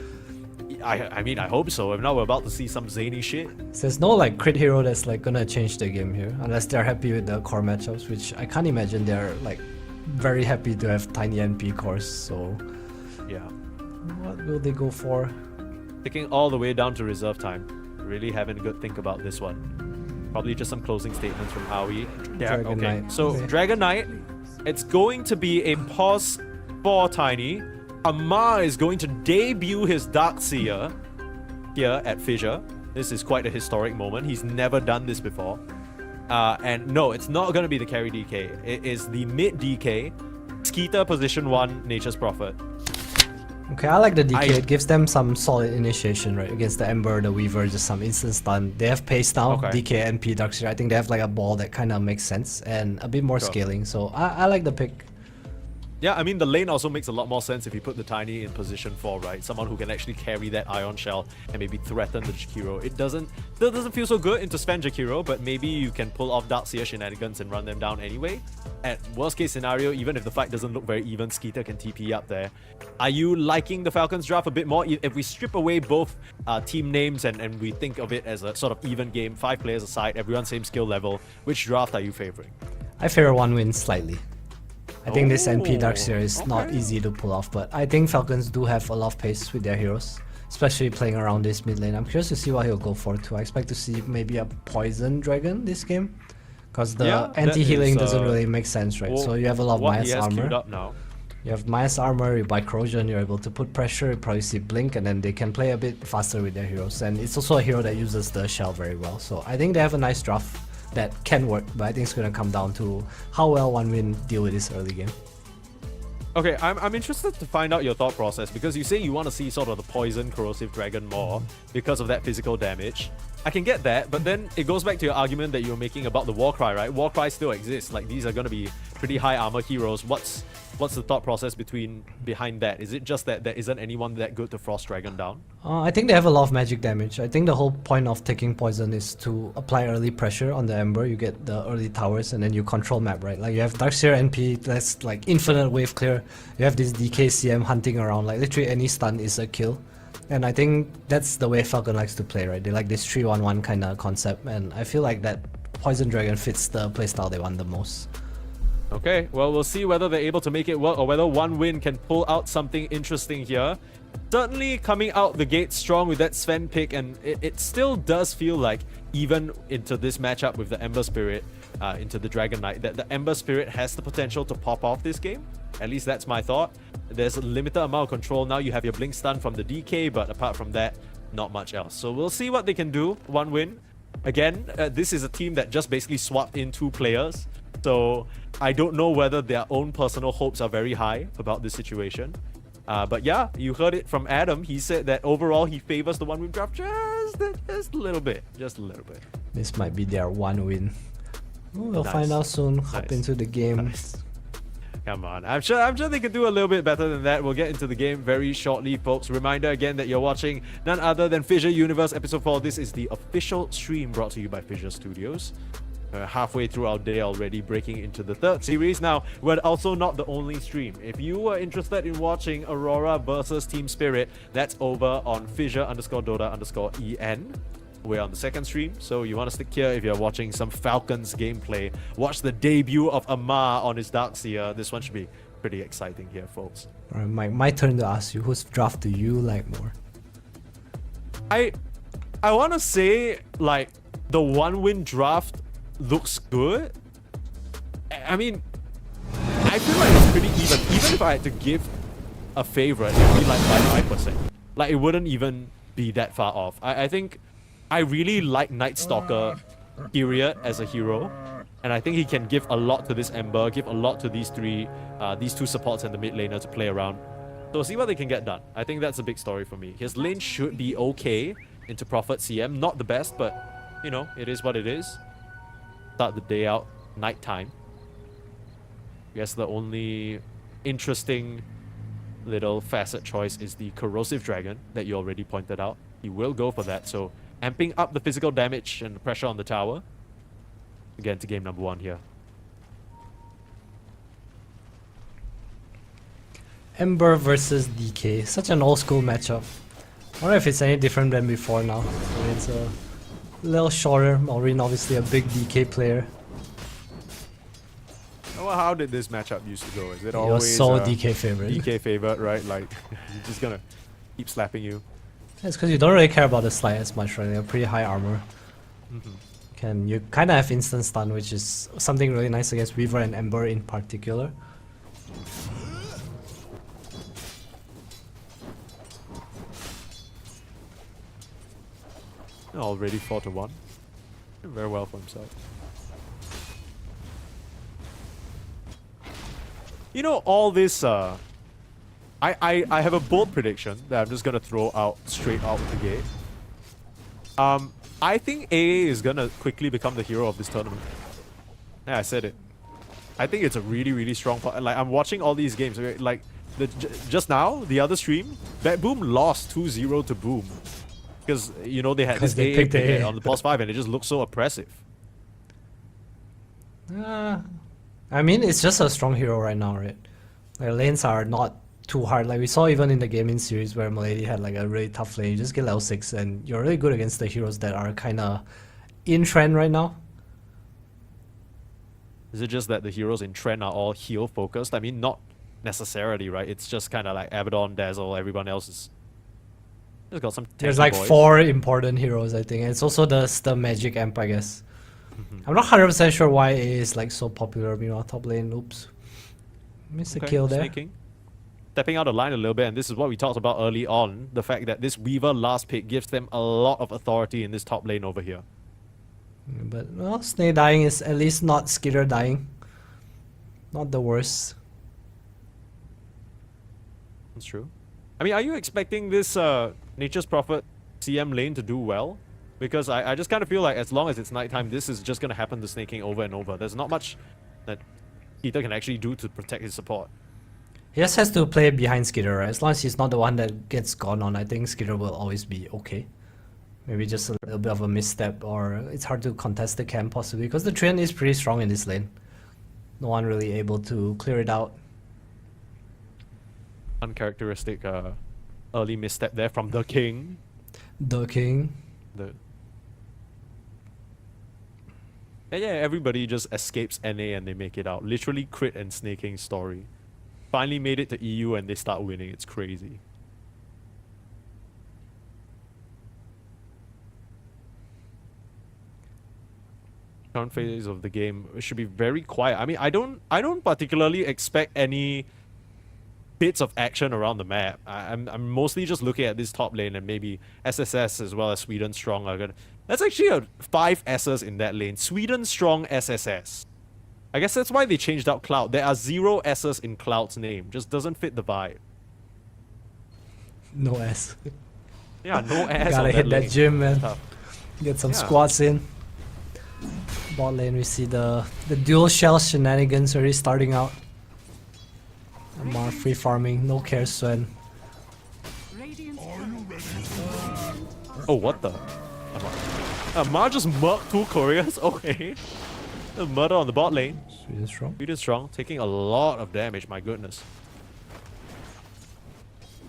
I mean, I hope so. If not, we're about to see some zany shit. So there's no like crit hero that's like gonna change the game here, unless they're happy with the core matchups, which I can't imagine they're like very happy to have tiny NP cores. So yeah, what will they go for? Taking all the way down to reserve time. Really having a good think about this one. Probably just some closing statements from Aoi. Yeah, Dragon okay. Knight. So Okay. Dragon Knight, it's going to be a pause for Tiny. Amar is going to debut his Darkseer here at Fissure. This is quite a historic moment. He's never done this before. And no, it's not going to be the carry DK. It is the mid DK. Skeeter position 1, Nature's Prophet. Okay, I like the DK. It gives them some solid initiation, right? Against the Ember, the Weaver, just some instant stun. They have pace now, DK, NP, Darkseer. I think they have like a ball that kind of makes sense and a bit more scaling. So I like the pick. Yeah, I mean, the lane also makes a lot more sense if you put the Tiny in position 4, right? Someone who can actually carry that Ion Shell and maybe threaten the Jakiro. It still doesn't feel so good into Sven Jakiro, but maybe you can pull off Darkseer shenanigans and run them down anyway. At worst case scenario, even if the fight doesn't look very even, Skeeter can TP up there. Are you liking the Falcons draft a bit more? If we strip away both team names and we think of it as a sort of even game, 5 players aside, everyone same skill level, which draft are you favoring? I favor one win slightly. I think this NP Darkseer is not easy to pull off, but I think Falcons do have a lot of pace with their heroes, especially playing around this mid lane. I'm curious to see what he'll go for too. I expect to see maybe a Poison Dragon this game, because the anti-healing doesn't really make sense, right? So you have a lot of Maya's armor. You have Maya's armor, you buy Corrosion, you're able to put pressure, you probably see Blink, and then they can play a bit faster with their heroes. And it's also a hero that uses the shell very well. So I think they have a nice draft that can work, but I think it's going to come down to how well one win deal with this early game. Okay, I'm interested to find out your thought process, because you say you want to see sort of the Poison Corrosive Dragon more because of that physical damage. I can get that, but then it goes back to your argument that you're making about the Warcry, right? Warcry still exists. Like, these are going to be pretty high armor heroes. What's the thought process behind that? Is it just that there isn't anyone that good to Frost Dragon down? I think they have a lot of magic damage. I think the whole point of taking Poison is to apply early pressure on the Ember. You get the early towers and then you control map, right? Like, you have Darkseer NP, that's like infinite wave clear. You have this DK CM hunting around, like literally any stun is a kill. And I think that's the way Falcon likes to play, right? They like this 3-1-1 kind of concept, and I feel like that Poison Dragon fits the playstyle they want the most. Okay, well, we'll see whether they're able to make it work or whether one win can pull out something interesting here. Certainly coming out the gate strong with that Sven pick, and it still does feel like, even into this matchup with the Ember Spirit, into the Dragon Knight, that the Ember Spirit has the potential to pop off this game. At least that's my thought. There's a limited amount of control now. You have your Blink Stun from the DK, but apart from that, not much else. So we'll see what they can do. One win. Again, this is a team that just basically swapped in 2 players. So I don't know whether their own personal hopes are very high about this situation. But yeah, you heard it from Adam. He said that overall he favors the one-win draft just a little bit. Just a little bit. This might be their one win. We'll find out soon. Hop into the game. Come on, I'm sure they could do a little bit better than that. We'll get into the game very shortly, folks. Reminder again that you're watching none other than FISSURE Universe Episode 4. This is the official stream brought to you by FISSURE Studios. Halfway through our day already, breaking into the 3rd series. Now, we're also not the only stream. If you are interested in watching Aurora versus Team Spirit, that's over on FISSURE_Dota_EN. We're on the 2nd stream, so you want to stick here if you're watching some Falcons gameplay. Watch the debut of Amar on his Darkseer. This one should be pretty exciting here, folks. Alright, my turn to ask you, whose draft do you like more? I want to say like the 1-win draft looks good. I mean, I feel like it's pretty even. Even if I had to give a favorite, it would be like by 5%. Like it wouldn't even be that far off. I think I really like Night Stalker period as a hero, and I think he can give a lot to this Ember, give a lot to these two supports and the mid laner to play around. So see what they can get done. I think that's a big story for me. His lane should be okay into Prophet CM. Not the best, but you know, it is what it is. Start the day out, nighttime. I guess the only interesting little facet choice is the Corrosive Dragon that you already pointed out. He will go for that, so amping up the physical damage and the pressure on the tower. Again, to game number 1 here. Ember versus DK. Such an old school matchup. I wonder if it's any different than before now. I mean, it's a little shorter. Maureen obviously a big DK player. Well, how did this matchup used to go? Is it You're always so DK favorite. DK favorite, right? Like, he's just gonna keep slapping you. It's because you don't really care about the slide as much, right? They have pretty high armor. You kind of have instant stun, which is something really nice against Weaver and Ember in particular. Already 4-1. Very well for himself. You know, all this, I have a bold prediction that I'm just gonna throw out straight out the gate. I think AA is gonna quickly become the hero of this tournament. Yeah, I said it. I think it's a really, really strong part. Like, I'm watching all these games. Like, just now, the other stream, BetBoom lost 2-0 to Boom. Because, you know, they had this AA pick on the boss 5 and it just looked so oppressive. I mean, it's just a strong hero right now, right? Like, lanes are not too hard. Like we saw even in the Gaimin series where Milady had like a really tough lane. You just get level 6 and you're really good against the heroes that are kind of in trend right now. Is it just that the heroes in trend are all heal focused? I mean, not necessarily, right? It's just kind of like Abaddon, Dazzle, everyone else is... Just got some There's like boys. 4 important heroes, I think. And it's also the magic amp, I guess. I'm not 100% sure why it is like so popular. Meanwhile, top lane, oops. Missed a kill there. Sneaking. Stepping out of line a little bit, and this is what we talked about early on. The fact that this Weaver last pick gives them a lot of authority in this top lane over here. But, well, Snake dying is at least not Skitter dying. Not the worst. That's true. I mean, are you expecting this Nature's Prophet CM lane to do well? Because I just kind of feel like as long as it's nighttime, this is just going to happen to snaking over and over. There's not much that Peter can actually do to protect his support. He just has to play behind Skitter, right? As long as he's not the one that gets gone on, I think Skitter will always be okay. Maybe just a little bit of a misstep, or it's hard to contest the camp possibly, because the trend is pretty strong in this lane. No one really able to clear it out. Uncharacteristic early misstep there from the King. The King. Yeah, everybody just escapes NA and they make it out. Literally crit and snaking story. Finally made it to EU and they start winning. It's crazy. Current phase of the game should be very quiet. I mean, I don't particularly expect any bits of action around the map. I'm mostly just looking at this top lane and maybe SSS as well as Sweden Strong are gonna... That's actually 5 S's in that lane. Sweden Strong SSS. I guess that's why they changed out Cloud. There are 0 S's in Cloud's name. Just doesn't fit the vibe. No S. Yeah, no S. Gotta hit that gym, man. Tough. Get some squats in. Bot lane, we see the dual shell shenanigans already starting out. Amar free farming, no care Sven. Oh, what the? Amar just murked 2 couriers? Okay. The murder on the bot lane. Sweden Strong. Sweden Strong, taking a lot of damage, my goodness.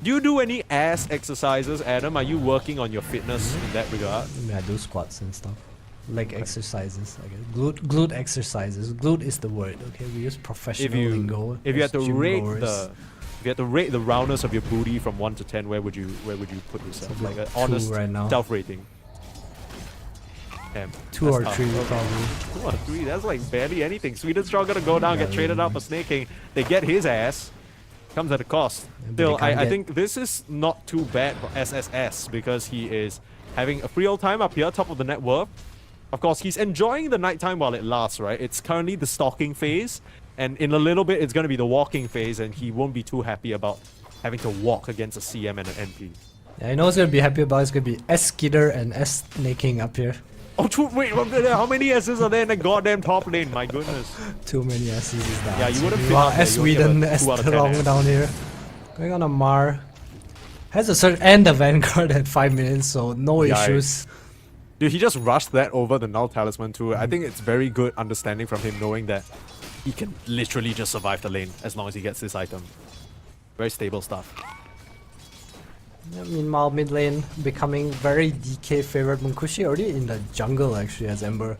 Do you do any ass exercises, Adam? Are you working on your fitness in that regard? I mean, I do squats and stuff. Leg exercises, I guess. Glute exercises. Glute is the word, okay? We use professional lingo. If you had to gym rate goers. If you had to rate the roundness of your booty from 1 to 10, where would you put yourself? Like an honest right now. self-rating. Damn, 2 that's or tough. 3 Okay. probably. 2 or 3, that's like barely anything. Sweden's Strong gonna go down, get traded out for snaking. They get his ass. Comes at a cost. Still, I think this is not too bad for SSS because he is having a free all time up here, top of the net worth. Of course, he's enjoying the nighttime while it lasts, right? It's currently the stalking phase, and in a little bit, it's going to be the walking phase, and he won't be too happy about having to walk against a CM and an NP. Yeah, I know what's gonna be happy about. It's gonna be S Skidder and S Snaking up here. Oh, wait, how many S's are there in the goddamn top lane? My goodness. Too many S's is that. Yeah, you wouldn't fit Wow, up there. S You would give a Sweden, S 2 out of 10 Strong S. down here. Going on a Mar. Has a search and the Vanguard at 5 minutes, so no Yikes. issues. Dude, he just rushed that over the Null Talisman too. I think it's very good understanding from him knowing that he can literally just survive the lane as long as he gets this item. Very stable stuff. Yeah, meanwhile, mid lane becoming very DK favorite. Munkushi already in the jungle actually as Ember.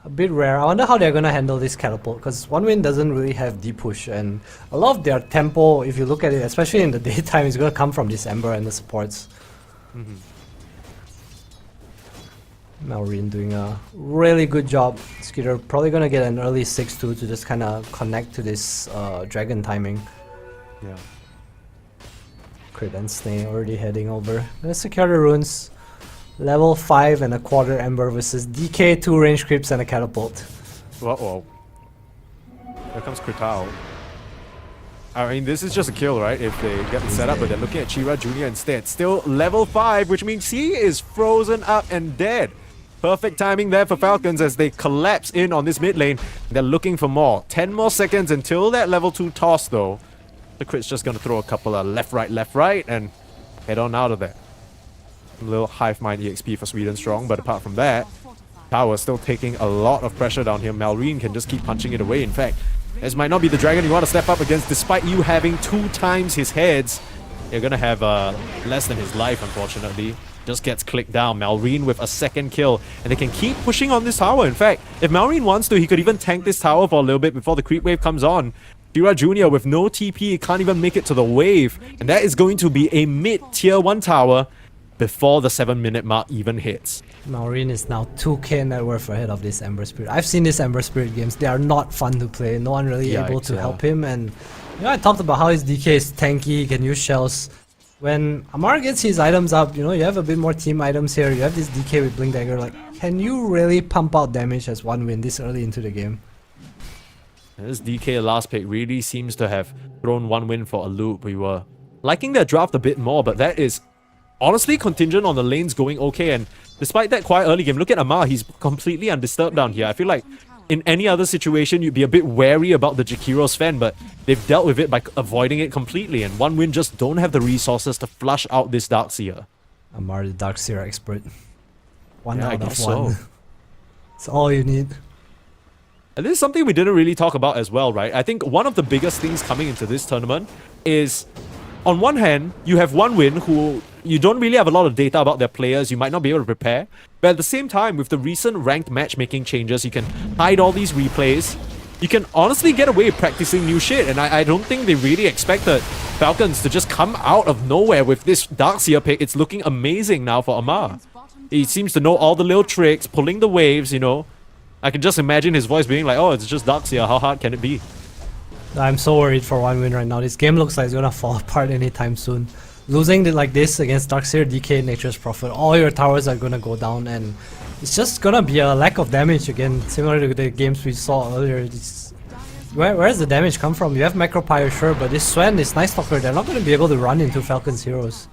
A bit rare. I wonder how they're gonna handle this catapult because One Win doesn't really have deep push, and a lot of their tempo, if you look at it, especially in the daytime, is gonna come from this Ember and the supports. Malrine doing a really good job. Skidder probably gonna get an early 6-2 to just kind of connect to this dragon timing. Yeah. Crit and Snake already heading over. Let's secure the runes. Level 5 and a quarter Ember versus DK, 2 range creeps and a catapult. Uh-oh. Here comes Krital. I mean, this is just a kill, right? If they get the setup, but they're looking at Chira Jr. instead. Still level 5, which means he is frozen up and dead. Perfect timing there for Falcons as they collapse in on this mid lane. They're looking for more. 10 more seconds until that level 2 toss, though. The crit's just going to throw a couple of left, right, and head on out of there. A little Hive Mind EXP for Sweden Strong, but apart from that, Tower still taking a lot of pressure down here. Malrine can just keep punching it away. In fact, this might not be the dragon you want to step up against, despite you having 2 times his heads. You're going to have less than his life, unfortunately. Just gets clicked down. Malrine with a second kill, and they can keep pushing on this tower. In fact, if Malrine wants to, he could even tank this tower for a little bit before the creep wave comes on. Shira Jr. with no TP can't even make it to the wave, and that is going to be a mid-tier 1 tower before the 7-minute mark even hits. Malrine is now 2k net worth ahead of this Ember Spirit. I've seen these Ember Spirit games. They are not fun to play. No one really able to help him. And you know, I talked about how his DK is tanky, he can use shells. When Amar gets his items up, you know, you have a bit more team items here. You have this DK with Blink Dagger. Like, can you really pump out damage as One Win this early into the game? This DK last pick really seems to have thrown One Win for a loop. We were liking their draft a bit more, but that is honestly contingent on the lanes going okay. And despite that quite early game, look at Amar. He's completely undisturbed down here. I feel like in any other situation, you'd be a bit wary about the Jakiro Sven, but they've dealt with it by avoiding it completely. And One Win just don't have the resources to flush out this Darkseer. Amar, the Darkseer expert. One Yeah, I out of guess one. so. It's all you need. And this is something we didn't really talk about as well, right? I think one of the biggest things coming into this tournament is, on one hand, you have One Win who you don't really have a lot of data about their players, you might not be able to prepare. But at the same time, with the recent ranked matchmaking changes, you can hide all these replays. You can honestly get away practicing new shit, and I don't think they really expected Falcons to just come out of nowhere with this Darkseer pick. It's looking amazing now for Amar. He seems to know all the little tricks, pulling the waves, you know. I can just imagine his voice being like, oh, it's just Darkseer, how hard can it be? I'm so worried for One Win right now. This game looks like it's gonna fall apart anytime soon. Losing it like this against Darkseer, DK, Nature's Prophet, all your towers are gonna go down, and it's just gonna be a lack of damage again, similar to the games we saw earlier. Where's the damage come from? You have Macropyre, sure, but this Sven, this Night Stalker, they're not gonna be able to run into Falcon's heroes.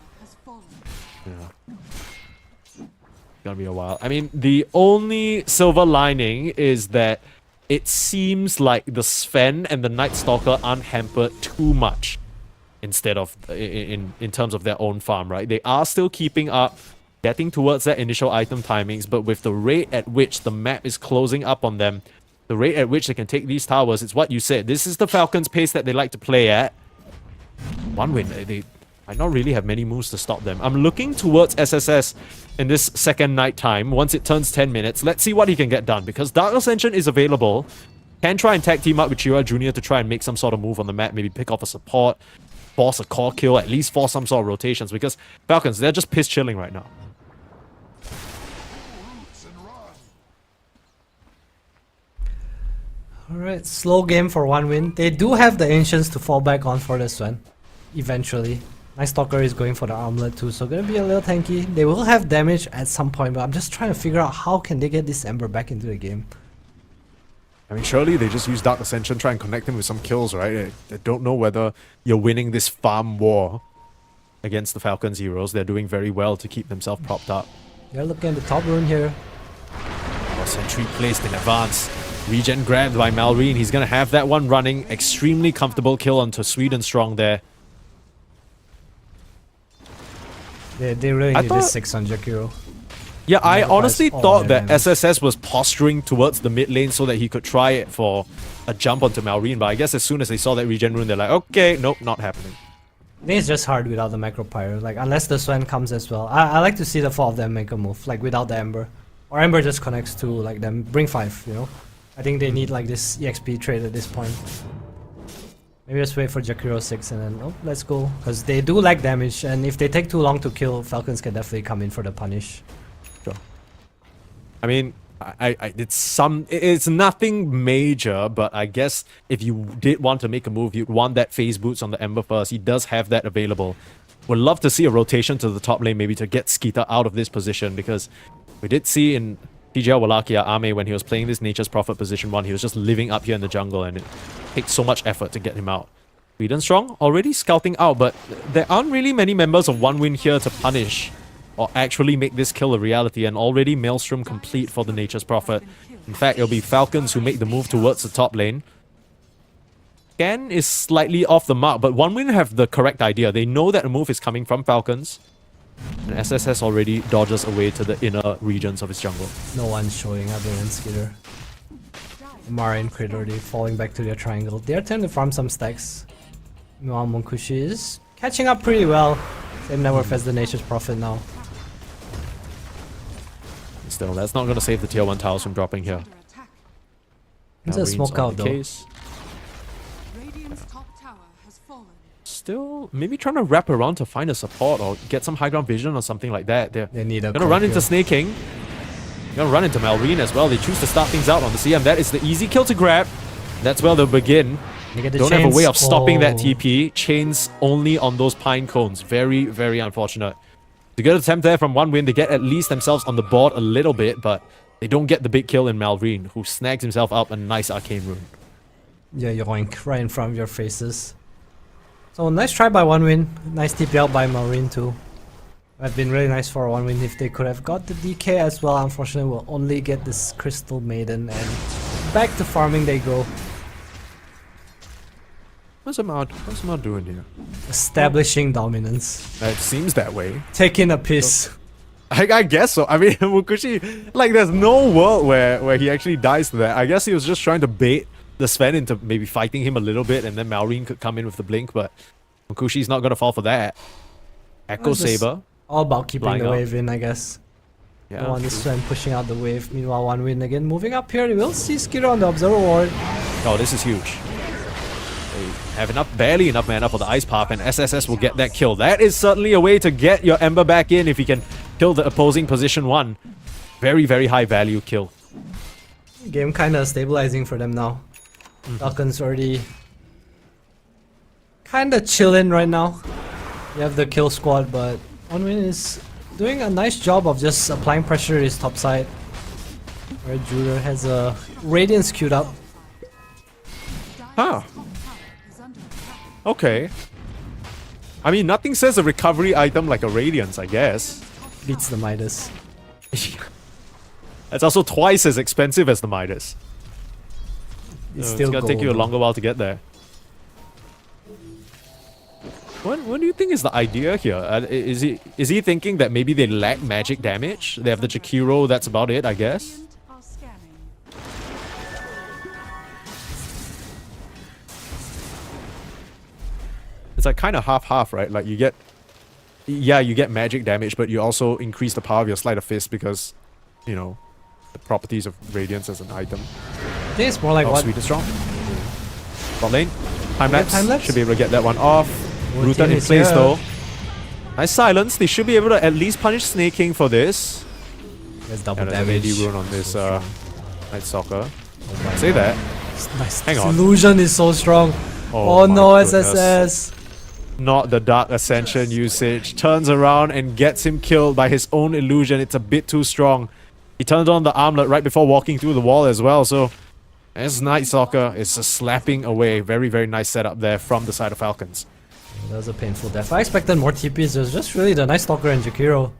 Gonna be a while. I mean, the only silver lining is that it seems like the Sven and the Night Stalker aren't hampered too much instead of in terms of their own farm, right? They are still keeping up, getting towards their initial item timings, but with the rate at which the map is closing up on them, the rate at which they can take these towers, it's what you said. This is the Falcons' pace that they like to play at. One Win, they might not really have many moves to stop them. I'm looking towards SSS in this second night time. Once it turns 10 minutes, let's see what he can get done, because Dark Ascension is available. Can try and tag team up with Chira Jr. to try and make some sort of move on the map, maybe pick off a support, force a core kill, at least force some sort of rotations, because Falcons, they're just piss chilling right now. Alright, slow game for 1 win. They do have the Ancients to fall back on for this one. Eventually. Nice Stalker is going for the armlet too, so gonna be a little tanky. They will have damage at some point, but I'm just trying to figure out how can they get this Ember back into the game. I mean, surely they just use Dark Ascension, try and connect him with some kills, right? I don't know whether you're winning this farm war against the Falcons heroes. They're doing very well to keep themselves propped up. They're looking at the top rune here. Sentry placed in advance. Regen grabbed by Malrine. He's gonna have that one running. Extremely comfortable kill onto Sweden Strong there. They really need this 600 Jakiro. Yeah, I honestly thought that damage. SSS was posturing towards the mid lane so that he could try it for a jump onto Malrine, but I guess as soon as they saw that regen rune, they're like, okay, nope, not happening. I think it's just hard without the Macro Pyro, like unless the Swan comes as well. I like to see the 4 of them make a move, like without the Ember. Or Ember just connects to like them, bring 5, you know? I think they need like this EXP trade at this point. Maybe just wait for Jakiro 6 and then, oh, let's go. Because they do lack damage, and if they take too long to kill, Falcons can definitely come in for the punish. Sure. I mean, it's nothing major, but I guess if you did want to make a move, you'd want that phase boots on the Ember first. He does have that available. Would love to see a rotation to the top lane, maybe to get Skeeter out of this position, because we did see in TGL Wallachia Ame when he was playing this Nature's Prophet position 1, he was just living up here in the jungle, and it takes so much effort to get him out. Sweden Strong already scouting out, but there aren't really many members of 1 win here to punish or actually make this kill a reality, and already Maelstrom complete for the Nature's Prophet. In fact, it'll be Falcons who make the move towards the top lane. Scan is slightly off the mark, but 1 win have the correct idea. They know that a move is coming from Falcons, and SSS already dodges away to the inner regions of his jungle. No one's showing other than Skitter. Mara and Crit already falling back to their triangle. They're trying to farm some stacks. Meanwhile, Monkushi is catching up pretty well. Same network as the Nature's Prophet now. Still, that's not going to save the tier 1 towers from dropping here. It's a smoke out though. Radiant's top tower has fallen. Still, maybe trying to wrap around to find a support or get some high ground vision or something like that. They need a gonna run into Snake King. Gonna run into Malrine as well. They choose to start things out on the CM. That is the easy kill to grab. That's where they'll begin. Don't have a way of stopping that TP. Chains only on those pine cones. Very, very unfortunate. It's a good attempt there from 1 win. They get at least themselves on the board a little bit, but they don't get the big kill in Malrine, who snags himself up a nice arcane rune. Yeah, yoink, right in front of your faces. So nice try by 1 win. Nice TP out by Malrine too. That'd been really nice for 1 win if they could have got the DK as well. Unfortunately, we'll only get this Crystal Maiden, and back to farming they go. What's Ahmad doing here? Establishing dominance. It seems that way. Taking a piss. I guess so. I mean, Mukushi, like, there's no world where he actually dies to that. I guess he was just trying to bait the Sven into maybe fighting him a little bit, and then Malrine could come in with the blink, but Mukushi's not going to fall for that. Echo Saber. All about keeping the wave in, I guess. Yeah, Don't want the Sven pushing out the wave. Meanwhile, 1 win again. Moving up here, we'll see Skitter on the Observer Ward. Oh, this is huge. They have barely enough mana for the Ice Path, and SSS will get that kill. That is certainly a way to get your Ember back in if you can kill the opposing position 1. Very, very high value kill. Game kinda stabilizing for them now. Falcons already kinda chilling right now. You have the kill squad, but 1 win is doing a nice job of just applying pressure to his top side. Where Judah has a Radiance queued up. Huh. Okay. I mean, nothing says a recovery item like a Radiance, I guess. Beats the Midas. It's also twice as expensive as the Midas. It's So still it's gonna take you a gold. longer while to get there. What do you think is the idea here? Is he thinking that maybe they lack magic damage? They have the Jakiro, that's about it, I guess. Radiant are scanning. It's like kind of half-half, right? Like you get magic damage, but you also increase the power of your Sleight of Fist because, you know, the properties of Radiance as an item. I think it's more like what? Sweet is strong. Bot lane. Time lapse. Time lapse? Should be able to get that one off. Rooted team in is place here. though. Nice silence. They should be able to at least punish Snake King for this. There's double And an AD damage. rune on this Night Stalker. Say that. Nice. Hang on. Illusion is so strong. Oh, my no, goodness. SSS. Not the Dark Ascension usage. Turns around and gets him killed by his own illusion. It's a bit too strong. He turned on the armlet right before walking through the wall as well. So as Night Stalker is just slapping away. Very, very nice setup there from the side of Falcons. That was a painful death. I expected more TPs. It was just really the Night Stalker and Jakiro.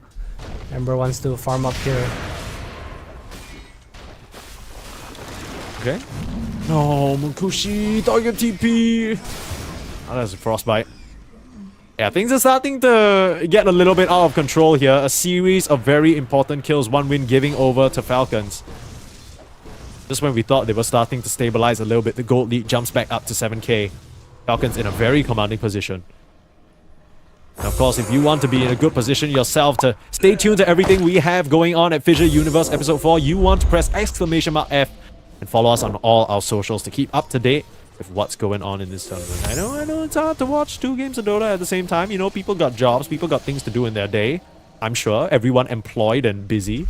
Ember wants to farm up here. Okay. No, Munkushi, target TP. Oh, that's a frostbite. Yeah, things are starting to get a little bit out of control here. A series of very important kills, one win giving over to Falcons. Just when we thought they were starting to stabilize a little bit, the gold lead jumps back up to 7k. Falcons in a very commanding position. And of course, if you want to be in a good position yourself to stay tuned to everything we have going on at FISSURE Universe Episode 4, you want to press !F and follow us on all our socials to keep up to date with what's going on in this tournament. I know it's hard to watch 2 games of Dota at the same time. You know, people got jobs, people got things to do in their day. I'm sure everyone employed and busy.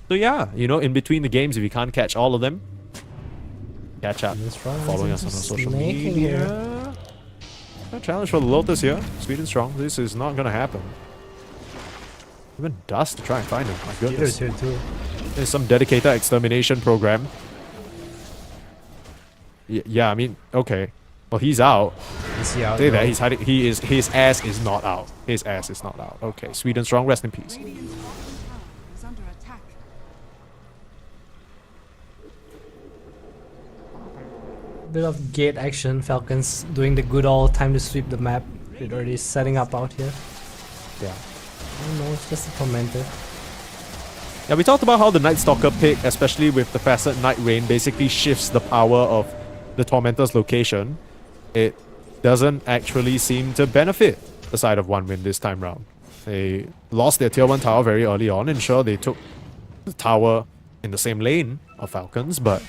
So yeah, you know, in between the games, if you can't catch all of them, catch up. Following us on our social media. A challenge for the Lotus here. Sweet and strong. This is not gonna happen. Even Dust to try and find him. My goodness. Here too. There's some dedicated extermination program. Yeah, I mean, okay. Well, he's out. Is he out? Say that though? he's hiding. His ass is not out. His ass is not out. Okay, sweet and strong. Rest in peace. Radiant's bottom tower is under attack. Bit of gate action. Falcons doing the good old time to sweep the map. They're already setting up out here. Yeah. I don't know, it's just a tormentor. Yeah, we talked about how the Night Stalker pick, especially with the Facet Night Rain, basically shifts the power of the Tormentor's location. It doesn't actually seem to benefit the side of one win this time round. They lost their tier 1 tower very early on, and sure, they took the tower in the same lane of Falcons, but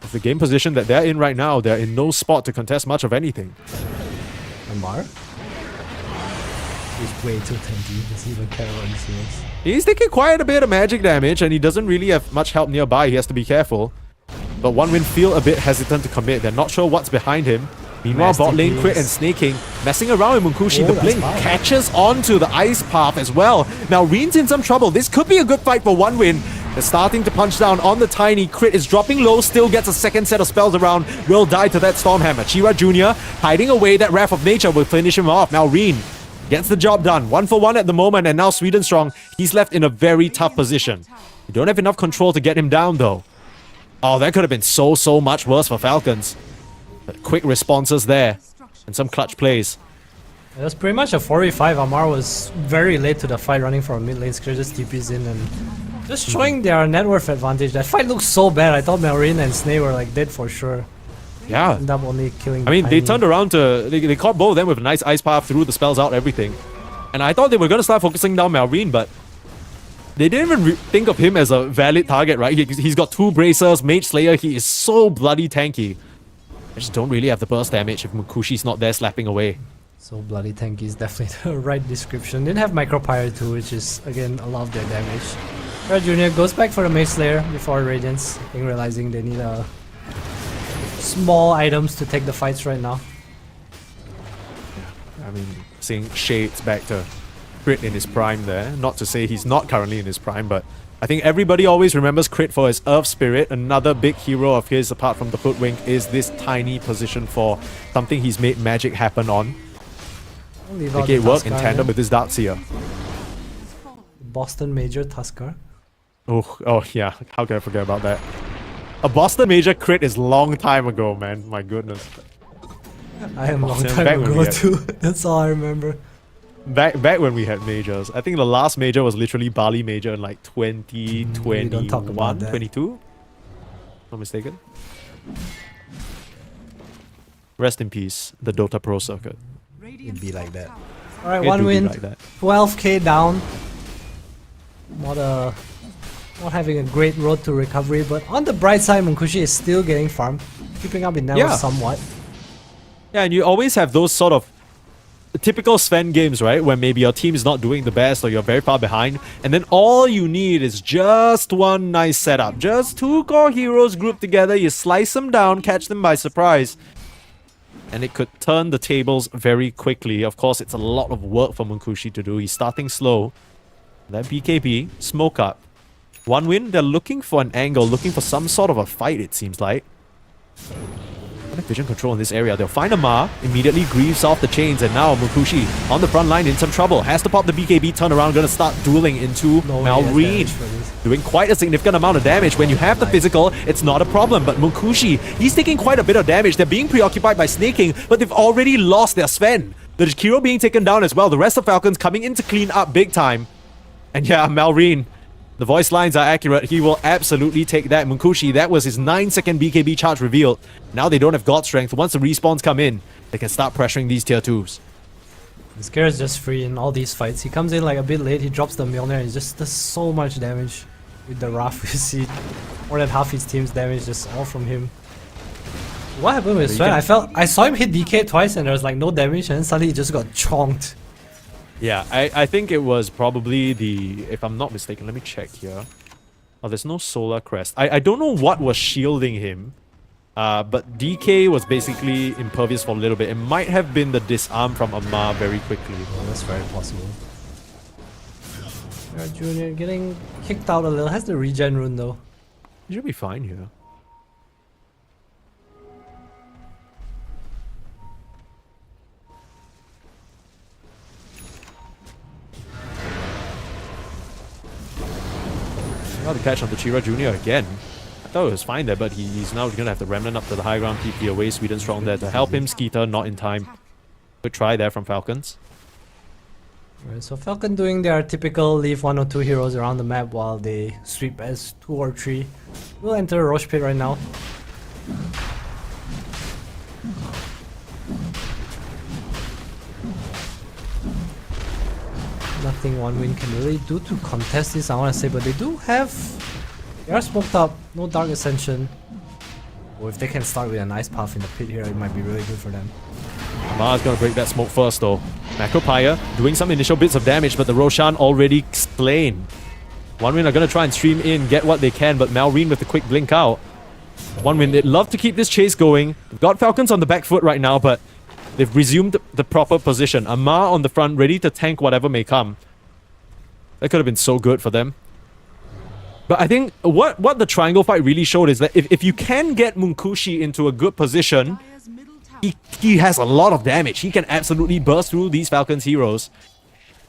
with the game position that they're in right now, they're in no spot to contest much of anything. Amar? He's way too tanky. Does he even care about his heals? He's taking quite a bit of magic damage, and he doesn't really have much help nearby. He has to be careful. But one win feel a bit hesitant to commit. They're not sure what's behind him. Meanwhile, bot lane Crit and Snake King messing around with Munkushi. Oh, The blink that's bad. catches onto the ice path as well. Now Reen's in some trouble. This could be a good fight for one win. They're starting to punch down on the Tiny. Crit is dropping low, still gets a second set of spells around. Will die to that Stormhammer. Chira Jr. hiding away. That Wrath of Nature will finish him off. Now Reen gets the job done. 1 for 1 at the moment, and now Sweden Strong. He's left in a very tough position. You don't have enough control to get him down though. Oh, that could have been so much worse for Falcons. But quick responses there. And some clutch plays. It was pretty much a 4v5. Amar was very late to the fight, running from mid lane. Scare just TPs in and just showing their net worth advantage. That fight looked so bad. I thought Melrin and Snake were like dead for sure. Yeah. End up only killing I mean, they Tiny. turned around to... They caught both of them with a nice ice path, threw the spells out, everything. And I thought they were going to start focusing down Melrin, but they didn't even think of him as a valid target, right? He's got 2 bracers, Mage Slayer. He is so bloody tanky. I just don't really have the burst damage if Munkushi's not there slapping away. So bloody tanky is definitely the right description. Didn't have Micropyre too, which is again a lot of their damage. Red Junior goes back for the Mage Slayer before Radiance, I think realizing they need small items to take the fights right now. I mean, seeing Shades back to Crit in his prime there. Not to say he's not currently in his prime, but I think everybody always remembers Crit for his Earth Spirit. Another big hero of his, apart from the Hoodwink, is this tiny position for something he's made magic happen on. Leave out Make it the work in Tuskar, tandem yeah. with his Darkseer. Boston Major Tuskar. Oh yeah, how can I forget about that? A Boston Major Crit is long time ago, man. My goodness. I am a long Back time when we ago had- too. That's all I remember. Back when we had majors. I think the last major was literally Bali Major in like 2021, don't talk about that. 22? Not mistaken. Rest in peace, the Dota Pro circuit. It'd be like that. Alright, It one do be win, like that. 12k down. Not having a great road to recovery, but on the bright side, Munkushi is still getting farmed, keeping up in net worth Yeah. somewhat. Yeah, and you always have those sort of typical Sven games, right? Where maybe your team is not doing the best or you're very far behind, and then all you need is just one nice setup. Just two core heroes grouped together, you slice them down, catch them by surprise. And it could turn the tables very quickly. Of course, it's a lot of work for Munkushi to do. He's starting slow. That BKB, smoke up. One win, they're looking for an angle, looking for some sort of a fight, it seems like. Vision control in this area. They'll find a Ma, immediately grieves off the chains, and now Munkushi on the front line in some trouble. Has to pop the BKB, turn around, gonna start dueling into Malrine. Doing quite a significant amount of damage. When you have the physical, it's not a problem, but Munkushi, he's taking quite a bit of damage. They're being preoccupied by snaking, but they've already lost their Sven. The Kiro being taken down as well. The rest of Falcons coming in to clean up big time. And yeah, Malrine, the voice lines are accurate. He will absolutely take that. Munkushi, that was his 9-second BKB charge revealed. Now they don't have God Strength. Once the respawns come in, they can start pressuring these tier 2s. Scare is just free in all these fights. He comes in like a bit late, he drops the Mjolnir, and he just does so much damage. With the Wrath, you see more than half his team's damage just all from him. What happened with Sven? I saw him hit DK twice and there was like no damage, and then suddenly he just got chonked. Yeah, I think it was probably the... If I'm not mistaken, let me check here. Oh, there's no Solar Crest. I don't know what was shielding him. But DK was basically impervious for a little bit. It might have been the disarm from Amar very quickly. Oh, that's very possible. Junior getting kicked out a little. Has the regen rune though. He should be fine here. Got the catch on the Chira Jr. again. I thought it was fine there, but he's now going to have the Remnant up to the high ground, TP away, Sweden Strong there to help him. Skeeter not in time. Good try there from Falcons. Right, so Falcon doing their typical leave 1 or 2 heroes around the map while they sweep as 2 or 3. We'll enter Roche Pit right now. Nothing One Win can really do to contest this, I want to say, but they do have... They are smoked up, no Dark Ascension. Or if they can start with a nice path in the pit here, it might be really good for them. Amar's gonna break that smoke first though. Macropire doing some initial bits of damage, but the Roshan already slain. One Win are gonna try and stream in, get what they can, but Malrine with the quick blink out. One Win, they'd love to keep this chase going. They've got Falcons on the back foot right now, but they've resumed the proper position. Amar on the front, ready to tank whatever may come. That could have been so good for them. But I think what the triangle fight really showed is that if you can get Munkushi into a good position, he has a lot of damage. He can absolutely burst through these Falcons heroes.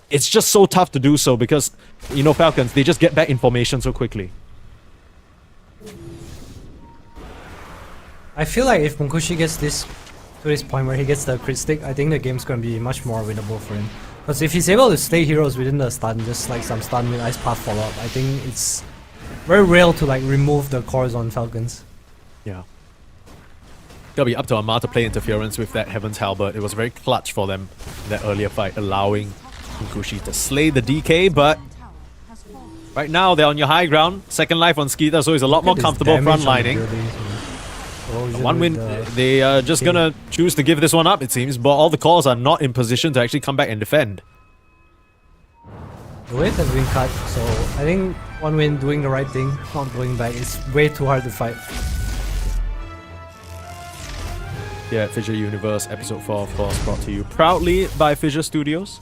It's just so tough to do so because, you know, Falcons, they just get back in formation so quickly. I feel like if Munkushi gets to this point where he gets the crit stick, I think the game's gonna be much more winnable for him. Because if he's able to slay heroes within the stun, just like some stun with Ice Path follow-up, I think it's very real to like remove the cores on Falcons. Yeah. It'll be up to Amar to play interference with that Heaven's Halberd. It was very clutch for them in that earlier fight, allowing Munkushi to slay the DK, but right now they're on your high ground. Second life on Skeeter, so he's a lot more comfortable front lining. One Win, they are just gonna choose to give this one up, it seems, but all the cores are not in position to actually come back and defend. The wave has been cut, so I think One Win doing the right thing, not going back. It's way too hard to fight. Yeah, FISSURE Universe Episode 4, of course, brought to you proudly by FISSURE Studios.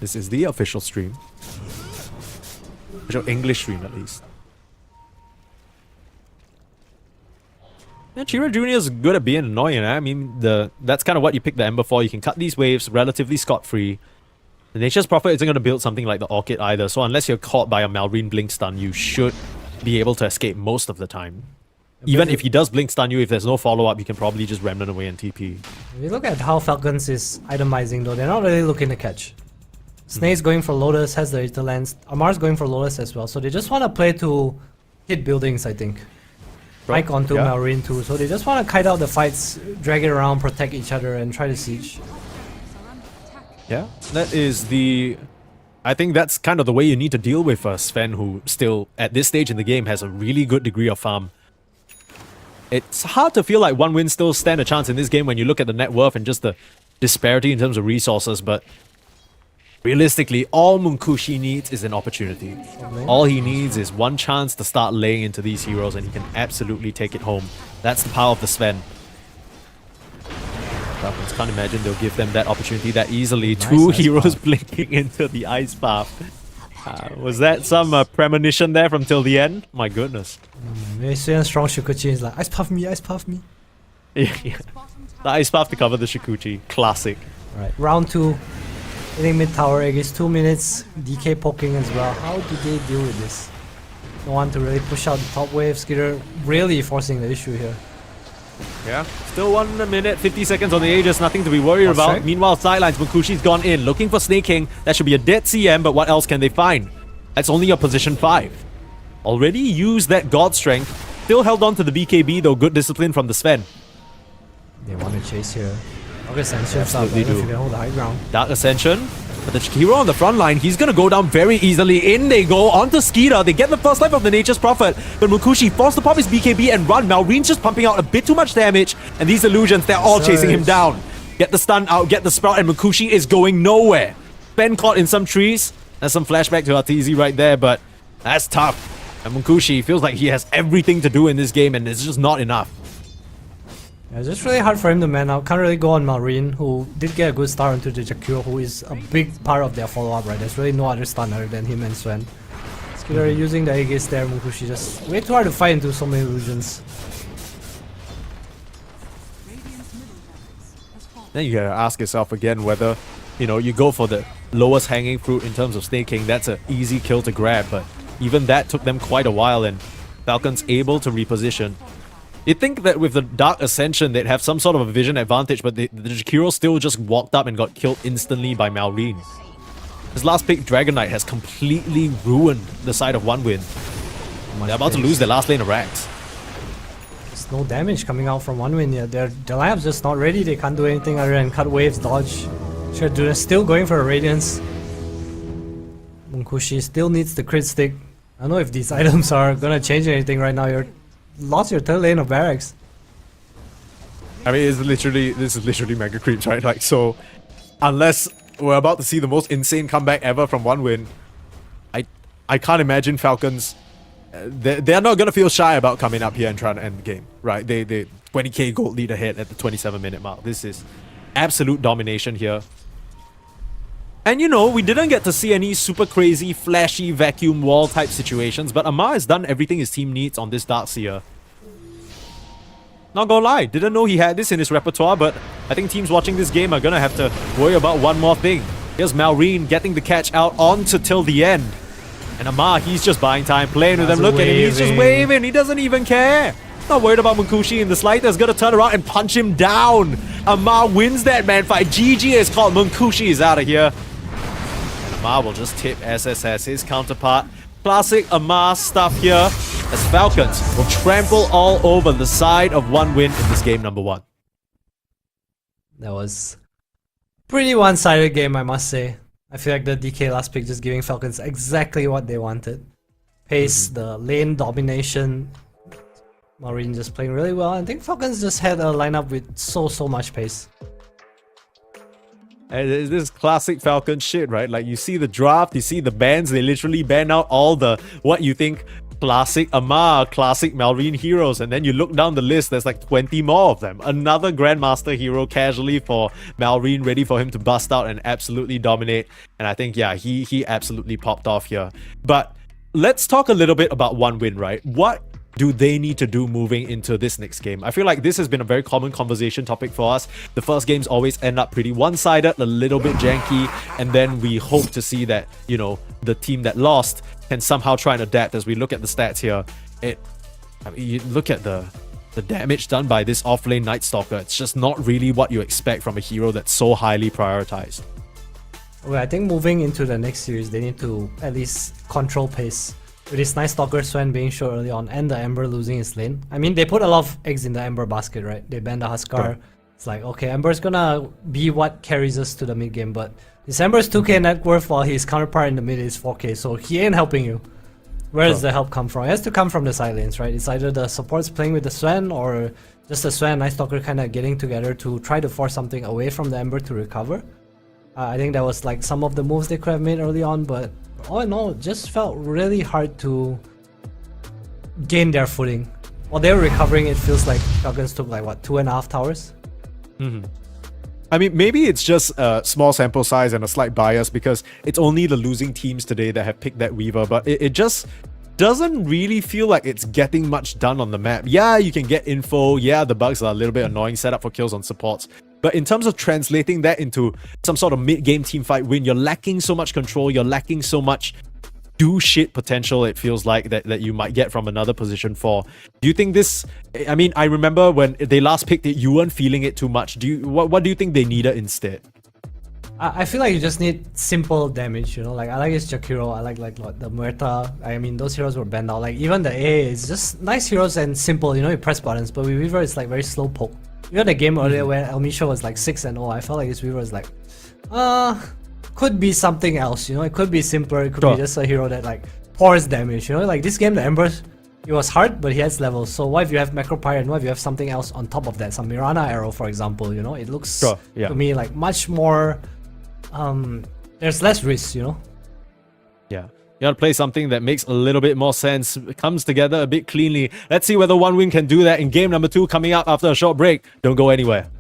This is the official stream. Official English stream, at least. Yeah, Chira Jr. is good at being annoying. I mean, that's kind of what you pick the Ember for. You can cut these waves relatively scot-free. The Nature's Prophet isn't going to build something like the Orchid either, so unless you're caught by a Malrine Blink Stun, you should be able to escape most of the time. Even if he does Blink Stun you, if there's no follow-up, you can probably just Remnant away and TP. If you look at how Falcons is itemizing though, they're not really looking to catch. Snake's going for Lotus, has the Interlands. Amar's going for Lotus as well, so they just want to play to hit buildings, I think. Mike onto Malrine too, so they just want to kite out the fights, drag it around, protect each other, and try to siege. Yeah, that is the... I think that's kind of the way you need to deal with Sven, who still, at this stage in the game, has a really good degree of farm. It's hard to feel like One Win still stand a chance in this game when you look at the net worth and just the disparity in terms of resources, but realistically, all Munkushi needs is an opportunity. All he needs is one chance to start laying into these heroes, and he can absolutely take it home. That's the power of the Sven. Falcons can't imagine they'll give them that opportunity that easily. Two heroes blinking into the ice path. Was that some premonition there from till the end? My goodness. Maybe Sven strong Shukuchi is like, ice puff me, ice puff me. Yeah. The ice path to cover the Shikuchi. Classic. Right, round 2. Hitting mid tower egg is 2 minutes. DK poking as well. How do they deal with this? No one to really push out the top wave. Skitter really forcing the issue here. Yeah, still 1 minute, 50 seconds on the Aegis, nothing to be worried about. Right. Meanwhile, sidelines, Munkushi's gone in, looking for Snake King. That should be a dead CM, but what else can they find? That's only a position 5. Already used that God Strength. Still held on to the BKB though, good discipline from the Sven. They want to chase here. Okay, Ascension Absolutely if you do. can hold the high ground. Dark Ascension. But the hero on the front line, he's gonna go down very easily. In they go, onto Skeeter. They get the first life of the Nature's Prophet. But Munkushi forced to pop his BKB and run. Malreen's just pumping out a bit too much damage. And these illusions, they're all chasing him down. Get the stun out, get the sprout, and Munkushi is going nowhere. Ben caught in some trees. That's some flashback to Arteezy right there, but that's tough. And Munkushi feels like he has everything to do in this game, and it's just not enough. Yeah, it's just really hard for him to man out. Can't really go on Malreen, who did get a good start onto the Jakiro, who is a big part of their follow-up, right? There's really no other stunner than him and Sven. Skitter using the Aegis there, Munkushi just way too hard to fight into so many illusions. Then you gotta ask yourself again whether, you know, you go for the lowest hanging fruit in terms of Snake King. That's an easy kill to grab, but even that took them quite a while, and Falcons able to reposition. You'd think that with the Dark Ascension, they'd have some sort of a vision advantage, but the Jakiro still just walked up and got killed instantly by Malreen. His last pick, Dragon Knight, has completely ruined the side of OneWin. They're about to lose their last lane of Rags. There's no damage coming out from OneWin yet. Their lineup's just not ready. They can't do anything other than cut waves, dodge. They're still going for a Radiance. Munkushi still needs the crit stick. I don't know if these items are gonna change anything right now. You're lost your third lane of barracks. I mean, this is literally mega creeps, right? Like, so unless we're about to see the most insane comeback ever from OneWin, I can't imagine Falcons. They're not gonna feel shy about coming up here and trying to end the game, right? They 20k gold lead ahead at the 27-minute mark. This is absolute domination here. And you know, we didn't get to see any super crazy, flashy vacuum wall type situations, but Amar has done everything his team needs on this Darkseer. Not gonna lie, didn't know he had this in his repertoire, but I think teams watching this game are gonna have to worry about one more thing. Here's Malreen getting the catch out onto till the end. And Amar, he's just buying time, playing with them. Look at him, he's just waving, he doesn't even care. Not worried about Munkushi in the slightest, gonna turn around and punch him down. Amar wins that man fight. GG is called, Munkushi is out of here. Amar will just tip SSS, his counterpart. Classic Amar stuff here, as Falcons will trample all over the side of OneWin in this game number 1. That was pretty one-sided game, I must say. I feel like the DK last pick just giving Falcons exactly what they wanted. Pace, the lane domination. Malreen just playing really well. I think Falcons just had a lineup with so much pace. And this is classic Falcon shit, right? Like, you see the draft, you see the bans, they literally ban out all the, what you think, classic Amar, classic Malreen heroes, and then you look down the list, there's like 20 more of them. Another Grandmaster hero casually for Malreen, ready for him to bust out and absolutely dominate. And I think, yeah, he absolutely popped off here. But let's talk a little bit about OneWin, right? What do they need to do moving into this next game? I feel like this has been a very common conversation topic for us. The first games always end up pretty one-sided, a little bit janky, and then we hope to see that, you know, the team that lost can somehow try and adapt. As we look at the stats here, I mean, you look at the damage done by this off-lane Night Stalker. It's just not really what you expect from a hero that's so highly prioritized. Okay, I think moving into the next series, they need to at least control pace. With his Night Stalker Sven being short early on and the Ember losing his lane. I mean, they put a lot of eggs in the Ember basket, right? They banned the Huskar. Right. It's like, okay, Ember's gonna be what carries us to the mid game, but this Ember's 2k net worth while his counterpart in the mid is 4k, so he ain't helping you. where does the help come from? It has to come from the side lanes, right? It's either the supports playing with the Sven or just the Sven and Night Stalker kind of getting together to try to force something away from the Ember to recover. I think that was like some of the moves they could have made early on, but all in all, it just felt really hard to gain their footing. While they were recovering, it feels like Falcons took like what, 2.5 towers? I mean, maybe it's just a small sample size and a slight bias because it's only the losing teams today that have picked that Weaver, but it just doesn't really feel like it's getting much done on the map. Yeah, you can get info. Yeah, the bugs are a little bit annoying, set up for kills on supports. But in terms of translating that into some sort of mid-game teamfight win, you're lacking so much control, you're lacking so much do shit potential, it feels like, that you might get from another position 4. Do you think this... I mean, I remember when they last picked it, you weren't feeling it too much. What do you think they needed instead? I feel like you just need simple damage, you know, like I like his Jakiro, I like the Muerta. I mean, those heroes were banned out. Like even the A is just nice heroes and simple, you know, you press buttons, but with Weaver it's like very slow poke. You had a game earlier where Elmisha was like 6-0, I felt like his Weaver was like, could be something else, you know, it could be simpler, it could be just a hero that like pours damage, you know, like this game the Ember, it was hard, but he has levels. So what if you have Macro Pyre and what if you have something else on top of that, some Mirana arrow for example, you know, it looks to me like much more, there's less risk, you know. Yeah. You gotta play something that makes a little bit more sense, comes together a bit cleanly. Let's see whether OneWin can do that in game number 2 coming up after a short break. Don't go anywhere.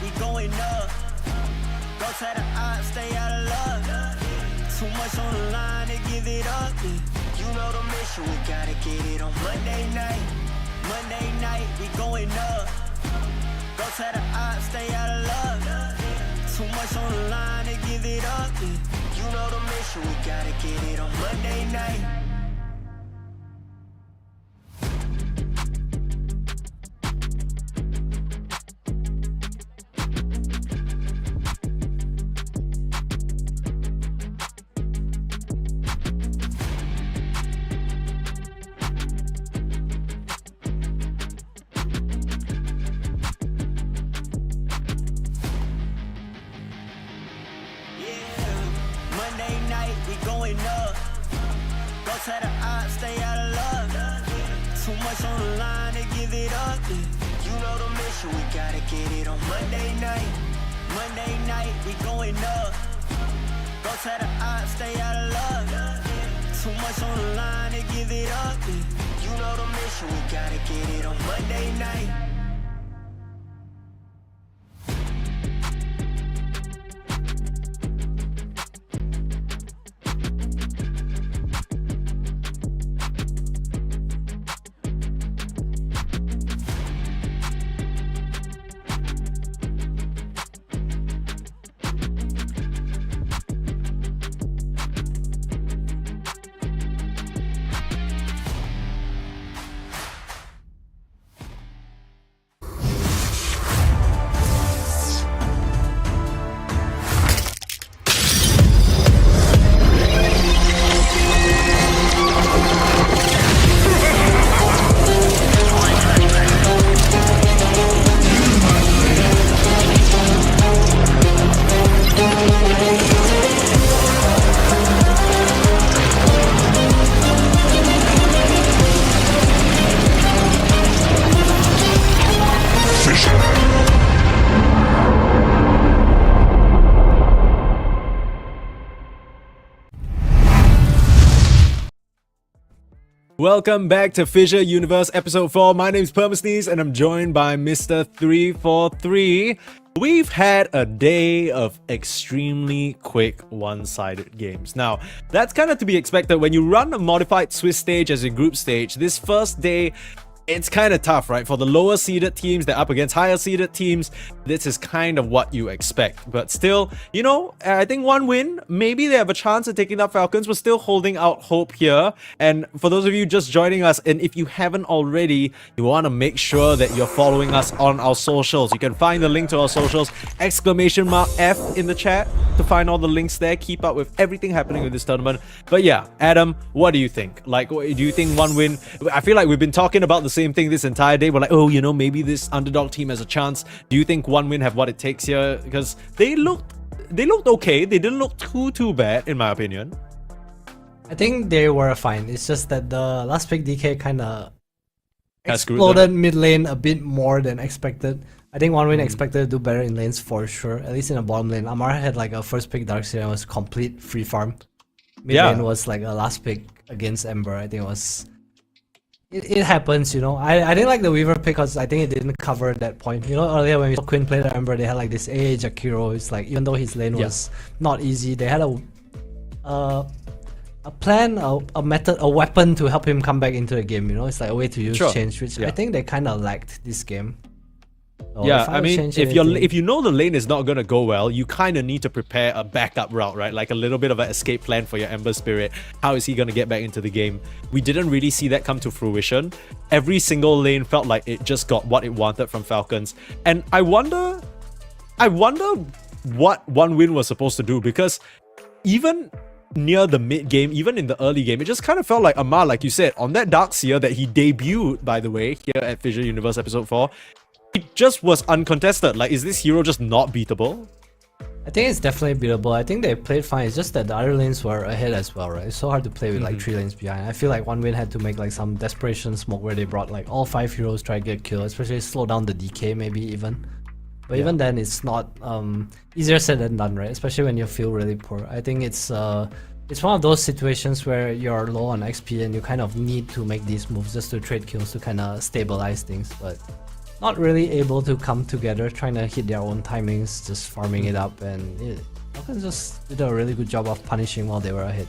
we going up. Go to the odds, stay out of luck. Too much on the line to give it up. You know the mission, we gotta get it on Monday night. Monday night, we going up. Go to the odds, stay out of luck. Too much on the line to give it up. You know the mission, we gotta get it on Monday night. Monday night, we going up. Go to the odds, stay out of luck. Too much on the line to give it up. You know the mission, we gotta get it on Monday night. Monday night, we going up. Go to the odds, stay out of luck. Too much on the line to give it up. You know the mission, we gotta get it on Monday night. Welcome back to FISSURE Universe Episode 4. My name's Permasneeze and I'm joined by Mr. 343. We've had a day of extremely quick one-sided games. Now, that's kind of to be expected when you run a modified Swiss stage as a group stage. This first day, it's kind of tough, right? For the lower seeded teams, they're up against higher seeded teams. This is kind of what you expect. But still, you know, I think one win, maybe they have a chance of taking up Falcons. We're still holding out hope here. And for those of you just joining us, and if you haven't already, you want to make sure that you're following us on our socials. You can find the link to our socials, !F in the chat to find all the links there. Keep up with everything happening with this tournament. But yeah, Adam, what do you think? Like, do you think one win? I feel like we've been talking about the same thing this entire day. We're like, oh, you know, maybe this underdog team has a chance. Do you think one win have what it takes here? Because they looked okay. They didn't look too bad, in my opinion. I think they were fine. It's just that the last pick DK kind of Has screwed exploded mid lane a bit more than expected. I think one win expected to do better in lanes for sure, at least in the bottom lane. Amar had like a first pick Darkseer and was complete free farm. Mid lane was like a last pick against Ember. I think it was... It happens, you know. I didn't like the Weaver pick because I think it didn't cover that point. You know, earlier when we saw Quinn play the Ember, they had like this AA Jakiro. It's like, even though his lane was not easy, they had a plan, a method, a weapon to help him come back into the game, you know. It's like a way to use change, which I think they kind of lacked this game. So yeah, I mean, if you know the lane is not gonna go well, you kind of need to prepare a backup route, right? Like a little bit of an escape plan for your Ember Spirit. How is he gonna get back into the game? We didn't really see that come to fruition. Every single lane felt like it just got what it wanted from Falcons, and I wonder what one win was supposed to do, because even near the mid game, even in the early game, it just kind of felt like Amar, like you said, on that Darkseer that he debuted, by the way, here at FISSURE Universe Episode 4. It just was uncontested. Like, is this hero just not beatable? I think it's definitely beatable. I think they played fine. It's just that the other lanes were ahead as well, right? It's so hard to play with like 3 lanes behind. I feel like one win had to make like some desperation smoke where they brought like all 5 heroes try to get kill, especially slow down the DK maybe even. But even then, it's not easier said than done, right? Especially when you feel really poor. I think it's one of those situations where you're low on XP and you kind of need to make these moves just to trade kills to kind of stabilize things. But not really able to come together, trying to hit their own timings, just farming it up, and Falcons just did a really good job of punishing while they were ahead.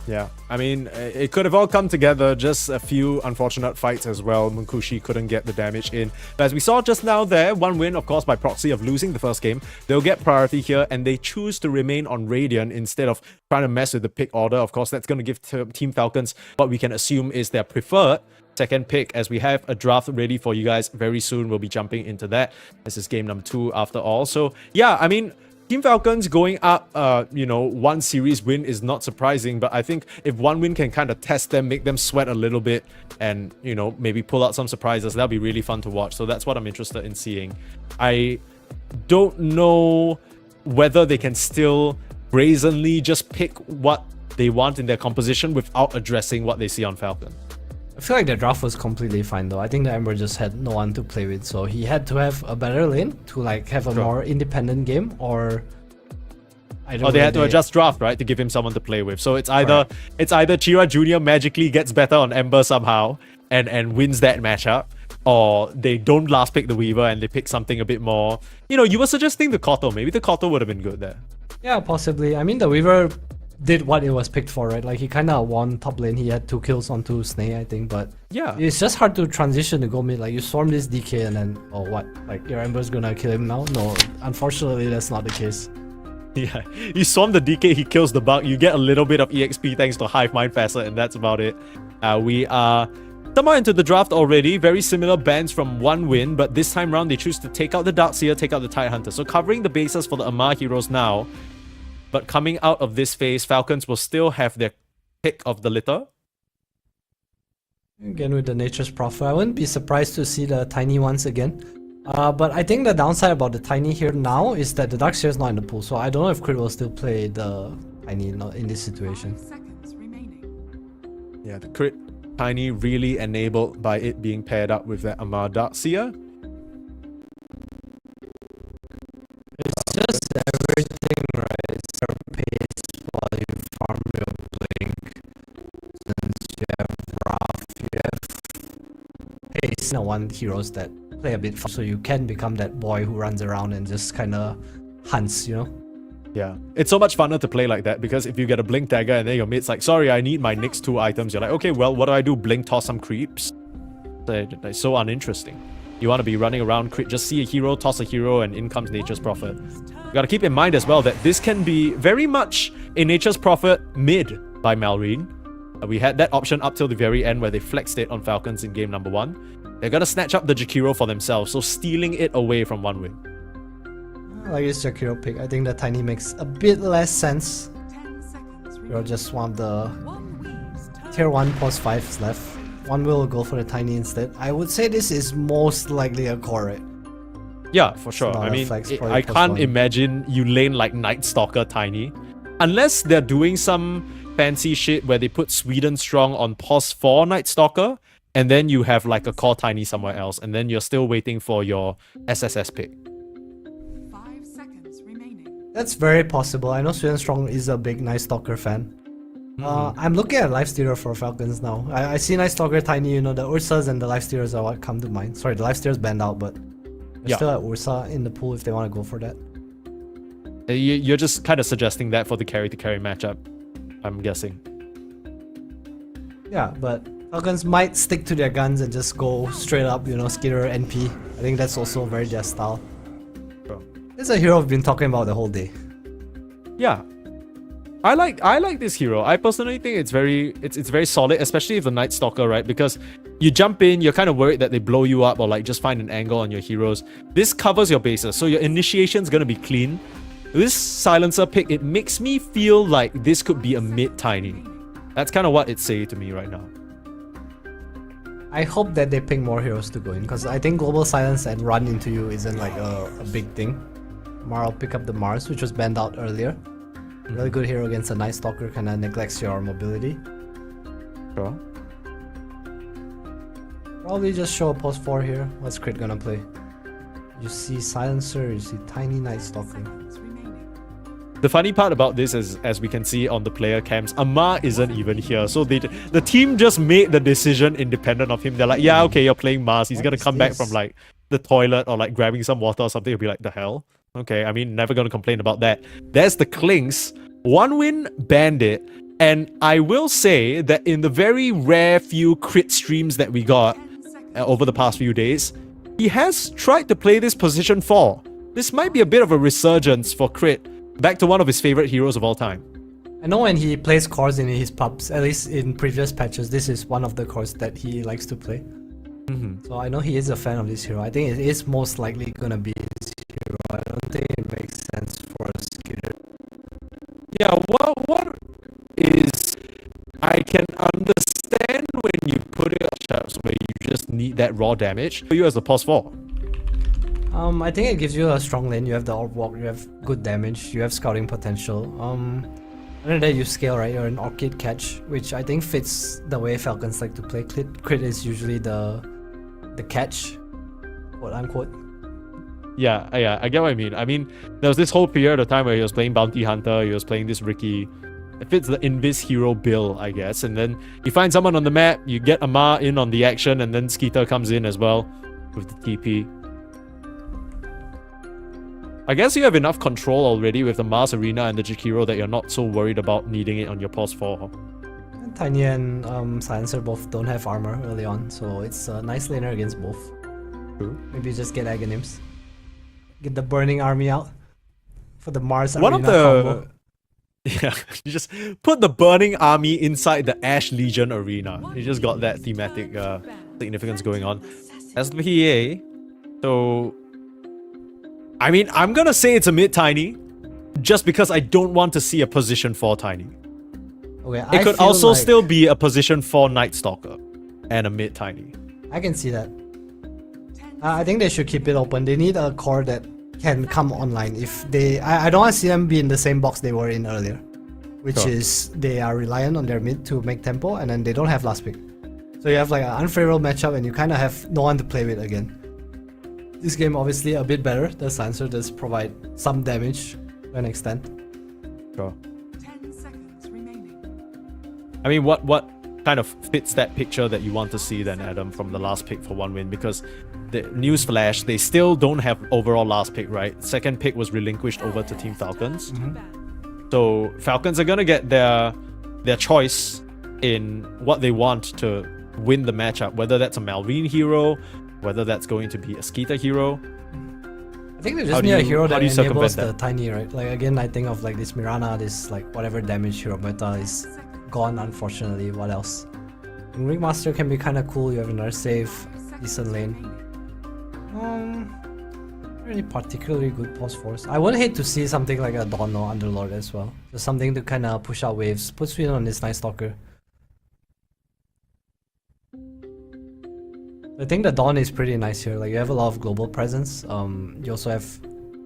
Yeah, I mean, it could have all come together, just a few unfortunate fights as well. Munkushi couldn't get the damage in. But as we saw just now there, one win, of course, by proxy of losing the first game. They'll get priority here, and they choose to remain on Radiant instead of trying to mess with the pick order. Of course, that's going to give Team Falcons what we can assume is their preferred second pick, as we have a draft ready for you guys very soon. We'll be jumping into that. This is game number 2 after all. So, yeah, I mean, Team Falcons going up, one series win is not surprising, but I think if one win can kind of test them, make them sweat a little bit, and, maybe pull out some surprises, that'll be really fun to watch. So that's what I'm interested in seeing. I don't know whether they can still brazenly just pick what they want in their composition without addressing what they see on Falcon. I feel like the draft was completely fine though. I think the Ember just had no one to play with, so he had to have a better lane to have a more independent game, or they had to adjust draft, right, to give him someone to play with. So it's either Chira Jr. magically gets better on Ember somehow and wins that matchup, or they don't last pick the Weaver and they pick something a bit more. You were suggesting the Koto. Maybe the Koto would have been good there. Yeah, possibly. I mean, the Weaver did what it was picked for, right? Like, he kind of won top lane. He had 2 kills onto Snake, I think, but yeah, it's just hard to transition to go mid. Like, you storm this DK and then, oh, what? Like, your Ember's gonna kill him now? No, unfortunately, that's not the case. Yeah, you swarm the DK, he kills the bug, you get a little bit of EXP thanks to Hive Mind Facet, and that's about it. We are somewhere into the draft already. Very similar bans from one win, but this time round they choose to take out the Darkseer, take out the Tidehunter. So covering the bases for the Amar heroes now. But coming out of this phase, Falcons will still have their pick of the litter. Again with the Nature's Prophet, I wouldn't be surprised to see the Tiny ones again. But I think the downside about the Tiny here now is that the Darkseer is not in the pool, so I don't know if Crit will still play the Tiny in this situation. 5 seconds remaining. Yeah, the Crit Tiny really enabled by it being paired up with that Amar Darkseer. It's just everything, right? It's your pace while you farm your blink. Since you have Wrath, you have pace. One heroes that play a bit fast, so you can become that boy who runs around and just kind of hunts, Yeah, it's so much funner to play like that, because if you get a Blink Dagger and then your mate's like, sorry, I need my next 2 items, you're like, okay, well, what do? Blink, toss some creeps? It's so uninteresting. You want to be running around, just see a hero, toss a hero, and in comes Nature's Prophet. You gotta keep in mind as well that this can be very much a Nature's Prophet mid by Malrine. We had that option up till the very end where they flexed it on Falcons in game number 1. They're gonna snatch up the Jakiro for themselves, so stealing it away from one win. Like this Jakiro pick, I think the Tiny makes a bit less sense. 10 seconds You're just one of the One wins. tier 1 plus 5s left. One will go for the Tiny instead. I would say this is most likely a core, right? Yeah, for sure. not I a mean, flex, I probably can't +1. imagine you lane like Night Stalker Tiny. Unless they're doing some fancy shit where they put Sweden Strong on pos 4 Night Stalker, and then you have like a core Tiny somewhere else, and then you're still waiting for your SSS pick. 5 seconds remaining. That's very possible. I know Sweden Strong is a big Night Stalker fan. I'm looking at Lifestealer for Falcons now. I see Night Stalker Tiny, the Ursas and the Lifestealers are what come to mind. Sorry, the Lifestealers banned out, but there's still at Ursa in the pool if they want to go for that. You're just kind of suggesting that for the carry-to-carry matchup, I'm guessing. Yeah, but Falcons might stick to their guns and just go straight up, Skitter NP. I think that's also very their style. Sure. This is a hero I've been talking about the whole day. Yeah. I like this hero. I personally think it's very solid, especially if the Night Stalker, right? Because you jump in, you're kind of worried that they blow you up or like just find an angle on your heroes. This covers your bases, so your initiation's gonna be clean. This Silencer pick, it makes me feel like this could be a mid Tiny. That's kind of what it's saying to me right now. I hope that they pick more heroes to go in, because I think Global Silence and Run into you isn't like a big thing. I'll pick up the Mars, which was banned out earlier. Really good hero against a Night Stalker, kind of neglects your mobility. Sure. Probably just show a post 4 here. What's Crit gonna play? You see Silencer, you see Tiny Night Stalker. Seconds remaining. the funny part about this is, as we can see on the player cams, Amar isn't even here. So the team just made the decision independent of him. They're like, yeah, okay, you're playing Mars. He's gonna come back from like the toilet or like grabbing some water or something. He'll be like, the hell? Okay, I mean, never gonna complain about that. There's the Clinks. 1win Bandit. And I will say that in the very rare few crit streams that we got over the past few days, he has tried to play this position 4. This might be a bit of a resurgence for crit, back to one of his favorite heroes of all time. I know when he plays cores in his pubs, at least in previous patches, this is one of the cores that he likes to play. So I know he is a fan of this hero. I think it is most likely gonna be his hero. I don't think it makes sense for a Skitter. Yeah, what is... I can understand when you put it on shots where you just need that raw damage. For you as a pos 4. I think it gives you a strong lane. You have the orb walk, you have good damage, you have scouting potential. Other than that, you scale, right? You're an Orchid catch, which I think fits the way Falcons like to play. Crit is usually the catch, quote unquote. Yeah, I get what I mean. I mean, there was this whole period of time where he was playing Bounty Hunter, he was playing this Ricky. It fits the Invis hero bill, I guess. And then you find someone on the map, you get Amar in on the action, and then Skeeter comes in as well with the TP. I guess you have enough control already with the Mars Arena and the Jakiro that you're not so worried about needing it on your pos 4. Tiny and Silencer both don't have armor early on, so it's a nice laner against both. True. Maybe just get Aghanims. Get the Burning Army out for the Mars One Arena of the... combo. Yeah, you just put the Burning Army inside the Ash Legion arena. You just got that thematic significance going on. As the PA, so... I mean, I'm gonna say it's a mid-tiny, just because I don't want to see a position 4 tiny. Okay, It could also still be a position 4 Night Stalker and a mid-tiny. I can see that. I think they should keep it open. They need a core that can come online. If they, I don't want to see them be in the same box they were in earlier, which is they are reliant on their mid to make tempo, and then they don't have last pick. So you have like an unfavorable matchup, and you kind of have no one to play with again. This game obviously a bit better. The Silencer does provide some damage to an extent. Sure. 10 seconds remaining. I mean, what kind of fits that picture that you want to see then, Adam, from the last pick for 1win? Because the newsflash, they still don't have overall last pick, right? Second pick was relinquished over to Team Falcons. So Falcons are gonna get their choice in what they want to win the matchup, whether that's a Malrine hero, whether that's going to be a Skeeter hero. I think they just need a hero that enables circumvent the tiny, right? Like again, I think of like this Mirana, this like whatever damage hero meta is gone, unfortunately. What else? And Ringmaster can be kind of cool. You have another save, decent lane. Really particularly good pos force. I would hate to see something like a Dawn or Underlord as well. Just something to kind of push out waves. Put Sweden on this Night Stalker. I think the Dawn is pretty nice here. Like you have a lot of global presence. You also have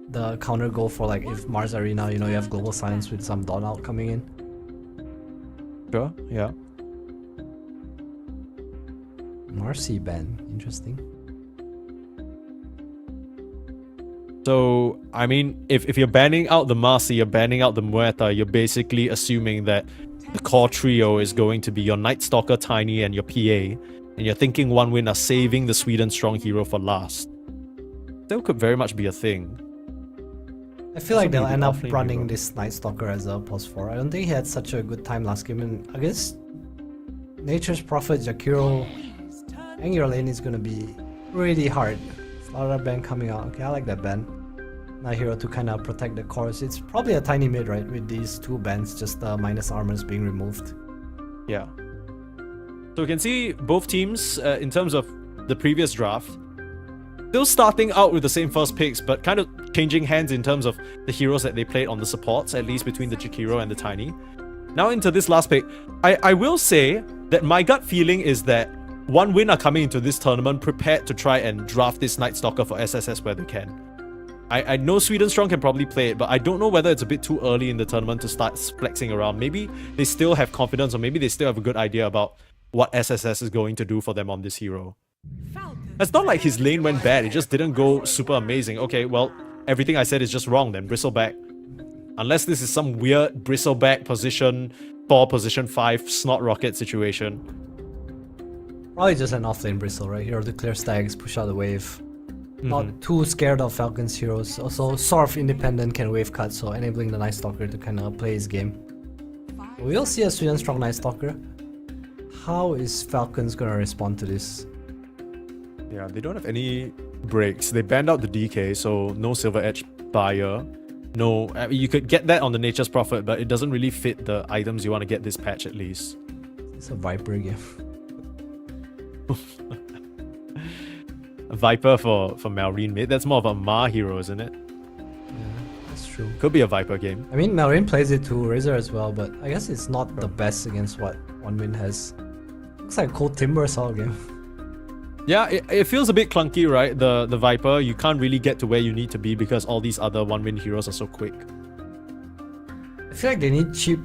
the counter goal for like if Mars Arena, you know, you have global silence with some Dawn out coming in. Sure, yeah. Marcy ban, interesting. So, I mean, if you're banning out the Marcy, you're banning out the Muerta, you're basically assuming that the core trio is going to be your Night Stalker, Tiny, and your PA. And you're thinking 1win are saving the Sweden strong hero for last. Still could very much be a thing. I feel like they'll end up offlane running hero. this Night Stalker as a pos 4. I don't think he had such a good time last game. And against Nature's Prophet, Jakiro, I think your lane is gonna be really hard. Slaughter ban coming out. Okay, I like that ban. Night hero to kind of protect the cores. It's probably a tiny mid, right? With these two bans, just the minus armors being removed. Yeah. So we can see both teams, in terms of the previous draft, still starting out with the same first picks, but kind of changing hands in terms of the heroes that they played on the supports, at least between the Jakiro and the Tiny. Now into this last pick, I will say that my gut feeling is that 1win are coming into this tournament prepared to try and draft this Night Stalker for SSS where they can. I know Sweden Strong can probably play it, but I don't know whether it's a bit too early in the tournament to start flexing around. Maybe they still have confidence, or maybe they still have a good idea about what SSS is going to do for them on this hero. It's not like his lane went bad, it just didn't go super amazing. Okay, well, everything I said is just wrong then, Bristleback. Unless this is some weird bristleback position 4, position 5 snot rocket situation. Probably just an offlane bristle, right? Hero to clear stacks, push out the wave. Not too scared of Falcons heroes. Also sort of independent, can wave cut, so enabling the Night Stalker to kind of play his game. We'll see a Sweden strong Night Stalker. How is Falcons gonna respond to this? Yeah, they don't have any breaks. They banned out the DK, so no Silver Edge Buyer. No, I mean, you could get that on the Nature's Prophet, but it doesn't really fit the items you want to get this patch at least. It's a Viper game. A Viper for Malrine mid. That's more of a Ma hero, isn't it? That's true. Could be a Viper game. I mean, Malrine plays it too, Razor as well, but I guess it's not the best against what OneWin has. Looks like a Cold Timber Assault game. Yeah, it feels a bit clunky, right? The Viper, you can't really get to where you need to be because all these other OneWin heroes are so quick. I feel like they need cheap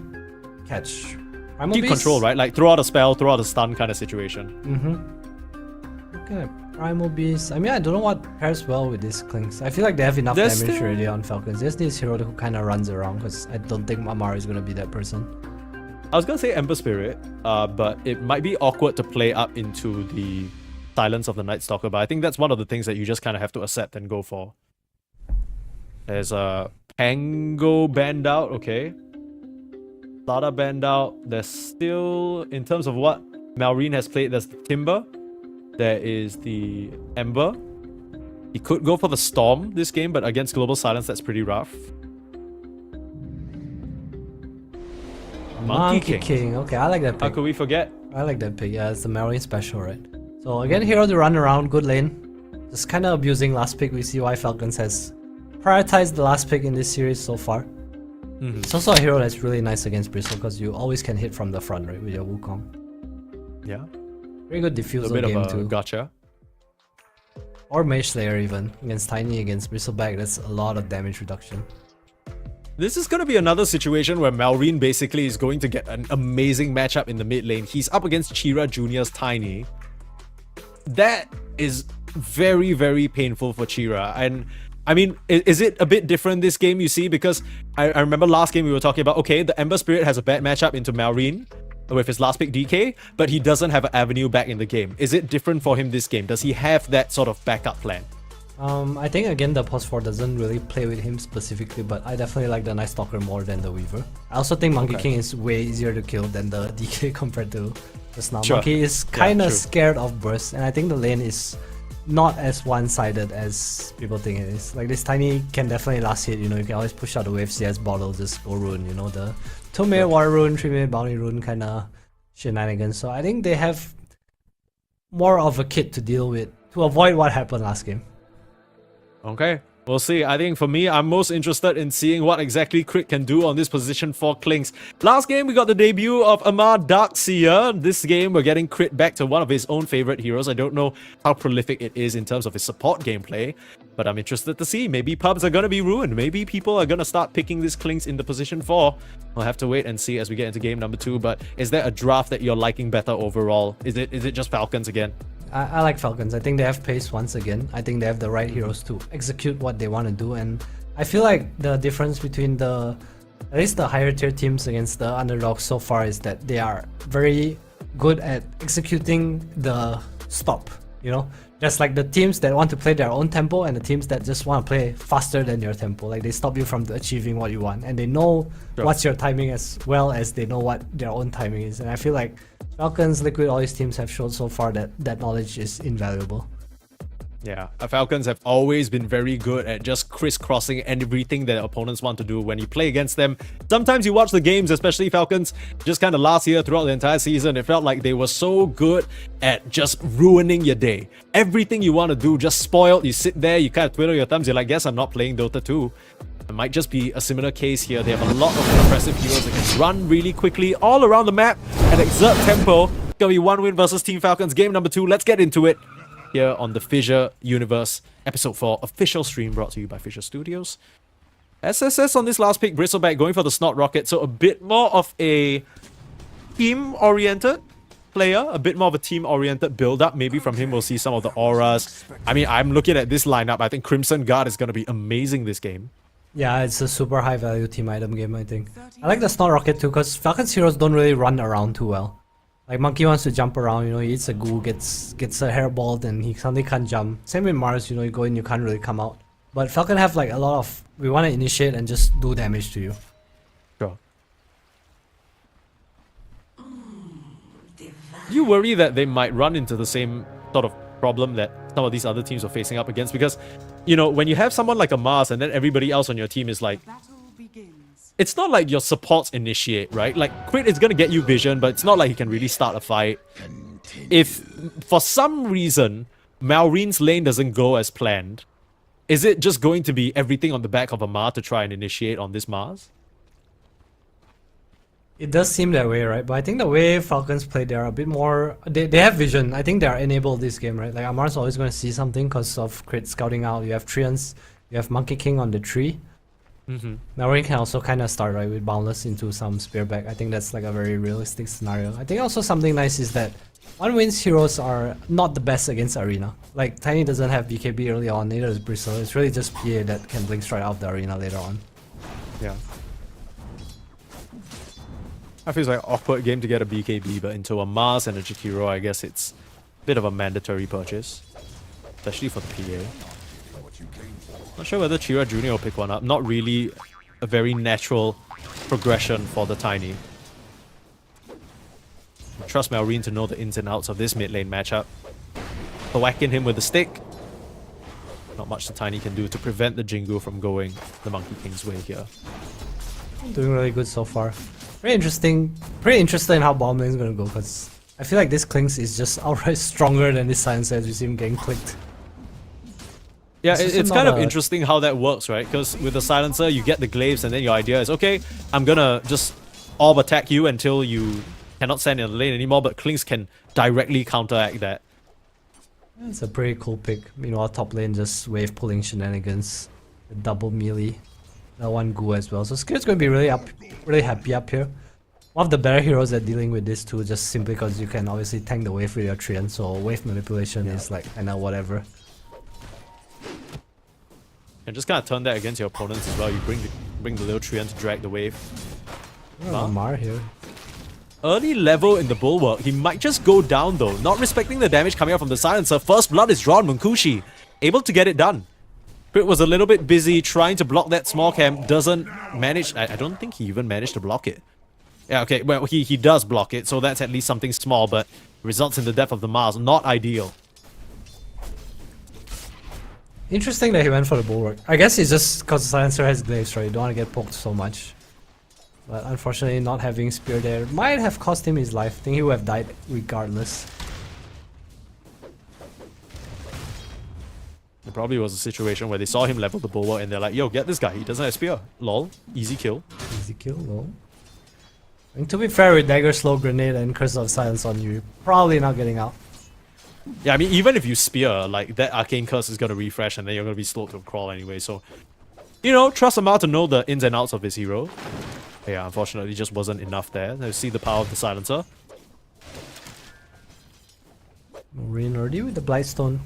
catch. Primal Keep Beast? control, right? Like throw out a spell, throw out a stun kind of situation. Okay, Primal Beast. I mean, I don't know what pairs well with these Clinks. I feel like they have enough There's damage still- already on Falcons. There's this hero who kind of runs around because I don't think Amara is going to be that person. I was gonna say Ember Spirit, but it might be awkward to play up into the silence of the Night Stalker, but I think that's one of the things that you just kind of have to accept and go for. There's a Pango banned out, okay. Lada banned out. There's still, in terms of what Malrine has played, there's the Timber. There is the Ember. He could go for the Storm this game, but against Global Silence, that's pretty rough. Monkey King. Okay, I like that How pick. could we forget? I like that pick. Yeah, it's the Malrine special, right? So again, hero to run around, good lane. Just kind of abusing last pick. We see why Falcons has prioritized the last pick in this series so far. It's also a hero that's really nice against Bristle because you always can hit from the front, right, with your Wukong. Yeah. Very good A diffusal bit game of a too. gotcha. Or Mage Slayer even. Against Tiny, against Bristleback, that's a lot of damage reduction. This is going to be another situation where Malrine basically is going to get an amazing matchup in the mid lane. He's up against Chira Jr.'s Tiny. That is very, very painful for Chira. And I mean, is it a bit different this game, you see? Because I remember last game we were talking about, okay, the Ember Spirit has a bad matchup into Malrine with his last pick DK, but he doesn't have an avenue back in the game. Is it different for him this game? Does he have that sort of backup plan? I think again the Pulse 4 doesn't really play with him specifically, but I definitely like the Night Stalker more than the Weaver. I also think Monkey King is way easier to kill than the DK compared to just now. Sure. Monkey is kind of true. scared of burst, and I think the lane is not as one-sided as people think it is. Like this Tiny can definitely last hit, you know, you can always push out the wave, CS bottle, just go rune, you know, the 2-minute water rune, 3-minute bounty rune kind of shenanigans. So I think they have more of a kit to deal with to avoid what happened last game. Okay, we'll see. I think for me, I'm most interested in seeing what exactly Crit can do on this position for Klinks. Last game, we got the debut of Amar Darkseer. This game, we're getting Crit back to one of his own favorite heroes. I don't know how prolific it is in terms of his support gameplay, but I'm interested to see. Maybe pubs are going to be ruined. Maybe people are going to start picking this Klinks in the position 4. We'll have to wait and see as we get into game number 2, but is there a draft that you're liking better overall? Is it just Falcons again? I like Falcons. I think they have pace once again. I think they have the right heroes to execute what they want to do, and I feel like the difference between at least the higher tier teams against the underdogs so far is that they are very good at executing the stop, you know? Just like the teams that want to play their own tempo and the teams that just want to play faster than your tempo. Like they stop you from achieving what you want, and they know what's your timing as well as they know what their own timing is. And I feel like Falcons, Liquid, all these teams have shown so far that that knowledge is invaluable. Yeah, Falcons have always been very good at just crisscrossing everything that opponents want to do when you play against them. Sometimes you watch the games, especially Falcons, just kind of last year throughout the entire season, it felt like they were so good at just ruining your day. Everything you want to do, just spoiled. You sit there, you kind of twiddle your thumbs, you're like, guess I'm not playing Dota 2. It might just be a similar case here. They have a lot of impressive heroes that can run really quickly all around the map and exert tempo. It's gonna be OneWin versus Team Falcons, game number 2. Let's get into it here on the FISSURE Universe Episode 4 official stream brought to you by FISSURE Studios. SSS on this last pick, Bristleback going for the Snot Rocket, so a bit more of a team-oriented player, a bit more of a team-oriented build-up. Maybe from him we'll see some of the auras. I mean, I'm looking at this lineup. I think Crimson Guard is going to be amazing this game. Yeah, it's a super high value team item game, I think. I like the Snot Rocket too, because Falcons heroes don't really run around too well. Like Monkey wants to jump around, you know, he eats a goo, gets a hairball, and he suddenly can't jump. Same with Mars, you know, you go in, you can't really come out. But Falcon have like a lot of, we want to initiate and just do damage to you. Sure. Do you worry that they might run into the same sort of problem that some of these other teams are facing up against? Because, you know, when you have someone like a Mars and then everybody else on your team is like, Battle begins. it's not like your supports initiate, right? Like, Crit is going to get you vision, but it's not like he can really start a fight. If, for some reason, Malreen's lane doesn't go as planned, is it just going to be everything on the back of a Mars to try and initiate on this Mars? It does seem that way, right? But I think the way Falcons play, they're a bit more... They have vision. I think they are enabled this game, right? Like, Amar's always going to see something because of Crit scouting out. You have Treants, you have Monkey King on the tree. Malreen can also kind of start, right, with Boundless into some Spearback. I think that's like a very realistic scenario. I think also something nice is that Unwin's heroes are not the best against Arena. Like, Tiny doesn't have BKB early on, neither does Bristle. It's really just PA that can blink straight out of the Arena later on. Yeah. I feel like an awkward game to get a BKB, but into a Mars and a Jakiro, I guess it's a bit of a mandatory purchase. Especially for the PA. Not sure whether Chira Jr. will pick one up. Not really a very natural progression for the Tiny. I trust Malreen to know the ins and outs of this mid lane matchup. Whacking him with a stick. Not much the Tiny can do to prevent the Jingu from going the Monkey King's way here. Doing really good so far. Pretty interested in how bottom lane is gonna go, because I feel like this Clinks is just outright stronger than this Silencer as we see him getting clicked. Yeah, It's it's not kind of a- interesting how that works, right? Because with the Silencer, you get the glaives, and then your idea is, okay, I'm gonna just orb attack you until you cannot stand in the lane anymore, but Clinks can directly counteract that. It's a pretty cool pick. Meanwhile, top lane just wave pulling shenanigans. The double melee. That one Goo as well. So Skirt's gonna be really happy up here. One of the better heroes at dealing with this too, just simply because you can obviously tank the wave with your Treant, so wave manipulation is like kinda whatever. And just kind of turn that against your opponents as well. You bring the little Treant to drag the wave. Mar here. Early level in the Bulwark. He might just go down though. Not respecting the damage coming out from the Silencer. First blood is drawn. Munkushi able to get it done. Crit was a little bit busy trying to block that small camp. Doesn't manage. I don't think he even managed to block it. Yeah, okay. Well, he does block it, so that's at least something small, but results in the death of the Mars. Not ideal. Interesting that he went for the Bulwark. I guess it's just because the Silencer has glaives, right? You don't want to get poked so much. But unfortunately, not having Spear there might have cost him his life. I think he would have died regardless. It probably was a situation where they saw him level the Bulwark and they're like, yo, get this guy. He doesn't have Spear. Lol. Easy kill. Easy kill, no. And to be fair, with Dagger, Slow Grenade, and Curse of Silence on you, you're probably not getting out. Yeah, I mean, even if you Spear, like, that Arcane Curse is going to refresh and then you're going to be slowed to a crawl anyway, so... You know, trust Amar to know the ins and outs of his hero. But yeah, unfortunately, just wasn't enough there. Now see the power of the Silencer. Marine already with the Blightstone.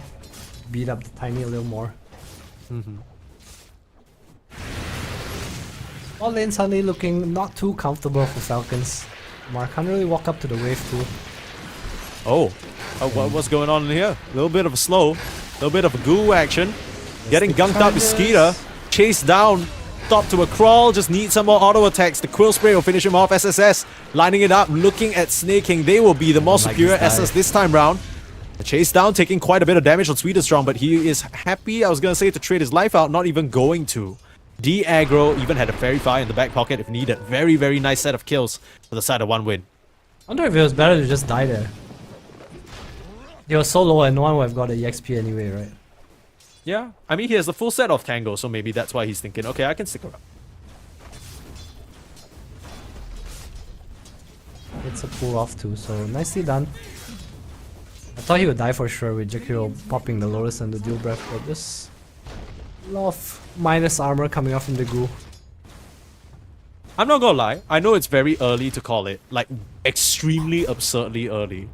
Beat up the Tiny a little more. All lane suddenly looking not too comfortable for Falcons. Mark can't really walk up to the wave too. Oh, what's going on in here? A little bit of a slow, a little bit of a goo action. Getting gunked up with Skeeter. Chased down, stop to a crawl, just need some more auto attacks. The Quill Spray will finish him off. SSS lining it up, looking at Snake King. They will be the more superior SS this time round. The chase down, taking quite a bit of damage on Sweeterstrong, but he is happy, I was going to say, to trade his life out, not even going to. De-aggro, even had a Fairy Fire in the back pocket if needed. Very, very nice set of kills for the side of one win. I wonder if it was better to just die there. He was so low and no one would have got the EXP anyway, right? Yeah, I mean, he has the full set of Tango, so maybe that's why he's thinking, okay, I can stick around. It's a pull off too, so nicely done. I thought he would die for sure with Jakiro popping the Lotus and the Dual Breath, but just a lot of minus armor coming off from the Goo. I'm not gonna lie, I know it's very early to call it, like extremely absurdly early.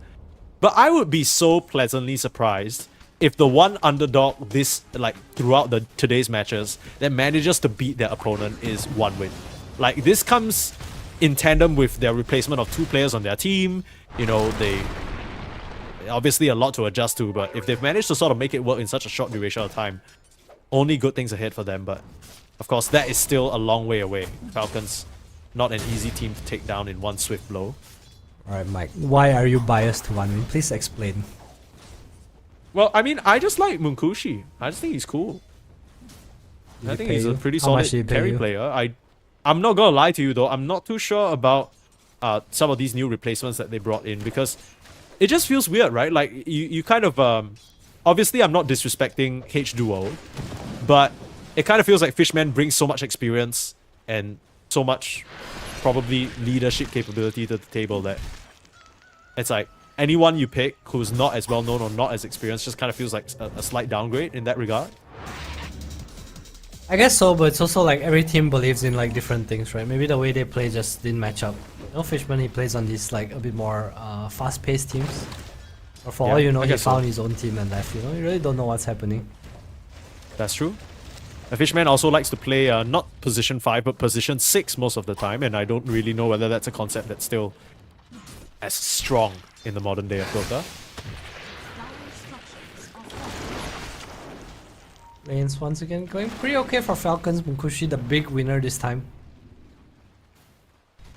But I would be so pleasantly surprised if the one underdog this like throughout today's matches that manages to beat their opponent is one win. Like this comes in tandem with their replacement of 2 players on their team. You know, they obviously a lot to adjust to, but if they've managed to sort of make it work in such a short duration of time, only good things ahead for them. But of course, that is still a long way away. Falcons, not an easy team to take down in one swift blow. Alright, Mike, why are you biased to one win? Please explain. Well, I mean, I just like Munkushi. I just think he's cool. I think he's a pretty solid carry player. I'm not gonna lie to you though, I'm not too sure about some of these new replacements that they brought in, because it just feels weird, right? Like, you kind of, obviously I'm not disrespecting H-Duo, but it kind of feels like Fishman brings so much experience and so much, probably, leadership capability to the table that it's like, anyone you pick who's not as well known or not as experienced just kind of feels like a slight downgrade in that regard. I guess so, but it's also like every team believes in like different things, right? Maybe the way they play just didn't match up. You know, Fishman, he plays on these like a bit more fast-paced teams. Or for all you know, he found his own team and left. You know, you really don't know what's happening. That's true. Fishman also likes to play not position 5 but position 6 most of the time, and I don't really know whether that's a concept that's still as strong in the modern day of Dota. Lanes once again going pretty okay for Falcons. Munkushi the big winner this time.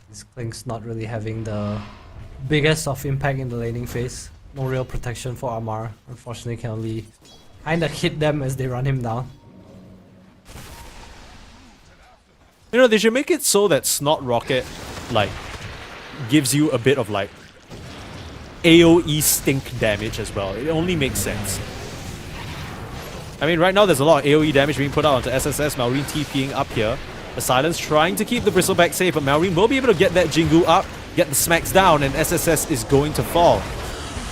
This Klink's not really having the biggest of impact in the laning phase. No real protection for Amar. Unfortunately can only kinda hit them as they run him down. You know, they should make it so that Snot Rocket, like, gives you a bit of, like, AoE stink damage as well. It only makes sense. I mean, right now there's a lot of AoE damage being put out onto SSS. Maureen TPing up here. The Silence trying to keep the Bristleback safe, but Maureen will be able to get that Jingu up, get the smacks down, and SSS is going to fall.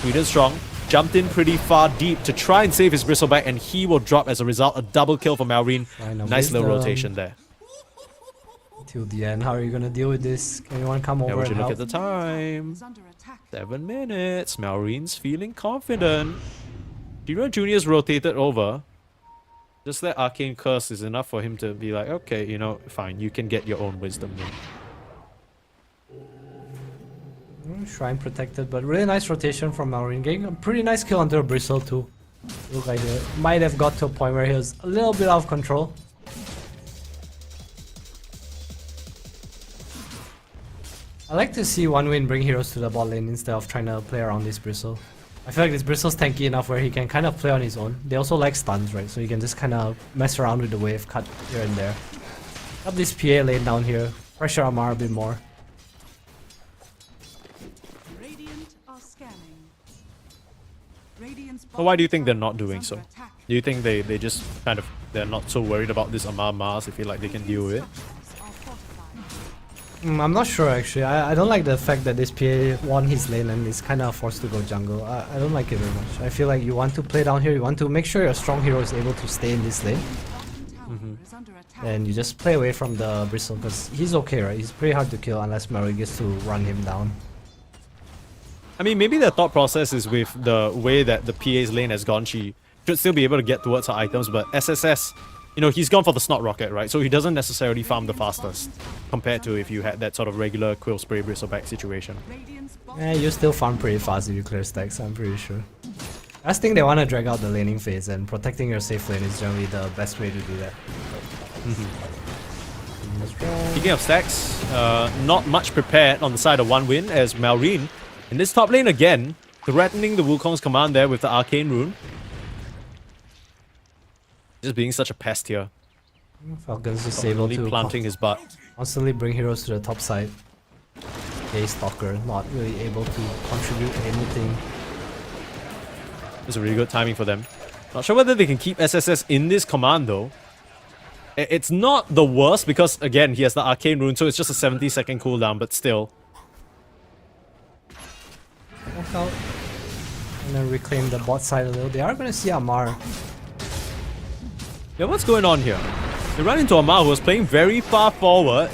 Sweden Strong jumped in pretty far deep to try and save his Bristleback, and he will drop as a result. A double kill for Maureen. Nice little rotation there. Till the end, how are you gonna deal with this? Can anyone come over and help? Look at the time. 7 minutes. Maureen's feeling confident. Jiren Jr.'s rotated over. Just that Arcane Curse is enough for him to be like, okay, you know, fine, you can get your own wisdom then. Shrine protected, but really nice rotation from Maureen. Getting a pretty nice kill onto a Bristle too. Look like he might have got to a point where he was a little bit out of control. I like to see one win bring heroes to the bot lane instead of trying to play around this Bristle. I feel like this Bristle's tanky enough where he can kind of play on his own. They also like stuns, right? So you can just kind of mess around with the wave, cut here and there. Up this PA lane down here. Pressure Amar a bit more. Radiant are scanning. Radiant's But why do you think they're not doing so? Do you think they just kind of, they're not so worried about this Amar Mars, they feel like they can deal with it? I'm not sure actually. I don't like the fact that this PA won his lane and is kind of forced to go jungle. I don't like it very much. I feel like you want to play down here, you want to make sure your strong hero is able to stay in this lane. And you just play away from the Bristle because he's okay, right? He's pretty hard to kill unless Mary gets to run him down. I mean, maybe the thought process is with the way that the PA's lane has gone, she should still be able to get towards her items, but SSS, you know, he's gone for the Snot Rocket, right? So he doesn't necessarily farm the fastest compared to if you had that sort of regular Quill Spray Bristleback situation. Yeah, you still farm pretty fast if you clear stacks, I'm pretty sure. I just think they want to drag out the laning phase, and protecting your safe lane is generally the best way to do that. Speaking of stacks, not much prepared on the side of one win as Maureen in this top lane again, threatening the Wukong's command there with the Arcane Rune. Just being such a pest here. Falcons just able to planting his butt. Constantly bring heroes to the top side. Stalker not really able to contribute anything. It's a really good timing for them. Not sure whether they can keep SSS in this command though. It's not the worst because again he has the Arcane Rune, so it's just a 70-second cooldown, but still. Walk out and then reclaim the bot side a little. They are gonna see Amar. Yeah, what's going on here? They run into Amar who was playing very far forward.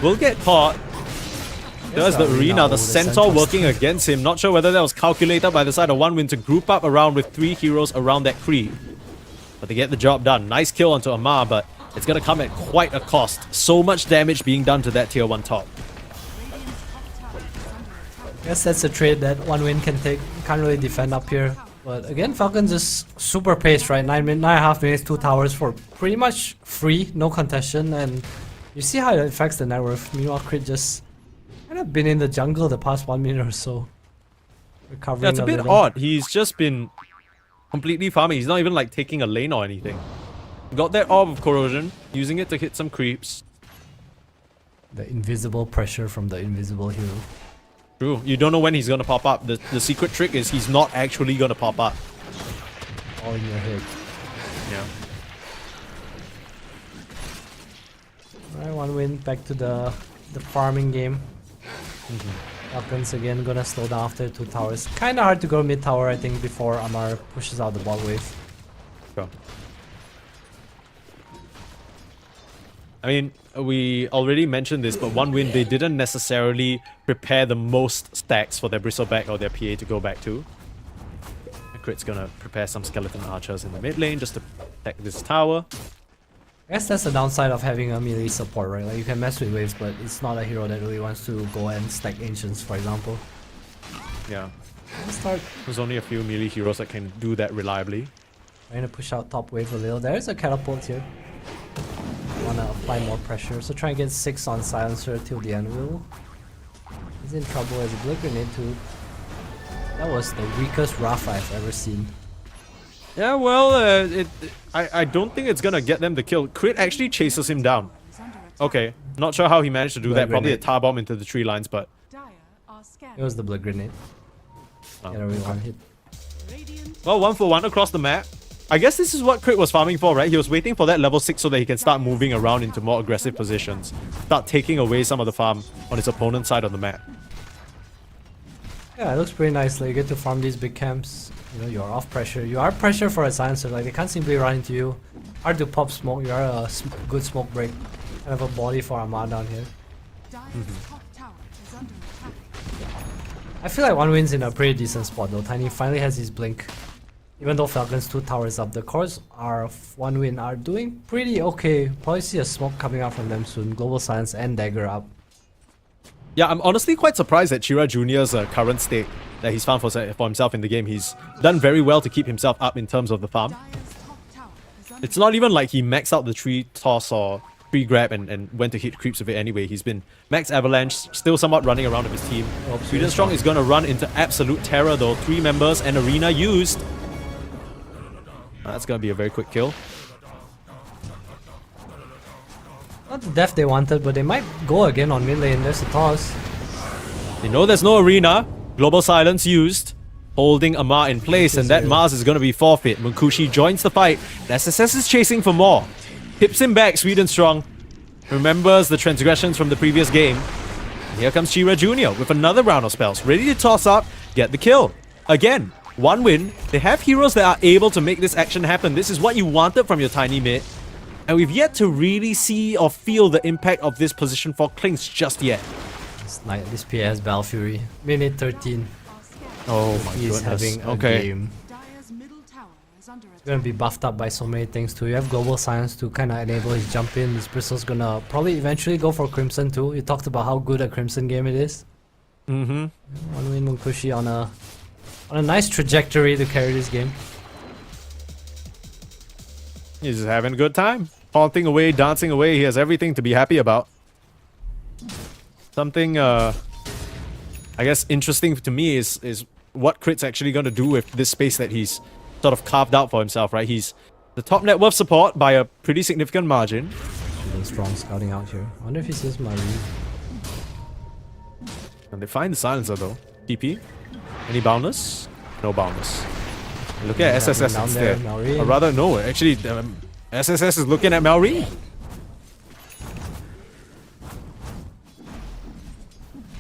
Will get caught. There's the arena, the Centaur working against him. Not sure whether that was calculated by the side of OneWin to group up around with 3 heroes around that creep. But they get the job done. Nice kill onto Amar, but it's gonna come at quite a cost. So much damage being done to that tier 1 top. Guess that's a trade that OneWin can take. Can't really defend up here. But again, Falcons is super paced, right? 9.5 minutes, 2 towers for pretty much free, no contestation, and you see how it affects the net worth. Meanwhile, Crit just kind of been in the jungle the past 1 minute or so. Recovering Yeah, it's a bit little. odd. He's just been completely farming. He's not even like taking a lane or anything. Got that orb of corrosion, using it to hit some creeps. The invisible pressure from the invisible hero. True. You don't know when he's gonna pop up. The secret trick is he's not actually gonna pop up. All in your head. Yeah. Alright, OneWin back to the farming game. Falcons again gonna slow down after 2 towers. Kinda hard to go mid tower, I think, before Amar pushes out the bot wave. Sure. I mean, we already mentioned this, but OneWin, they didn't necessarily prepare the most stacks for their Bristleback or their PA to go back to. Crit's gonna prepare some skeleton archers in the mid lane just to protect this tower. I guess that's the downside of having a melee support, right? Like, you can mess with waves, but it's not a hero that really wants to go and stack ancients, for example. Yeah. Let's start There's only a few melee heroes that can do that reliably. trying to push out top wave a little. There's a catapult here. Wanna apply more pressure, so try and get 6 on silencer till the end. Will he's in trouble as a blink grenade too. That was the weakest Raph I've ever seen. Yeah, well, I don't think it's gonna get them the kill. Crit actually chases him down. Okay, not sure how he managed to do that. Probably a tar bomb into the tree lines, but It was the blood grenade. Get a real one hit. well, 1 for 1 across the map. I guess this is what Crit was farming for, right? He was waiting for that level 6 so that he can start moving around into more aggressive positions. Start taking away some of the farm on his opponent's side of the map. Yeah, it looks pretty nice. Like, you get to farm these big camps. You know, you're off pressure. You are pressure for a silencer. Like, they can't simply run into you. Hard to pop smoke. You are a good smoke break. Kind of a body for Amar down here. I feel like OneWin's in a pretty decent spot though. Tiny finally has his blink. Even though Falcons 2 towers up, the cores of OneWin are doing pretty okay. Probably see a smoke coming out from them soon. Global Silence and Dagger up. Yeah, I'm honestly quite surprised at Chira Jr.'s current state that he's found for himself in the game. He's done very well to keep himself up in terms of the farm. It's not even like he maxed out the tree toss or tree grab and went to hit creeps with it anyway. He's been max avalanche, still somewhat running around with his team. Sweden Strong is gonna run into absolute terror though. 3 members and arena used. That's gonna be a very quick kill. Not the death they wanted, but they might go again on mid lane. There's a toss. They know there's no arena. Global Silence used. Holding Amar in place, and that Mars is gonna be forfeit. Munkushi joins the fight. SSS is chasing for more. Hips him back, Sweden Strong. Remembers the transgressions from the previous game. And here comes Chira Jr. with another round of spells. Ready to toss up, get the kill. Again, OneWin. They have heroes that are able to make this action happen. This is what you wanted from your tiny mid. And we've yet to really see or feel the impact of this position for Klings just yet. This PA has Battle Fury. Minute 13. Oh my He's goodness. having a game. He's gonna be buffed up by so many things too. You have Global Silence to kind of enable his jump in. This Bristle's gonna probably eventually go for Crimson too. You talked about how good a Crimson game it is. OneWin Munkushi on a nice trajectory to carry this game. He's just having a good time. Haunting away, dancing away. He has everything to be happy about. Something, I guess, interesting to me is what Crit's actually going to do with this space that he's sort of carved out for himself, right? He's the top net worth support by a pretty significant margin. Sweden Strong scouting out here. I wonder if he sees Marie. And they find the silencer though. TP. Any boundless? No boundless. Look at SSS down there, instead. Maori. Or rather, no, actually, SSS is looking at Maori.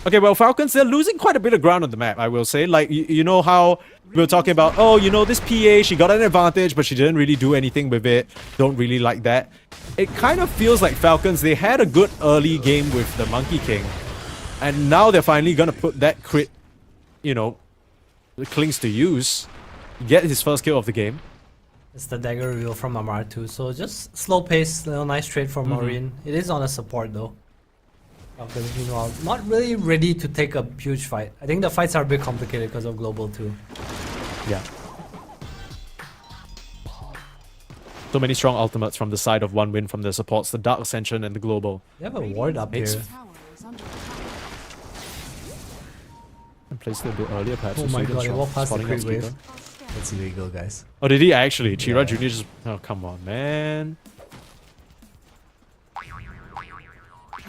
Okay, well, Falcons, they're losing quite a bit of ground on the map, I will say. Like, you know how we were talking about, oh, you know, this PA, she got an advantage, but she didn't really do anything with it. Don't really like that. It kind of feels like Falcons, they had a good early game with the Monkey King. And now they're finally gonna put that crit, you know, the Clings to use. Get his first kill of the game. It's the dagger reveal from Amar too, so just slow pace, little nice trade for Maureen. It is on a support though. Falcons, meanwhile, not really ready to take a huge fight. I think the fights are a bit complicated because of global too. Yeah. So many strong ultimates from the side of one win from the supports, the Dark Ascension and the global. They have a ward up here. Tower is under attack. And placed it a bit earlier, perhaps. Oh with my Sweden god, they strong, walked past the spotting out crit wave. Skeeter. That's illegal, guys. Oh, did he actually? Chira Yeah. Jr. just... Oh, come on, man.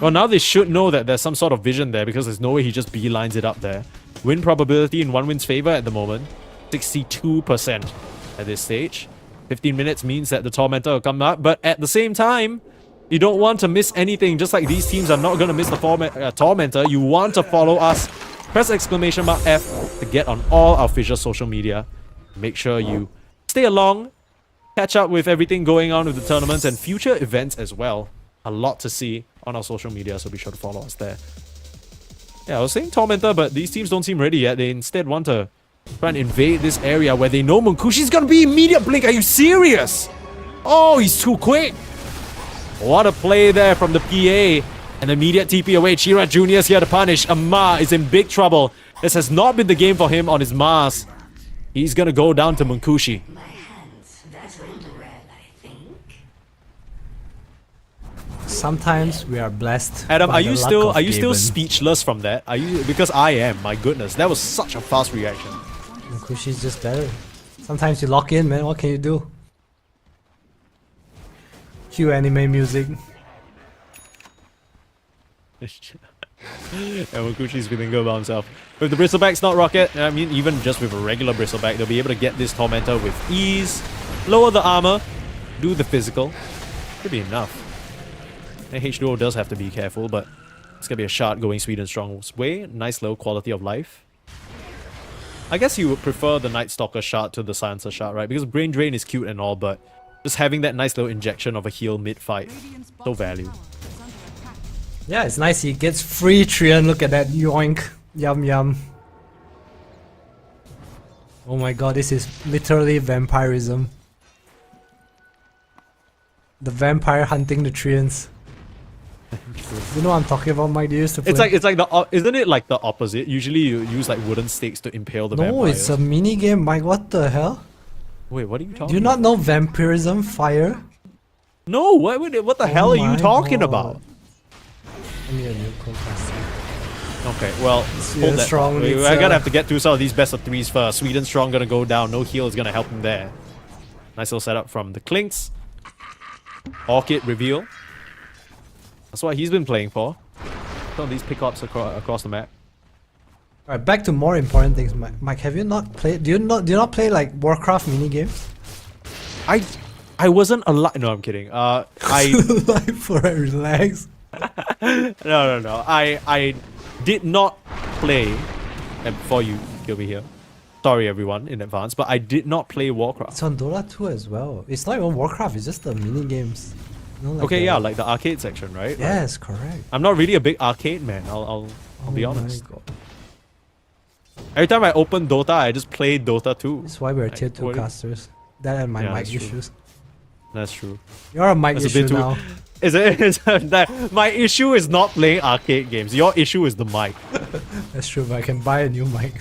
Well, now they should know that there's some sort of vision there because there's no way he just beelines it up there. Win probability in one win's favor at the moment. 62% at this stage. 15 minutes means that the Tormentor will come up, but at the same time, you don't want to miss anything. Just like these teams are not going to miss the Tormentor, you want to follow us. Press exclamation mark F to get on all our Fissure social media. Make sure you stay along, catch up with everything going on with the tournaments and future events as well. A lot to see on our social media, so be sure to follow us there. Yeah, I was saying Tormentor, but these teams don't seem ready yet. They instead want to try and invade this area where they know Munkushi's gonna be immediate blink. Are you serious? Oh, he's too quick. What a play there from the PA. An immediate TP away. Chira Jr. is here to punish. Amar is in big trouble. This has not been the game for him on his Mars. He's gonna go down to Munkushi. Sometimes we are blessed. Adam, by are the you luck still of Gaimin. speechless from that? Are you? Because I am. My goodness, that was such a fast reaction. Kushi's just better. Sometimes you lock in, man. What can you do? Cue anime music. And Munkushi's feeling good about himself. With the Bristleback's not rocket, I mean, even just with a regular Bristleback, they'll be able to get this Tormentor with ease, lower the armor, do the physical. Should be enough. And H2O does have to be careful, but it's gonna be a shot going Sweden Strong's way. Nice low quality of life. I guess you would prefer the Night Stalker shot to the Silencer shot, right? Because Brain Drain is cute and all, but just having that nice little injection of a heal mid-fight, Radiant's so bottom value. tower is under attack. Yeah, it's nice. He gets free Trian. Look at that. Yoink. Yum yum. Oh my god, this is literally vampirism. The vampire hunting the Trians. You know what I'm talking about, Mike? Do you used to play? It's like isn't it like the opposite? Usually you use like wooden stakes to impale the No, vampires. it's a mini game, Mike. What the hell? Wait, what are you talking Do you not know vampirism? Fire? No, what the hell are you my talking God. about? I need a new co-caster. Okay, well, Yeah, hold that. Strong We're needs, gonna have to get through some of these best of threes first. Sweden Strong gonna go down. No heal is gonna help him there. Nice little setup from the Clinks. Orchid reveal. That's what he's been playing for. Some of these pickups across the map. Alright, back to more important things, Mike. Mike, have you not played? Do you not play like Warcraft mini games? I wasn't alive. No, I'm kidding. I Like for relax. no. I did not play. And before you kill me here, sorry everyone in advance, but I did not play Warcraft. It's on Dota 2 as well. It's not even Warcraft. It's just the mini games. You know, like Okay, the- yeah, like the arcade section, right? Like, Yes, correct. I'm not really a big arcade man. I'll be Oh my honest. God. Every time I open Dota, I just play Dota 2. That's why we're Like, tier 2 what- casters. That and my Yeah, mic that's true. issues. That's true. You're a mic That's a issue bit too. now. Is it? That my issue is not playing arcade games. Your issue is the mic. That's true, but I can buy a new mic.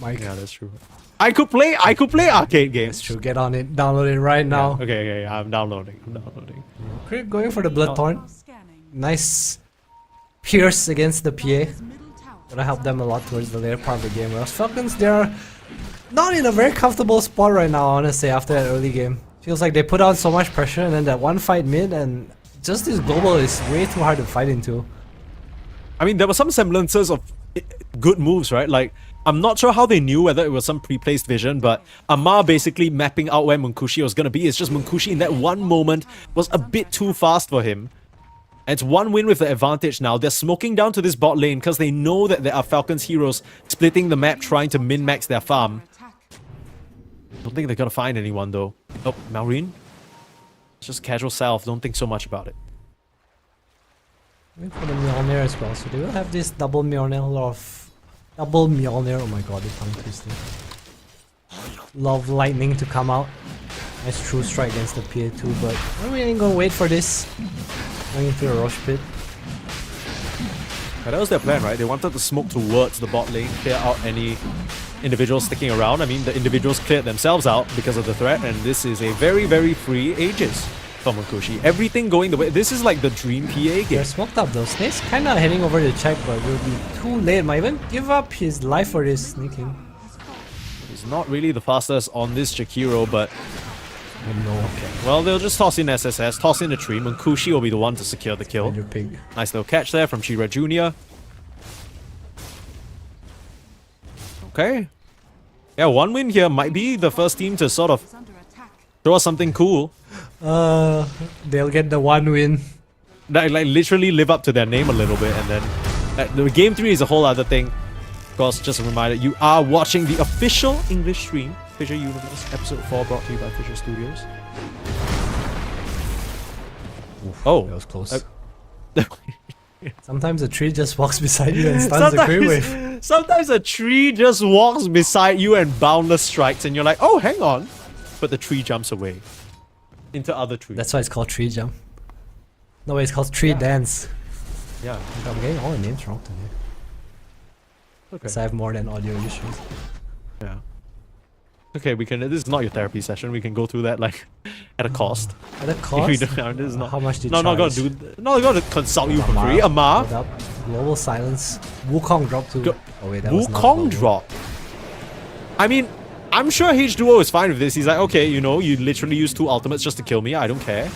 Mic. Yeah, that's true. I could play arcade games. That's true. Get on it. Download it right now. Okay, I'm downloading. Crit going for the Bloodthorn. Scanning. Nice pierce against the PA. His middle tower. Gonna help them a lot towards the later part of the game. Whereas Falcons, they're not in a very comfortable spot right now, honestly, after that early game. Feels like they put on so much pressure and then that one fight mid and just this global is way too hard to fight into. I mean, there were some semblances of good moves, right? Like, I'm not sure how they knew whether it was some pre-placed vision, but Amar basically mapping out where Munkushi was gonna be. It's just Munkushi in that one moment was a bit too fast for him. And it's one win with the advantage now. They're smoking down to this bot lane because they know that there are Falcons heroes splitting the map trying to min-max their farm. Attack. Don't think they're gonna find anyone though. Oh, Maureen? It's just casual self, don't think so much about it. Wait for the Mjolnir as well. So they will have this double Mjolnir. Oh my god, the tongue twisting. Love lightning to come out. Nice true strike against the PA2, but we ain't gonna wait for this. Going into the Roche pit. Yeah, that was their plan, right? They wanted to smoke towards the bot lane, clear out any individuals sticking around. I mean, the individuals cleared themselves out because of the threat, and this is a very, very free Aegis from Munkushi. Everything going the way. This is like the dream PA game. They're smoked up though. Snake's kinda heading over to check, but will be too late. Might even give up his life for this sneaking. He's not really the fastest on this Jakiro, but No. okay. Well, they'll just toss in SSS, toss in the tree. Munkushi will be the one to secure the kill. Your pig. Nice little catch there from Shira Jr. Okay. Yeah, one win here might be the first team to sort of Is under attack. show us something cool. They'll get the one win. Like literally live up to their name a little bit, and then the game 3 is a whole other thing. Of course, just a reminder, you are watching the official English stream, FISSURE Universe Episode 4, brought to you by FISSURE Studios. Oh, That was close. Sometimes a tree just walks beside you and stuns the sometimes, Grey Wave. sometimes a tree just walks beside you and boundless strikes, and you're like, oh, hang on. But the tree jumps away into other trees. That's why it's called tree jump. No, it's called tree dance. yeah. I'm getting all the names wrong today. Okay. Because I have more than audio issues. Yeah. Okay, we can. This is not your therapy session. We can go through that like at a cost. At a If cost? we don't, this is not. How much did you No, not gonna charge? do. Not gonna consult you for free. Amar. Hold up. Global silence. Wukong drop to. Go- Oh wait, that was not Wukong global. drop. I mean, I'm sure H2O is fine with this. He's like, okay, you know, you literally use 2 ultimates just to kill me. I don't care.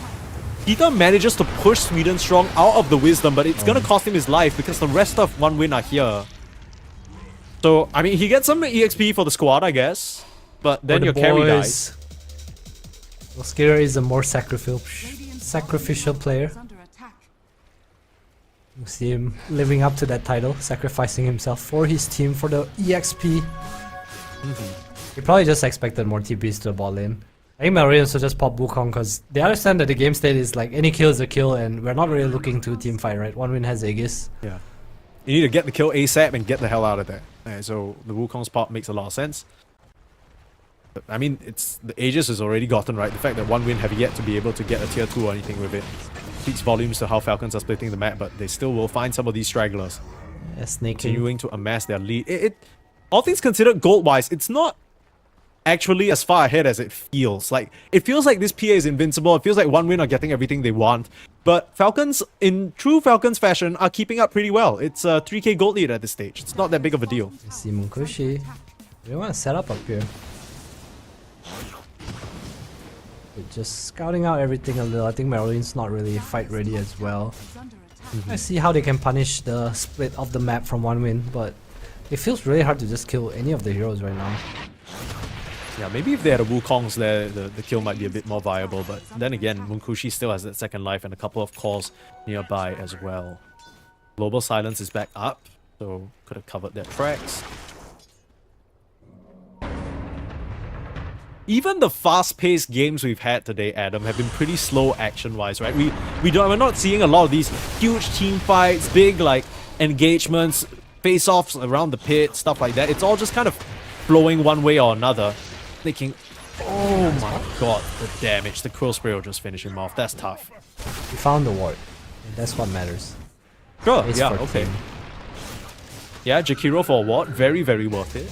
Peter manages to push Sweden Strong out of the wisdom, but it's gonna cost him his life because the rest of one win are here. So, I mean, he gets some EXP for the squad, I guess. But then For your the carry boys. dies. Well, Skira is a more sacrificial player. Is under attack. You see him living up to that title, sacrificing himself for his team for the EXP. He probably just expected more TPs to the bot lane. I think Marians will just pop Wukong because they understand that the game state is like any kill is a kill and we're not really looking to team fight, right? One win has Aegis. Yeah. You need to get the kill ASAP and get the hell out of there. So the Wukong's pop makes a lot of sense. But, I mean, it's the Aegis is already gotten, right? The fact that one win have yet to be able to get a tier 2 or anything with it speaks volumes to how Falcons are splitting the map, but they still will find some of these stragglers Yeah, Snake King. continuing to amass their lead. All things considered, gold-wise, it's not actually as far ahead as it feels. Like, it feels like this PA is invincible. It feels like one win are getting everything they want. But Falcons, in true Falcons fashion, are keeping up pretty well. It's a 3k gold lead at this stage. It's not that big of a deal. I see Munkushi. We want to set up here. We're just scouting out everything a little. I think Marlene's not really fight ready as well. Is under attack. I see how they can punish the split of the map from one win, but it feels really hard to just kill any of the heroes right now. Yeah, maybe if they had a Wukongs there, the kill might be a bit more viable. But then again, Munkushi still has that second life and a couple of calls nearby as well. Global Silence is back up, so could have covered their tracks. Even the fast-paced games we've had today, Adam, have been pretty slow action-wise, right? We're not seeing a lot of these huge team fights, big like engagements, face-offs around the pit, stuff like that. It's all just kind of flowing one way or another. Thinking, oh my god, the damage. The Quill Spray will just finish him off. That's tough. We found the ward, and that's what matters. Sure, Ace yeah, for okay. team. Yeah, Jakiro for a ward. Very, very worth it.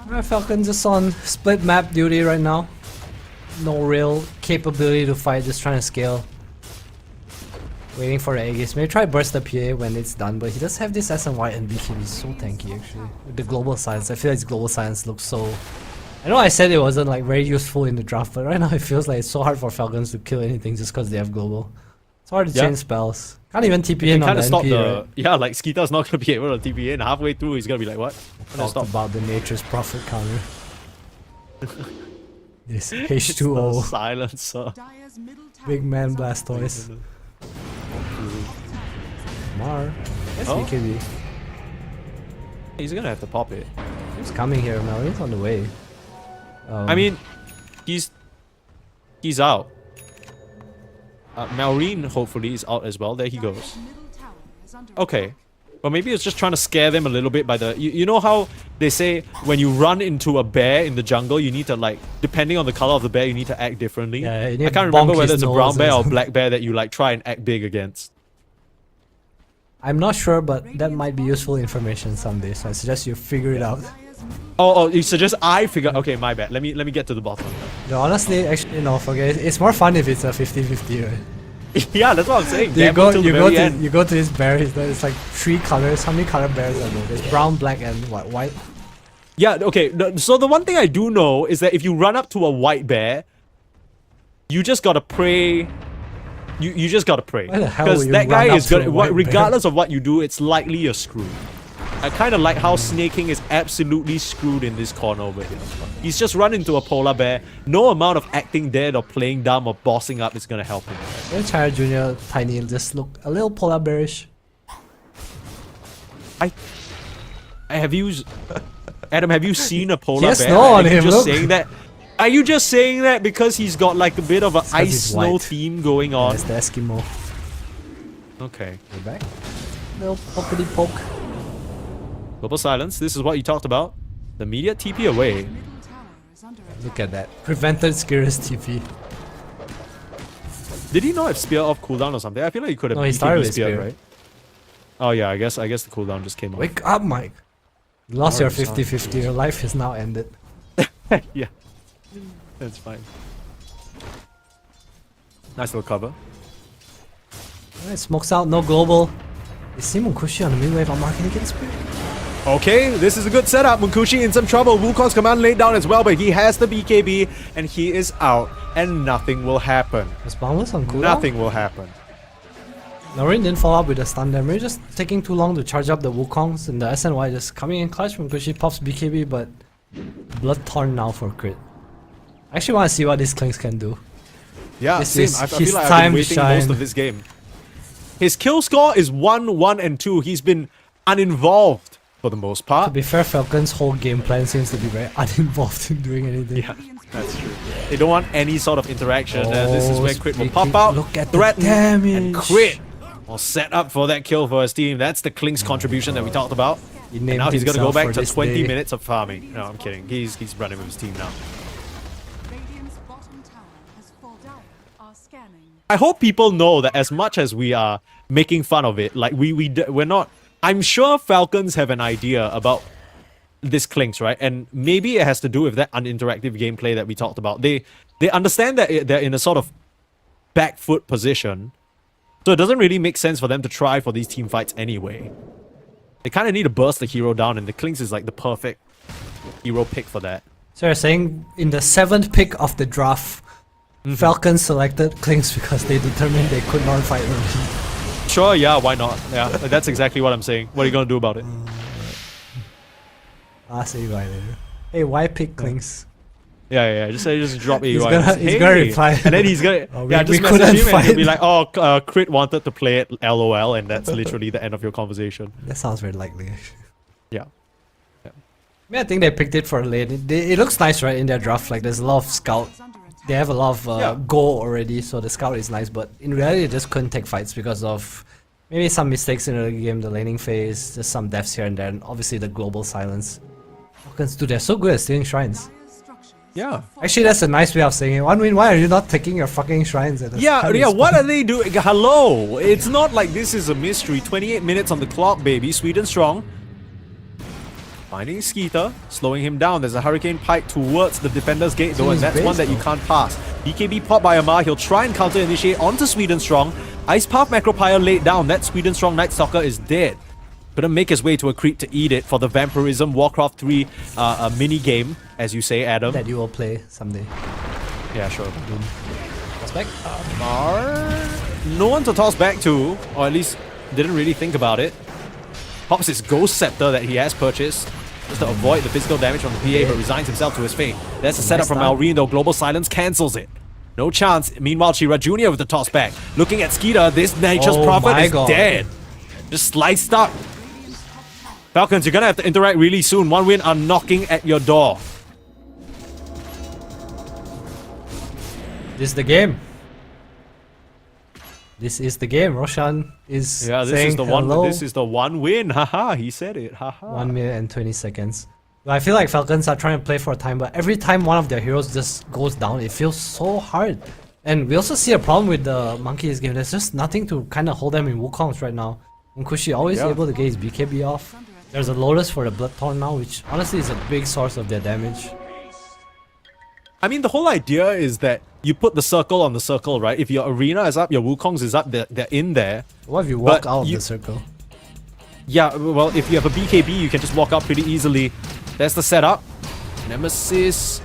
Alright, Falcons just on split map duty right now. No real capability to fight, just trying to scale. Waiting for the Aegis. Maybe try burst the PA when it's done, but he does have this SNY and BKB. So tanky actually. With the global science, I feel like his global science looks so... I know I said it wasn't like very useful in the draft, but right now it feels like it's so hard for Falcons to kill anything just because they have global. It's hard to change spells. Can't even TP in on Kind the of stop NP, the... right? Yeah, like Skeeter's not going to be able to TP in. Halfway through, he's going to be like, what? Talked about the nature's prophet counter. This H2O. Silencer. Dire's middle tower Big man is under Blastoise. Mar. That's Oh. BKB. He's going to have to pop it. He's coming here now. He's on the way. I mean, he's out. Maureen hopefully is out as well. There he goes. Middle tower is under Okay. Well, maybe it's just trying to scare them a little bit by the... You know how they say when you run into a bear in the jungle, you need to, like, depending on the color of the bear, you need to act differently? Yeah, you I need can't to remember bonk whether his it's a nose brown or bear or a something. black bear that you, like, try and act big against. I'm not sure, but that might be useful information someday. So I suggest you figure it out. Oh, you suggest I figure... Okay, my bad. Let me get to the bottom. No, honestly, actually, no, forget it. It's more fun if it's a 50-50, right? Yeah, that's what I'm saying. You Gamble till the very end. you go to this bear. It's like 3 colors. How many color bears are there? There's brown, black, and what, white. Yeah, okay. So the one thing I do know is that if you run up to a white bear, you just gotta pray. You just gotta pray. Why the hell would Because you that run guy up is to a gonna... white bear? Regardless of what you do, it's likely you're screwed. I kind of like how Snaking is absolutely screwed in this corner over here. He's just run into a polar bear. No amount of acting dead or playing dumb or bossing up is gonna help him. When Chara Jr. Tiny just look a little polar bearish. Have you... Adam, have you seen a polar Yes, bear? no Are on you him, just look. saying that? Are you just saying that because he's got like a bit of an 'cause ice he's snow white. theme going on? That's the Eskimo. Okay. We're back. Little pokety poke. Global silence. This is what you talked about. The immediate TP away. middle tower is under attack. Look at that. Prevented Skir's TP. Did he not have spear off cooldown or something? I feel like he could have. No, he BKB started with spear. right? Oh yeah, I guess the cooldown just came off. Wake up, Mike. You lost your Sorry, 50-50. Your life is now ended. Yeah, that's fine. Nice little cover. Alright, smokes out, no global. Is Simon Kushi on the mid wave? I'm marking against Spirit. Okay, this is a good setup. Munkushi in some trouble. Wukong's command laid down as well, but he has the BKB and he is out, and nothing will happen. Was Boundless on cooldown? Nothing will happen. Norin didn't follow up with the stun damage, just taking too long to charge up the Wukongs, and the SNY just coming in clutch from Kushi pops BKB, but Blood Torn now for crit. I actually want to see what these Klings can do. Yeah, This same. is I feel his like I've time been to waiting most shine. of this game. His kill score is 1, 1, and 2. He's been uninvolved for the most To part. be fair, Falcons' whole game plan seems to be very uninvolved in doing anything. Yeah, that's true. They don't want any sort of interaction. This is where crit will pop speaking- out, look at the threaten, and damage. crit. Well, set up for that kill for his team. That's the Klink's contribution that we talked about. He And named now he's going to go himself back for to this 20 day. minutes of farming. No, I'm kidding. He's running with his team now. Radiant's bottom tower has fallen. Dire are scanning. I hope people know that as much as we are making fun of it, like we're not. I'm sure Falcons have an idea about this Klinks, right? And maybe it has to do with that uninteractive gameplay that we talked about. They understand that they're in a sort of back foot position, so it doesn't really make sense for them to try for these team fights anyway. They kind of need to burst the hero down, and the Klinks is like the perfect hero pick for that. So you're saying in the 7th pick of the draft, Falcons selected Klings because they determined they could not fight early. Sure, yeah, why not? Yeah, that's exactly what I'm saying. What are you gonna do about it? I'll say why later. Hey, why pick Klings? Yeah. Just drop AUI. He's and gonna- say, he's gonna "Hey." reply. And then he's gonna Oh, yeah, we just couldn't message him and he'll be fight. like, "Oh, Crit wanted to play it, LOL," and that's literally the end of your conversation. That sounds very likely. Actually. Yeah. I think they picked it for late. It looks nice, right, in their draft. Like there's a lot of scout. Is under attack. They have a lot of Yeah. goal already, so the scout is nice. But in reality, they just couldn't take fights because of maybe some mistakes in the game, the laning phase, just some deaths here and there, and obviously the global silence. Falcons, dude, they're so good at stealing shrines. Dire's structures Yeah. have fallen. Actually, that's a nice way of saying it. One win, why are you not taking your fucking shrines at the Yeah, time yeah. you What spawn? are they doing? Hello, it's not like this is a mystery. 28 minutes on the clock, baby. Sweden strong. Finding Skeeter, slowing him down. There's a Hurricane Pike towards the defender's gate though, and his that's base, one that you though. can't pass. BKB popped by Amar. He'll try and counter initiate onto Sweden strong. Ice Path Macropire laid down. That Sweden strong Night Stalker is dead. Couldn't make his way to a creep to eat it for the Vampirism Warcraft 3 mini game, as you say, Adam. That you will play someday. Yeah, sure. What's back? No one to toss back to, or at least didn't really think about it. Pops his Ghost Scepter that he has purchased just to avoid the physical damage from the PA, but resigns himself to his fate. There's a setup from start. Malrine, though. Global Silence cancels it. No chance. Meanwhile, Chira Jr. with the toss back. Looking at Skeeter, this Nature's Oh Prophet my is God. dead. Just sliced up. Falcons, you're gonna have to interact really soon. One win are knocking at your door. This is the game. This is the game. Roshan is Yeah, this saying is the one. hello. This is the one win. Haha, he said it. Haha. 1 minute and 20 seconds. But I feel like Falcons are trying to play for a time, but every time one of their heroes just goes down, it feels so hard. And we also see a problem with the Monkeys game. There's just nothing to kind of hold them in Wukongs right now. Munkushi always able to get his BKB off. There's a Lotus for the Bloodthorn now, which honestly is a big source of their damage. I mean, the whole idea is that you put the circle on the circle, right? If your arena is up, your Wukongs is up, they're in there. What if you walk But out of you- the circle? Yeah, well, if you have a BKB, you can just walk out pretty easily. That's the setup. Nemesis.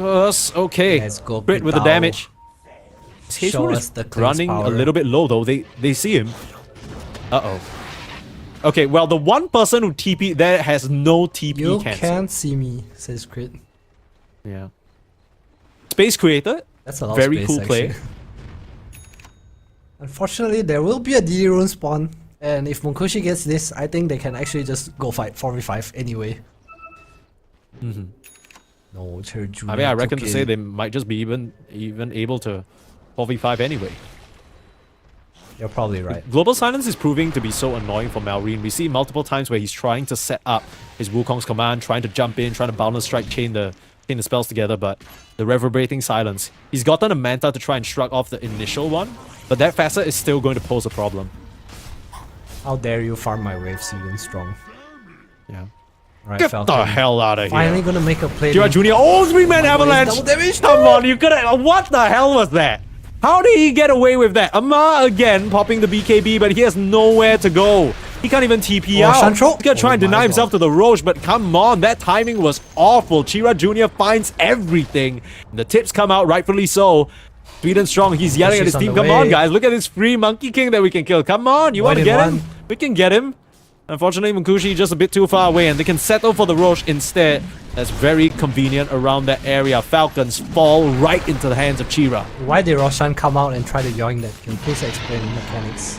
Okay. Let's go, Crit with the Pitao. damage. Show Hazewood us is the cleanse running a power. little bit low though. They see him. Uh-oh. Okay, well, the one person who TP there has no TP You cancel. can't see me, says Crit. Yeah. Space Creator. That's a lot Very of space, cool play. actually. Unfortunately, there will be a DD rune spawn. And if Munkushi gets this, I think they can actually just go fight 4v5 anyway. No, Cherry Jr. I mean, I reckon took to say it. they might just be even able to 4v5 anyway. You're probably right. Global Silence is proving to be so annoying for Malrine. We see multiple times where he's trying to set up his Wukong's command, trying to jump in, trying to balance strike, chain the spells together, but the Reverberating Silence. He's gotten a Manta to try and shrug off the initial one, but that facet is still going to pose a problem. How dare you farm my waves even strong. Yeah. Right, Get Falcon. the hell out of Finally here. gonna make a play. Jira Jr. Oh, 3-man My avalanche! double damage. Come on, you could have... What the hell was that? How did he get away with that? Amar again popping the BKB, but he has nowhere to go. He can't even TP out. Shantro. He's gonna try and Oh deny my himself to the Roche, but come on, that timing was awful. Chira Jr. finds everything. The tips come out, rightfully so. Sweet and strong, he's yelling at his She's on team. the Come on, way. guys, look at this free Monkey King that we can kill. Come on, you One want to in get him? one. We can get him. Unfortunately, Munkushi just a bit too far away, and they can settle for the Roche instead. That's very convenient around that area. Falcons fall right into the hands of Chira. Why did Roshan come out and try to yoink that? Can you please explain the mechanics?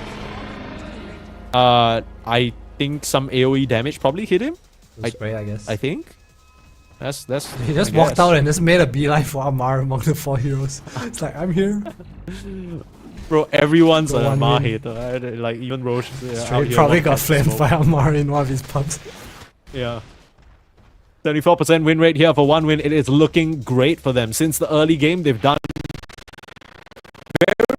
I think some AoE damage probably hit him. Spray, I guess. I think. That's. He just walked out and just made a beeline for Amar among the 4 heroes. It's like, I'm here. Bro, everyone's The an one Amar win. hater. Right? Like even Roche. He probably got flamed by Amar in one of his pubs. Yeah. 74% win rate here for 1 win. It is looking great for them. Since the early game, they've done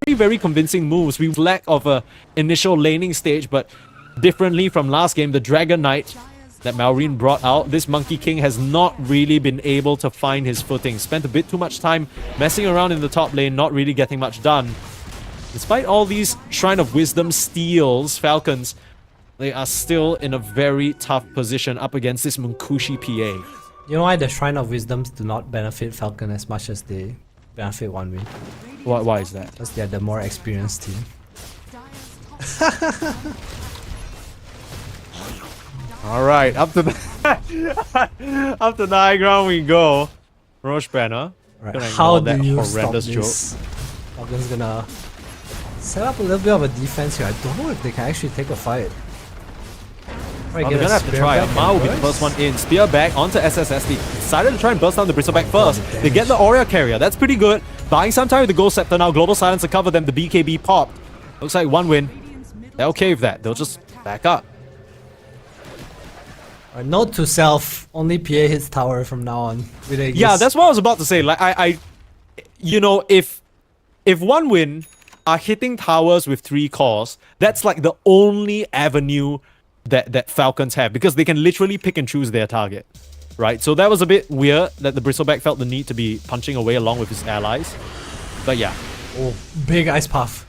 very convincing moves. We lack of a initial laning stage, but differently from last game, the Dragon Knight that Malrine brought out, this Monkey King has not really been able to find his footing. Spent a bit too much time messing around in the top lane, not really getting much done. Despite all these Shrine of Wisdom steals, Falcons, they are still in a very tough position up against this Munkushi PA. You know why the Shrine of Wisdoms do not benefit Falcon as much as they benefit 1 win? Why is that? Because they're the more experienced team. Alright, up to the up to the high ground we go. Roche banner. Right. Gonna How ignore do that you stop horrendous this? Falcon's gonna set up a little bit of a defense here. I don't know if they can actually take a fight. Right, They're gonna have to try. Amar will be the first one in. Spear back onto SSSD. Decided to try and burst down the Bristleback first. They get the Aura Carrier. That's pretty good. Buying some time with the Ghost Scepter now. Global Silence to cover them. The BKB popped. Looks like 1 win. They're okay with that. They'll just back up. Note to self: only PA hits tower from now on. Yeah, that's what I was about to say. Like you know, if 1 win are hitting towers with 3 cores, that's like the only avenue that Falcons have, because they can literally pick and choose their target, right? So that was a bit weird that the Bristleback felt the need to be punching away along with his allies. But yeah, Oh, big ice puff.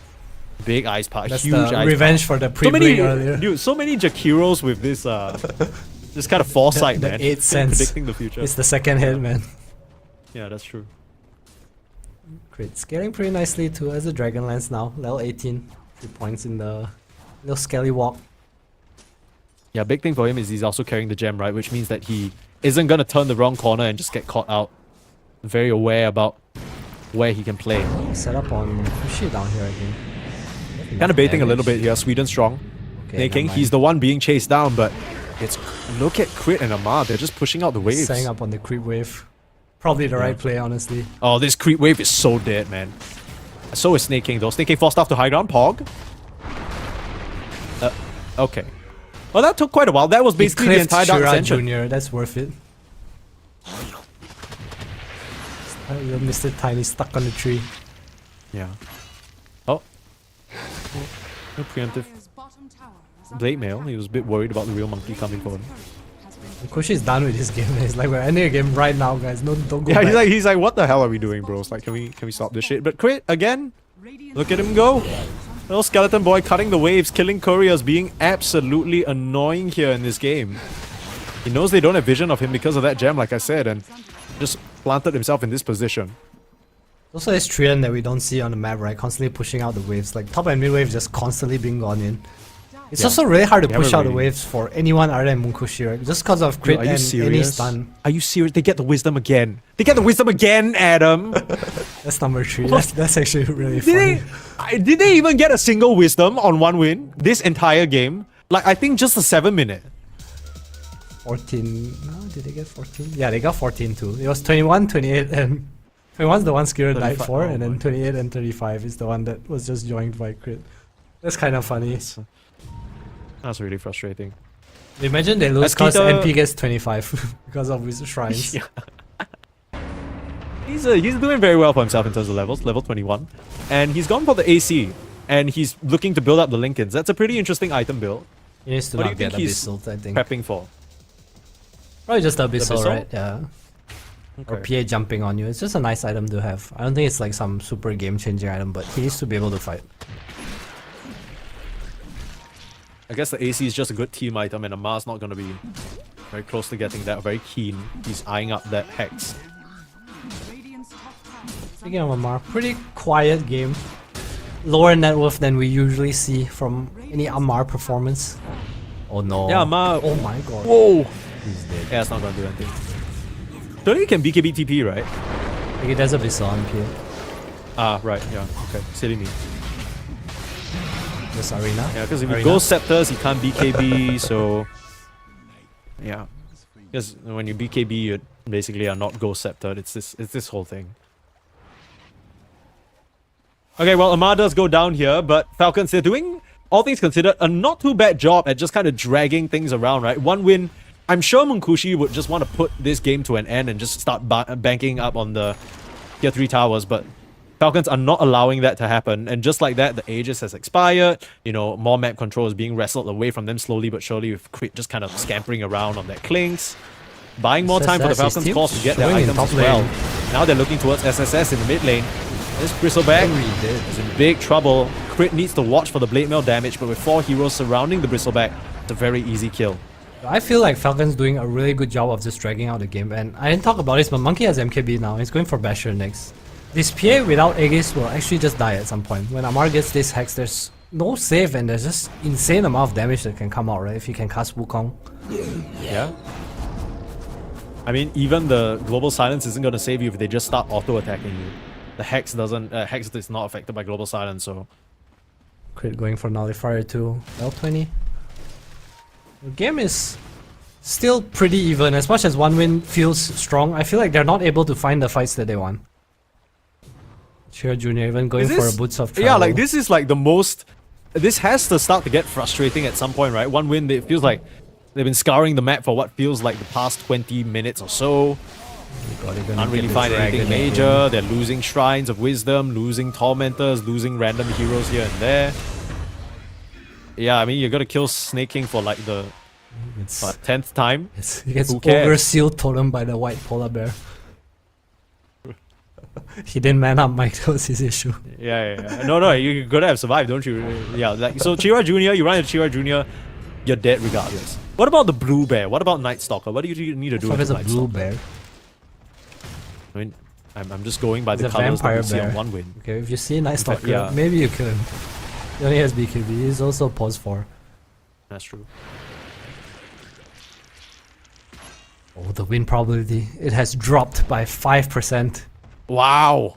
big ice pack, That's huge the ice revenge for the pack. So many, pre-blink earlier. dude, so many Jakiros with this this kind of foresight, The man. 8 cents. Predicting the future. It's the second hit, man. Yeah, that's true. Great, scaling pretty nicely too as the Dragonlance now. Level 18, 3 points in the little skelly walk. Yeah, big thing for him is he's also carrying the gem, right? Which means that he isn't going to turn the wrong corner and just get caught out. Very aware about where he can play. Set up on Kushi down here again. Kind of baiting a little bit here. Sweden strong. Okay, Thinking never he's mind. the one being chased down, but it's... Look at Crit and Amar. They're just pushing out the waves. Setting up on the creep wave. Probably the right play, honestly. Oh, this creep wave is so dead, man. So is Snake King though. Snake King forced off to high ground. Pog. Okay. Well, that took quite a while. That was basically the entire Dark Shira Ascension. Jr. That's worth it. Mr. Tiny stuck on the tree. Yeah. Oh. No preemptive Dire's bottom tower is under blade mail. attack. He was a bit worried about the real monkey coming for him. Has been Kushi is done with this game. He's like, we're ending a game right now, guys. No, don't go Yeah, back. he's like, what the hell are we doing, bros? Like, can we stop this shit? But crit again. Look at him go. Little skeleton boy cutting the waves, killing couriers, being absolutely annoying here in this game. He knows they don't have vision of him because of that gem, like I said, and just planted himself in this position. Also, this Trian that we don't see on the map, right? Constantly pushing out the waves. Like, top and mid wave just constantly being gone in. It's Yeah. also really hard to They push haven't out the really- waves for anyone other than Munkushi, right? Just because of crit Dude, are you and any serious? stun. Are you serious? They get the wisdom again. They get the wisdom again, Adam. That's number 3. That's actually really Did funny. did they even get a single wisdom on one win this entire game? Like, I think just a 7-minute. 14. No, did they get 14? Yeah, they got 14 too. It was 21, 28, and 21's the one Skira died 35. for, Oh and my then 28 and 35 is the one that was just joined by crit. That's kind of funny. That's really frustrating. Imagine they lose As because Kita- NP gets 25 because of his shrines. Yeah. He's doing very well for himself in terms of levels, level 21. And he's gone for the AC, and he's looking to build up the Lincolns. That's a pretty interesting item build. He needs to What do not you get think he's Abyssal, I think. Prepping for. Probably just Abyssal, Abyssal? right? Yeah. Or PA jumping on you. It's just a nice item to have. I don't think it's like some super game-changing item, but he needs to be able to fight. I guess the AC is just a good team item, and Amar's not going to be very close to getting that, very keen. He's eyeing up that Hex. Radiant's top tower is Speaking of Amar, pretty quiet game. Lower net worth than we usually see from any Amar performance. Oh no. Yeah, Amar... Oh my god. Whoa! He's dead. Yeah, it's not going to do anything. Surely you can BKB TP, right? Okay, there's Abyssal on PA. Ah, right, yeah. Okay, silly me. This arena. Yeah, because if you Arena. go Scepters, he can't BKB, so... Yeah. Because when you BKB, you basically are not Ghost Scepter. It's this whole thing. Okay, well, Amar does go down here, but Falcons, they're doing, all things considered, a not too bad job at just kind of dragging things around, right? One win. I'm sure Munkushi would just want to put this game to an end and just start banking up on the tier 3 towers, but Falcons are not allowing that to happen, and just like that, the Aegis has expired. You know, more map control is being wrestled away from them slowly but surely, with Crit just kind of scampering around on that Clinks. Buying more time for the SSS, his Falcons team's cause to get their showing in items top as well. lane. Now they're looking towards SSS in the mid lane. This Bristleback is in big trouble. Crit needs to watch for the blade mail damage, but with 4 heroes surrounding the Bristleback, it's a very easy kill. I feel like Falcon's doing a really good job of just dragging out the game, and I didn't talk about this, but Monkey has MKB now. He's going for Basher next. This PA without Aegis will actually just die at some point. When Amar gets this Hex, there's no save, and there's just insane amount of damage that can come out, right? If you can cast Wukong. Yeah. I mean, even the Global Silence isn't going to save you if they just start auto-attacking you. The Hex doesn't... Hex is not affected by Global Silence, so... Crit going for Nullifier to L20. The game is still pretty even. As much as one win feels strong, I feel like they're not able to find the fights that they want. Shira Jr. even going for a Boots of Travel. Yeah, like this is like the most... This has to start to get frustrating at some point, right? One win, it feels like they've been scouring the map for what feels like the past 20 minutes or so. Can't really find anything major. They're losing Shrines of Wisdom, losing Tormentors, losing random heroes here and there. Yeah, I mean, you're gonna kill Snake King for like the It's, 10th time. he gets Who cares? over-sealed totem by the white polar bear. He didn't man up, Mike. That was his issue. Yeah. No, you're gonna have survived, don't you? Yeah, like, so Chira Jr., you run into Chira Jr., you're dead regardless. What about the blue bear? What about Night Stalker? What do you need to do Fuck with is a Night blue Stalker? bear. I mean, I'm just going by He's the a colors that vampire we see on bear. one win. Okay, if you see Night fact, Stalker, yeah. maybe you kill him. He only has BKB. He's also pause 4. That's true. Oh, the win probability. It has dropped by 5%. Wow!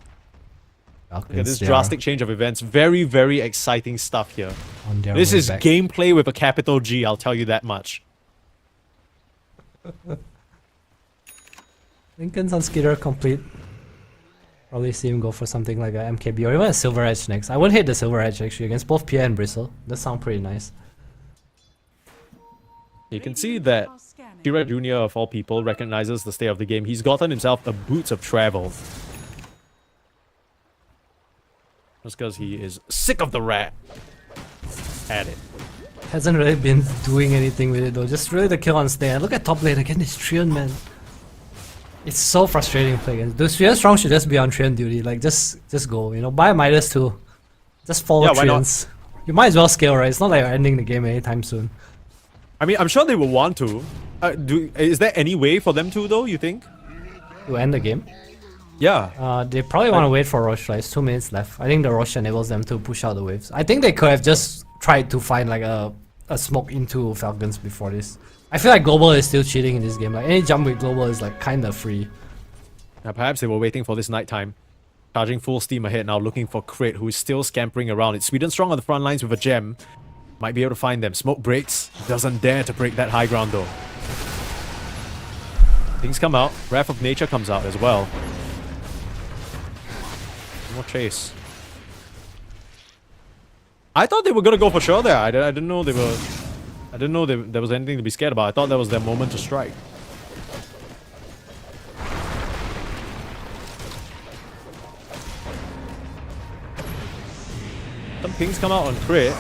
Falcons, Look at this they are drastic change of events. Very, very exciting stuff here. on their This way is back. gameplay with a capital G, I'll tell you that much. Lincoln's on Skitter complete. Probably see him go for something like a MKB or even a Silver Edge next. I wouldn't hate the Silver Edge actually against both Pierre and Bristle. That sound pretty nice. You can see that Kira Jr. of all people recognizes the state of the game. He's gotten himself a Boots of Travel. Just because he is sick of the rat. At it. Hasn't really been doing anything with it though. Just really the kill on Snare. Look at top lane again, this Trion man. It's so frustrating to play against. The Trion Strong should just be on Trion duty. Like just go, you know, buy Midas too. Just follow Trions. You might as well scale, right? It's not like you're ending the game anytime soon. I mean, I'm sure they will want to. Is there any way for them to though, you think? To end the game? Yeah. They probably want to wait for Rosh, right? It's 2 minutes left. I think the Rosh enables them to push out the waves. I think they could have just tried to find like a smoke into Falcons before this. I feel like Global is still cheating in this game. Like any jump with Global is like kind of free. Perhaps they were waiting for this nighttime. Charging full steam ahead now, looking for Crit, who is still scampering around. It's Sweden Strong on the front lines with a gem. Might be able to find them. Smoke breaks. Doesn't dare to break that high ground though. Things come out. Wrath of Nature comes out as well. More chase. I thought they were gonna go for sure there. I didn't know they were. I didn't know there was anything to be scared about. I thought that was their moment to strike. Some pings come out on Crit.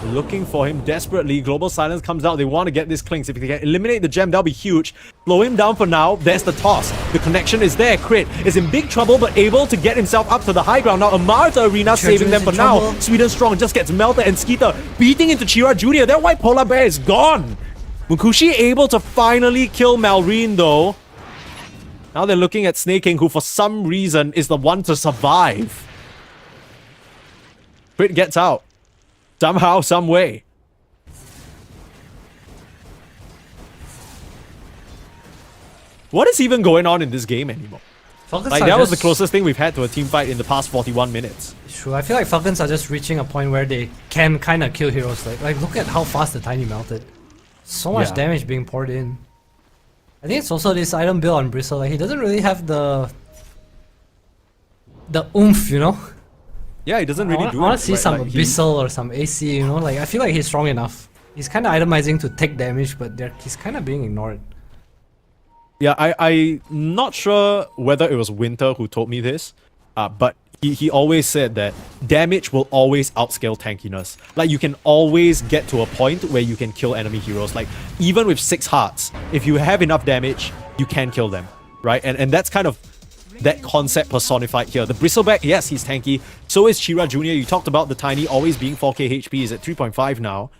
Looking for him desperately. Global Silence comes out. They want to get this Clinks. If they can eliminate the gem, that'll be huge. Slow him down for now. There's the toss. The connection is there. Crit is in big trouble, but able to get himself up to the high ground. Now Amartha Arena saving them for now. Sweden Strong just gets melted, and Skeeter beating into Chira Jr. Their white polar bear is gone. Mukushi able to finally kill Malrine though. Now they're looking at Snake King, who for some reason is the one to survive. Crit gets out. Somehow, some way. What is even going on in this game anymore? Falcons like, that was the closest thing we've had to a team fight in the past 41 minutes. True, I feel like Falcons are just reaching a point where they can kind of kill heroes. Like look at how fast the Tiny melted. So much damage being poured in. I think it's also this item build on Bristle. Like, he doesn't really have the oomph, you know? Yeah, he doesn't really do it. I want to see some like, Abyssal or some AC, you know? Like, I feel like he's strong enough. He's kind of itemizing to take damage, but he's kind of being ignored. Yeah, I'm not sure whether it was Winter who told me this, but he always said that damage will always outscale tankiness. Like, you can always get to a point where you can kill enemy heroes. Like, even with 6 hearts, if you have enough damage, you can kill them, right? And that's kind of that concept personified here. The Bristleback, yes, he's tanky. So is Chira Jr. You talked about the Tiny always being 4k HP. He's at 3.5 now.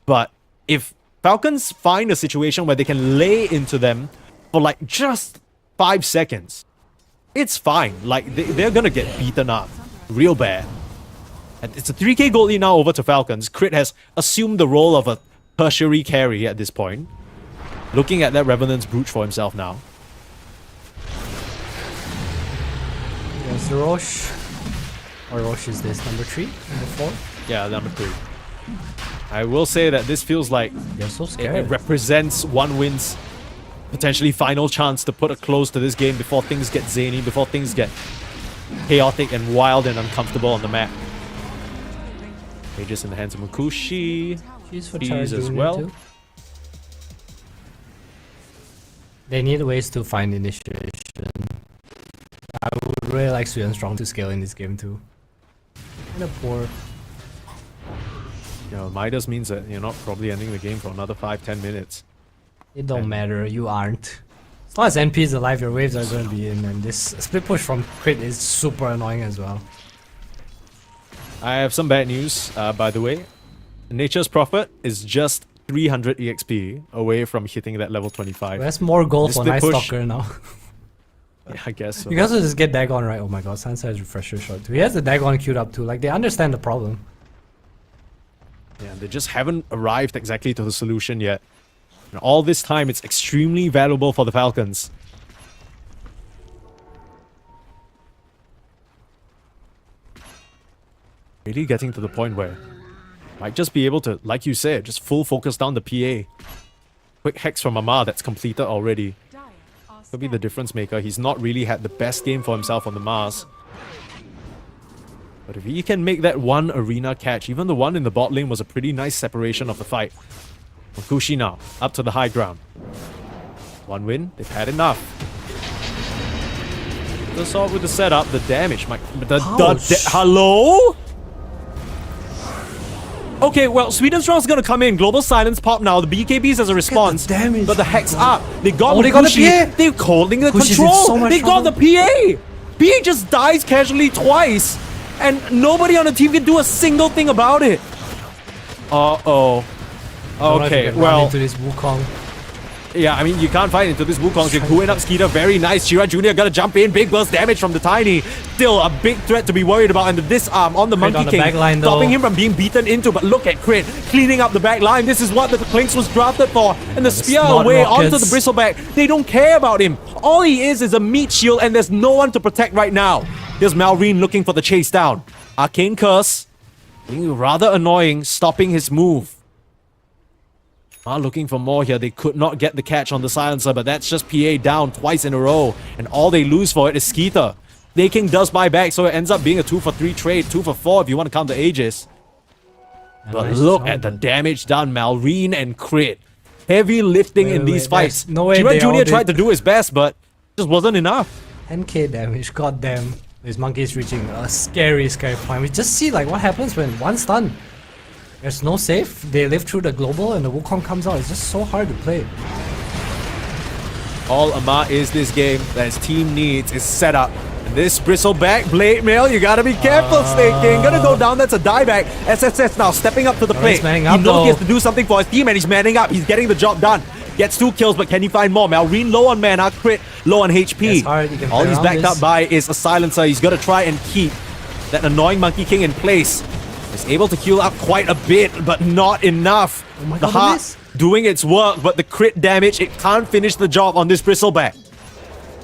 But if Falcons find a situation where they can lay into them for like just 5 seconds, it's fine. Like, they're gonna get beaten up real bad. And it's a 3k gold lead now over to Falcons. Crit has assumed the role of a tertiary carry at this point. Looking at that Revenant's Brooch for himself now. There's the Rosh. Or Rosh is this? Number 3? Number 4? Yeah, number 3. I will say that this feels like they're so it scared. represents one win's potentially final chance to put a close to this game before things get zany, before things get chaotic and wild and uncomfortable on the map. Aegis in the hands of Mukushi. She's as well. Too. They need ways to find initiation. I would really like Sweden Strong to scale in this game too. Kind of poor. Yeah, Midas means that you're not probably ending the game for another 5-10 minutes. It don't matter, you aren't. As long as NP is alive, your waves are going to be in, and this split push from Crit is super annoying as well. I have some bad news, by the way. Nature's Prophet is just 300 EXP away from hitting that level 25. Well, that's more gold This for split Nice push- Stalker now. Yeah, I guess so. You guys will just get Dagon right. Oh my god, Sansa has Refresher Shot too. He has the Dagon queued up too. Like, they understand the problem. Yeah, they just haven't arrived exactly to the solution yet. And all this time, it's extremely valuable for the Falcons. Really getting to the point where might just be able to, like you said, just full focus down the PA. Quick hex from Amar that's completed already. Could be the difference maker. He's not really had the best game for himself on the Mars. But if he can make that one arena catch, even the one in the bot lane was a pretty nice separation of the fight. Mukushi now, up to the high ground. One win, they've had enough. The assault with the setup, the damage might... Hello? Okay, well, Sweden Strong's gonna come in. Global Silence pop now. The BKBs as a response. damage. But the Hex up. They got Oh, they got the Mukushi. PA. They're holding the Mukushi's in control. so much They got the trouble. PA. PA just dies casually twice. And nobody on the team can do a single thing about it. Uh-oh. Okay, well... into this Wukong. Yeah, I mean, you can't fight into this Wukong. You're going up Skeeter. Very nice. Chira Jr. gonna jump in. Big burst damage from the Tiny. Still a big threat to be worried about. And the disarm on the Crit Monkey on the King. back line, though. Stopping him from being beaten into. But look at Crit. Cleaning up the back line. This is what the Clinks was drafted for. And the spear Snot away rockets. onto the Bristleback. They don't care about him. All he is a meat shield. And there's no one to protect right now. Here's Malrine looking for the chase down. Arcane Curse. Being rather annoying. Stopping his move. Looking for more here. They could not get the catch on the silencer, but that's just PA down twice in a row. And all they lose for it is Skeeter. King does buy back, so it ends up being a 2-for-3 trade. 2-for-4 if you want to count the Aegis. But look at the damage done. Malrine and Crit. Heavy lifting in these fights. there's no way Chira they all Jr. did. tried to do his best, but just wasn't enough. 10k damage, goddamn. This monkey is reaching a scary point. We just see like what happens when one stun. There's no save, they live through the global and the Wukong comes out. It's just so hard to play. All Amar is this game that his team needs is setup. And this Bristleback Blade Mail, you gotta be careful, Snake King. Gonna go down, that's a dieback. SSS now stepping up to the plate. he's manning He up, knows he has though. to do something for his team and he's manning up. He's getting the job done. Gets 2 kills, but can he find more? Malrine low on mana, Crit low on HP. It's hard, you can All play he's around backed this. up by is a silencer. He's gonna try and keep that annoying Monkey King in place. He's able to heal up quite a bit, but not enough. Oh my The God, heart miss. doing its work, but the crit damage, it can't finish the job on this Bristleback.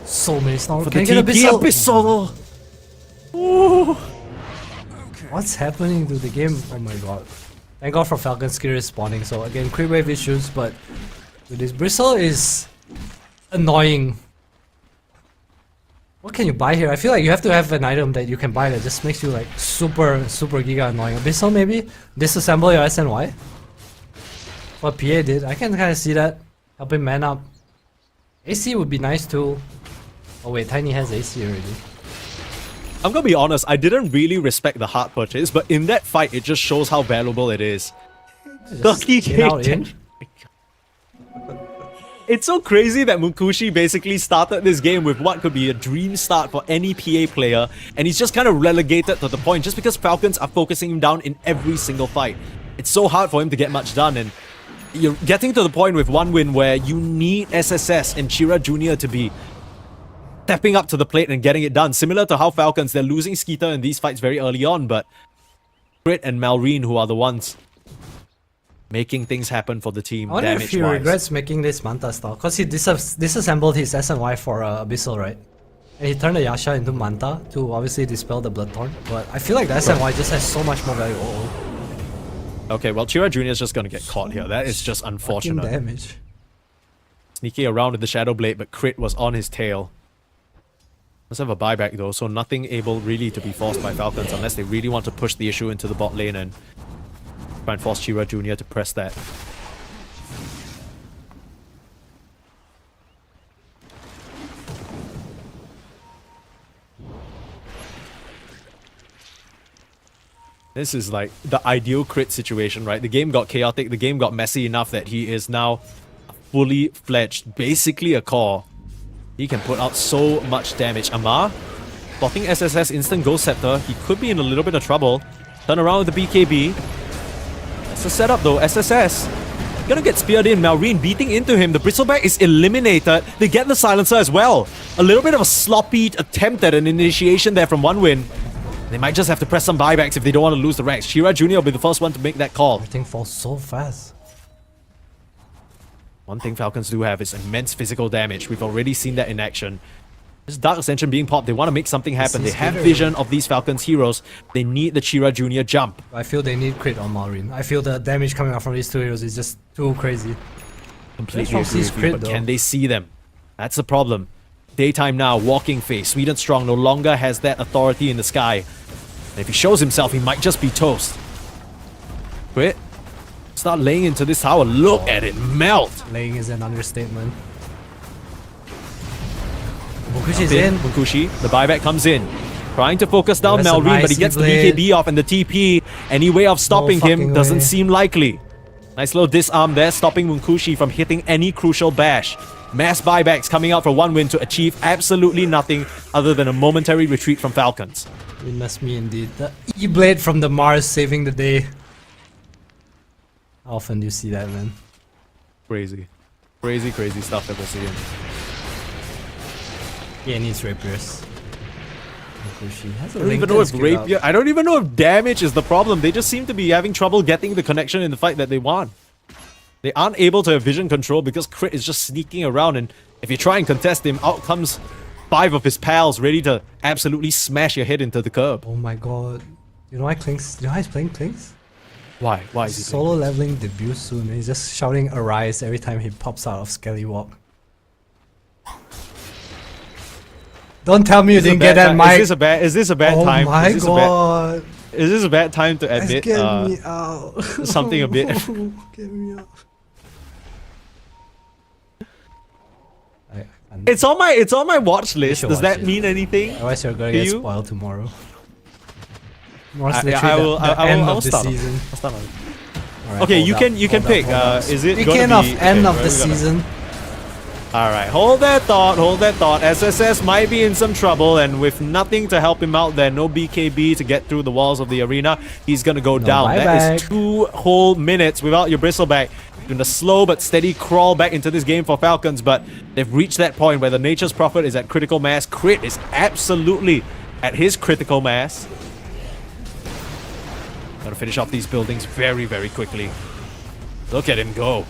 So many snarls. For Can the I get TP Abyssal? Abyssal. Ooh. What's happening to the game? Oh my god. Thank god for Falcons skill is spawning. So again, crit wave issues, but this Bristle is annoying. What can you buy here? I feel like you have to have an item that you can buy that just makes you like super giga annoying. Abyssal maybe? Disassemble your SNY? What PA did. I can kind of see that. Help him man up. AC would be nice too. Oh wait, Tiny has AC already. I'm gonna be honest, I didn't really respect the heart purchase, but in that fight, it just shows how valuable it is. Just in out in. It's so crazy that Mukushi basically started this game with what could be a dream start for any PA player, and he's just kind of relegated to the point just because Falcons are focusing him down in every single fight. It's so hard for him to get much done, and you're getting to the point with one win where you need SSS and Chira Jr. to be stepping up to the plate and getting it done. Similar to how Falcons, they're losing Skeeter in these fights very early on, but Crit and Malrine who are the ones making things happen for the team I wonder if he damage-wise. regrets making this Manta style, because he disassembled his SNY for Abyssal, right? And he turned the Yasha into Manta to obviously dispel the Bloodthorn, but I feel like the SNY just has so much more value. Okay, well, Chira Jr. is just gonna get caught here. That is just Fucking unfortunate. damage. Sneaking around with the Shadow Blade, but Crit was on his tail. Let's have a buyback though, so nothing able really to be forced by Falcons unless they really want to push the issue into the bot lane and try and force Chira Jr. to press that. This is like the ideal Crit situation, right? The game got chaotic, the game got messy enough that he is now fully fledged, basically a core. He can put out so much damage. Amar, blocking SSS instant Ghost Scepter. He could be in a little bit of trouble. Turn around with the BKB. That's the setup though. SSS gonna get speared in. Malrine beating into him. The Bristleback is eliminated. They get the silencer as well. A little bit of a sloppy attempt at an initiation there from one win. They might just have to press some buybacks if they don't want to lose the Rex. Chira Jr. will be the first one to make that call. Everything falls so fast. One thing Falcons do have is immense physical damage. We've already seen that in action. This Dark Ascension being popped, they want to make something happen. They have vision of these Falcons heroes. They need the Chira Jr. jump. I feel they need crit on Malrine. I feel the damage coming out from these two heroes is just too crazy. Completely From agree C's with you, crit, but though. can they see them? That's the problem. Daytime now, walking face. Sweden Strong no longer has that authority in the sky. And if he shows himself, he might just be toast. Quit. Start laying into this tower. Look at it melt. Laying is an understatement. Mukushi's in. Munkushi, the buyback comes in. Trying to focus down that's a Melreen, but he nice gets the E-blade. BKB off and the TP. Any way of stopping him fucking doesn't way. seem likely. Nice little disarm there, stopping Munkushi from hitting any crucial bash. Mass buybacks coming out for one win to achieve absolutely nothing other than a momentary retreat from Falcons. Witness me indeed. The E-blade from the Mars saving the day. How often do you see that, man? Crazy. Crazy, crazy stuff that we're seeing. Yeah, needs rapiers. Mukushi has a I don't even know if rapier. I don't even know if damage is the problem. They just seem to be having trouble getting the connection in the fight that they want. They aren't able to have vision control because Crit is just sneaking around, and if you try and contest him, out comes 5 of his pals ready to absolutely smash your head into the curb. Oh my god. You know why Clinks? You know how he's playing Clinks? Why? Why is he Solo leveling debut soon, and he's just shouting Arise every time he pops out of Skelly Walk. Don't tell me you didn't get that mic. Is this a bad Oh time? my is this god. Is this a bad time to admit Get me out. something a bit? Get me out. It's on my watch list. should Does watch that it. mean anything? Otherwise, you're gonna To get you? spoiled tomorrow. Tomorrow's I literally will. the I end will. I'll of the start. season. I'll start on it. Alright, Okay, hold you up, can hold up, pick. hold up. Is it Weekend gonna of be end of where the we gonna- season. All right, hold that thought. Hold that thought. SSS might be in some trouble, and with nothing to help him out there, no BKB to get through the walls of the arena, he's gonna go down. That is buyback. 2 whole minutes without your bristleback. Doing a slow but steady crawl back into this game for Falcons, but they've reached that point where the Nature's Prophet is at critical mass. Crit is absolutely at his critical mass. Gotta finish off these buildings very, very quickly. Look at him go.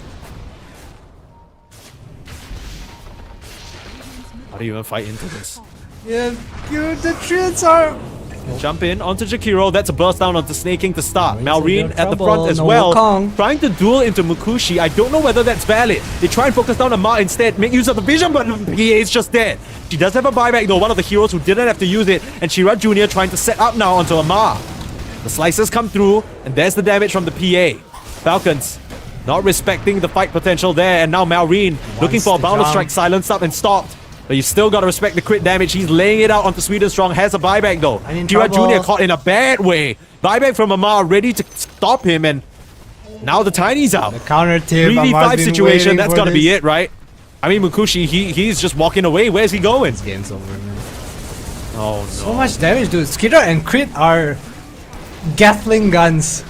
How do you even fight into this? Yeah, dude, the treats are. Jump in onto Jakiro. That's a burst down onto Snake King to start. Marines in Malreen their at the trouble. front as No well. Wukong. Trying to duel into Mukushi. I don't know whether that's valid. They try and focus down on Ma instead. Make use of the vision, but PA is just dead. She does have a buyback though. One of the heroes who didn't have to use it. And Shira Jr. trying to set up now onto a Ma. The slices come through. And there's the damage from the PA. Falcons not respecting the fight potential there. And now Malreen looking for a the boundless jump. strike silenced up and stopped. But you still gotta respect the crit damage. He's laying it out onto Sweden Strong. Has a buyback though. I'm in Kira trouble. Jr. caught in a bad way. Buyback from Amar ready to stop him, and now the Tiny's out. The counter tip. 3v5 situation, that's gotta be it, right? I mean, Mukushi, he's just walking away. Where's he going? This game's over, man. Oh no. So much damage, dude. Skidder and Crit are Gatling guns.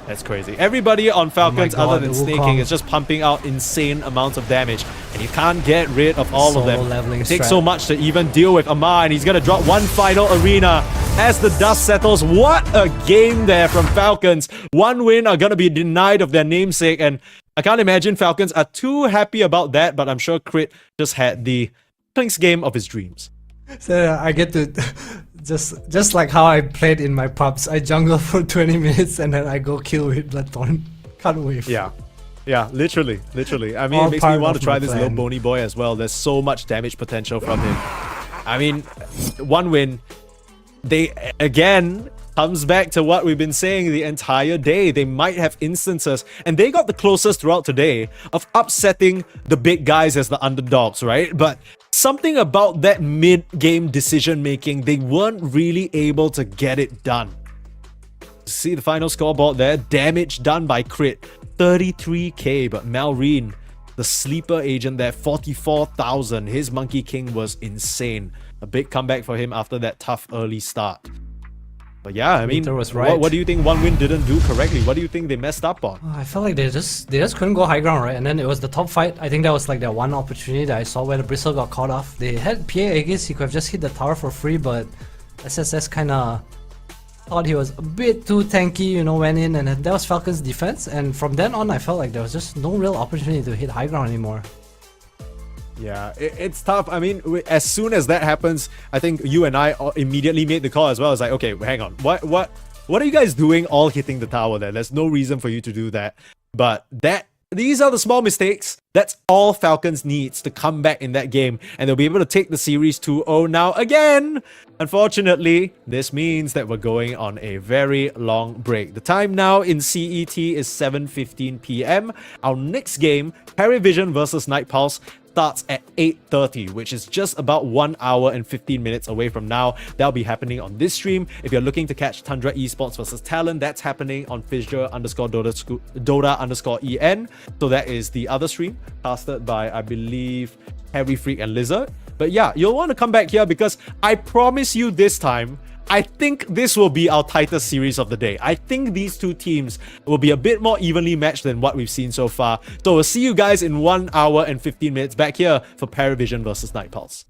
That's crazy. Everybody on Falcons Oh my other God, than the Snake Wukong. King is just pumping out insane amounts of damage. And you can't get rid of all of Solo them. leveling It takes strat. so much to even deal with Amar, and he's gonna drop one final arena as the dust settles. What a game there from Falcons. One win are gonna be denied of their namesake, and I can't imagine Falcons are too happy about that, but I'm sure Crit just had the Clinks game of his dreams. So I get to just like how I played in my pubs. I jungle for 20 minutes and then I go kill with Bloodthorn. Can't wait. Yeah. Yeah, literally. I mean, All it makes me part want to of try my this plan. little bony boy as well. There's so much damage potential from him. I mean, one win. They, again, comes back to what we've been saying the entire day. They might have instances, and they got the closest throughout today, of upsetting the big guys as the underdogs, right? But something about that mid-game decision-making, they weren't really able to get it done. See the final scoreboard there. Damage done by Crit. 33k, but Malreen, the sleeper agent there, 44,000. His Monkey King was insane. A big comeback for him after that tough early start. But yeah, I mean, Winter was right. what do you think One Win didn't do correctly? What do you think they messed up on? I felt like they just couldn't go high ground, right? And then it was the top fight. I think that was like their one opportunity that I saw where the Bristle got caught off. They had PA Aegis, he could have just hit the tower for free, but SSS kinda thought he was a bit too tanky, you know, went in, and that was Falcon's defense. And from then on, I felt like there was just no real opportunity to hit high ground anymore. Yeah, it's tough. I mean, as soon as that happens, I think you and I immediately made the call as well. It's like, okay, hang on. What are you guys doing all hitting the tower there? There's no reason for you to do that. But that these are the small mistakes. That's all Falcons needs to come back in that game, and they'll be able to take the series 2-0 now again. Unfortunately, this means that we're going on a very long break. The time now in CET is 7:15 p.m. Our next game, PARIVISION versus Night Pulse, starts at 8:30, which is just about 1 hour and 15 minutes away from now. That'll be happening on this stream. If you're looking to catch Tundra Esports versus Talon, that's happening on FISSURE_Dota_EN. So that is the other stream, casted by, I believe, Harry Freak and Lizard. But yeah, you'll want to come back here because I promise you this time, I think this will be our tightest series of the day. I think these two teams will be a bit more evenly matched than what we've seen so far. So we'll see you guys in 1 hour and 15 minutes back here for PARIVISION versus Night Pulse.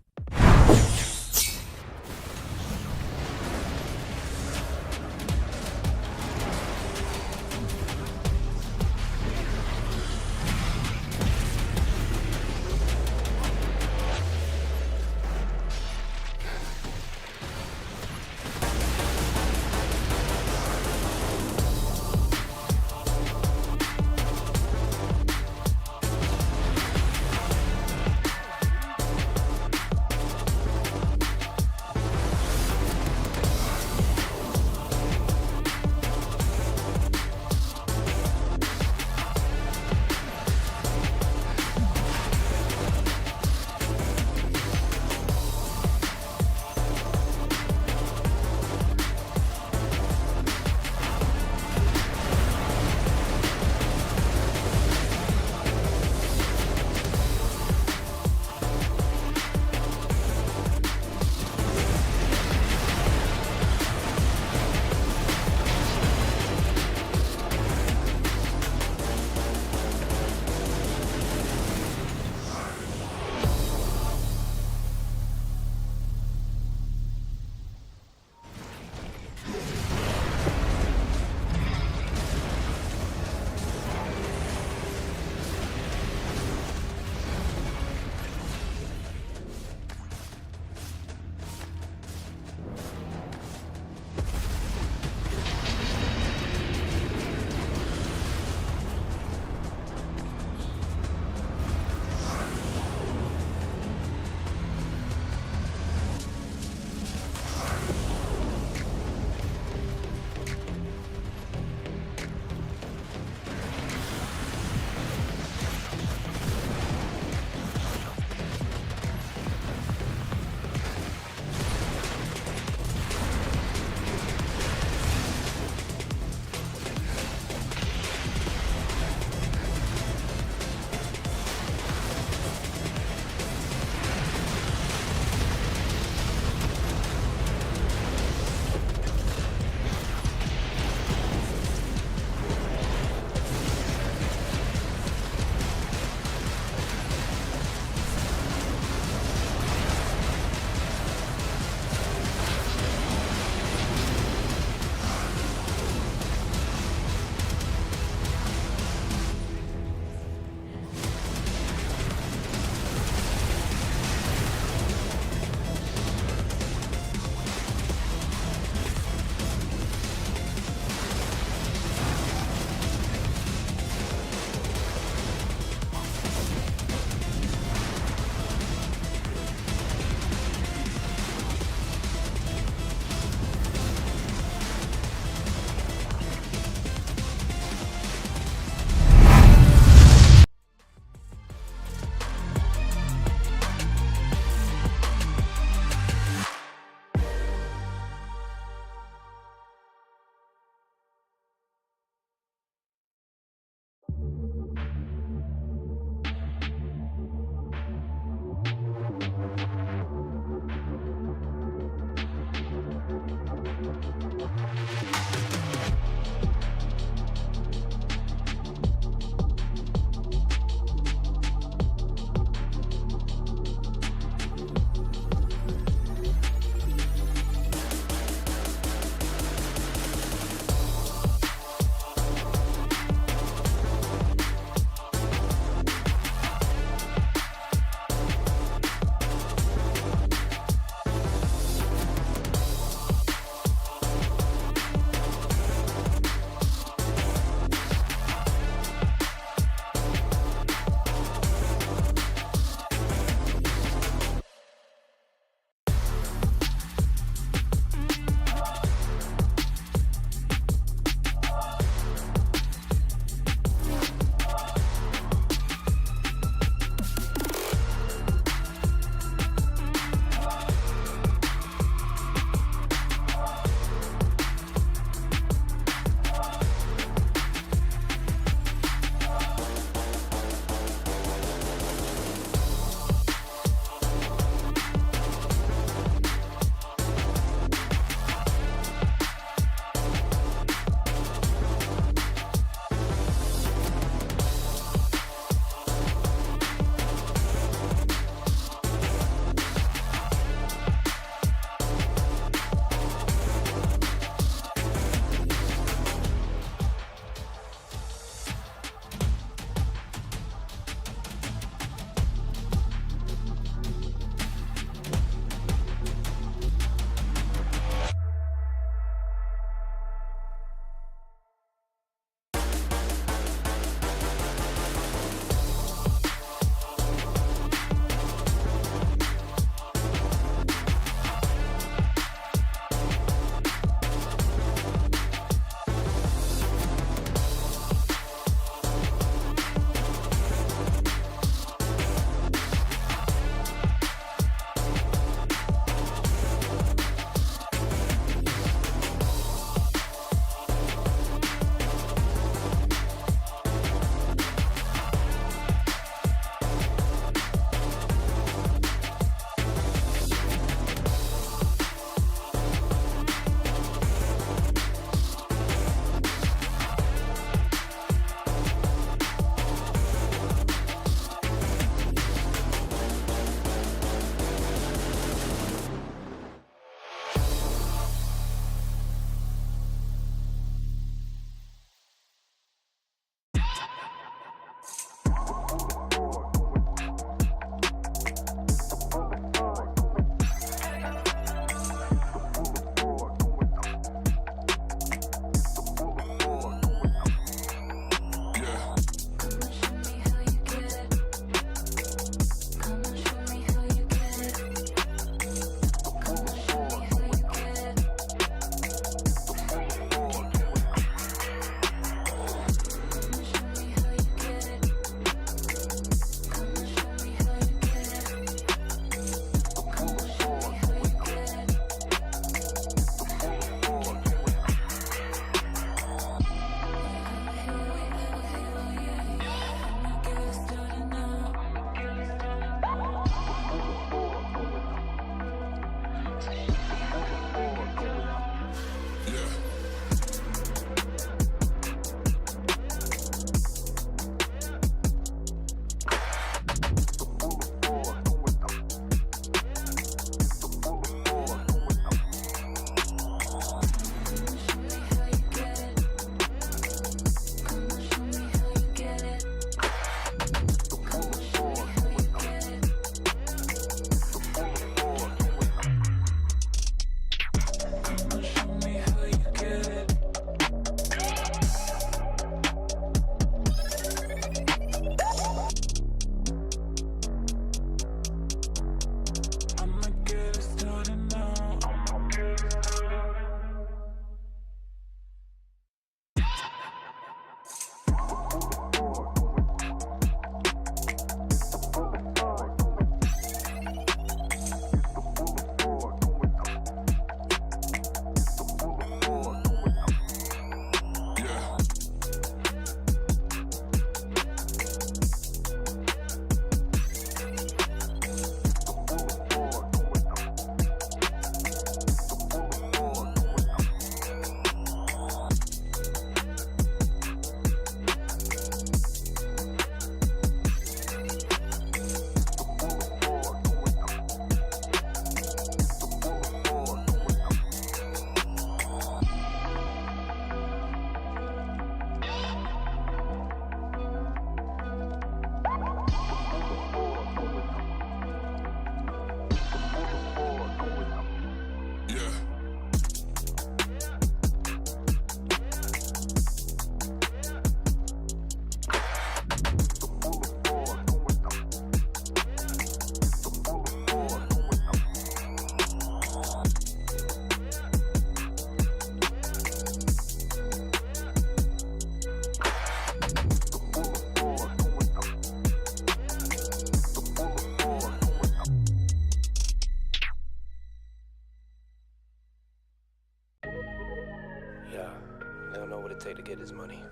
it take to get his money.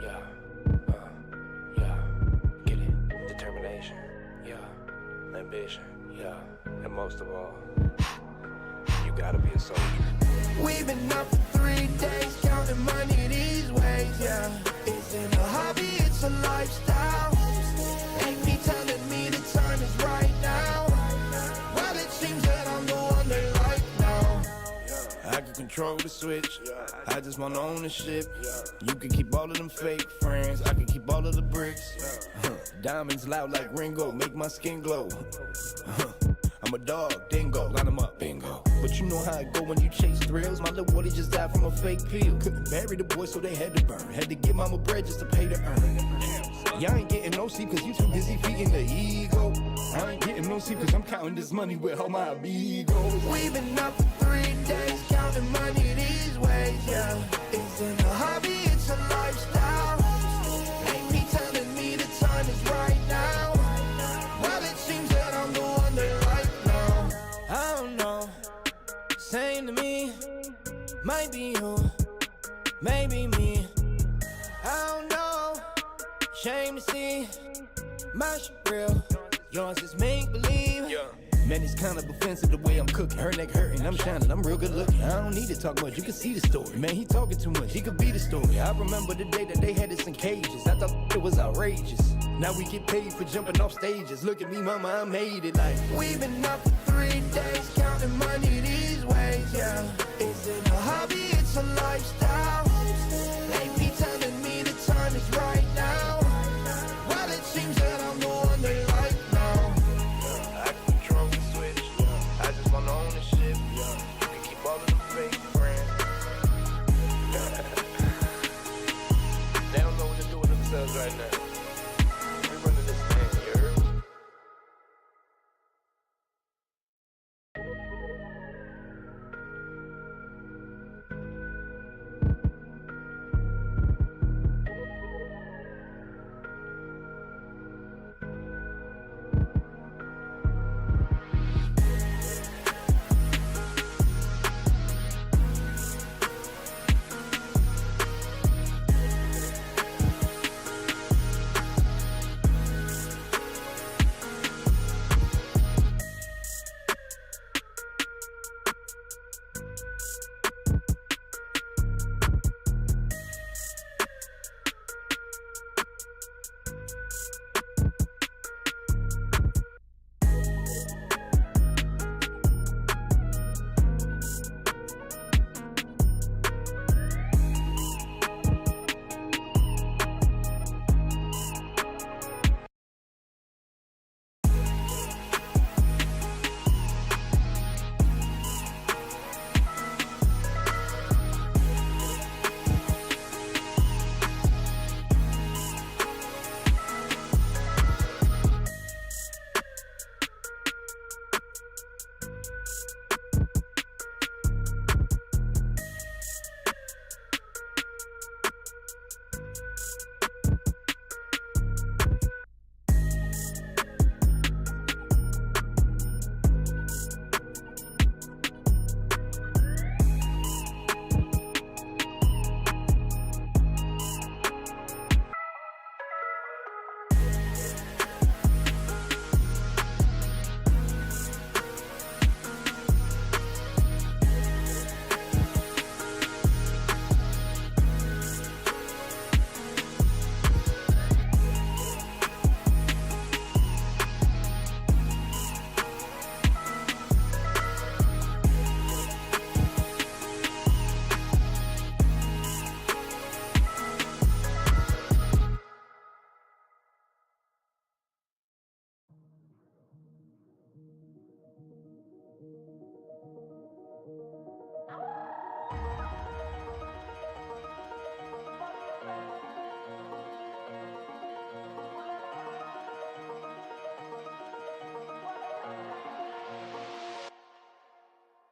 Yeah, yeah, get it. Determination, yeah. Ambition, yeah. And most of all, you gotta be a soldier. We've been up for 3 days, counting money these ways, yeah. Isn't a hobby, it's a lifestyle. Ain't me telling me the time is right now. Well, it seems that I'm the one they like now. I can control the switch, I just want ownership. You can keep all of them fake friends, I can keep all of the bricks. Diamonds loud like Ringo, make my skin glow. I'm a dog, dingo, line them up, bingo. But you know how it go when you chase thrills. My little boy just died from a fake pill. Couldn't bury the boy, so they had to burn. Had to give mama bread just to pay to earn. Y'all ain't getting no sleep cause you too busy feeding the ego. I ain't getting no sleep cause I'm counting this money with all my amigos. We've been up for 3 days, counting money these ways, yeah. Isn't a hobby, it's a lifestyle. Ain't me telling me the time is right now. Well, it seems that I'm the one they like now. I don't know, same to me. Might be you, maybe me. I don't know, shame to see. My shit real, yours is make believe. Man, it's kind of offensive the way I'm cooking. Her neck hurting, I'm shining, I'm real good looking. I don't need to talk much, you can see the story. Man, he talking too much, he could be the story. I remember the day that they had us in cages. I thought it was outrageous. Now we get paid for jumping off stages. Look at me, mama, I made it like. We've been up for 3 days, counting money these ways, yeah. Is it a hobby, it's a lifestyle. Ain't me telling me the time is right now. Well, it seems that I'm the one they like now. I can control the switch, I just want ownership. You can keep all of the fake friends. They don't know what to do with themselves right now. We running this thing, you heard?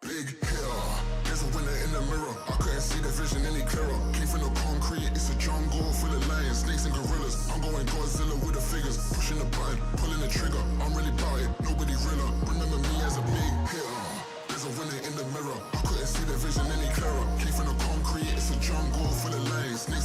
Big hitter, there's a winner in the mirror. I couldn't see the vision any clearer. Came from the concrete, it's a jungle full of lions, snakes and gorillas. I'm going Godzilla with the figures, pushing the button, pulling the trigger. I'm really about it, nobody realer. Remember me as a big hitter. There's a winner in the mirror. I couldn't see the vision any clearer. Came from the concrete, it's a jungle full of lions, snakes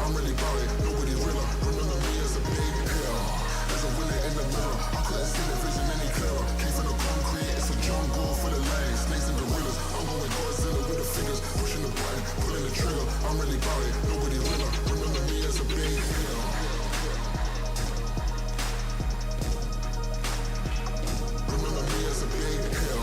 I'm really about it, nobody realer. Remember me as a big hitter, as a winner in the mirror. I couldn't see the vision any clearer. Came from the concrete, it's a jungle full of lions, snakes and gorillas. I'm going Godzilla with the fingers, pushing the button, pulling the trigger. I'm really about it, nobody realer. Remember me as a big hitter. Remember me as a big hitter.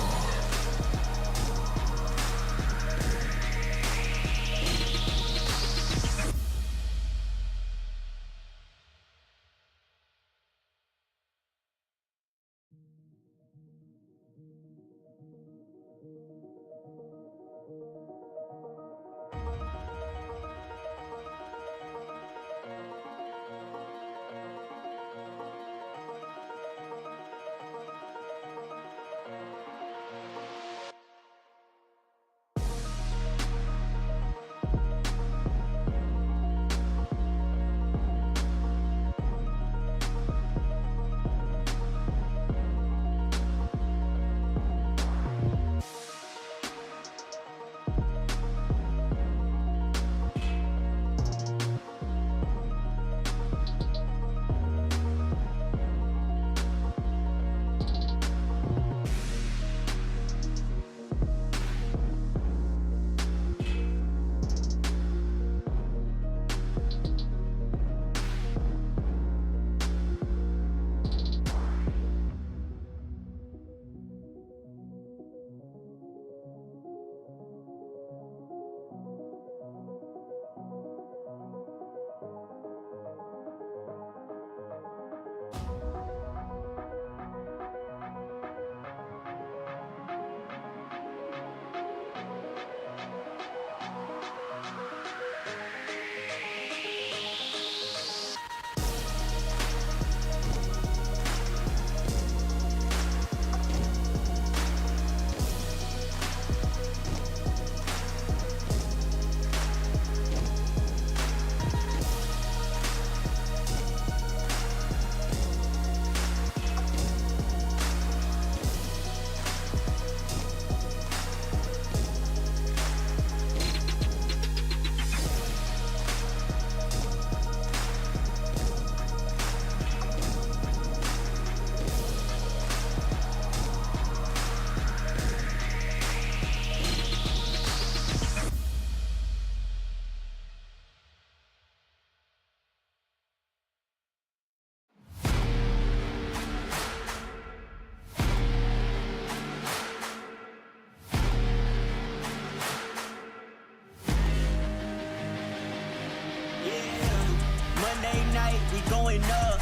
going up.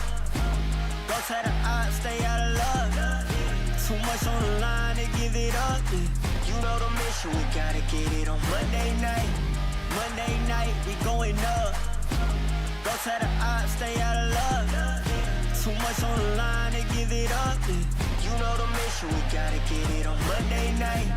Go tell the odds, stay out of luck. Too much on the line to give it up. You know the mission, we gotta get it on Monday night. Monday night, we going up. Go tell the odds, stay out of luck. Too much on the line to give it up. You know the mission, we gotta get it on Monday night.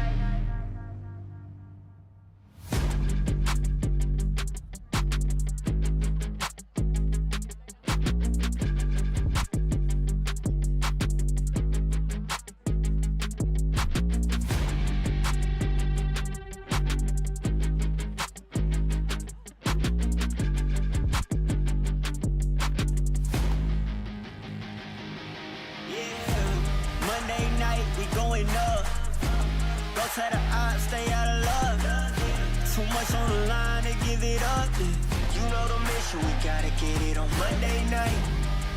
Tell the odds, stay out of luck. Too much on the line to give it up. You know the mission, we gotta get it on Monday night.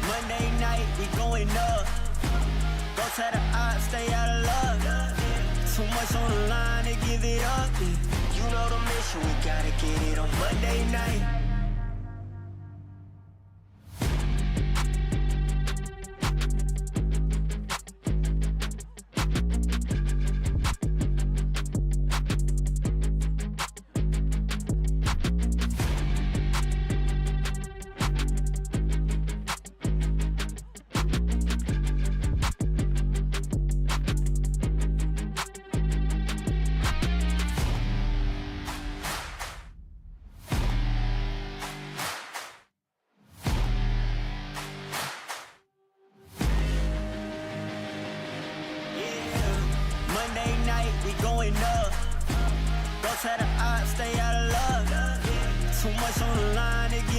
Monday night, we going up. Go tell the odds, stay out of luck. Too much on the line to give it up. You know the mission, we gotta get it on Monday night. Monday night, we going up. Go tell the odds, stay out of luck. Too much on the line to get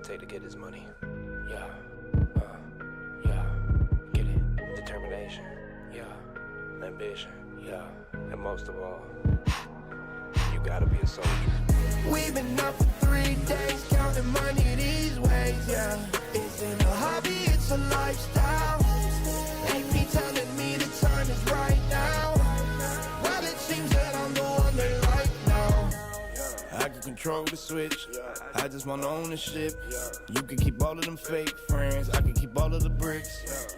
it take to get his money. Yeah, yeah, get it. Determination, yeah. Ambition, yeah. And most of all, you gotta be a soldier. We've been up for 3 days, counting money these ways, yeah. Isn't a hobby, it's a lifestyle. Ain't me telling me the time is right now. Well, it seems that I'm the one they like now. I can control the switch, I just want ownership. You can keep all of them fake friends, I can keep all of the bricks.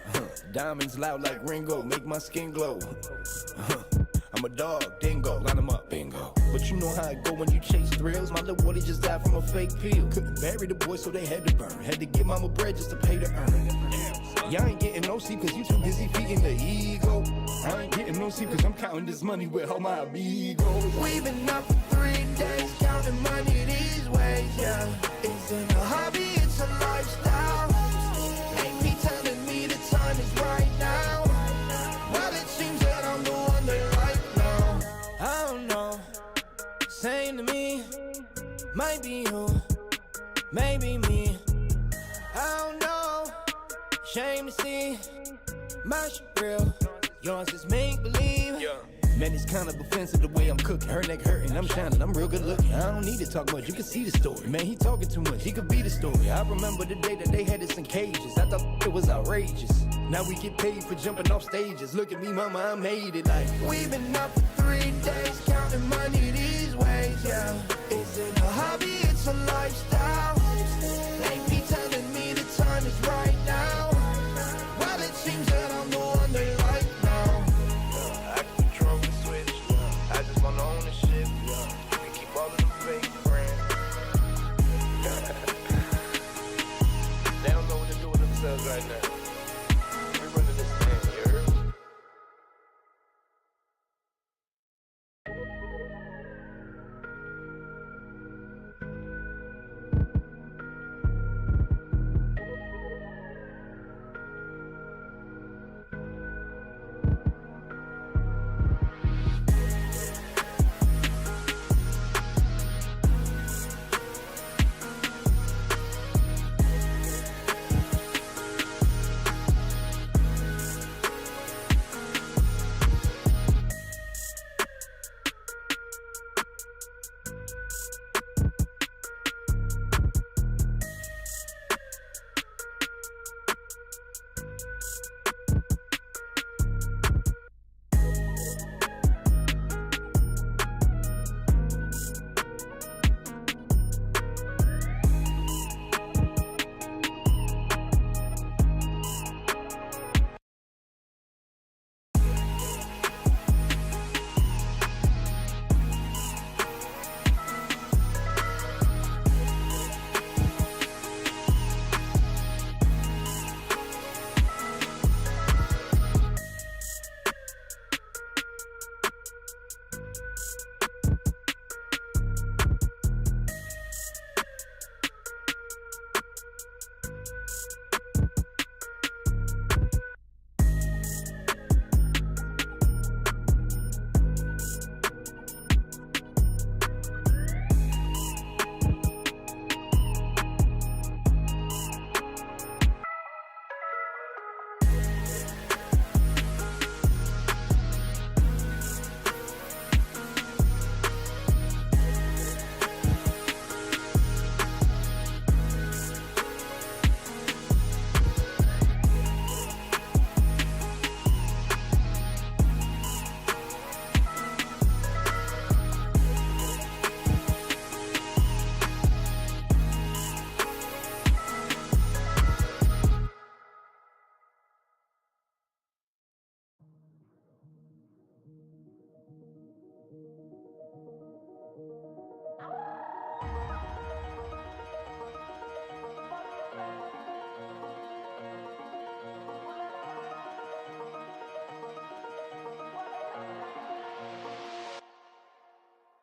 Diamonds loud like Ringo, make my skin glow. I'm a dog, dingo, line them up, bingo. But you know how it go when you chase thrills. My little boy just died from a fake pill. Couldn't bury the boy, so they had to burn. Had to give mama bread just to pay to earn. Y'all ain't getting no sleep cause you too busy feeding the ego. I ain't getting no sleep cause I'm counting this money with all my amigos. We've been up for 3 days, counting money these ways, yeah. Isn't a hobby, it's a lifestyle. Ain't me telling me the time is right now. Well, it seems that I'm the one they like now. I don't know, same to me. Might be you, maybe me. I don't know, shame to see. My shit real, yours is make-believe. Man, it's kind of offensive the way I'm cooking. Her neck hurting, I'm shining, I'm real good looking. I don't need to talk much, you can see the story. Man, he talking too much, he could be the story. I remember the day that they had us in cages. I thought it was outrageous. Now we get paid for jumping off stages. Look at me, mama, I made it like. We've been up for 3 days, counting money these ways, yeah. Isn't a hobby, it's a lifestyle. Ain't me telling me the time is right now. Well, it seems that I'm the one they like now. I can control the switch, I just want ownership. You can keep all of them fake friends. They don't know what to do with themselves right now. We're running this thing, you heard?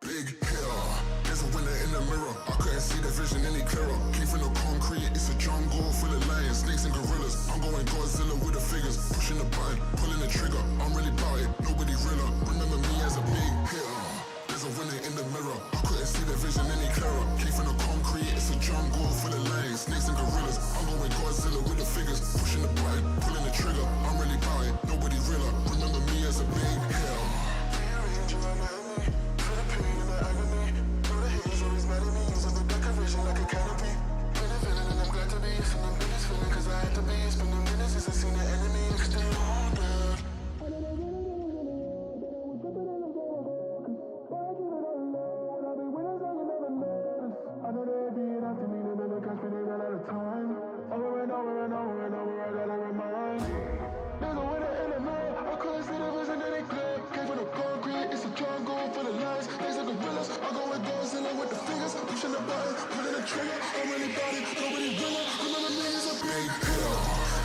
Big hitter, there's a winner in the mirror. I couldn't see the vision any clearer. Came from the concrete, it's a jungle full of lions, snakes and gorillas. I'm going Godzilla with the figures, pushing the button, pulling the trigger. I'm really about it, nobody realer. Remember me as a big hitter. There's a winner in the mirror. I couldn't see the vision any clearer. Came from the concrete, it's a jungle full of lions, snakes pushing the button, pulling the trigger. I'm really about it, nobody winner. Remember me as a big hitter.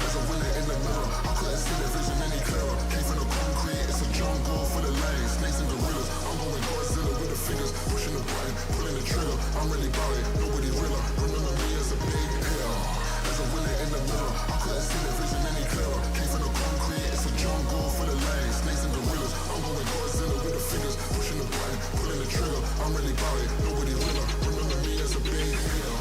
There's a winner in the mirror. I couldn't see the vision any clearer. Came from the concrete, it's a jungle full of lions, snakes and gorillas. I'm going Godzilla with the fingers, pushing the button, pulling the trigger. I'm really about it, nobody winner. Remember me as a big hitter. There's a winner in the mirror. I couldn't see the vision any clearer. Came from the concrete, it's a jungle full of lions, snakes and gorillas. I'm going Godzilla with the fingers, pushing the button, pulling the trigger. I'm really about it, nobody winner. Remember me as a big hitter.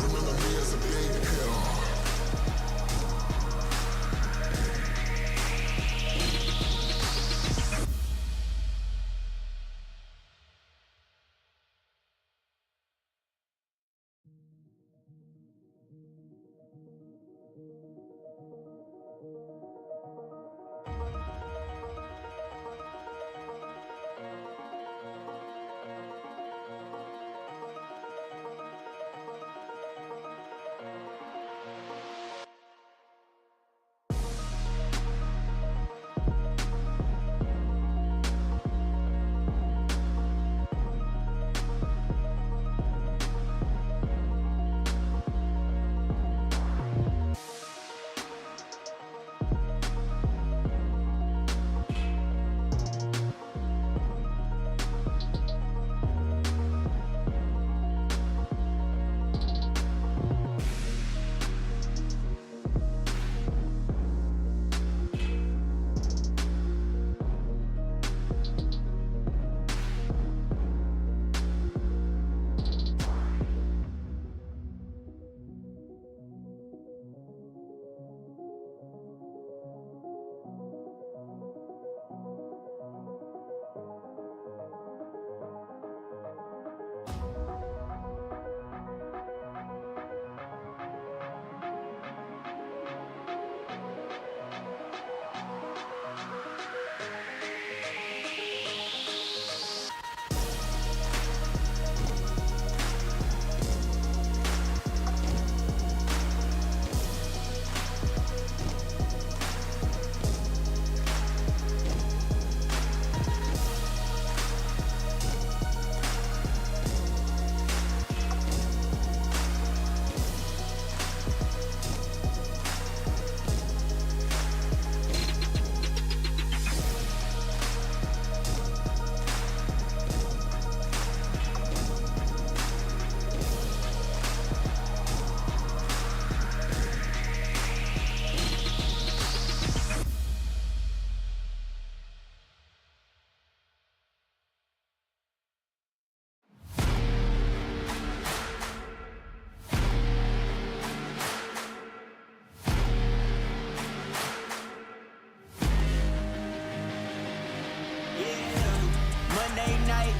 Remember me as a big hitter.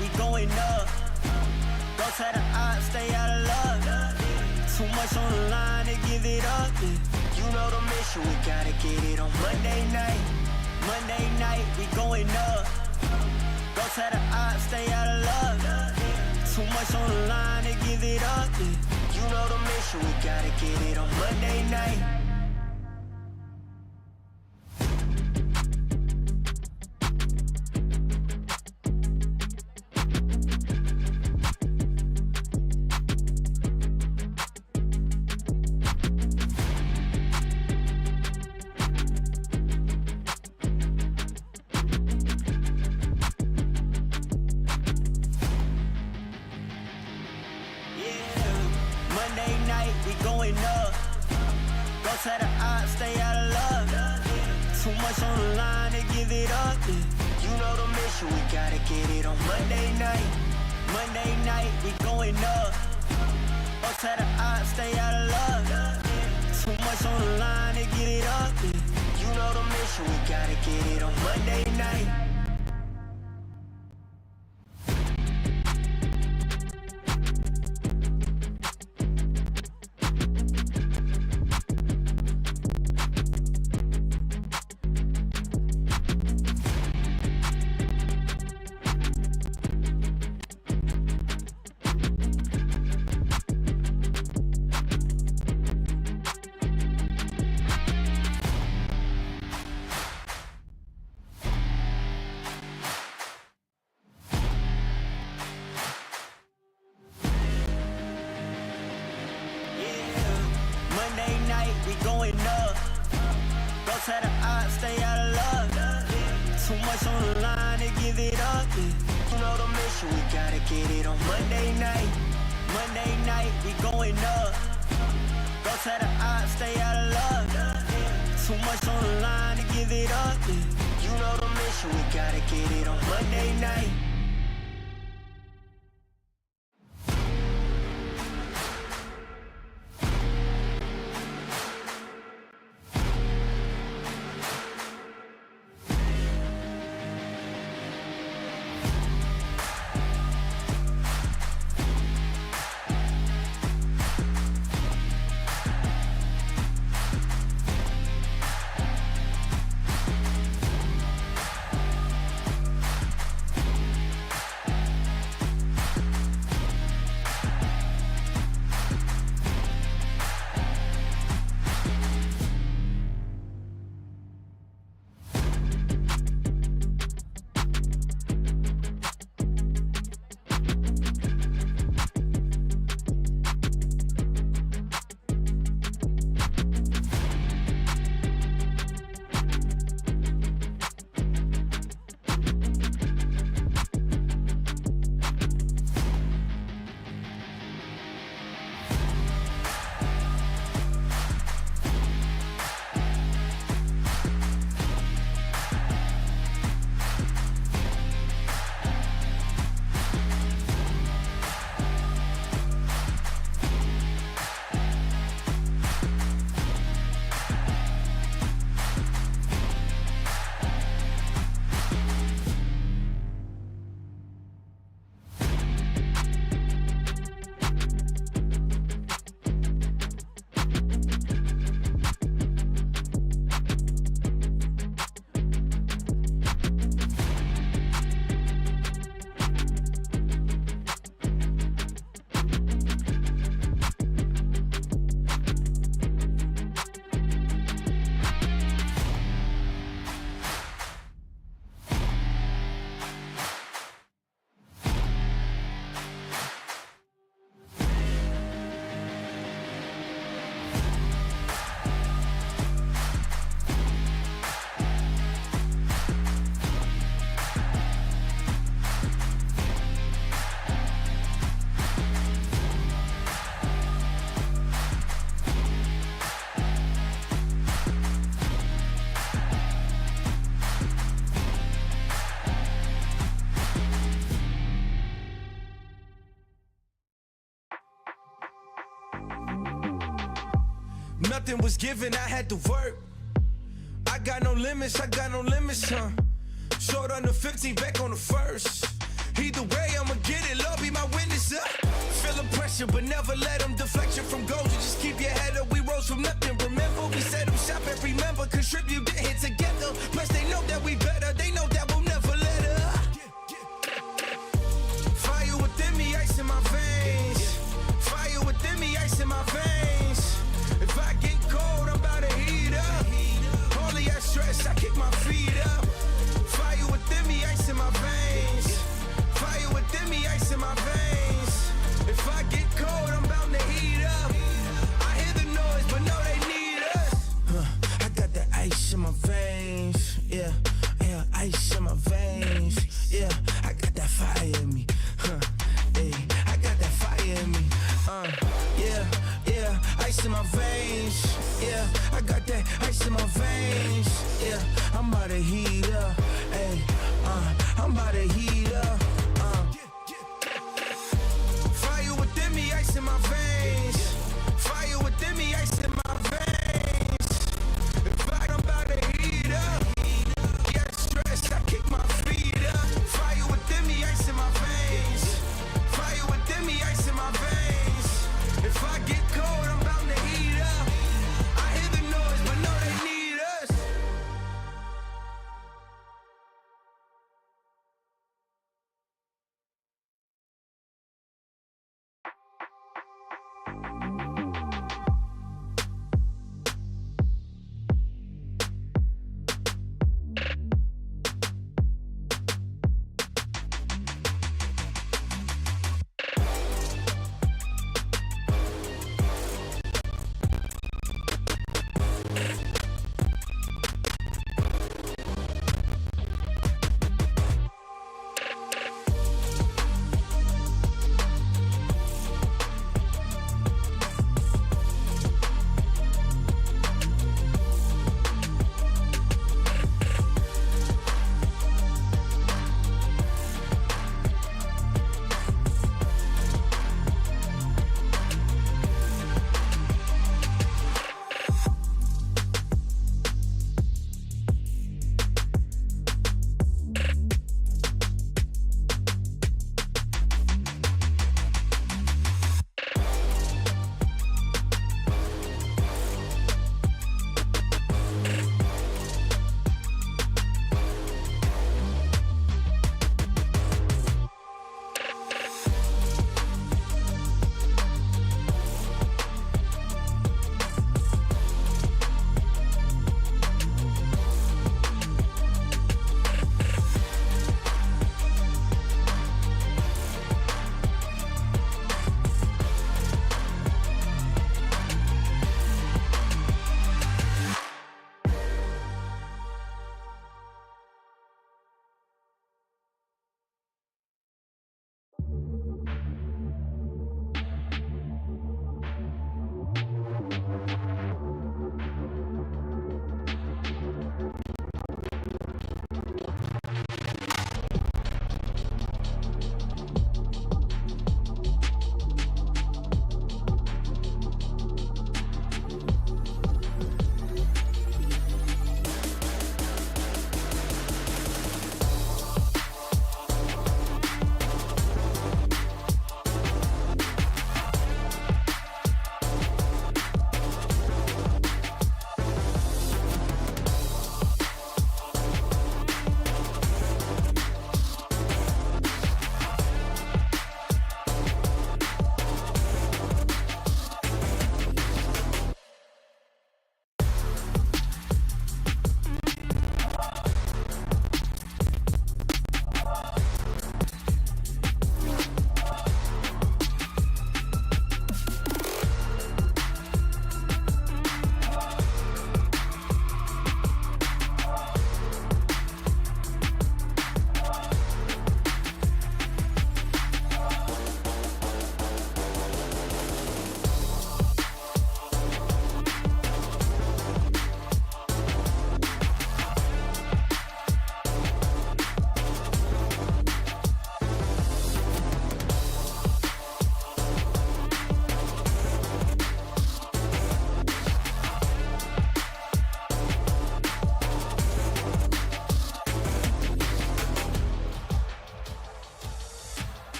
we going up. Go tell the odds, stay out of luck. Too much on the line to give it up. You know the mission, we gotta get it on Monday night. Monday night, we going up. Go tell the odds, stay out of luck. Too much on the line to give it up. You know the mission, we gotta get it on Monday night. Tell the odds, stay out of luck. Too much on the line to give it up. You know the mission, we gotta get it on Monday night. Monday night, we going up. Tell the odds, stay out of luck. Too much on the line to get it up. You know the mission, we gotta get it on Monday night. Too much on the line to give it up. Yeah. You know the mission, we gotta get it on Monday night. Monday night, we going up. Go to the odds, stay out of luck. Too much on the line to give it up. Yeah. You know the mission, we gotta get it on Monday night. Nothing was given, I had to work. I got no limits, huh? Short on the 15, back on the first. Either way, I'ma get it, Lord be my witness, Feeling pressure, but never let them deflect you from goals. You just keep your head up, we rose from nothing. Remember, we set them shop and remember, contribute, get hit together. Plus, they know that we better, they know that we'll never let up. Fire within me, ice in my veins. Fire within me, ice in my veins. If I get cold, I'm about to heat up. Only I stress, I kick my feet up. Fire within me, ice in my veins. Fire within me, ice in my veins. If I get cold, I'm bound to heat up. I hear the noise, but no, they need us. I got that ice in my veins. Yeah, ice in my veins. Yeah, I got that fire in me. Hey, I got that fire in me. Yeah, ice in my veins. Yeah, I got that ice in my veins. Yeah, I'm about to heat up. Hey, I'm about to heat up. Fire within me, ice in my veins. Fire within me, ice in my veins. If I'm about to heat up, yeah, stress, I kick my feet up. Fire within me, ice in my veins.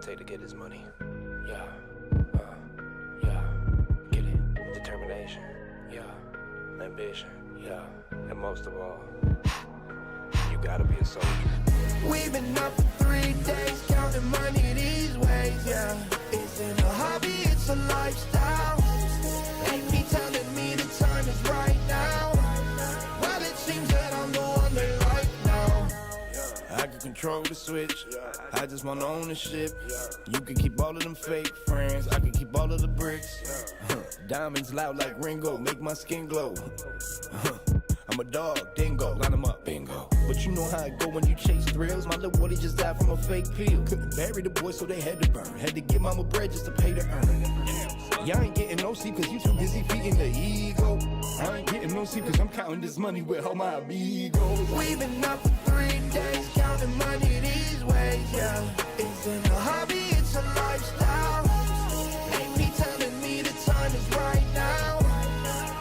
take to get his money. Yeah, yeah, get it. Determination, yeah. Ambition, yeah. And most of all, you gotta be a soldier. We've been up for 3 days, counting money these ways, yeah. Isn't a hobby, it's a lifestyle. Ain't me telling me the time is right now. Well, it seems that I'm the one they like now. I can control the switch, I just want ownership. You can keep all of them fake friends, I can keep all of the bricks. Diamonds loud like Ringo, make my skin glow. I'm a dog, dingo, line 'em up, bingo. But you know how it go when you chase thrills. My little Woody just died from a fake pill. Couldn't bury the boy, so they had to burn. Had to give mama bread just to pay to earn. Y'all ain't getting no sleep cause you too busy feeding the ego. I ain't getting no sleep cause I'm counting this money with all my amigos. We've been up for 3 days, counting money these ways, yeah. Isn't a hobby, it's a lifestyle. Ain't me telling me the time is right now.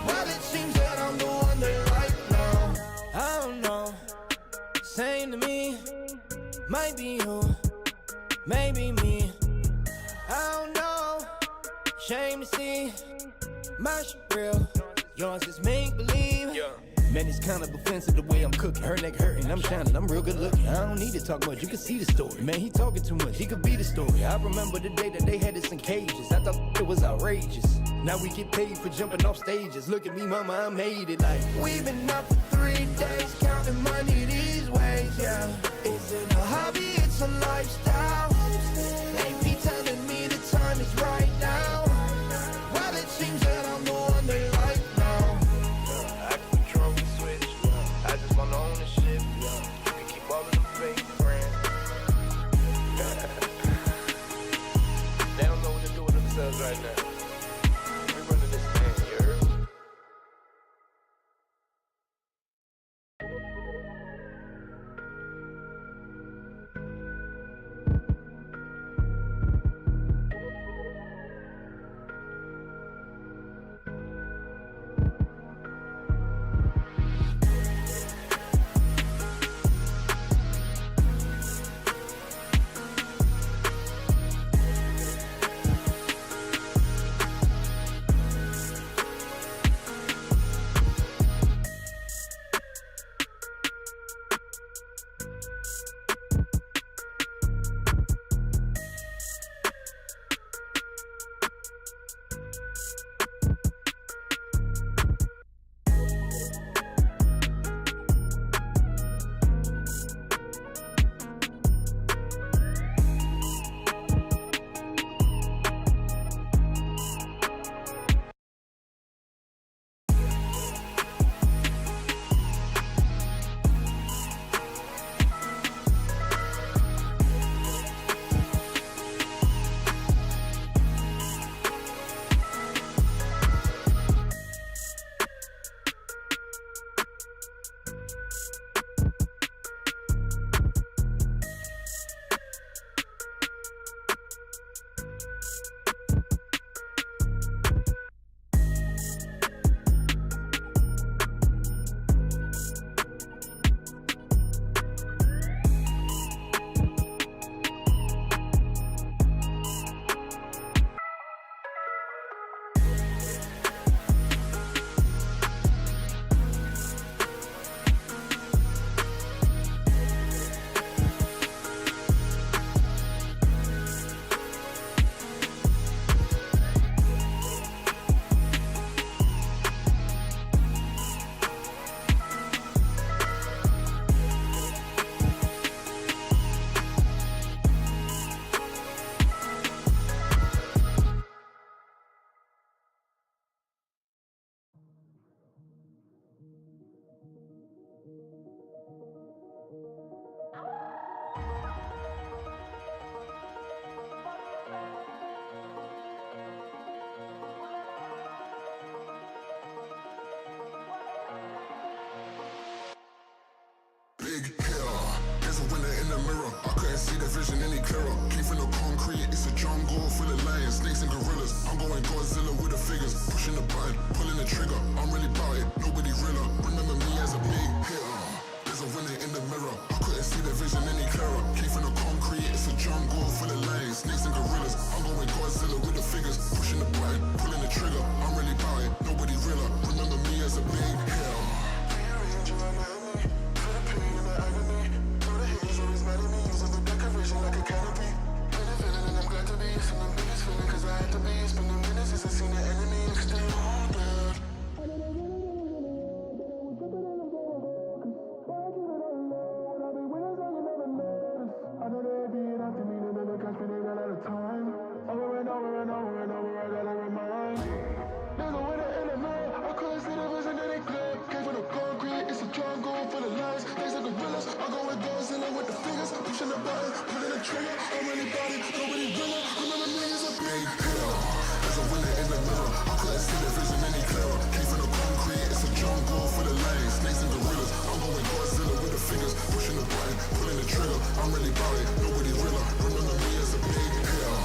Well, it seems that I'm the one they like now. I don't know, same to me. Might be you, maybe me. I don't know, shame to see. My shit real, yours is make believe. Man, it's kind of offensive the way I'm cooking. Her neck hurting, I'm shining, I'm real good looking. I don't need to talk much, you can see the story. Man, he talking too much, he could be the story. I remember the day that they had us in cages. I thought it was outrageous. Now we get paid for jumping off stages. Look at me, mama, I made it like. We've been up for 3 days, counting money these ways, yeah. Isn't a hobby, it's a lifestyle. Ain't me telling me the time is right now. Well, it seems that I'm the one they like now. I can control the switch, I just want ownership. You can keep all of them fake friends. They don't know what to do with themselves right now. We running this thing, you heard? see the vision any clearer. Came from the concrete, it's a jungle full of lions, snakes and gorillas. I'm going Godzilla with the fingers, pushing the button, pulling the trigger. I'm really about it, nobody realer. Remember me as a big hitter,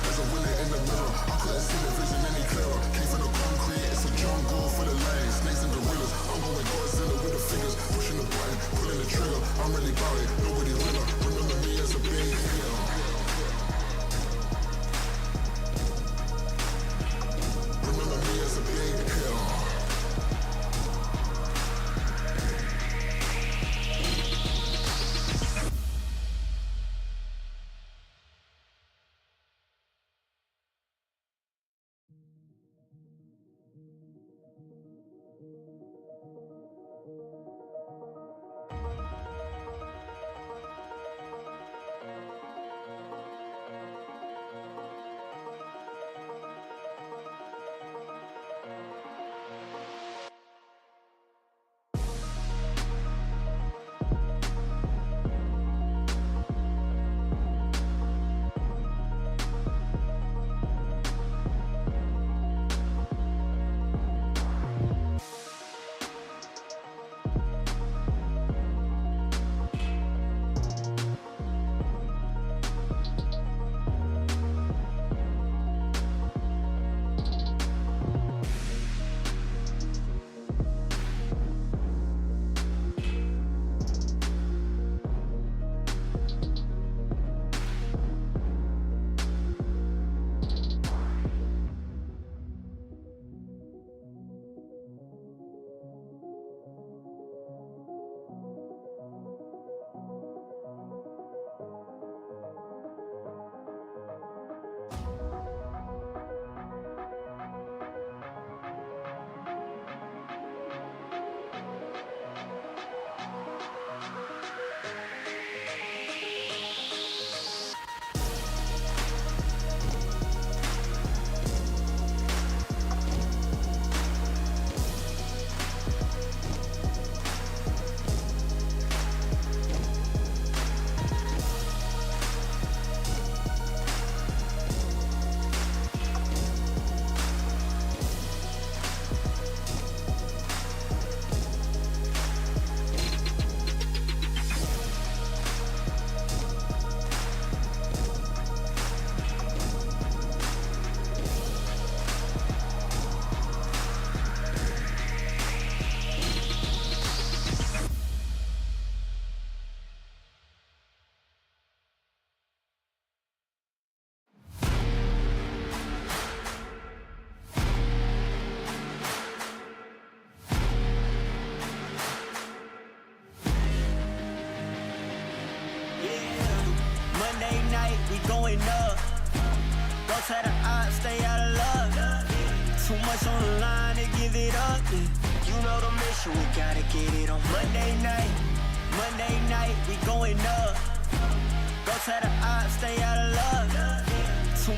as a winner in the mirror. I couldn't see the vision any clearer. Came from the concrete, it's a jungle full of lions, snakes and gorillas. I'm going Godzilla with the fingers, pushing the button, pulling the trigger. I'm really about it, nobody realer. Remember me as a big hitter. Remember me as a big hitter. going up. Don't tell the odds, stay out of luck. Too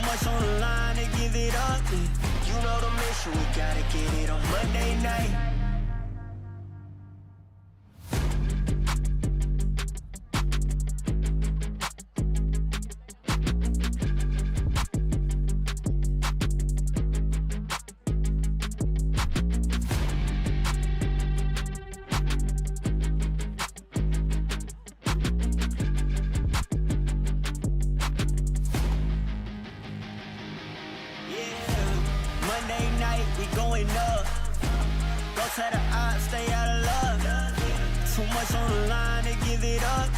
much on the line to give it up.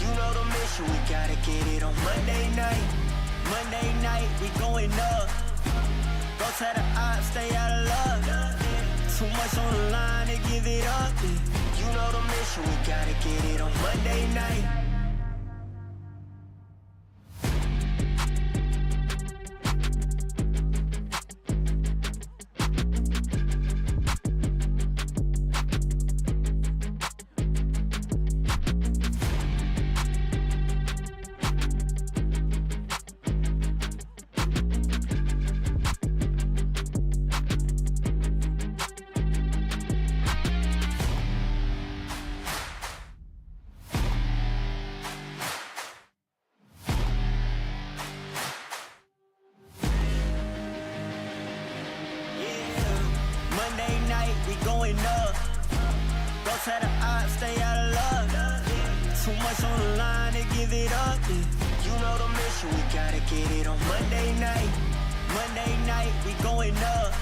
You know the mission, we gotta get it on Monday night. Monday night, we going up. Don't tell the odds, stay out of luck. Too much on the line to give it up. You know the mission, we gotta get it on Monday night. we going up. Go tell the odds, stay out of luck. Too much on the line to give it up. You know the mission, we gotta get it on Monday night. Monday night, we going up.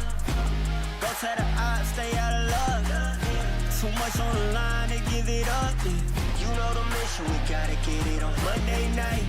Go tell the odds, stay out of luck. Too much on the line to give it up. You know the mission, we gotta get it on Monday night.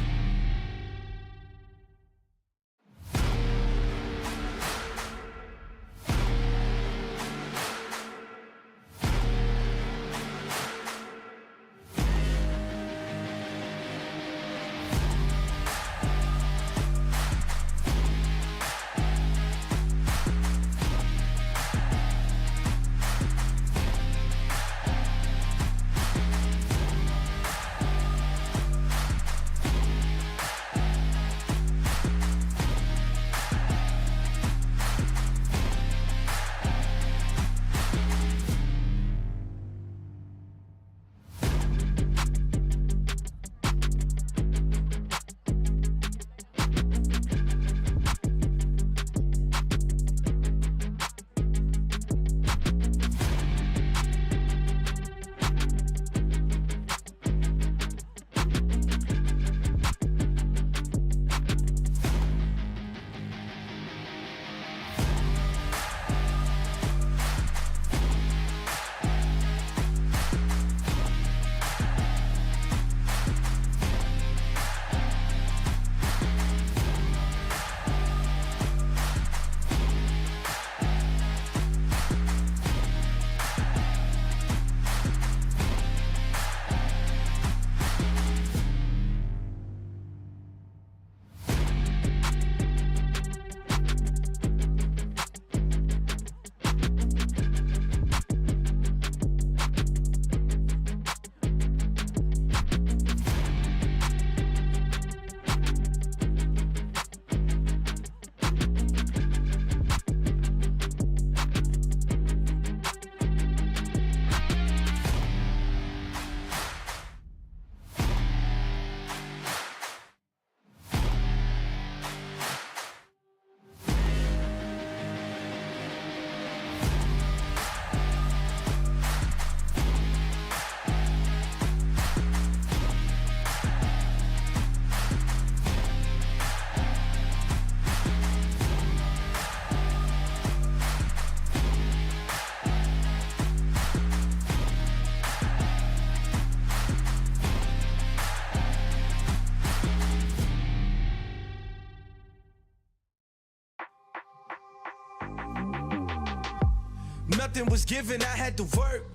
Nothing was given, I had to work.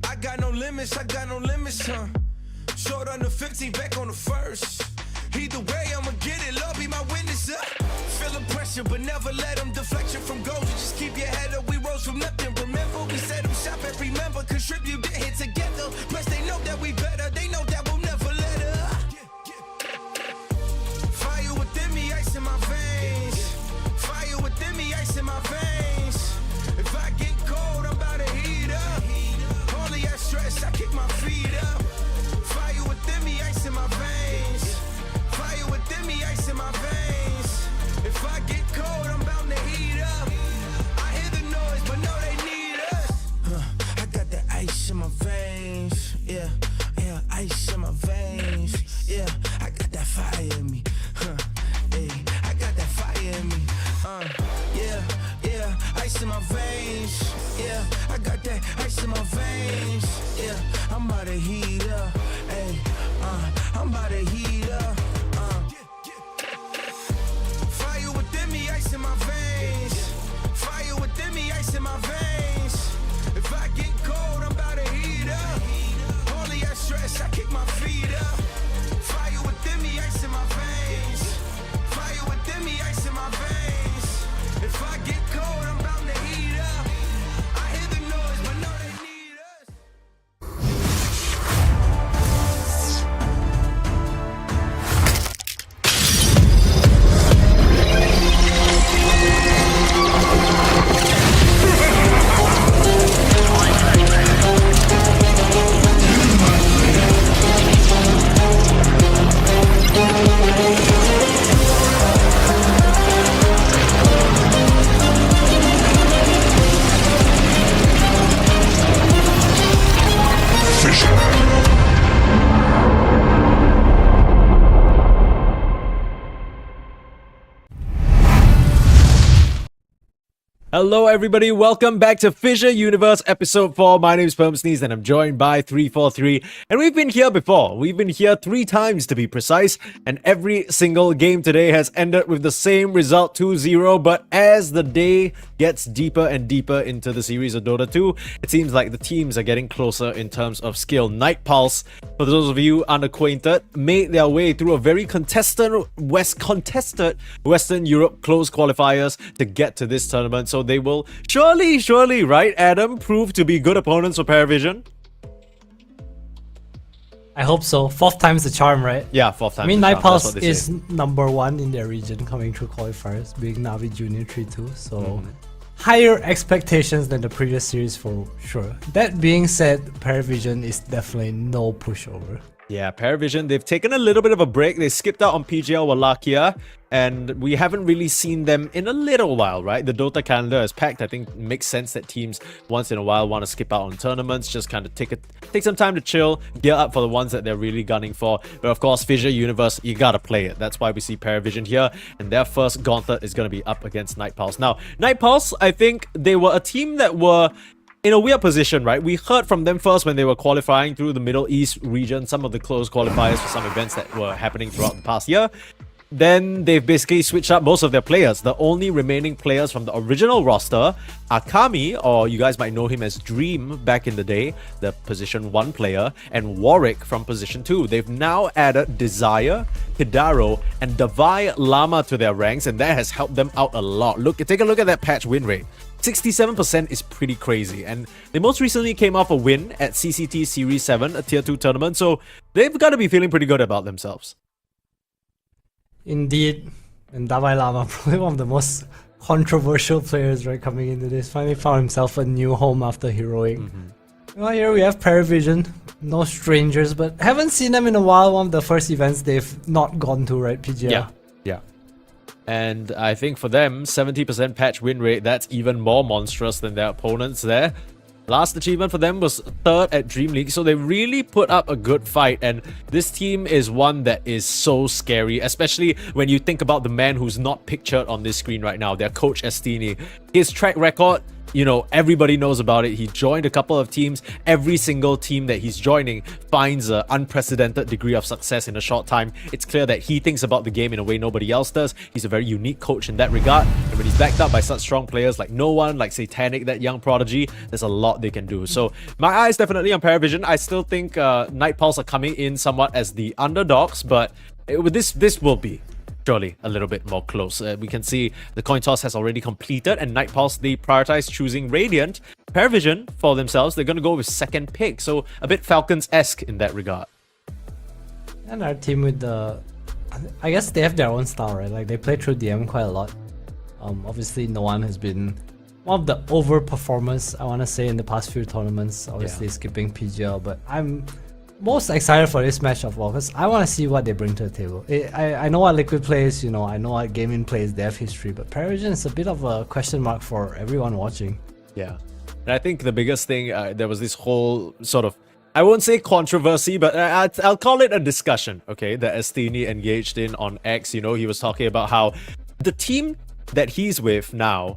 I got no limits, huh? Short on the 15, back on the first. Either way, I'ma get it, Lord be my witness, Feeling pressure, but never let them deflect you from goals. You just keep your head up, we rose from nothing. Remember, we set them shop every member, contribute, get hit together. Plus, they know that we better, they know that we'll never let up. Fire within me, ice in my veins. Fire within me, ice in my veins. If I get cold, I'm about to heat up. Only at stress, I kick my feet up. Fire within me, ice in my veins. Fire within me, ice in my veins. If I get cold, I'm bound to heat up. I hear the noise, but no, they need us. I got that ice in my veins. Yeah, yeah, ice in my veins. Yeah, I got that fire in me. Hey, I got that fire in me. Yeah, yeah, ice in my veins. Yeah, I got that ice in my veins. Yeah, I'm about to heat up. Hey, I'm about to heat up. Fire within me, ice in my veins. Fire within me, ice in my veins. If I get cold, I'm about to heat up. Only at stress, I kick my feet up. Fire within me, ice in my veins. Fire within me, ice in my veins. If I get cold, I'm bound to heat up. I hear the noise, but no, they need us. Hello, everybody. Welcome back to FISSURE Universe Episode 4. My name is Bo3 and I'm joined by 343. And we've been here before. We've been here 3 times to be precise. And every single game today has ended with the same result, 2-0. But as the day gets deeper and deeper into the series of Dota 2, it seems like the teams are getting closer in terms of skill. Night Pulse, for those of you unacquainted, made their way through a very contested Western Europe close qualifiers to get to this tournament. So they will surely, right, Adam, prove to be good opponents for PARIVISION? I hope so. 4th time's the charm, right? Yeah, 4th time. I mean, Night Pulse is #1 in their region coming through qualifiers, being Navi Junior 3-2. So higher expectations than the previous series for sure. That being said, PARIVISION is definitely no pushover. Yeah, PARIVISION, they've taken a little bit of a break. They skipped out on PGL Wallachia, and we haven't really seen them in a little while, right? The Dota calendar is packed. I think it makes sense that teams once in a while want to skip out on tournaments, just kind of take some time to chill, gear up for the ones that they're really gunning for. But of course, FISSURE Universe, you gotta play it. That's why we see PARIVISION here, and their first gauntlet is going to be up against Night Pulse. Now, Night Pulse, I think they were a team that were in a weird position, right? We heard from them first when they were qualifying through the Middle East region, some of the close qualifiers for some events that were happening throughout the past year. Then they've basically switched up most of their players. The only remaining players from the original roster are Kami, or you guys might know him as Dream back in the day, the position 1 player, and Warwick from position 2. They've now added Desire, Hidaro, and Davai Lama to their ranks, and that has helped them out a lot. Take a look at that patch win rate. 67% is pretty crazy, and they most recently came off a win at CCT Series 7, a Tier 2 tournament, so they've got to be feeling pretty good about themselves. Indeed, and Davai Lama, probably one of the most controversial players, right, coming into this. Finally found himself a new home after Heroic. Well, here we have PARIVISION, no strangers, but haven't seen them in a while. One of the first events they've not gone to, right, PGL? Yeah. And I think for them, 70% patch win rate, that's even more monstrous than their opponents there. Last achievement for them was 3rd at Dream League, so they really put up a good fight, and this team is one that is so scary, especially when you think about the man who's not pictured on this screen right now, their coach Estini. His track record, you know, everybody knows about it. He joined a couple of teams. Every single team that he's joining finds an unprecedented degree of success in a short time. It's clear that he thinks about the game in a way nobody else does. He's a very unique coach in that regard. And when he's backed up by such strong players like No One, like Satanic, that young prodigy, there's a lot they can do. So my eyes definitely on PARIVISION. I still think Night Pulse are coming in somewhat as the underdogs, but this will be surely a little bit more close. We can see the coin toss has already completed, and Night Pulse, they prioritize choosing Radiant. PARIVISION, for themselves, they're going to go with 2nd pick, so a bit Falcons-esque in that regard. And our team with the... I guess they have their own style, right? Like, they play through DM quite a lot. Obviously, No One has been one of the overperformers, I want to say, in the past few tournaments. Obviously, skipping PGL, but I'm most excited for this match of all because I want to see what they bring to the table. I know what Liquid plays, you know, I know what Gaimin plays, they have history, but PARIVISION is a bit of a question mark for everyone watching. Yeah, and I think the biggest thing, there was this whole sort of, I won't say controversy, but I'll call it a discussion, okay, that Estini engaged in on X. You know, he was talking about how the team that he's with now,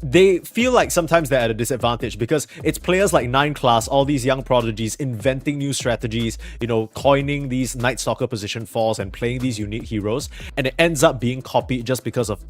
they feel like sometimes they're at a disadvantage because it's players like 9class, all these young prodigies inventing new strategies, you know, coining these Night Stalker position 4s and playing these unique heroes, and it ends up being copied just because of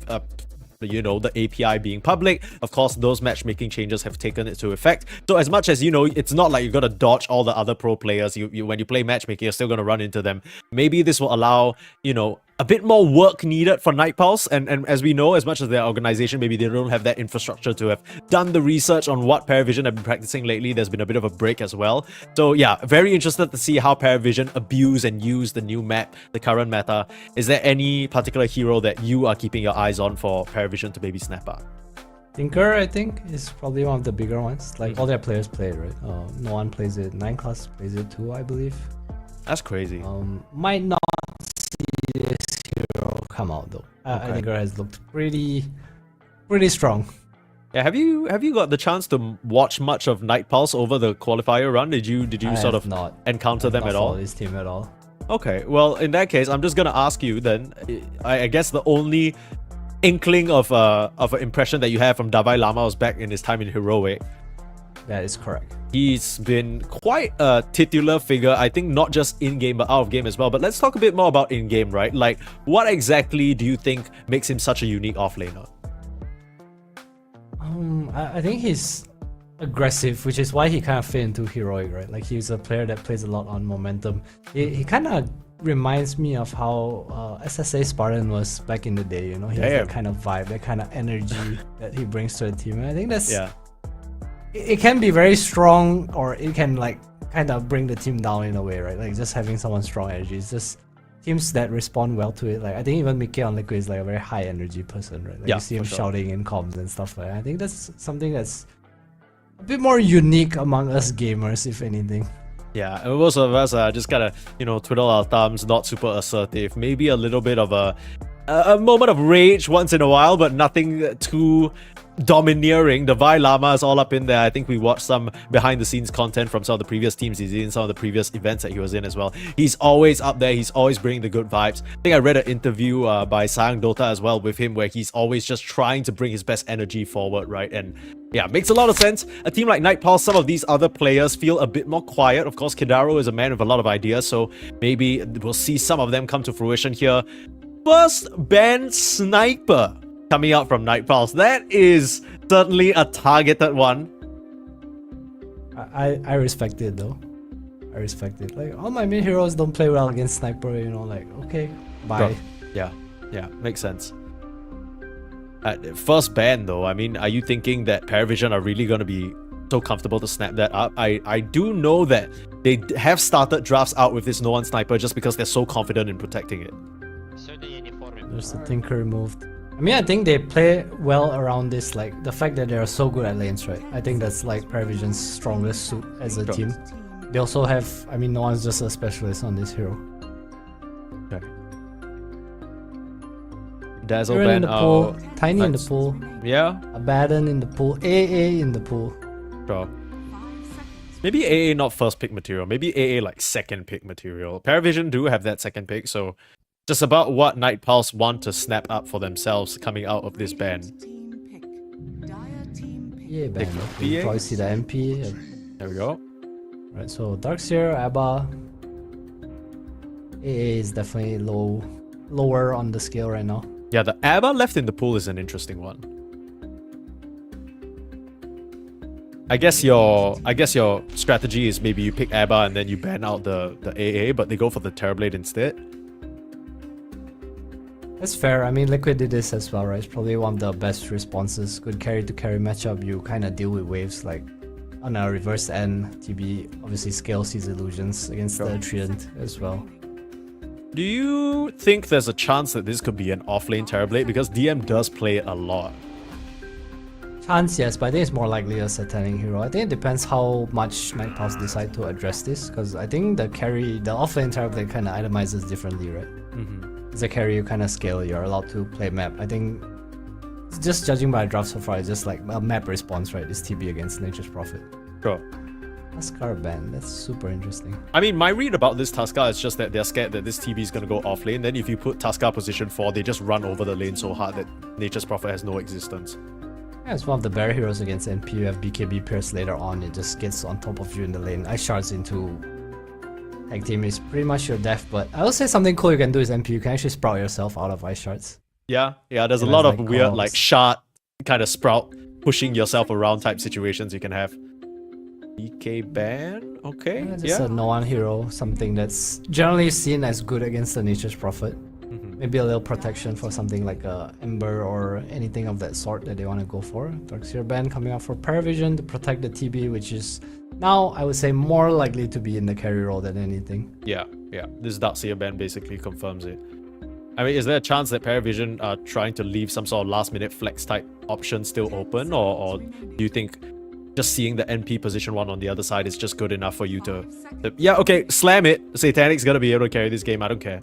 you know, the API being public. Of course, those matchmaking changes have taken it to effect. So as much as, you know, it's not like you're gonna dodge all the other pro players, when you play matchmaking, you're still gonna run into them. Maybe this will allow, you know, a bit more work needed for Night Pulse, and as we know, as much as their organization, maybe they don't have that infrastructure to have done the research on what PARIVISION have been practicing lately. There's been a bit of a break as well. So yeah, very interested to see how PARIVISION abuse and use the new map, the current meta. Is there any particular hero that you are keeping your eyes on for PARIVISION to maybe snap up? Tinker, I think, is probably one of the bigger ones. Like, all their players play it, right? No One plays it, 9class plays it too, I believe. That's crazy. Might not see this hero come out though. I think it has looked pretty strong. Yeah, have you got the chance to watch much of Night Pulse over the qualifier run? Did you sort of not encounter them at all? This team at all. Okay, well in that case, I'm just gonna ask you then. I guess the only inkling of an impression that you have from Davai Lamaos back in his time in Heroic. That is correct. He's been quite a titular figure, I think not just in-game but out-of-game as well. But let's talk a bit more about in-game, right? Like, what exactly do you think makes him such a unique offlaner? I think he's aggressive, which is why he kind of fit into Heroic, right? Like, he's a player that plays a lot on momentum. He kind of reminds me of how SSA Spartan was back in the day, you know? He has that kind of vibe, that kind of energy that he brings to the team. And I think that's... Yeah. It can be very strong, or it can like kind of bring the team down in a way, right? Like just having someone strong energy. It's just teams that respond well to it. Like I think even Mickey on Liquid is like a very high energy person, right? Like you see him shouting in comms and stuff like that. I think that's something that's a bit more unique among us gamers, if anything. Yeah, and most of us just gotta, twiddle our thumbs, not super assertive. Maybe a little bit of a moment of rage once in a while, but nothing too domineering. The Vi Lama is all up in there. I think we watched some behind the scenes content from some of the previous teams he's in, some of the previous events that he was in as well. He's always up there. He's always bringing the good vibes. I think I read an interview by Sayang Dota as well with him where he's always just trying to bring his best energy forward, right? And yeah, makes a lot of sense. A team like Nightpulse, some of these other players feel a bit more quiet. Of course, Kidaro is a man with a lot of ideas, so maybe we'll see some of them come to fruition here. First ban Sniper coming out from Nightpulse. That is certainly a targeted one. I respect it though. I respect it. Like all my main heroes don't play well against Sniper, like okay, bye. Yeah, makes sense. First ban though, I mean, are you thinking that PARIVISION are really going to be so comfortable to snap that up? I do know that they have started drafts out with this no-one Sniper just because they're so confident in protecting it. There's the Tinker removed. I mean, I think they play well around this, like the fact that they are so good at lanes, right? I think that's like PARIVISION's strongest suit as a team. They also have, I mean, no one's just a specialist on this hero. Okay. Dazzle Aaron ban in the pool, out. Tiny in the pool, Yeah. Abaddon in the pool, AA in the pool. Sure. Maybe AA not first pick material. Maybe AA like second pick material. PARIVISION do have that second pick, so just about what Nightpulse want to snap up for themselves coming out of this ban. Yeah, ban. You probably see the MP. There we go. Right, so Darkseer, Abba. AA is definitely lower on the scale right now. Yeah, the ABBA left in the pool is an interesting one. I guess your strategy is maybe you pick ABBA and then you ban out the AA, but they go for the Terrorblade instead. That's fair. I mean, Liquid did this as well, right? It's probably one of the best responses. Good carry to carry matchup. You kind of deal with waves like on a reverse end. TB obviously scales his illusions against the Treant as well. Do you think there's a chance that this could be an offlane Terrorblade? Because DM does play it a lot. Chance, yes, but I think it's more likely a Satanic hero. I think it depends how much Nightpulse decide to address this, because I think the offlane Terrorblade kind of itemizes differently, right? As a carry, you kind of scale, you're allowed to play map. I think, just judging by draft so far, it's just like a map response, right? It's TB against Nature's Prophet. Sure. Tuskar ban, that's super interesting. I mean, my read about this Tuskar is just that they're scared that this TB is going to go off lane. Then if you put Tuskar position 4, they just run over the lane so hard that Nature's Prophet has no existence. Yeah, it's one of the better heroes against NP. You have BKB Pierce later on, it just gets on top of you in the lane. Ice Shards into tag team is pretty much your death, but I would say something cool you can do is MP. You can actually sprout yourself out of Ice Shards. Yeah, there's a lot of weird like shard kind of sprout pushing yourself around type situations you can have. BK ban? Okay. Just a no-one hero, something that's generally seen as good against the Nature's Prophet. Maybe a little protection for something like a Ember or anything of that sort that they want to go for. Darkseer ban coming out for PARIVISION to protect the TB, which is now, I would say, more likely to be in the carry role than anything. Yeah. This Darkseer ban basically confirms it. I mean, is there a chance that PARIVISION are trying to leave some sort of last-minute flex type option still open, or do you think just seeing the NP position 1 on the other side is just good enough for you to yeah, okay, slam it. Satanic's gonna be able to carry this game, I don't care.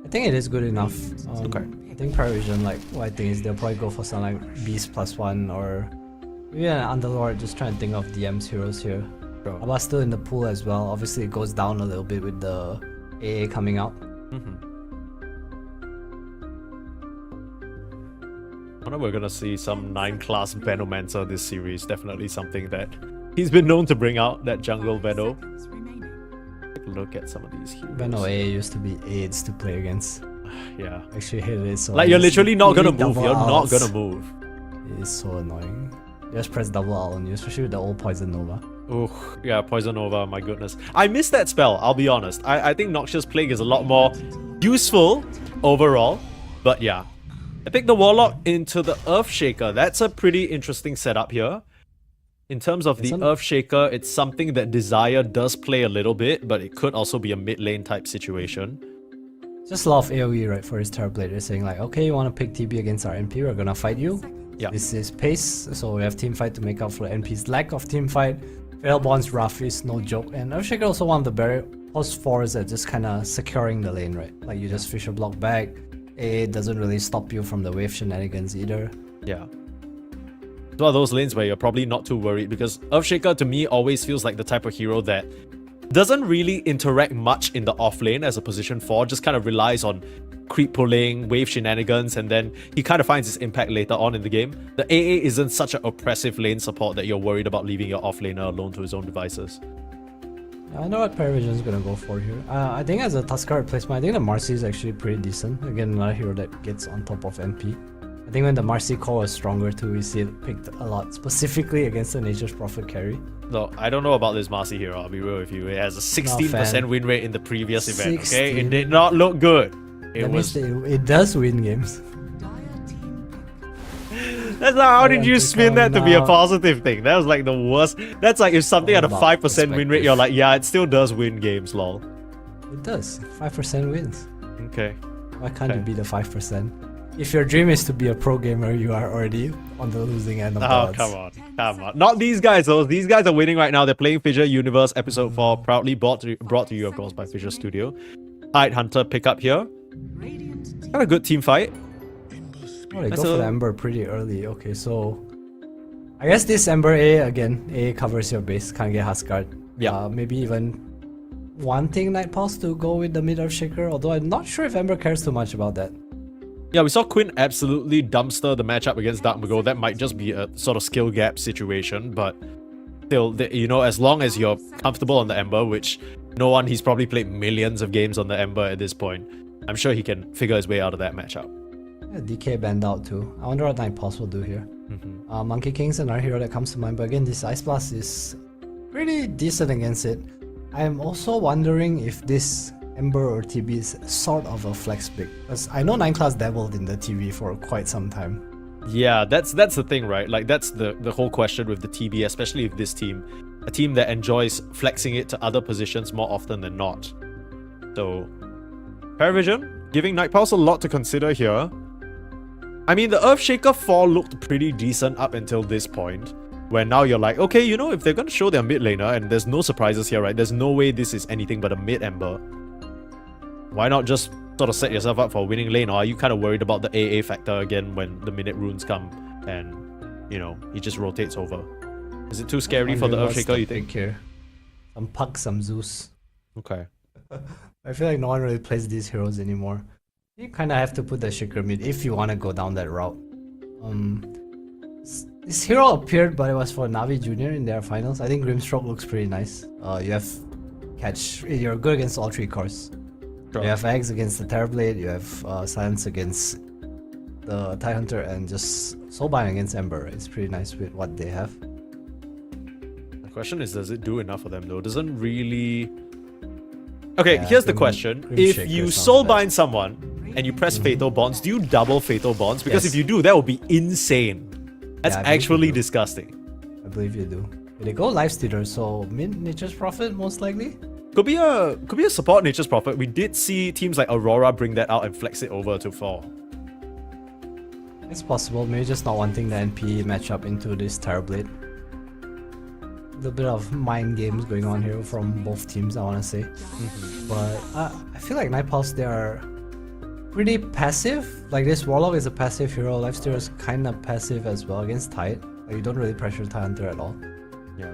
I think it is good enough. Okay. I think PARIVISION, like, what I think is they'll probably go for some like Beast +1 or maybe an Underlord, just trying to think of DM's heroes here. Sure. Abba's still in the pool as well. Obviously, it goes down a little bit with the AA coming out. I know we're gonna see some 9-class Venomancer this series. Definitely something that he's been known to bring out, that jungle Veno. Seconds remaining. Take a look at some of these heroes. Veno A used to be AIDS to play against. Yeah. Actually hate it so Like, you're much. literally not gonna Really move. double You're not outs. gonna move. It is so annoying. Just press double out on you, especially with the old Poison Nova. Ooh, yeah, Poison Nova, my goodness. I missed that spell, I'll be honest. I think Noxious Plague is a lot more useful overall. But yeah. I picked the Warlock into the Earthshaker. That's a pretty interesting setup here. In terms of the Earthshaker, it's something that Desire does play a little bit, but it could also be a mid lane type situation. Just a lot of AoE, right, for his Terrorblade. They're saying like, okay, you want to pick TB against our NP, we're gonna fight you. Yeah. This is pace, so we have team fight to make up for the NP's lack of team fight. Fatal Bond's rough is no joke, and Earthshaker also one of the very +4s that just kind of securing the lane, right? Like you just Fissure block back, it doesn't really stop you from the wave shenanigans either. Yeah. It's one of those lanes where you're probably not too worried, because Earthshaker to me always feels like the type of hero that doesn't really interact much in the off lane as a position 4, just kind of relies on creep pulling, wave shenanigans, and then he kind of finds his impact later on in the game. The AA isn't such an oppressive lane support that you're worried about leaving your off laner alone to his own devices. I know what PARIVISION is gonna go for here. I think as a Tuskar replacement, I think the Marcy is actually pretty decent. Again, another hero that gets on top of NP. I think when the Marcy core was stronger too, we see it picked a lot, specifically against the Nature's Prophet carry. No, I don't know about this Marcy hero, I'll be real with you. It has a 16% win rate in the previous event, okay? It did not look good. That means it does win games. Dire team pick. That's not, how did you to spin that to come be a now. positive thing? That was like the worst. That's like if something All had a about 5% win rate, you're like, yeah, it still does win games, lol. It does. 5% wins. Okay. Why can't Okay. you be the 5%? If your dream is to be a pro gamer, you are already on the losing end of the Oh, odds. come on. Come on. Not these guys, though. These guys are winning right now. They're playing FISSURE Universe Episode 4, proudly brought to you, of course, by FISSURE Studio. Alright, Hunter, pick up here. Radiant Got a good team fight. Oh, they That's go for a- the Ember pretty early. Okay, so I guess this Ember A again. A covers your base. Can't get Huskard. Yeah. Maybe even wanting Night Pulse to go with the mid Earthshaker. Although I'm not sure if Ember cares too much about that. Yeah, we saw Quinn absolutely dumpster the matchup against Dark Magoo. That might just be a sort of skill gap situation, but still, you know, as long as you're comfortable on the Ember, which no one, he's probably played millions of games on the Ember at this point. I'm sure he can figure his way out of that matchup. Yeah, DK banned out too. I wonder what Night Pulse will do here. Mm-hmm. Monkey King's another hero that comes to mind, but again, this Ice Blast is pretty decent against it. I'm also wondering if this Ember or TB is sort of a flex pick, because I know 9 class dabbled in the TV for quite some time. Yeah, that's the thing, right? Like, that's the whole question with the TB, especially with this team. A team that enjoys flexing it to other positions more often than not. So, PARIVISION, giving Night Pulse a lot to consider here. I mean, the Earthshaker 4 looked pretty decent up until this point, where now you're like, okay, you know, if they're gonna show their mid laner, and there's no surprises here, right? There's no way this is anything but a mid Ember. Why not just sort of set yourself up for a winning lane? Or are you kind of worried about the AA factor again when the minute runes come and, you know, he just rotates over? Is it too scary for the Wondering what's Earthshaker, you pick think? here? Some Puck, some Zeus. Okay. I feel like no one really plays these heroes anymore. You kind of have to put the Shaker mid if you want to go down that route. This hero appeared, but it was for Navi Junior in their finals. I think Grimstroke looks pretty nice. You have catch. You're good against all 3 cores. Sure. You have Eggs against the Terrorblade. You have Silence against the Tidehunter, and just Soulbind against Ember. It's pretty nice with what they have. The question is, does it do enough for them though? Doesn't really... Okay, Yeah, here's the Grim- question. Grim If Shaker you sounds soulbind someone and you press Fatal Bonds, do you double Fatal Bonds? Because Yes. if you do, that would be insane. That's Yeah, I believe you actually do. disgusting. I believe you do. They go Lifestealer, so mid Nature's Prophet most likely. Could be a support Nature's Prophet. We did see teams like Aurora bring that out and flex it over to 4. It's possible, maybe just not wanting the NP matchup into this Terrorblade. A little bit of mind games going on here from both teams, I want to say. But I feel like Night Pulse, they are pretty passive. Like this Warlock is a passive hero, Lifestealer is kind of passive as well against Tide. Like you don't really pressure Tidehunter at all. Yeah.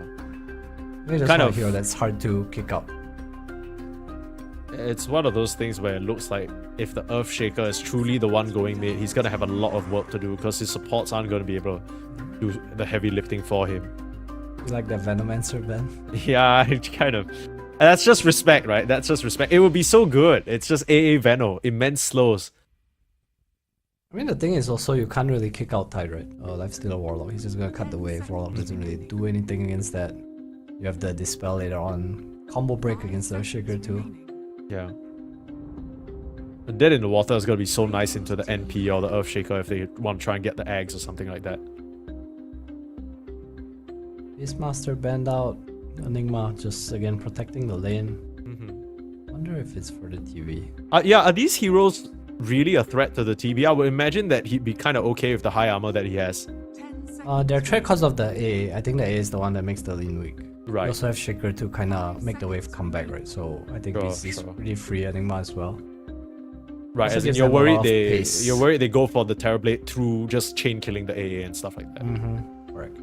Maybe just Kind not of- a hero that's hard to kick up. It's one of those things where it looks like if the Earthshaker is truly the one going mid, he's going to have a lot of work to do because his supports aren't going to be able to do the heavy lifting for him. You like the Venomancer, Ben? Yeah, it kind of. That's just respect, right? That's just respect. It would be so good. It's just AA Veno, immense slows. I mean, the thing is also you can't really kick out Tide, right? Lifestealer Warlock, he's just gonna cut the wave. Warlock doesn't really do anything against that. You have the Dispel later on. Combo break against the Earthshaker too. Yeah. The Dead in the Water is gonna be so nice into the NP or the Earthshaker if they want to try and get the eggs or something like that. Beastmaster banned out. Enigma just again protecting the lane. Wonder if it's for the TV. Yeah, are these heroes really a threat to the TB? I would imagine that he'd be kind of okay with the high armor that he has. They're threat because of the A. I think the A is the one that makes the lane weak. Right. You also have Shaker to kind of make the wave come back, right? So I think he's pretty free Enigma as well. Right, Also as in gives you're them a lot worried of pace. you're worried they go for the Terrorblade through just chain killing the AA and stuff like that. Correct.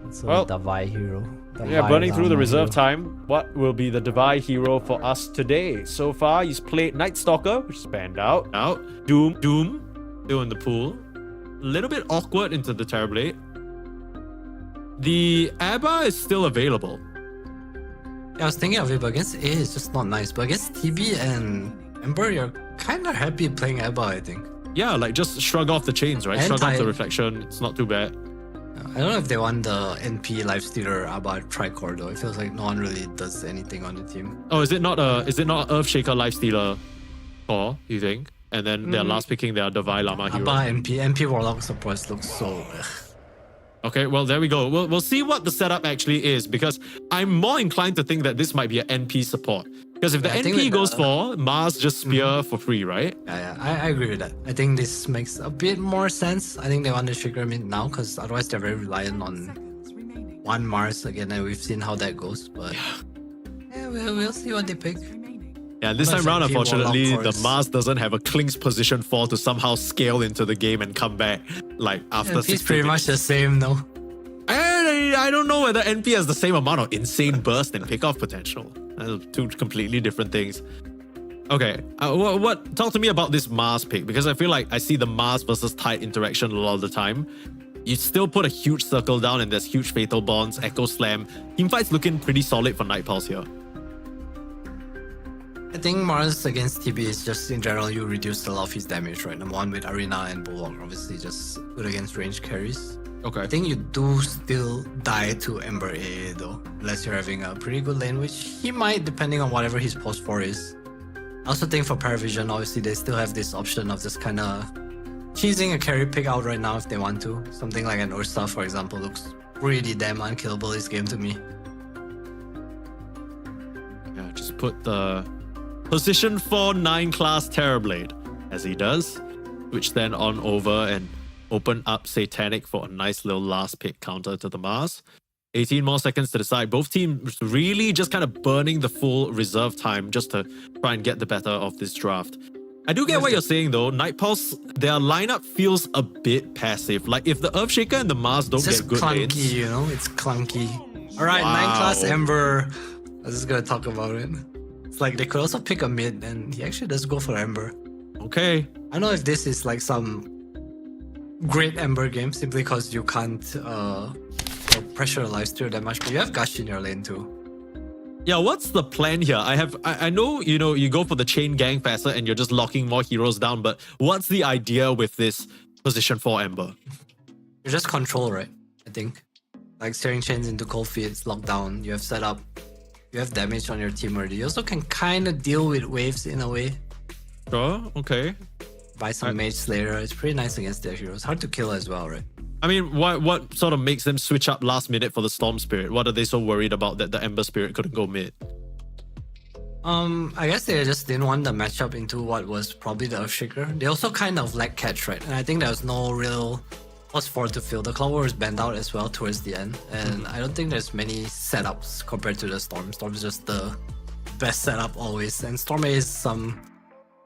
It's a Well, Davai hero. Yeah, Davai burning through the Lama reserve hero. time. What will be the Divide hero for us today? So far, he's played Night Stalker, which is banned out. Doom, still in the pool. A little bit awkward into the Terrorblade. The Abba is still available. Yeah, I was thinking of it, but against A it's just not nice. But against TB and Ember, you're kind of happy playing Abba, I think. Yeah, like just shrug off the chains, right? And Shrug off the Tide. reflection. It's not too bad. I don't know if they want the NP Lifestealer Abba Tricore though. It feels like no one really does anything on the team. Oh, is it not Earthshaker Lifestealer core, you think? And then they're last picking their Divine Lama hero. Abba NP Warlock supports looks so. Okay, well, there we go. We'll see what the setup actually is because I'm more inclined to think that this might be an NP support. Because if the Yeah, I think NP with goes the- for Mars just spear for free, right? Yeah, I agree with that. I think this makes a bit more sense. I think they want to Shaker mid now because otherwise they're very reliant on Seconds remaining. one Mars again, and we've seen how that goes. But yeah, we'll see what they pick. Remaining. Yeah, this time Unless round, NP Warlock unfortunately, the cores. Mars doesn't have a Klink's position 4 to somehow scale into the game and come back like after NP's 60 pretty much the same though. I don't know whether NP has the same amount of insane burst and pickoff potential. Two completely different things. Okay, what? Talk to me about this Mars pick because I feel like I see the Mars versus Tide interaction a lot of the time. You still put a huge circle down and there's huge fatal bonds, echo slam. Teamfight's looking pretty solid for Night Pulse here. I think Mars against TB is just in general you reduce a lot of his damage, right? Number one with Arena and Bulwark, obviously just good against range carries. Okay. I think you do still die to Ember AA though, unless you're having a pretty good lane, which he might depending on whatever his post 4 is. I also think for PARIVISION, obviously they still have this option of just kind of cheesing a carry pick out right now if they want to. Something like an Ursa, for example, looks pretty damn unkillable this game to me. Yeah, just put the position 4 9 class Terrorblade as he does, which then on over and open up Satanic for a nice little last pick counter to the Mars. 18 more seconds to decide. Both teams really just kind of burning the full reserve time just to try and get the better of this draft. I do get what you're saying though. Night Pulse, their lineup feels a bit passive. Like if the Earthshaker and the Mars don't It's just get good clunky, lanes. you know? It's clunky. Alright, Wow. 9 class Ember. I was just gonna talk about it. It's like they could also pick a mid and he actually does go for Ember. Okay. I don't know if this is like some great Ember game simply because you can't pressure a lifesteal that much, but you have Gush in your lane too. Yeah, what's the plan here? I know, you go for the chain gang faster and you're just locking more heroes down, but what's the idea with this position 4 Ember? You just control, right? I think. Like steering chains into cold feet, lockdown, you have setup, you have damage on your team already. You also can kind of deal with waves in a way. Sure, okay. Buy some Mage Slayer, it's pretty nice against their heroes. Hard to kill as well, right? I mean, what sort of makes them switch up last minute for the Storm Spirit? What are they so worried about that the Ember Spirit couldn't go mid? I guess they just didn't want the matchup into what was probably the Earthshaker. They also kind of lack catch, right? And I think there was no real +4 to fill. The Cloud was banned out as well towards the end. And I don't think there's many setups compared to the Storm. Storm is just the best setup always. And Storm A is some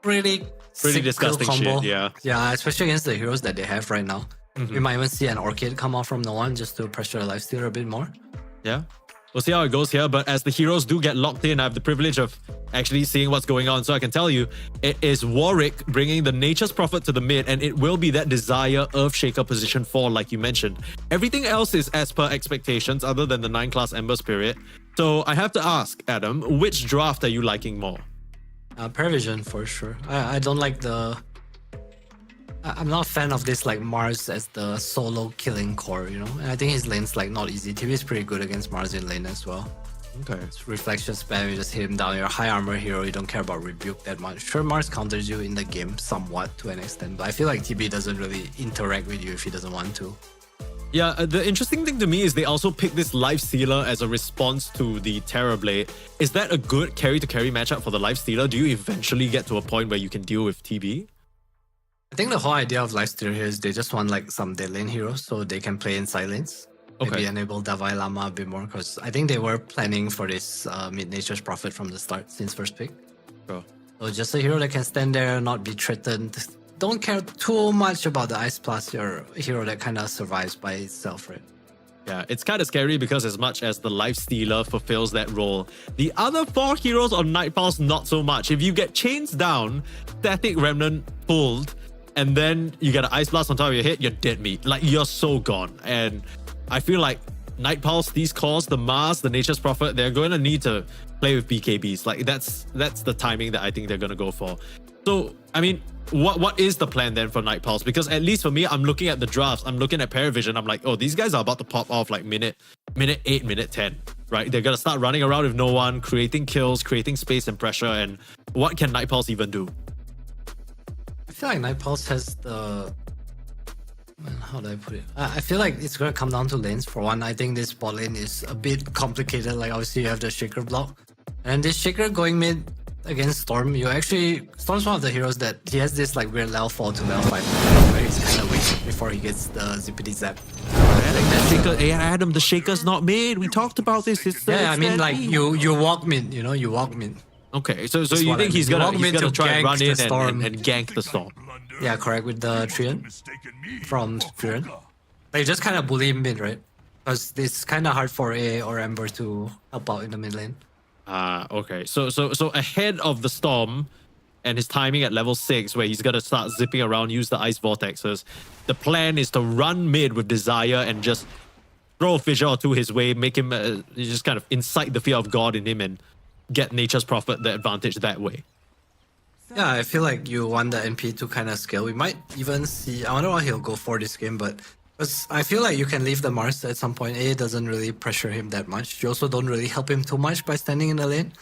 pretty sick disgusting kill combo. shit, yeah. Yeah, especially against the heroes that they have right now. We might even see an Orchid come out from the one just to pressure the Lifestealer a bit more. Yeah. We'll see how it goes here, but as the heroes do get locked in, I have the privilege of actually seeing what's going on. So I can tell you, it is Warwick bringing the Nature's Prophet to the mid, and it will be that Desire Earthshaker position 4, like you mentioned. Everything else is as per expectations, other than the 9-class Ember Spirit. So I have to ask, Adam, which draft are you liking more? PARIVISION for sure. I don't like the... I'm not a fan of this like Mars as the solo killing core, you know? And I think his lane's like not easy. TB is pretty good against Mars in lane as well. Okay. It's reflection spam, you just hit him down. You're a high armor hero, you don't care about rebuke that much. Sure, Mars counters you in the game somewhat to an extent, but I feel like TB doesn't really interact with you if he doesn't want to. Yeah, the interesting thing to me is they also pick this Life Stealer as a response to the Terror Blade. Is that a good carry-to-carry matchup for the Life Stealer? Do you eventually get to a point where you can deal with TB? I think the whole idea of Lifesteal here is they just want like some dead lane heroes so they can play in silence. Okay. Maybe enable Davai Lama a bit more because I think they were planning for this mid-Nature's Prophet from the start since first pick. Sure. So just a hero that can stand there, not be threatened. Don't care too much about the Ice Plus. You're a hero that kind of survives by itself, right? Yeah, it's kind of scary because as much as the Life Stealer fulfills that role, the other 4 heroes on Night Pulse, not so much. If you get chains down, Static Remnant pulled, and then you get an Ice Blast on top of your head, you're dead meat. Like, you're so gone. And I feel like Night Pulse, these cores, the Mars, the Nature's Prophet, they're going to need to play with BKBs. Like, that's the timing that I think they're going to go for. So, I mean, what is the plan then for Night Pulse? Because at least for me, I'm looking at the drafts, I'm looking at PARIVISION, I'm like, oh, these guys are about to pop off like minute 8, minute 10, right? They're going to start running around with no one, creating kills, creating space and pressure, and what can Night Pulse even do? I feel like Night Pulse has the... How do I put it? I feel like it's going to come down to lanes. For one, I think this bot lane is a bit complicated. Like, obviously, you have the Shaker block. And this Shaker going mid against Storm, you actually... Storm's one of the heroes that he has this like weird level 4 to level 5 where he's kind of weak before he gets the zippity zap. Hey, Adam, the Shaker's not mid. We talked about this. Yeah, I mean, like, you walk mid, you know? You walk mid. Okay, so you think he's gonna try and run in and gank the Storm? Yeah, correct, with the Trian from Trian. They just kind of bully him mid, right? Because it's kind of hard for A or Ember to help out in the mid lane. Okay. So ahead of the Storm and his timing at level 6, where he's gonna start zipping around, use the Ice Vortexes, the plan is to run mid with Desire and just throw a fissure or two his way, make him just kind of incite the fear of God in him and get Nature's Prophet the advantage that way. Yeah, I feel like you want the NP to kind of scale. We might even see... I wonder what he'll go for this game, but I feel like you can leave the Mars at some point. A doesn't really pressure him that much. You also don't really help him too much by standing in the lane.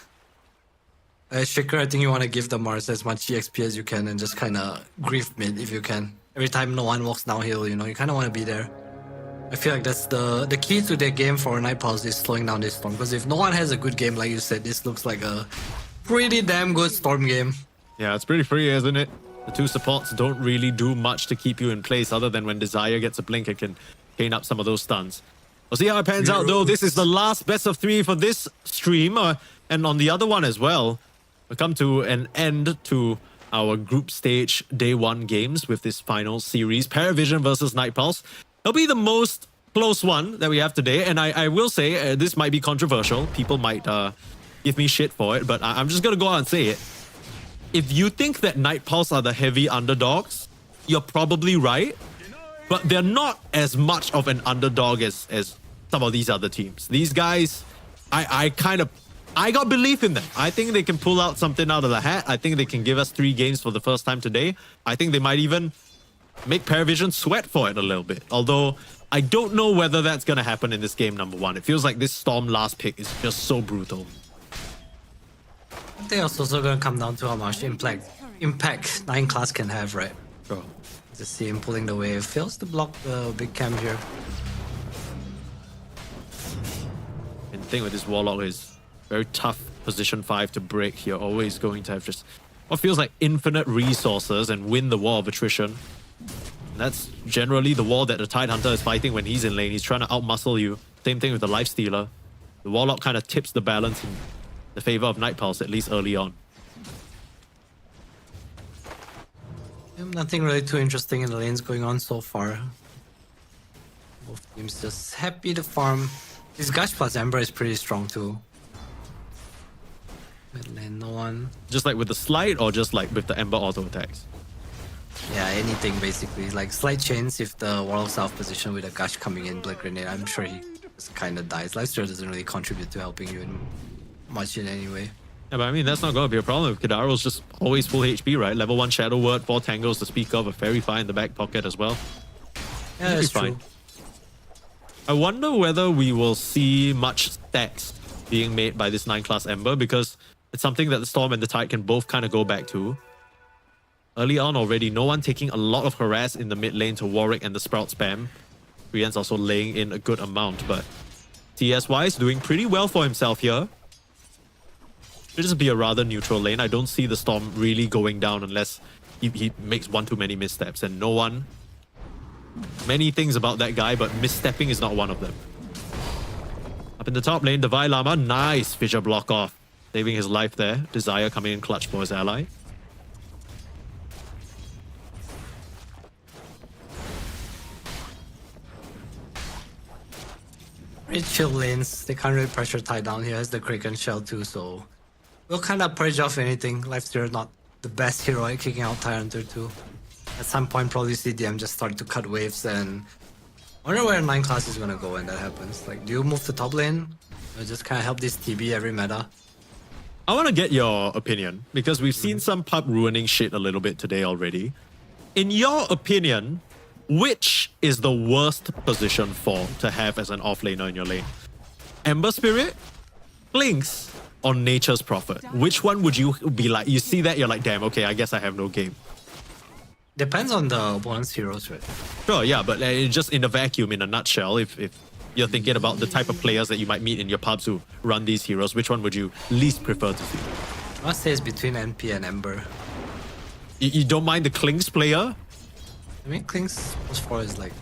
Shaker, I think you want to give the Mars as much EXP as you can and just kind of grief mid if you can. Every time no one walks downhill, you know, you kind of want to be there. I feel like that's the key to their game for Night Pulse is slowing down this Storm. Because if no one has a good game, like you said, this looks like a pretty damn good Storm game. Yeah, it's pretty free, isn't it? The 2 supports don't really do much to keep you in place other than when Desire gets a blink, it can chain up some of those stuns. We'll see how it pans out though. This is the last best of 3 for this stream, and on the other one as well. We come to an end to our group stage day 1 games with this final series, PARIVISION versus Night Pulse. It'll be the most close one that we have today, and I will say this might be controversial. People might give me shit for it, but I'm just gonna go out and say it. If you think that Night Pulse are the heavy underdogs, you're probably right, but they're not as much of an underdog as some of these other teams. These guys, I got belief in them. I think they can pull out something out of the hat. I think they can give us 3 games for the first time today. I think they might even make PARIVISION sweat for it a little bit. Although, I don't know whether that's going to happen in this game number 1. It feels like this Storm last pick is just so brutal. I think it's also going to come down to how much impact 9 class can have, right? Sure. Just see him pulling the wave. Fails to block the big camp here. And the thing with this Warlock is very tough position 5 to break. You're always going to have just what feels like infinite resources and win the war of attrition. And that's generally the war that the Tidehunter is fighting when he's in lane. He's trying to outmuscle you. Same thing with the Life Stealer. The Warlock kind of tips the balance in the favor of Night Pulse, at least early on. Nothing really too interesting in the lanes going on so far. Both teams just happy to farm. His Gush plus Ember is pretty strong too. Mid lane, no one. Just like with the slide or just like with the Ember auto attacks? Yeah, anything basically. Like slight chains if the Wall of South position with a Gush coming in, Blood Grenade, I'm sure he just kind of dies. Lifesteal doesn't really contribute to helping you much in any way. Yeah, but I mean, that's not going to be a problem. Kidaro's just always full HP, right? Level 1 Shadow Word, 4 Tangles to speak of, a Fairy Fire in the back pocket as well. Yeah, He'll be that's true. I wonder whether we will see much stacks being made by this 9 class Ember, because it's something that the Storm and the Tide can both kind of go back to. Early on already, no one taking a lot of harass in the mid lane to Warwick and the Sprout spam. Brienne's also laying in a good amount, but TS-wise, doing pretty well for himself here. Should just be a rather neutral lane. I don't see the Storm really going down unless he makes one too many missteps, and no one... Many things about that guy, but misstepping is not one of them. Up in the top lane, Divine Llama, nice fissure block off. Saving his life there. Desire coming in clutch for his ally. Pretty chill lanes. They can't really pressure tie down. He has the Kraken Shell too, so we'll kind of purge off anything. Lifesteal not the best hero at kicking out Tyrant too. At some point, probably CDM just start to cut waves, and I wonder where 9 class is gonna go when that happens. Like, do you move to top lane? Or just kind of help this TB every meta? I want to get your opinion, because we've seen some pub ruining shit a little bit today already. In your opinion, which is the worst position to have as an offlaner in your lane? Ember Spirit, Blinks, or Nature's Prophet? Which one would you be like? You see that, you're like, damn, okay, I guess I have no game. Depends on the opponent's heroes, right? Sure, yeah, but just in a vacuum, in a nutshell, if you're thinking about the type of players that you might meet in your pubs who run these heroes, which one would you least prefer to see? I must say it's between NP and Ember. You don't mind the Klings player? I mean, Kling's +4 is like,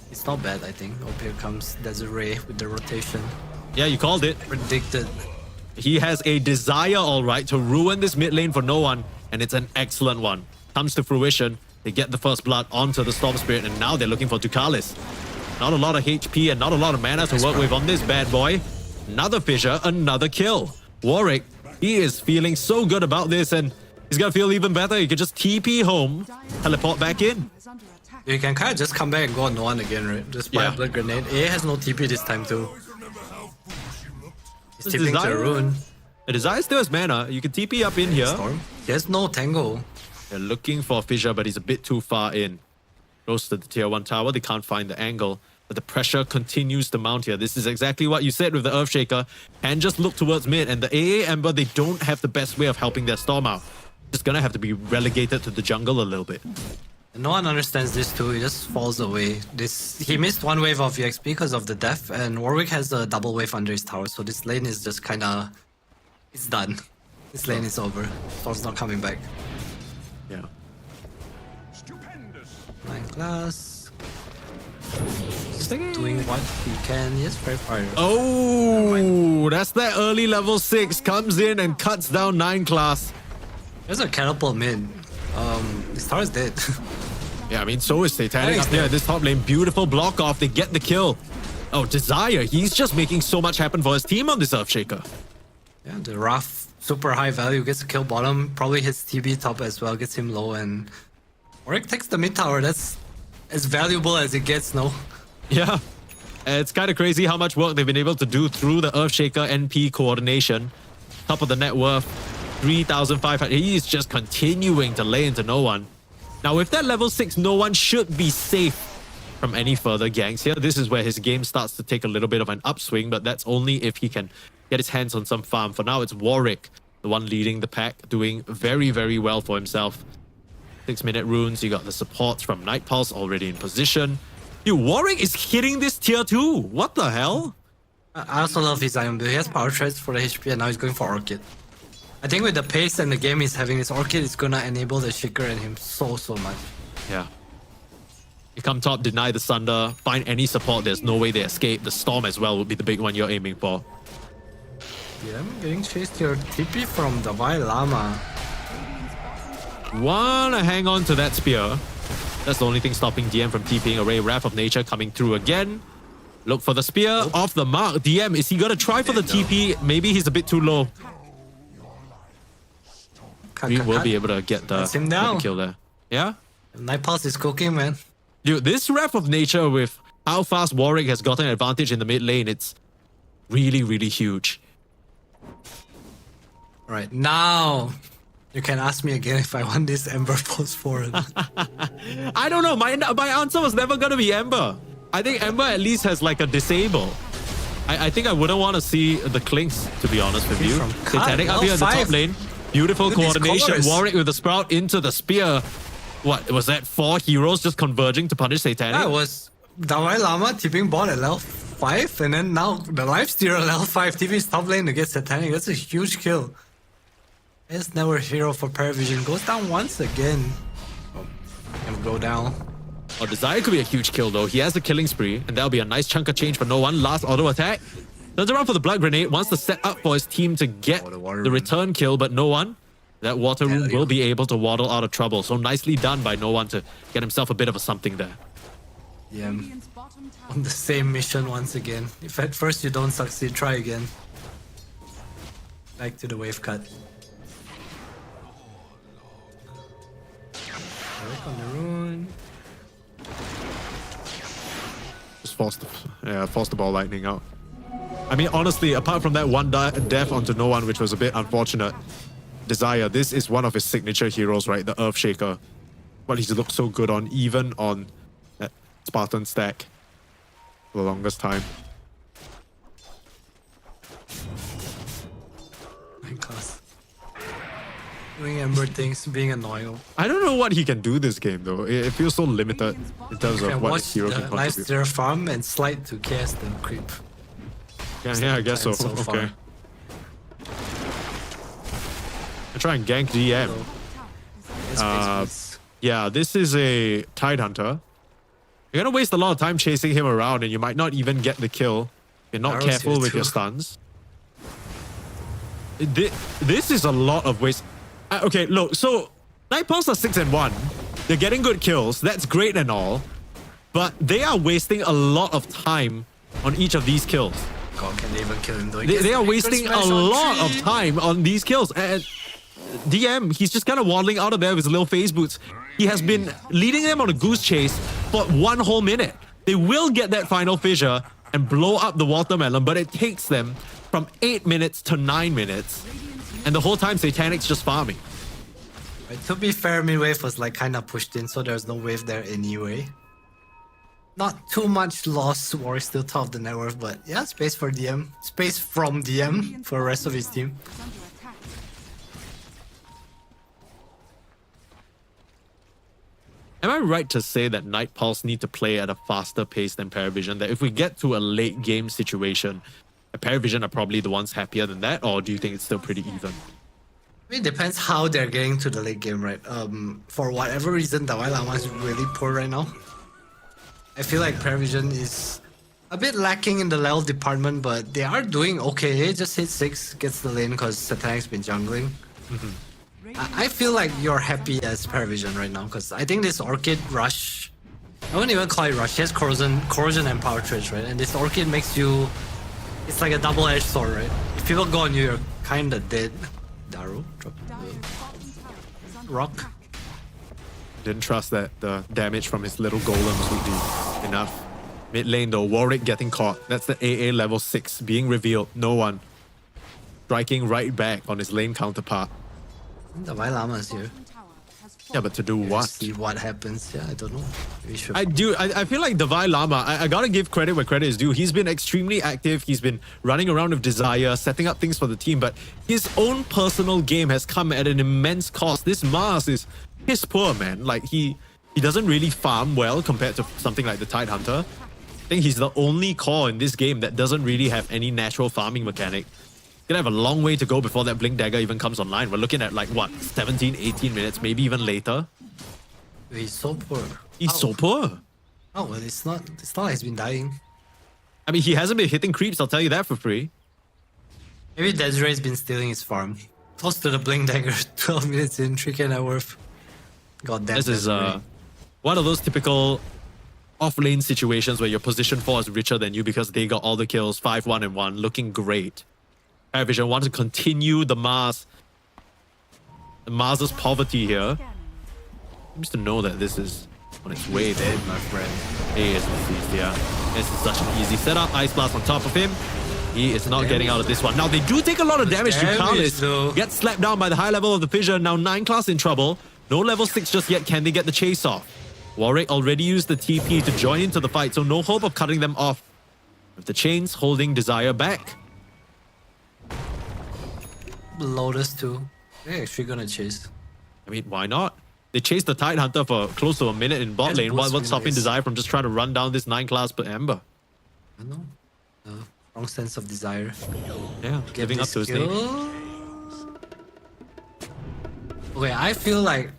it's not bad, I think. Oh, here comes Desiree with the rotation. Yeah, you called it. Predicted. He has a desire, all right, to ruin this mid lane for no one, and it's an excellent one. Comes to fruition. They get the first blood onto the Storm Spirit, and now they're looking for Ducalis. Not a lot of HP and not a lot of mana to work with on this bad boy. Another fissure, another kill. Warwick, he is feeling so good about this, and he's gonna feel even better. He can just TP home, teleport back in. You can kind of just come back and go on no one again, right? Just buy a Blood Grenade. A has no TP this time too. He's TPing to a rune. The Desire still has mana. You can TP up in here. Storm. He has no Tango. They're looking for a fissure, but he's a bit too far in. Close to the tier 1 tower, they can't find the angle. But the pressure continues to mount here. This is exactly what you said with the Earthshaker. And just look towards mid. And the AA Ember, they don't have the best way of helping their Storm out. Just gonna have to be relegated to the jungle a little bit. And no one understands this too. He just falls away. He missed one wave of EXP because of the death. And Warwick has a double wave under his tower. So this lane is just kind of... It's done. This lane is over. Storm's not coming back. Yeah. 9 class. Just doing what he can. Yes, very far. Oh, that's that early level 6. Comes in and cuts down 9 class. There's a catapult mid. His tower is dead. Yeah, I mean, so is Satanic up there. This top lane, beautiful block off. They get the kill. Oh, Desire. He's just making so much happen for his team on this Earthshaker. Yeah, the rough, super high value gets a kill bottom. Probably hits TB top as well, gets him low, and Warwick takes the mid tower. That's as valuable as it gets, no? Yeah. It's kind of crazy how much work they've been able to do through the Earthshaker NP coordination. Top of the net worth, 3,500. He's just continuing to lay into no one. Now, with that level 6, no one should be safe from any further ganks here. This is where his game starts to take a little bit of an upswing, but that's only if he can get his hands on some farm. For now, it's Warwick, the one leading the pack, doing very, very well for himself. 6-minute runes, you got the supports from Night Pulse already in position. Dude, Warwick is hitting this tier 2. What the hell? I also love his Iron Build. He has power treads for the HP, and now he's going for Orchid. I think with the pace and the game he's having, this Orchid is gonna enable the Shaker and him so much. Yeah. You come top, deny the Sunder, find any support, there's no way they escape. The Storm as well would be the big one you're aiming for. Yeah, I'm getting chased here. TP from the Llama. Wanna hang on to that spear. That's the only thing stopping DM from TPing away. Wrath of Nature coming through again. Look for the spear off the mark. DM, is he gonna try for the TP? Maybe he's a bit too low. We will be able to get the, That's him get the down. kill there. Yeah? Night Pulse is cooking, man. Dude, this Wrath of Nature with how fast Warwick has gotten an advantage in the mid lane, it's really, really huge. Right, now you can ask me again if I want this Ember Pulse forward. I don't know. My answer was never gonna be Ember. I think Ember at least has like a disable. I think I wouldn't want to see the Clinks, to be honest with you. From Cut, Satanic up here in the top L5. lane. Beautiful Look at these coordination. covers. Warwick with the Sprout into the spear. What was that? 4 heroes just converging to punish Satanic? That was Dalai Lama tipping bot at level 5, and then now the lifesteal at level 5 TV's top lane to get Satanic. That's a huge kill. It's never hero for PARIVISION. Goes down once again. Oh, and go down. Oh, Desire could be a huge kill though. He has the killing spree, and that'll be a nice chunk of change for no one. Last auto attack. Turns around for the blood grenade. Wants to set up for his team to get the water the room. return kill, but no one. That water room will be able to waddle out of trouble. So nicely done by no one to get himself a bit of a something there. Yeah, Radiant's bottom tower on the same mission once again. If at first you don't succeed, try again. Back to the wave cut. Work on the rune. Just force the ball lightning out. I mean, honestly, apart from that one death onto no one, which was a bit unfortunate, Desire, this is one of his signature heroes, right? The Earthshaker. But he's looked so good on, even on that Spartan stack for the longest time. My God. Doing Ember things, being annoying. I don't know what he can do this game, though. It feels so limited in terms You of can what watch his hero the can contribute. lifesteal farm and slide to cast the creep. Yeah, I guess so. So far. Okay. I try and gank DM. Yeah, this is a Tide Hunter. You're gonna waste a lot of time chasing him around, and you might not even get the kill. You're not Arrows careful here with your too. stuns. This is a lot of waste. Okay, look. So Night Pulse are 6 and 1. They're getting good kills. That's great and all, but they are wasting a lot of time on each of these kills. God, can they even kill him though? They are wasting a lot of time on these kills. And DM, he's just kind of waddling out of there with his little phase boots. He has been leading them on a goose chase for 1 whole minute. They will get that final fissure and blow up the watermelon, but it takes them from 8 minutes to 9 minutes. And the whole time Satanic's just farming. Right, to be fair, mid wave was like kind of pushed in, so there's no wave there anyway. Not too much loss. Warrior still top of the net worth, but yeah, space for DM. Space from DM for the rest of his team. is under attack. Am I right to say that Night Pulse need to play at a faster pace than PARIVISION? That if we get to a late game situation, PARIVISION are probably the ones happier than that, or do you think it's still pretty even? It depends how they're getting to the late game, right? For whatever reason, Dalai Lama is really poor right now. I feel like PARIVISION is a bit lacking in the level department, but they are doing okay. Just hit 6, gets the lane because Satanic's been jungling. I feel like you're happy as PARIVISION right now because I think this Orchid Rush, I wouldn't even call it Rush, he has Corrosion and Power Treads, right? And this Orchid makes you, it's like a double-edged sword, right? If people go on you, you're kinda dead. Daru, drop Dire's bottom tower is under Rock. attack. Didn't trust that the damage from his little golems would be enough. Mid lane though, Warwick getting caught. That's the AA level 6 being revealed. No one. Striking right back on his lane counterpart. Dalai Lama is here. Bottom tower has Yeah, but to do what? See what happens. Yeah, I don't know. We should. I feel like Davai Lama, I gotta give credit where credit is due. He's been extremely active. He's been running around with Desire, setting up things for the team, but his own personal game has come at an immense cost. This Mars is piss poor, man. Like, he doesn't really farm well compared to something like the Tide Hunter. I think he's the only core in this game that doesn't really have any natural farming mechanic. Gonna have a long way to go before that Blink Dagger even comes online. We're looking at like, what, 17, 18 minutes, maybe even later. He's so poor. He's so poor. Oh well, it's not like he's been dying. I mean, he hasn't been hitting creeps, I'll tell you that for free. Maybe Desiree's been stealing his farm. Close to the Blink Dagger, 12 minutes in, 3k net worth. God damn. This is Desiree. one of those typical off-lane situations where your position 4 is richer than you because they got all the kills, 5-1 and 1, looking great. PARIVISION wants to continue the Mars's poverty here. Seems to know that this is on its way there, my friend. He is deceased, yeah. This is such an easy setup. Ice Blast on top of him. He is not getting out of this one. Now, they do take a lot of damage to Carlis. Get slapped down by the high level of the Fissure. Now, 9 class in trouble. No level 6 just yet. Can they get the chase off? Warwick already used the TP to join into the fight, so no hope of cutting them off. With the chains holding Desire back. Lotus too. They're actually gonna chase. I mean, why not? They chased the Tide Hunter for close to a minute in bot lane. What's stopping Desire from just trying to run down this 9 class per Ember? I know. Wrong sense of desire. Yeah, giving up to his name. Okay, I feel like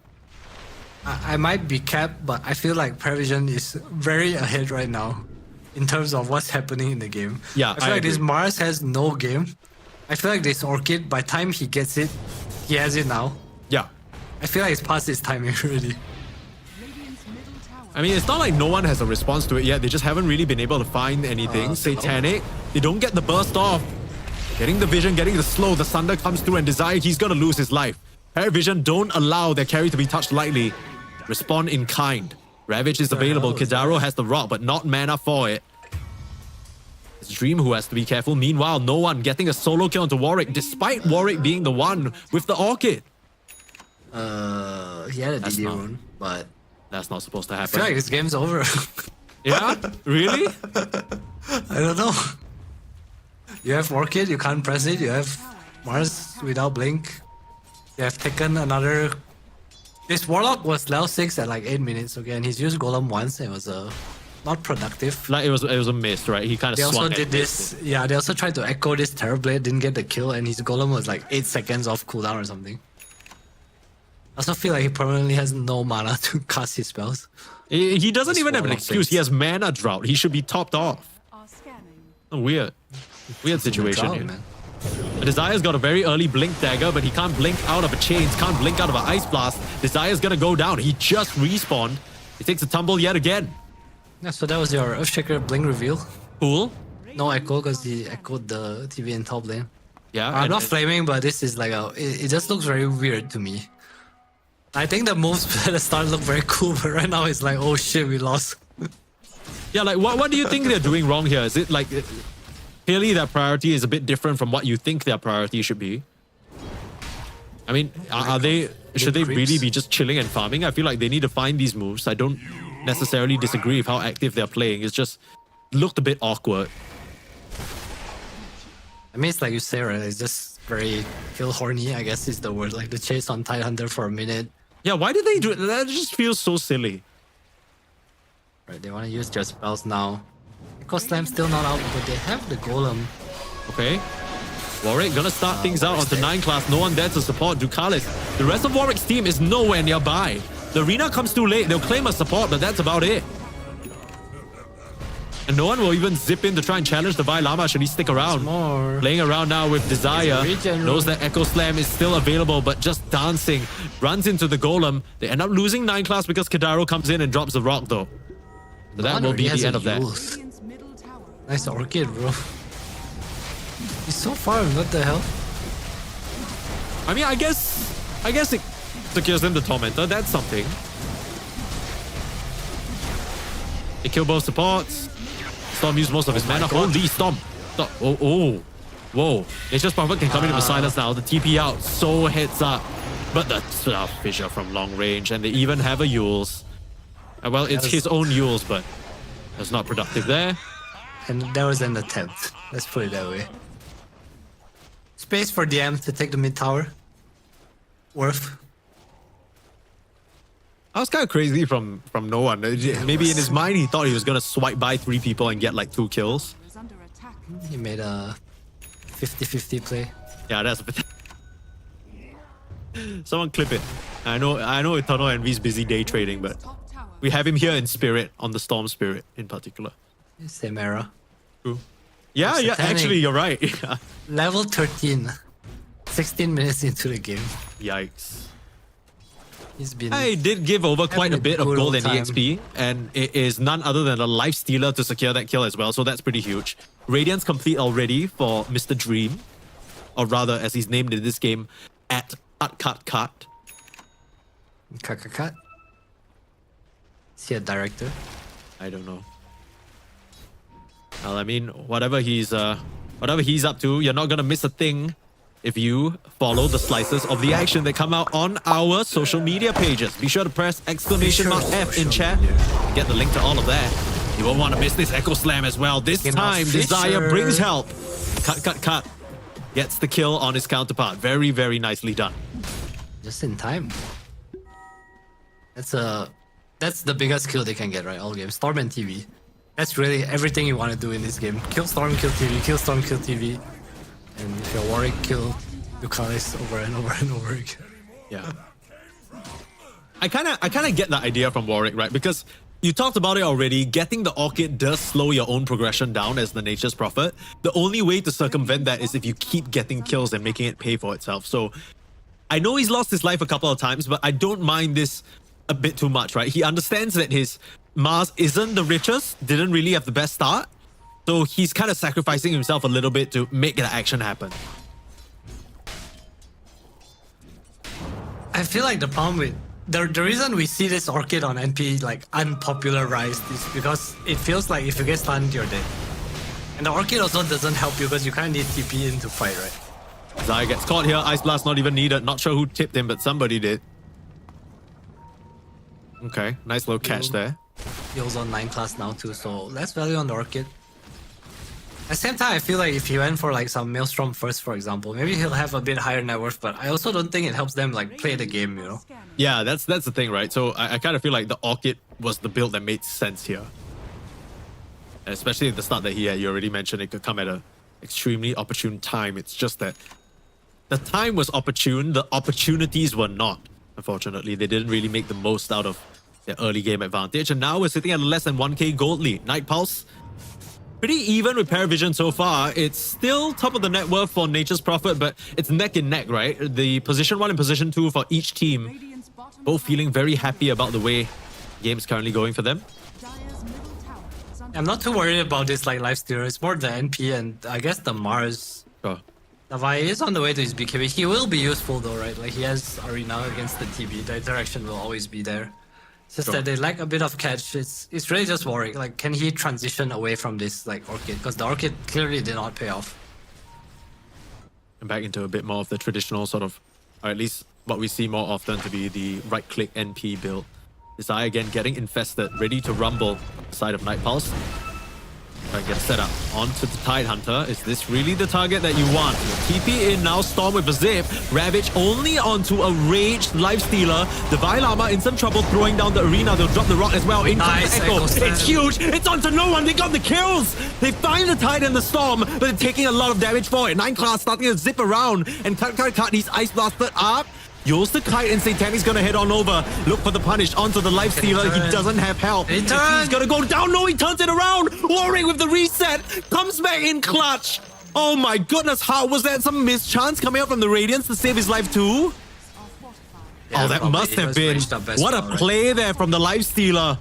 I might be capped, but I feel like PARIVISION is very ahead right now in terms of what's happening in the game. Yeah, I feel like this Mars has no game. I feel like this Orchid, by the time he gets it, he has it now. Yeah. I feel like it's past its timing already. I mean, it's not like no one has a response to it yet. They just haven't really been able to find anything. Satanic, they don't get the burst off. Getting the vision, getting the slow. The Sunder comes through and Desire, he's gonna lose his life. PARIVISION don't allow their carry to be touched lightly. Respond in kind. Ravage is available. Kidaro has the rock, but not mana for it. It's Dream who has to be careful. Meanwhile, no one getting a solo kill onto Warwick, despite Warwick being the one with the Orchid. He had a DD rune, but that's not supposed to I happen. feel like this game's over. Yeah? Really? I don't know. You have Orchid, you can't press it. You have Mars without Blink. You have taken another... This Warlock was level 6 at like 8 minutes, okay, and he's used Golem once. It was not productive. Like it was a miss, right? He kind of They swung also did this. Yeah, they also tried to echo this Terrorblade, didn't get the kill, and his Golem was like 8 seconds off cooldown or something. I also feel like he permanently has no mana to cast his spells. He doesn't even have an excuse. He has mana drought. He should be topped off. Oh, weird situation Drought, here. man. Desire's got a very early blink dagger, but he can't blink out of a chains, can't blink out of an ice blast. Desire's gonna go down. He just respawned. He takes a tumble yet again. Yeah, so that was your Earthshaker Blink reveal. Cool. No echo because he echoed the TV in top lane. Yeah. I'm not flaming, but this is like it just looks very weird to me. I think the moves at the start look very cool, but right now it's like, oh shit, we lost. Yeah, like what do you think they're doing wrong here? Is it like clearly their priority is a bit different from what you think their priority should be? I mean, should they really be just chilling and farming? I feel like they need to find these moves. I don't necessarily disagree with how active they're playing. It's just looked a bit awkward. I mean, it's like you say, right? It's just very kill horny, I guess is the word. Like the chase on Tide Hunter for a minute. Yeah, why did they do it? That just feels so silly. Right, they want to use their spells now. Echo Slam's still not out, but they have the Golem. Okay. Warwick gonna start things out onto 9 class. No one there to support Ducalis. The rest of Warwick's team is nowhere nearby. The arena comes too late. They'll claim a support, but that's about it. And no one will even zip in to try and challenge the Vi Lama should he stick around. Playing around now with Desire. Knows that Echo Slam is still available, but just dancing. Runs into the Golem. They end up losing 9 class because Kidaro comes in and drops the rock though. So that will be the end of that. Nice Orchid, bro. He's so far, what the hell? I mean, I guess it secures them the Tormentor. That's something. They kill both supports. Storm used most of his mana. Holy Storm. Oh. Whoa. Nature's Prophet can come into the silence now. The TP out. So heads up. But the Fissure from long range. And they even have a Yules. Well, it's his own Yules, but that's not productive there. And that was an attempt. Let's put it that way. Space for DM to take the mid tower. Worth. I was kind of crazy from no one. Maybe in his mind he thought he was gonna swipe by 3 people and get like 2 kills. He made a 50-50 play. Yeah, that's a bit. Someone clip it. I know Eternal Envy's busy day trading, but we have him here in spirit, on the Storm Spirit in particular. Same era. True. Yeah, actually you're right. Yeah. Level 13. 16 minutes into the game. Yikes. He's been. I did give over quite a bit of good gold old and time. EXP, and it is none other than a life stealer to secure that kill as well, so that's pretty huge. Radiance complete already for Mr. Dream, or rather, as he's named in this game, at cut. Cut. Is he a director? I don't know. Well, I mean, whatever he's up to, you're not gonna miss a thing if you follow the slices of the action that come out on our social media pages. Be sure to press exclamation mark F in chat. Get the link to all of that. You won't want to miss this Echo Slam as well. This time, Desire brings help. Cut. Gets the kill on his counterpart. Very, very nicely done. Just in time. That's the biggest kill they can get, right? All games. Storm and TV. That's really everything you want to do in this game. Kill Storm, kill TV, kill Storm, kill TV. And if you're Warwick, kill Lucaris over and over and over again. Yeah. I kind of get that idea from Warwick, right? Because you talked about it already. Getting the Orchid does slow your own progression down as the Nature's Prophet. The only way to circumvent that is if you keep getting kills and making it pay for itself. So I know he's lost his life a couple of times, but I don't mind this a bit too much, right? He understands that his Mars isn't the richest, didn't really have the best start. So he's kind of sacrificing himself a little bit to make that action happen. I feel like the problem with the reason we see this Orchid on NP like unpopularized is because it feels like if you get stunned, you're dead. And the Orchid also doesn't help you because you kind of need TP in to fight, right? Zaya gets caught here. Ice Blast not even needed. Not sure who tipped him, but somebody did. Okay, nice little catch there. He's on 9 class now too, so less value on the Orchid. At the same time, I feel like if he went for like some Maelstrom first, for example, maybe he'll have a bit higher net worth, but I also don't think it helps them like play the game, you know? Yeah, that's the thing, right? So I kind of feel like the Orchid was the build that made sense here. And especially at the start that he had, you already mentioned it could come at an extremely opportune time. It's just that the time was opportune, the opportunities were not. Unfortunately, they didn't really make the most out of their early game advantage. And now we're sitting at less than 1k gold lead. Night Pulse, pretty even with PARIVISION so far. It's still top of the net worth for Nature's Prophet, but it's neck and neck, right? The position 1 and position 2 for each team, both feeling very happy about the way the game's currently going for them. I'm not too worried about this like life stealer. It's more the NP and I guess the Mars. Sure. Navai is on the way to his BKB. He will be useful though, right? Like he has Arena against the TB. The interaction will always be there. It's just that they lack a bit of catch. It's really just Warwick. Like, can he transition away from this like Orchid? Because the Orchid clearly did not pay off. And back into a bit more of the traditional sort of, or at least what we see more often to be the right-click NP build. Desire again getting infested, ready to rumble side of Night Pulse. Try and get set up onto the Tidehunter. Is this really the target that you want? TP in now, Storm with a zip. Ravage only onto a raged Lifestealer. The Vilama in some trouble throwing down the arena. They'll drop the rock as well. In comes the Echo. It's huge. It's onto no one. They got the kills. They find the Tide and the Storm, but they're taking a lot of damage for it. 9 class starting to zip around. And cut. He's Ice Blasted up. Use the Kite and Satani's gonna head on over. Look for the punish onto the Lifestealer. He doesn't have help. He's gonna go down. No, he turns it around. Warwick with the reset. Comes back in clutch. Oh my goodness, how was that? Some mischance coming up from the Radiance to save his life too? Yeah, oh, that must have been. What a play there from the Lifestealer.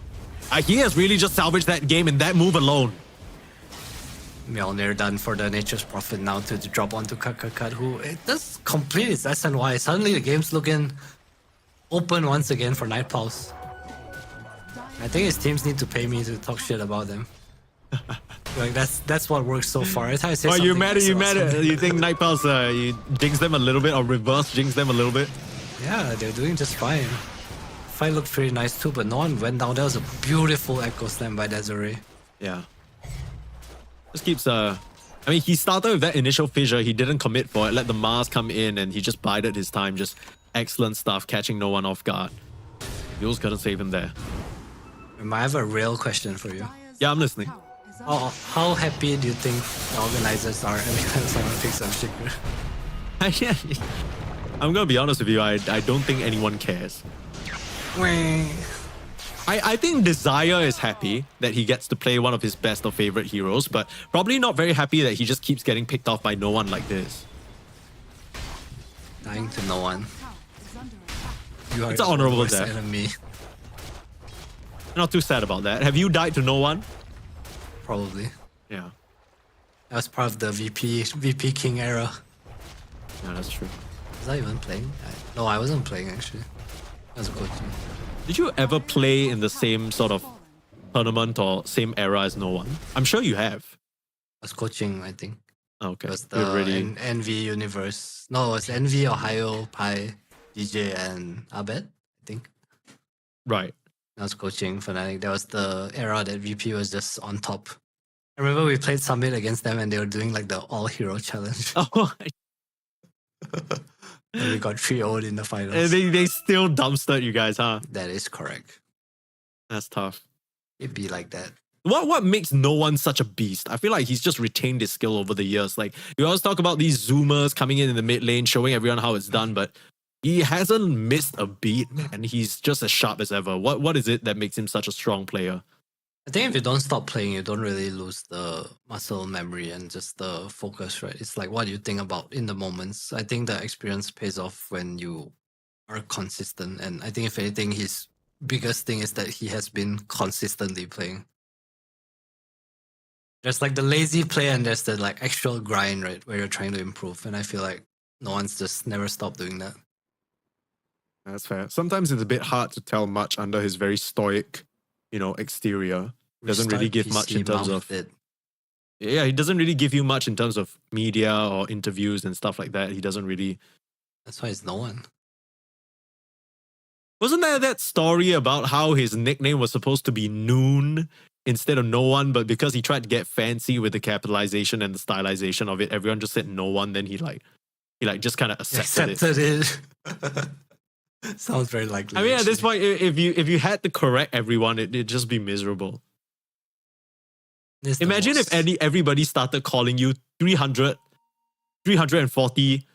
He has really just salvaged that game in that move alone. Mjolnir done for the Nature's Prophet now to drop onto Cut, who it does complete its SNY. Suddenly the game's looking open once again for Night Pulse. I think his teams need to pay me to talk shit about them. Like that's what works so far. Every time I say oh, something, you mad? You mad? mad? You think Night Pulse you jinx them a little bit or reverse jinx them a little bit? Yeah, they're doing just fine. Fight looked pretty nice too, but no one went down. That was a beautiful Echo Slam by Desiree. Yeah. Just keeps I mean, he started with that initial fissure. He didn't commit for it. Let the Mars come in and he just bided his time. Just excellent stuff, catching no one off guard. Yule's gonna save him there. I have a real question for you. Yeah, I'm listening. How happy do you think the organizers are every time someone picks up Shaker? I'm gonna be honest with you, I don't think anyone cares. I think Desire is happy that he gets to play one of his best or favorite heroes, but probably not very happy that he just keeps getting picked off by no one like this. Dying to no one. You are It's an your honorable worst death. enemy. Not too sad about that. Have you died to no one? Probably. Yeah. That was part of the VP King era. Yeah, that's true. Was I even playing? No, I wasn't playing actually. I was coaching. Did you ever play in the same sort of tournament or same era as no one? I'm sure you have. I was coaching, I think. Okay. It was You're the really... NV Universe. No, it was NV, Ohio, Pi, DJ, and Abed, I think. Right. I was coaching Fnatic. That was the era that VP was just on top. I remember we played Summit against them and they were doing like the all-hero challenge. Oh, And we got 3-0'd in the and finals. they still dumpstered you guys, huh? That is correct. That's tough. It'd be like that. What makes no one such a beast? I feel like he's just retained his skill over the years. Like, you always talk about these zoomers coming in the mid lane, showing everyone how it's done, but he hasn't missed a beat, and he's just as sharp as ever. What is it that makes him such a strong player? I think if you don't stop playing, you don't really lose the muscle memory and just the focus, right? It's like what you think about in the moments. I think the experience pays off when you are consistent. And I think if anything, his biggest thing is that he has been consistently playing. There's like the lazy play and there's the like actual grind, right? Where you're trying to improve. And I feel like no one's just never stopped doing that. That's fair. Sometimes it's a bit hard to tell much under his very stoic, exterior. Doesn't really give much in terms of... Yeah, he doesn't really give you much in terms of media or interviews and stuff like that. He doesn't really... That's why it's no one. Wasn't there that story about how his nickname was supposed to be Noon instead of No One, but because he tried to get fancy with the capitalization and the stylization of it, everyone just said No One, then he just kind of accepted it. Sounds very likely. I mean, at this point, if you had to correct everyone, it'd just be miserable. Imagine if everybody started calling you 340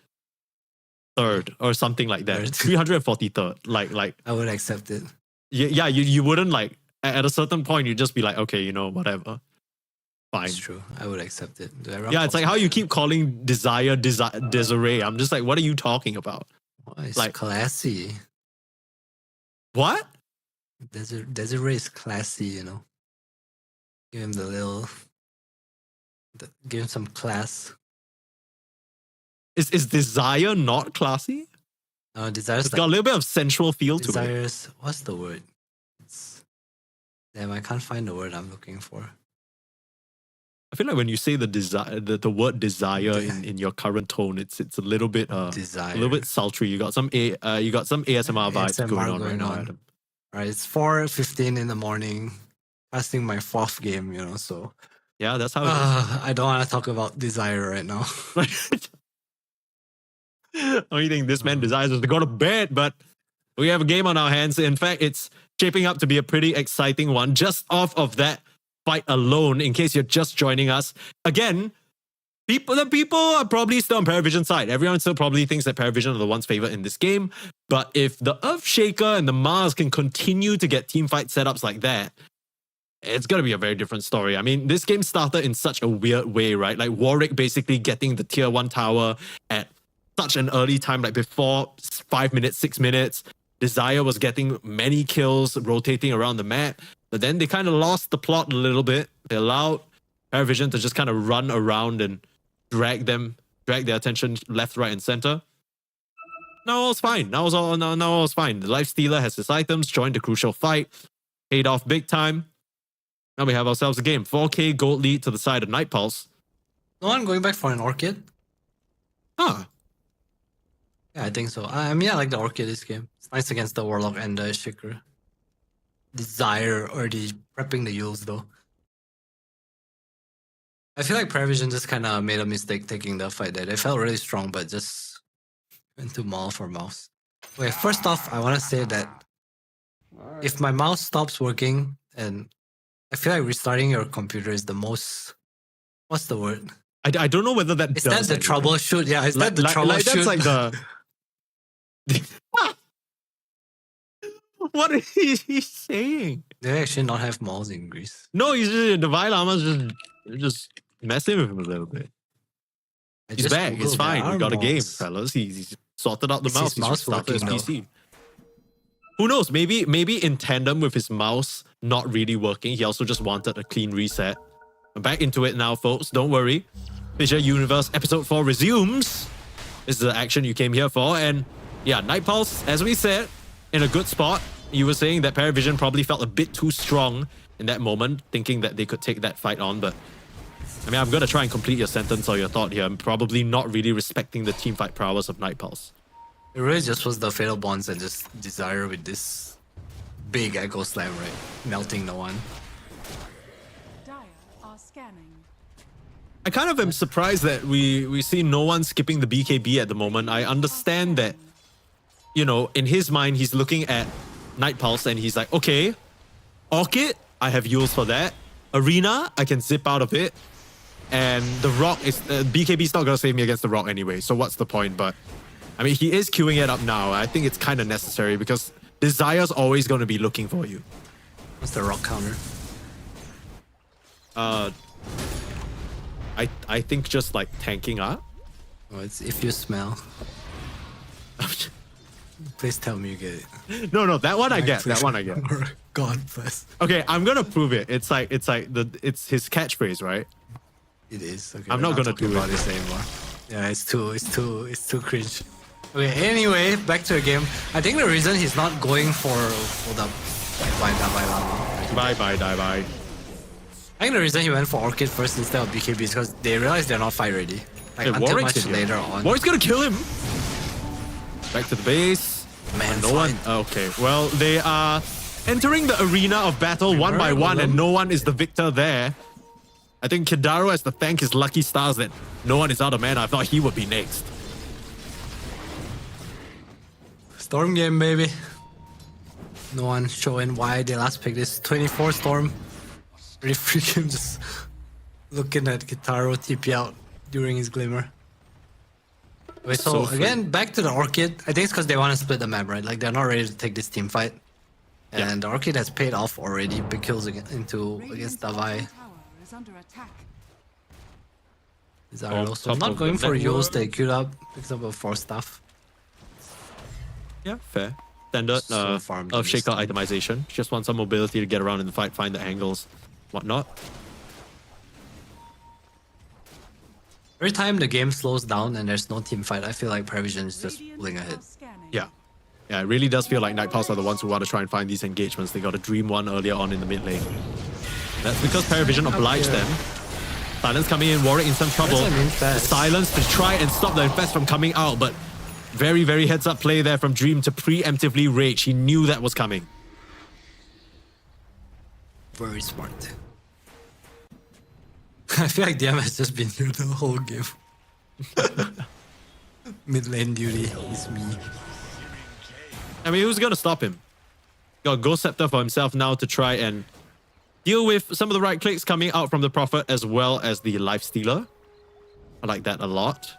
third or something like that. 343rd. Like I would accept it. Yeah, you wouldn't like at a certain point you'd just be like, okay, whatever. Fine. It's true. I would accept it. Yeah, it's like how you keep calling Desiree. I'm just like, what are you talking about? Oh, it's like classy. What? Desiree is classy, Give him give him some class. Is Desire not classy? No, Desire's It's got a little bit of sensual feel to it. Desire's, what's the word? Damn, I can't find the word I'm looking for. I feel like when you say the word desire in your current tone, it's a little bit Desire. a little bit sultry. You got some ASMR vibes going on right now, Adam. Alright, it's 4:15 in the morning. Casting my 4th game, so yeah, that's how it is. I don't want to talk about Desire right now. Only thing this man desires is to go to bed, but we have a game on our hands. In fact, it's shaping up to be a pretty exciting one just off of that fight alone, in case you're just joining us. Again, the people are probably still on PARIVISION's side. Everyone still probably thinks that PARIVISION are the ones favored in this game. But if the Earthshaker and the Mars can continue to get teamfight setups like that, it's going to be a very different story. I mean, this game started in such a weird way, right? Like Warwick basically getting the tier 1 tower at such an early time, like before 5 minutes, 6 minutes. Desire was getting many kills, rotating around the map. But then they kind of lost the plot a little bit. They allowed PARIVISION to just kind of run around and drag their attention left, right, and center. Now all's fine. Now all's fine. The Lifestealer has his items, joined the crucial fight, paid off big time. Now we have ourselves a game. 4K gold lead to the side of Night Pulse. No one going back for an Orchid? Huh. Yeah, I think so. I mean, I like the Orchid this game. It's nice against the Warlock and the Shaker. Desire already prepping the Yules though. I feel like PARIVISION just kind of made a mistake taking the fight there. They felt really strong, but just went to maul for mouse. Okay, first off, I want to say that if my mouse stops working, and I feel like restarting your computer is the most... What's the word? I don't know whether that Is that the anything. troubleshoot? Yeah, is that the troubleshoot? That's like the... What is he saying? They actually not have malls in Greece. No, he's just, the Vile Armor's just messing with him a little bit. He's back. It's fine. We got a game, fellas. He's sorted out the mouse. He's started his PC. Who knows? Maybe in tandem with his mouse not really working, he also just wanted a clean reset. Back into it now, folks. Don't worry. FISSURE Universe Episode 4 resumes. This is the action you came here for. And yeah, Night Pulse, as we said, in a good spot. You were saying that PARIVISION probably felt a bit too strong in that moment, thinking that they could take that fight on. But I mean, I'm going to try and complete your sentence or your thought here. I'm probably not really respecting the teamfight prowess of Night Pulse. It really just was the Fatal Bonds and just Desire with this big Echo Slam, right? Melting no one. Dire are scanning. I kind of am surprised that we see no one skipping the BKB at the moment. I understand that, you know, in his mind, he's looking at Night Pulse and he's like, okay, Orchid, I have Yules for that. Arena, I can zip out of it. And the Rock is... BKB's not going to save me against the Rock anyway, so what's the point? But, I mean, he is queuing it up now. I think it's kind of necessary because Desire's always going to be looking for you. What's the Rock counter? I think just like tanking up. Oh, it's if you smell. Please tell me you get it. No, that one I get. That one I get. God bless. Okay, I'm gonna prove it. It's his catchphrase, right? It is. Okay, I'm we're not gonna do about it. this anymore. Yeah, it's too cringe. Okay, anyway, back to the game. I think the reason he's not going for the Bye. I think the reason he went for Orchid first instead of BKB is because they realized they're not fight ready. Like, Hey, until Warwick's much in here. later on. Warwick's gonna kill him. Back to the base. Man, No one. Okay, well, they are entering the arena of battle one by one, and no one is the victor there. I think Kidaro has to thank his lucky stars that no one is out of mana. I thought he would be next. Storm game, baby. No one showing why they last picked this 24 Storm. Pretty freaking just looking at Kitaro TP out during his Glimmer. Wait, so free. again, back to the Orchid. I think it's because they want to split the map, right? Like, they're not ready to take this team fight. And the Orchid has paid off already. Big kills against Radiant's Davai. bottom tower is under attack. Zarlo. So top not of going the for network. Yules. They queued up. Picks up a 4 staff. Yeah, fair. Standard So farm of this shakeout time. itemization. Just want some mobility to get around in the fight, find the angles, whatnot. Every time the game slows down and there's no team fight, I feel like PARIVISION is just Radiant pulling ahead. are scanning. Yeah. Yeah, it really does feel like Night Pulse are the ones who want to try and find these engagements. They got a dream one earlier on in the mid lane. That's because PARIVISION obliged them. Silence coming in, Warwick in some trouble. That's an infest. The silence to try and stop the infest from coming out, but very, very heads up play there from Dream to preemptively rage. He knew that was coming. Very smart. I feel like DM has just been here the whole game. Mid lane duty is me. I mean, who's going to stop him? Got Ghost Scepter for himself now to try and deal with some of the right clicks coming out from the Prophet as well as the Life Stealer. I like that a lot.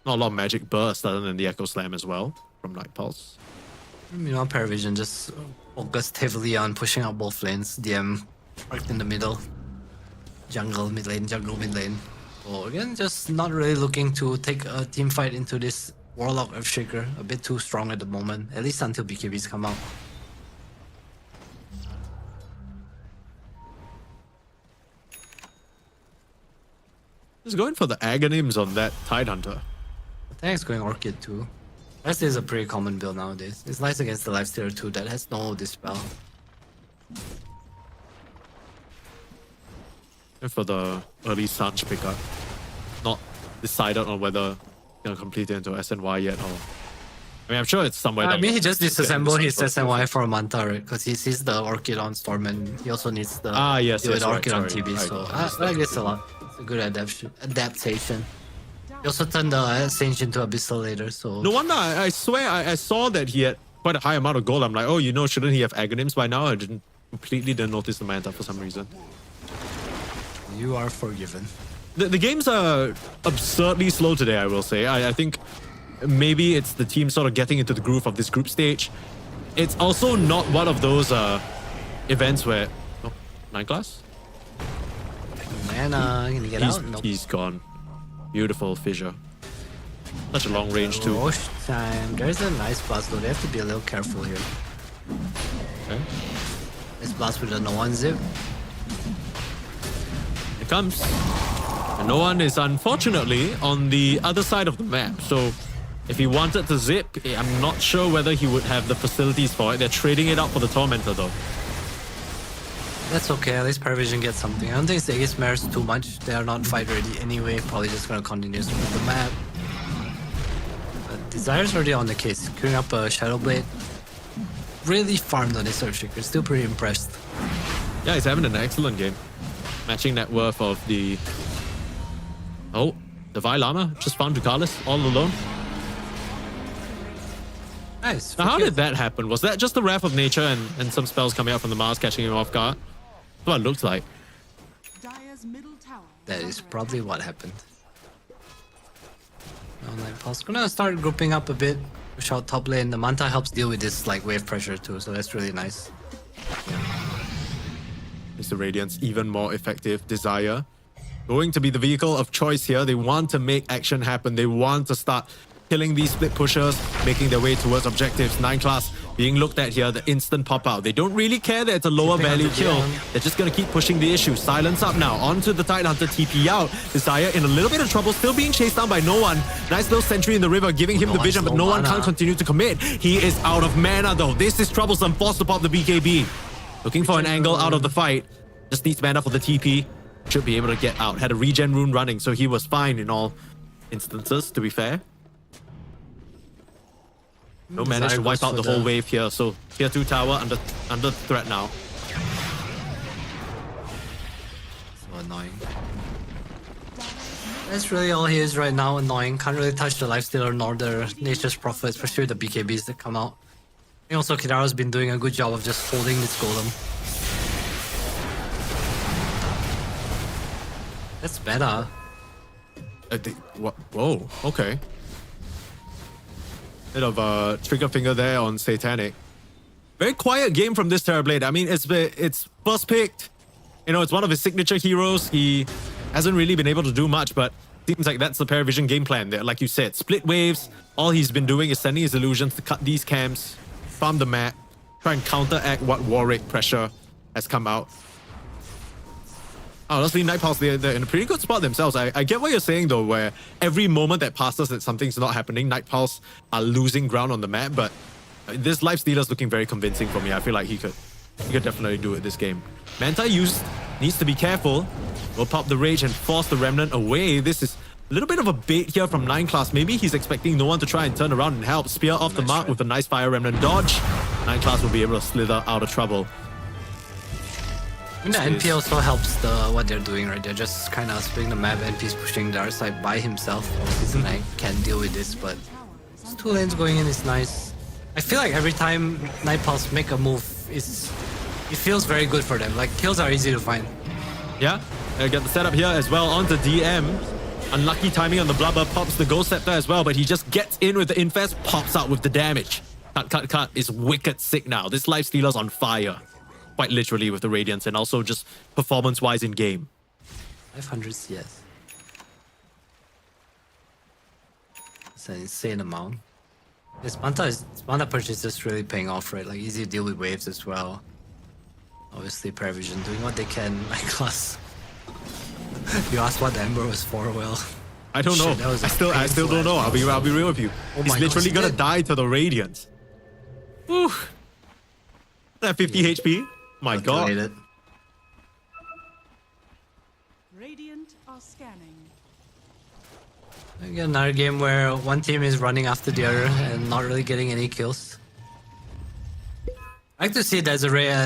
Not a lot of magic burst other than the Echo Slam as well from Night Pulse. You know, PARIVISION just focused heavily on pushing out both lanes. DM parked in the middle. Jungle mid lane, jungle mid lane. So again, just not really looking to take a team fight into this Warlock Earthshaker. A bit too strong at the moment, at least until BKBs come out. Just going for the Agonyms on that Tidehunter. I think it's going Orchid too. Rest is a pretty common build nowadays. It's nice against the Lifestealer too that has no Dispel. And for the early Sanch pickup. Not decided on whether gonna complete it into SNY yet or... I mean, I'm sure it's somewhere I down mean, he the- just disassembled his SNY for a Manta, right? Because he sees the Orchid on Storm and he also needs the yes, deal with right, Orchid on sorry. TB. I So understand. I guess a lot. It's a good adaptation. He also turned the Sage into Abyssal later, so... No wonder, I swear, I saw that he had quite a high amount of gold. I'm like, oh, you know, shouldn't he have Agonyms by now? I completely didn't notice the Manta for some reason. You are forgiven. The games are absurdly slow today, I will say. I think maybe it's the team sort of getting into the groove of this group stage. It's also not one of those events where... Oh, 9 class? Mana, can you get out? Nope. He's gone. Beautiful Fissure. Such a long range too. Roche time. There's a nice blast though. They have to be a little careful here. Okay. Let's blast with a no one zip. It comes. And no one is unfortunately on the other side of the map. So if he wanted to zip, I'm not sure whether he would have the facilities for it. They're trading it out for the Tormentor though. That's okay, at least PARIVISION gets something. I don't think Aegis matters too much. They are not fight ready anyway. Probably just gonna continue with the map. But Desire's already on the case. Queuing up a Shadow Blade. Really farmed on his Surge Shaker. Still pretty impressed. Yeah, he's having an excellent game. Matching net worth of the... Oh, the Vile Armor just found Ducalis all alone. Nice. Now, how did that happen? Was that just the Wrath of Nature and some spells coming out from the Mars catching him off guard? That's what it looks like. Dire's middle tower That is probably what happened. Now Night Pulse gonna start grouping up a bit. Push out top lane. The Manta helps deal with this like wave pressure too, so that's really nice. Makes the Radiance even more effective. Desire going to be the vehicle of choice here. They want to make action happen. They want to start killing these split pushers, making their way towards objectives. 9 class being looked at here, the instant pop out. They don't really care that it's a lower value kill. They're just gonna keep pushing the issue. Silence up now, onto the Titan Hunter, TP out. Desire in a little bit of trouble, still being chased down by no one. Nice little sentry in the river, giving him the vision, but no one can't continue to commit. He is out of mana though. This is troublesome, forced to pop the BKB. Looking for an angle out of the fight. Just needs mana for the TP. Should be able to get out. Had a regen rune running, so he was fine in all instances, to be fair. No managed to wipe out the whole wave here, so tier 2 tower under threat now. So annoying. That's really all he is right now, annoying. Can't really touch the Lifestealer nor the Nature's Prophet, especially the BKBs that come out. And also Kidara's been doing a good job of just holding this golem. That's better. Whoa, okay. Bit of a trigger finger there on Satanic. Very quiet game from this Terrorblade. I mean, it's first picked. You know, it's one of his signature heroes. He hasn't really been able to do much, but seems like that's the PARIVISION game plan there. Like you said, split waves. All he's been doing is sending his illusions to cut these camps, farm the map, try and counteract what war rate pressure has come out. Honestly, Night Pulse, they're in a pretty good spot themselves. I get what you're saying though, where every moment that passes that something's not happening, Night Pulse are losing ground on the map, but this Lifestealer's looking very convincing for me. I feel like he could definitely do it this game. Manta needs to be careful. Will pop the Rage and force the Remnant away. This is a little bit of a bait here from 9 class. Maybe he's expecting no one to try and turn around and help. Spear off the mark with a nice Fire Remnant dodge. 9 class will be able to slither out of trouble. The NP also helps what they're doing, right? They're just kind of splitting the map. NP's pushing the other side by himself. Obviously, Knight can't deal with this, but 2 lanes going in is nice. I feel like every time Night Pulse make a move, it feels very good for them. Like, kills are easy to find. Yeah, they get the setup here as well onto DM. Unlucky timing on the Blubber, pops the Ghost Scepter as well, but he just gets in with the Infest, pops out with the damage. Cut is wicked sick now. This Lifestealer's on fire. Quite literally with the Radiance and also just performance-wise in game. 500 CS. It's an insane amount. This Manta purchase is really paying off, right? Like, easy to deal with waves as well. Obviously, PARIVISION doing what they can. My class. You asked what the Ember was for, well... I don't know. I still don't know. I'll be real with you. Oh He's literally gonna die to the Radiance. Whew. That 50 HP. My god. Radiant are scanning. Again, another game where one team is running after the other and not really getting any kills. I like to see Desiree